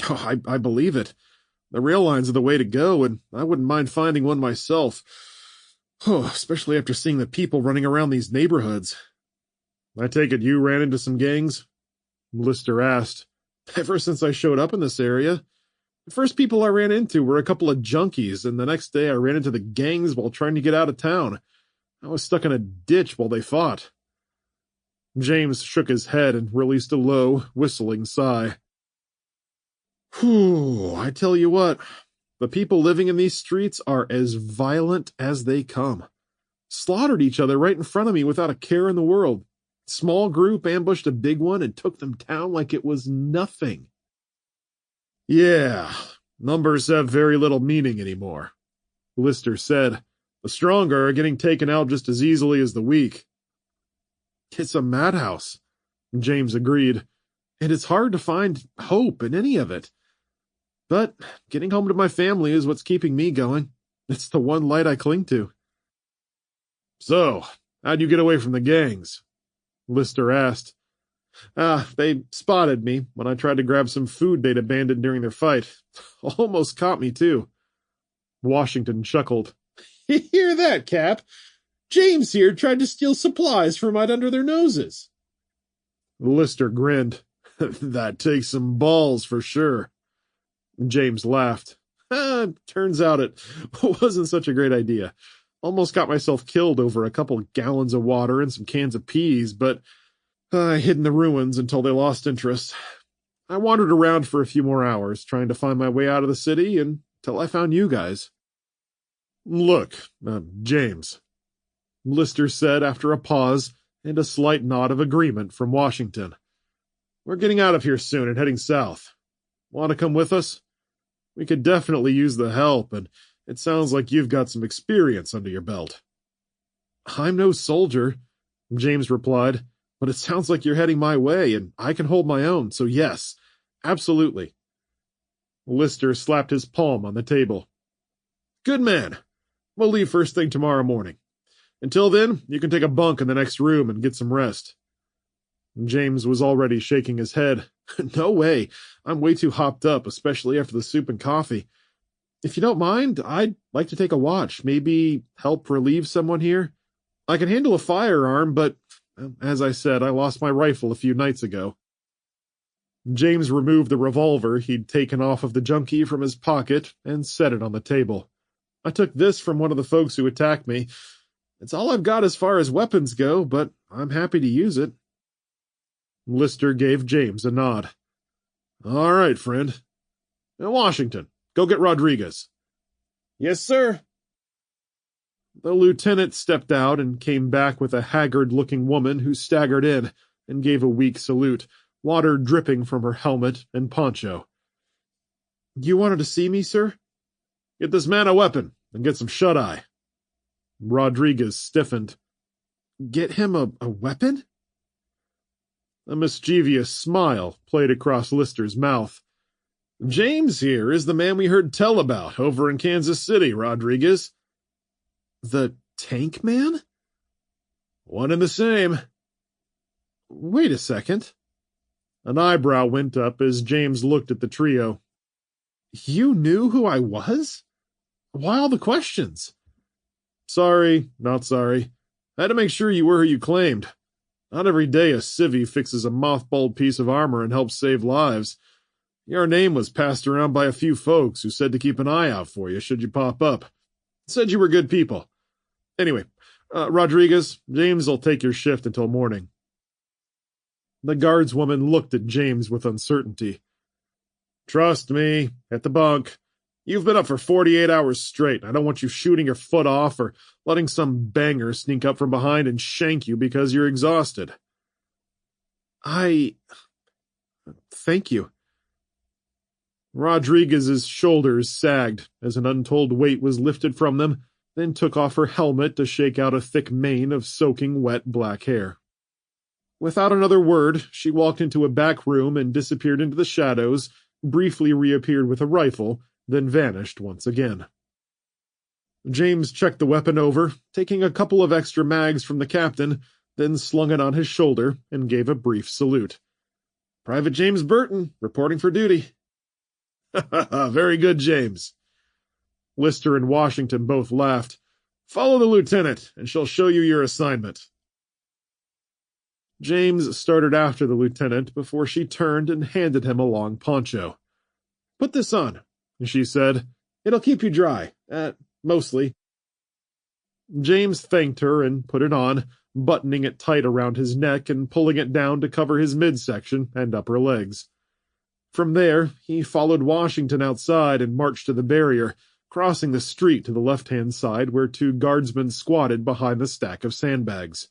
Oh, I believe it. The rail lines are the way to go, and I wouldn't mind finding one myself. Oh, especially after seeing the people running around these neighborhoods. I take it you ran into some gangs? Lister asked. Ever since I showed up in this area, the first people I ran into were a couple of junkies, and the next day I ran into the gangs while trying to get out of town. I was stuck in a ditch while they fought." James shook his head and released a low, whistling sigh. "Whew, I tell you what, the people living in these streets are as violent as they come. Slaughtered each other right in front of me without a care in the world. Small group ambushed a big one and took them down like it was nothing." "Yeah, numbers have very little meaning anymore," Lister said. "The stronger are getting taken out just as easily as the weak." "It's a madhouse," James agreed, "and it's hard to find hope in any of it. But getting home to my family is what's keeping me going. It's the one light I cling to." "So, how'd you get away from the gangs?" Lister asked. They spotted me when I tried to grab some food they'd abandoned during their fight. Almost caught me, too." Washington chuckled. "You hear that, Cap? James here tried to steal supplies from right under their noses." Lister grinned. "That takes some balls for sure." James laughed. Turns out it wasn't such a great idea. Almost got myself killed over a couple gallons of water and some cans of peas, but I hid in the ruins until they lost interest. I wandered around for a few more hours, trying to find my way out of the city until I found you guys. "Look, James," Lister said after a pause and a slight nod of agreement from Washington. "We're getting out of here soon and heading south. Want to come with us? We could definitely use the help, and it sounds like you've got some experience under your belt." "I'm no soldier," James replied, "but it sounds like you're heading my way, and I can hold my own, so yes, absolutely." Lister slapped his palm on the table. "Good man. We'll leave first thing tomorrow morning. Until then, you can take a bunk in the next room and get some rest." James was already shaking his head. "No way. I'm way too hopped up, especially after the soup and coffee. If you don't mind, I'd like to take a watch, maybe help relieve someone here. I can handle a firearm, but, as I said, I lost my rifle a few nights ago." James removed the revolver he'd taken off of the junkie from his pocket and set it on the table. "I took this from one of the folks who attacked me. It's all I've got as far as weapons go, but I'm happy to use it." Lister gave James a nod. "All right, friend. Washington, go get Rodriguez." "Yes, sir." The lieutenant stepped out and came back with a haggard-looking woman who staggered in and gave a weak salute, water dripping from her helmet and poncho. "You wanted to see me, sir?" "Get this man a weapon and get some shut-eye." Rodriguez stiffened. "Get him a weapon?" A mischievous smile played across Lister's mouth. "James here is the man we heard tell about over in Kansas City, Rodriguez." "The tank man?" "One and the same." "Wait a second." An eyebrow went up as James looked at the trio. "You knew who I was? Why all the questions?" "Sorry, not sorry. I had to make sure you were who you claimed. Not every day a civvy fixes a mothballed piece of armor and helps save lives. Your name was passed around by a few folks who said to keep an eye out for you should you pop up. Said you were good people. Anyway, Rodriguez, James will take your shift until morning." The guardswoman looked at James with uncertainty. "Trust me, at the bunk. You've been up for 48 hours straight, and I don't want you shooting your foot off or letting some banger sneak up from behind and shank you because you're exhausted." Thank you." Rodriguez's shoulders sagged as an untold weight was lifted from them, then took off her helmet to shake out a thick mane of soaking wet black hair. Without another word, she walked into a back room and disappeared into the shadows, briefly reappeared with a rifle, then vanished once again. James checked the weapon over, taking a couple of extra mags from the captain, then slung it on his shoulder and gave a brief salute. "Private James Burton, reporting for duty." "Very good, James." Lister and Washington both laughed. "Follow the lieutenant, and she'll show you your assignment." James started after the lieutenant before she turned and handed him a long poncho. "Put this on," she said. "It'll keep you dry. Mostly." James thanked her and put it on, buttoning it tight around his neck and pulling it down to cover his midsection and upper legs. From there, he followed Washington outside and marched to the barrier, crossing the street to the left-hand side where two guardsmen squatted behind the stack of sandbags.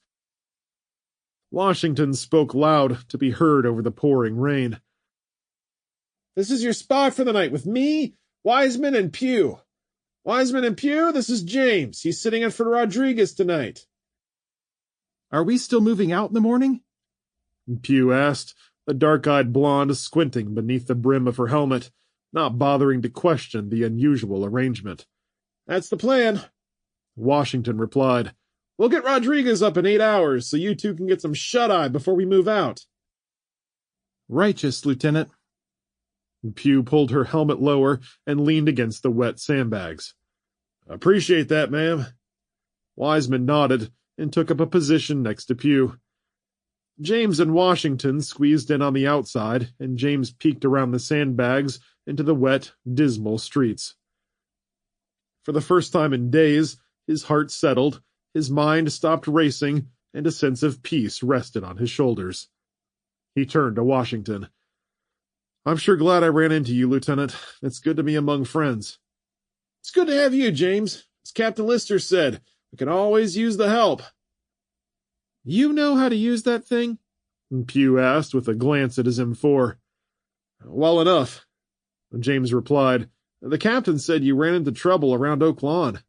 Washington spoke loud to be heard over the pouring rain. "This is your spot for the night with me, Wiseman, and Pugh. Wiseman and Pugh, this is James. He's sitting in for Rodriguez tonight." "Are we still moving out in the morning?" Pugh asked, the dark-eyed blonde squinting beneath the brim of her helmet, not bothering to question the unusual arrangement. "That's the plan," Washington replied. "We'll get Rodriguez up in 8 hours so you two can get some shut-eye before we move out." "Righteous, Lieutenant." Pugh pulled her helmet lower and leaned against the wet sandbags. "Appreciate that, ma'am." Wiseman nodded and took up a position next to Pugh. James and Washington squeezed in on the outside, and James peeked around the sandbags into the wet, dismal streets. For the first time in days, his heart settled, his mind stopped racing, and a sense of peace rested on his shoulders. He turned to Washington. "I'm sure glad I ran into you, Lieutenant. It's good to be among friends." "It's good to have you, James. As Captain Lister said, we can always use the help." "You know how to use that thing?" Pugh asked with a glance at his M4. "Well enough," James replied. "The captain said you ran into trouble around Oak Lawn."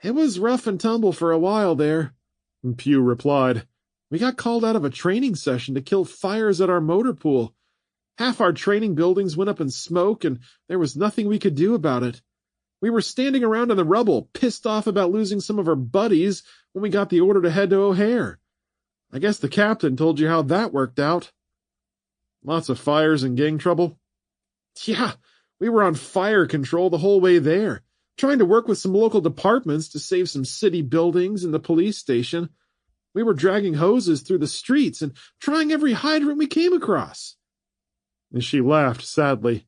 "It was rough and tumble for a while there," Pugh replied. "We got called out of a training session to kill fires at our motor pool. Half our training buildings went up in smoke, and there was nothing we could do about it. We were standing around in the rubble, pissed off about losing some of our buddies when we got the order to head to O'Hare. I guess the captain told you how that worked out." "Lots of fires and gang trouble?" "Yeah, we were on fire control the whole way there, trying to work with some local departments to save some city buildings and the police station. We were dragging hoses through the streets and trying every hydrant we came across." And she laughed sadly.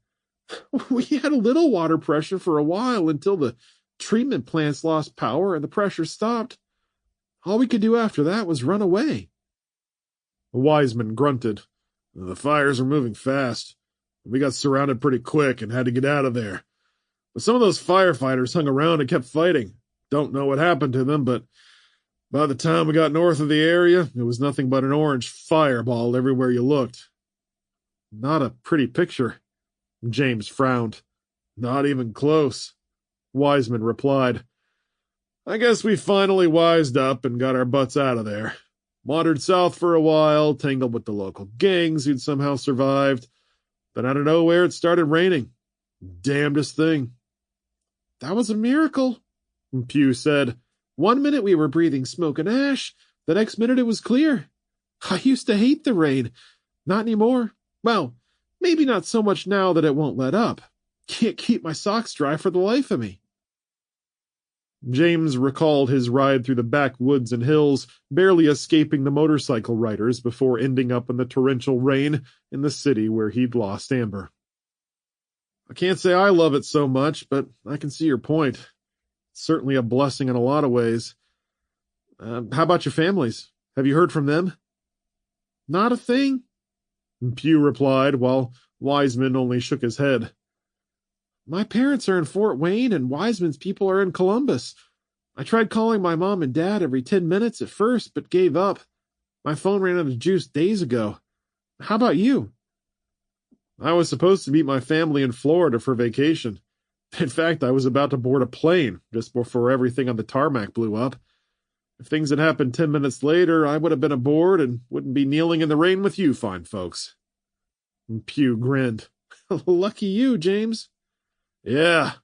"We had a little water pressure for a while until the treatment plants lost power and the pressure stopped. All we could do after that was run away." Wiseman grunted. "The fires are moving fast. We got surrounded pretty quick and had to get out of there. But some of those firefighters hung around and kept fighting. Don't know what happened to them, but by the time we got north of the area, it was nothing but an orange fireball everywhere you looked." "Not a pretty picture." James frowned. "Not even close," Wiseman replied. "I guess we finally wised up and got our butts out of there. Wandered south for a while, tangled with the local gangs who'd somehow survived. Then out of nowhere it started raining. Damnedest thing." "That was a miracle," Pugh said. "One minute we were breathing smoke and ash, the next minute it was clear. I used to hate the rain. Not anymore. Well, maybe not so much now that it won't let up. Can't keep my socks dry for the life of me." James recalled his ride through the backwoods and hills, barely escaping the motorcycle riders before ending up in the torrential rain in the city where he'd lost Amber. "I can't say I love it so much, but I can see your point. It's certainly a blessing in a lot of ways. How about your families? Have you heard from them?" "Not a thing," Pugh replied, while Wiseman only shook his head. "My parents are in Fort Wayne, and Wiseman's people are in Columbus. I tried calling my mom and dad every 10 minutes at first, but gave up. My phone ran out of juice days ago. How about you?" "I was supposed to meet my family in Florida for vacation. In fact, I was about to board a plane just before everything on the tarmac blew up. If things had happened 10 minutes later, I would have been aboard and wouldn't be kneeling in the rain with you fine folks." Pugh grinned. "Lucky you, James." "Yeah,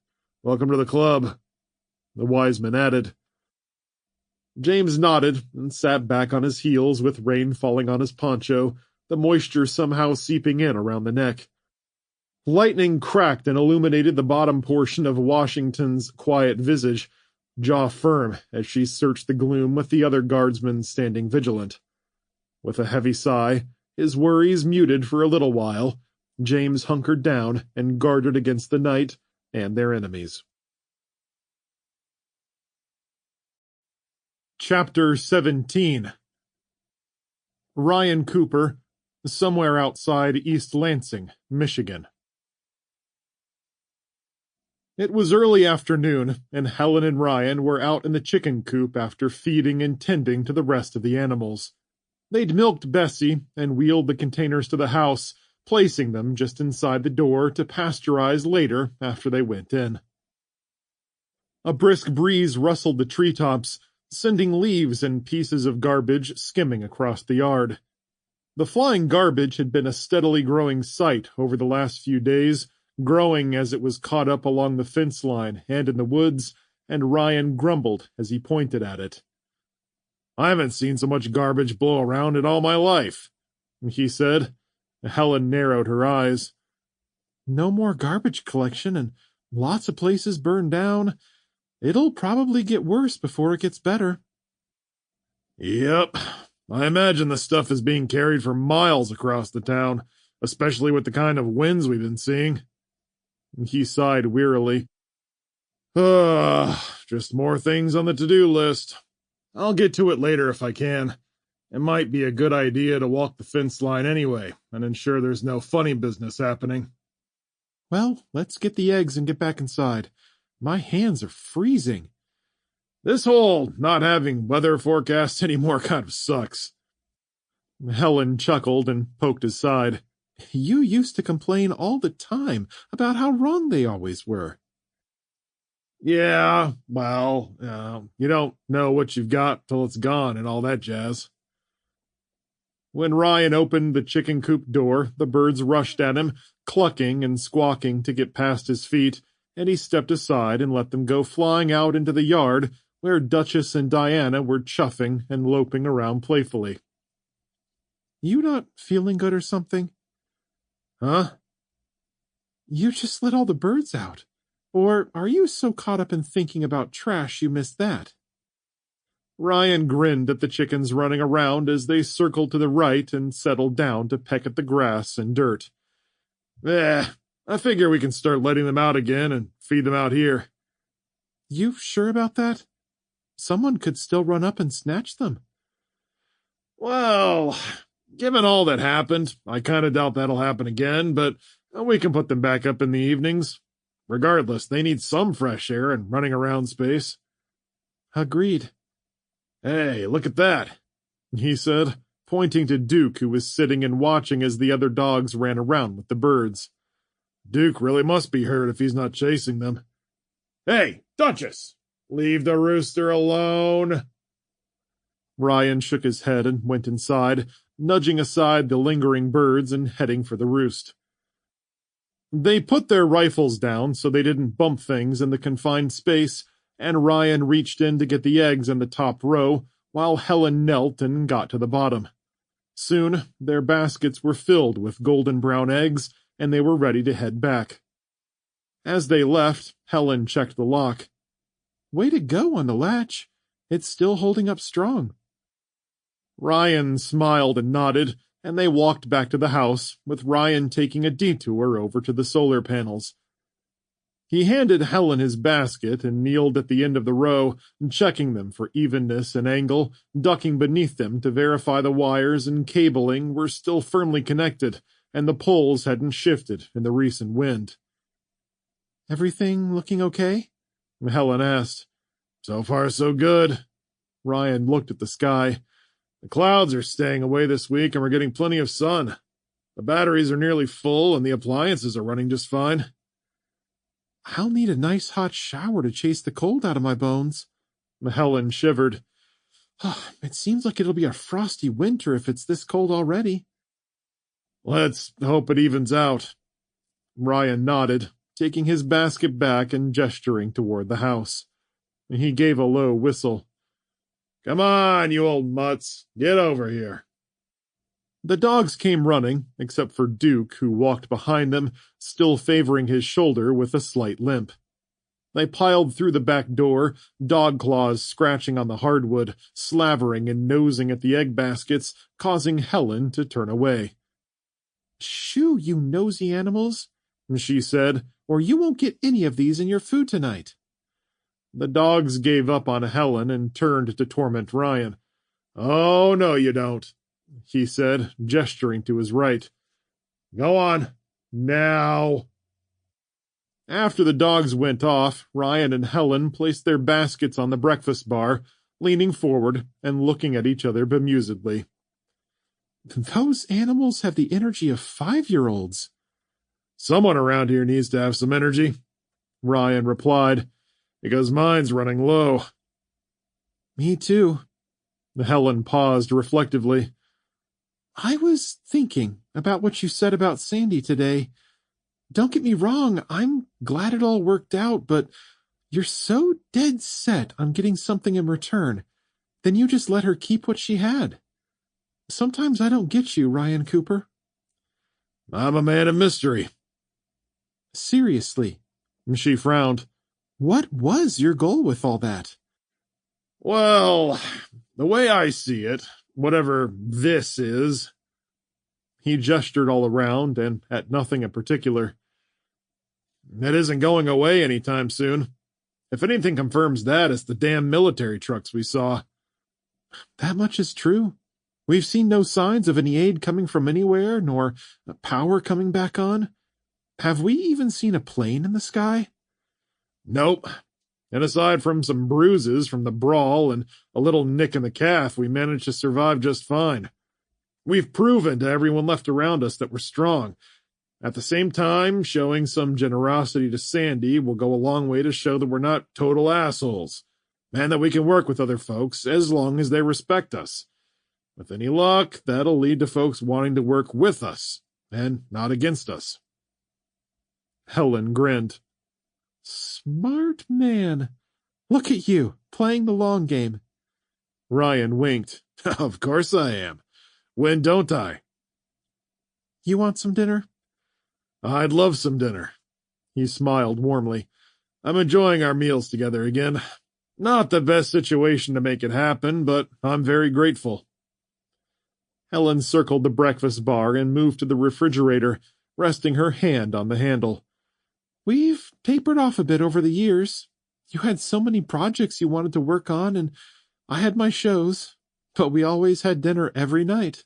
welcome to the club," the Wiseman added. James nodded and sat back on his heels with rain falling on his poncho, the moisture somehow seeping in around the neck. Lightning cracked and illuminated the bottom portion of Washington's quiet visage, jaw firm as she searched the gloom with the other guardsmen standing vigilant. With a heavy sigh, his worries muted for a little while, James hunkered down and guarded against the night and their enemies. Chapter 17. Ryan Cooper, somewhere outside East Lansing, Michigan. It was early afternoon, and Helen and Ryan were out in the chicken coop after feeding and tending to the rest of the animals. They'd milked Bessie and wheeled the containers to the house, placing them just inside the door to pasteurize later after they went in. A brisk breeze rustled the treetops, sending leaves and pieces of garbage skimming across the yard. The flying garbage had been a steadily growing sight over the last few days, growing as it was caught up along the fence line and in the woods, and Ryan grumbled as he pointed at it. "I haven't seen so much garbage blow around in all my life," he said. Helen narrowed her eyes. "No more garbage collection and lots of places burned down. It'll probably get worse before it gets better." "Yep. I imagine the stuff is being carried for miles across the town, especially with the kind of winds we've been seeing." He sighed wearily. Just more things on the to-do list. I'll get to it later if I can. It might be a good idea to walk the fence line anyway, and ensure there's no funny business happening." "Well, let's get the eggs and get back inside. My hands are freezing." "This whole not having weather forecasts anymore kind of sucks." Helen chuckled and poked his side. "You used to complain all the time about how wrong they always were." "Yeah, well, you don't know what you've got till it's gone and all that jazz." When Ryan opened the chicken coop door, the birds rushed at him, clucking and squawking to get past his feet, and he stepped aside and let them go flying out into the yard, where Duchess and Diana were chuffing and loping around playfully. "You not feeling good or something?" "Huh?" "You just let all the birds out. Or are you so caught up in thinking about trash you missed that?" Ryan grinned at the chickens running around as they circled to the right and settled down to peck at the grass and dirt. I figure we can start letting them out again and feed them out here." "You sure about that? Someone could still run up and snatch them." "Well, given all that happened, I kind of doubt that'll happen again, but we can put them back up in the evenings. Regardless, they need some fresh air and running around space." "Agreed." "Hey, look at that," he said, pointing to Duke, who was sitting and watching as the other dogs ran around with the birds. "Duke really must be hurt if he's not chasing them. Hey, Duchess, leave the rooster alone." Ryan shook his head and went inside, nudging aside the lingering birds and heading for the roost. They put their rifles down so they didn't bump things in the confined space, and Ryan reached in to get the eggs in the top row, while Helen knelt and got to the bottom. Soon, their baskets were filled with golden brown eggs, and they were ready to head back. As they left, Helen checked the lock. "Way to go on the latch. It's still holding up strong." Ryan smiled and nodded, and they walked back to the house, with Ryan taking a detour over to the solar panels. He handed Helen his basket and kneeled at the end of the row, checking them for evenness and angle, ducking beneath them to verify the wires and cabling were still firmly connected, and the poles hadn't shifted in the recent wind. "Everything looking okay?" Helen asked. "So far, so good." Ryan looked at the sky. "The clouds are staying away this week, and we're getting plenty of sun. The batteries are nearly full, and the appliances are running just fine." "I'll need a nice hot shower to chase the cold out of my bones." Helen shivered. "It seems like it'll be a frosty winter if it's this cold already." "Let's hope it evens out." Ryan nodded, taking his basket back and gesturing toward the house. He gave a low whistle. "Come on, you old mutts, get over here." The dogs came running, except for Duke, who walked behind them, still favoring his shoulder with a slight limp. They piled through the back door, dog claws scratching on the hardwood, slavering and nosing at the egg baskets, causing Helen to turn away. "Shoo, you nosy animals," she said, "or you won't get any of these in your food tonight." The dogs gave up on Helen and turned to torment Ryan. "Oh, no, you don't," he said, gesturing to his right. "Go on. Now." After the dogs went off, Ryan and Helen placed their baskets on the breakfast bar, leaning forward and looking at each other bemusedly. "Those animals have the energy of 5-year-olds. "Someone around here needs to have some energy," Ryan replied, "because mine's running low." "Me too." Helen paused reflectively. "I was thinking about what you said about Sandy today. Don't get me wrong, I'm glad it all worked out, but you're so dead set on getting something in return. Then you just let her keep what she had. Sometimes I don't get you, Ryan Cooper." "I'm a man of mystery." "Seriously." She frowned. "What was your goal with all that?" "Well, the way I see it, whatever this is," he gestured all around and at nothing in particular, "it isn't going away anytime soon. If anything confirms that, it's the damn military trucks we saw." "That much is true. We've seen no signs of any aid coming from anywhere, nor power coming back on. Have we even seen a plane in the sky?" "Nope. And aside from some bruises from the brawl and a little nick in the calf, we managed to survive just fine. We've proven to everyone left around us that we're strong. At the same time, showing some generosity to Sandy will go a long way to show that we're not total assholes, and that we can work with other folks as long as they respect us. With any luck, that'll lead to folks wanting to work with us, and not against us." Helen grinned. "Smart man. Look at you, playing the long game." Ryan winked. "Of course I am. When don't I?" "You want some dinner?" "I'd love some dinner." He smiled warmly. "I'm enjoying our meals together again. Not the best situation to make it happen, but I'm very grateful." Helen circled the breakfast bar and moved to the refrigerator, resting her hand on the handle. "We've tapered off a bit over the years. You had so many projects you wanted to work on, and I had my shows, but we always had dinner every night."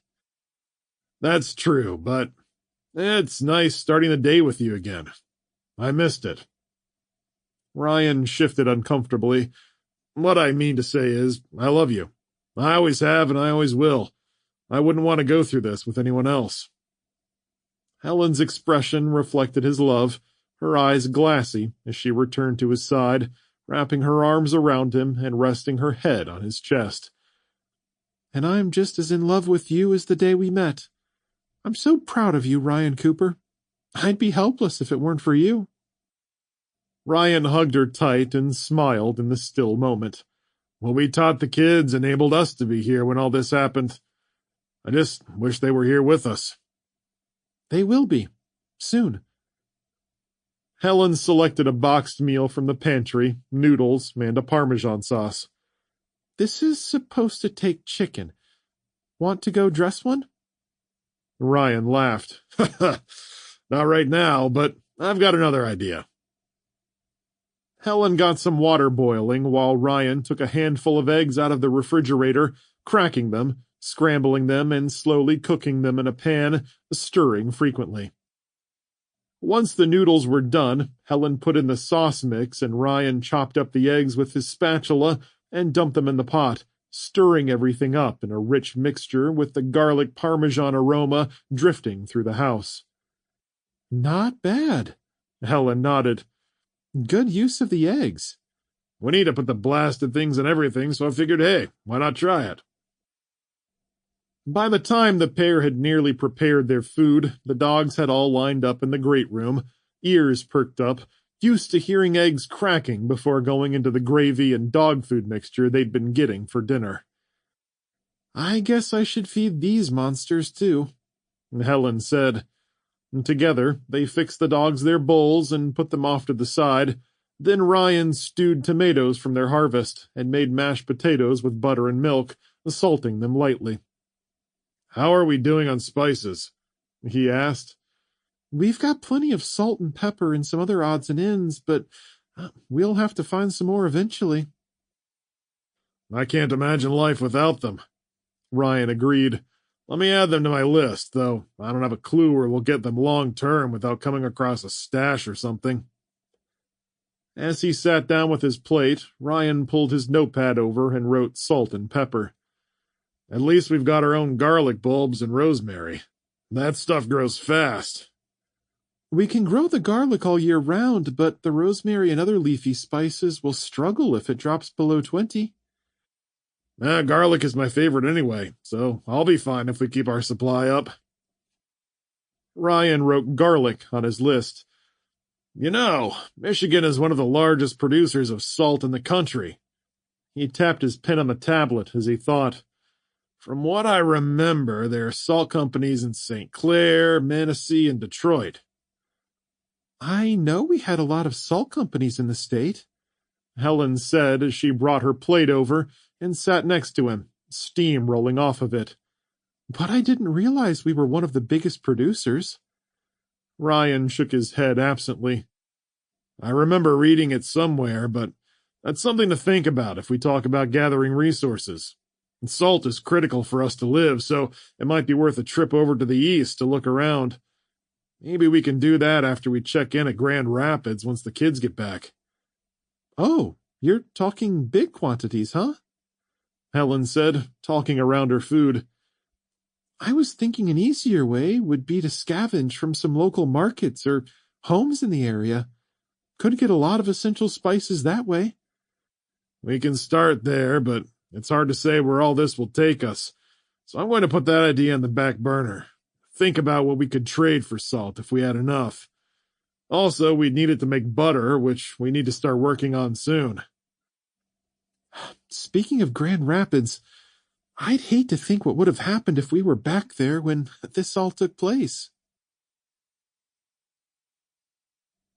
"That's true, but it's nice starting the day with you again. I missed it." Ryan shifted uncomfortably. "What I mean to say is, I love you. I always have and I always will. I wouldn't want to go through this with anyone else." Helen's expression reflected his love, her eyes glassy as she returned to his side, wrapping her arms around him and resting her head on his chest. "And I'm just as in love with you as the day we met. I'm so proud of you, Ryan Cooper. I'd be helpless if it weren't for you." Ryan hugged her tight and smiled in the still moment. "What we taught the kids enabled us to be here when all this happened. I just wish they were here with us." "They will be. Soon." Helen selected a boxed meal from the pantry, noodles, and a Parmesan sauce. "This is supposed to take chicken. Want to go dress one?" Ryan laughed. "Not right now, but I've got another idea." Helen got some water boiling while Ryan took a handful of eggs out of the refrigerator, cracking them, scrambling them, and slowly cooking them in a pan, stirring frequently. Once the noodles were done, Helen put in the sauce mix and Ryan chopped up the eggs with his spatula and dumped them in the pot, stirring everything up in a rich mixture with the garlic Parmesan aroma drifting through the house. "Not bad," Helen nodded. "Good use of the eggs." "We need to put the blasted things in everything, so I figured, hey, why not try it?" By the time the pair had nearly prepared their food, the dogs had all lined up in the great room, ears perked up, used to hearing eggs cracking before going into the gravy and dog food mixture they'd been getting for dinner. "I guess I should feed these monsters, too," Helen said. Together, they fixed the dogs their bowls and put them off to the side, Then Ryan stewed tomatoes from their harvest and made mashed potatoes with butter and milk, salting them lightly. "How are we doing on spices?" he asked. "We've got plenty of salt and pepper and some other odds and ends, but we'll have to find some more eventually." "I can't imagine life without them," Ryan agreed. "Let me add them to my list, though I don't have a clue where we'll get them long-term without coming across a stash or something." As he sat down with his plate, Ryan pulled his notepad over and wrote salt and pepper. "At least we've got our own garlic bulbs and rosemary. That stuff grows fast." "We can grow the garlic all year round, but the rosemary and other leafy spices will struggle if it drops below 20. Garlic is my favorite anyway, so I'll be fine if we keep our supply up." Ryan wrote garlic on his list. "You know, Michigan is one of the largest producers of salt in the country." He tapped his pen on the tablet as he thought. "From what I remember, there are salt companies in St. Clair, Manistee, and Detroit." "I know we had a lot of salt companies in the state," Helen said as she brought her plate over and sat next to him, steam rolling off of it. "but I didn't realize we were one of the biggest producers." Ryan shook his head absently. "I remember reading it somewhere, but that's something to think about if we talk about gathering resources. And salt is critical for us to live, so it might be worth a trip over to the east to look around. Maybe we can do that after we check in at Grand Rapids once the kids get back." "Oh, you're talking big quantities, huh?" Helen said, talking around her food. "I was thinking an easier way would be to scavenge from some local markets or homes in the area. Could get a lot of essential spices that way." "We can start there, but it's hard to say where all this will take us, so I'm going to put that idea on the back burner. Think about what we could trade for salt if we had enough. Also, we'd need it to make butter, which we need to start working on soon." "Speaking of Grand Rapids, I'd hate to think what would have happened if we were back there when this all took place."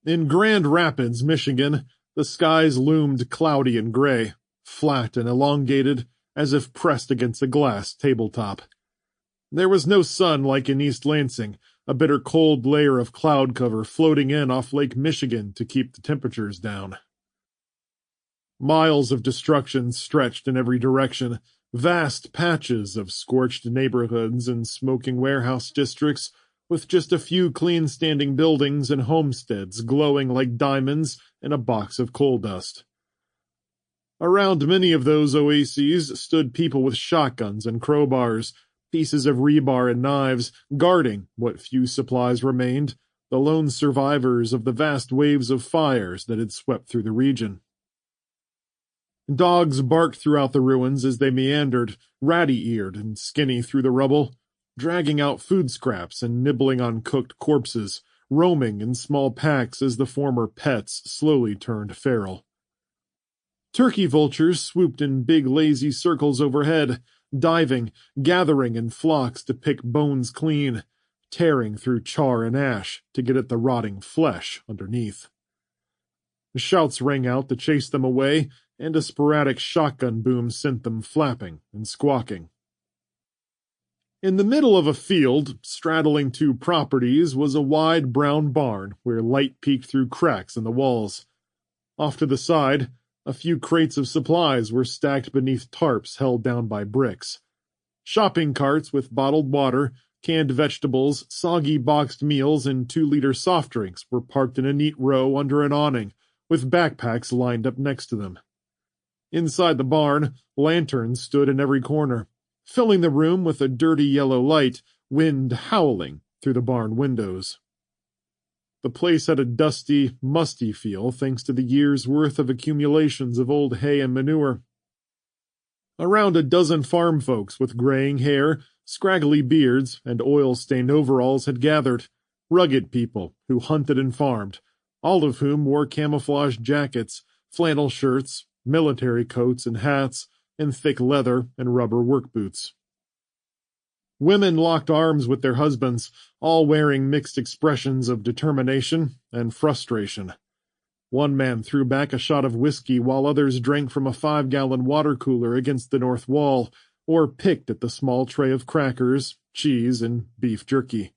In Grand Rapids, Michigan, the skies loomed cloudy and gray, flat and elongated, as if pressed against a glass tabletop. There was no sun like in East Lansing, a bitter cold layer of cloud cover floating in off Lake Michigan to keep the temperatures down. Miles of destruction stretched in every direction, vast patches of scorched neighborhoods and smoking warehouse districts, with just a few clean-standing buildings and homesteads glowing like diamonds in a box of coal dust. Around many of those oases stood people with shotguns and crowbars, pieces of rebar and knives, guarding what few supplies remained, the lone survivors of the vast waves of fires that had swept through the region. Dogs barked throughout the ruins as they meandered, ratty-eared and skinny through the rubble, dragging out food scraps and nibbling on cooked corpses, roaming in small packs as the former pets slowly turned feral. Turkey vultures swooped in big lazy circles overhead, diving, gathering in flocks to pick bones clean, tearing through char and ash to get at the rotting flesh underneath. Shouts rang out to chase them away, and a sporadic shotgun boom sent them flapping and squawking. In the middle of a field, straddling two properties, was a wide brown barn where light peeked through cracks in the walls. Off to the side, a few crates of supplies were stacked beneath tarps held down by bricks. Shopping carts with bottled water, canned vegetables, soggy boxed meals, and 2-liter soft drinks were parked in a neat row under an awning, with backpacks lined up next to them. Inside the barn, lanterns stood in every corner, filling the room with a dirty yellow light, wind howling through the barn windows. The place had a dusty, musty feel thanks to the year's worth of accumulations of old hay and manure. Around a dozen farm folks with graying hair, scraggly beards, and oil-stained overalls had gathered, rugged people who hunted and farmed, all of whom wore camouflage jackets, flannel shirts, military coats and hats, and thick leather and rubber work boots. Women locked arms with their husbands, all wearing mixed expressions of determination and frustration. One man threw back a shot of whiskey while others drank from a 5-gallon water cooler against the north wall, or picked at the small tray of crackers, cheese, and beef jerky.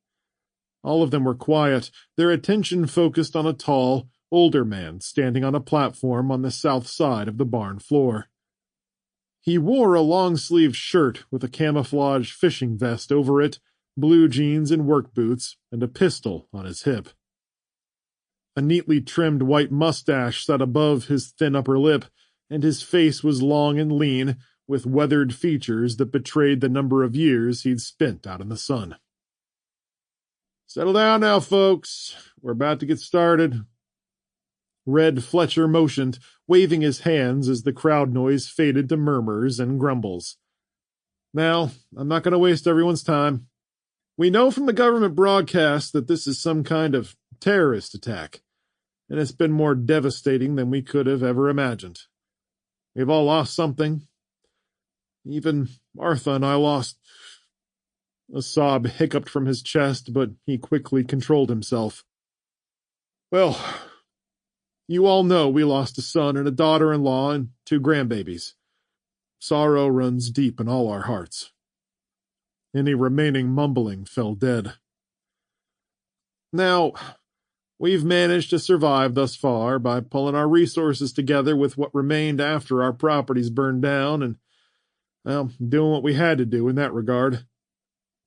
All of them were quiet, their attention focused on a tall, older man standing on a platform on the south side of the barn floor. He wore a long-sleeved shirt with a camouflage fishing vest over it, blue jeans and work boots, and a pistol on his hip. A neatly trimmed white mustache sat above his thin upper lip, and his face was long and lean, with weathered features that betrayed the number of years he'd spent out in the sun. "Settle down now, folks. We're about to get started." Red Fletcher motioned, waving his hands as the crowd noise faded to murmurs and grumbles. "Now, I'm not going to waste everyone's time. We know from the government broadcast that this is some kind of terrorist attack, and it's been more devastating than we could have ever imagined. We've all lost something. Even Martha and I lost—" A sob hiccuped from his chest, but he quickly controlled himself. "Well, you all know we lost a son and a daughter-in-law and 2 grandbabies. Sorrow runs deep in all our hearts." Any remaining mumbling fell dead. "Now, we've managed to survive thus far by pulling our resources together with what remained after our properties burned down and, well, doing what we had to do in that regard.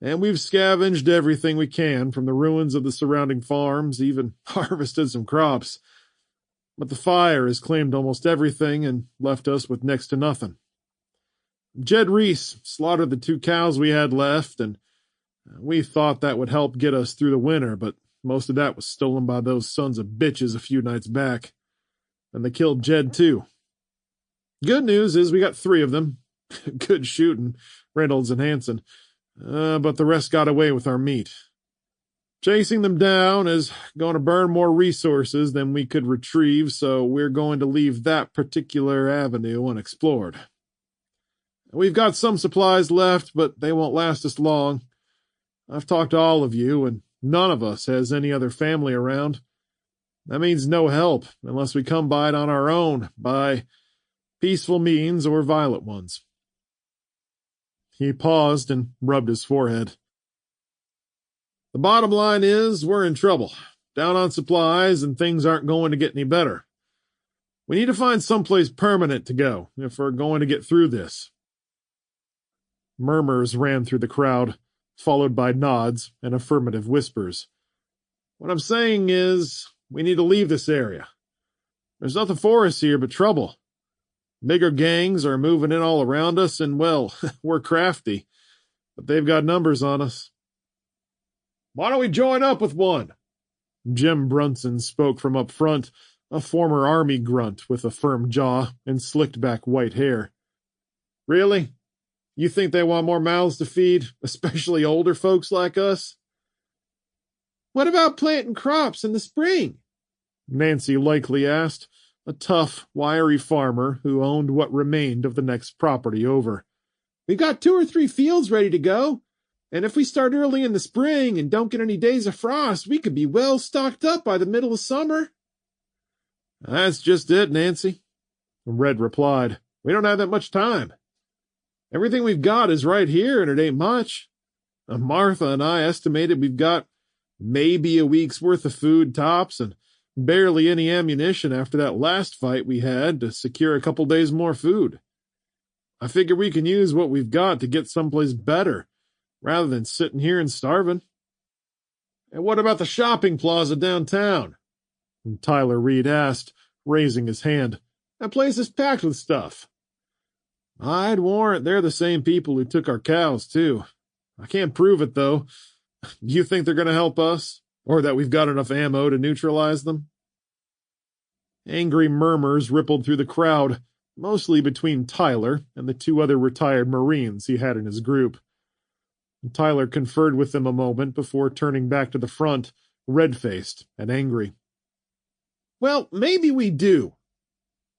And we've scavenged everything we can from the ruins of the surrounding farms, even harvested some crops. But the fire has claimed almost everything and left us with next to nothing. Jed Reese slaughtered the 2 cows we had left, and we thought that would help get us through the winter, but most of that was stolen by those sons of bitches a few nights back. And they killed Jed, too. Good news is we got 3 of them. Good shooting, Reynolds and Hanson. But the rest got away with our meat. Chasing them down is going to burn more resources than we could retrieve, so we're going to leave that particular avenue unexplored. We've got some supplies left, but they won't last us long. I've talked to all of you, and none of us has any other family around. That means no help, unless we come by it on our own, by peaceful means or violent ones." He paused and rubbed his forehead. "The bottom line is we're in trouble, down on supplies, and things aren't going to get any better. We need to find someplace permanent to go if we're going to get through this." Murmurs ran through the crowd, followed by nods and affirmative whispers. "What I'm saying is, we need to leave this area. There's nothing for us here but trouble. Bigger gangs are moving in all around us, and, well, we're crafty, but they've got numbers on us." "Why don't we join up with one?" Jim Brunson spoke from up front, a former army grunt with a firm jaw and slicked-back white hair. "Really? You think they want more mouths to feed, especially older folks like us?" "What about planting crops in the spring?" Nancy Likely asked, a tough, wiry farmer who owned what remained of the next property over. "We've got 2 or 3 fields ready to go, and if we start early in the spring and don't get any days of frost, we could be well stocked up by the middle of summer." "That's just it, Nancy," Red replied. "We don't have that much time. Everything we've got is right here, and it ain't much. Martha and I estimated we've got maybe a week's worth of food tops and barely any ammunition after that last fight we had to secure a couple days more food. I figure we can use what we've got to get someplace better, rather than sitting here and starving." "And what about the shopping plaza downtown?" Tyler Reed asked, raising his hand. "That place is packed with stuff." "I'd warrant they're the same people who took our cows, too. I can't prove it, though. You think they're going to help us? Or that we've got enough ammo to neutralize them?" Angry murmurs rippled through the crowd, mostly between Tyler and the 2 other retired Marines he had in his group. Tyler conferred with them a moment before turning back to the front, red-faced and angry. "Well, maybe we do.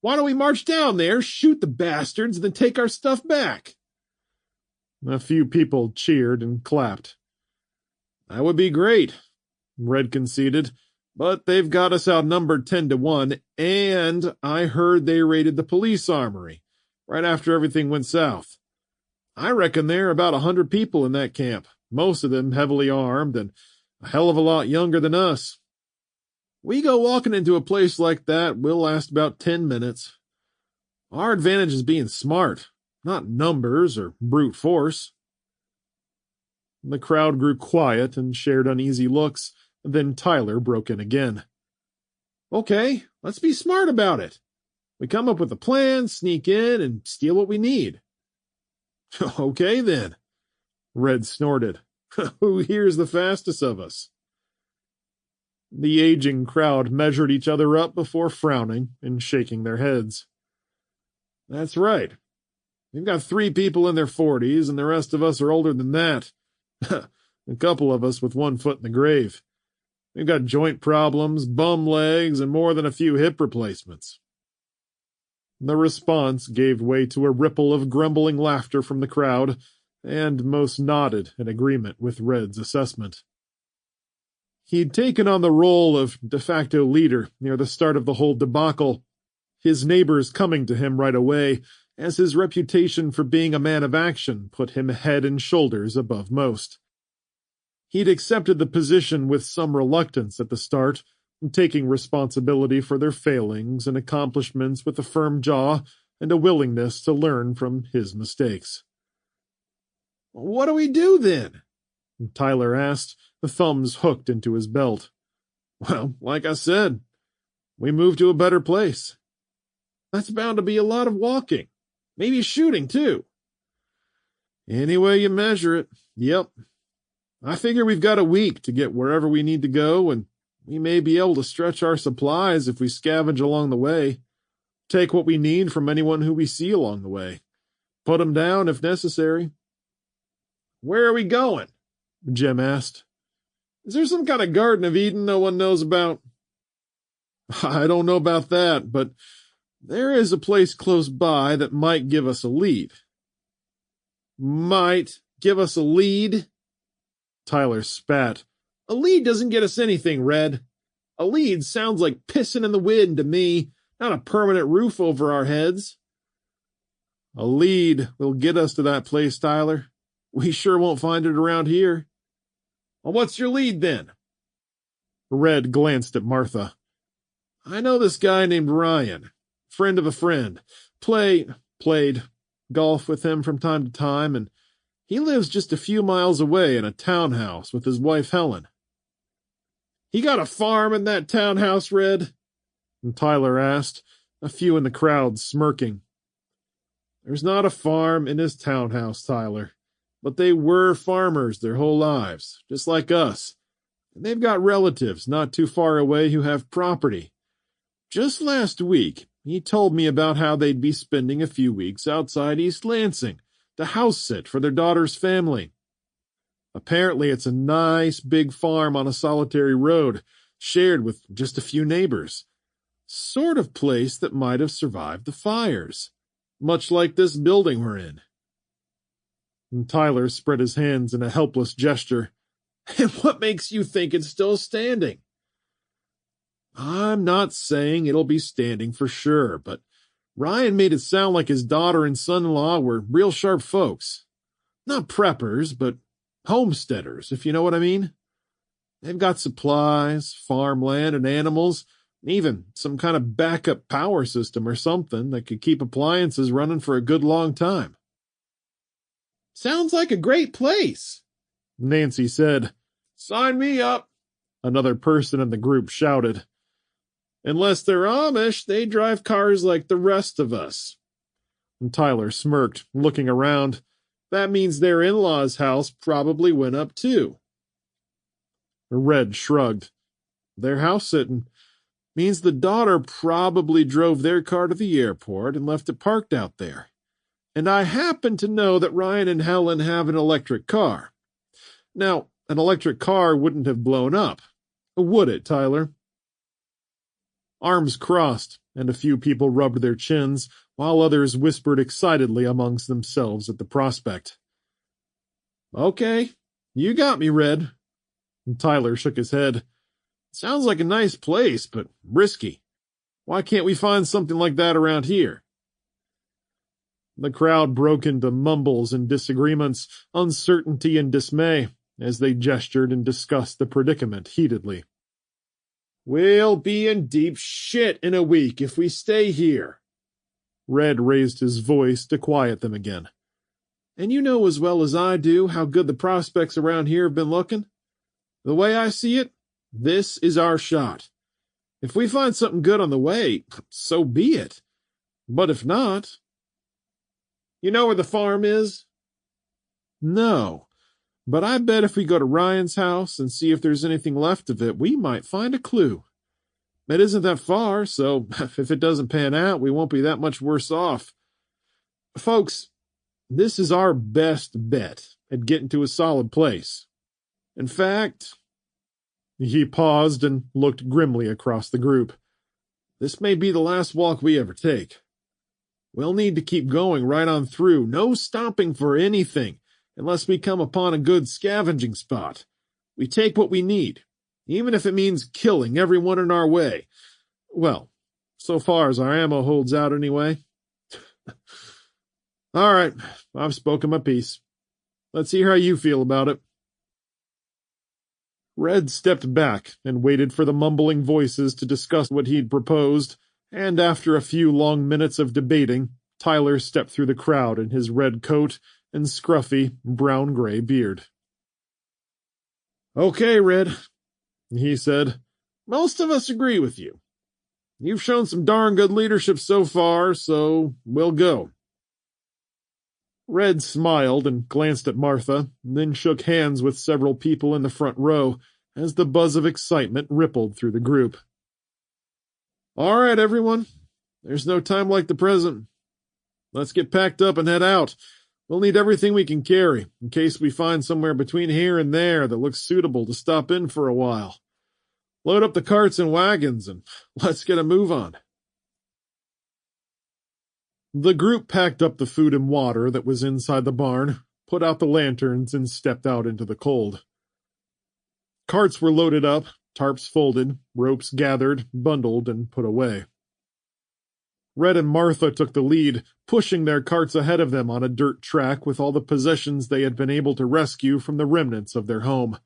Why don't we march down there, shoot the bastards, and then take our stuff back?" A few people cheered and clapped. "That would be great," Red conceded, But they've got us outnumbered 10-1, and I heard they raided the police armory right after everything went south. I reckon there are about 100 people in that camp, most of them heavily armed and a hell of a lot younger than us. We go walking into a place like that, we'll last about 10 minutes. Our advantage is being smart, not numbers or brute force. The crowd grew quiet and shared uneasy looks. Then Tyler broke in again. Okay, let's be smart about it. We come up with a plan, sneak in, and steal what we need. Okay, then. Red snorted. Who here's the fastest of us? The aging crowd measured each other up before frowning and shaking their heads. That's right. We've got 3 people in their 40s, and the rest of us are older than that. A couple of us with 1 foot in the grave. We've got joint problems, bum legs, and more than a few hip replacements. The response gave way to a ripple of grumbling laughter from the crowd, and most nodded in agreement with Red's assessment. He'd taken on the role of de facto leader near the start of the whole debacle, his neighbors coming to him right away, as his reputation for being a man of action put him head and shoulders above most. He'd accepted the position with some reluctance at the start, taking responsibility for their failings and accomplishments with a firm jaw and a willingness to learn from his mistakes. What do we do then? Tyler asked, the thumbs hooked into his belt. Well, like I said, we move to a better place. That's bound to be a lot of walking, maybe shooting too. Any way you measure it, yep. I figure we've got a week to get wherever we need to go, and we may be able to stretch our supplies if we scavenge along the way. Take what we need from anyone who we see along the way. Put them down if necessary. Where are we going? Jim asked. Is there some kind of Garden of Eden no one knows about? I don't know about that, but there is a place close by that might give us a lead. Might give us a lead? Tyler spat. A lead doesn't get us anything, Red. A lead sounds like pissing in the wind to me, not a permanent roof over our heads. A lead will get us to that place, Tyler. We sure won't find it around here. Well, what's your lead, then? Red glanced at Martha. I know this guy named Ryan, friend of a friend. Played golf with him from time to time, and he lives just a few miles away in a townhouse with his wife Helen. He got a farm in that townhouse, Red? And Tyler asked, a few in the crowd smirking. There's not a farm in his townhouse, Tyler, but they were farmers their whole lives, just like us. And they've got relatives not too far away who have property. Just last week, he told me about how they'd be spending a few weeks outside East Lansing to house sit for their daughter's family. Apparently it's a nice big farm on a solitary road, shared with just a few neighbors. Sort of place that might have survived the fires, much like this building we're in. And Tyler spread his hands in a helpless gesture. And what makes you think it's still standing? I'm not saying it'll be standing for sure, but Ryan made it sound like his daughter and son-in-law were real sharp folks. Not preppers, but homesteaders, if you know what I mean. They've got supplies, farmland, and animals, and even some kind of backup power system or something that could keep appliances running for a good long time. Sounds like a great place, Nancy said. Sign me up, another person in the group shouted. Unless they're Amish, they drive cars like the rest of us. And Tyler smirked, looking around. That means their in-laws' house probably went up too. Red shrugged. Their house sitting means the daughter probably drove their car to the airport and left it parked out there. And I happen to know that Ryan and Helen have an electric car. Now, an electric car wouldn't have blown up, would it, Tyler? Arms crossed, and a few people rubbed their chins, while others whispered excitedly amongst themselves at the prospect. Okay, you got me, Red. And Tyler shook his head. Sounds like a nice place, but risky. Why can't we find something like that around here? The crowd broke into mumbles and disagreements, uncertainty and dismay, as they gestured and discussed the predicament heatedly. We'll be in deep shit in a week if we stay here. Red raised his voice to quiet them again. And you know as well as I do how good the prospects around here have been looking. The way I see it, this is our shot. If we find something good on the way, so be it. But if not... You know where the farm is? No, but I bet if we go to Ryan's house and see if there's anything left of it, we might find a clue. It isn't that far, so if it doesn't pan out, we won't be that much worse off. Folks, this is our best bet at getting to a solid place. In fact... He paused and looked grimly across the group. This may be the last walk we ever take. We'll need to keep going right on through, no stopping for anything, unless we come upon a good scavenging spot. We take what we need, even if it means killing everyone in our way. Well, so far as our ammo holds out anyway. All right, I've spoken my piece. Let's see how you feel about it. Red stepped back and waited for the mumbling voices to discuss what he'd proposed, and after a few long minutes of debating, Tyler stepped through the crowd in his red coat and scruffy, brown-gray beard. Okay, Red, he said. Most of us agree with you. You've shown some darn good leadership so far, so we'll go. Red smiled and glanced at Martha, and then shook hands with several people in the front row as the buzz of excitement rippled through the group. All right, everyone. There's no time like the present. Let's get packed up and head out. We'll need everything we can carry, in case we find somewhere between here and there that looks suitable to stop in for a while. Load up the carts and wagons, and let's get a move on. The group packed up the food and water that was inside the barn, put out the lanterns, and stepped out into the cold. Carts were loaded up, tarps folded, ropes gathered, bundled, and put away. Red and Martha took the lead, pushing their carts ahead of them on a dirt track with all the possessions they had been able to rescue from the remnants of their home.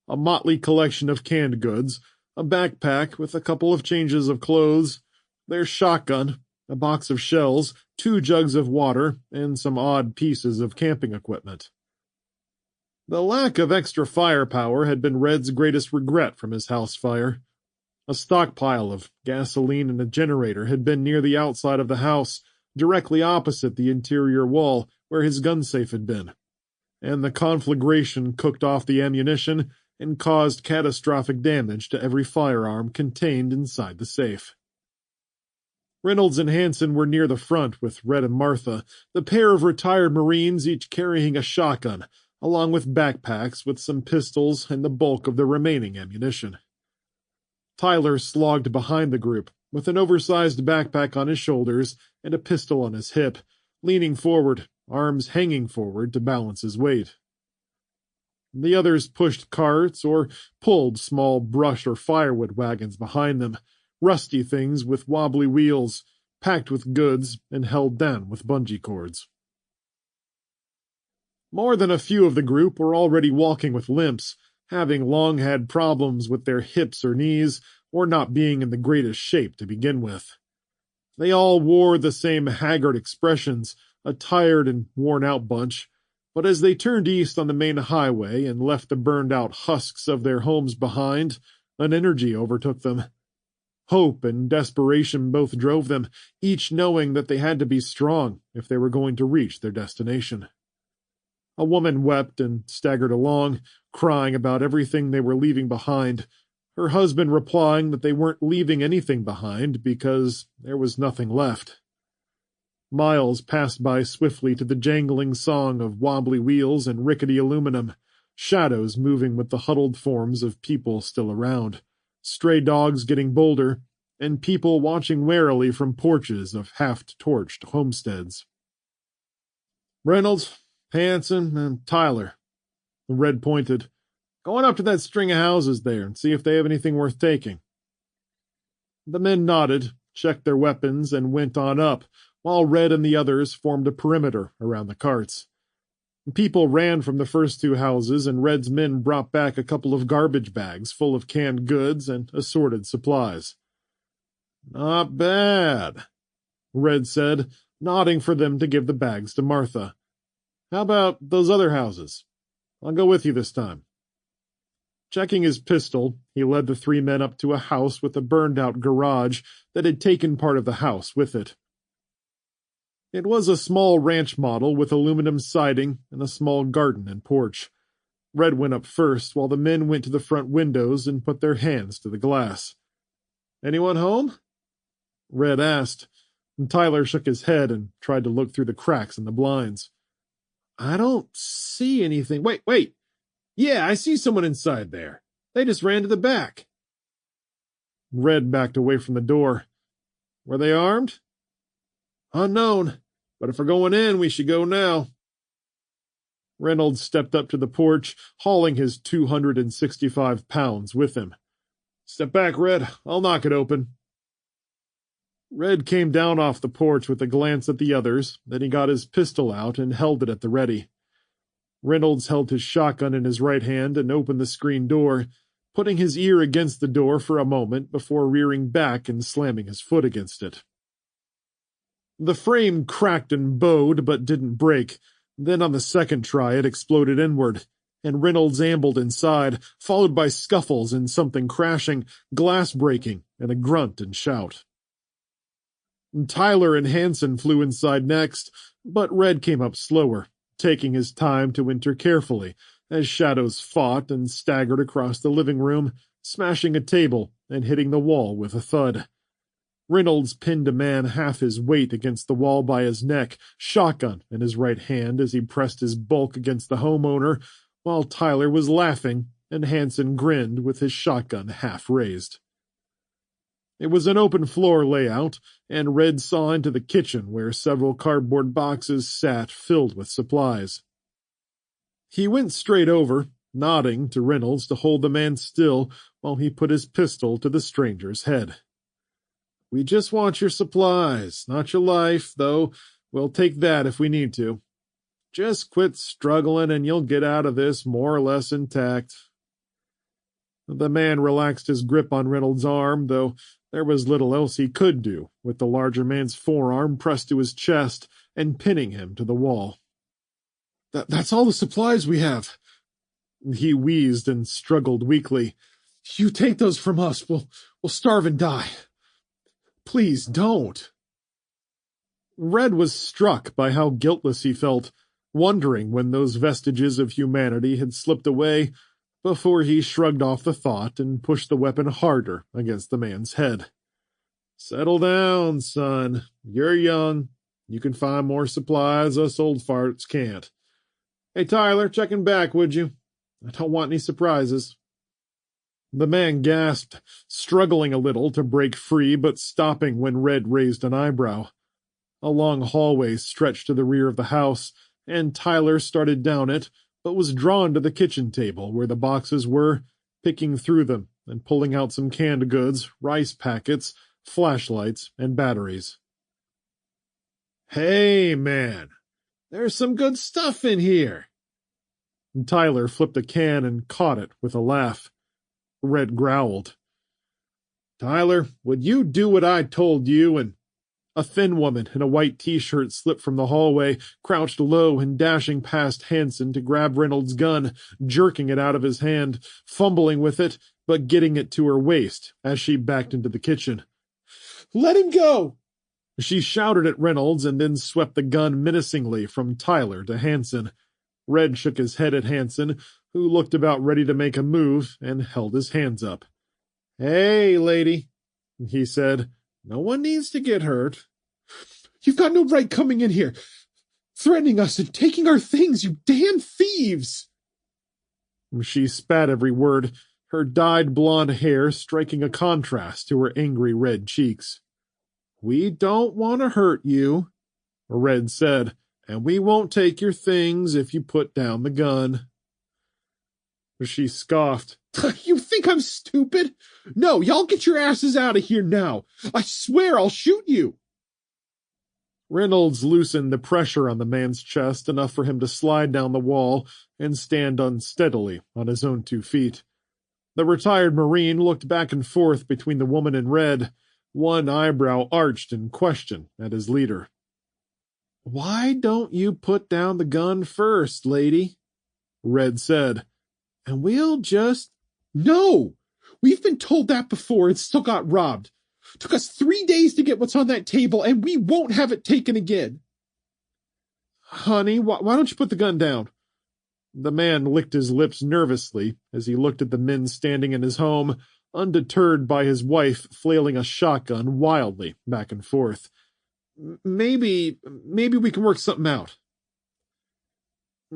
A motley collection of canned goods, a backpack with a couple of changes of clothes, their shotgun, a box of shells, 2 jugs of water, and some odd pieces of camping equipment. The lack of extra firepower had been Red's greatest regret from his house fire. A stockpile of gasoline and a generator had been near the outside of the house, directly opposite the interior wall where his gun safe had been, and the conflagration cooked off the ammunition and caused catastrophic damage to every firearm contained inside the safe. Reynolds and Hanson were near the front with Red and Martha, the pair of retired Marines each carrying a shotgun, along with backpacks with some pistols and the bulk of the remaining ammunition. Tyler slogged behind the group, with an oversized backpack on his shoulders and a pistol on his hip, leaning forward, arms hanging forward to balance his weight. The others pushed carts or pulled small brush or firewood wagons behind them, rusty things with wobbly wheels, packed with goods and held down with bungee cords. More than a few of the group were already walking with limps, having long had problems with their hips or knees, or not being in the greatest shape to begin with. They all wore the same haggard expressions, a tired and worn-out bunch, but as they turned east on the main highway and left the burned-out husks of their homes behind, an energy overtook them. Hope and desperation both drove them, each knowing that they had to be strong if they were going to reach their destination. A woman wept and staggered along, crying about everything they were leaving behind, her husband replying that they weren't leaving anything behind because there was nothing left. Miles passed by swiftly to the jangling song of wobbly wheels and rickety aluminum, shadows moving with the huddled forms of people still around, stray dogs getting bolder, and people watching warily from porches of half-torched homesteads. Reynolds, Hanson, and Tyler. Red pointed. Go on up to that string of houses there and see if they have anything worth taking." The men nodded, checked their weapons, and went on up, while Red and the others formed a perimeter around the carts. People ran from the first two houses, and Red's men brought back a couple of garbage bags full of canned goods and assorted supplies. "Not bad," Red said, nodding for them to give the bags to Martha. "How about those other houses? I'll go with you this time." Checking his pistol, he led the three men up to a house with a burned-out garage that had taken part of the house with it. It was a small ranch model with aluminum siding and a small garden and porch. Red went up first, while the men went to the front windows and put their hands to the glass. "Anyone home?" Red asked, and Tyler shook his head and tried to look through the cracks in the blinds. "I don't see anything. Wait! Yeah, I see someone inside there. They just ran to the back." Red backed away from the door. "Were they armed?" "Unknown, but if we're going in, we should go now." Reynolds stepped up to the porch, hauling his 265 pounds with him. "Step back, Red. I'll knock it open." Red came down off the porch with a glance at the others, then he got his pistol out and held it at the ready. Reynolds held his shotgun in his right hand and opened the screen door, putting his ear against the door for a moment before rearing back and slamming his foot against it. The frame cracked and bowed, but didn't break. Then on the second try it exploded inward, and Reynolds ambled inside, followed by scuffles and something crashing, glass breaking, and a grunt and shout. Tyler and Hanson flew inside next, but Red came up slower, taking his time to enter carefully, as shadows fought and staggered across the living room, smashing a table and hitting the wall with a thud. Reynolds pinned a man half his weight against the wall by his neck, shotgun in his right hand as he pressed his bulk against the homeowner, while Tyler was laughing and Hanson grinned with his shotgun half raised. It was an open floor layout, and Red saw into the kitchen where several cardboard boxes sat filled with supplies. He went straight over, nodding to Reynolds to hold the man still while he put his pistol to the stranger's head. "We just want your supplies, not your life, though we'll take that if we need to. Just quit struggling and you'll get out of this more or less intact." The man relaxed his grip on Reynolds' arm, though there was little else he could do, with the larger man's forearm pressed to his chest and pinning him to the wall. That's all the supplies we have." He wheezed and struggled weakly. "You take those from us, we'll starve and die. Please don't." Red was struck by how guiltless he felt, wondering when those vestiges of humanity had slipped away, before he shrugged off the thought and pushed the weapon harder against the man's head. "Settle down, son. You're young. You can find more supplies us old farts can't. Hey, Tyler, checking back, would you? I don't want any surprises." The man gasped, struggling a little to break free, but stopping when Red raised an eyebrow. A long hallway stretched to the rear of the house, and Tyler started down it, but was drawn to the kitchen table where the boxes were, picking through them and pulling out some canned goods, rice packets, flashlights, and batteries. "Hey, man, there's some good stuff in here." Tyler flipped a can and caught it with a laugh. Red growled. "Tyler, would you do what I told you?" And a thin woman in a white t-shirt slipped from the hallway, crouched low and dashing past Hanson to grab Reynolds' gun, jerking it out of his hand, fumbling with it, but getting it to her waist as she backed into the kitchen. "Let him go!" She shouted at Reynolds and then swept the gun menacingly from Tyler to Hanson. Red shook his head at Hanson, who looked about ready to make a move and held his hands up. "Hey, lady," he said. "No one needs to get hurt." "You've got no right coming in here, threatening us and taking our things, you damn thieves!" She spat every word, her dyed blonde hair striking a contrast to her angry red cheeks. "We don't want to hurt you," Red said, "and we won't take your things if you put down the gun." She scoffed. You think I'm stupid? No, y'all get your asses out of here now. I swear I'll shoot you. Reynolds loosened the pressure on the man's chest enough for him to slide down the wall and stand unsteadily on his own 2 feet. The retired Marine looked back and forth between the woman in red, one eyebrow arched in question at his leader. Why don't you put down the gun first, lady? Red said. And we'll just... No! We've been told that before and still got robbed. Took us 3 days to get what's on that table, and we won't have it taken again. Honey, why don't you put the gun down? The man licked his lips nervously as he looked at the men standing in his home, undeterred by his wife flailing a shotgun wildly back and forth. Maybe we can work something out.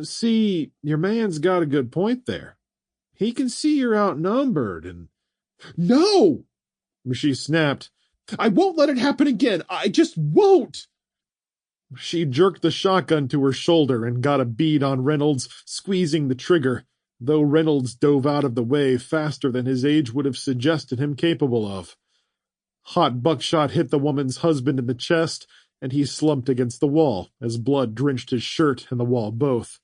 See, your man's got a good point there. He can see you're outnumbered and... No! She snapped. I won't let it happen again. I just won't. She jerked the shotgun to her shoulder and got a bead on Reynolds, squeezing the trigger, though Reynolds dove out of the way faster than his age would have suggested him capable of. Hot buckshot hit the woman's husband in the chest, and he slumped against the wall as blood drenched his shirt and the wall both.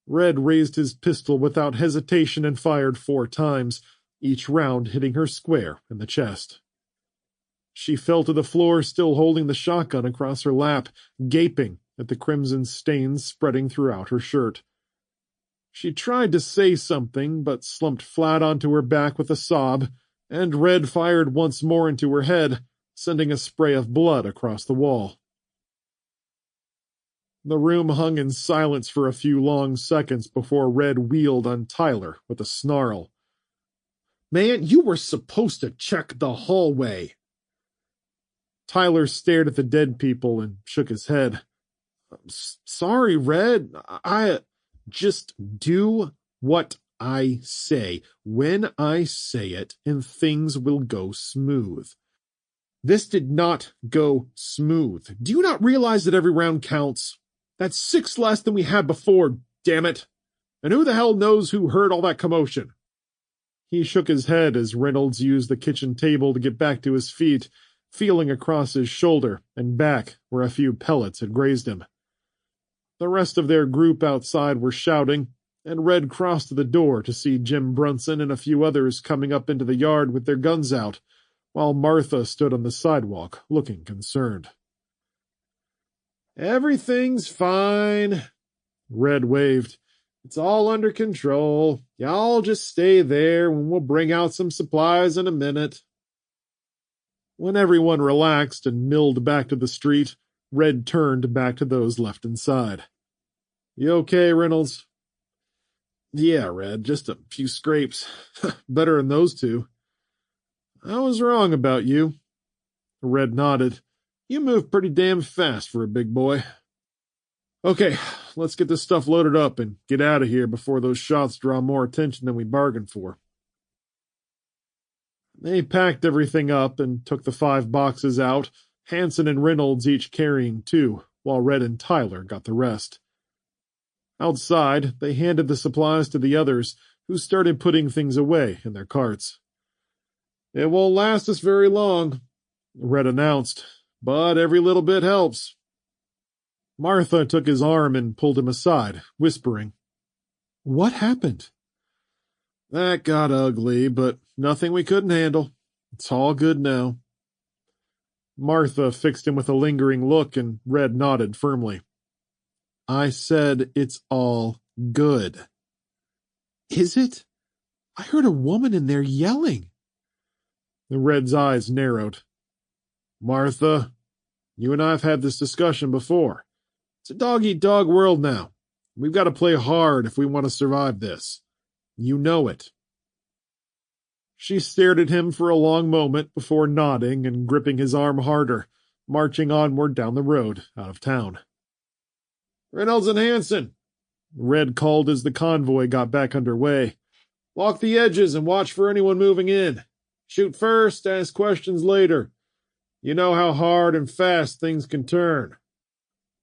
Red raised his pistol without hesitation and fired 4 times, each round hitting her square in the chest. She fell to the floor, still holding the shotgun across her lap, gaping at the crimson stains spreading throughout her shirt. She tried to say something, but slumped flat onto her back with a sob, and Red fired once more into her head, sending a spray of blood across the wall. The room hung in silence for a few long seconds before Red wheeled on Tyler with a snarl. Man, you were supposed to check the hallway. Tyler stared at the dead people and shook his head. Sorry, Red. I just do what I say when I say it, and things will go smooth. This did not go smooth. Do you not realize that every round counts? That's 6 less than we had before, damn it. And who the hell knows who heard all that commotion? He shook his head as Reynolds used the kitchen table to get back to his feet, feeling across his shoulder and back where a few pellets had grazed him. The rest of their group outside were shouting, and Red crossed to the door to see Jim Brunson and a few others coming up into the yard with their guns out, while Martha stood on the sidewalk, looking concerned. Everything's fine, Red waved. It's all under control. Y'all just stay there and we'll bring out some supplies in a minute. When everyone relaxed and milled back to the street, Red turned back to those left inside. You okay, Reynolds? Yeah, Red, just a few scrapes. Better than those 2. I was wrong about you. Red nodded. You move pretty damn fast for a big boy. Okay, let's get this stuff loaded up and get out of here before those shots draw more attention than we bargained for. They packed everything up and took the 5 boxes out, Hanson and Reynolds each carrying 2, while Red and Tyler got the rest. Outside, they handed the supplies to the others, who started putting things away in their carts. It won't last us very long, Red announced, but every little bit helps. Martha took his arm and pulled him aside, whispering, What happened? That got ugly, but nothing we couldn't handle. It's all good now. Martha fixed him with a lingering look, and Red nodded firmly. I said it's all good. Is it? I heard a woman in there yelling. The Red's eyes narrowed. Martha, you and I have had this discussion before. It's a dog-eat-dog world now. We've got to play hard if we want to survive this. You know it. She stared at him for a long moment before nodding and gripping his arm harder, marching onward down the road out of town. Reynolds and Hanson, Red called as the convoy got back underway. Walk the edges and watch for anyone moving in. Shoot first, ask questions later. You know how hard and fast things can turn.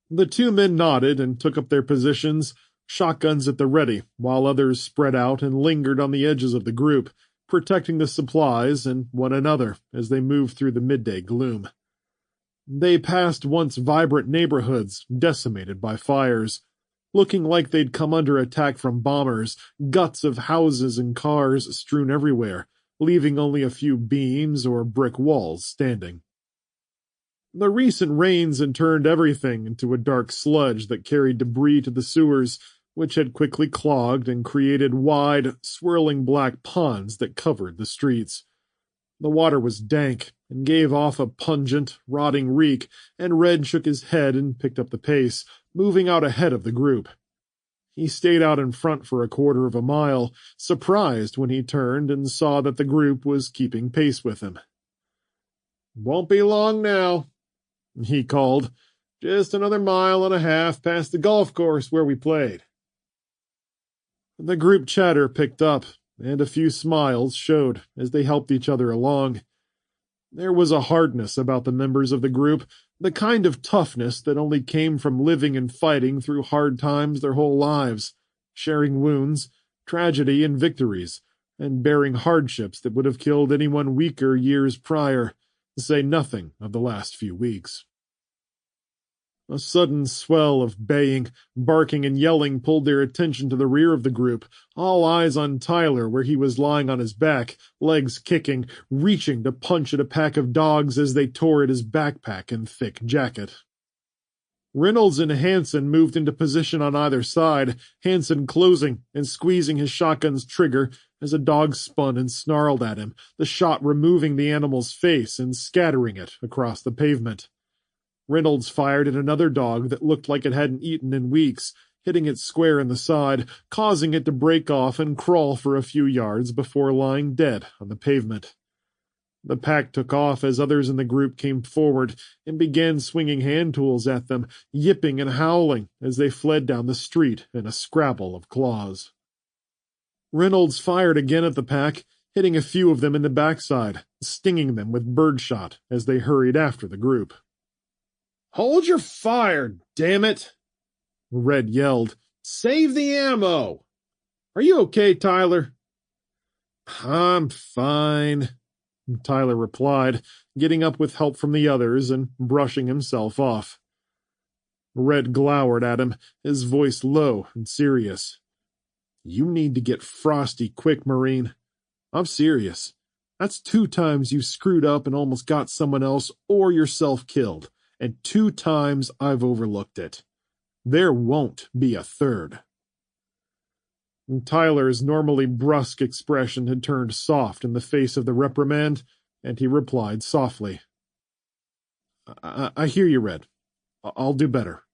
The 2 men nodded and took up their positions, shotguns at the ready, while others spread out and lingered on the edges of the group, protecting the supplies and one another as they moved through the midday gloom. They passed once vibrant neighborhoods decimated by fires, looking like they'd come under attack from bombers, guts of houses and cars strewn everywhere, leaving only a few beams or brick walls standing. The recent rains had turned everything into a dark sludge that carried debris to the sewers, which had quickly clogged and created wide, swirling black ponds that covered the streets. The water was dank and gave off a pungent, rotting reek, and Red shook his head and picked up the pace, moving out ahead of the group. He stayed out in front for a quarter of a mile, surprised when he turned and saw that the group was keeping pace with him. "Won't be long now," he called. "Just another mile and a half past the golf course where we played." The group chatter picked up, and a few smiles showed as they helped each other along. There was a hardness about the members of the group, the kind of toughness that only came from living and fighting through hard times their whole lives, sharing wounds, tragedy, and victories, and bearing hardships that would have killed anyone weaker years prior, to say nothing of the last few weeks. A sudden swell of baying, barking, and yelling pulled their attention to the rear of the group, all eyes on Tyler where he was lying on his back, legs kicking, reaching to punch at a pack of dogs as they tore at his backpack and thick jacket. Reynolds and Hanson moved into position on either side, Hanson closing and squeezing his shotgun's trigger as a dog spun and snarled at him, the shot removing the animal's face and scattering it across the pavement. Reynolds fired at another dog that looked like it hadn't eaten in weeks, hitting it square in the side, causing it to break off and crawl for a few yards before lying dead on the pavement. The pack took off as others in the group came forward and began swinging hand tools at them, yipping and howling as they fled down the street in a scrabble of claws. Reynolds fired again at the pack, hitting a few of them in the backside, stinging them with birdshot as they hurried after the group. "Hold your fire, damn it!" Red yelled. "Save the ammo! Are you okay, Tyler?" "I'm fine," Tyler replied, getting up with help from the others and brushing himself off. Red glowered at him, his voice low and serious. "You need to get frosty quick, Marine. I'm serious. That's 2 times you screwed up and almost got someone else or yourself killed. And 2 times I've overlooked it. There won't be a third." Tyler's normally brusque expression had turned soft in the face of the reprimand, and he replied softly. I hear you, Red. I'll do better."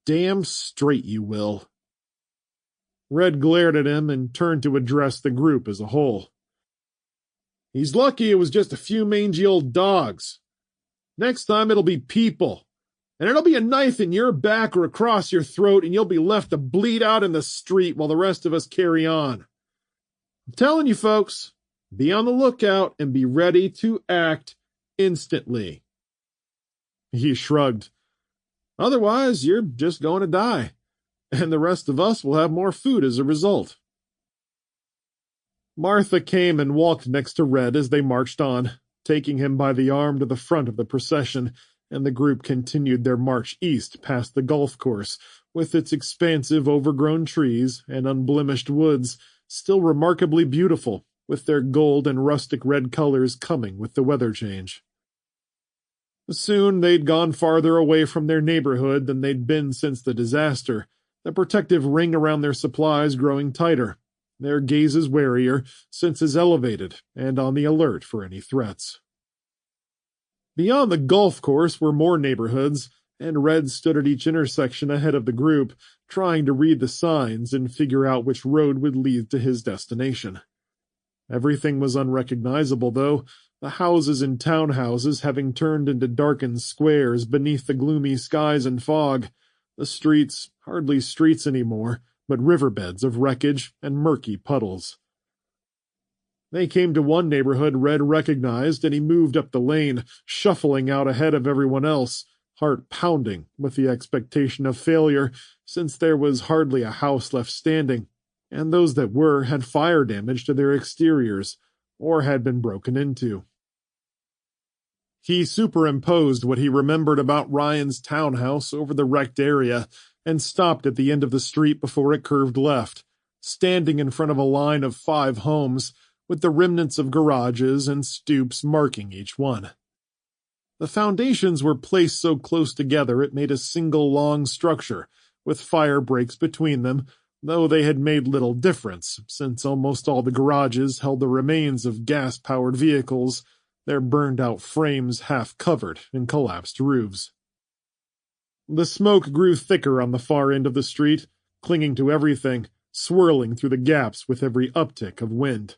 "Damn straight you will." Red glared at him and turned to address the group as a whole. "He's lucky it was just a few mangy old dogs. Next time it'll be people, and it'll be a knife in your back or across your throat, and you'll be left to bleed out in the street while the rest of us carry on. I'm telling you, folks, be on the lookout and be ready to act instantly." He shrugged. "Otherwise, you're just going to die, and the rest of us will have more food as a result." Martha came and walked next to Red as they marched on, taking him by the arm to the front of the procession, and the group continued their march east past the golf course, with its expansive overgrown trees and unblemished woods, still remarkably beautiful, with their gold and rustic red colors coming with the weather change. Soon they'd gone farther away from their neighborhood than they'd been since the disaster, the protective ring around their supplies growing tighter, their gazes warier, senses elevated, and on the alert for any threats. Beyond the golf course were more neighborhoods, and Red stood at each intersection ahead of the group, trying to read the signs and figure out which road would lead to his destination. Everything was unrecognizable, though, the houses and townhouses having turned into darkened squares beneath the gloomy skies and fog, the streets hardly streets anymore, but riverbeds of wreckage and murky puddles. They came to one neighborhood Red recognized, and he moved up the lane, shuffling out ahead of everyone else, heart pounding with the expectation of failure, since there was hardly a house left standing, and those that were had fire damage to their exteriors, or had been broken into. He superimposed what he remembered about Ryan's townhouse over the wrecked area, and stopped at the end of the street before it curved left, standing in front of a line of 5 homes, with the remnants of garages and stoops marking each one. The foundations were placed so close together it made a single long structure, with fire breaks between them, though they had made little difference, since almost all the garages held the remains of gas-powered vehicles, their burned-out frames half covered in collapsed roofs. The smoke grew thicker on the far end of the street, clinging to everything, swirling through the gaps with every uptick of wind.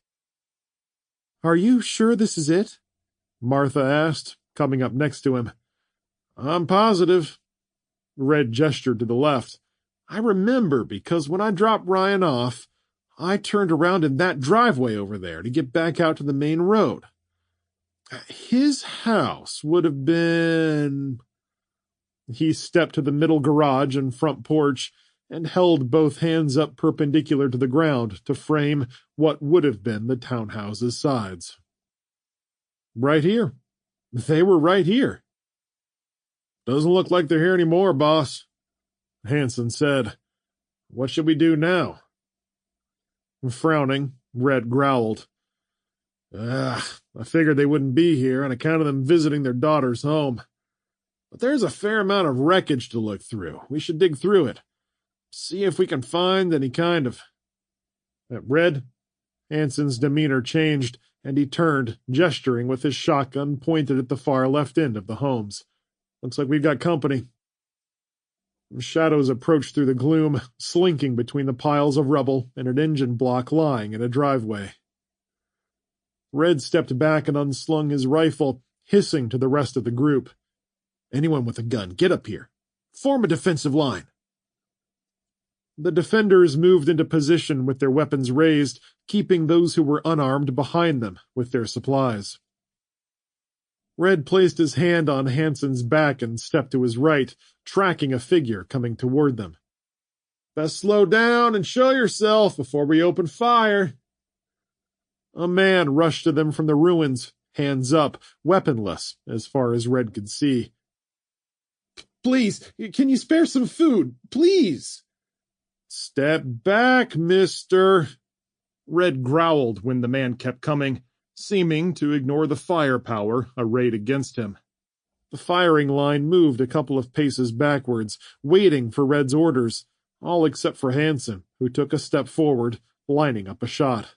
"Are you sure this is it?" Martha asked, coming up next to him. "I'm positive." Red gestured to the left. "I remember because when I dropped Ryan off, I turned around in that driveway over there to get back out to the main road. His house would have been..." He stepped to the middle garage and front porch and held both hands up perpendicular to the ground to frame what would have been the townhouse's sides. "Right here. They were right here." "Doesn't look like they're here anymore, boss," Hanson said. "What should we do now?" Frowning, Red growled. I figured they wouldn't be here on account of them visiting their daughter's home. But there's a fair amount of wreckage to look through. We should dig through it. See if we can find any kind of... Red? Hanson's demeanor changed, and he turned, gesturing with his shotgun pointed at the far left end of the homes. "Looks like we've got company." Shadows approached through the gloom, slinking between the piles of rubble and an engine block lying in a driveway. Red stepped back and unslung his rifle, hissing to the rest of the group. "Anyone with a gun, get up here. Form a defensive line." The defenders moved into position with their weapons raised, keeping those who were unarmed behind them with their supplies. Red placed his hand on Hanson's back and stepped to his right, tracking a figure coming toward them. "Best slow down and show yourself before we open fire." A man rushed to them from the ruins, hands up, weaponless, as far as Red could see. "Please, can you spare some food? Please!" "Step back, mister," Red growled when the man kept coming, seeming to ignore the firepower arrayed against him. The firing line moved a couple of paces backwards, waiting for Red's orders, all except for Hanson, who took a step forward, lining up a shot.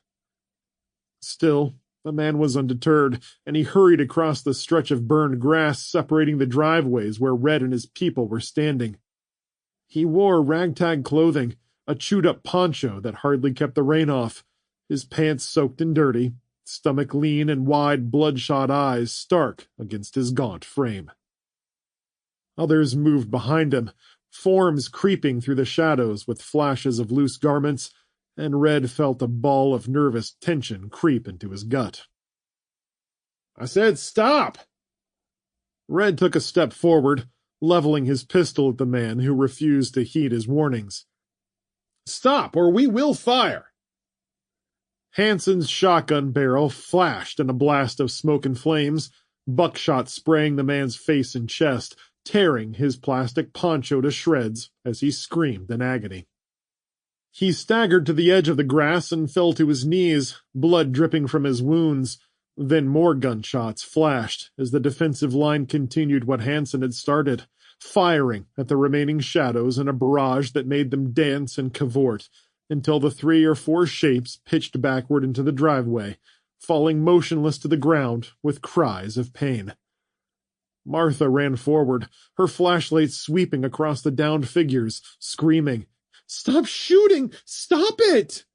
Still, the man was undeterred, and he hurried across the stretch of burned grass separating the driveways where Red and his people were standing. He wore ragtag clothing, a chewed-up poncho that hardly kept the rain off, his pants soaked and dirty, stomach lean and wide bloodshot eyes stark against his gaunt frame. Others moved behind him, forms creeping through the shadows with flashes of loose garments, and Red felt a ball of nervous tension creep into his gut. "I said stop!" Red took a step forward, leveling his pistol at the man who refused to heed his warnings. "Stop, or we will fire!" Hanson's shotgun barrel flashed in a blast of smoke and flames, buckshot spraying the man's face and chest, tearing his plastic poncho to shreds as he screamed in agony. He staggered to the edge of the grass and fell to his knees, blood dripping from his wounds. Then more gunshots flashed as the defensive line continued what Hanson had started, firing at the remaining shadows in a barrage that made them dance and cavort, until the 3 or 4 shapes pitched backward into the driveway, falling motionless to the ground with cries of pain. Martha ran forward, her flashlight sweeping across the downed figures, screaming, "Stop shooting! Stop it!"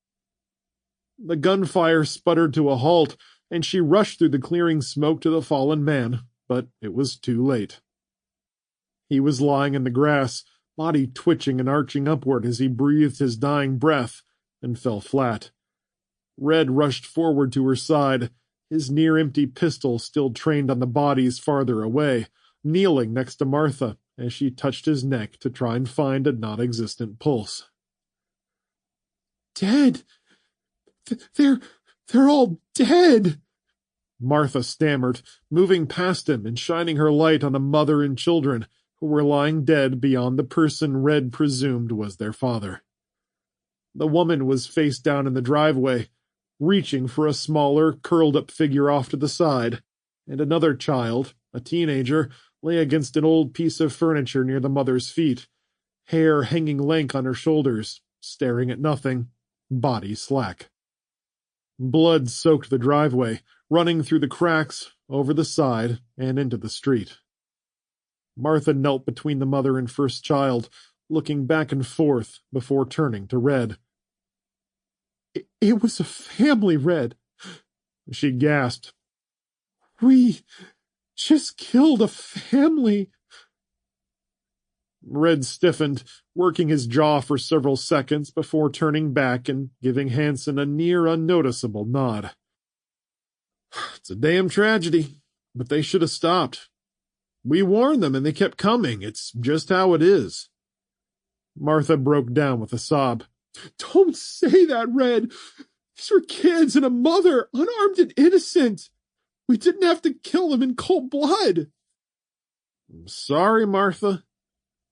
The gunfire sputtered to a halt, and she rushed through the clearing smoke to the fallen man, but it was too late. He was lying in the grass, body twitching and arching upward as he breathed his dying breath, and fell flat. Red rushed forward to her side, his near-empty pistol still trained on the bodies farther away, kneeling next to Martha as she touched his neck to try and find a non-existent pulse. Dead! They're all dead! Martha stammered, moving past him and shining her light on a mother and children who were lying dead beyond the person Red presumed was their father. The woman was face down in the driveway, reaching for a smaller, curled-up figure off to the side, and another child, a teenager, lay against an old piece of furniture near the mother's feet, hair hanging lank on her shoulders, staring at nothing, body slack. Blood soaked the driveway, running through the cracks, over the side, and into the street. Martha knelt between the mother and first child, looking back and forth before turning to Red. It was a family, Red. She gasped. We just killed a family. Red stiffened, working his jaw for several seconds before turning back and giving Hansen a near unnoticeable nod. It's a damn tragedy, but they should have stopped. We warned them and they kept coming. It's just how it is. Martha broke down with a sob. Don't say that, Red. These were kids and a mother, unarmed and innocent. We didn't have to kill them in cold blood. I'm sorry, Martha,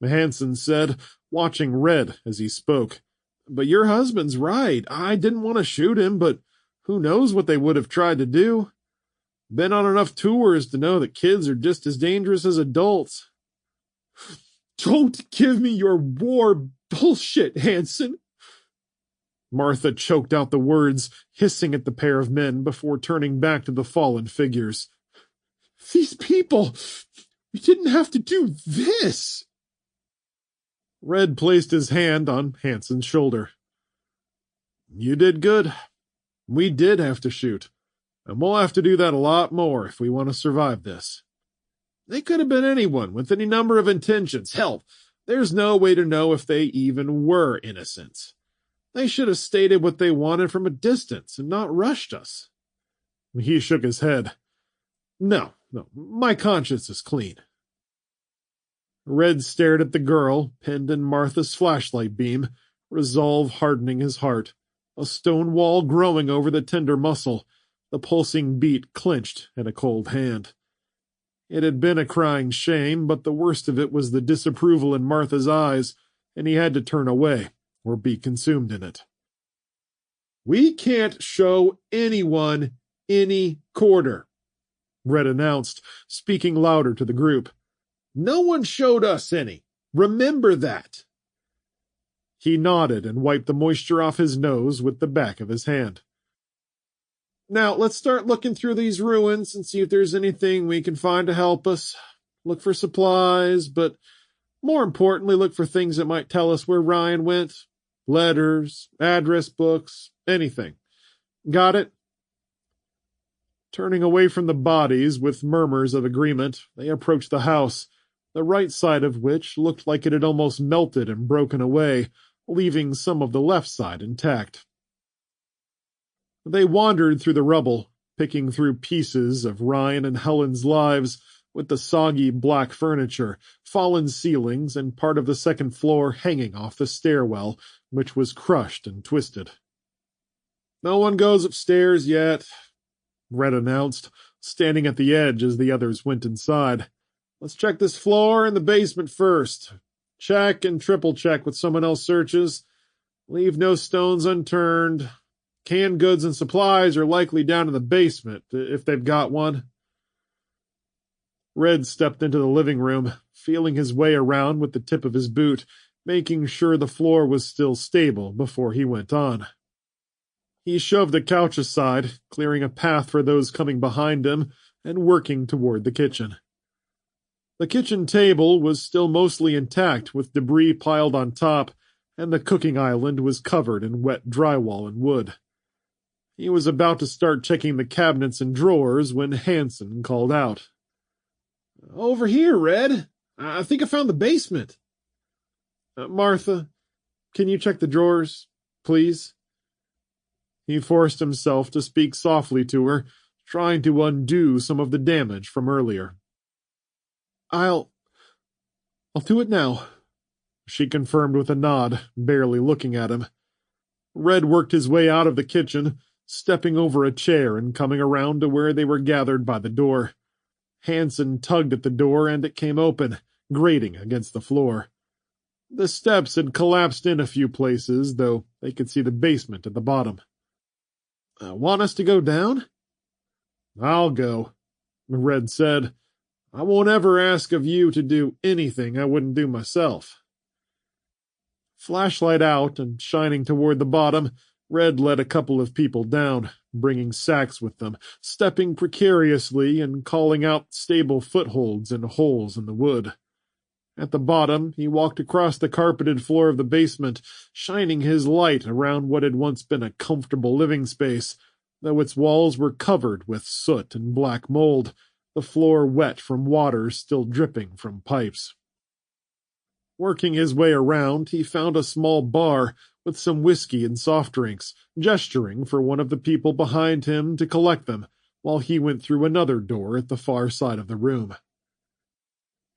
Hansen said, watching Red as he spoke. But your husband's right. I didn't want to shoot him, but who knows what they would have tried to do. Been on enough tours to know that kids are just as dangerous as adults. Don't give me your war bullshit, Hansen. Martha choked out the words, hissing at the pair of men before turning back to the fallen figures. These people, we didn't have to do this. Red placed his hand on Hansen's shoulder. You did good. We did have to shoot, and we'll have to do that a lot more if we want to survive this. They could have been anyone with any number of intentions. Hell, there's no way to know if they even were innocents. They should have stated what they wanted from a distance and not rushed us. He shook his head. No, my conscience is clean. Red stared at the girl, pinned in Martha's flashlight beam, resolve hardening his heart, a stone wall growing over the tender muscle, the pulsing beat clenched in a cold hand. It had been a crying shame, but the worst of it was the disapproval in Martha's eyes, and he had to turn away or be consumed in it. We can't show anyone any quarter, Red announced, speaking louder to the group. No one showed us any. Remember that. He nodded and wiped the moisture off his nose with the back of his hand. Now, let's start looking through these ruins and see if there's anything we can find to help us. Look for supplies, but more importantly, look for things that might tell us where Ryan went. Letters, address books, anything. Got it? Turning away from the bodies with murmurs of agreement, they approached the house, the right side of which looked like it had almost melted and broken away, leaving some of the left side intact. They wandered through the rubble, picking through pieces of Ryan and Helen's lives with the soggy black furniture, fallen ceilings, and part of the second floor hanging off the stairwell, which was crushed and twisted. No one goes upstairs yet, Red announced, standing at the edge as the others went inside. Let's check this floor and the basement first. Check and triple check what someone else searches. Leave no stones unturned. Canned goods and supplies are likely down in the basement, if they've got one. Red stepped into the living room, feeling his way around with the tip of his boot, making sure the floor was still stable before he went on. He shoved the couch aside, clearing a path for those coming behind him, and working toward the kitchen. The kitchen table was still mostly intact, with debris piled on top, and the cooking island was covered in wet drywall and wood. He was about to start checking the cabinets and drawers when Hansen called out. Over here, Red. I think I found the basement. Martha, can you check the drawers, please? He forced himself to speak softly to her, trying to undo some of the damage from earlier. I'll do it now, she confirmed with a nod, barely looking at him. Red worked his way out of the kitchen, stepping over a chair and coming around to where they were gathered by the door. Hansen tugged at the door and it came open, grating against the floor. The steps had collapsed in a few places, though they could see the basement at the bottom. Want us to go down? I'll go, Red said. I won't ever ask of you to do anything I wouldn't do myself. Flashlight out and shining toward the bottom, Red led a couple of people down, bringing sacks with them, stepping precariously and calling out stable footholds in holes in the wood. At the bottom, he walked across the carpeted floor of the basement, shining his light around what had once been a comfortable living space, though its walls were covered with soot and black mold, the floor wet from water still dripping from pipes. Working his way around, he found a small bar with some whiskey and soft drinks, gesturing for one of the people behind him to collect them, while he went through another door at the far side of the room.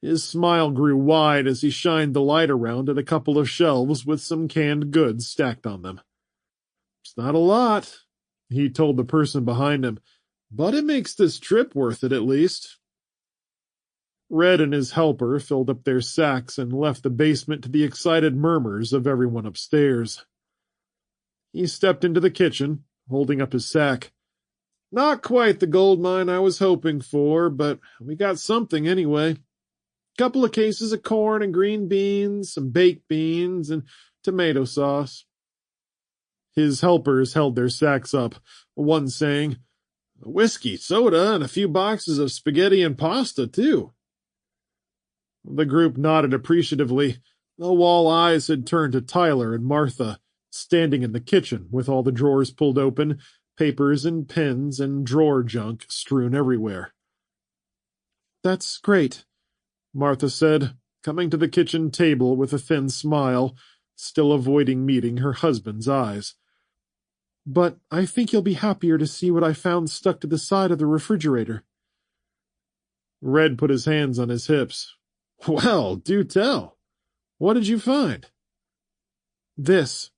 His smile grew wide as he shined the light around at a couple of shelves with some canned goods stacked on them. It's not a lot, he told the person behind him, but it makes this trip worth it at least. Red and his helper filled up their sacks and left the basement to the excited murmurs of everyone upstairs. He stepped into the kitchen, holding up his sack. Not quite the gold mine I was hoping for, but we got something anyway. Couple of cases of corn and green beans, some baked beans, and tomato sauce. His helpers held their sacks up, one saying, whiskey, soda, and a few boxes of spaghetti and pasta, too. The group nodded appreciatively, though all eyes had turned to Tyler and Martha, standing in the kitchen with all the drawers pulled open, papers and pens and drawer junk strewn everywhere. That's great, Martha said, coming to the kitchen table with a thin smile, still avoiding meeting her husband's eyes. But I think you'll be happier to see what I found stuck to the side of the refrigerator. Red put his hands on his hips. Well, do tell. What did you find? This.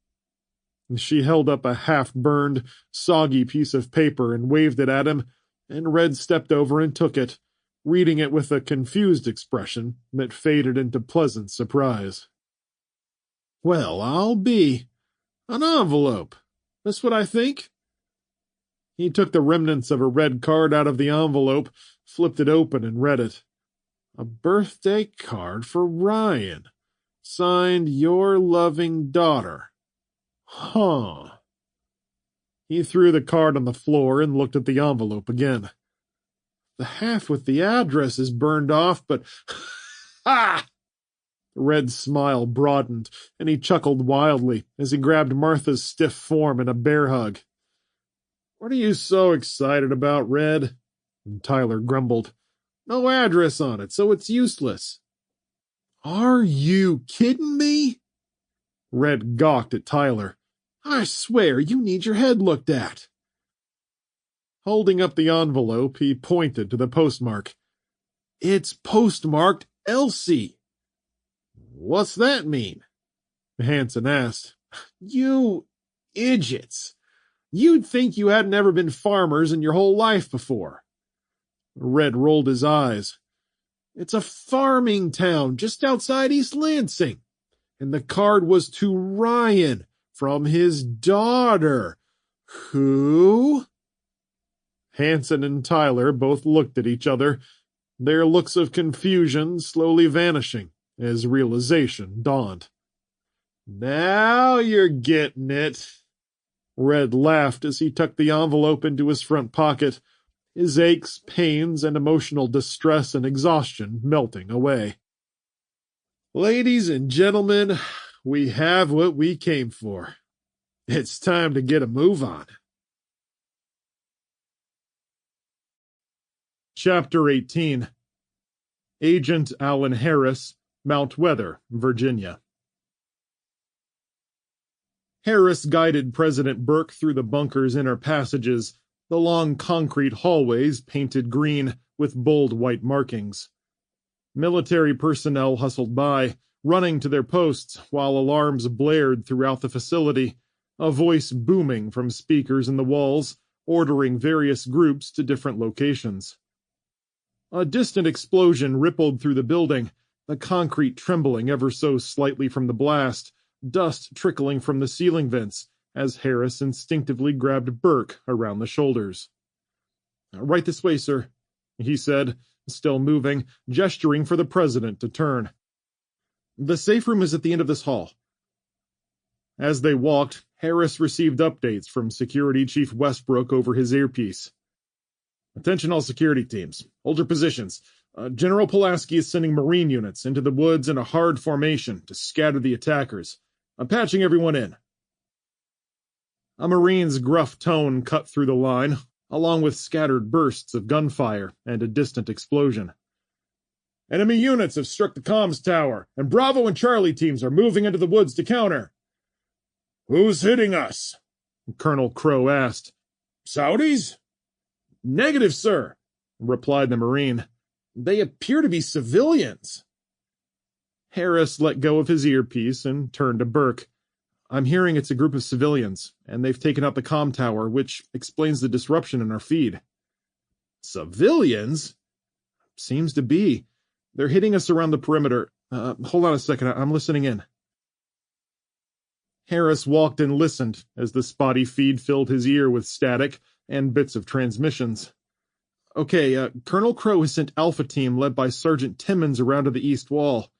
She held up a half-burned, soggy piece of paper and waved it at him, and Red stepped over and took it, reading it with a confused expression that faded into pleasant surprise. Well, I'll be. An envelope. That's what I think. He took the remnants of a red card out of the envelope, flipped it open, and read it. A birthday card for Ryan. Signed, Your Loving Daughter. Huh. He threw the card on the floor and looked at the envelope again. The half with the address is burned off, but... Ha! Red's smile broadened, and he chuckled wildly as he grabbed Martha's stiff form in a bear hug. What are you so excited about, Red? And Tyler grumbled. No address on it, so it's useless. Are you kidding me? Red gawked at Tyler. I swear you need your head looked at. Holding up the envelope, he pointed to the postmark. It's postmarked Elsie. What's that mean? Hansen asked. You idiots. You'd think you hadn't ever been farmers in your whole life before. Red rolled his eyes. It's a farming town just outside East Lansing. And the card was to Ryan from his daughter. Who? Hansen and Tyler both looked at each other, their looks of confusion slowly vanishing as realization dawned. Now you're getting it. Red laughed as he tucked the envelope into his front pocket, his aches, pains, and emotional distress and exhaustion melting away. Ladies and gentlemen, we have what we came for. It's time to get a move on. Chapter 18. Agent Alan Harris, Mount Weather, Virginia. Harris guided President Burke through the bunker's inner passages, the long concrete hallways painted green with bold white markings. Military personnel hustled by, running to their posts while alarms blared throughout the facility, a voice booming from speakers in the walls, ordering various groups to different locations. A distant explosion rippled through the building, the concrete trembling ever so slightly from the blast, dust trickling from the ceiling vents, as Harris instinctively grabbed Burke around the shoulders. "Right this way, sir," he said, still moving, gesturing for the president to turn. "The safe room is at the end of this hall." As they walked, Harris received updates from Security Chief Westbrook over his earpiece. "Attention all security teams. Hold your positions. General Pulaski is sending Marine units into the woods in a hard formation to scatter the attackers. I'm patching everyone in." A Marine's gruff tone cut through the line, along with scattered bursts of gunfire and a distant explosion. "Enemy units have struck the comms tower, and Bravo and Charlie teams are moving into the woods to counter." "Who's hitting us?" Colonel Crow asked. "Saudis?" "Negative, sir," replied the Marine. "They appear to be civilians." Harris let go of his earpiece and turned to Burke. "I'm hearing it's a group of civilians, and they've taken out the comm tower, which explains the disruption in our feed." "Civilians?" "Seems to be. They're hitting us around the perimeter. Hold on a second, I'm listening in." Harris walked and listened as the spotty feed filled his ear with static and bits of transmissions. "Okay, Colonel Crow has sent Alpha Team led by Sergeant Timmons around to the east wall."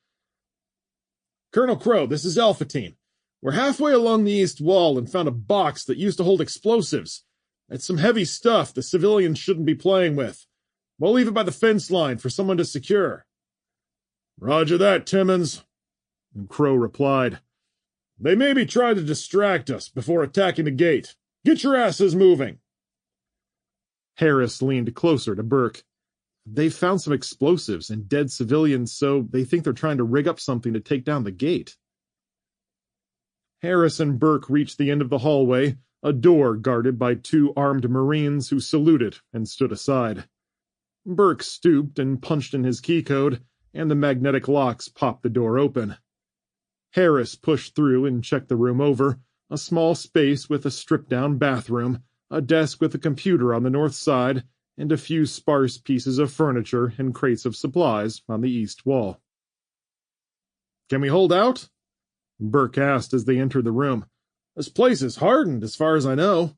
"Colonel Crow, this is Alpha Team. We're halfway along the east wall and found a box that used to hold explosives. It's some heavy stuff the civilians shouldn't be playing with. We'll leave it by the fence line for someone to secure." "Roger that, Timmons," Crow replied. "They maybe tried to distract us before attacking the gate. Get your asses moving." Harris leaned closer to Burke. "They've found some explosives and dead civilians, so they think they're trying to rig up something to take down the gate." Harris and Burke reached the end of the hallway, a door guarded by 2 armed Marines who saluted and stood aside. Burke stooped and punched in his key code, and the magnetic locks popped the door open. Harris pushed through and checked the room over, a small space with a stripped-down bathroom, a desk with a computer on the north side, and a few sparse pieces of furniture and crates of supplies on the east wall. "Can we hold out?" Burke asked as they entered the room. "This place is hardened, as far as I know."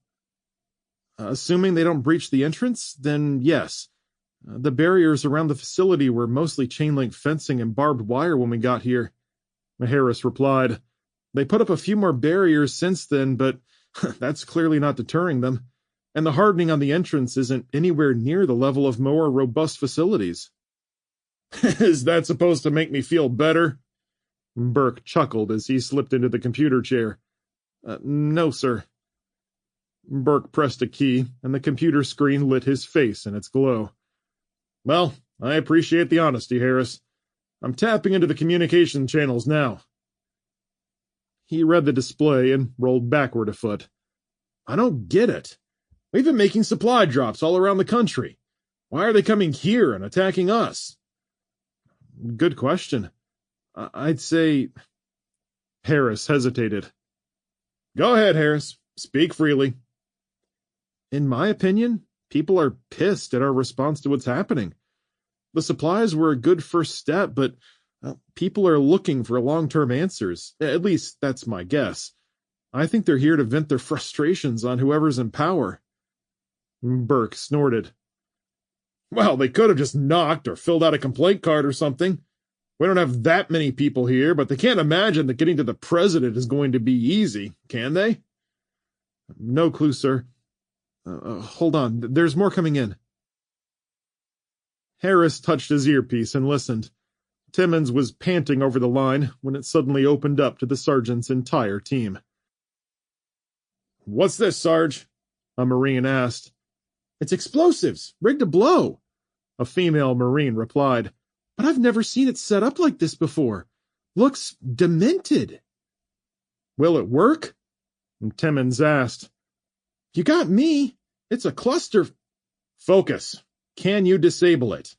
"Assuming they don't breach the entrance, then yes. The barriers around the facility were mostly chain-link fencing and barbed wire when we got here," Harris replied. "They put up a few more barriers since then, but that's clearly not deterring them. And the hardening on the entrance isn't anywhere near the level of more robust facilities." "Is that supposed to make me feel better?" Burke chuckled as he slipped into the computer chair. "No, sir." Burke pressed a key, and the computer screen lit his face in its glow. "Well, I appreciate the honesty, Harris. I'm tapping into the communication channels now." He read the display and rolled backward a foot. "I don't get it. We've been making supply drops all around the country. Why are they coming here and attacking us?" "Good question. I'd say—" Harris hesitated. "Go ahead, Harris. Speak freely." "In my opinion, people are pissed at our response to what's happening. The supplies were a good first step, but people are looking for long-term answers. At least, that's my guess. I think they're here to vent their frustrations on whoever's in power." Burke snorted. "Well, they could have just knocked or filled out a complaint card or something. We don't have that many people here, but they can't imagine that getting to the president is going to be easy, can they?" "No clue, sir. Hold on, there's more coming in." Harris touched his earpiece and listened. Timmons was panting over the line when it suddenly opened up to the sergeant's entire team. "What's this, Sarge?" a Marine asked. "It's explosives, rigged to blow," a female Marine replied. "But I've never seen it set up like this before. Looks demented." "Will it work?" Timmons asked. "You got me. It's a cluster." "Focus. Can you disable it?"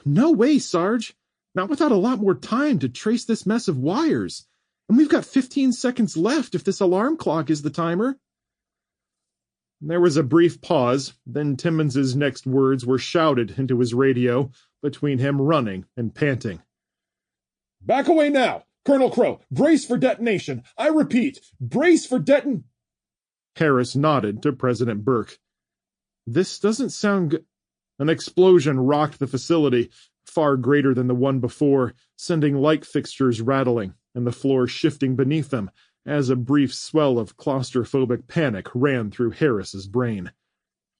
"No way, Sarge. Not without a lot more time to trace this mess of wires. And we've got 15 seconds left if this alarm clock is the timer. There was a brief pause, then Timmons's next words were shouted into his radio, between him running and panting. "Back away now! Colonel Crow, brace for detonation! I repeat, brace for deton—" Harris nodded to President Burke. This doesn't sound good. An explosion rocked the facility, far greater than the one before, sending light fixtures rattling and the floor shifting beneath them, as a brief swell of claustrophobic panic ran through Harris's brain.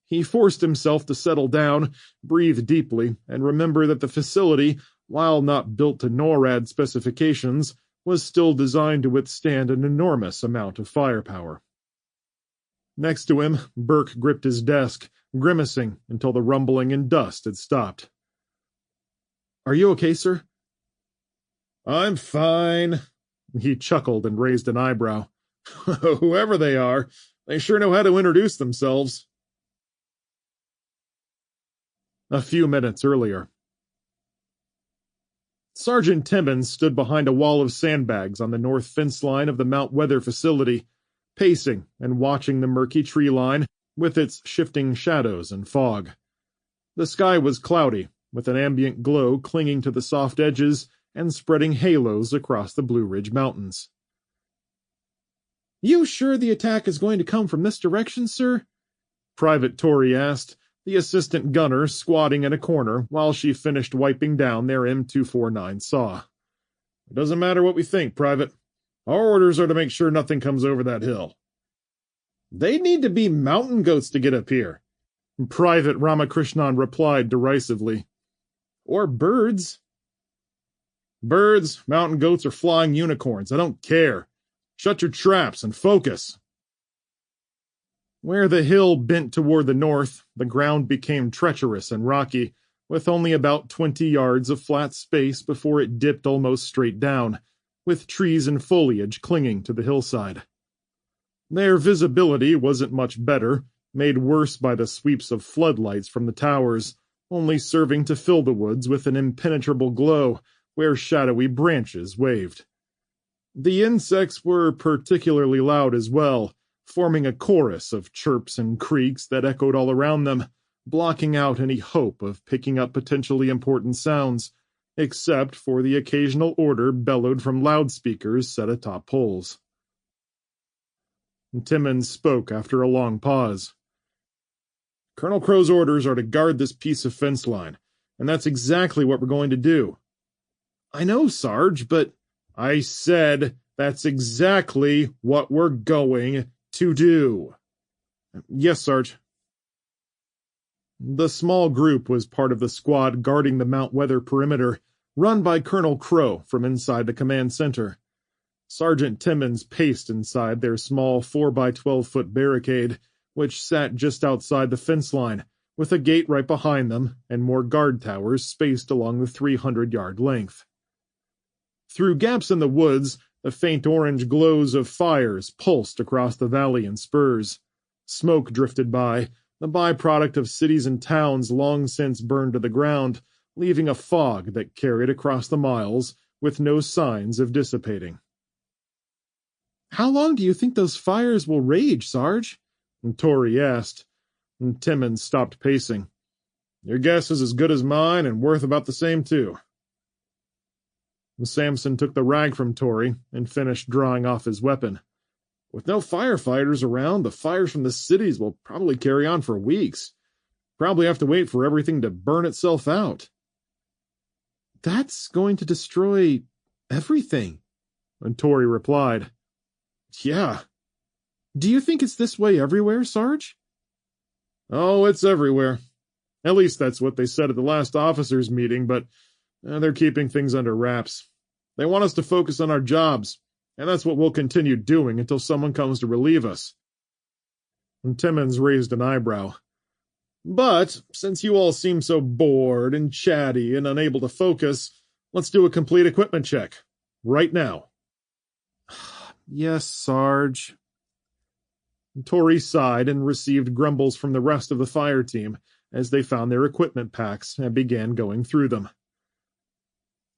He forced himself to settle down, breathe deeply, and remember that the facility, while not built to NORAD specifications, was still designed to withstand an enormous amount of firepower. Next to him, Burke gripped his desk, grimacing until the rumbling and dust had stopped. "Are you okay, sir?" "I'm fine." He chuckled and raised an eyebrow. "Whoever they are, they sure know how to introduce themselves." A few minutes earlier. Sergeant Timmons stood behind a wall of sandbags on the north fence line of the Mount Weather facility, pacing and watching the murky tree line with its shifting shadows and fog. The sky was cloudy, with an ambient glow clinging to the soft edges and spreading halos across the Blue Ridge Mountains. "You sure the attack is going to come from this direction, sir?" Private Torrey asked, the assistant gunner squatting in a corner while she finished wiping down their M249 saw. "It doesn't matter what we think, Private. Our orders are to make sure nothing comes over that hill." "They need to be mountain goats to get up here," Private Ramakrishnan replied derisively. "Or birds." "Birds, mountain goats, or flying unicorns, I don't care. Shut your traps and focus." Where the hill bent toward the north, the ground became treacherous and rocky, with only about 20 yards of flat space before it dipped almost straight down, with trees and foliage clinging to the hillside. Their visibility wasn't much better, made worse by the sweeps of floodlights from the towers, only serving to fill the woods with an impenetrable glow where shadowy branches waved. The insects were particularly loud as well, forming a chorus of chirps and creaks that echoed all around them, blocking out any hope of picking up potentially important sounds, except for the occasional order bellowed from loudspeakers set atop poles. Timmons spoke after a long pause. "Colonel Crow's orders are to guard this piece of fence line, and that's exactly what we're going to do." "I know, Sarge, but—" "I said that's exactly what we're going to do." "Yes, Sarge." The small group was part of the squad guarding the Mount Weather perimeter, run by Colonel Crow from inside the command center. Sergeant Timmons paced inside their small 4x12-foot barricade, which sat just outside the fence line, with a gate right behind them and more guard towers spaced along the 300-yard length. Through gaps in the woods, the faint orange glows of fires pulsed across the valley in spurs. Smoke drifted by, the byproduct of cities and towns long since burned to the ground, leaving a fog that carried across the miles with no signs of dissipating. "How long do you think those fires will rage, Sarge?" Torrey asked, and Timmons stopped pacing. "Your guess is as good as mine and worth about the same, too." Samson took the rag from Torrey and finished drawing off his weapon. "With no firefighters around, the fires from the cities will probably carry on for weeks. Probably have to wait for everything to burn itself out." "That's going to destroy everything," Torrey replied. "Yeah. Do you think it's this way everywhere, Sarge?" "Oh, it's everywhere. At least that's what they said at the last officers' meeting, but they're keeping things under wraps. They want us to focus on our jobs, and that's what we'll continue doing until someone comes to relieve us." And Timmons raised an eyebrow. "But, since you all seem so bored and chatty and unable to focus, let's do a complete equipment check. Right now." "Yes, Sarge." Torrey sighed and received grumbles from the rest of the fire team as they found their equipment packs and began going through them.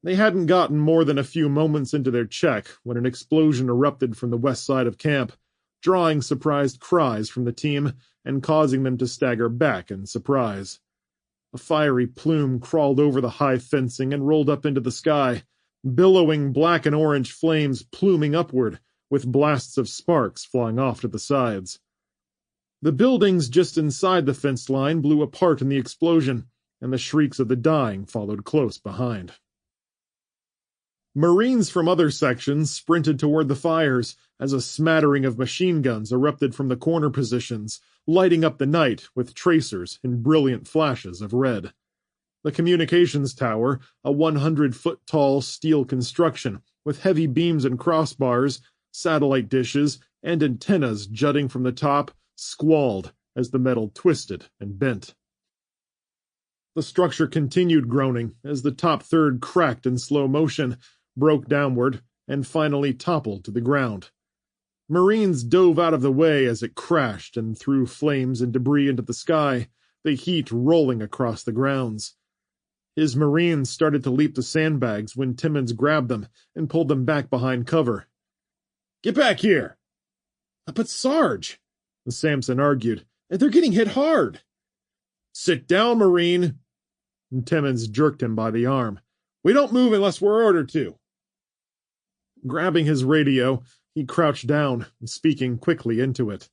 They hadn't gotten more than a few moments into their check when an explosion erupted from the west side of camp, drawing surprised cries from the team and causing them to stagger back in surprise. A fiery plume crawled over the high fencing and rolled up into the sky, billowing black and orange flames pluming upward, with blasts of sparks flying off to the sides. The buildings just inside the fence line blew apart in the explosion, and the shrieks of the dying followed close behind. Marines from other sections sprinted toward the fires as a smattering of machine guns erupted from the corner positions, lighting up the night with tracers in brilliant flashes of red. The communications tower, a 100-foot-tall steel construction with heavy beams and crossbars, satellite dishes, and antennas jutting from the top, squalled as the metal twisted and bent. The structure continued groaning as the top third cracked in slow motion, broke downward, and finally toppled to the ground. Marines dove out of the way as it crashed and threw flames and debris into the sky, the heat rolling across the grounds. His Marines started to leap the sandbags when Timmons grabbed them and pulled them back behind cover. "Get back here!" "But Sarge," Samson argued, "they're getting hit hard." "Sit down, Marine!" And Timmons jerked him by the arm. "We don't move unless we're ordered to." Grabbing his radio, he crouched down, speaking quickly into it.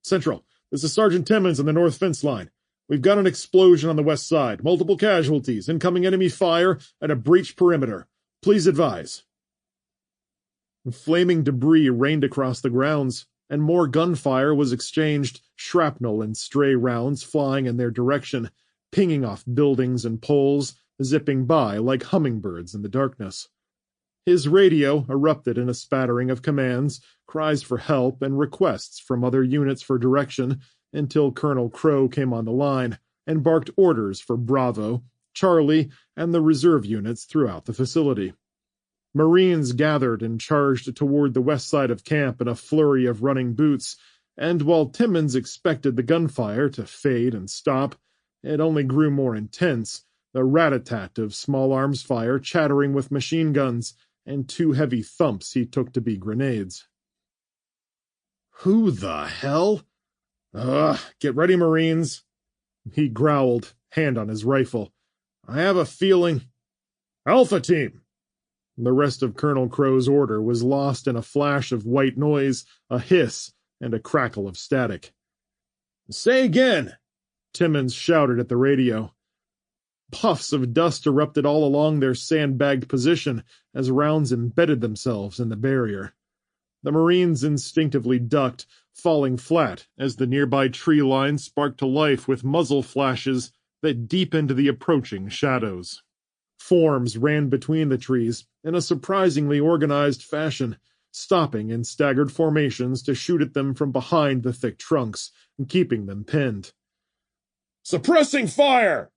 "Central, this is Sergeant Timmons on the north fence line. We've got an explosion on the west side, multiple casualties, incoming enemy fire, and a breached perimeter. Please advise." Flaming debris rained across the grounds, and more gunfire was exchanged, shrapnel and stray rounds flying in their direction, pinging off buildings and poles, zipping by like hummingbirds in the darkness. His radio erupted in a spattering of commands, cries for help, and requests from other units for direction until Colonel Crow came on the line and barked orders for Bravo, Charlie, and the reserve units throughout the facility. Marines gathered and charged toward the west side of camp in a flurry of running boots, and while Timmons expected the gunfire to fade and stop, it only grew more intense, the rat-a-tat of small arms fire chattering with machine guns, and 2 heavy thumps he took to be grenades. "Who the hell? Get ready, Marines," he growled, hand on his rifle. "I have a feeling—" "Alpha Team!" The rest of Colonel Crow's order was lost in a flash of white noise, a hiss, and a crackle of static. "Say again!" Timmons shouted at the radio. Puffs of dust erupted all along their sandbagged position as rounds embedded themselves in the barrier. The Marines instinctively ducked, falling flat as the nearby tree line sparked to life with muzzle flashes that deepened the approaching shadows. Forms ran between the trees in a surprisingly organized fashion, stopping in staggered formations to shoot at them from behind the thick trunks, keeping them pinned. "Suppressing fire!"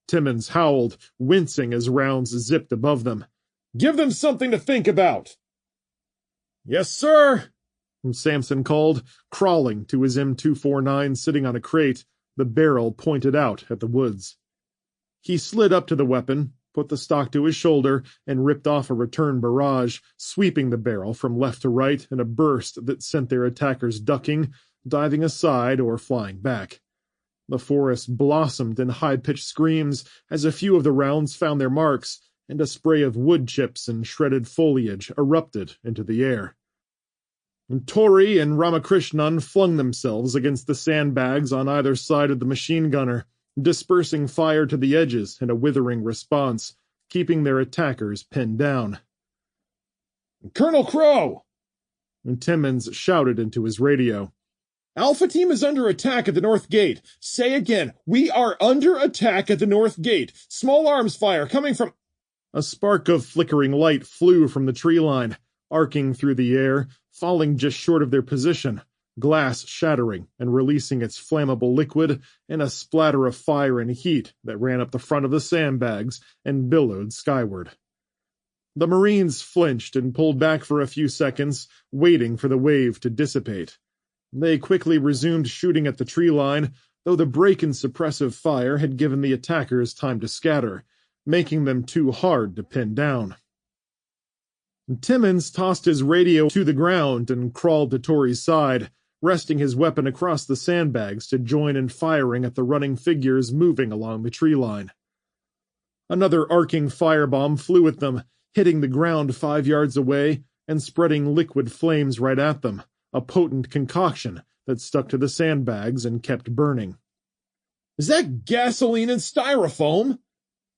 Timmons howled, wincing as rounds zipped above them. "Give them something to think about!" "Yes, sir!" Samson called, crawling to his M249 sitting on a crate, the barrel pointed out at the woods. He slid up to the weapon, put the stock to his shoulder, and ripped off a return barrage, sweeping the barrel from left to right in a burst that sent their attackers ducking, diving aside, or flying back. The forest blossomed in high-pitched screams as a few of the rounds found their marks, and a spray of wood chips and shredded foliage erupted into the air. Tori and Ramakrishnan flung themselves against the sandbags on either side of the machine gunner, dispersing fire to the edges in a withering response, keeping their attackers pinned down. "Colonel Crow!" Timmons shouted into his radio. "Alpha Team is under attack at the north gate. Say again, we are under attack at the north gate. Small arms fire coming from—" A spark of flickering light flew from the tree line, arcing through the air, falling just short of their position, glass shattering and releasing its flammable liquid in a splatter of fire and heat that ran up the front of the sandbags and billowed skyward. The Marines flinched and pulled back for a few seconds, waiting for the wave to dissipate. They quickly resumed shooting at the tree line, though the break in suppressive fire had given the attackers time to scatter, making them too hard to pin down. Timmons tossed his radio to the ground and crawled to Tori's side, resting his weapon across the sandbags to join in firing at the running figures moving along the tree line. Another arcing firebomb flew at them, hitting the ground 5 yards away and spreading liquid flames right at them, a potent concoction that stuck to the sandbags and kept burning. "Is that gasoline and styrofoam?"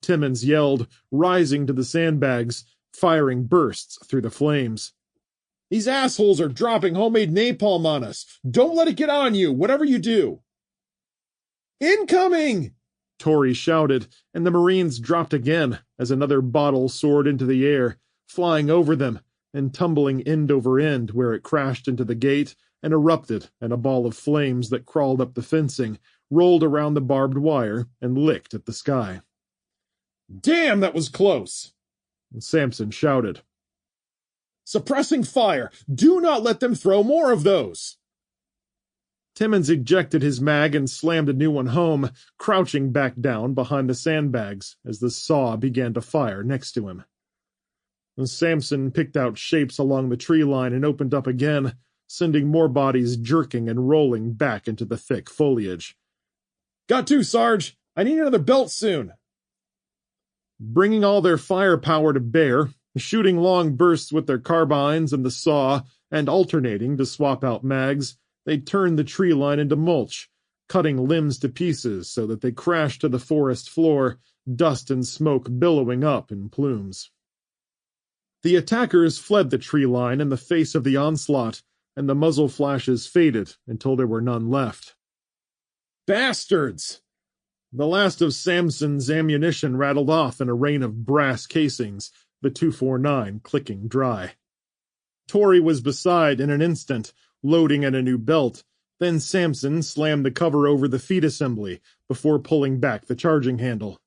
Timmons yelled, rising to the sandbags, firing bursts through the flames. "These assholes are dropping homemade napalm on us. Don't let it get on you, whatever you do." "Incoming!" Tori shouted, and the Marines dropped again as another bottle soared into the air, flying over them and tumbling end over end where it crashed into the gate and erupted in a ball of flames that crawled up the fencing, rolled around the barbed wire, and licked at the sky. "Damn, that was close!" Samson shouted. "Suppressing fire! Do not let them throw more of those!" Timmons ejected his mag and slammed a new one home, crouching back down behind the sandbags as the saw began to fire next to him. Samson picked out shapes along the tree line and opened up again, sending more bodies jerking and rolling back into the thick foliage. "Got to, Sarge! I need another belt soon!" Bringing all their firepower to bear, shooting long bursts with their carbines and the saw, and alternating to swap out mags, they turned the tree line into mulch, cutting limbs to pieces so that they crashed to the forest floor, dust and smoke billowing up in plumes. The attackers fled the tree line in the face of the onslaught, and the muzzle flashes faded until there were none left. "Bastards!" The last of Samson's ammunition rattled off in a rain of brass casings, the 249 clicking dry. Tori was beside in an instant, loading in a new belt. Then Samson slammed the cover over the feed assembly before pulling back the charging handle.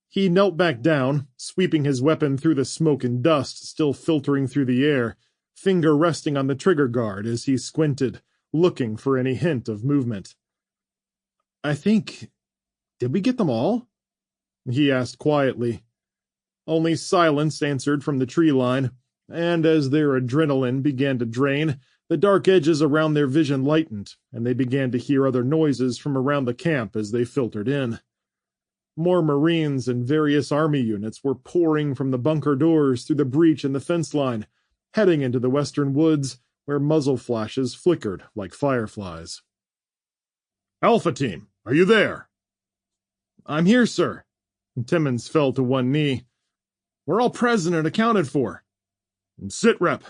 He knelt back down, sweeping his weapon through the smoke and dust still filtering through the air, finger resting on the trigger guard as he squinted, looking for any hint of movement. Did we get them all?" he asked quietly. Only silence answered from the tree line, and as their adrenaline began to drain, the dark edges around their vision lightened, and they began to hear other noises from around the camp as they filtered in. More Marines and various army units were pouring from the bunker doors through the breach in the fence line, heading into the western woods, where muzzle flashes flickered like fireflies. "Alpha Team, are you there?" "I'm here, sir." Timmons fell to one knee. "We're all present and accounted for." "Sit rep."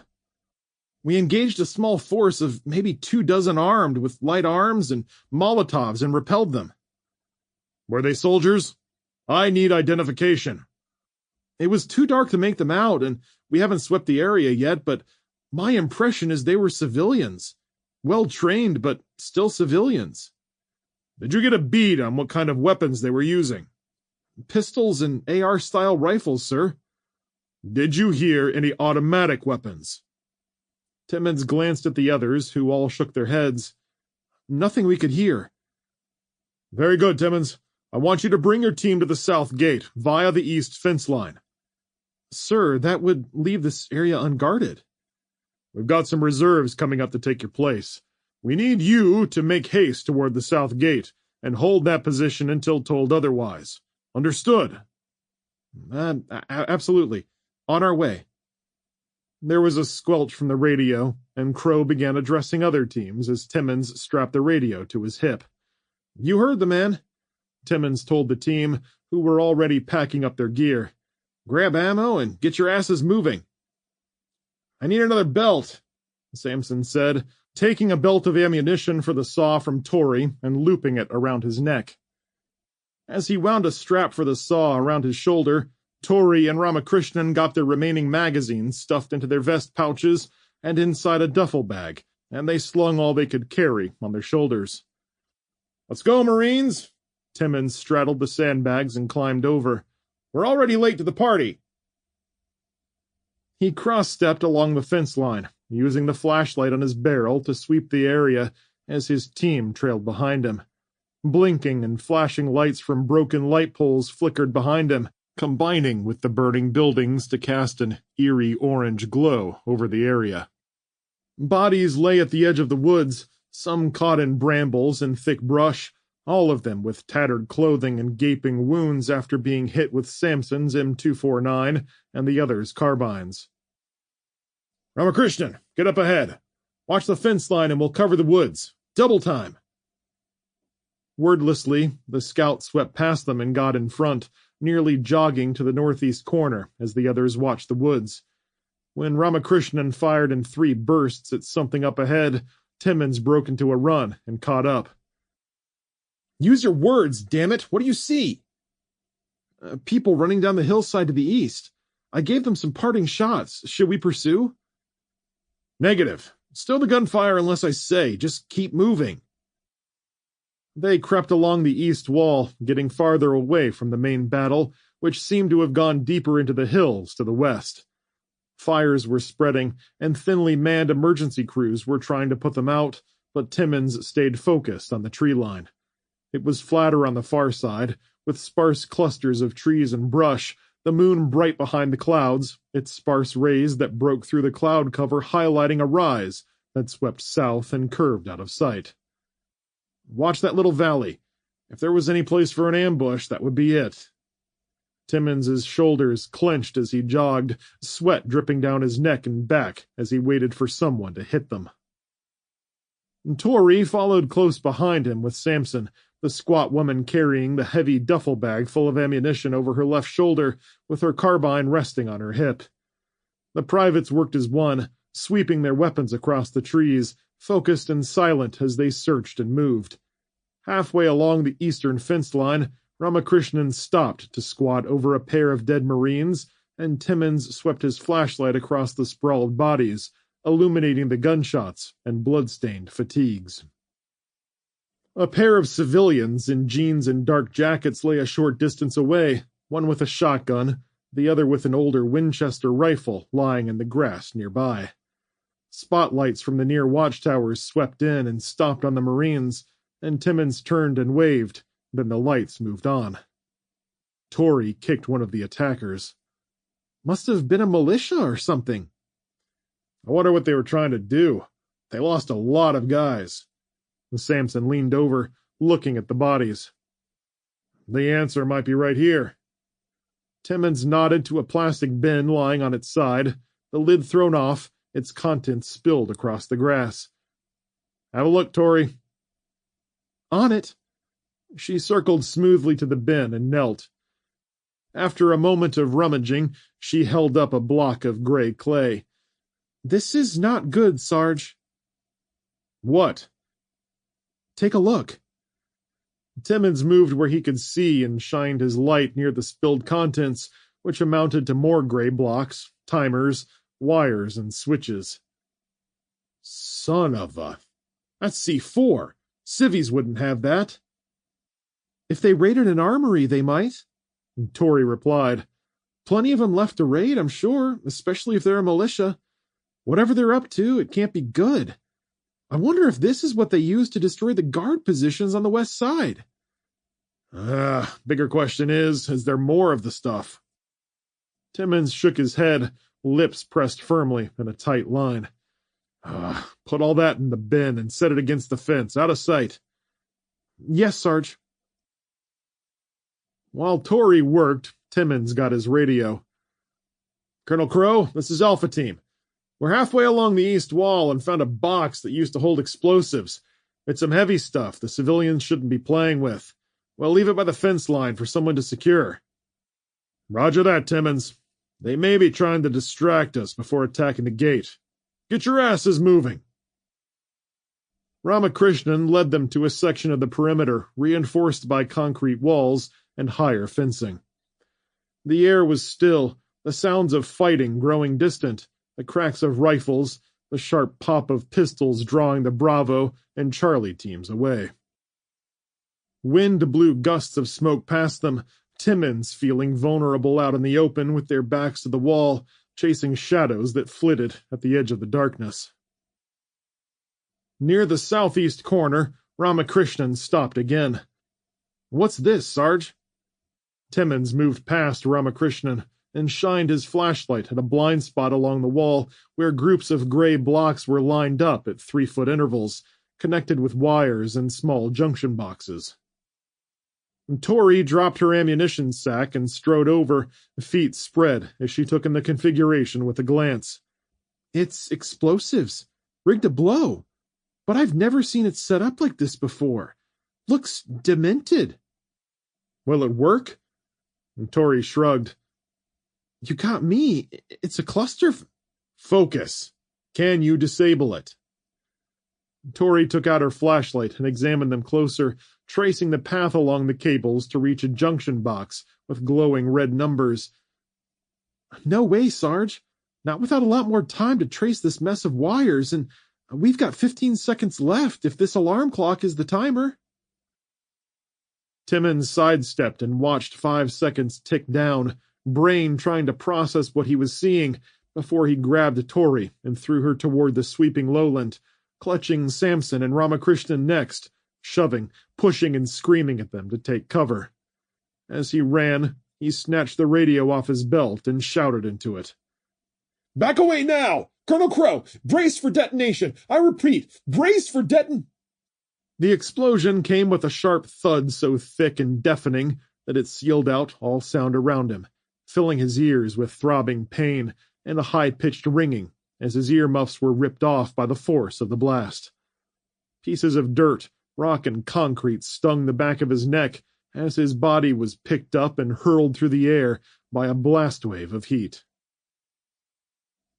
"We engaged a small force of maybe 24 armed with light arms and Molotovs and repelled them." "Were they soldiers? I need identification." "It was too dark to make them out, and we haven't swept the area yet, but my impression is they were civilians. Well trained, but still civilians." "Did you get a bead on what kind of weapons they were using?" "Pistols and AR-style rifles, sir." "Did you hear any automatic weapons?" Timmons glanced at the others, who all shook their heads. "Nothing we could hear." "Very good, Timmons. I want you to bring your team to the south gate, via the east fence line." "Sir, that would leave this area unguarded." "We've got some reserves coming up to take your place. We need you to make haste toward the south gate, and hold that position until told otherwise. Understood?" Absolutely. On our way." There was a squelch from the radio, and Crow began addressing other teams as Timmons strapped the radio to his hip. "You heard the man," Timmons told the team, who were already packing up their gear. "Grab ammo and get your asses moving." "I need another belt," Samson said, taking a belt of ammunition for the saw from Tori and looping it around his neck. As he wound a strap for the saw around his shoulder, Tori and Ramakrishnan got their remaining magazines stuffed into their vest pouches and inside a duffel bag, and they slung all they could carry on their shoulders. "Let's go, Marines!" Timmons straddled the sandbags and climbed over. "We're already late to the party." He cross-stepped along the fence line, using the flashlight on his barrel to sweep the area as his team trailed behind him. Blinking and flashing lights from broken light poles flickered behind him, combining with the burning buildings to cast an eerie orange glow over the area. Bodies lay at the edge of the woods, some caught in brambles and thick brush, all of them with tattered clothing and gaping wounds after being hit with Samson's M249 and the others' carbines. Ramakrishnan, get up ahead. Watch the fence line and we'll cover the woods. Double time. Wordlessly, the scout swept past them and got in front, nearly jogging to the northeast corner as the others watched the woods. When Ramakrishnan fired in 3 bursts at something up ahead, Timmins broke into a run and caught up. Use your words, damn it! What do you see? People running down the hillside to the east. I gave them some parting shots. Should we pursue? Negative. Still the gunfire unless I say. Just keep moving. They crept along the east wall, getting farther away from the main battle, which seemed to have gone deeper into the hills to the west. Fires were spreading, and thinly manned emergency crews were trying to put them out, but Timmins stayed focused on the tree line. It was flatter on the far side, with sparse clusters of trees and brush, the moon bright behind the clouds, its sparse rays that broke through the cloud cover highlighting a rise that swept south and curved out of sight. Watch that little valley. If there was any place for an ambush, that would be it. Timmins's shoulders clenched as he jogged, sweat dripping down his neck and back as he waited for someone to hit them. Tori followed close behind him with Samson, the squat woman carrying the heavy duffel bag full of ammunition over her left shoulder, with her carbine resting on her hip. The privates worked as one, sweeping their weapons across the trees, focused and silent as they searched and moved. Halfway along the eastern fence line, Ramakrishnan stopped to squat over a pair of dead Marines, and Timmins swept his flashlight across the sprawled bodies, illuminating the gunshots and blood-stained fatigues. A pair of civilians in jeans and dark jackets lay a short distance away, one with a shotgun, the other with an older Winchester rifle lying in the grass nearby. Spotlights from the near watchtowers swept in and stopped on the Marines, and Timmins turned and waved, then the lights moved on. Tori kicked one of the attackers. Must have been a militia or something. I wonder what they were trying to do. They lost a lot of guys. Samson leaned over, looking at the bodies. The answer might be right here. Timmins nodded to a plastic bin lying on its side, the lid thrown off, its contents spilled across the grass. Have a look, Tori. On it. She circled smoothly to the bin and knelt. After a moment of rummaging, she held up a block of gray clay. This is not good, Sarge. What? Take a look. Timmins moved where he could see and shined his light near the spilled contents, which amounted to more gray blocks, timers, wires, and switches. Son of a... That's C4. Civvies wouldn't have that. If they raided an armory, they might, Tori replied. Plenty of them left to raid, I'm sure, especially if they're a militia. Whatever they're up to, it can't be good. I wonder if this is what they used to destroy the guard positions on the west side. Bigger question is there more of the stuff? Timmins shook his head, lips pressed firmly in a tight line. Put all that in the bin and set it against the fence, out of sight. Yes, Sarge. While Tori worked, Timmins got his radio. Colonel Crow, this is Alpha Team. We're halfway along the east wall and found a box that used to hold explosives. It's some heavy stuff the civilians shouldn't be playing with. We'll leave it by the fence line for someone to secure. Roger that, Timmins. They may be trying to distract us before attacking the gate. Get your asses moving. Ramakrishnan led them to a section of the perimeter reinforced by concrete walls and higher fencing. The air was still, the sounds of fighting growing distant, the cracks of rifles, the sharp pop of pistols drawing the Bravo and Charlie teams away. Wind blew gusts of smoke past them, Timmins feeling vulnerable out in the open with their backs to the wall, chasing shadows that flitted at the edge of the darkness. Near the southeast corner, Ramakrishnan stopped again. What's this, Sarge? Timmins moved past Ramakrishnan and shined his flashlight at a blind spot along the wall where groups of gray blocks were lined up at 3-foot intervals, connected with wires and small junction boxes. Tori dropped her ammunition sack and strode over, feet spread, as she took in the configuration with a glance. It's explosives, rigged to blow, but I've never seen it set up like this before. Looks demented. Will it work? And Tori shrugged. You got me. It's a cluster. Focus. Can you disable it? Tori took out her flashlight and examined them closer, tracing the path along the cables to reach a junction box with glowing red numbers. No way, Sarge. Not without a lot more time to trace this mess of wires, and we've got 15 seconds left if this alarm clock is the timer. Timmins sidestepped and watched 5 seconds tick down, brain trying to process what he was seeing, before he grabbed Tori and threw her toward the sweeping lowland, clutching Samson and Ramakrishnan next, shoving, pushing, and screaming at them to take cover. As he ran, he snatched the radio off his belt and shouted into it. Back away now! Colonel Crow, brace for detonation! I repeat, brace for The explosion came with a sharp thud so thick and deafening that it sealed out all sound around him, filling his ears with throbbing pain and a high-pitched ringing as his earmuffs were ripped off by the force of the blast. Pieces of dirt, rock, and concrete stung the back of his neck as his body was picked up and hurled through the air by a blast wave of heat.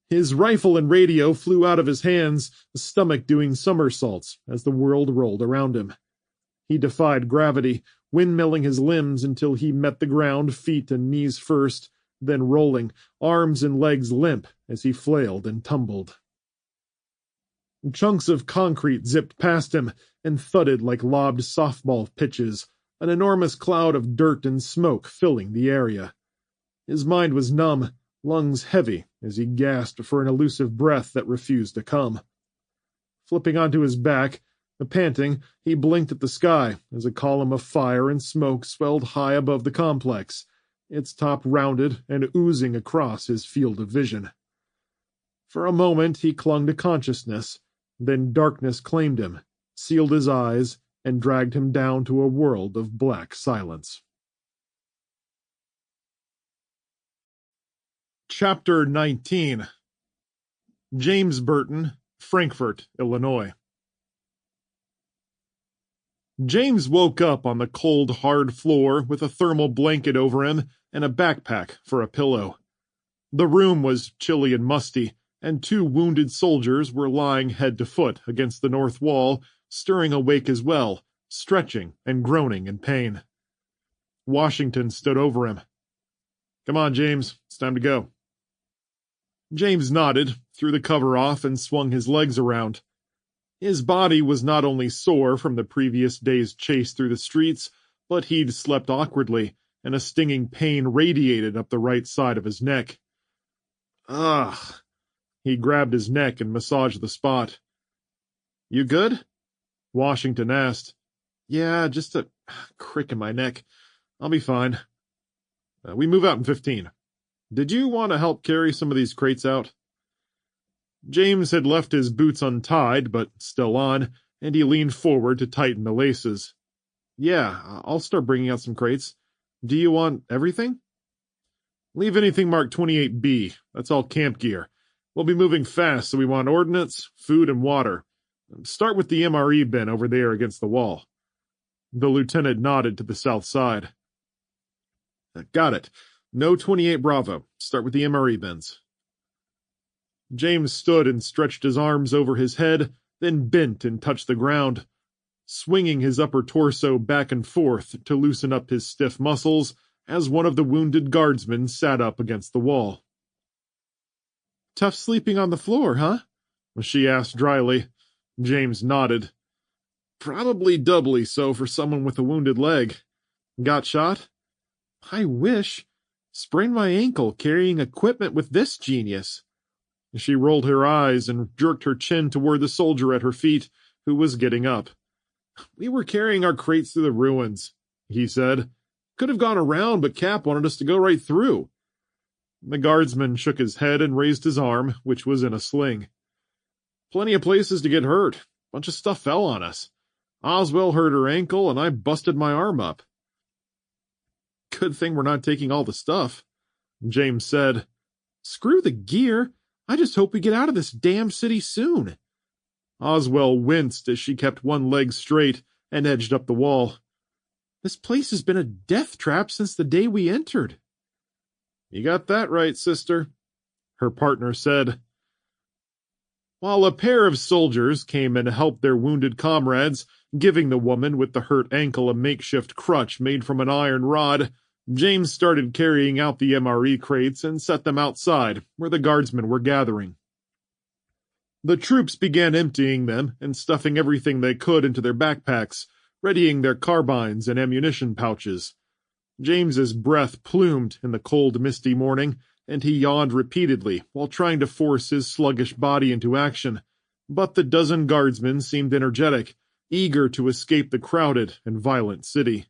His rifle and radio flew out of his hands, his stomach doing somersaults as the world rolled around him. He defied gravity, windmilling his limbs until he met the ground, feet and knees first, then rolling, arms and legs limp as he flailed and tumbled. Chunks of concrete zipped past him and thudded like lobbed softball pitches, an enormous cloud of dirt and smoke filling the area. His mind was numb, lungs heavy as he gasped for an elusive breath that refused to come. Flipping onto his back, panting, he blinked at the sky as a column of fire and smoke swelled high above the complex, its top rounded and oozing across his field of vision. For a moment he clung to consciousness, then darkness claimed him, sealed his eyes, and dragged him down to a world of black silence. Chapter 19. James Burton, Frankfort, Illinois. James woke up on the cold, hard floor with a thermal blanket over him and a backpack for a pillow. The room was chilly and musty, and 2 wounded soldiers were lying head to foot against the north wall, stirring awake as well, stretching and groaning in pain. Washington stood over him. "Come on, James, it's time to go." James nodded, threw the cover off, and swung his legs around. His body was not only sore from the previous day's chase through the streets, but he'd slept awkwardly, and a stinging pain radiated up the right side of his neck. Ugh. He grabbed his neck and massaged the spot. "You good?" Washington asked. "Yeah, just a crick in my neck. I'll be fine. We move out in 15. Did you want to help carry some of these crates out?" James had left his boots untied, but still on, and he leaned forward to tighten the laces. "Yeah, I'll start bringing out some crates. Do you want everything?" "Leave anything marked 28B. That's all camp gear. We'll be moving fast, so we want ordnance, food, and water. Start with the MRE bin over there against the wall." The lieutenant nodded to the south side. "Got it. No 28 Bravo. Start with the MRE bins." James stood and stretched his arms over his head, then bent and touched the ground, swinging his upper torso back and forth to loosen up his stiff muscles as one of the wounded guardsmen sat up against the wall. "Tough sleeping on the floor, huh?" she asked dryly. James nodded. "Probably doubly so for someone with a wounded leg. Got shot?" "I wish. Sprained my ankle carrying equipment with this genius." She rolled her eyes and jerked her chin toward the soldier at her feet, who was getting up. "We were carrying our crates through the ruins," he said. Could have gone around, but Cap wanted us to go right through. The guardsman shook his head and raised his arm, which was in a sling. Plenty of places to get hurt. Bunch of stuff fell on us. Oswell hurt her ankle, and I busted my arm up. Good thing we're not taking all the stuff, James said. Screw the gear. I just hope we get out of this damn city soon. Oswell winced as she kept one leg straight and edged up the wall. This place has been a death trap since the day we entered. You got that right, sister, her partner said. While a pair of soldiers came and helped their wounded comrades, giving the woman with the hurt ankle a makeshift crutch made from an iron rod, James started carrying out the MRE crates and set them outside, where the guardsmen were gathering. The troops began emptying them and stuffing everything they could into their backpacks, readying their carbines and ammunition pouches. James's breath plumed in the cold, misty morning, and he yawned repeatedly while trying to force his sluggish body into action. But the dozen guardsmen seemed energetic, eager to escape the crowded and violent city.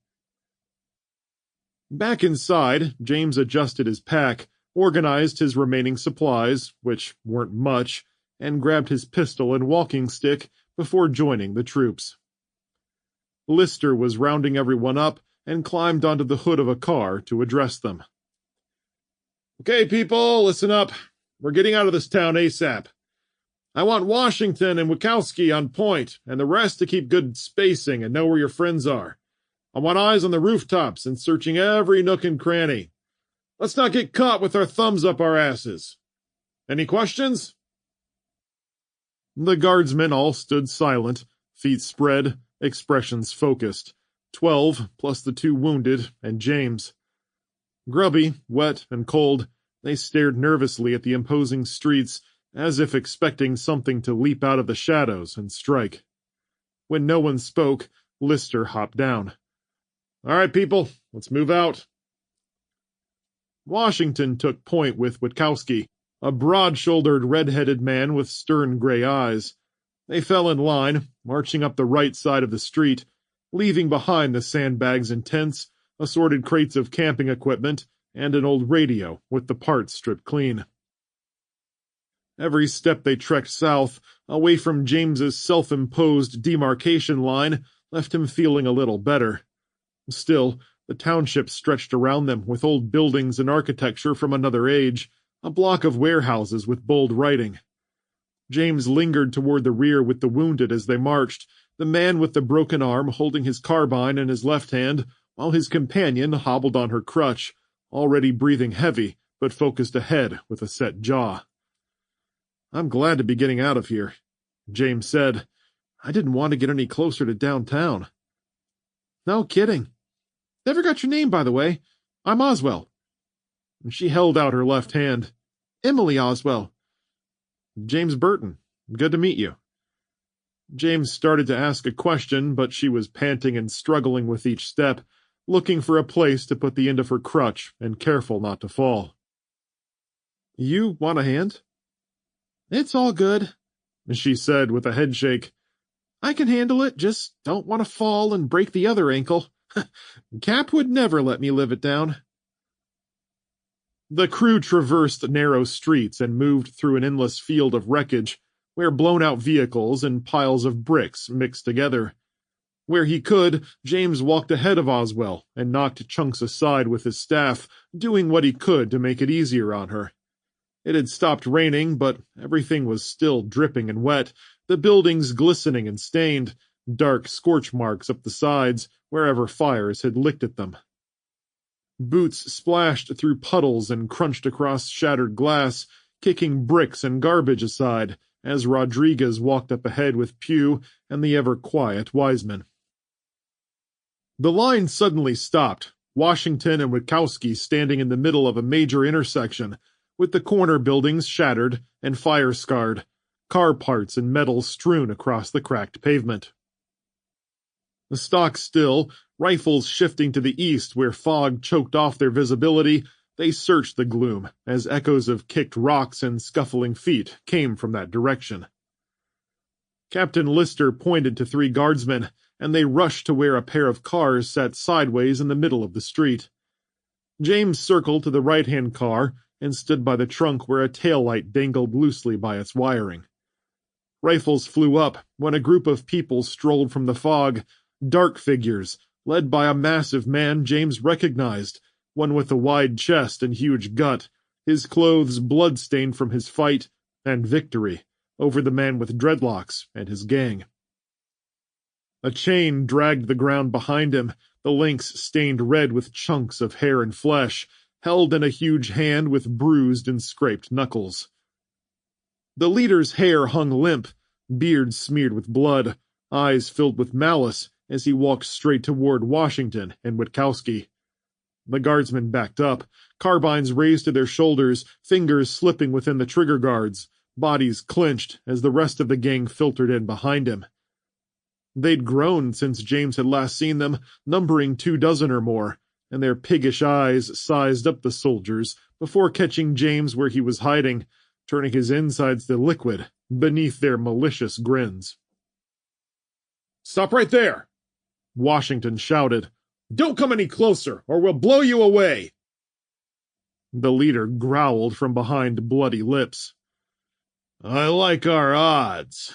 Back inside, James adjusted his pack, organized his remaining supplies, which weren't much, and grabbed his pistol and walking stick before joining the troops. Lister was rounding everyone up and climbed onto the hood of a car to address them. Okay, people, listen up. We're getting out of this town ASAP. I want Washington and Wachowski on point, and the rest to keep good spacing and know where your friends are. I want eyes on the rooftops and searching every nook and cranny. Let's not get caught with our thumbs up our asses. Any questions? The guardsmen all stood silent, feet spread, expressions focused. 12, plus the 2 wounded, and James. Grubby, wet, and cold, they stared nervously at the imposing streets, as if expecting something to leap out of the shadows and strike. When no one spoke, Lister hopped down. All right, people, let's move out. Washington took point with Witkowski, a broad-shouldered, red-headed man with stern gray eyes. They fell in line, marching up the right side of the street, leaving behind the sandbags and tents, assorted crates of camping equipment, and an old radio with the parts stripped clean. Every step they trekked south, away from James's self-imposed demarcation line, left him feeling a little better. Still, the township stretched around them with old buildings and architecture from another age, a block of warehouses with bold writing. James lingered toward the rear with the wounded as they marched, the man with the broken arm holding his carbine in his left hand, while his companion hobbled on her crutch, already breathing heavy, but focused ahead with a set jaw. I'm glad to be getting out of here, James said. I didn't want to get any closer to downtown. No kidding. Never got your name, by the way. I'm Oswell. She held out her left hand. Emily Oswell. James Burton. Good to meet you. James started to ask a question, but she was panting and struggling with each step, looking for a place to put the end of her crutch and careful not to fall. You want a hand? It's all good, she said with a headshake. I can handle it, just don't want to fall and break the other ankle. Cap would never let me live it down. The crew traversed narrow streets and moved through an endless field of wreckage, where blown-out vehicles and piles of bricks mixed together. Where he could, James walked ahead of Oswell and knocked chunks aside with his staff, doing what he could to make it easier on her. It had stopped raining, but everything was still dripping and wet, the buildings glistening and stained, dark scorch marks up the sides wherever fires had licked at them. Boots splashed through puddles and crunched across shattered glass, kicking bricks and garbage aside, as Rodriguez walked up ahead with Pugh and the ever-quiet Wiseman. The line suddenly stopped, Washington and Witkowski standing in the middle of a major intersection, with the corner buildings shattered and fire-scarred, car parts and metal strewn across the cracked pavement. The stock still, rifles shifting to the east where fog choked off their visibility, they searched the gloom as echoes of kicked rocks and scuffling feet came from that direction. Captain Lister pointed to 3 guardsmen, and they rushed to where a pair of cars sat sideways in the middle of the street. James circled to the right-hand car and stood by the trunk where a taillight dangled loosely by its wiring. Rifles flew up when a group of people strolled from the fog, dark figures, led by a massive man James recognized, one with a wide chest and huge gut, his clothes blood-stained from his fight and victory over the man with dreadlocks and his gang. A chain dragged the ground behind him, the links stained red with chunks of hair and flesh, held in a huge hand with bruised and scraped knuckles. The leader's hair hung limp, beard smeared with blood, eyes filled with malice as he walked straight toward Washington and Witkowski. The guardsmen backed up, carbines raised to their shoulders, fingers slipping within the trigger guards, bodies clenched as the rest of the gang filtered in behind him. They'd grown since James had last seen them, numbering 24 or more, and their piggish eyes sized up the soldiers before catching James where he was hiding, turning his insides to liquid beneath their malicious grins. "Stop right there!" Washington shouted. "Don't come any closer, or we'll blow you away!" The leader growled from behind bloody lips. "I like our odds."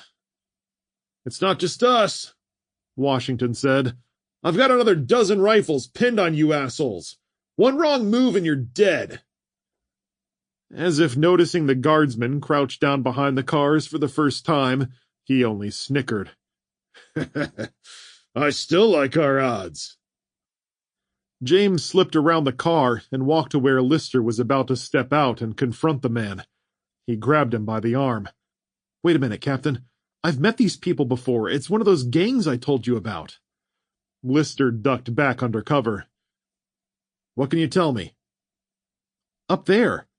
"It's not just us," Washington said. "I've got another 12 rifles pinned on you assholes. One wrong move and you're dead." As if noticing the guardsmen crouched down behind the cars for the first time, he only snickered. "I still like our odds." James slipped around the car and walked to where Lister was about to step out and confront the man. He grabbed him by the arm. "Wait a minute, Captain. I've met these people before. It's one of those gangs I told you about." Lister ducked back under cover. "What can you tell me?" "Up there."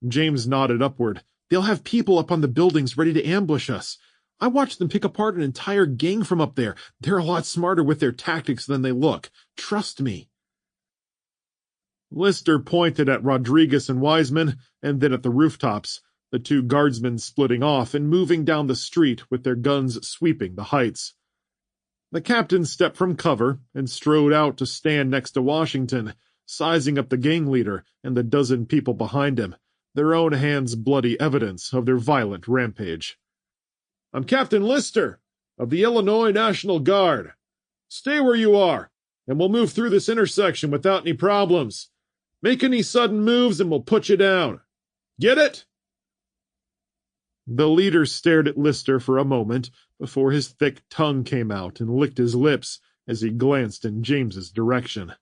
James nodded upward. "They'll have people up on the buildings ready to ambush us. I watched them pick apart an entire gang from up there. They're a lot smarter with their tactics than they look. Trust me." Lister pointed at Rodriguez and Wiseman, and then at the rooftops, the two guardsmen splitting off and moving down the street with their guns sweeping the heights. The captain stepped from cover and strode out to stand next to Washington, sizing up the gang leader and the 12 people behind him, their own hands bloody evidence of their violent rampage. "I'm Captain Lister, of the Illinois National Guard. Stay where you are, and we'll move through this intersection without any problems. Make any sudden moves and we'll put you down. Get it?" The leader stared at Lister for a moment before his thick tongue came out and licked his lips as he glanced in James's direction.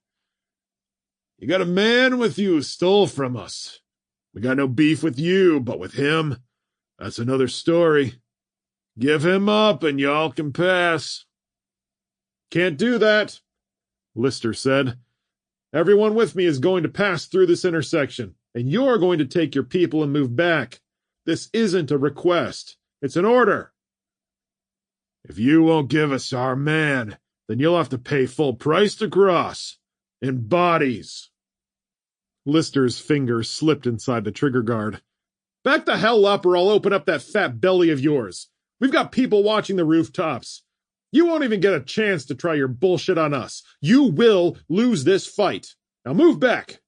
"You got a man with you who stole from us. We got no beef with you, but with him, that's another story. Give him up and y'all can pass." "Can't do that," Lister said. "Everyone with me is going to pass through this intersection, and you're going to take your people and move back. This isn't a request. It's an order." "If you won't give us our man, then you'll have to pay full price to cross. In bodies." Lister's fingers slipped inside the trigger guard. "Back the hell up or I'll open up that fat belly of yours. We've got people watching the rooftops. You won't even get a chance to try your bullshit on us. You will lose this fight. Now move back."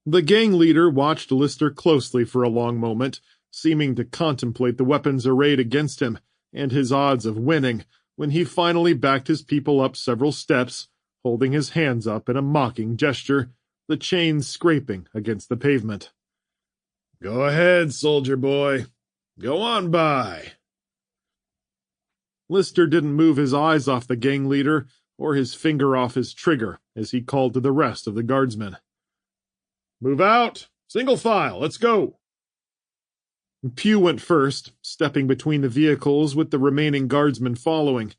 The gang leader watched Lister closely for a long moment, seeming to contemplate the weapons arrayed against him and his odds of winning, when he finally backed his people up several steps, holding his hands up in a mocking gesture, the chains scraping against the pavement. "Go ahead, soldier boy. Go on by." Lister didn't move his eyes off the gang leader or his finger off his trigger as he called to the rest of the guardsmen. "Move out! Single file, let's go!" Pugh went first, stepping between the vehicles with the remaining guardsmen following.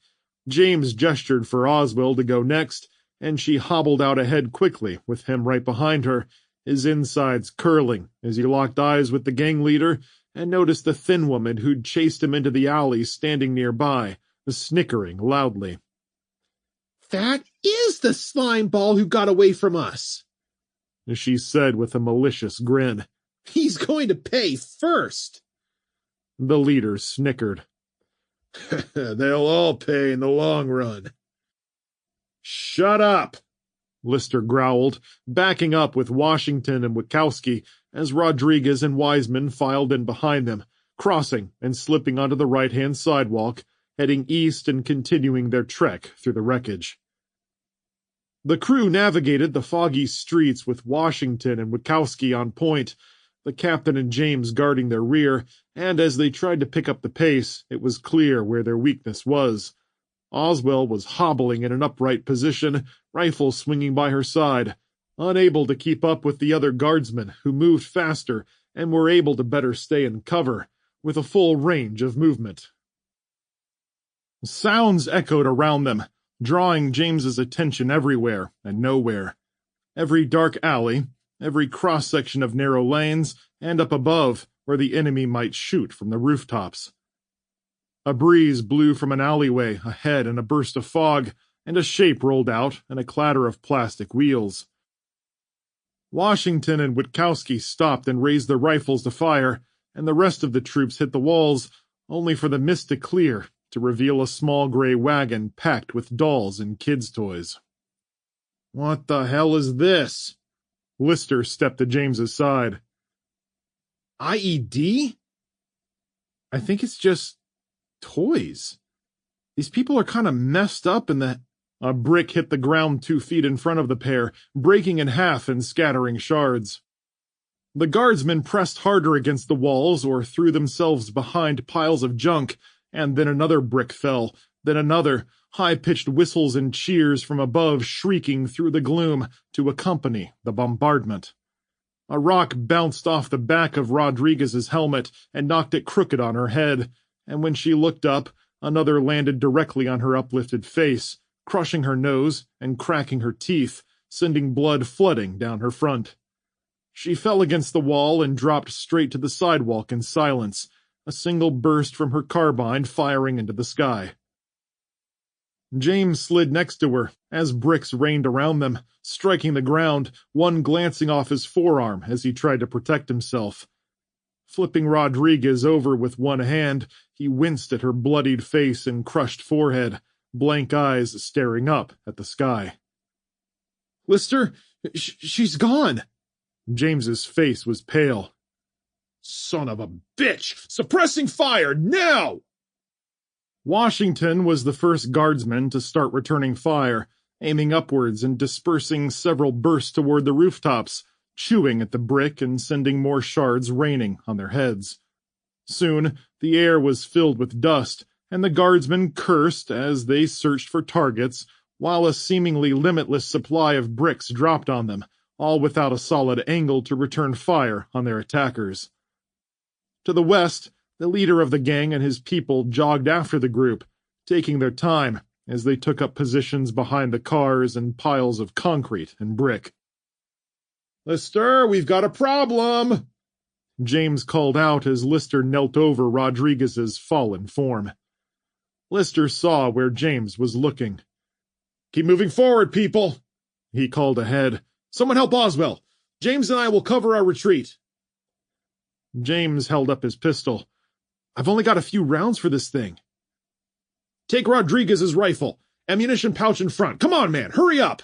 James gestured for Oswald to go next, and she hobbled out ahead quickly, with him right behind her, his insides curling as he locked eyes with the gang leader and noticed the thin woman who'd chased him into the alley standing nearby, snickering loudly. "That is the slime ball who got away from us," she said with a malicious grin. "He's going to pay first." The leader snickered. They'll all pay in the long run. Shut up, Lister growled, backing up with Washington and Wachowski as Rodriguez and Wiseman filed in behind them, crossing and slipping onto the right-hand sidewalk, heading east and continuing their trek through the wreckage. The crew navigated the foggy streets with Washington and Wachowski on point, the captain and James guarding their rear, and as they tried to pick up the pace, it was clear where their weakness was. Oswell was hobbling in an upright position, rifle swinging by her side, unable to keep up with the other guardsmen who moved faster and were able to better stay in cover, with a full range of movement. Sounds echoed around them, drawing James's attention everywhere and nowhere. Every dark alley, every cross-section of narrow lanes, and up above, where the enemy might shoot from the rooftops. A breeze blew from an alleyway ahead in a burst of fog, and a shape rolled out and a clatter of plastic wheels. Washington and Wachowski stopped and raised their rifles to fire, and the rest of the troops hit the walls, only for the mist to clear to reveal a small gray wagon packed with dolls and kids' toys. "What the hell is this?" Lister stepped to James's side. "IED? I think it's just toys. These people are kind of messed up in the—" A brick hit the ground 2 feet in front of the pair, breaking in half and scattering shards. The guardsmen pressed harder against the walls or threw themselves behind piles of junk, and then another brick fell, then another, high-pitched whistles and cheers from above shrieking through the gloom to accompany the bombardment. A rock bounced off the back of Rodriguez's helmet and knocked it crooked on her head, and when she looked up, another landed directly on her uplifted face, crushing her nose and cracking her teeth, sending blood flooding down her front. She fell against the wall and dropped straight to the sidewalk in silence, a single burst from her carbine firing into the sky. James slid next to her as bricks rained around them, striking the ground, one glancing off his forearm as he tried to protect himself. Flipping Rodriguez over with one hand, he winced at her bloodied face and crushed forehead, blank eyes staring up at the sky. "Lister, she's gone!" James's face was pale. "Son of a bitch! Suppressing fire, now!" Washington was the first guardsman to start returning fire, aiming upwards and dispersing several bursts toward the rooftops, chewing at the brick and sending more shards raining on their heads. Soon, the air was filled with dust, and the guardsmen cursed as they searched for targets, while a seemingly limitless supply of bricks dropped on them, all without a solid angle to return fire on their attackers. To the west, the leader of the gang and his people jogged after the group, taking their time as they took up positions behind the cars and piles of concrete and brick. "Lister, we've got a problem!" James called out as Lister knelt over Rodriguez's fallen form. Lister saw where James was looking. "Keep moving forward, people!" he called ahead. "Someone help Oswell! James and I will cover our retreat." James held up his pistol. "I've only got a few rounds for this thing." "Take Rodriguez's rifle. Ammunition pouch in front. Come on, man, hurry up!"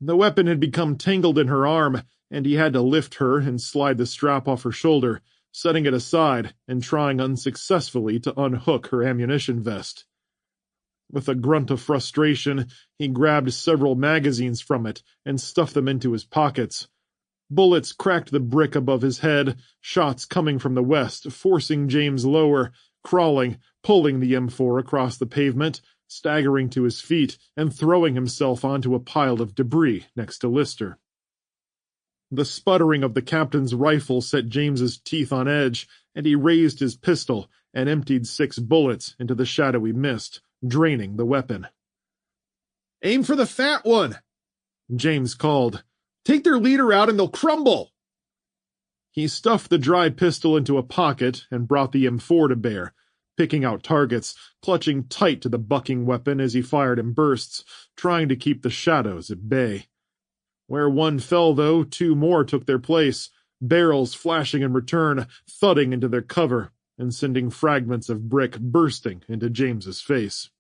The weapon had become tangled in her arm, and he had to lift her and slide the strap off her shoulder, setting it aside and trying unsuccessfully to unhook her ammunition vest. With a grunt of frustration, he grabbed several magazines from it and stuffed them into his pockets. Bullets cracked the brick above his head, shots coming from the west, forcing James lower, crawling, pulling the M4 across the pavement, staggering to his feet, and throwing himself onto a pile of debris next to Lister. The sputtering of the captain's rifle set James's teeth on edge, and he raised his pistol and emptied 6 bullets into the shadowy mist, draining the weapon. "Aim for the fat one!" James called. "Take their leader out and they'll crumble!" He stuffed the dry pistol into a pocket and brought the M4 to bear, picking out targets, clutching tight to the bucking weapon as he fired in bursts, trying to keep the shadows at bay. Where one fell, though, 2 more took their place, barrels flashing in return, thudding into their cover, and sending fragments of brick bursting into James's face.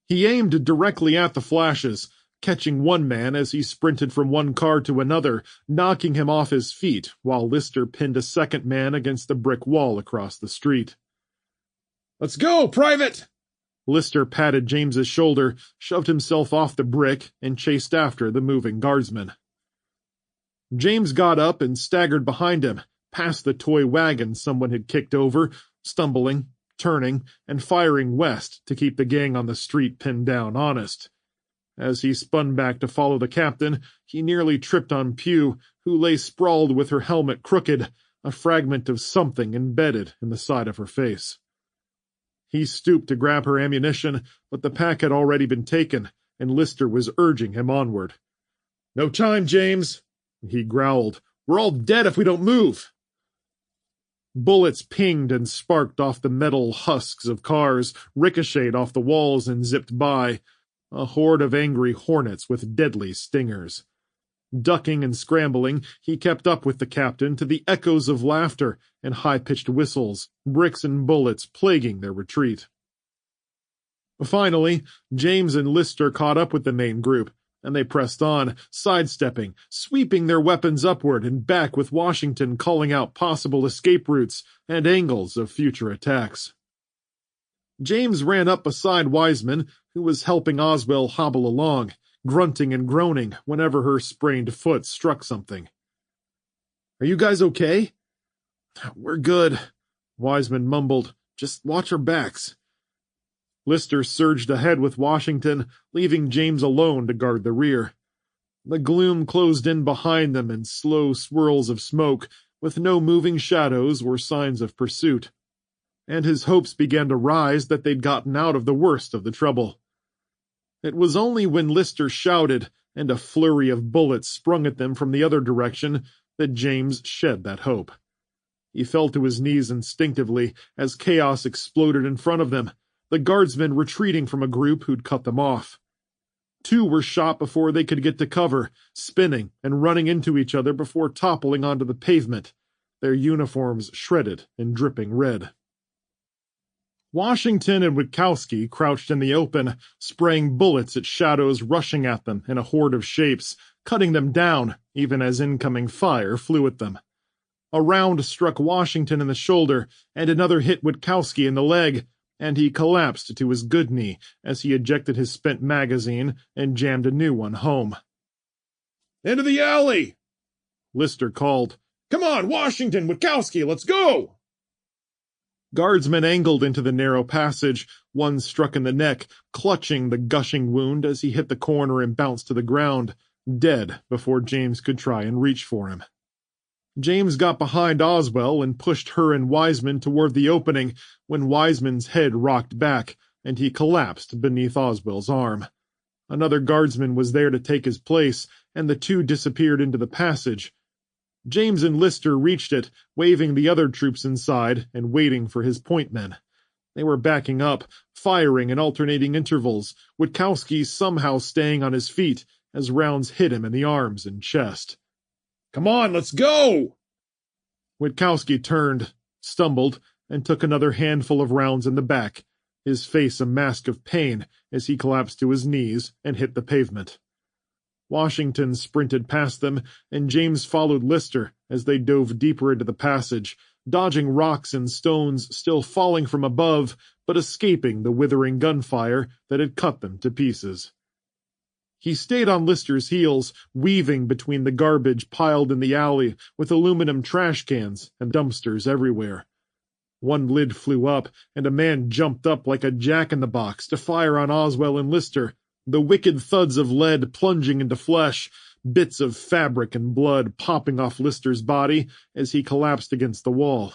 He aimed directly at the flashes, catching one man as he sprinted from one car to another, knocking him off his feet, while Lister pinned a second man against the brick wall across the street. "Let's go, Private!" Lister patted James's shoulder, shoved himself off the brick, and chased after the moving guardsman. James got up and staggered behind him, past the toy wagon someone had kicked over, stumbling, turning, and firing west to keep the gang on the street pinned down honest. As he spun back to follow the captain, he nearly tripped on Pugh, who lay sprawled with her helmet crooked, a fragment of something embedded in the side of her face. He stooped to grab her ammunition, but the pack had already been taken, and Lister was urging him onward. "No time, James," he growled. "We're all dead if we don't move." Bullets pinged and sparked off the metal husks of cars, ricocheted off the walls and zipped by, a horde of angry hornets with deadly stingers. Ducking and scrambling, he kept up with the captain to the echoes of laughter and high-pitched whistles, bricks and bullets plaguing their retreat. Finally, James and Lister caught up with the main group, and they pressed on, sidestepping, sweeping their weapons upward and back with Washington calling out possible escape routes and angles of future attacks. James ran up beside Wiseman, who was helping Oswell hobble along, grunting and groaning whenever her sprained foot struck something. "Are you guys okay?" "We're good," Wiseman mumbled. "Just watch our backs." Lister surged ahead with Washington, leaving James alone to guard the rear. The gloom closed in behind them in slow swirls of smoke, with no moving shadows or signs of pursuit. And his hopes began to rise that they'd gotten out of the worst of the trouble. It was only when Lister shouted, and a flurry of bullets sprung at them from the other direction, that James shed that hope. He fell to his knees instinctively as chaos exploded in front of them, the guardsmen retreating from a group who'd cut them off. Two were shot before they could get to cover, spinning and running into each other before toppling onto the pavement, their uniforms shredded and dripping red. Washington and Witkowski crouched in the open, spraying bullets at shadows rushing at them in a horde of shapes, cutting them down even as incoming fire flew at them. A round struck Washington in the shoulder, and another hit Witkowski in the leg, and he collapsed to his good knee as he ejected his spent magazine and jammed a new one home. "Into the alley!" Lister called. "Come on, Washington, Witkowski, let's go!" Guardsmen angled into the narrow passage, one struck in the neck, clutching the gushing wound as he hit the corner and bounced to the ground, dead before James could try and reach for him. James got behind Oswell and pushed her and Wiseman toward the opening when Wiseman's head rocked back, and he collapsed beneath Oswell's arm. Another guardsman was there to take his place, and the two disappeared into the passage. James and Lister reached it, waving the other troops inside and waiting for his point men. They were backing up, firing in alternating intervals, Witkowski somehow staying on his feet as rounds hit him in the arms and chest. "Come on, let's go!" Witkowski turned, stumbled, and took another handful of rounds in the back, his face a mask of pain as he collapsed to his knees and hit the pavement. Washington sprinted past them, and James followed Lister as they dove deeper into the passage, dodging rocks and stones still falling from above, but escaping the withering gunfire that had cut them to pieces. He stayed on Lister's heels, weaving between the garbage piled in the alley with aluminum trash cans and dumpsters everywhere. One lid flew up, and a man jumped up like a jack-in-the-box to fire on Oswell and Lister, the wicked thuds of lead plunging into flesh, bits of fabric and blood popping off Lister's body as he collapsed against the wall.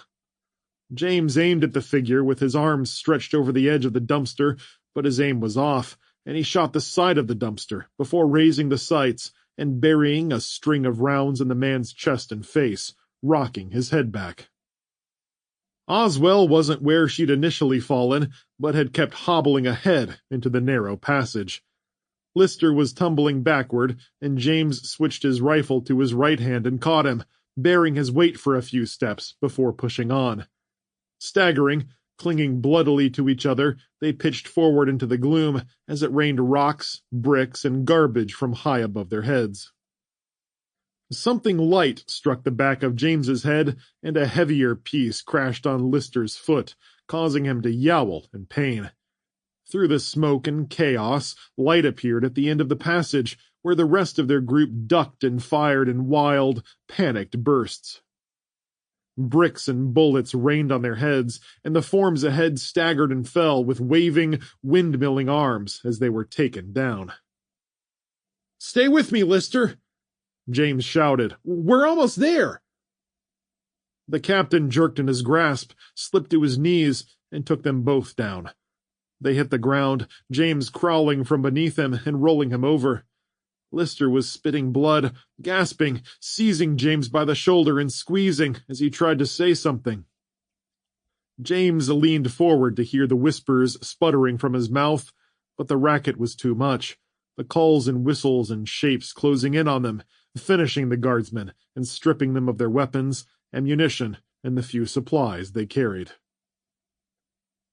James aimed at the figure with his arms stretched over the edge of the dumpster, but his aim was off, and he shot the side of the dumpster before raising the sights and burying a string of rounds in the man's chest and face, rocking his head back. Oswell wasn't where she'd initially fallen, but had kept hobbling ahead into the narrow passage. Lister was tumbling backward, and James switched his rifle to his right hand and caught him, bearing his weight for a few steps before pushing on. Staggering, clinging bloodily to each other, they pitched forward into the gloom as it rained rocks, bricks, and garbage from high above their heads. Something light struck the back of James's head, and a heavier piece crashed on Lister's foot, causing him to yowl in pain. Through the smoke and chaos, light appeared at the end of the passage, where the rest of their group ducked and fired in wild, panicked bursts. Bricks and bullets rained on their heads, and the forms ahead staggered and fell with waving, windmilling arms as they were taken down. "Stay with me, Lister!" James shouted. "We're almost there!" The captain jerked in his grasp, slipped to his knees, and took them both down. They hit the ground, James crawling from beneath him and rolling him over. Lister was spitting blood, gasping, seizing James by the shoulder and squeezing as he tried to say something. James leaned forward to hear the whispers sputtering from his mouth, but the racket was too much, the calls and whistles and shapes closing in on them, finishing the guardsmen and stripping them of their weapons, ammunition, and the few supplies they carried.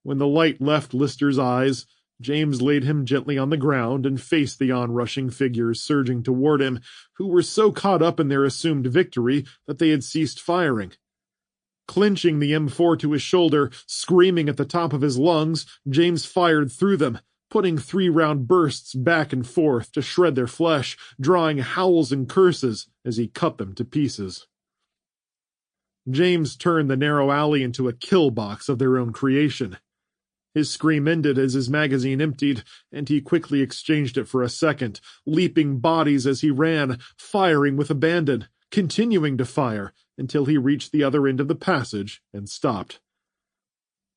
When the light left Lister's eyes, James laid him gently on the ground and faced the onrushing figures surging toward him, who were so caught up in their assumed victory that they had ceased firing. Clinching the M4 to his shoulder, screaming at the top of his lungs, James fired through them, putting 3-round bursts back and forth to shred their flesh, drawing howls and curses as he cut them to pieces. James turned the narrow alley into a kill box of their own creation. His scream ended as his magazine emptied, and he quickly exchanged it for a second, leaping bodies as he ran, firing with abandon, continuing to fire, until he reached the other end of the passage and stopped.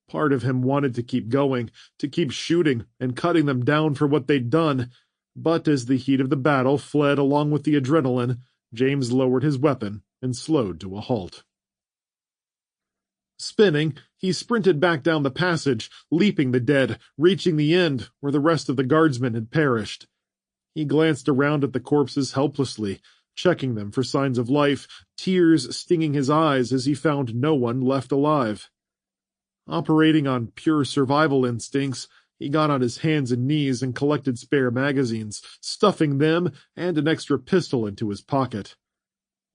Part of him wanted to keep going, to keep shooting and cutting them down for what they'd done, but as the heat of the battle fled along with the adrenaline, James lowered his weapon and slowed to a halt. Spinning, he sprinted back down the passage, leaping the dead, reaching the end where the rest of the guardsmen had perished. He glanced around at the corpses helplessly, checking them for signs of life, tears stinging his eyes as he found no one left alive. Operating on pure survival instincts, he got on his hands and knees and collected spare magazines, stuffing them and an extra pistol into his pocket.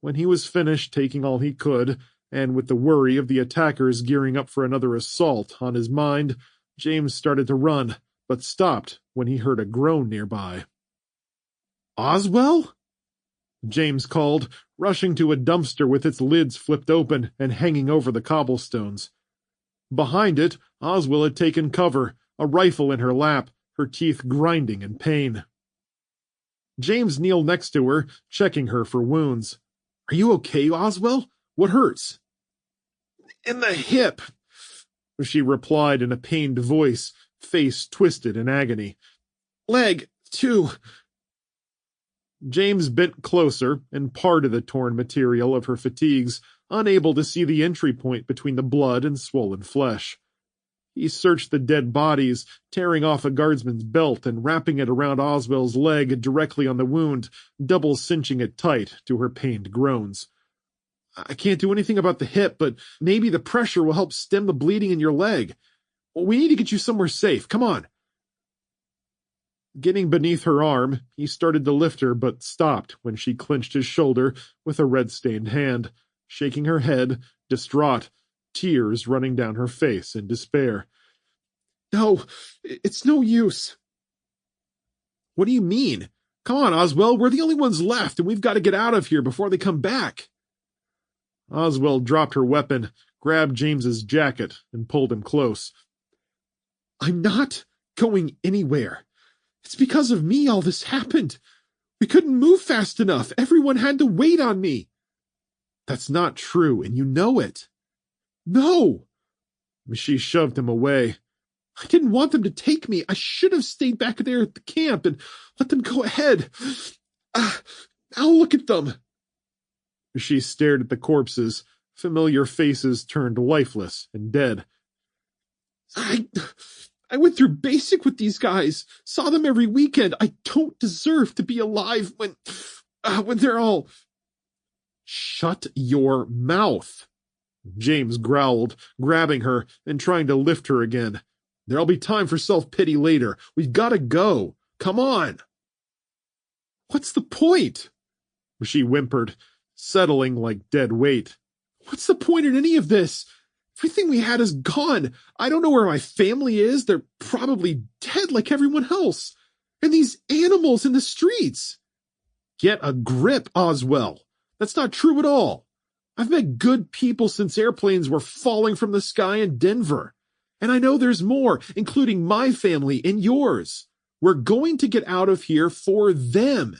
When he was finished taking all he could, and with the worry of the attackers gearing up for another assault on his mind, James started to run, but stopped when he heard a groan nearby. "Oswell?" James called, rushing to a dumpster with its lids flipped open and hanging over the cobblestones. Behind it, Oswell had taken cover, a rifle in her lap, her teeth grinding in pain. James kneeled next to her, checking her for wounds. "Are you okay, Oswell? What hurts?" "In the hip," she replied in a pained voice, face twisted in agony. "Leg, too." James bent closer and parted the torn material of her fatigues, unable to see the entry point between the blood and swollen flesh. He searched the dead bodies, tearing off a guardsman's belt and wrapping it around Oswell's leg directly on the wound, double cinching it tight to her pained groans. "I can't do anything about the hip, but maybe the pressure will help stem the bleeding in your leg. We need to get you somewhere safe. Come on." Getting beneath her arm, he started to lift her, but stopped when she clenched his shoulder with a red-stained hand, shaking her head, distraught, tears running down her face in despair. "No, it's no use." "What do you mean? Come on, Oswell, we're the only ones left, and we've got to get out of here before they come back." Oswell dropped her weapon, grabbed James's jacket, and pulled him close. "I'm not going anywhere. It's because of me all this happened. We couldn't move fast enough. Everyone had to wait on me." "That's not true, and you know it." "No." She shoved him away. "I didn't want them to take me. I should have stayed back there at the camp and let them go ahead. Now look at them." She stared at the corpses, familiar faces turned lifeless and dead. I went through basic with these guys, saw them every weekend. I don't deserve to be alive when they're all..." "Shut your mouth," James growled, grabbing her and trying to lift her again. There'll be time for self-pity later. We've got to go. Come on. What's the point? She whimpered, settling like dead weight. What's the point in any of this? Everything we had is gone. I don't know where my family is. They're probably dead like everyone else. And these animals in the streets. Get a grip, Oswell. That's not true at all. I've met good people since airplanes were falling from the sky in Denver. And I know there's more, including my family and yours. We're going to get out of here for them.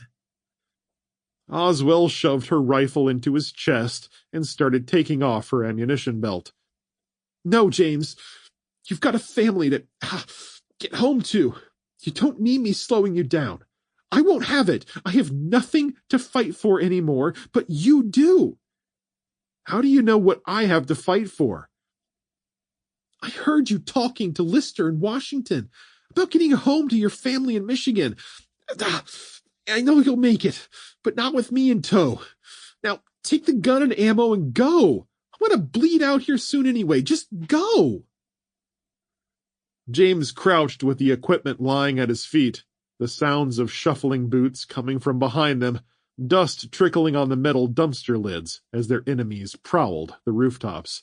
Oswell shoved her rifle into his chest and started taking off her ammunition belt. No, James. You've got a family to get home to. You don't need me slowing you down. I won't have it. I have nothing to fight for anymore, but you do. How do you know what I have to fight for? I heard you talking to Lister in Washington about getting home to your family in Michigan. I know you'll make it, but not with me in tow. Now, take the gun and ammo and go. I want to bleed out here soon anyway. Just go. James crouched with the equipment lying at his feet, the sounds of shuffling boots coming from behind them, dust trickling on the metal dumpster lids as their enemies prowled the rooftops.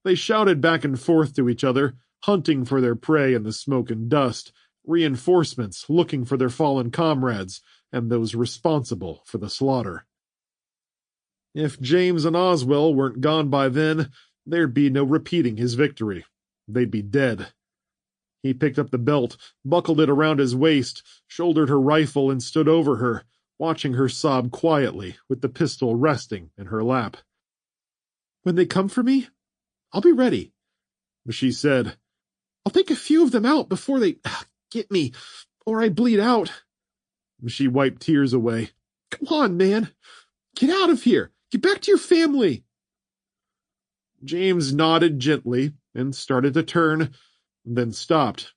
They shouted back and forth to each other, hunting for their prey in the smoke and dust, reinforcements looking for their fallen comrades and those responsible for the slaughter. If James and Oswell weren't gone by then, there'd be no repeating his victory. They'd be dead. He picked up the belt, buckled it around his waist, shouldered her rifle and stood over her, watching her sob quietly with the pistol resting in her lap. When they come for me, I'll be ready, she said. I'll take a few of them out before they get me, or I bleed out. She wiped tears away. Come on, man. Get out of here. Get back to your family. James nodded gently and started to turn, then stopped,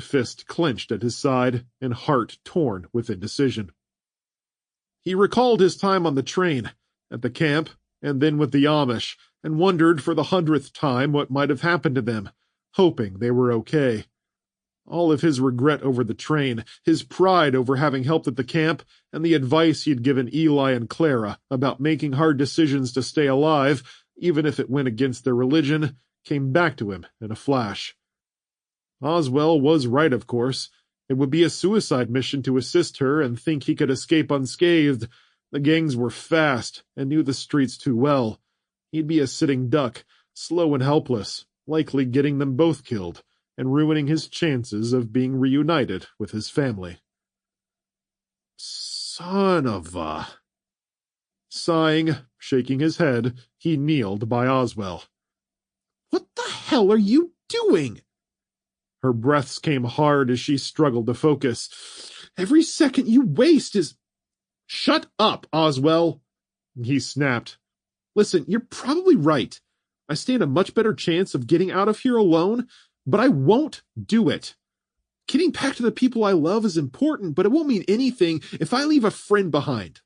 fist clenched at his side and heart torn with indecision. He recalled his time on the train, at the camp, and then with the Amish, and wondered for the 100th time what might have happened to them, hoping they were okay. All of his regret over the train, his pride over having helped at the camp, and the advice he'd given Eli and Clara about making hard decisions to stay alive, even if it went against their religion, came back to him in a flash. Oswell was right, of course. It would be a suicide mission to assist her and think he could escape unscathed. The gangs were fast and knew the streets too well. He'd be a sitting duck, slow and helpless, likely getting them both killed, and ruining his chances of being reunited with his family. Son of a... Sighing, shaking his head, he kneeled by Oswell. What the hell are you doing? Her breaths came hard as she struggled to focus. Every second you waste is... Shut up, Oswell, he snapped. Listen, you're probably right. I stand a much better chance of getting out of here alone, but I won't do it. Getting back to the people I love is important, but it won't mean anything if I leave a friend behind.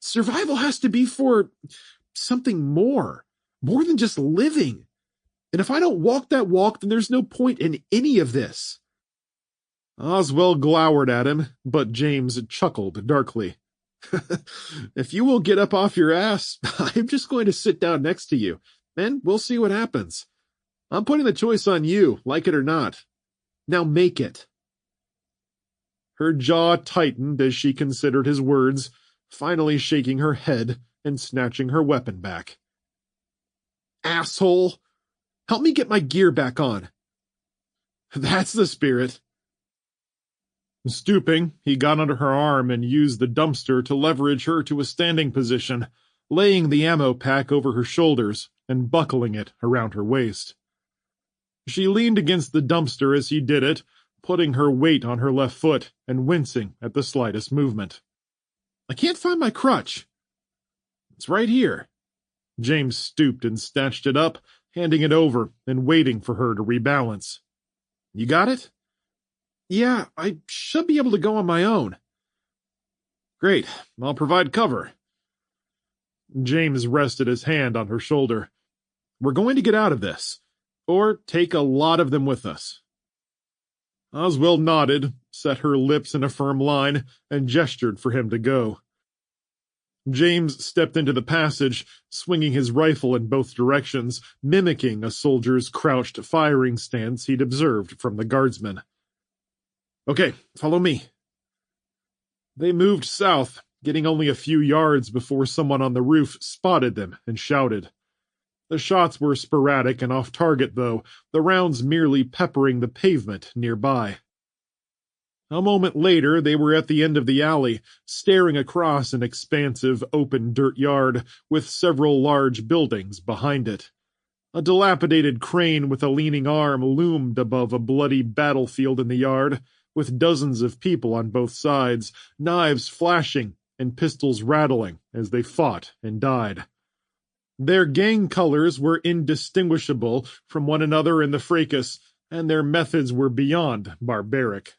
Survival has to be for something more than just living. And if I don't walk that walk, then there's no point in any of this. Oswell glowered at him, but James chuckled darkly. If you won't get up off your ass, I'm just going to sit down next to you, and we'll see what happens. I'm putting the choice on you, like it or not. Now make it. Her jaw tightened as she considered his words, finally shaking her head and snatching her weapon back. Asshole! Help me get my gear back on. That's the spirit. Stooping, he got under her arm and used the dumpster to leverage her to a standing position, laying the ammo pack over her shoulders and buckling it around her waist. She leaned against the dumpster as he did it, putting her weight on her left foot and wincing at the slightest movement. I can't find my crutch. It's right here. James stooped and snatched it up, handing it over and waiting for her to rebalance. You got it? Yeah, I should be able to go on my own. Great, I'll provide cover. James rested his hand on her shoulder. We're going to get out of this, or take a lot of them with us. Oswell nodded, set her lips in a firm line, and gestured for him to go. James stepped into the passage, swinging his rifle in both directions, mimicking a soldier's crouched firing stance he'd observed from the guardsmen. Okay, follow me. They moved south, getting only a few yards before someone on the roof spotted them and shouted. The shots were sporadic and off-target, though, the rounds merely peppering the pavement nearby. A moment later, they were at the end of the alley, staring across an expansive, open dirt yard with several large buildings behind it. A dilapidated crane with a leaning arm loomed above a bloody battlefield in the yard, with dozens of people on both sides, knives flashing and pistols rattling as they fought and died. Their gang colors were indistinguishable from one another in the fracas, and their methods were beyond barbaric.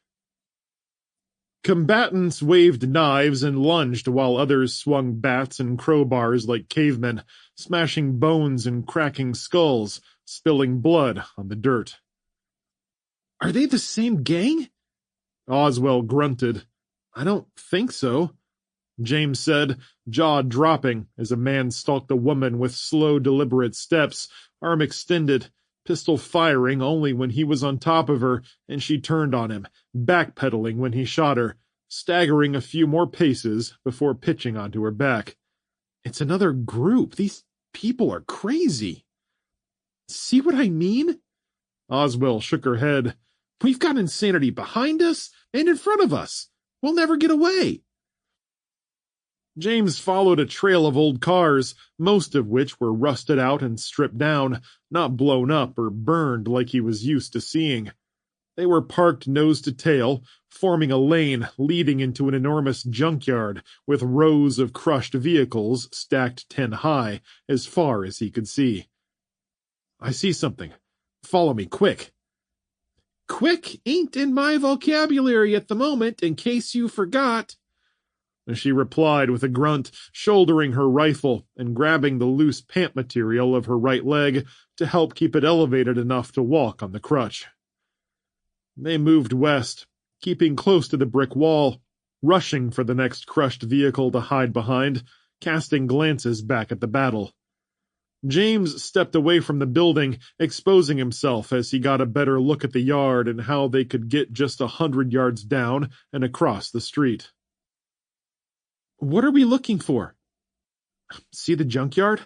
Combatants waved knives and lunged while others swung bats and crowbars like cavemen, smashing bones and cracking skulls, spilling blood on the dirt. Are they the same gang? Oswell grunted. I don't think so. James said, jaw dropping as a man stalked a woman with slow, deliberate steps, arm extended, pistol firing only when he was on top of her and she turned on him, backpedaling when he shot her, staggering a few more paces before pitching onto her back. It's another group. These people are crazy. See what I mean? Oswell shook her head. We've got insanity behind us and in front of us. We'll never get away. James followed a trail of old cars, most of which were rusted out and stripped down, not blown up or burned like he was used to seeing. They were parked nose to tail, forming a lane leading into an enormous junkyard with rows of crushed vehicles stacked 10 high, as far as he could see. I see something. Follow me, quick. Quick ain't in my vocabulary at the moment, in case you forgot. She replied with a grunt, shouldering her rifle and grabbing the loose pant material of her right leg to help keep it elevated enough to walk on the crutch. They moved west, keeping close to the brick wall, rushing for the next crushed vehicle to hide behind, casting glances back at the battle. James stepped away from the building, exposing himself as he got a better look at the yard and how they could get just 100 yards down and across the street. What are we looking for? See the junkyard?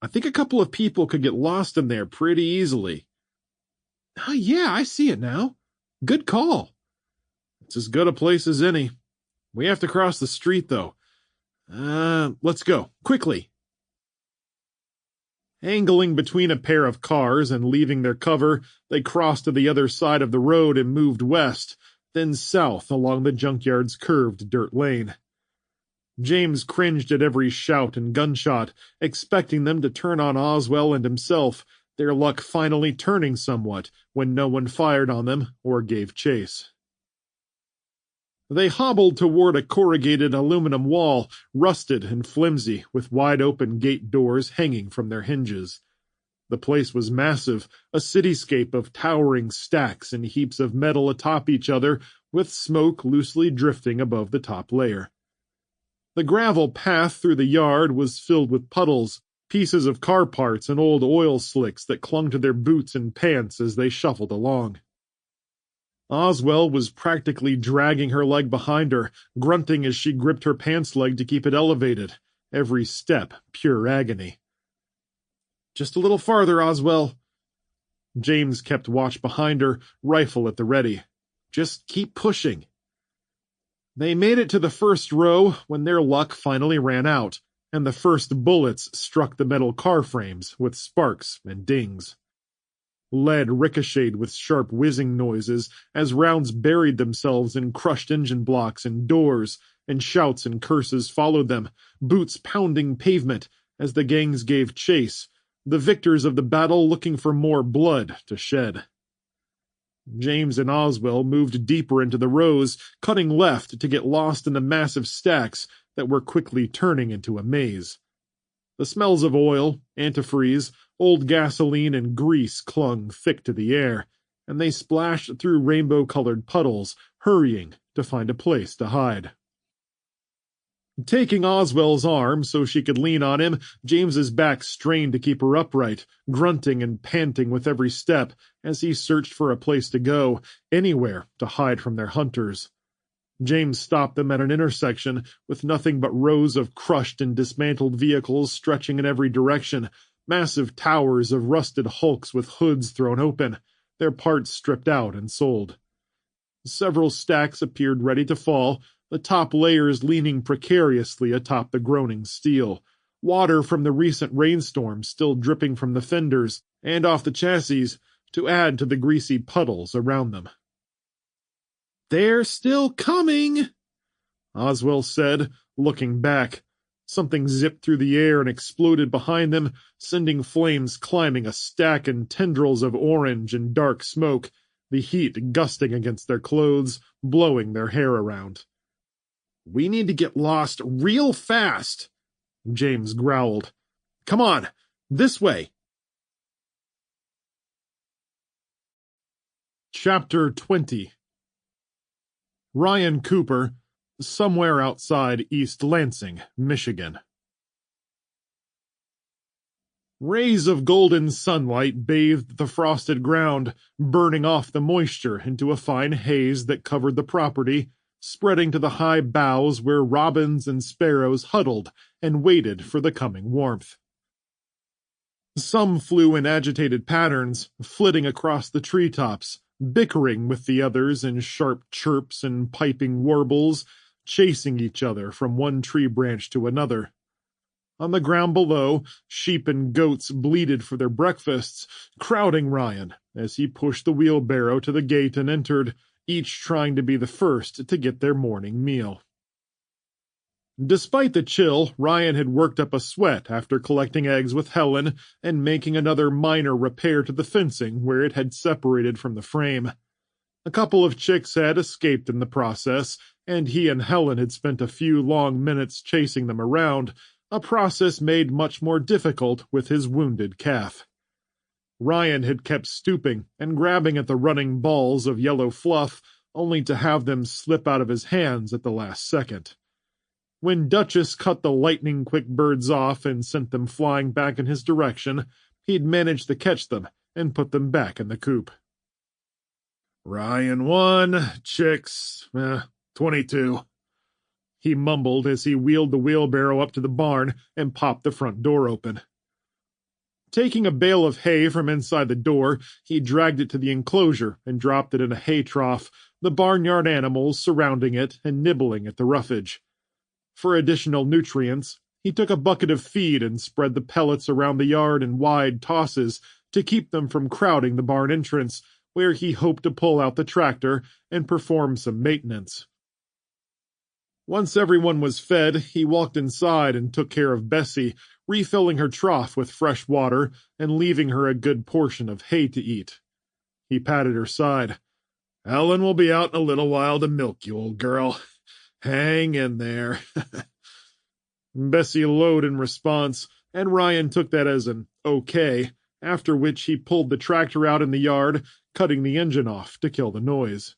I think a couple of people could get lost in there pretty easily. Oh, yeah, I see it now. Good call. It's as good a place as any. We have to cross the street, though. Let's go, quickly. Angling between a pair of cars and leaving their cover, they crossed to the other side of the road and moved west, then south along the junkyard's curved dirt lane. James cringed at every shout and gunshot, expecting them to turn on Oswell and himself, their luck finally turning somewhat when no one fired on them or gave chase. They hobbled toward a corrugated aluminum wall, rusted and flimsy, with wide-open gate doors hanging from their hinges. The place was massive, a cityscape of towering stacks and heaps of metal atop each other, with smoke loosely drifting above the top layer. The gravel path through the yard was filled with puddles, pieces of car parts and old oil slicks that clung to their boots and pants as they shuffled along. Oswell was practically dragging her leg behind her, grunting as she gripped her pants leg to keep it elevated, every step pure agony. Just a little farther, Oswell. James kept watch behind her, rifle at the ready. Just keep pushing. They made it to the first row when their luck finally ran out, and the first bullets struck the metal car frames with sparks and dings. Lead ricocheted with sharp whizzing noises as rounds buried themselves in crushed engine blocks and doors, and shouts and curses followed them, boots pounding pavement as the gangs gave chase, the victors of the battle looking for more blood to shed. James and Oswell moved deeper into the rows, cutting left to get lost in the massive stacks that were quickly turning into a maze. The smells of oil, antifreeze, Old gasoline and grease clung thick to the air, and they splashed through rainbow-colored puddles, hurrying to find a place to hide. Taking Oswell's arm so she could lean on him, James's back strained to keep her upright, grunting and panting with every step as he searched for a place to go, anywhere to hide from their hunters. James stopped them at an intersection with nothing but rows of crushed and dismantled vehicles stretching in every direction, massive towers of rusted hulks with hoods thrown open, their parts stripped out and sold. Several stacks appeared ready to fall, the top layers leaning precariously atop the groaning steel, water from the recent rainstorm still dripping from the fenders and off the chassis to add to the greasy puddles around them. "They're still coming," Oswell said, looking back. Something zipped through the air and exploded behind them, sending flames climbing a stack and tendrils of orange and dark smoke, the heat gusting against their clothes, blowing their hair around. "We need to get lost real fast," James growled. "Come on, this way." Chapter 20. Ryan Cooper, somewhere outside East Lansing, Michigan. Rays of golden sunlight bathed the frosted ground, burning off the moisture into a fine haze that covered the property, spreading to the high boughs where robins and sparrows huddled and waited for the coming warmth. Some flew in agitated patterns, flitting across the treetops, bickering with the others in sharp chirps and piping warbles, chasing each other from one tree branch to another. On the ground below, sheep and goats bleated for their breakfasts, crowding Ryan as he pushed the wheelbarrow to the gate and entered, each trying to be the first to get their morning meal. Despite the chill, Ryan had worked up a sweat after collecting eggs with Helen and making another minor repair to the fencing where it had separated from the frame. A couple of chicks had escaped in the process, and he and Helen had spent a few long minutes chasing them around, a process made much more difficult with his wounded calf. Ryan had kept stooping and grabbing at the running balls of yellow fluff, only to have them slip out of his hands at the last second. When Duchess cut the lightning-quick birds off and sent them flying back in his direction, he'd managed to catch them and put them back in the coop. "Ryan 1, chicks, 22. He mumbled as he wheeled the wheelbarrow up to the barn and popped the front door open. Taking a bale of hay from inside the door, he dragged it to the enclosure and dropped it in a hay trough, the barnyard animals surrounding it and nibbling at the roughage. For additional nutrients, he took a bucket of feed and spread the pellets around the yard in wide tosses to keep them from crowding the barn entrance, where he hoped to pull out the tractor and perform some maintenance. Once everyone was fed, he walked inside and took care of Bessie, refilling her trough with fresh water and leaving her a good portion of hay to eat. He patted her side. "Ellen will be out in a little while to milk you, old girl. Hang in there." Bessie lowed in response, and Ryan took that as an okay, after which he pulled the tractor out in the yard, cutting the engine off to kill the noise.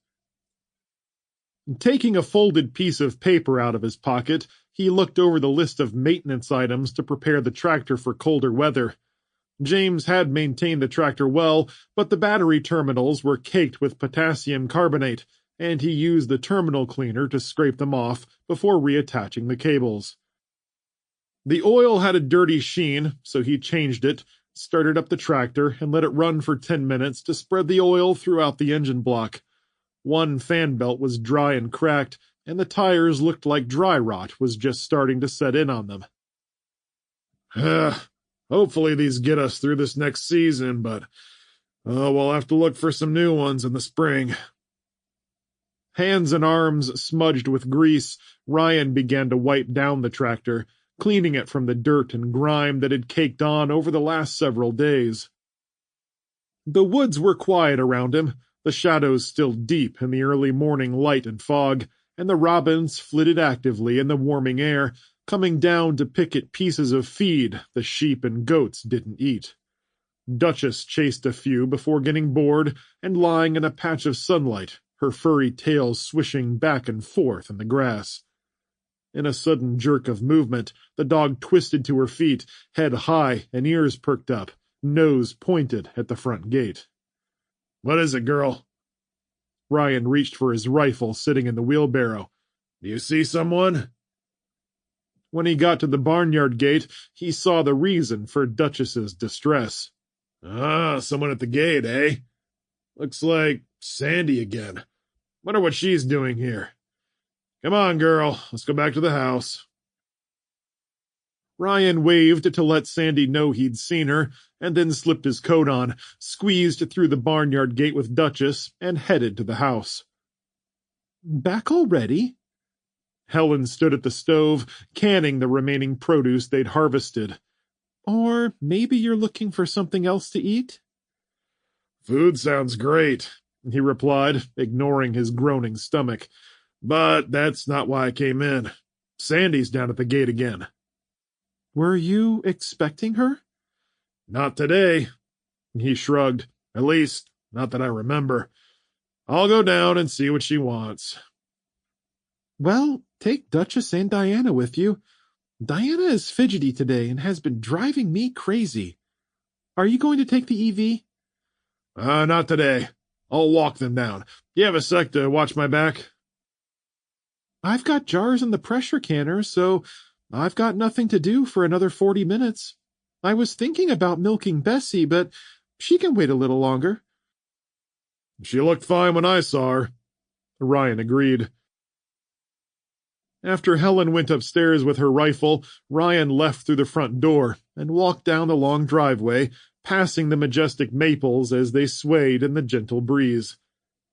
Taking a folded piece of paper out of his pocket, he looked over the list of maintenance items to prepare the tractor for colder weather. James had maintained the tractor well, but the battery terminals were caked with potassium carbonate, and he used the terminal cleaner to scrape them off before reattaching the cables. The oil had a dirty sheen, so he changed it, started up the tractor, and let it run for 10 minutes to spread the oil throughout the engine block. One fan belt was dry and cracked, and the tires looked like dry rot was just starting to set in on them. Hopefully these get us through this next season, but we'll have to look for some new ones in the spring." Hands and arms smudged with grease, Ryan began to wipe down the tractor, cleaning it from the dirt and grime that had caked on over the last several days. The woods were quiet around him, the shadows still deep in the early morning light and fog, and the robins flitted actively in the warming air, coming down to pick at pieces of feed the sheep and goats didn't eat. Duchess chased a few before getting bored and lying in a patch of sunlight, her furry tail swishing back and forth in the grass. In a sudden jerk of movement, the dog twisted to her feet, head high and ears perked up, nose pointed at the front gate. "What is it, girl?" Ryan reached for his rifle sitting in the wheelbarrow. "Do you see someone?" When he got to the barnyard gate, he saw the reason for Duchess's distress. "Ah, someone at the gate, eh? Looks like Sandy again. Wonder what she's doing here. Come on, girl, let's go back to the house." Ryan waved to let Sandy know he'd seen her, and then slipped his coat on, squeezed through the barnyard gate with Duchess, and headed to the house. "Back already?" Helen stood at the stove, canning the remaining produce they'd harvested. "Or maybe you're looking for something else to eat?" "Food sounds great," he replied, ignoring his groaning stomach. "But that's not why I came in. Sandy's down at the gate again." "Were you expecting her?" "Not today." He shrugged. "At least, not that I remember. I'll go down and see what she wants." "Well, take Duchess and Diana with you. Diana is fidgety today and has been driving me crazy. Are you going to take the EV?" Not today. I'll walk them down. You have a sec to watch my back?" "I've got jars in the pressure canner, so I've got nothing to do for another 40 minutes. I was thinking about milking Bessie, but she can wait a little longer." "She looked fine when I saw her," Ryan agreed. After Helen went upstairs with her rifle, Ryan left through the front door and walked down the long driveway, passing the majestic maples as they swayed in the gentle breeze.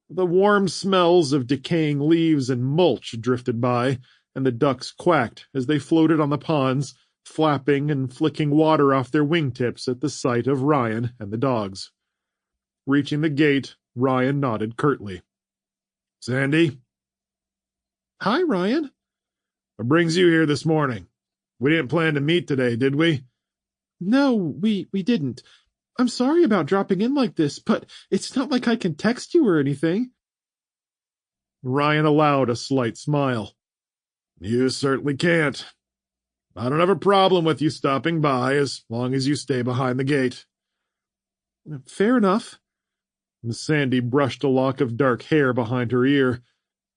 The warm smells of decaying leaves and mulch drifted by, and the ducks quacked as they floated on the ponds, flapping and flicking water off their wingtips at the sight of Ryan and the dogs. Reaching the gate, Ryan nodded curtly. "Sandy?" "Hi, Ryan." "What brings you here this morning? We didn't plan to meet today, did we?" "No, we didn't. I'm sorry about dropping in like this, but it's not like I can text you or anything." Ryan allowed a slight smile. "You certainly can't. I don't have a problem with you stopping by as long as you stay behind the gate." "Fair enough." Sandy brushed a lock of dark hair behind her ear.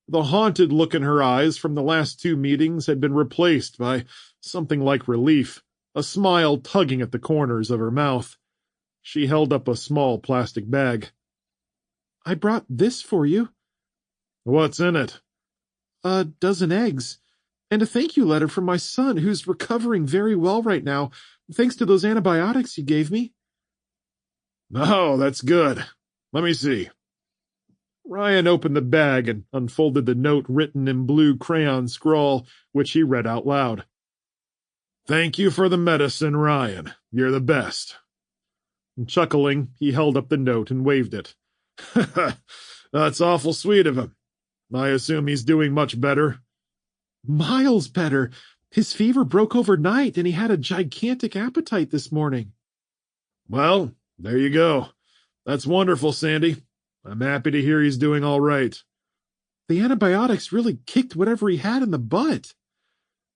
The haunted look in her eyes from the last 2 meetings had been replaced by something like relief, a smile tugging at the corners of her mouth. She held up a small plastic bag. "I brought this for you." "What's in it?" "A dozen eggs, and a thank you letter from my son, who's recovering very well right now, thanks to those antibiotics you gave me." "Oh, that's good. Let me see." Ryan opened the bag and unfolded the note written in blue crayon scrawl, which he read out loud. "Thank you for the medicine, Ryan. You're the best." And chuckling, he held up the note and waved it. "That's awful sweet of him. I assume he's doing much better?" "Miles better. His fever broke overnight, and he had a gigantic appetite this morning." "Well, there you go. That's wonderful, Sandy. I'm happy to hear he's doing all right." "The antibiotics really kicked whatever he had in the butt."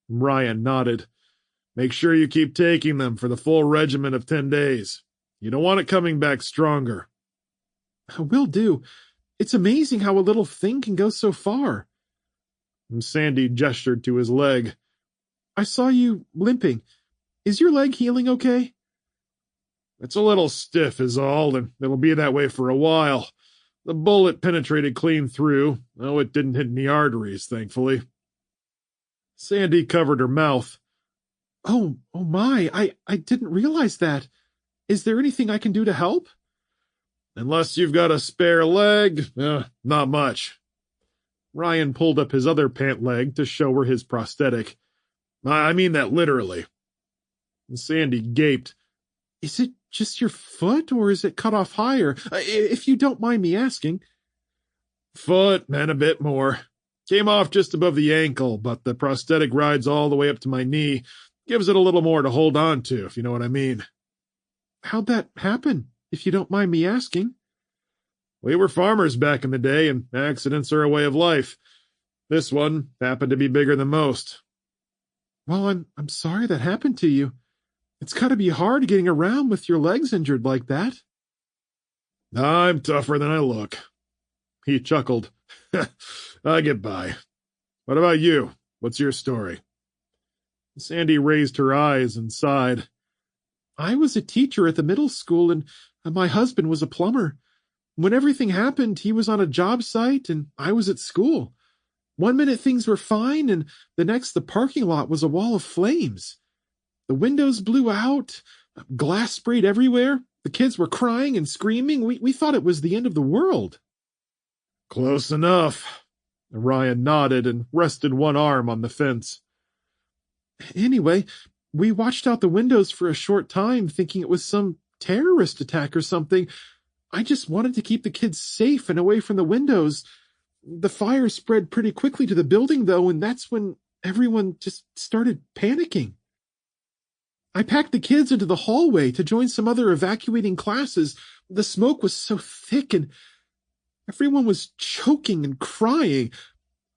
Ryan nodded. "Make sure you keep taking them for the full regimen of 10 days. You don't want it coming back stronger." "Will do. It's amazing how a little thing can go so far." And Sandy gestured to his leg. "I saw you limping. Is your leg healing okay?" "It's a little stiff is all, and it'll be that way for a while. The bullet penetrated clean through, though it didn't hit any arteries, thankfully." Sandy covered her mouth. Oh my, I didn't realize that. Is there anything I can do to help?" "Unless you've got a spare leg, not much." Ryan pulled up his other pant leg to show her his prosthetic. "I mean that literally." Sandy gaped. "Is it just your foot, or is it cut off higher? If you don't mind me asking." "Foot and a bit more. Came off just above the ankle, but the prosthetic rides all the way up to my knee. Gives it a little more to hold on to, if you know what I mean." how'd that happen, if you don't mind me asking? We were farmers back in the day, and accidents are a way of life. This one happened to be bigger than most. Well, I'm sorry that happened to you. It's gotta be hard getting around with your legs injured like that. I'm tougher than I look. He chuckled. I get by. What about you? What's your story? Sandy raised her eyes and sighed. I was a teacher at the middle school, and my husband was a plumber. When everything happened, he was on a job site, and I was at school. One minute things were fine, and the next the parking lot was a wall of flames. The windows blew out, glass sprayed everywhere. The kids were crying and screaming. We thought it was the end of the world. Close enough. Ryan nodded and rested one arm on the fence. Anyway, we watched out the windows for a short time, thinking it was some terrorist attack or something. I just wanted to keep the kids safe and away from the windows. The fire spread pretty quickly to the building, though, and that's when everyone just started panicking. I packed the kids into the hallway to join some other evacuating classes. The smoke was so thick, and everyone was choking and crying.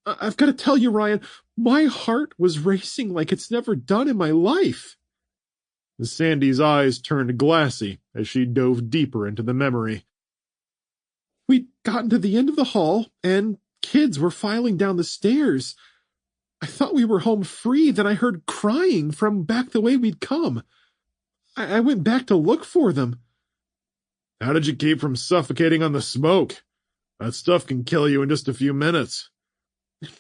I've got to tell you, Ryan, my heart was racing like it's never done in my life. Sandy's eyes turned glassy as she dove deeper into the memory. We'd gotten to the end of the hall, and kids were filing down the stairs. I thought we were home free, then I heard crying from back the way we'd come. I went back to look for them. How did you keep from suffocating on the smoke? That stuff can kill you in just a few minutes.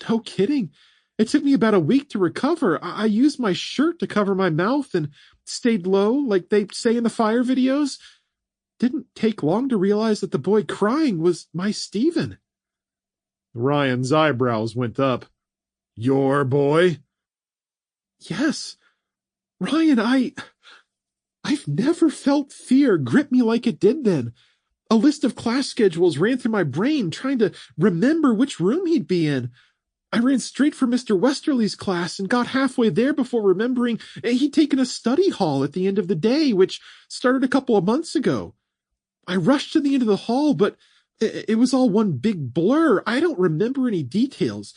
No kidding. It took me about a week to recover. I used my shirt to cover my mouth and stayed low, like they say in the fire videos. Didn't take long to realize that the boy crying was my Stephen. Ryan's eyebrows went up. Your boy? Yes. Ryan, I've never felt fear grip me like it did then. A list of class schedules ran through my brain, trying to remember which room he'd be in. I ran straight for Mr. Westerly's class and got halfway there before remembering he'd taken a study hall at the end of the day, which started a couple of months ago. I rushed to the end of the hall, but it was all one big blur. I don't remember any details,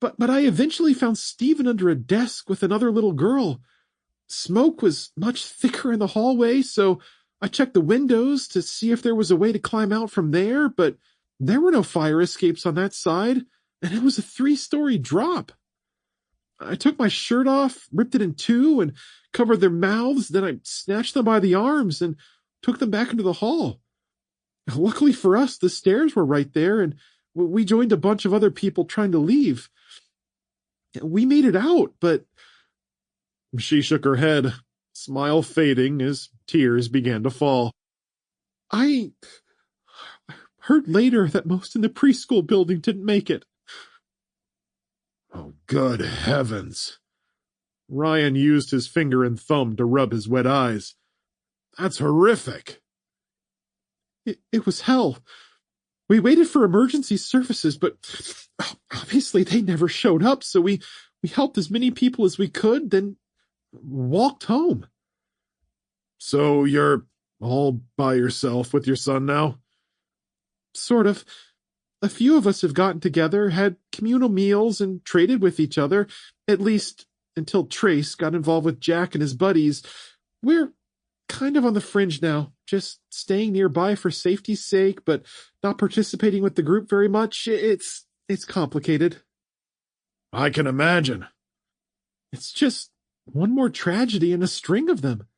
but I eventually found Stephen under a desk with another little girl. Smoke was much thicker in the hallway, so I checked the windows to see if there was a way to climb out from there, but there were no fire escapes on that side, and it was a 3-story drop. I took my shirt off, ripped it in two, and covered their mouths. Then I snatched them by the arms and took them back into the hall. Luckily for us, the stairs were right there, and we joined a bunch of other people trying to leave. We made it out, but... She shook her head, smile fading as tears began to fall. I heard later that most in the preschool building didn't make it. Oh, good heavens. Ryan used his finger and thumb to rub his wet eyes. That's horrific. It was hell. We waited for emergency services, but obviously they never showed up, so we helped as many people as we could, then walked home. So you're all by yourself with your son now? Sort of. A few of us have gotten together, had communal meals, and traded with each other, at least until Trace got involved with Jack and his buddies. We're kind of on the fringe now, just staying nearby for safety's sake, but not participating with the group very much. It's complicated. I can imagine. It's just one more tragedy in a string of them.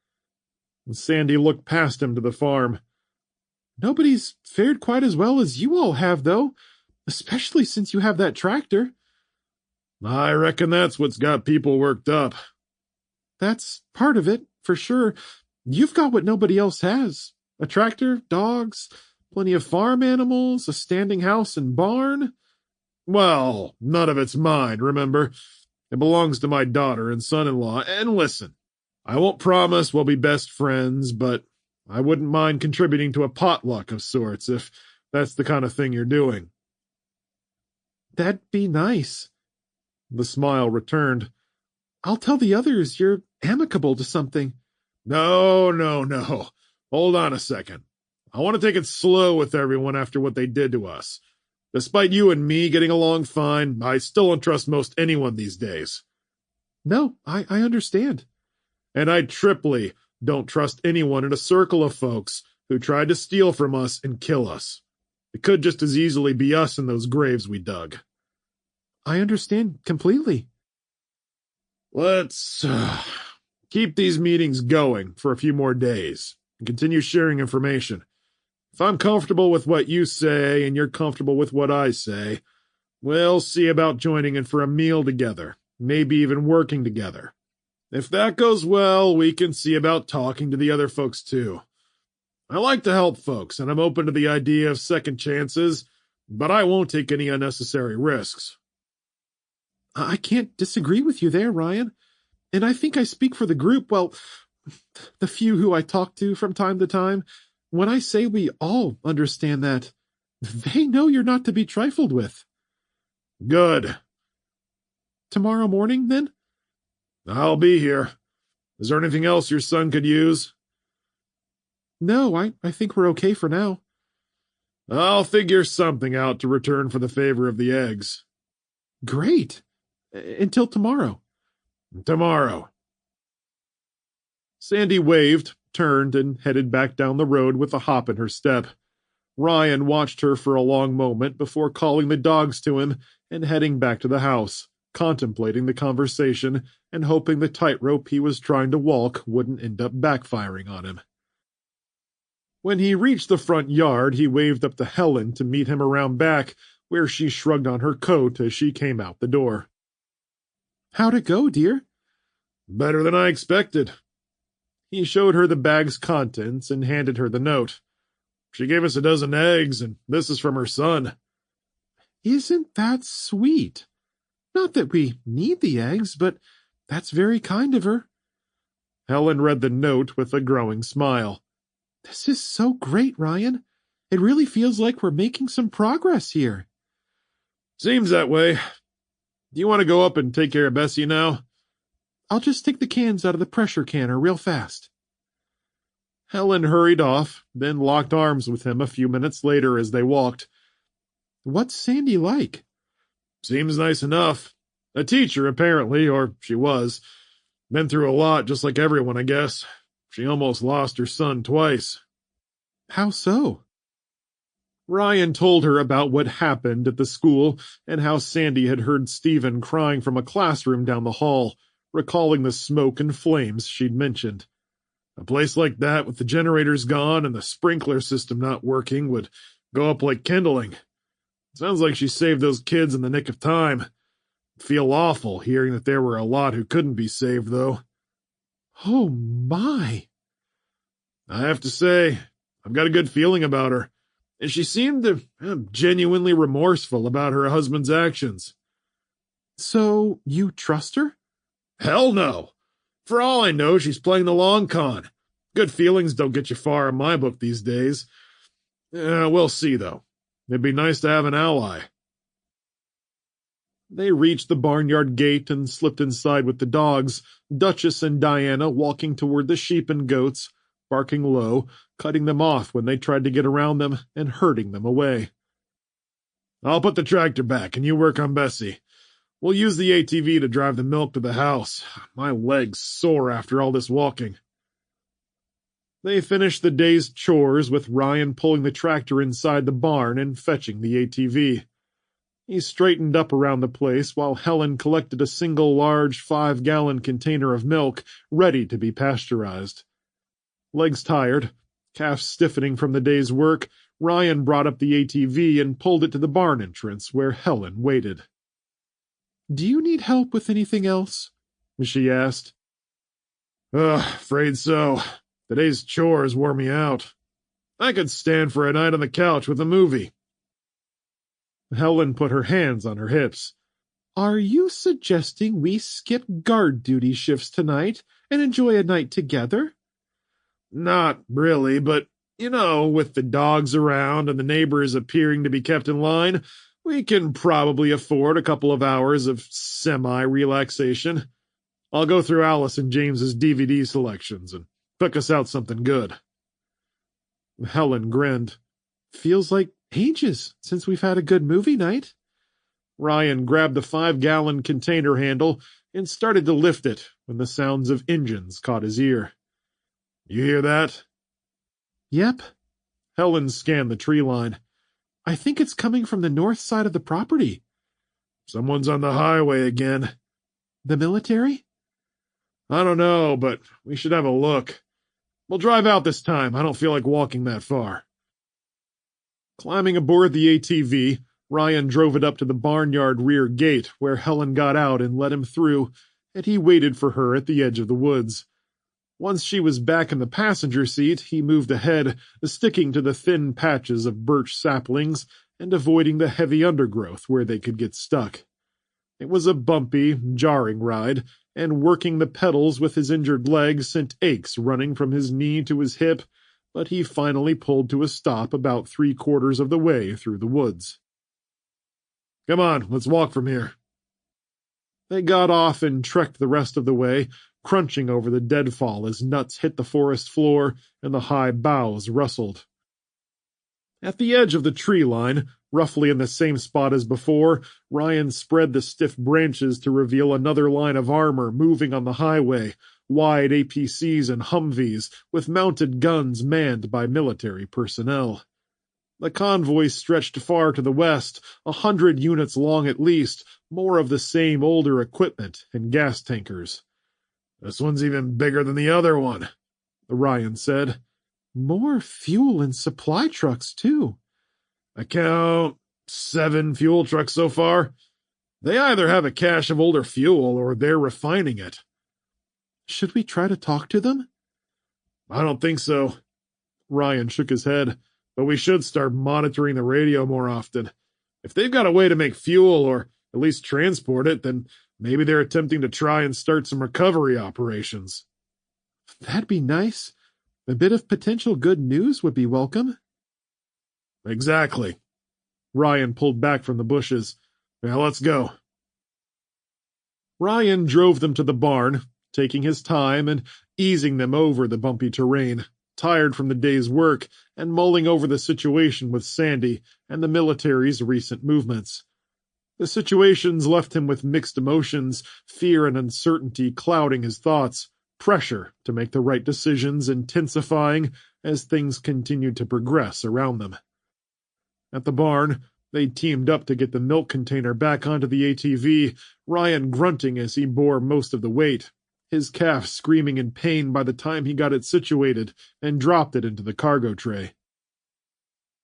Sandy looked past him to the farm. Nobody's fared quite as well as you all have, though, especially since you have that tractor. I reckon that's what's got people worked up. That's part of it, for sure. You've got what nobody else has. A tractor, dogs, plenty of farm animals, a standing house and barn. Well, none of it's mine, remember? It belongs to my daughter and son-in-law. And listen, I won't promise we'll be best friends, but I wouldn't mind contributing to a potluck of sorts if that's the kind of thing you're doing. That'd be nice. The smile returned. I'll tell the others you're amicable to something. No. Hold on a second. I want to take it slow with everyone after what they did to us. Despite you and me getting along fine, I still don't trust most anyone these days. No, I understand. And I triply don't trust anyone in a circle of folks who tried to steal from us and kill us. It could just as easily be us in those graves we dug. I understand completely. Let's keep these meetings going for a few more days and continue sharing information. If I'm comfortable with what you say and you're comfortable with what I say, we'll see about joining in for a meal together, maybe even working together. If that goes well, we can see about talking to the other folks too. I like to help folks, and I'm open to the idea of second chances, but I won't take any unnecessary risks. I can't disagree with you there, Ryan. And I think I speak for the group, well, the few who I talk to from time to time, when I say we all understand that. They know you're not to be trifled with. Good. Tomorrow morning, then? I'll be here. Is there anything else your son could use? No, I think we're okay for now. I'll figure something out to return for the favor of the eggs. Great. Until tomorrow. Tomorrow. Sandy waved, turned, and headed back down the road with a hop in her step. Ryan watched her for a long moment before calling the dogs to him and heading back to the house, contemplating the conversation and hoping the tightrope he was trying to walk wouldn't end up backfiring on him. When he reached the front yard, he waved up to Helen to meet him around back, where she shrugged on her coat as she came out the door. How'd it go, dear? Better than I expected. He showed her the bag's contents and handed her the note. She gave us a dozen eggs, and this is from her son. Isn't that sweet? Not that we need the eggs, but that's very kind of her. Helen read the note with a growing smile. This is so great, Ryan. It really feels like we're making some progress here. Seems that way. Do you want to go up and take care of Bessie now? I'll just take the cans out of the pressure canner real fast. Helen hurried off, then locked arms with him a few minutes later as they walked. What's Sandy like? Seems nice enough. A teacher, apparently, or she was. Been through a lot, just like everyone, I guess. She almost lost her son twice. How so? Ryan told her about what happened at the school and how Sandy had heard Stephen crying from a classroom down the hall, recalling the smoke and flames she'd mentioned. A place like that, with the generators gone and the sprinkler system not working, would go up like kindling. Sounds like she saved those kids in the nick of time. I'd feel awful hearing that there were a lot who couldn't be saved, though. Oh, my. I have to say, I've got a good feeling about her, and she seemed genuinely remorseful about her husband's actions. So, you trust her? Hell no. For all I know, she's playing the long con. Good feelings don't get you far in my book these days. We'll see, though. It'd be nice to have an ally. They reached the barnyard gate and slipped inside with the dogs, Duchess and Diana walking toward the sheep and goats, barking low, cutting them off when they tried to get around them and herding them away. I'll put the tractor back and you work on Bessie. We'll use the ATV to drive the milk to the house. My legs sore after all this walking. They finished the day's chores with Ryan pulling the tractor inside the barn and fetching the ATV. He straightened up around the place while Helen collected a single large 5-gallon container of milk ready to be pasteurized. Legs tired, calves stiffening from the day's work, Ryan brought up the ATV and pulled it to the barn entrance where Helen waited. Do you need help with anything else? She asked. Afraid so. Today's chores wore me out. I could stand for a night on the couch with a movie. Helen put her hands on her hips. Are you suggesting we skip guard duty shifts tonight and enjoy a night together? Not really, but, with the dogs around and the neighbors appearing to be kept in line, we can probably afford a couple of hours of semi-relaxation. I'll go through Alice and James's DVD selections and pick us out something good. Helen grinned. Feels like ages since we've had a good movie night. Ryan grabbed the 5-gallon container handle and started to lift it when the sounds of engines caught his ear. You hear that? Yep. Helen scanned the tree line. I think it's coming from the north side of the property. Someone's on the highway again. The military? I don't know, but we should have a look. We'll drive out this time. I don't feel like walking that far. Climbing aboard the ATV, Ryan drove it up to the barnyard rear gate, where Helen got out and let him through, and he waited for her at the edge of the woods. Once she was back in the passenger seat, he moved ahead, sticking to the thin patches of birch saplings and avoiding the heavy undergrowth where they could get stuck. It was a bumpy, jarring ride, and working the pedals with his injured leg sent aches running from his knee to his hip, but he finally pulled to a stop about 3/4 of the way through the woods. Come on, let's walk from here. They got off and trekked the rest of the way, crunching over the deadfall as nuts hit the forest floor and the high boughs rustled. At the edge of the tree line, roughly in the same spot as before, Ryan spread the stiff branches to reveal another line of armor moving on the highway, wide APCs and Humvees, with mounted guns manned by military personnel. The convoy stretched far to the west, 100 units long at least, more of the same older equipment and gas tankers. This one's even bigger than the other one, Ryan said. More fuel and supply trucks, too. I count 7 fuel trucks so far. They either have a cache of older fuel or they're refining it. Should we try to talk to them? I don't think so. Ryan shook his head, but we should start monitoring the radio more often. If they've got a way to make fuel or at least transport it, then maybe they're attempting to try and start some recovery operations. That'd be nice. A bit of potential good news would be welcome. Exactly. Ryan pulled back from the bushes. Now let's go. Ryan drove them to the barn, taking his time and easing them over the bumpy terrain, tired from the day's work and mulling over the situation with Sandy and the military's recent movements. The situations left him with mixed emotions, fear and uncertainty clouding his thoughts, pressure to make the right decisions intensifying as things continued to progress around them. At the barn, they teamed up to get the milk container back onto the ATV, Ryan grunting as he bore most of the weight, his calf screaming in pain by the time he got it situated and dropped it into the cargo tray.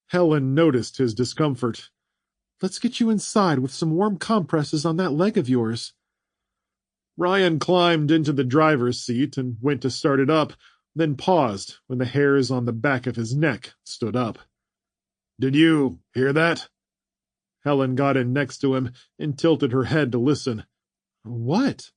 Helen noticed his discomfort. Let's get you inside with some warm compresses on that leg of yours. Ryan climbed into the driver's seat and went to start it up, then paused when the hairs on the back of his neck stood up. Did you hear that? Helen got in next to him and tilted her head to listen. What?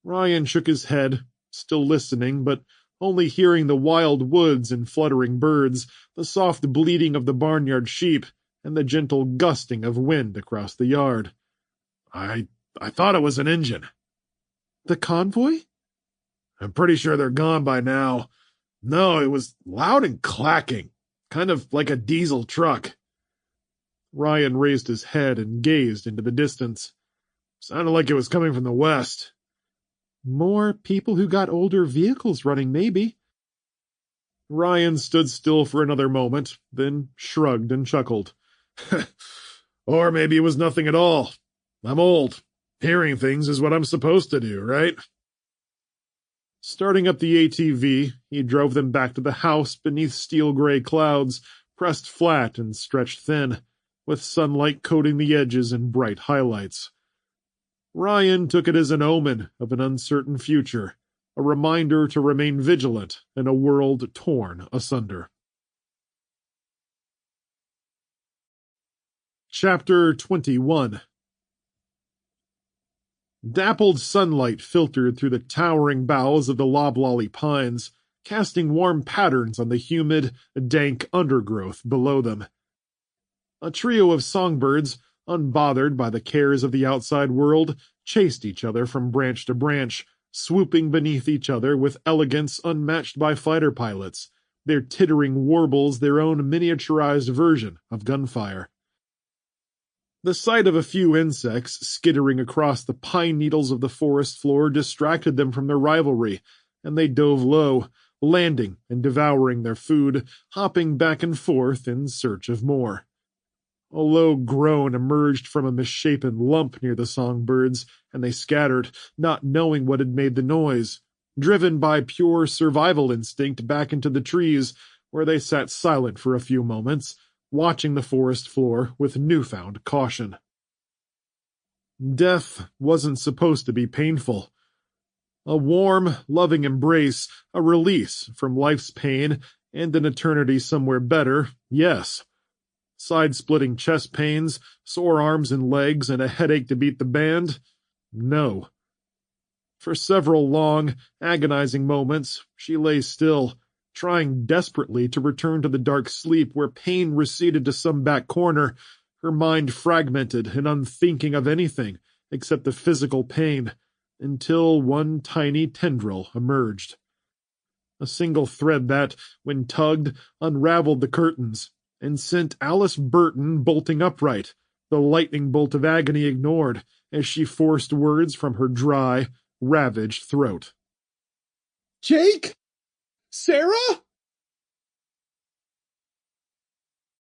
Ryan shook his head, still listening, but only hearing the wild woods and fluttering birds, the soft bleating of the barnyard sheep, and the gentle gusting of wind across the yard. I thought it was an engine. The convoy? I'm pretty sure they're gone by now. No, it was loud and clacking, kind of like a diesel truck. Ryan raised his head and gazed into the distance. Sounded like it was coming from the west. More people who got older vehicles running, maybe. Ryan stood still for another moment, then shrugged and chuckled. Or maybe it was nothing at all. I'm old. Hearing things is what I'm supposed to do, right? Starting up the ATV, he drove them back to the house beneath steel-gray clouds, pressed flat and stretched thin, with sunlight coating the edges in bright highlights. Ryan took it as an omen of an uncertain future, a reminder to remain vigilant in a world torn asunder. Chapter 21. Dappled sunlight filtered through the towering boughs of the loblolly pines, casting warm patterns on the humid, dank undergrowth below them. A trio of songbirds, unbothered by the cares of the outside world, chased each other from branch to branch, swooping beneath each other with elegance unmatched by fighter pilots, their tittering warbles their own miniaturized version of gunfire. The sight of a few insects skittering across the pine needles of the forest floor distracted them from their rivalry, and they dove low, landing and devouring their food, hopping back and forth in search of more. A low groan emerged from a misshapen lump near the songbirds, and they scattered, not knowing what had made the noise, driven by pure survival instinct back into the trees, where they sat silent for a few moments, watching the forest floor with newfound caution. Death wasn't supposed to be painful. A warm, loving embrace, a release from life's pain, and an eternity somewhere better, yes. Side-splitting chest pains, sore arms and legs, and a headache to beat the band? No. For several long, agonizing moments, she lay still, trying desperately to return to the dark sleep where pain receded to some back corner, her mind fragmented and unthinking of anything except the physical pain, until one tiny tendril emerged. A single thread that, when tugged, unraveled the curtains, and sent Alice Burton bolting upright, the lightning bolt of agony ignored, as she forced words from her dry, ravaged throat. Jake? Sarah?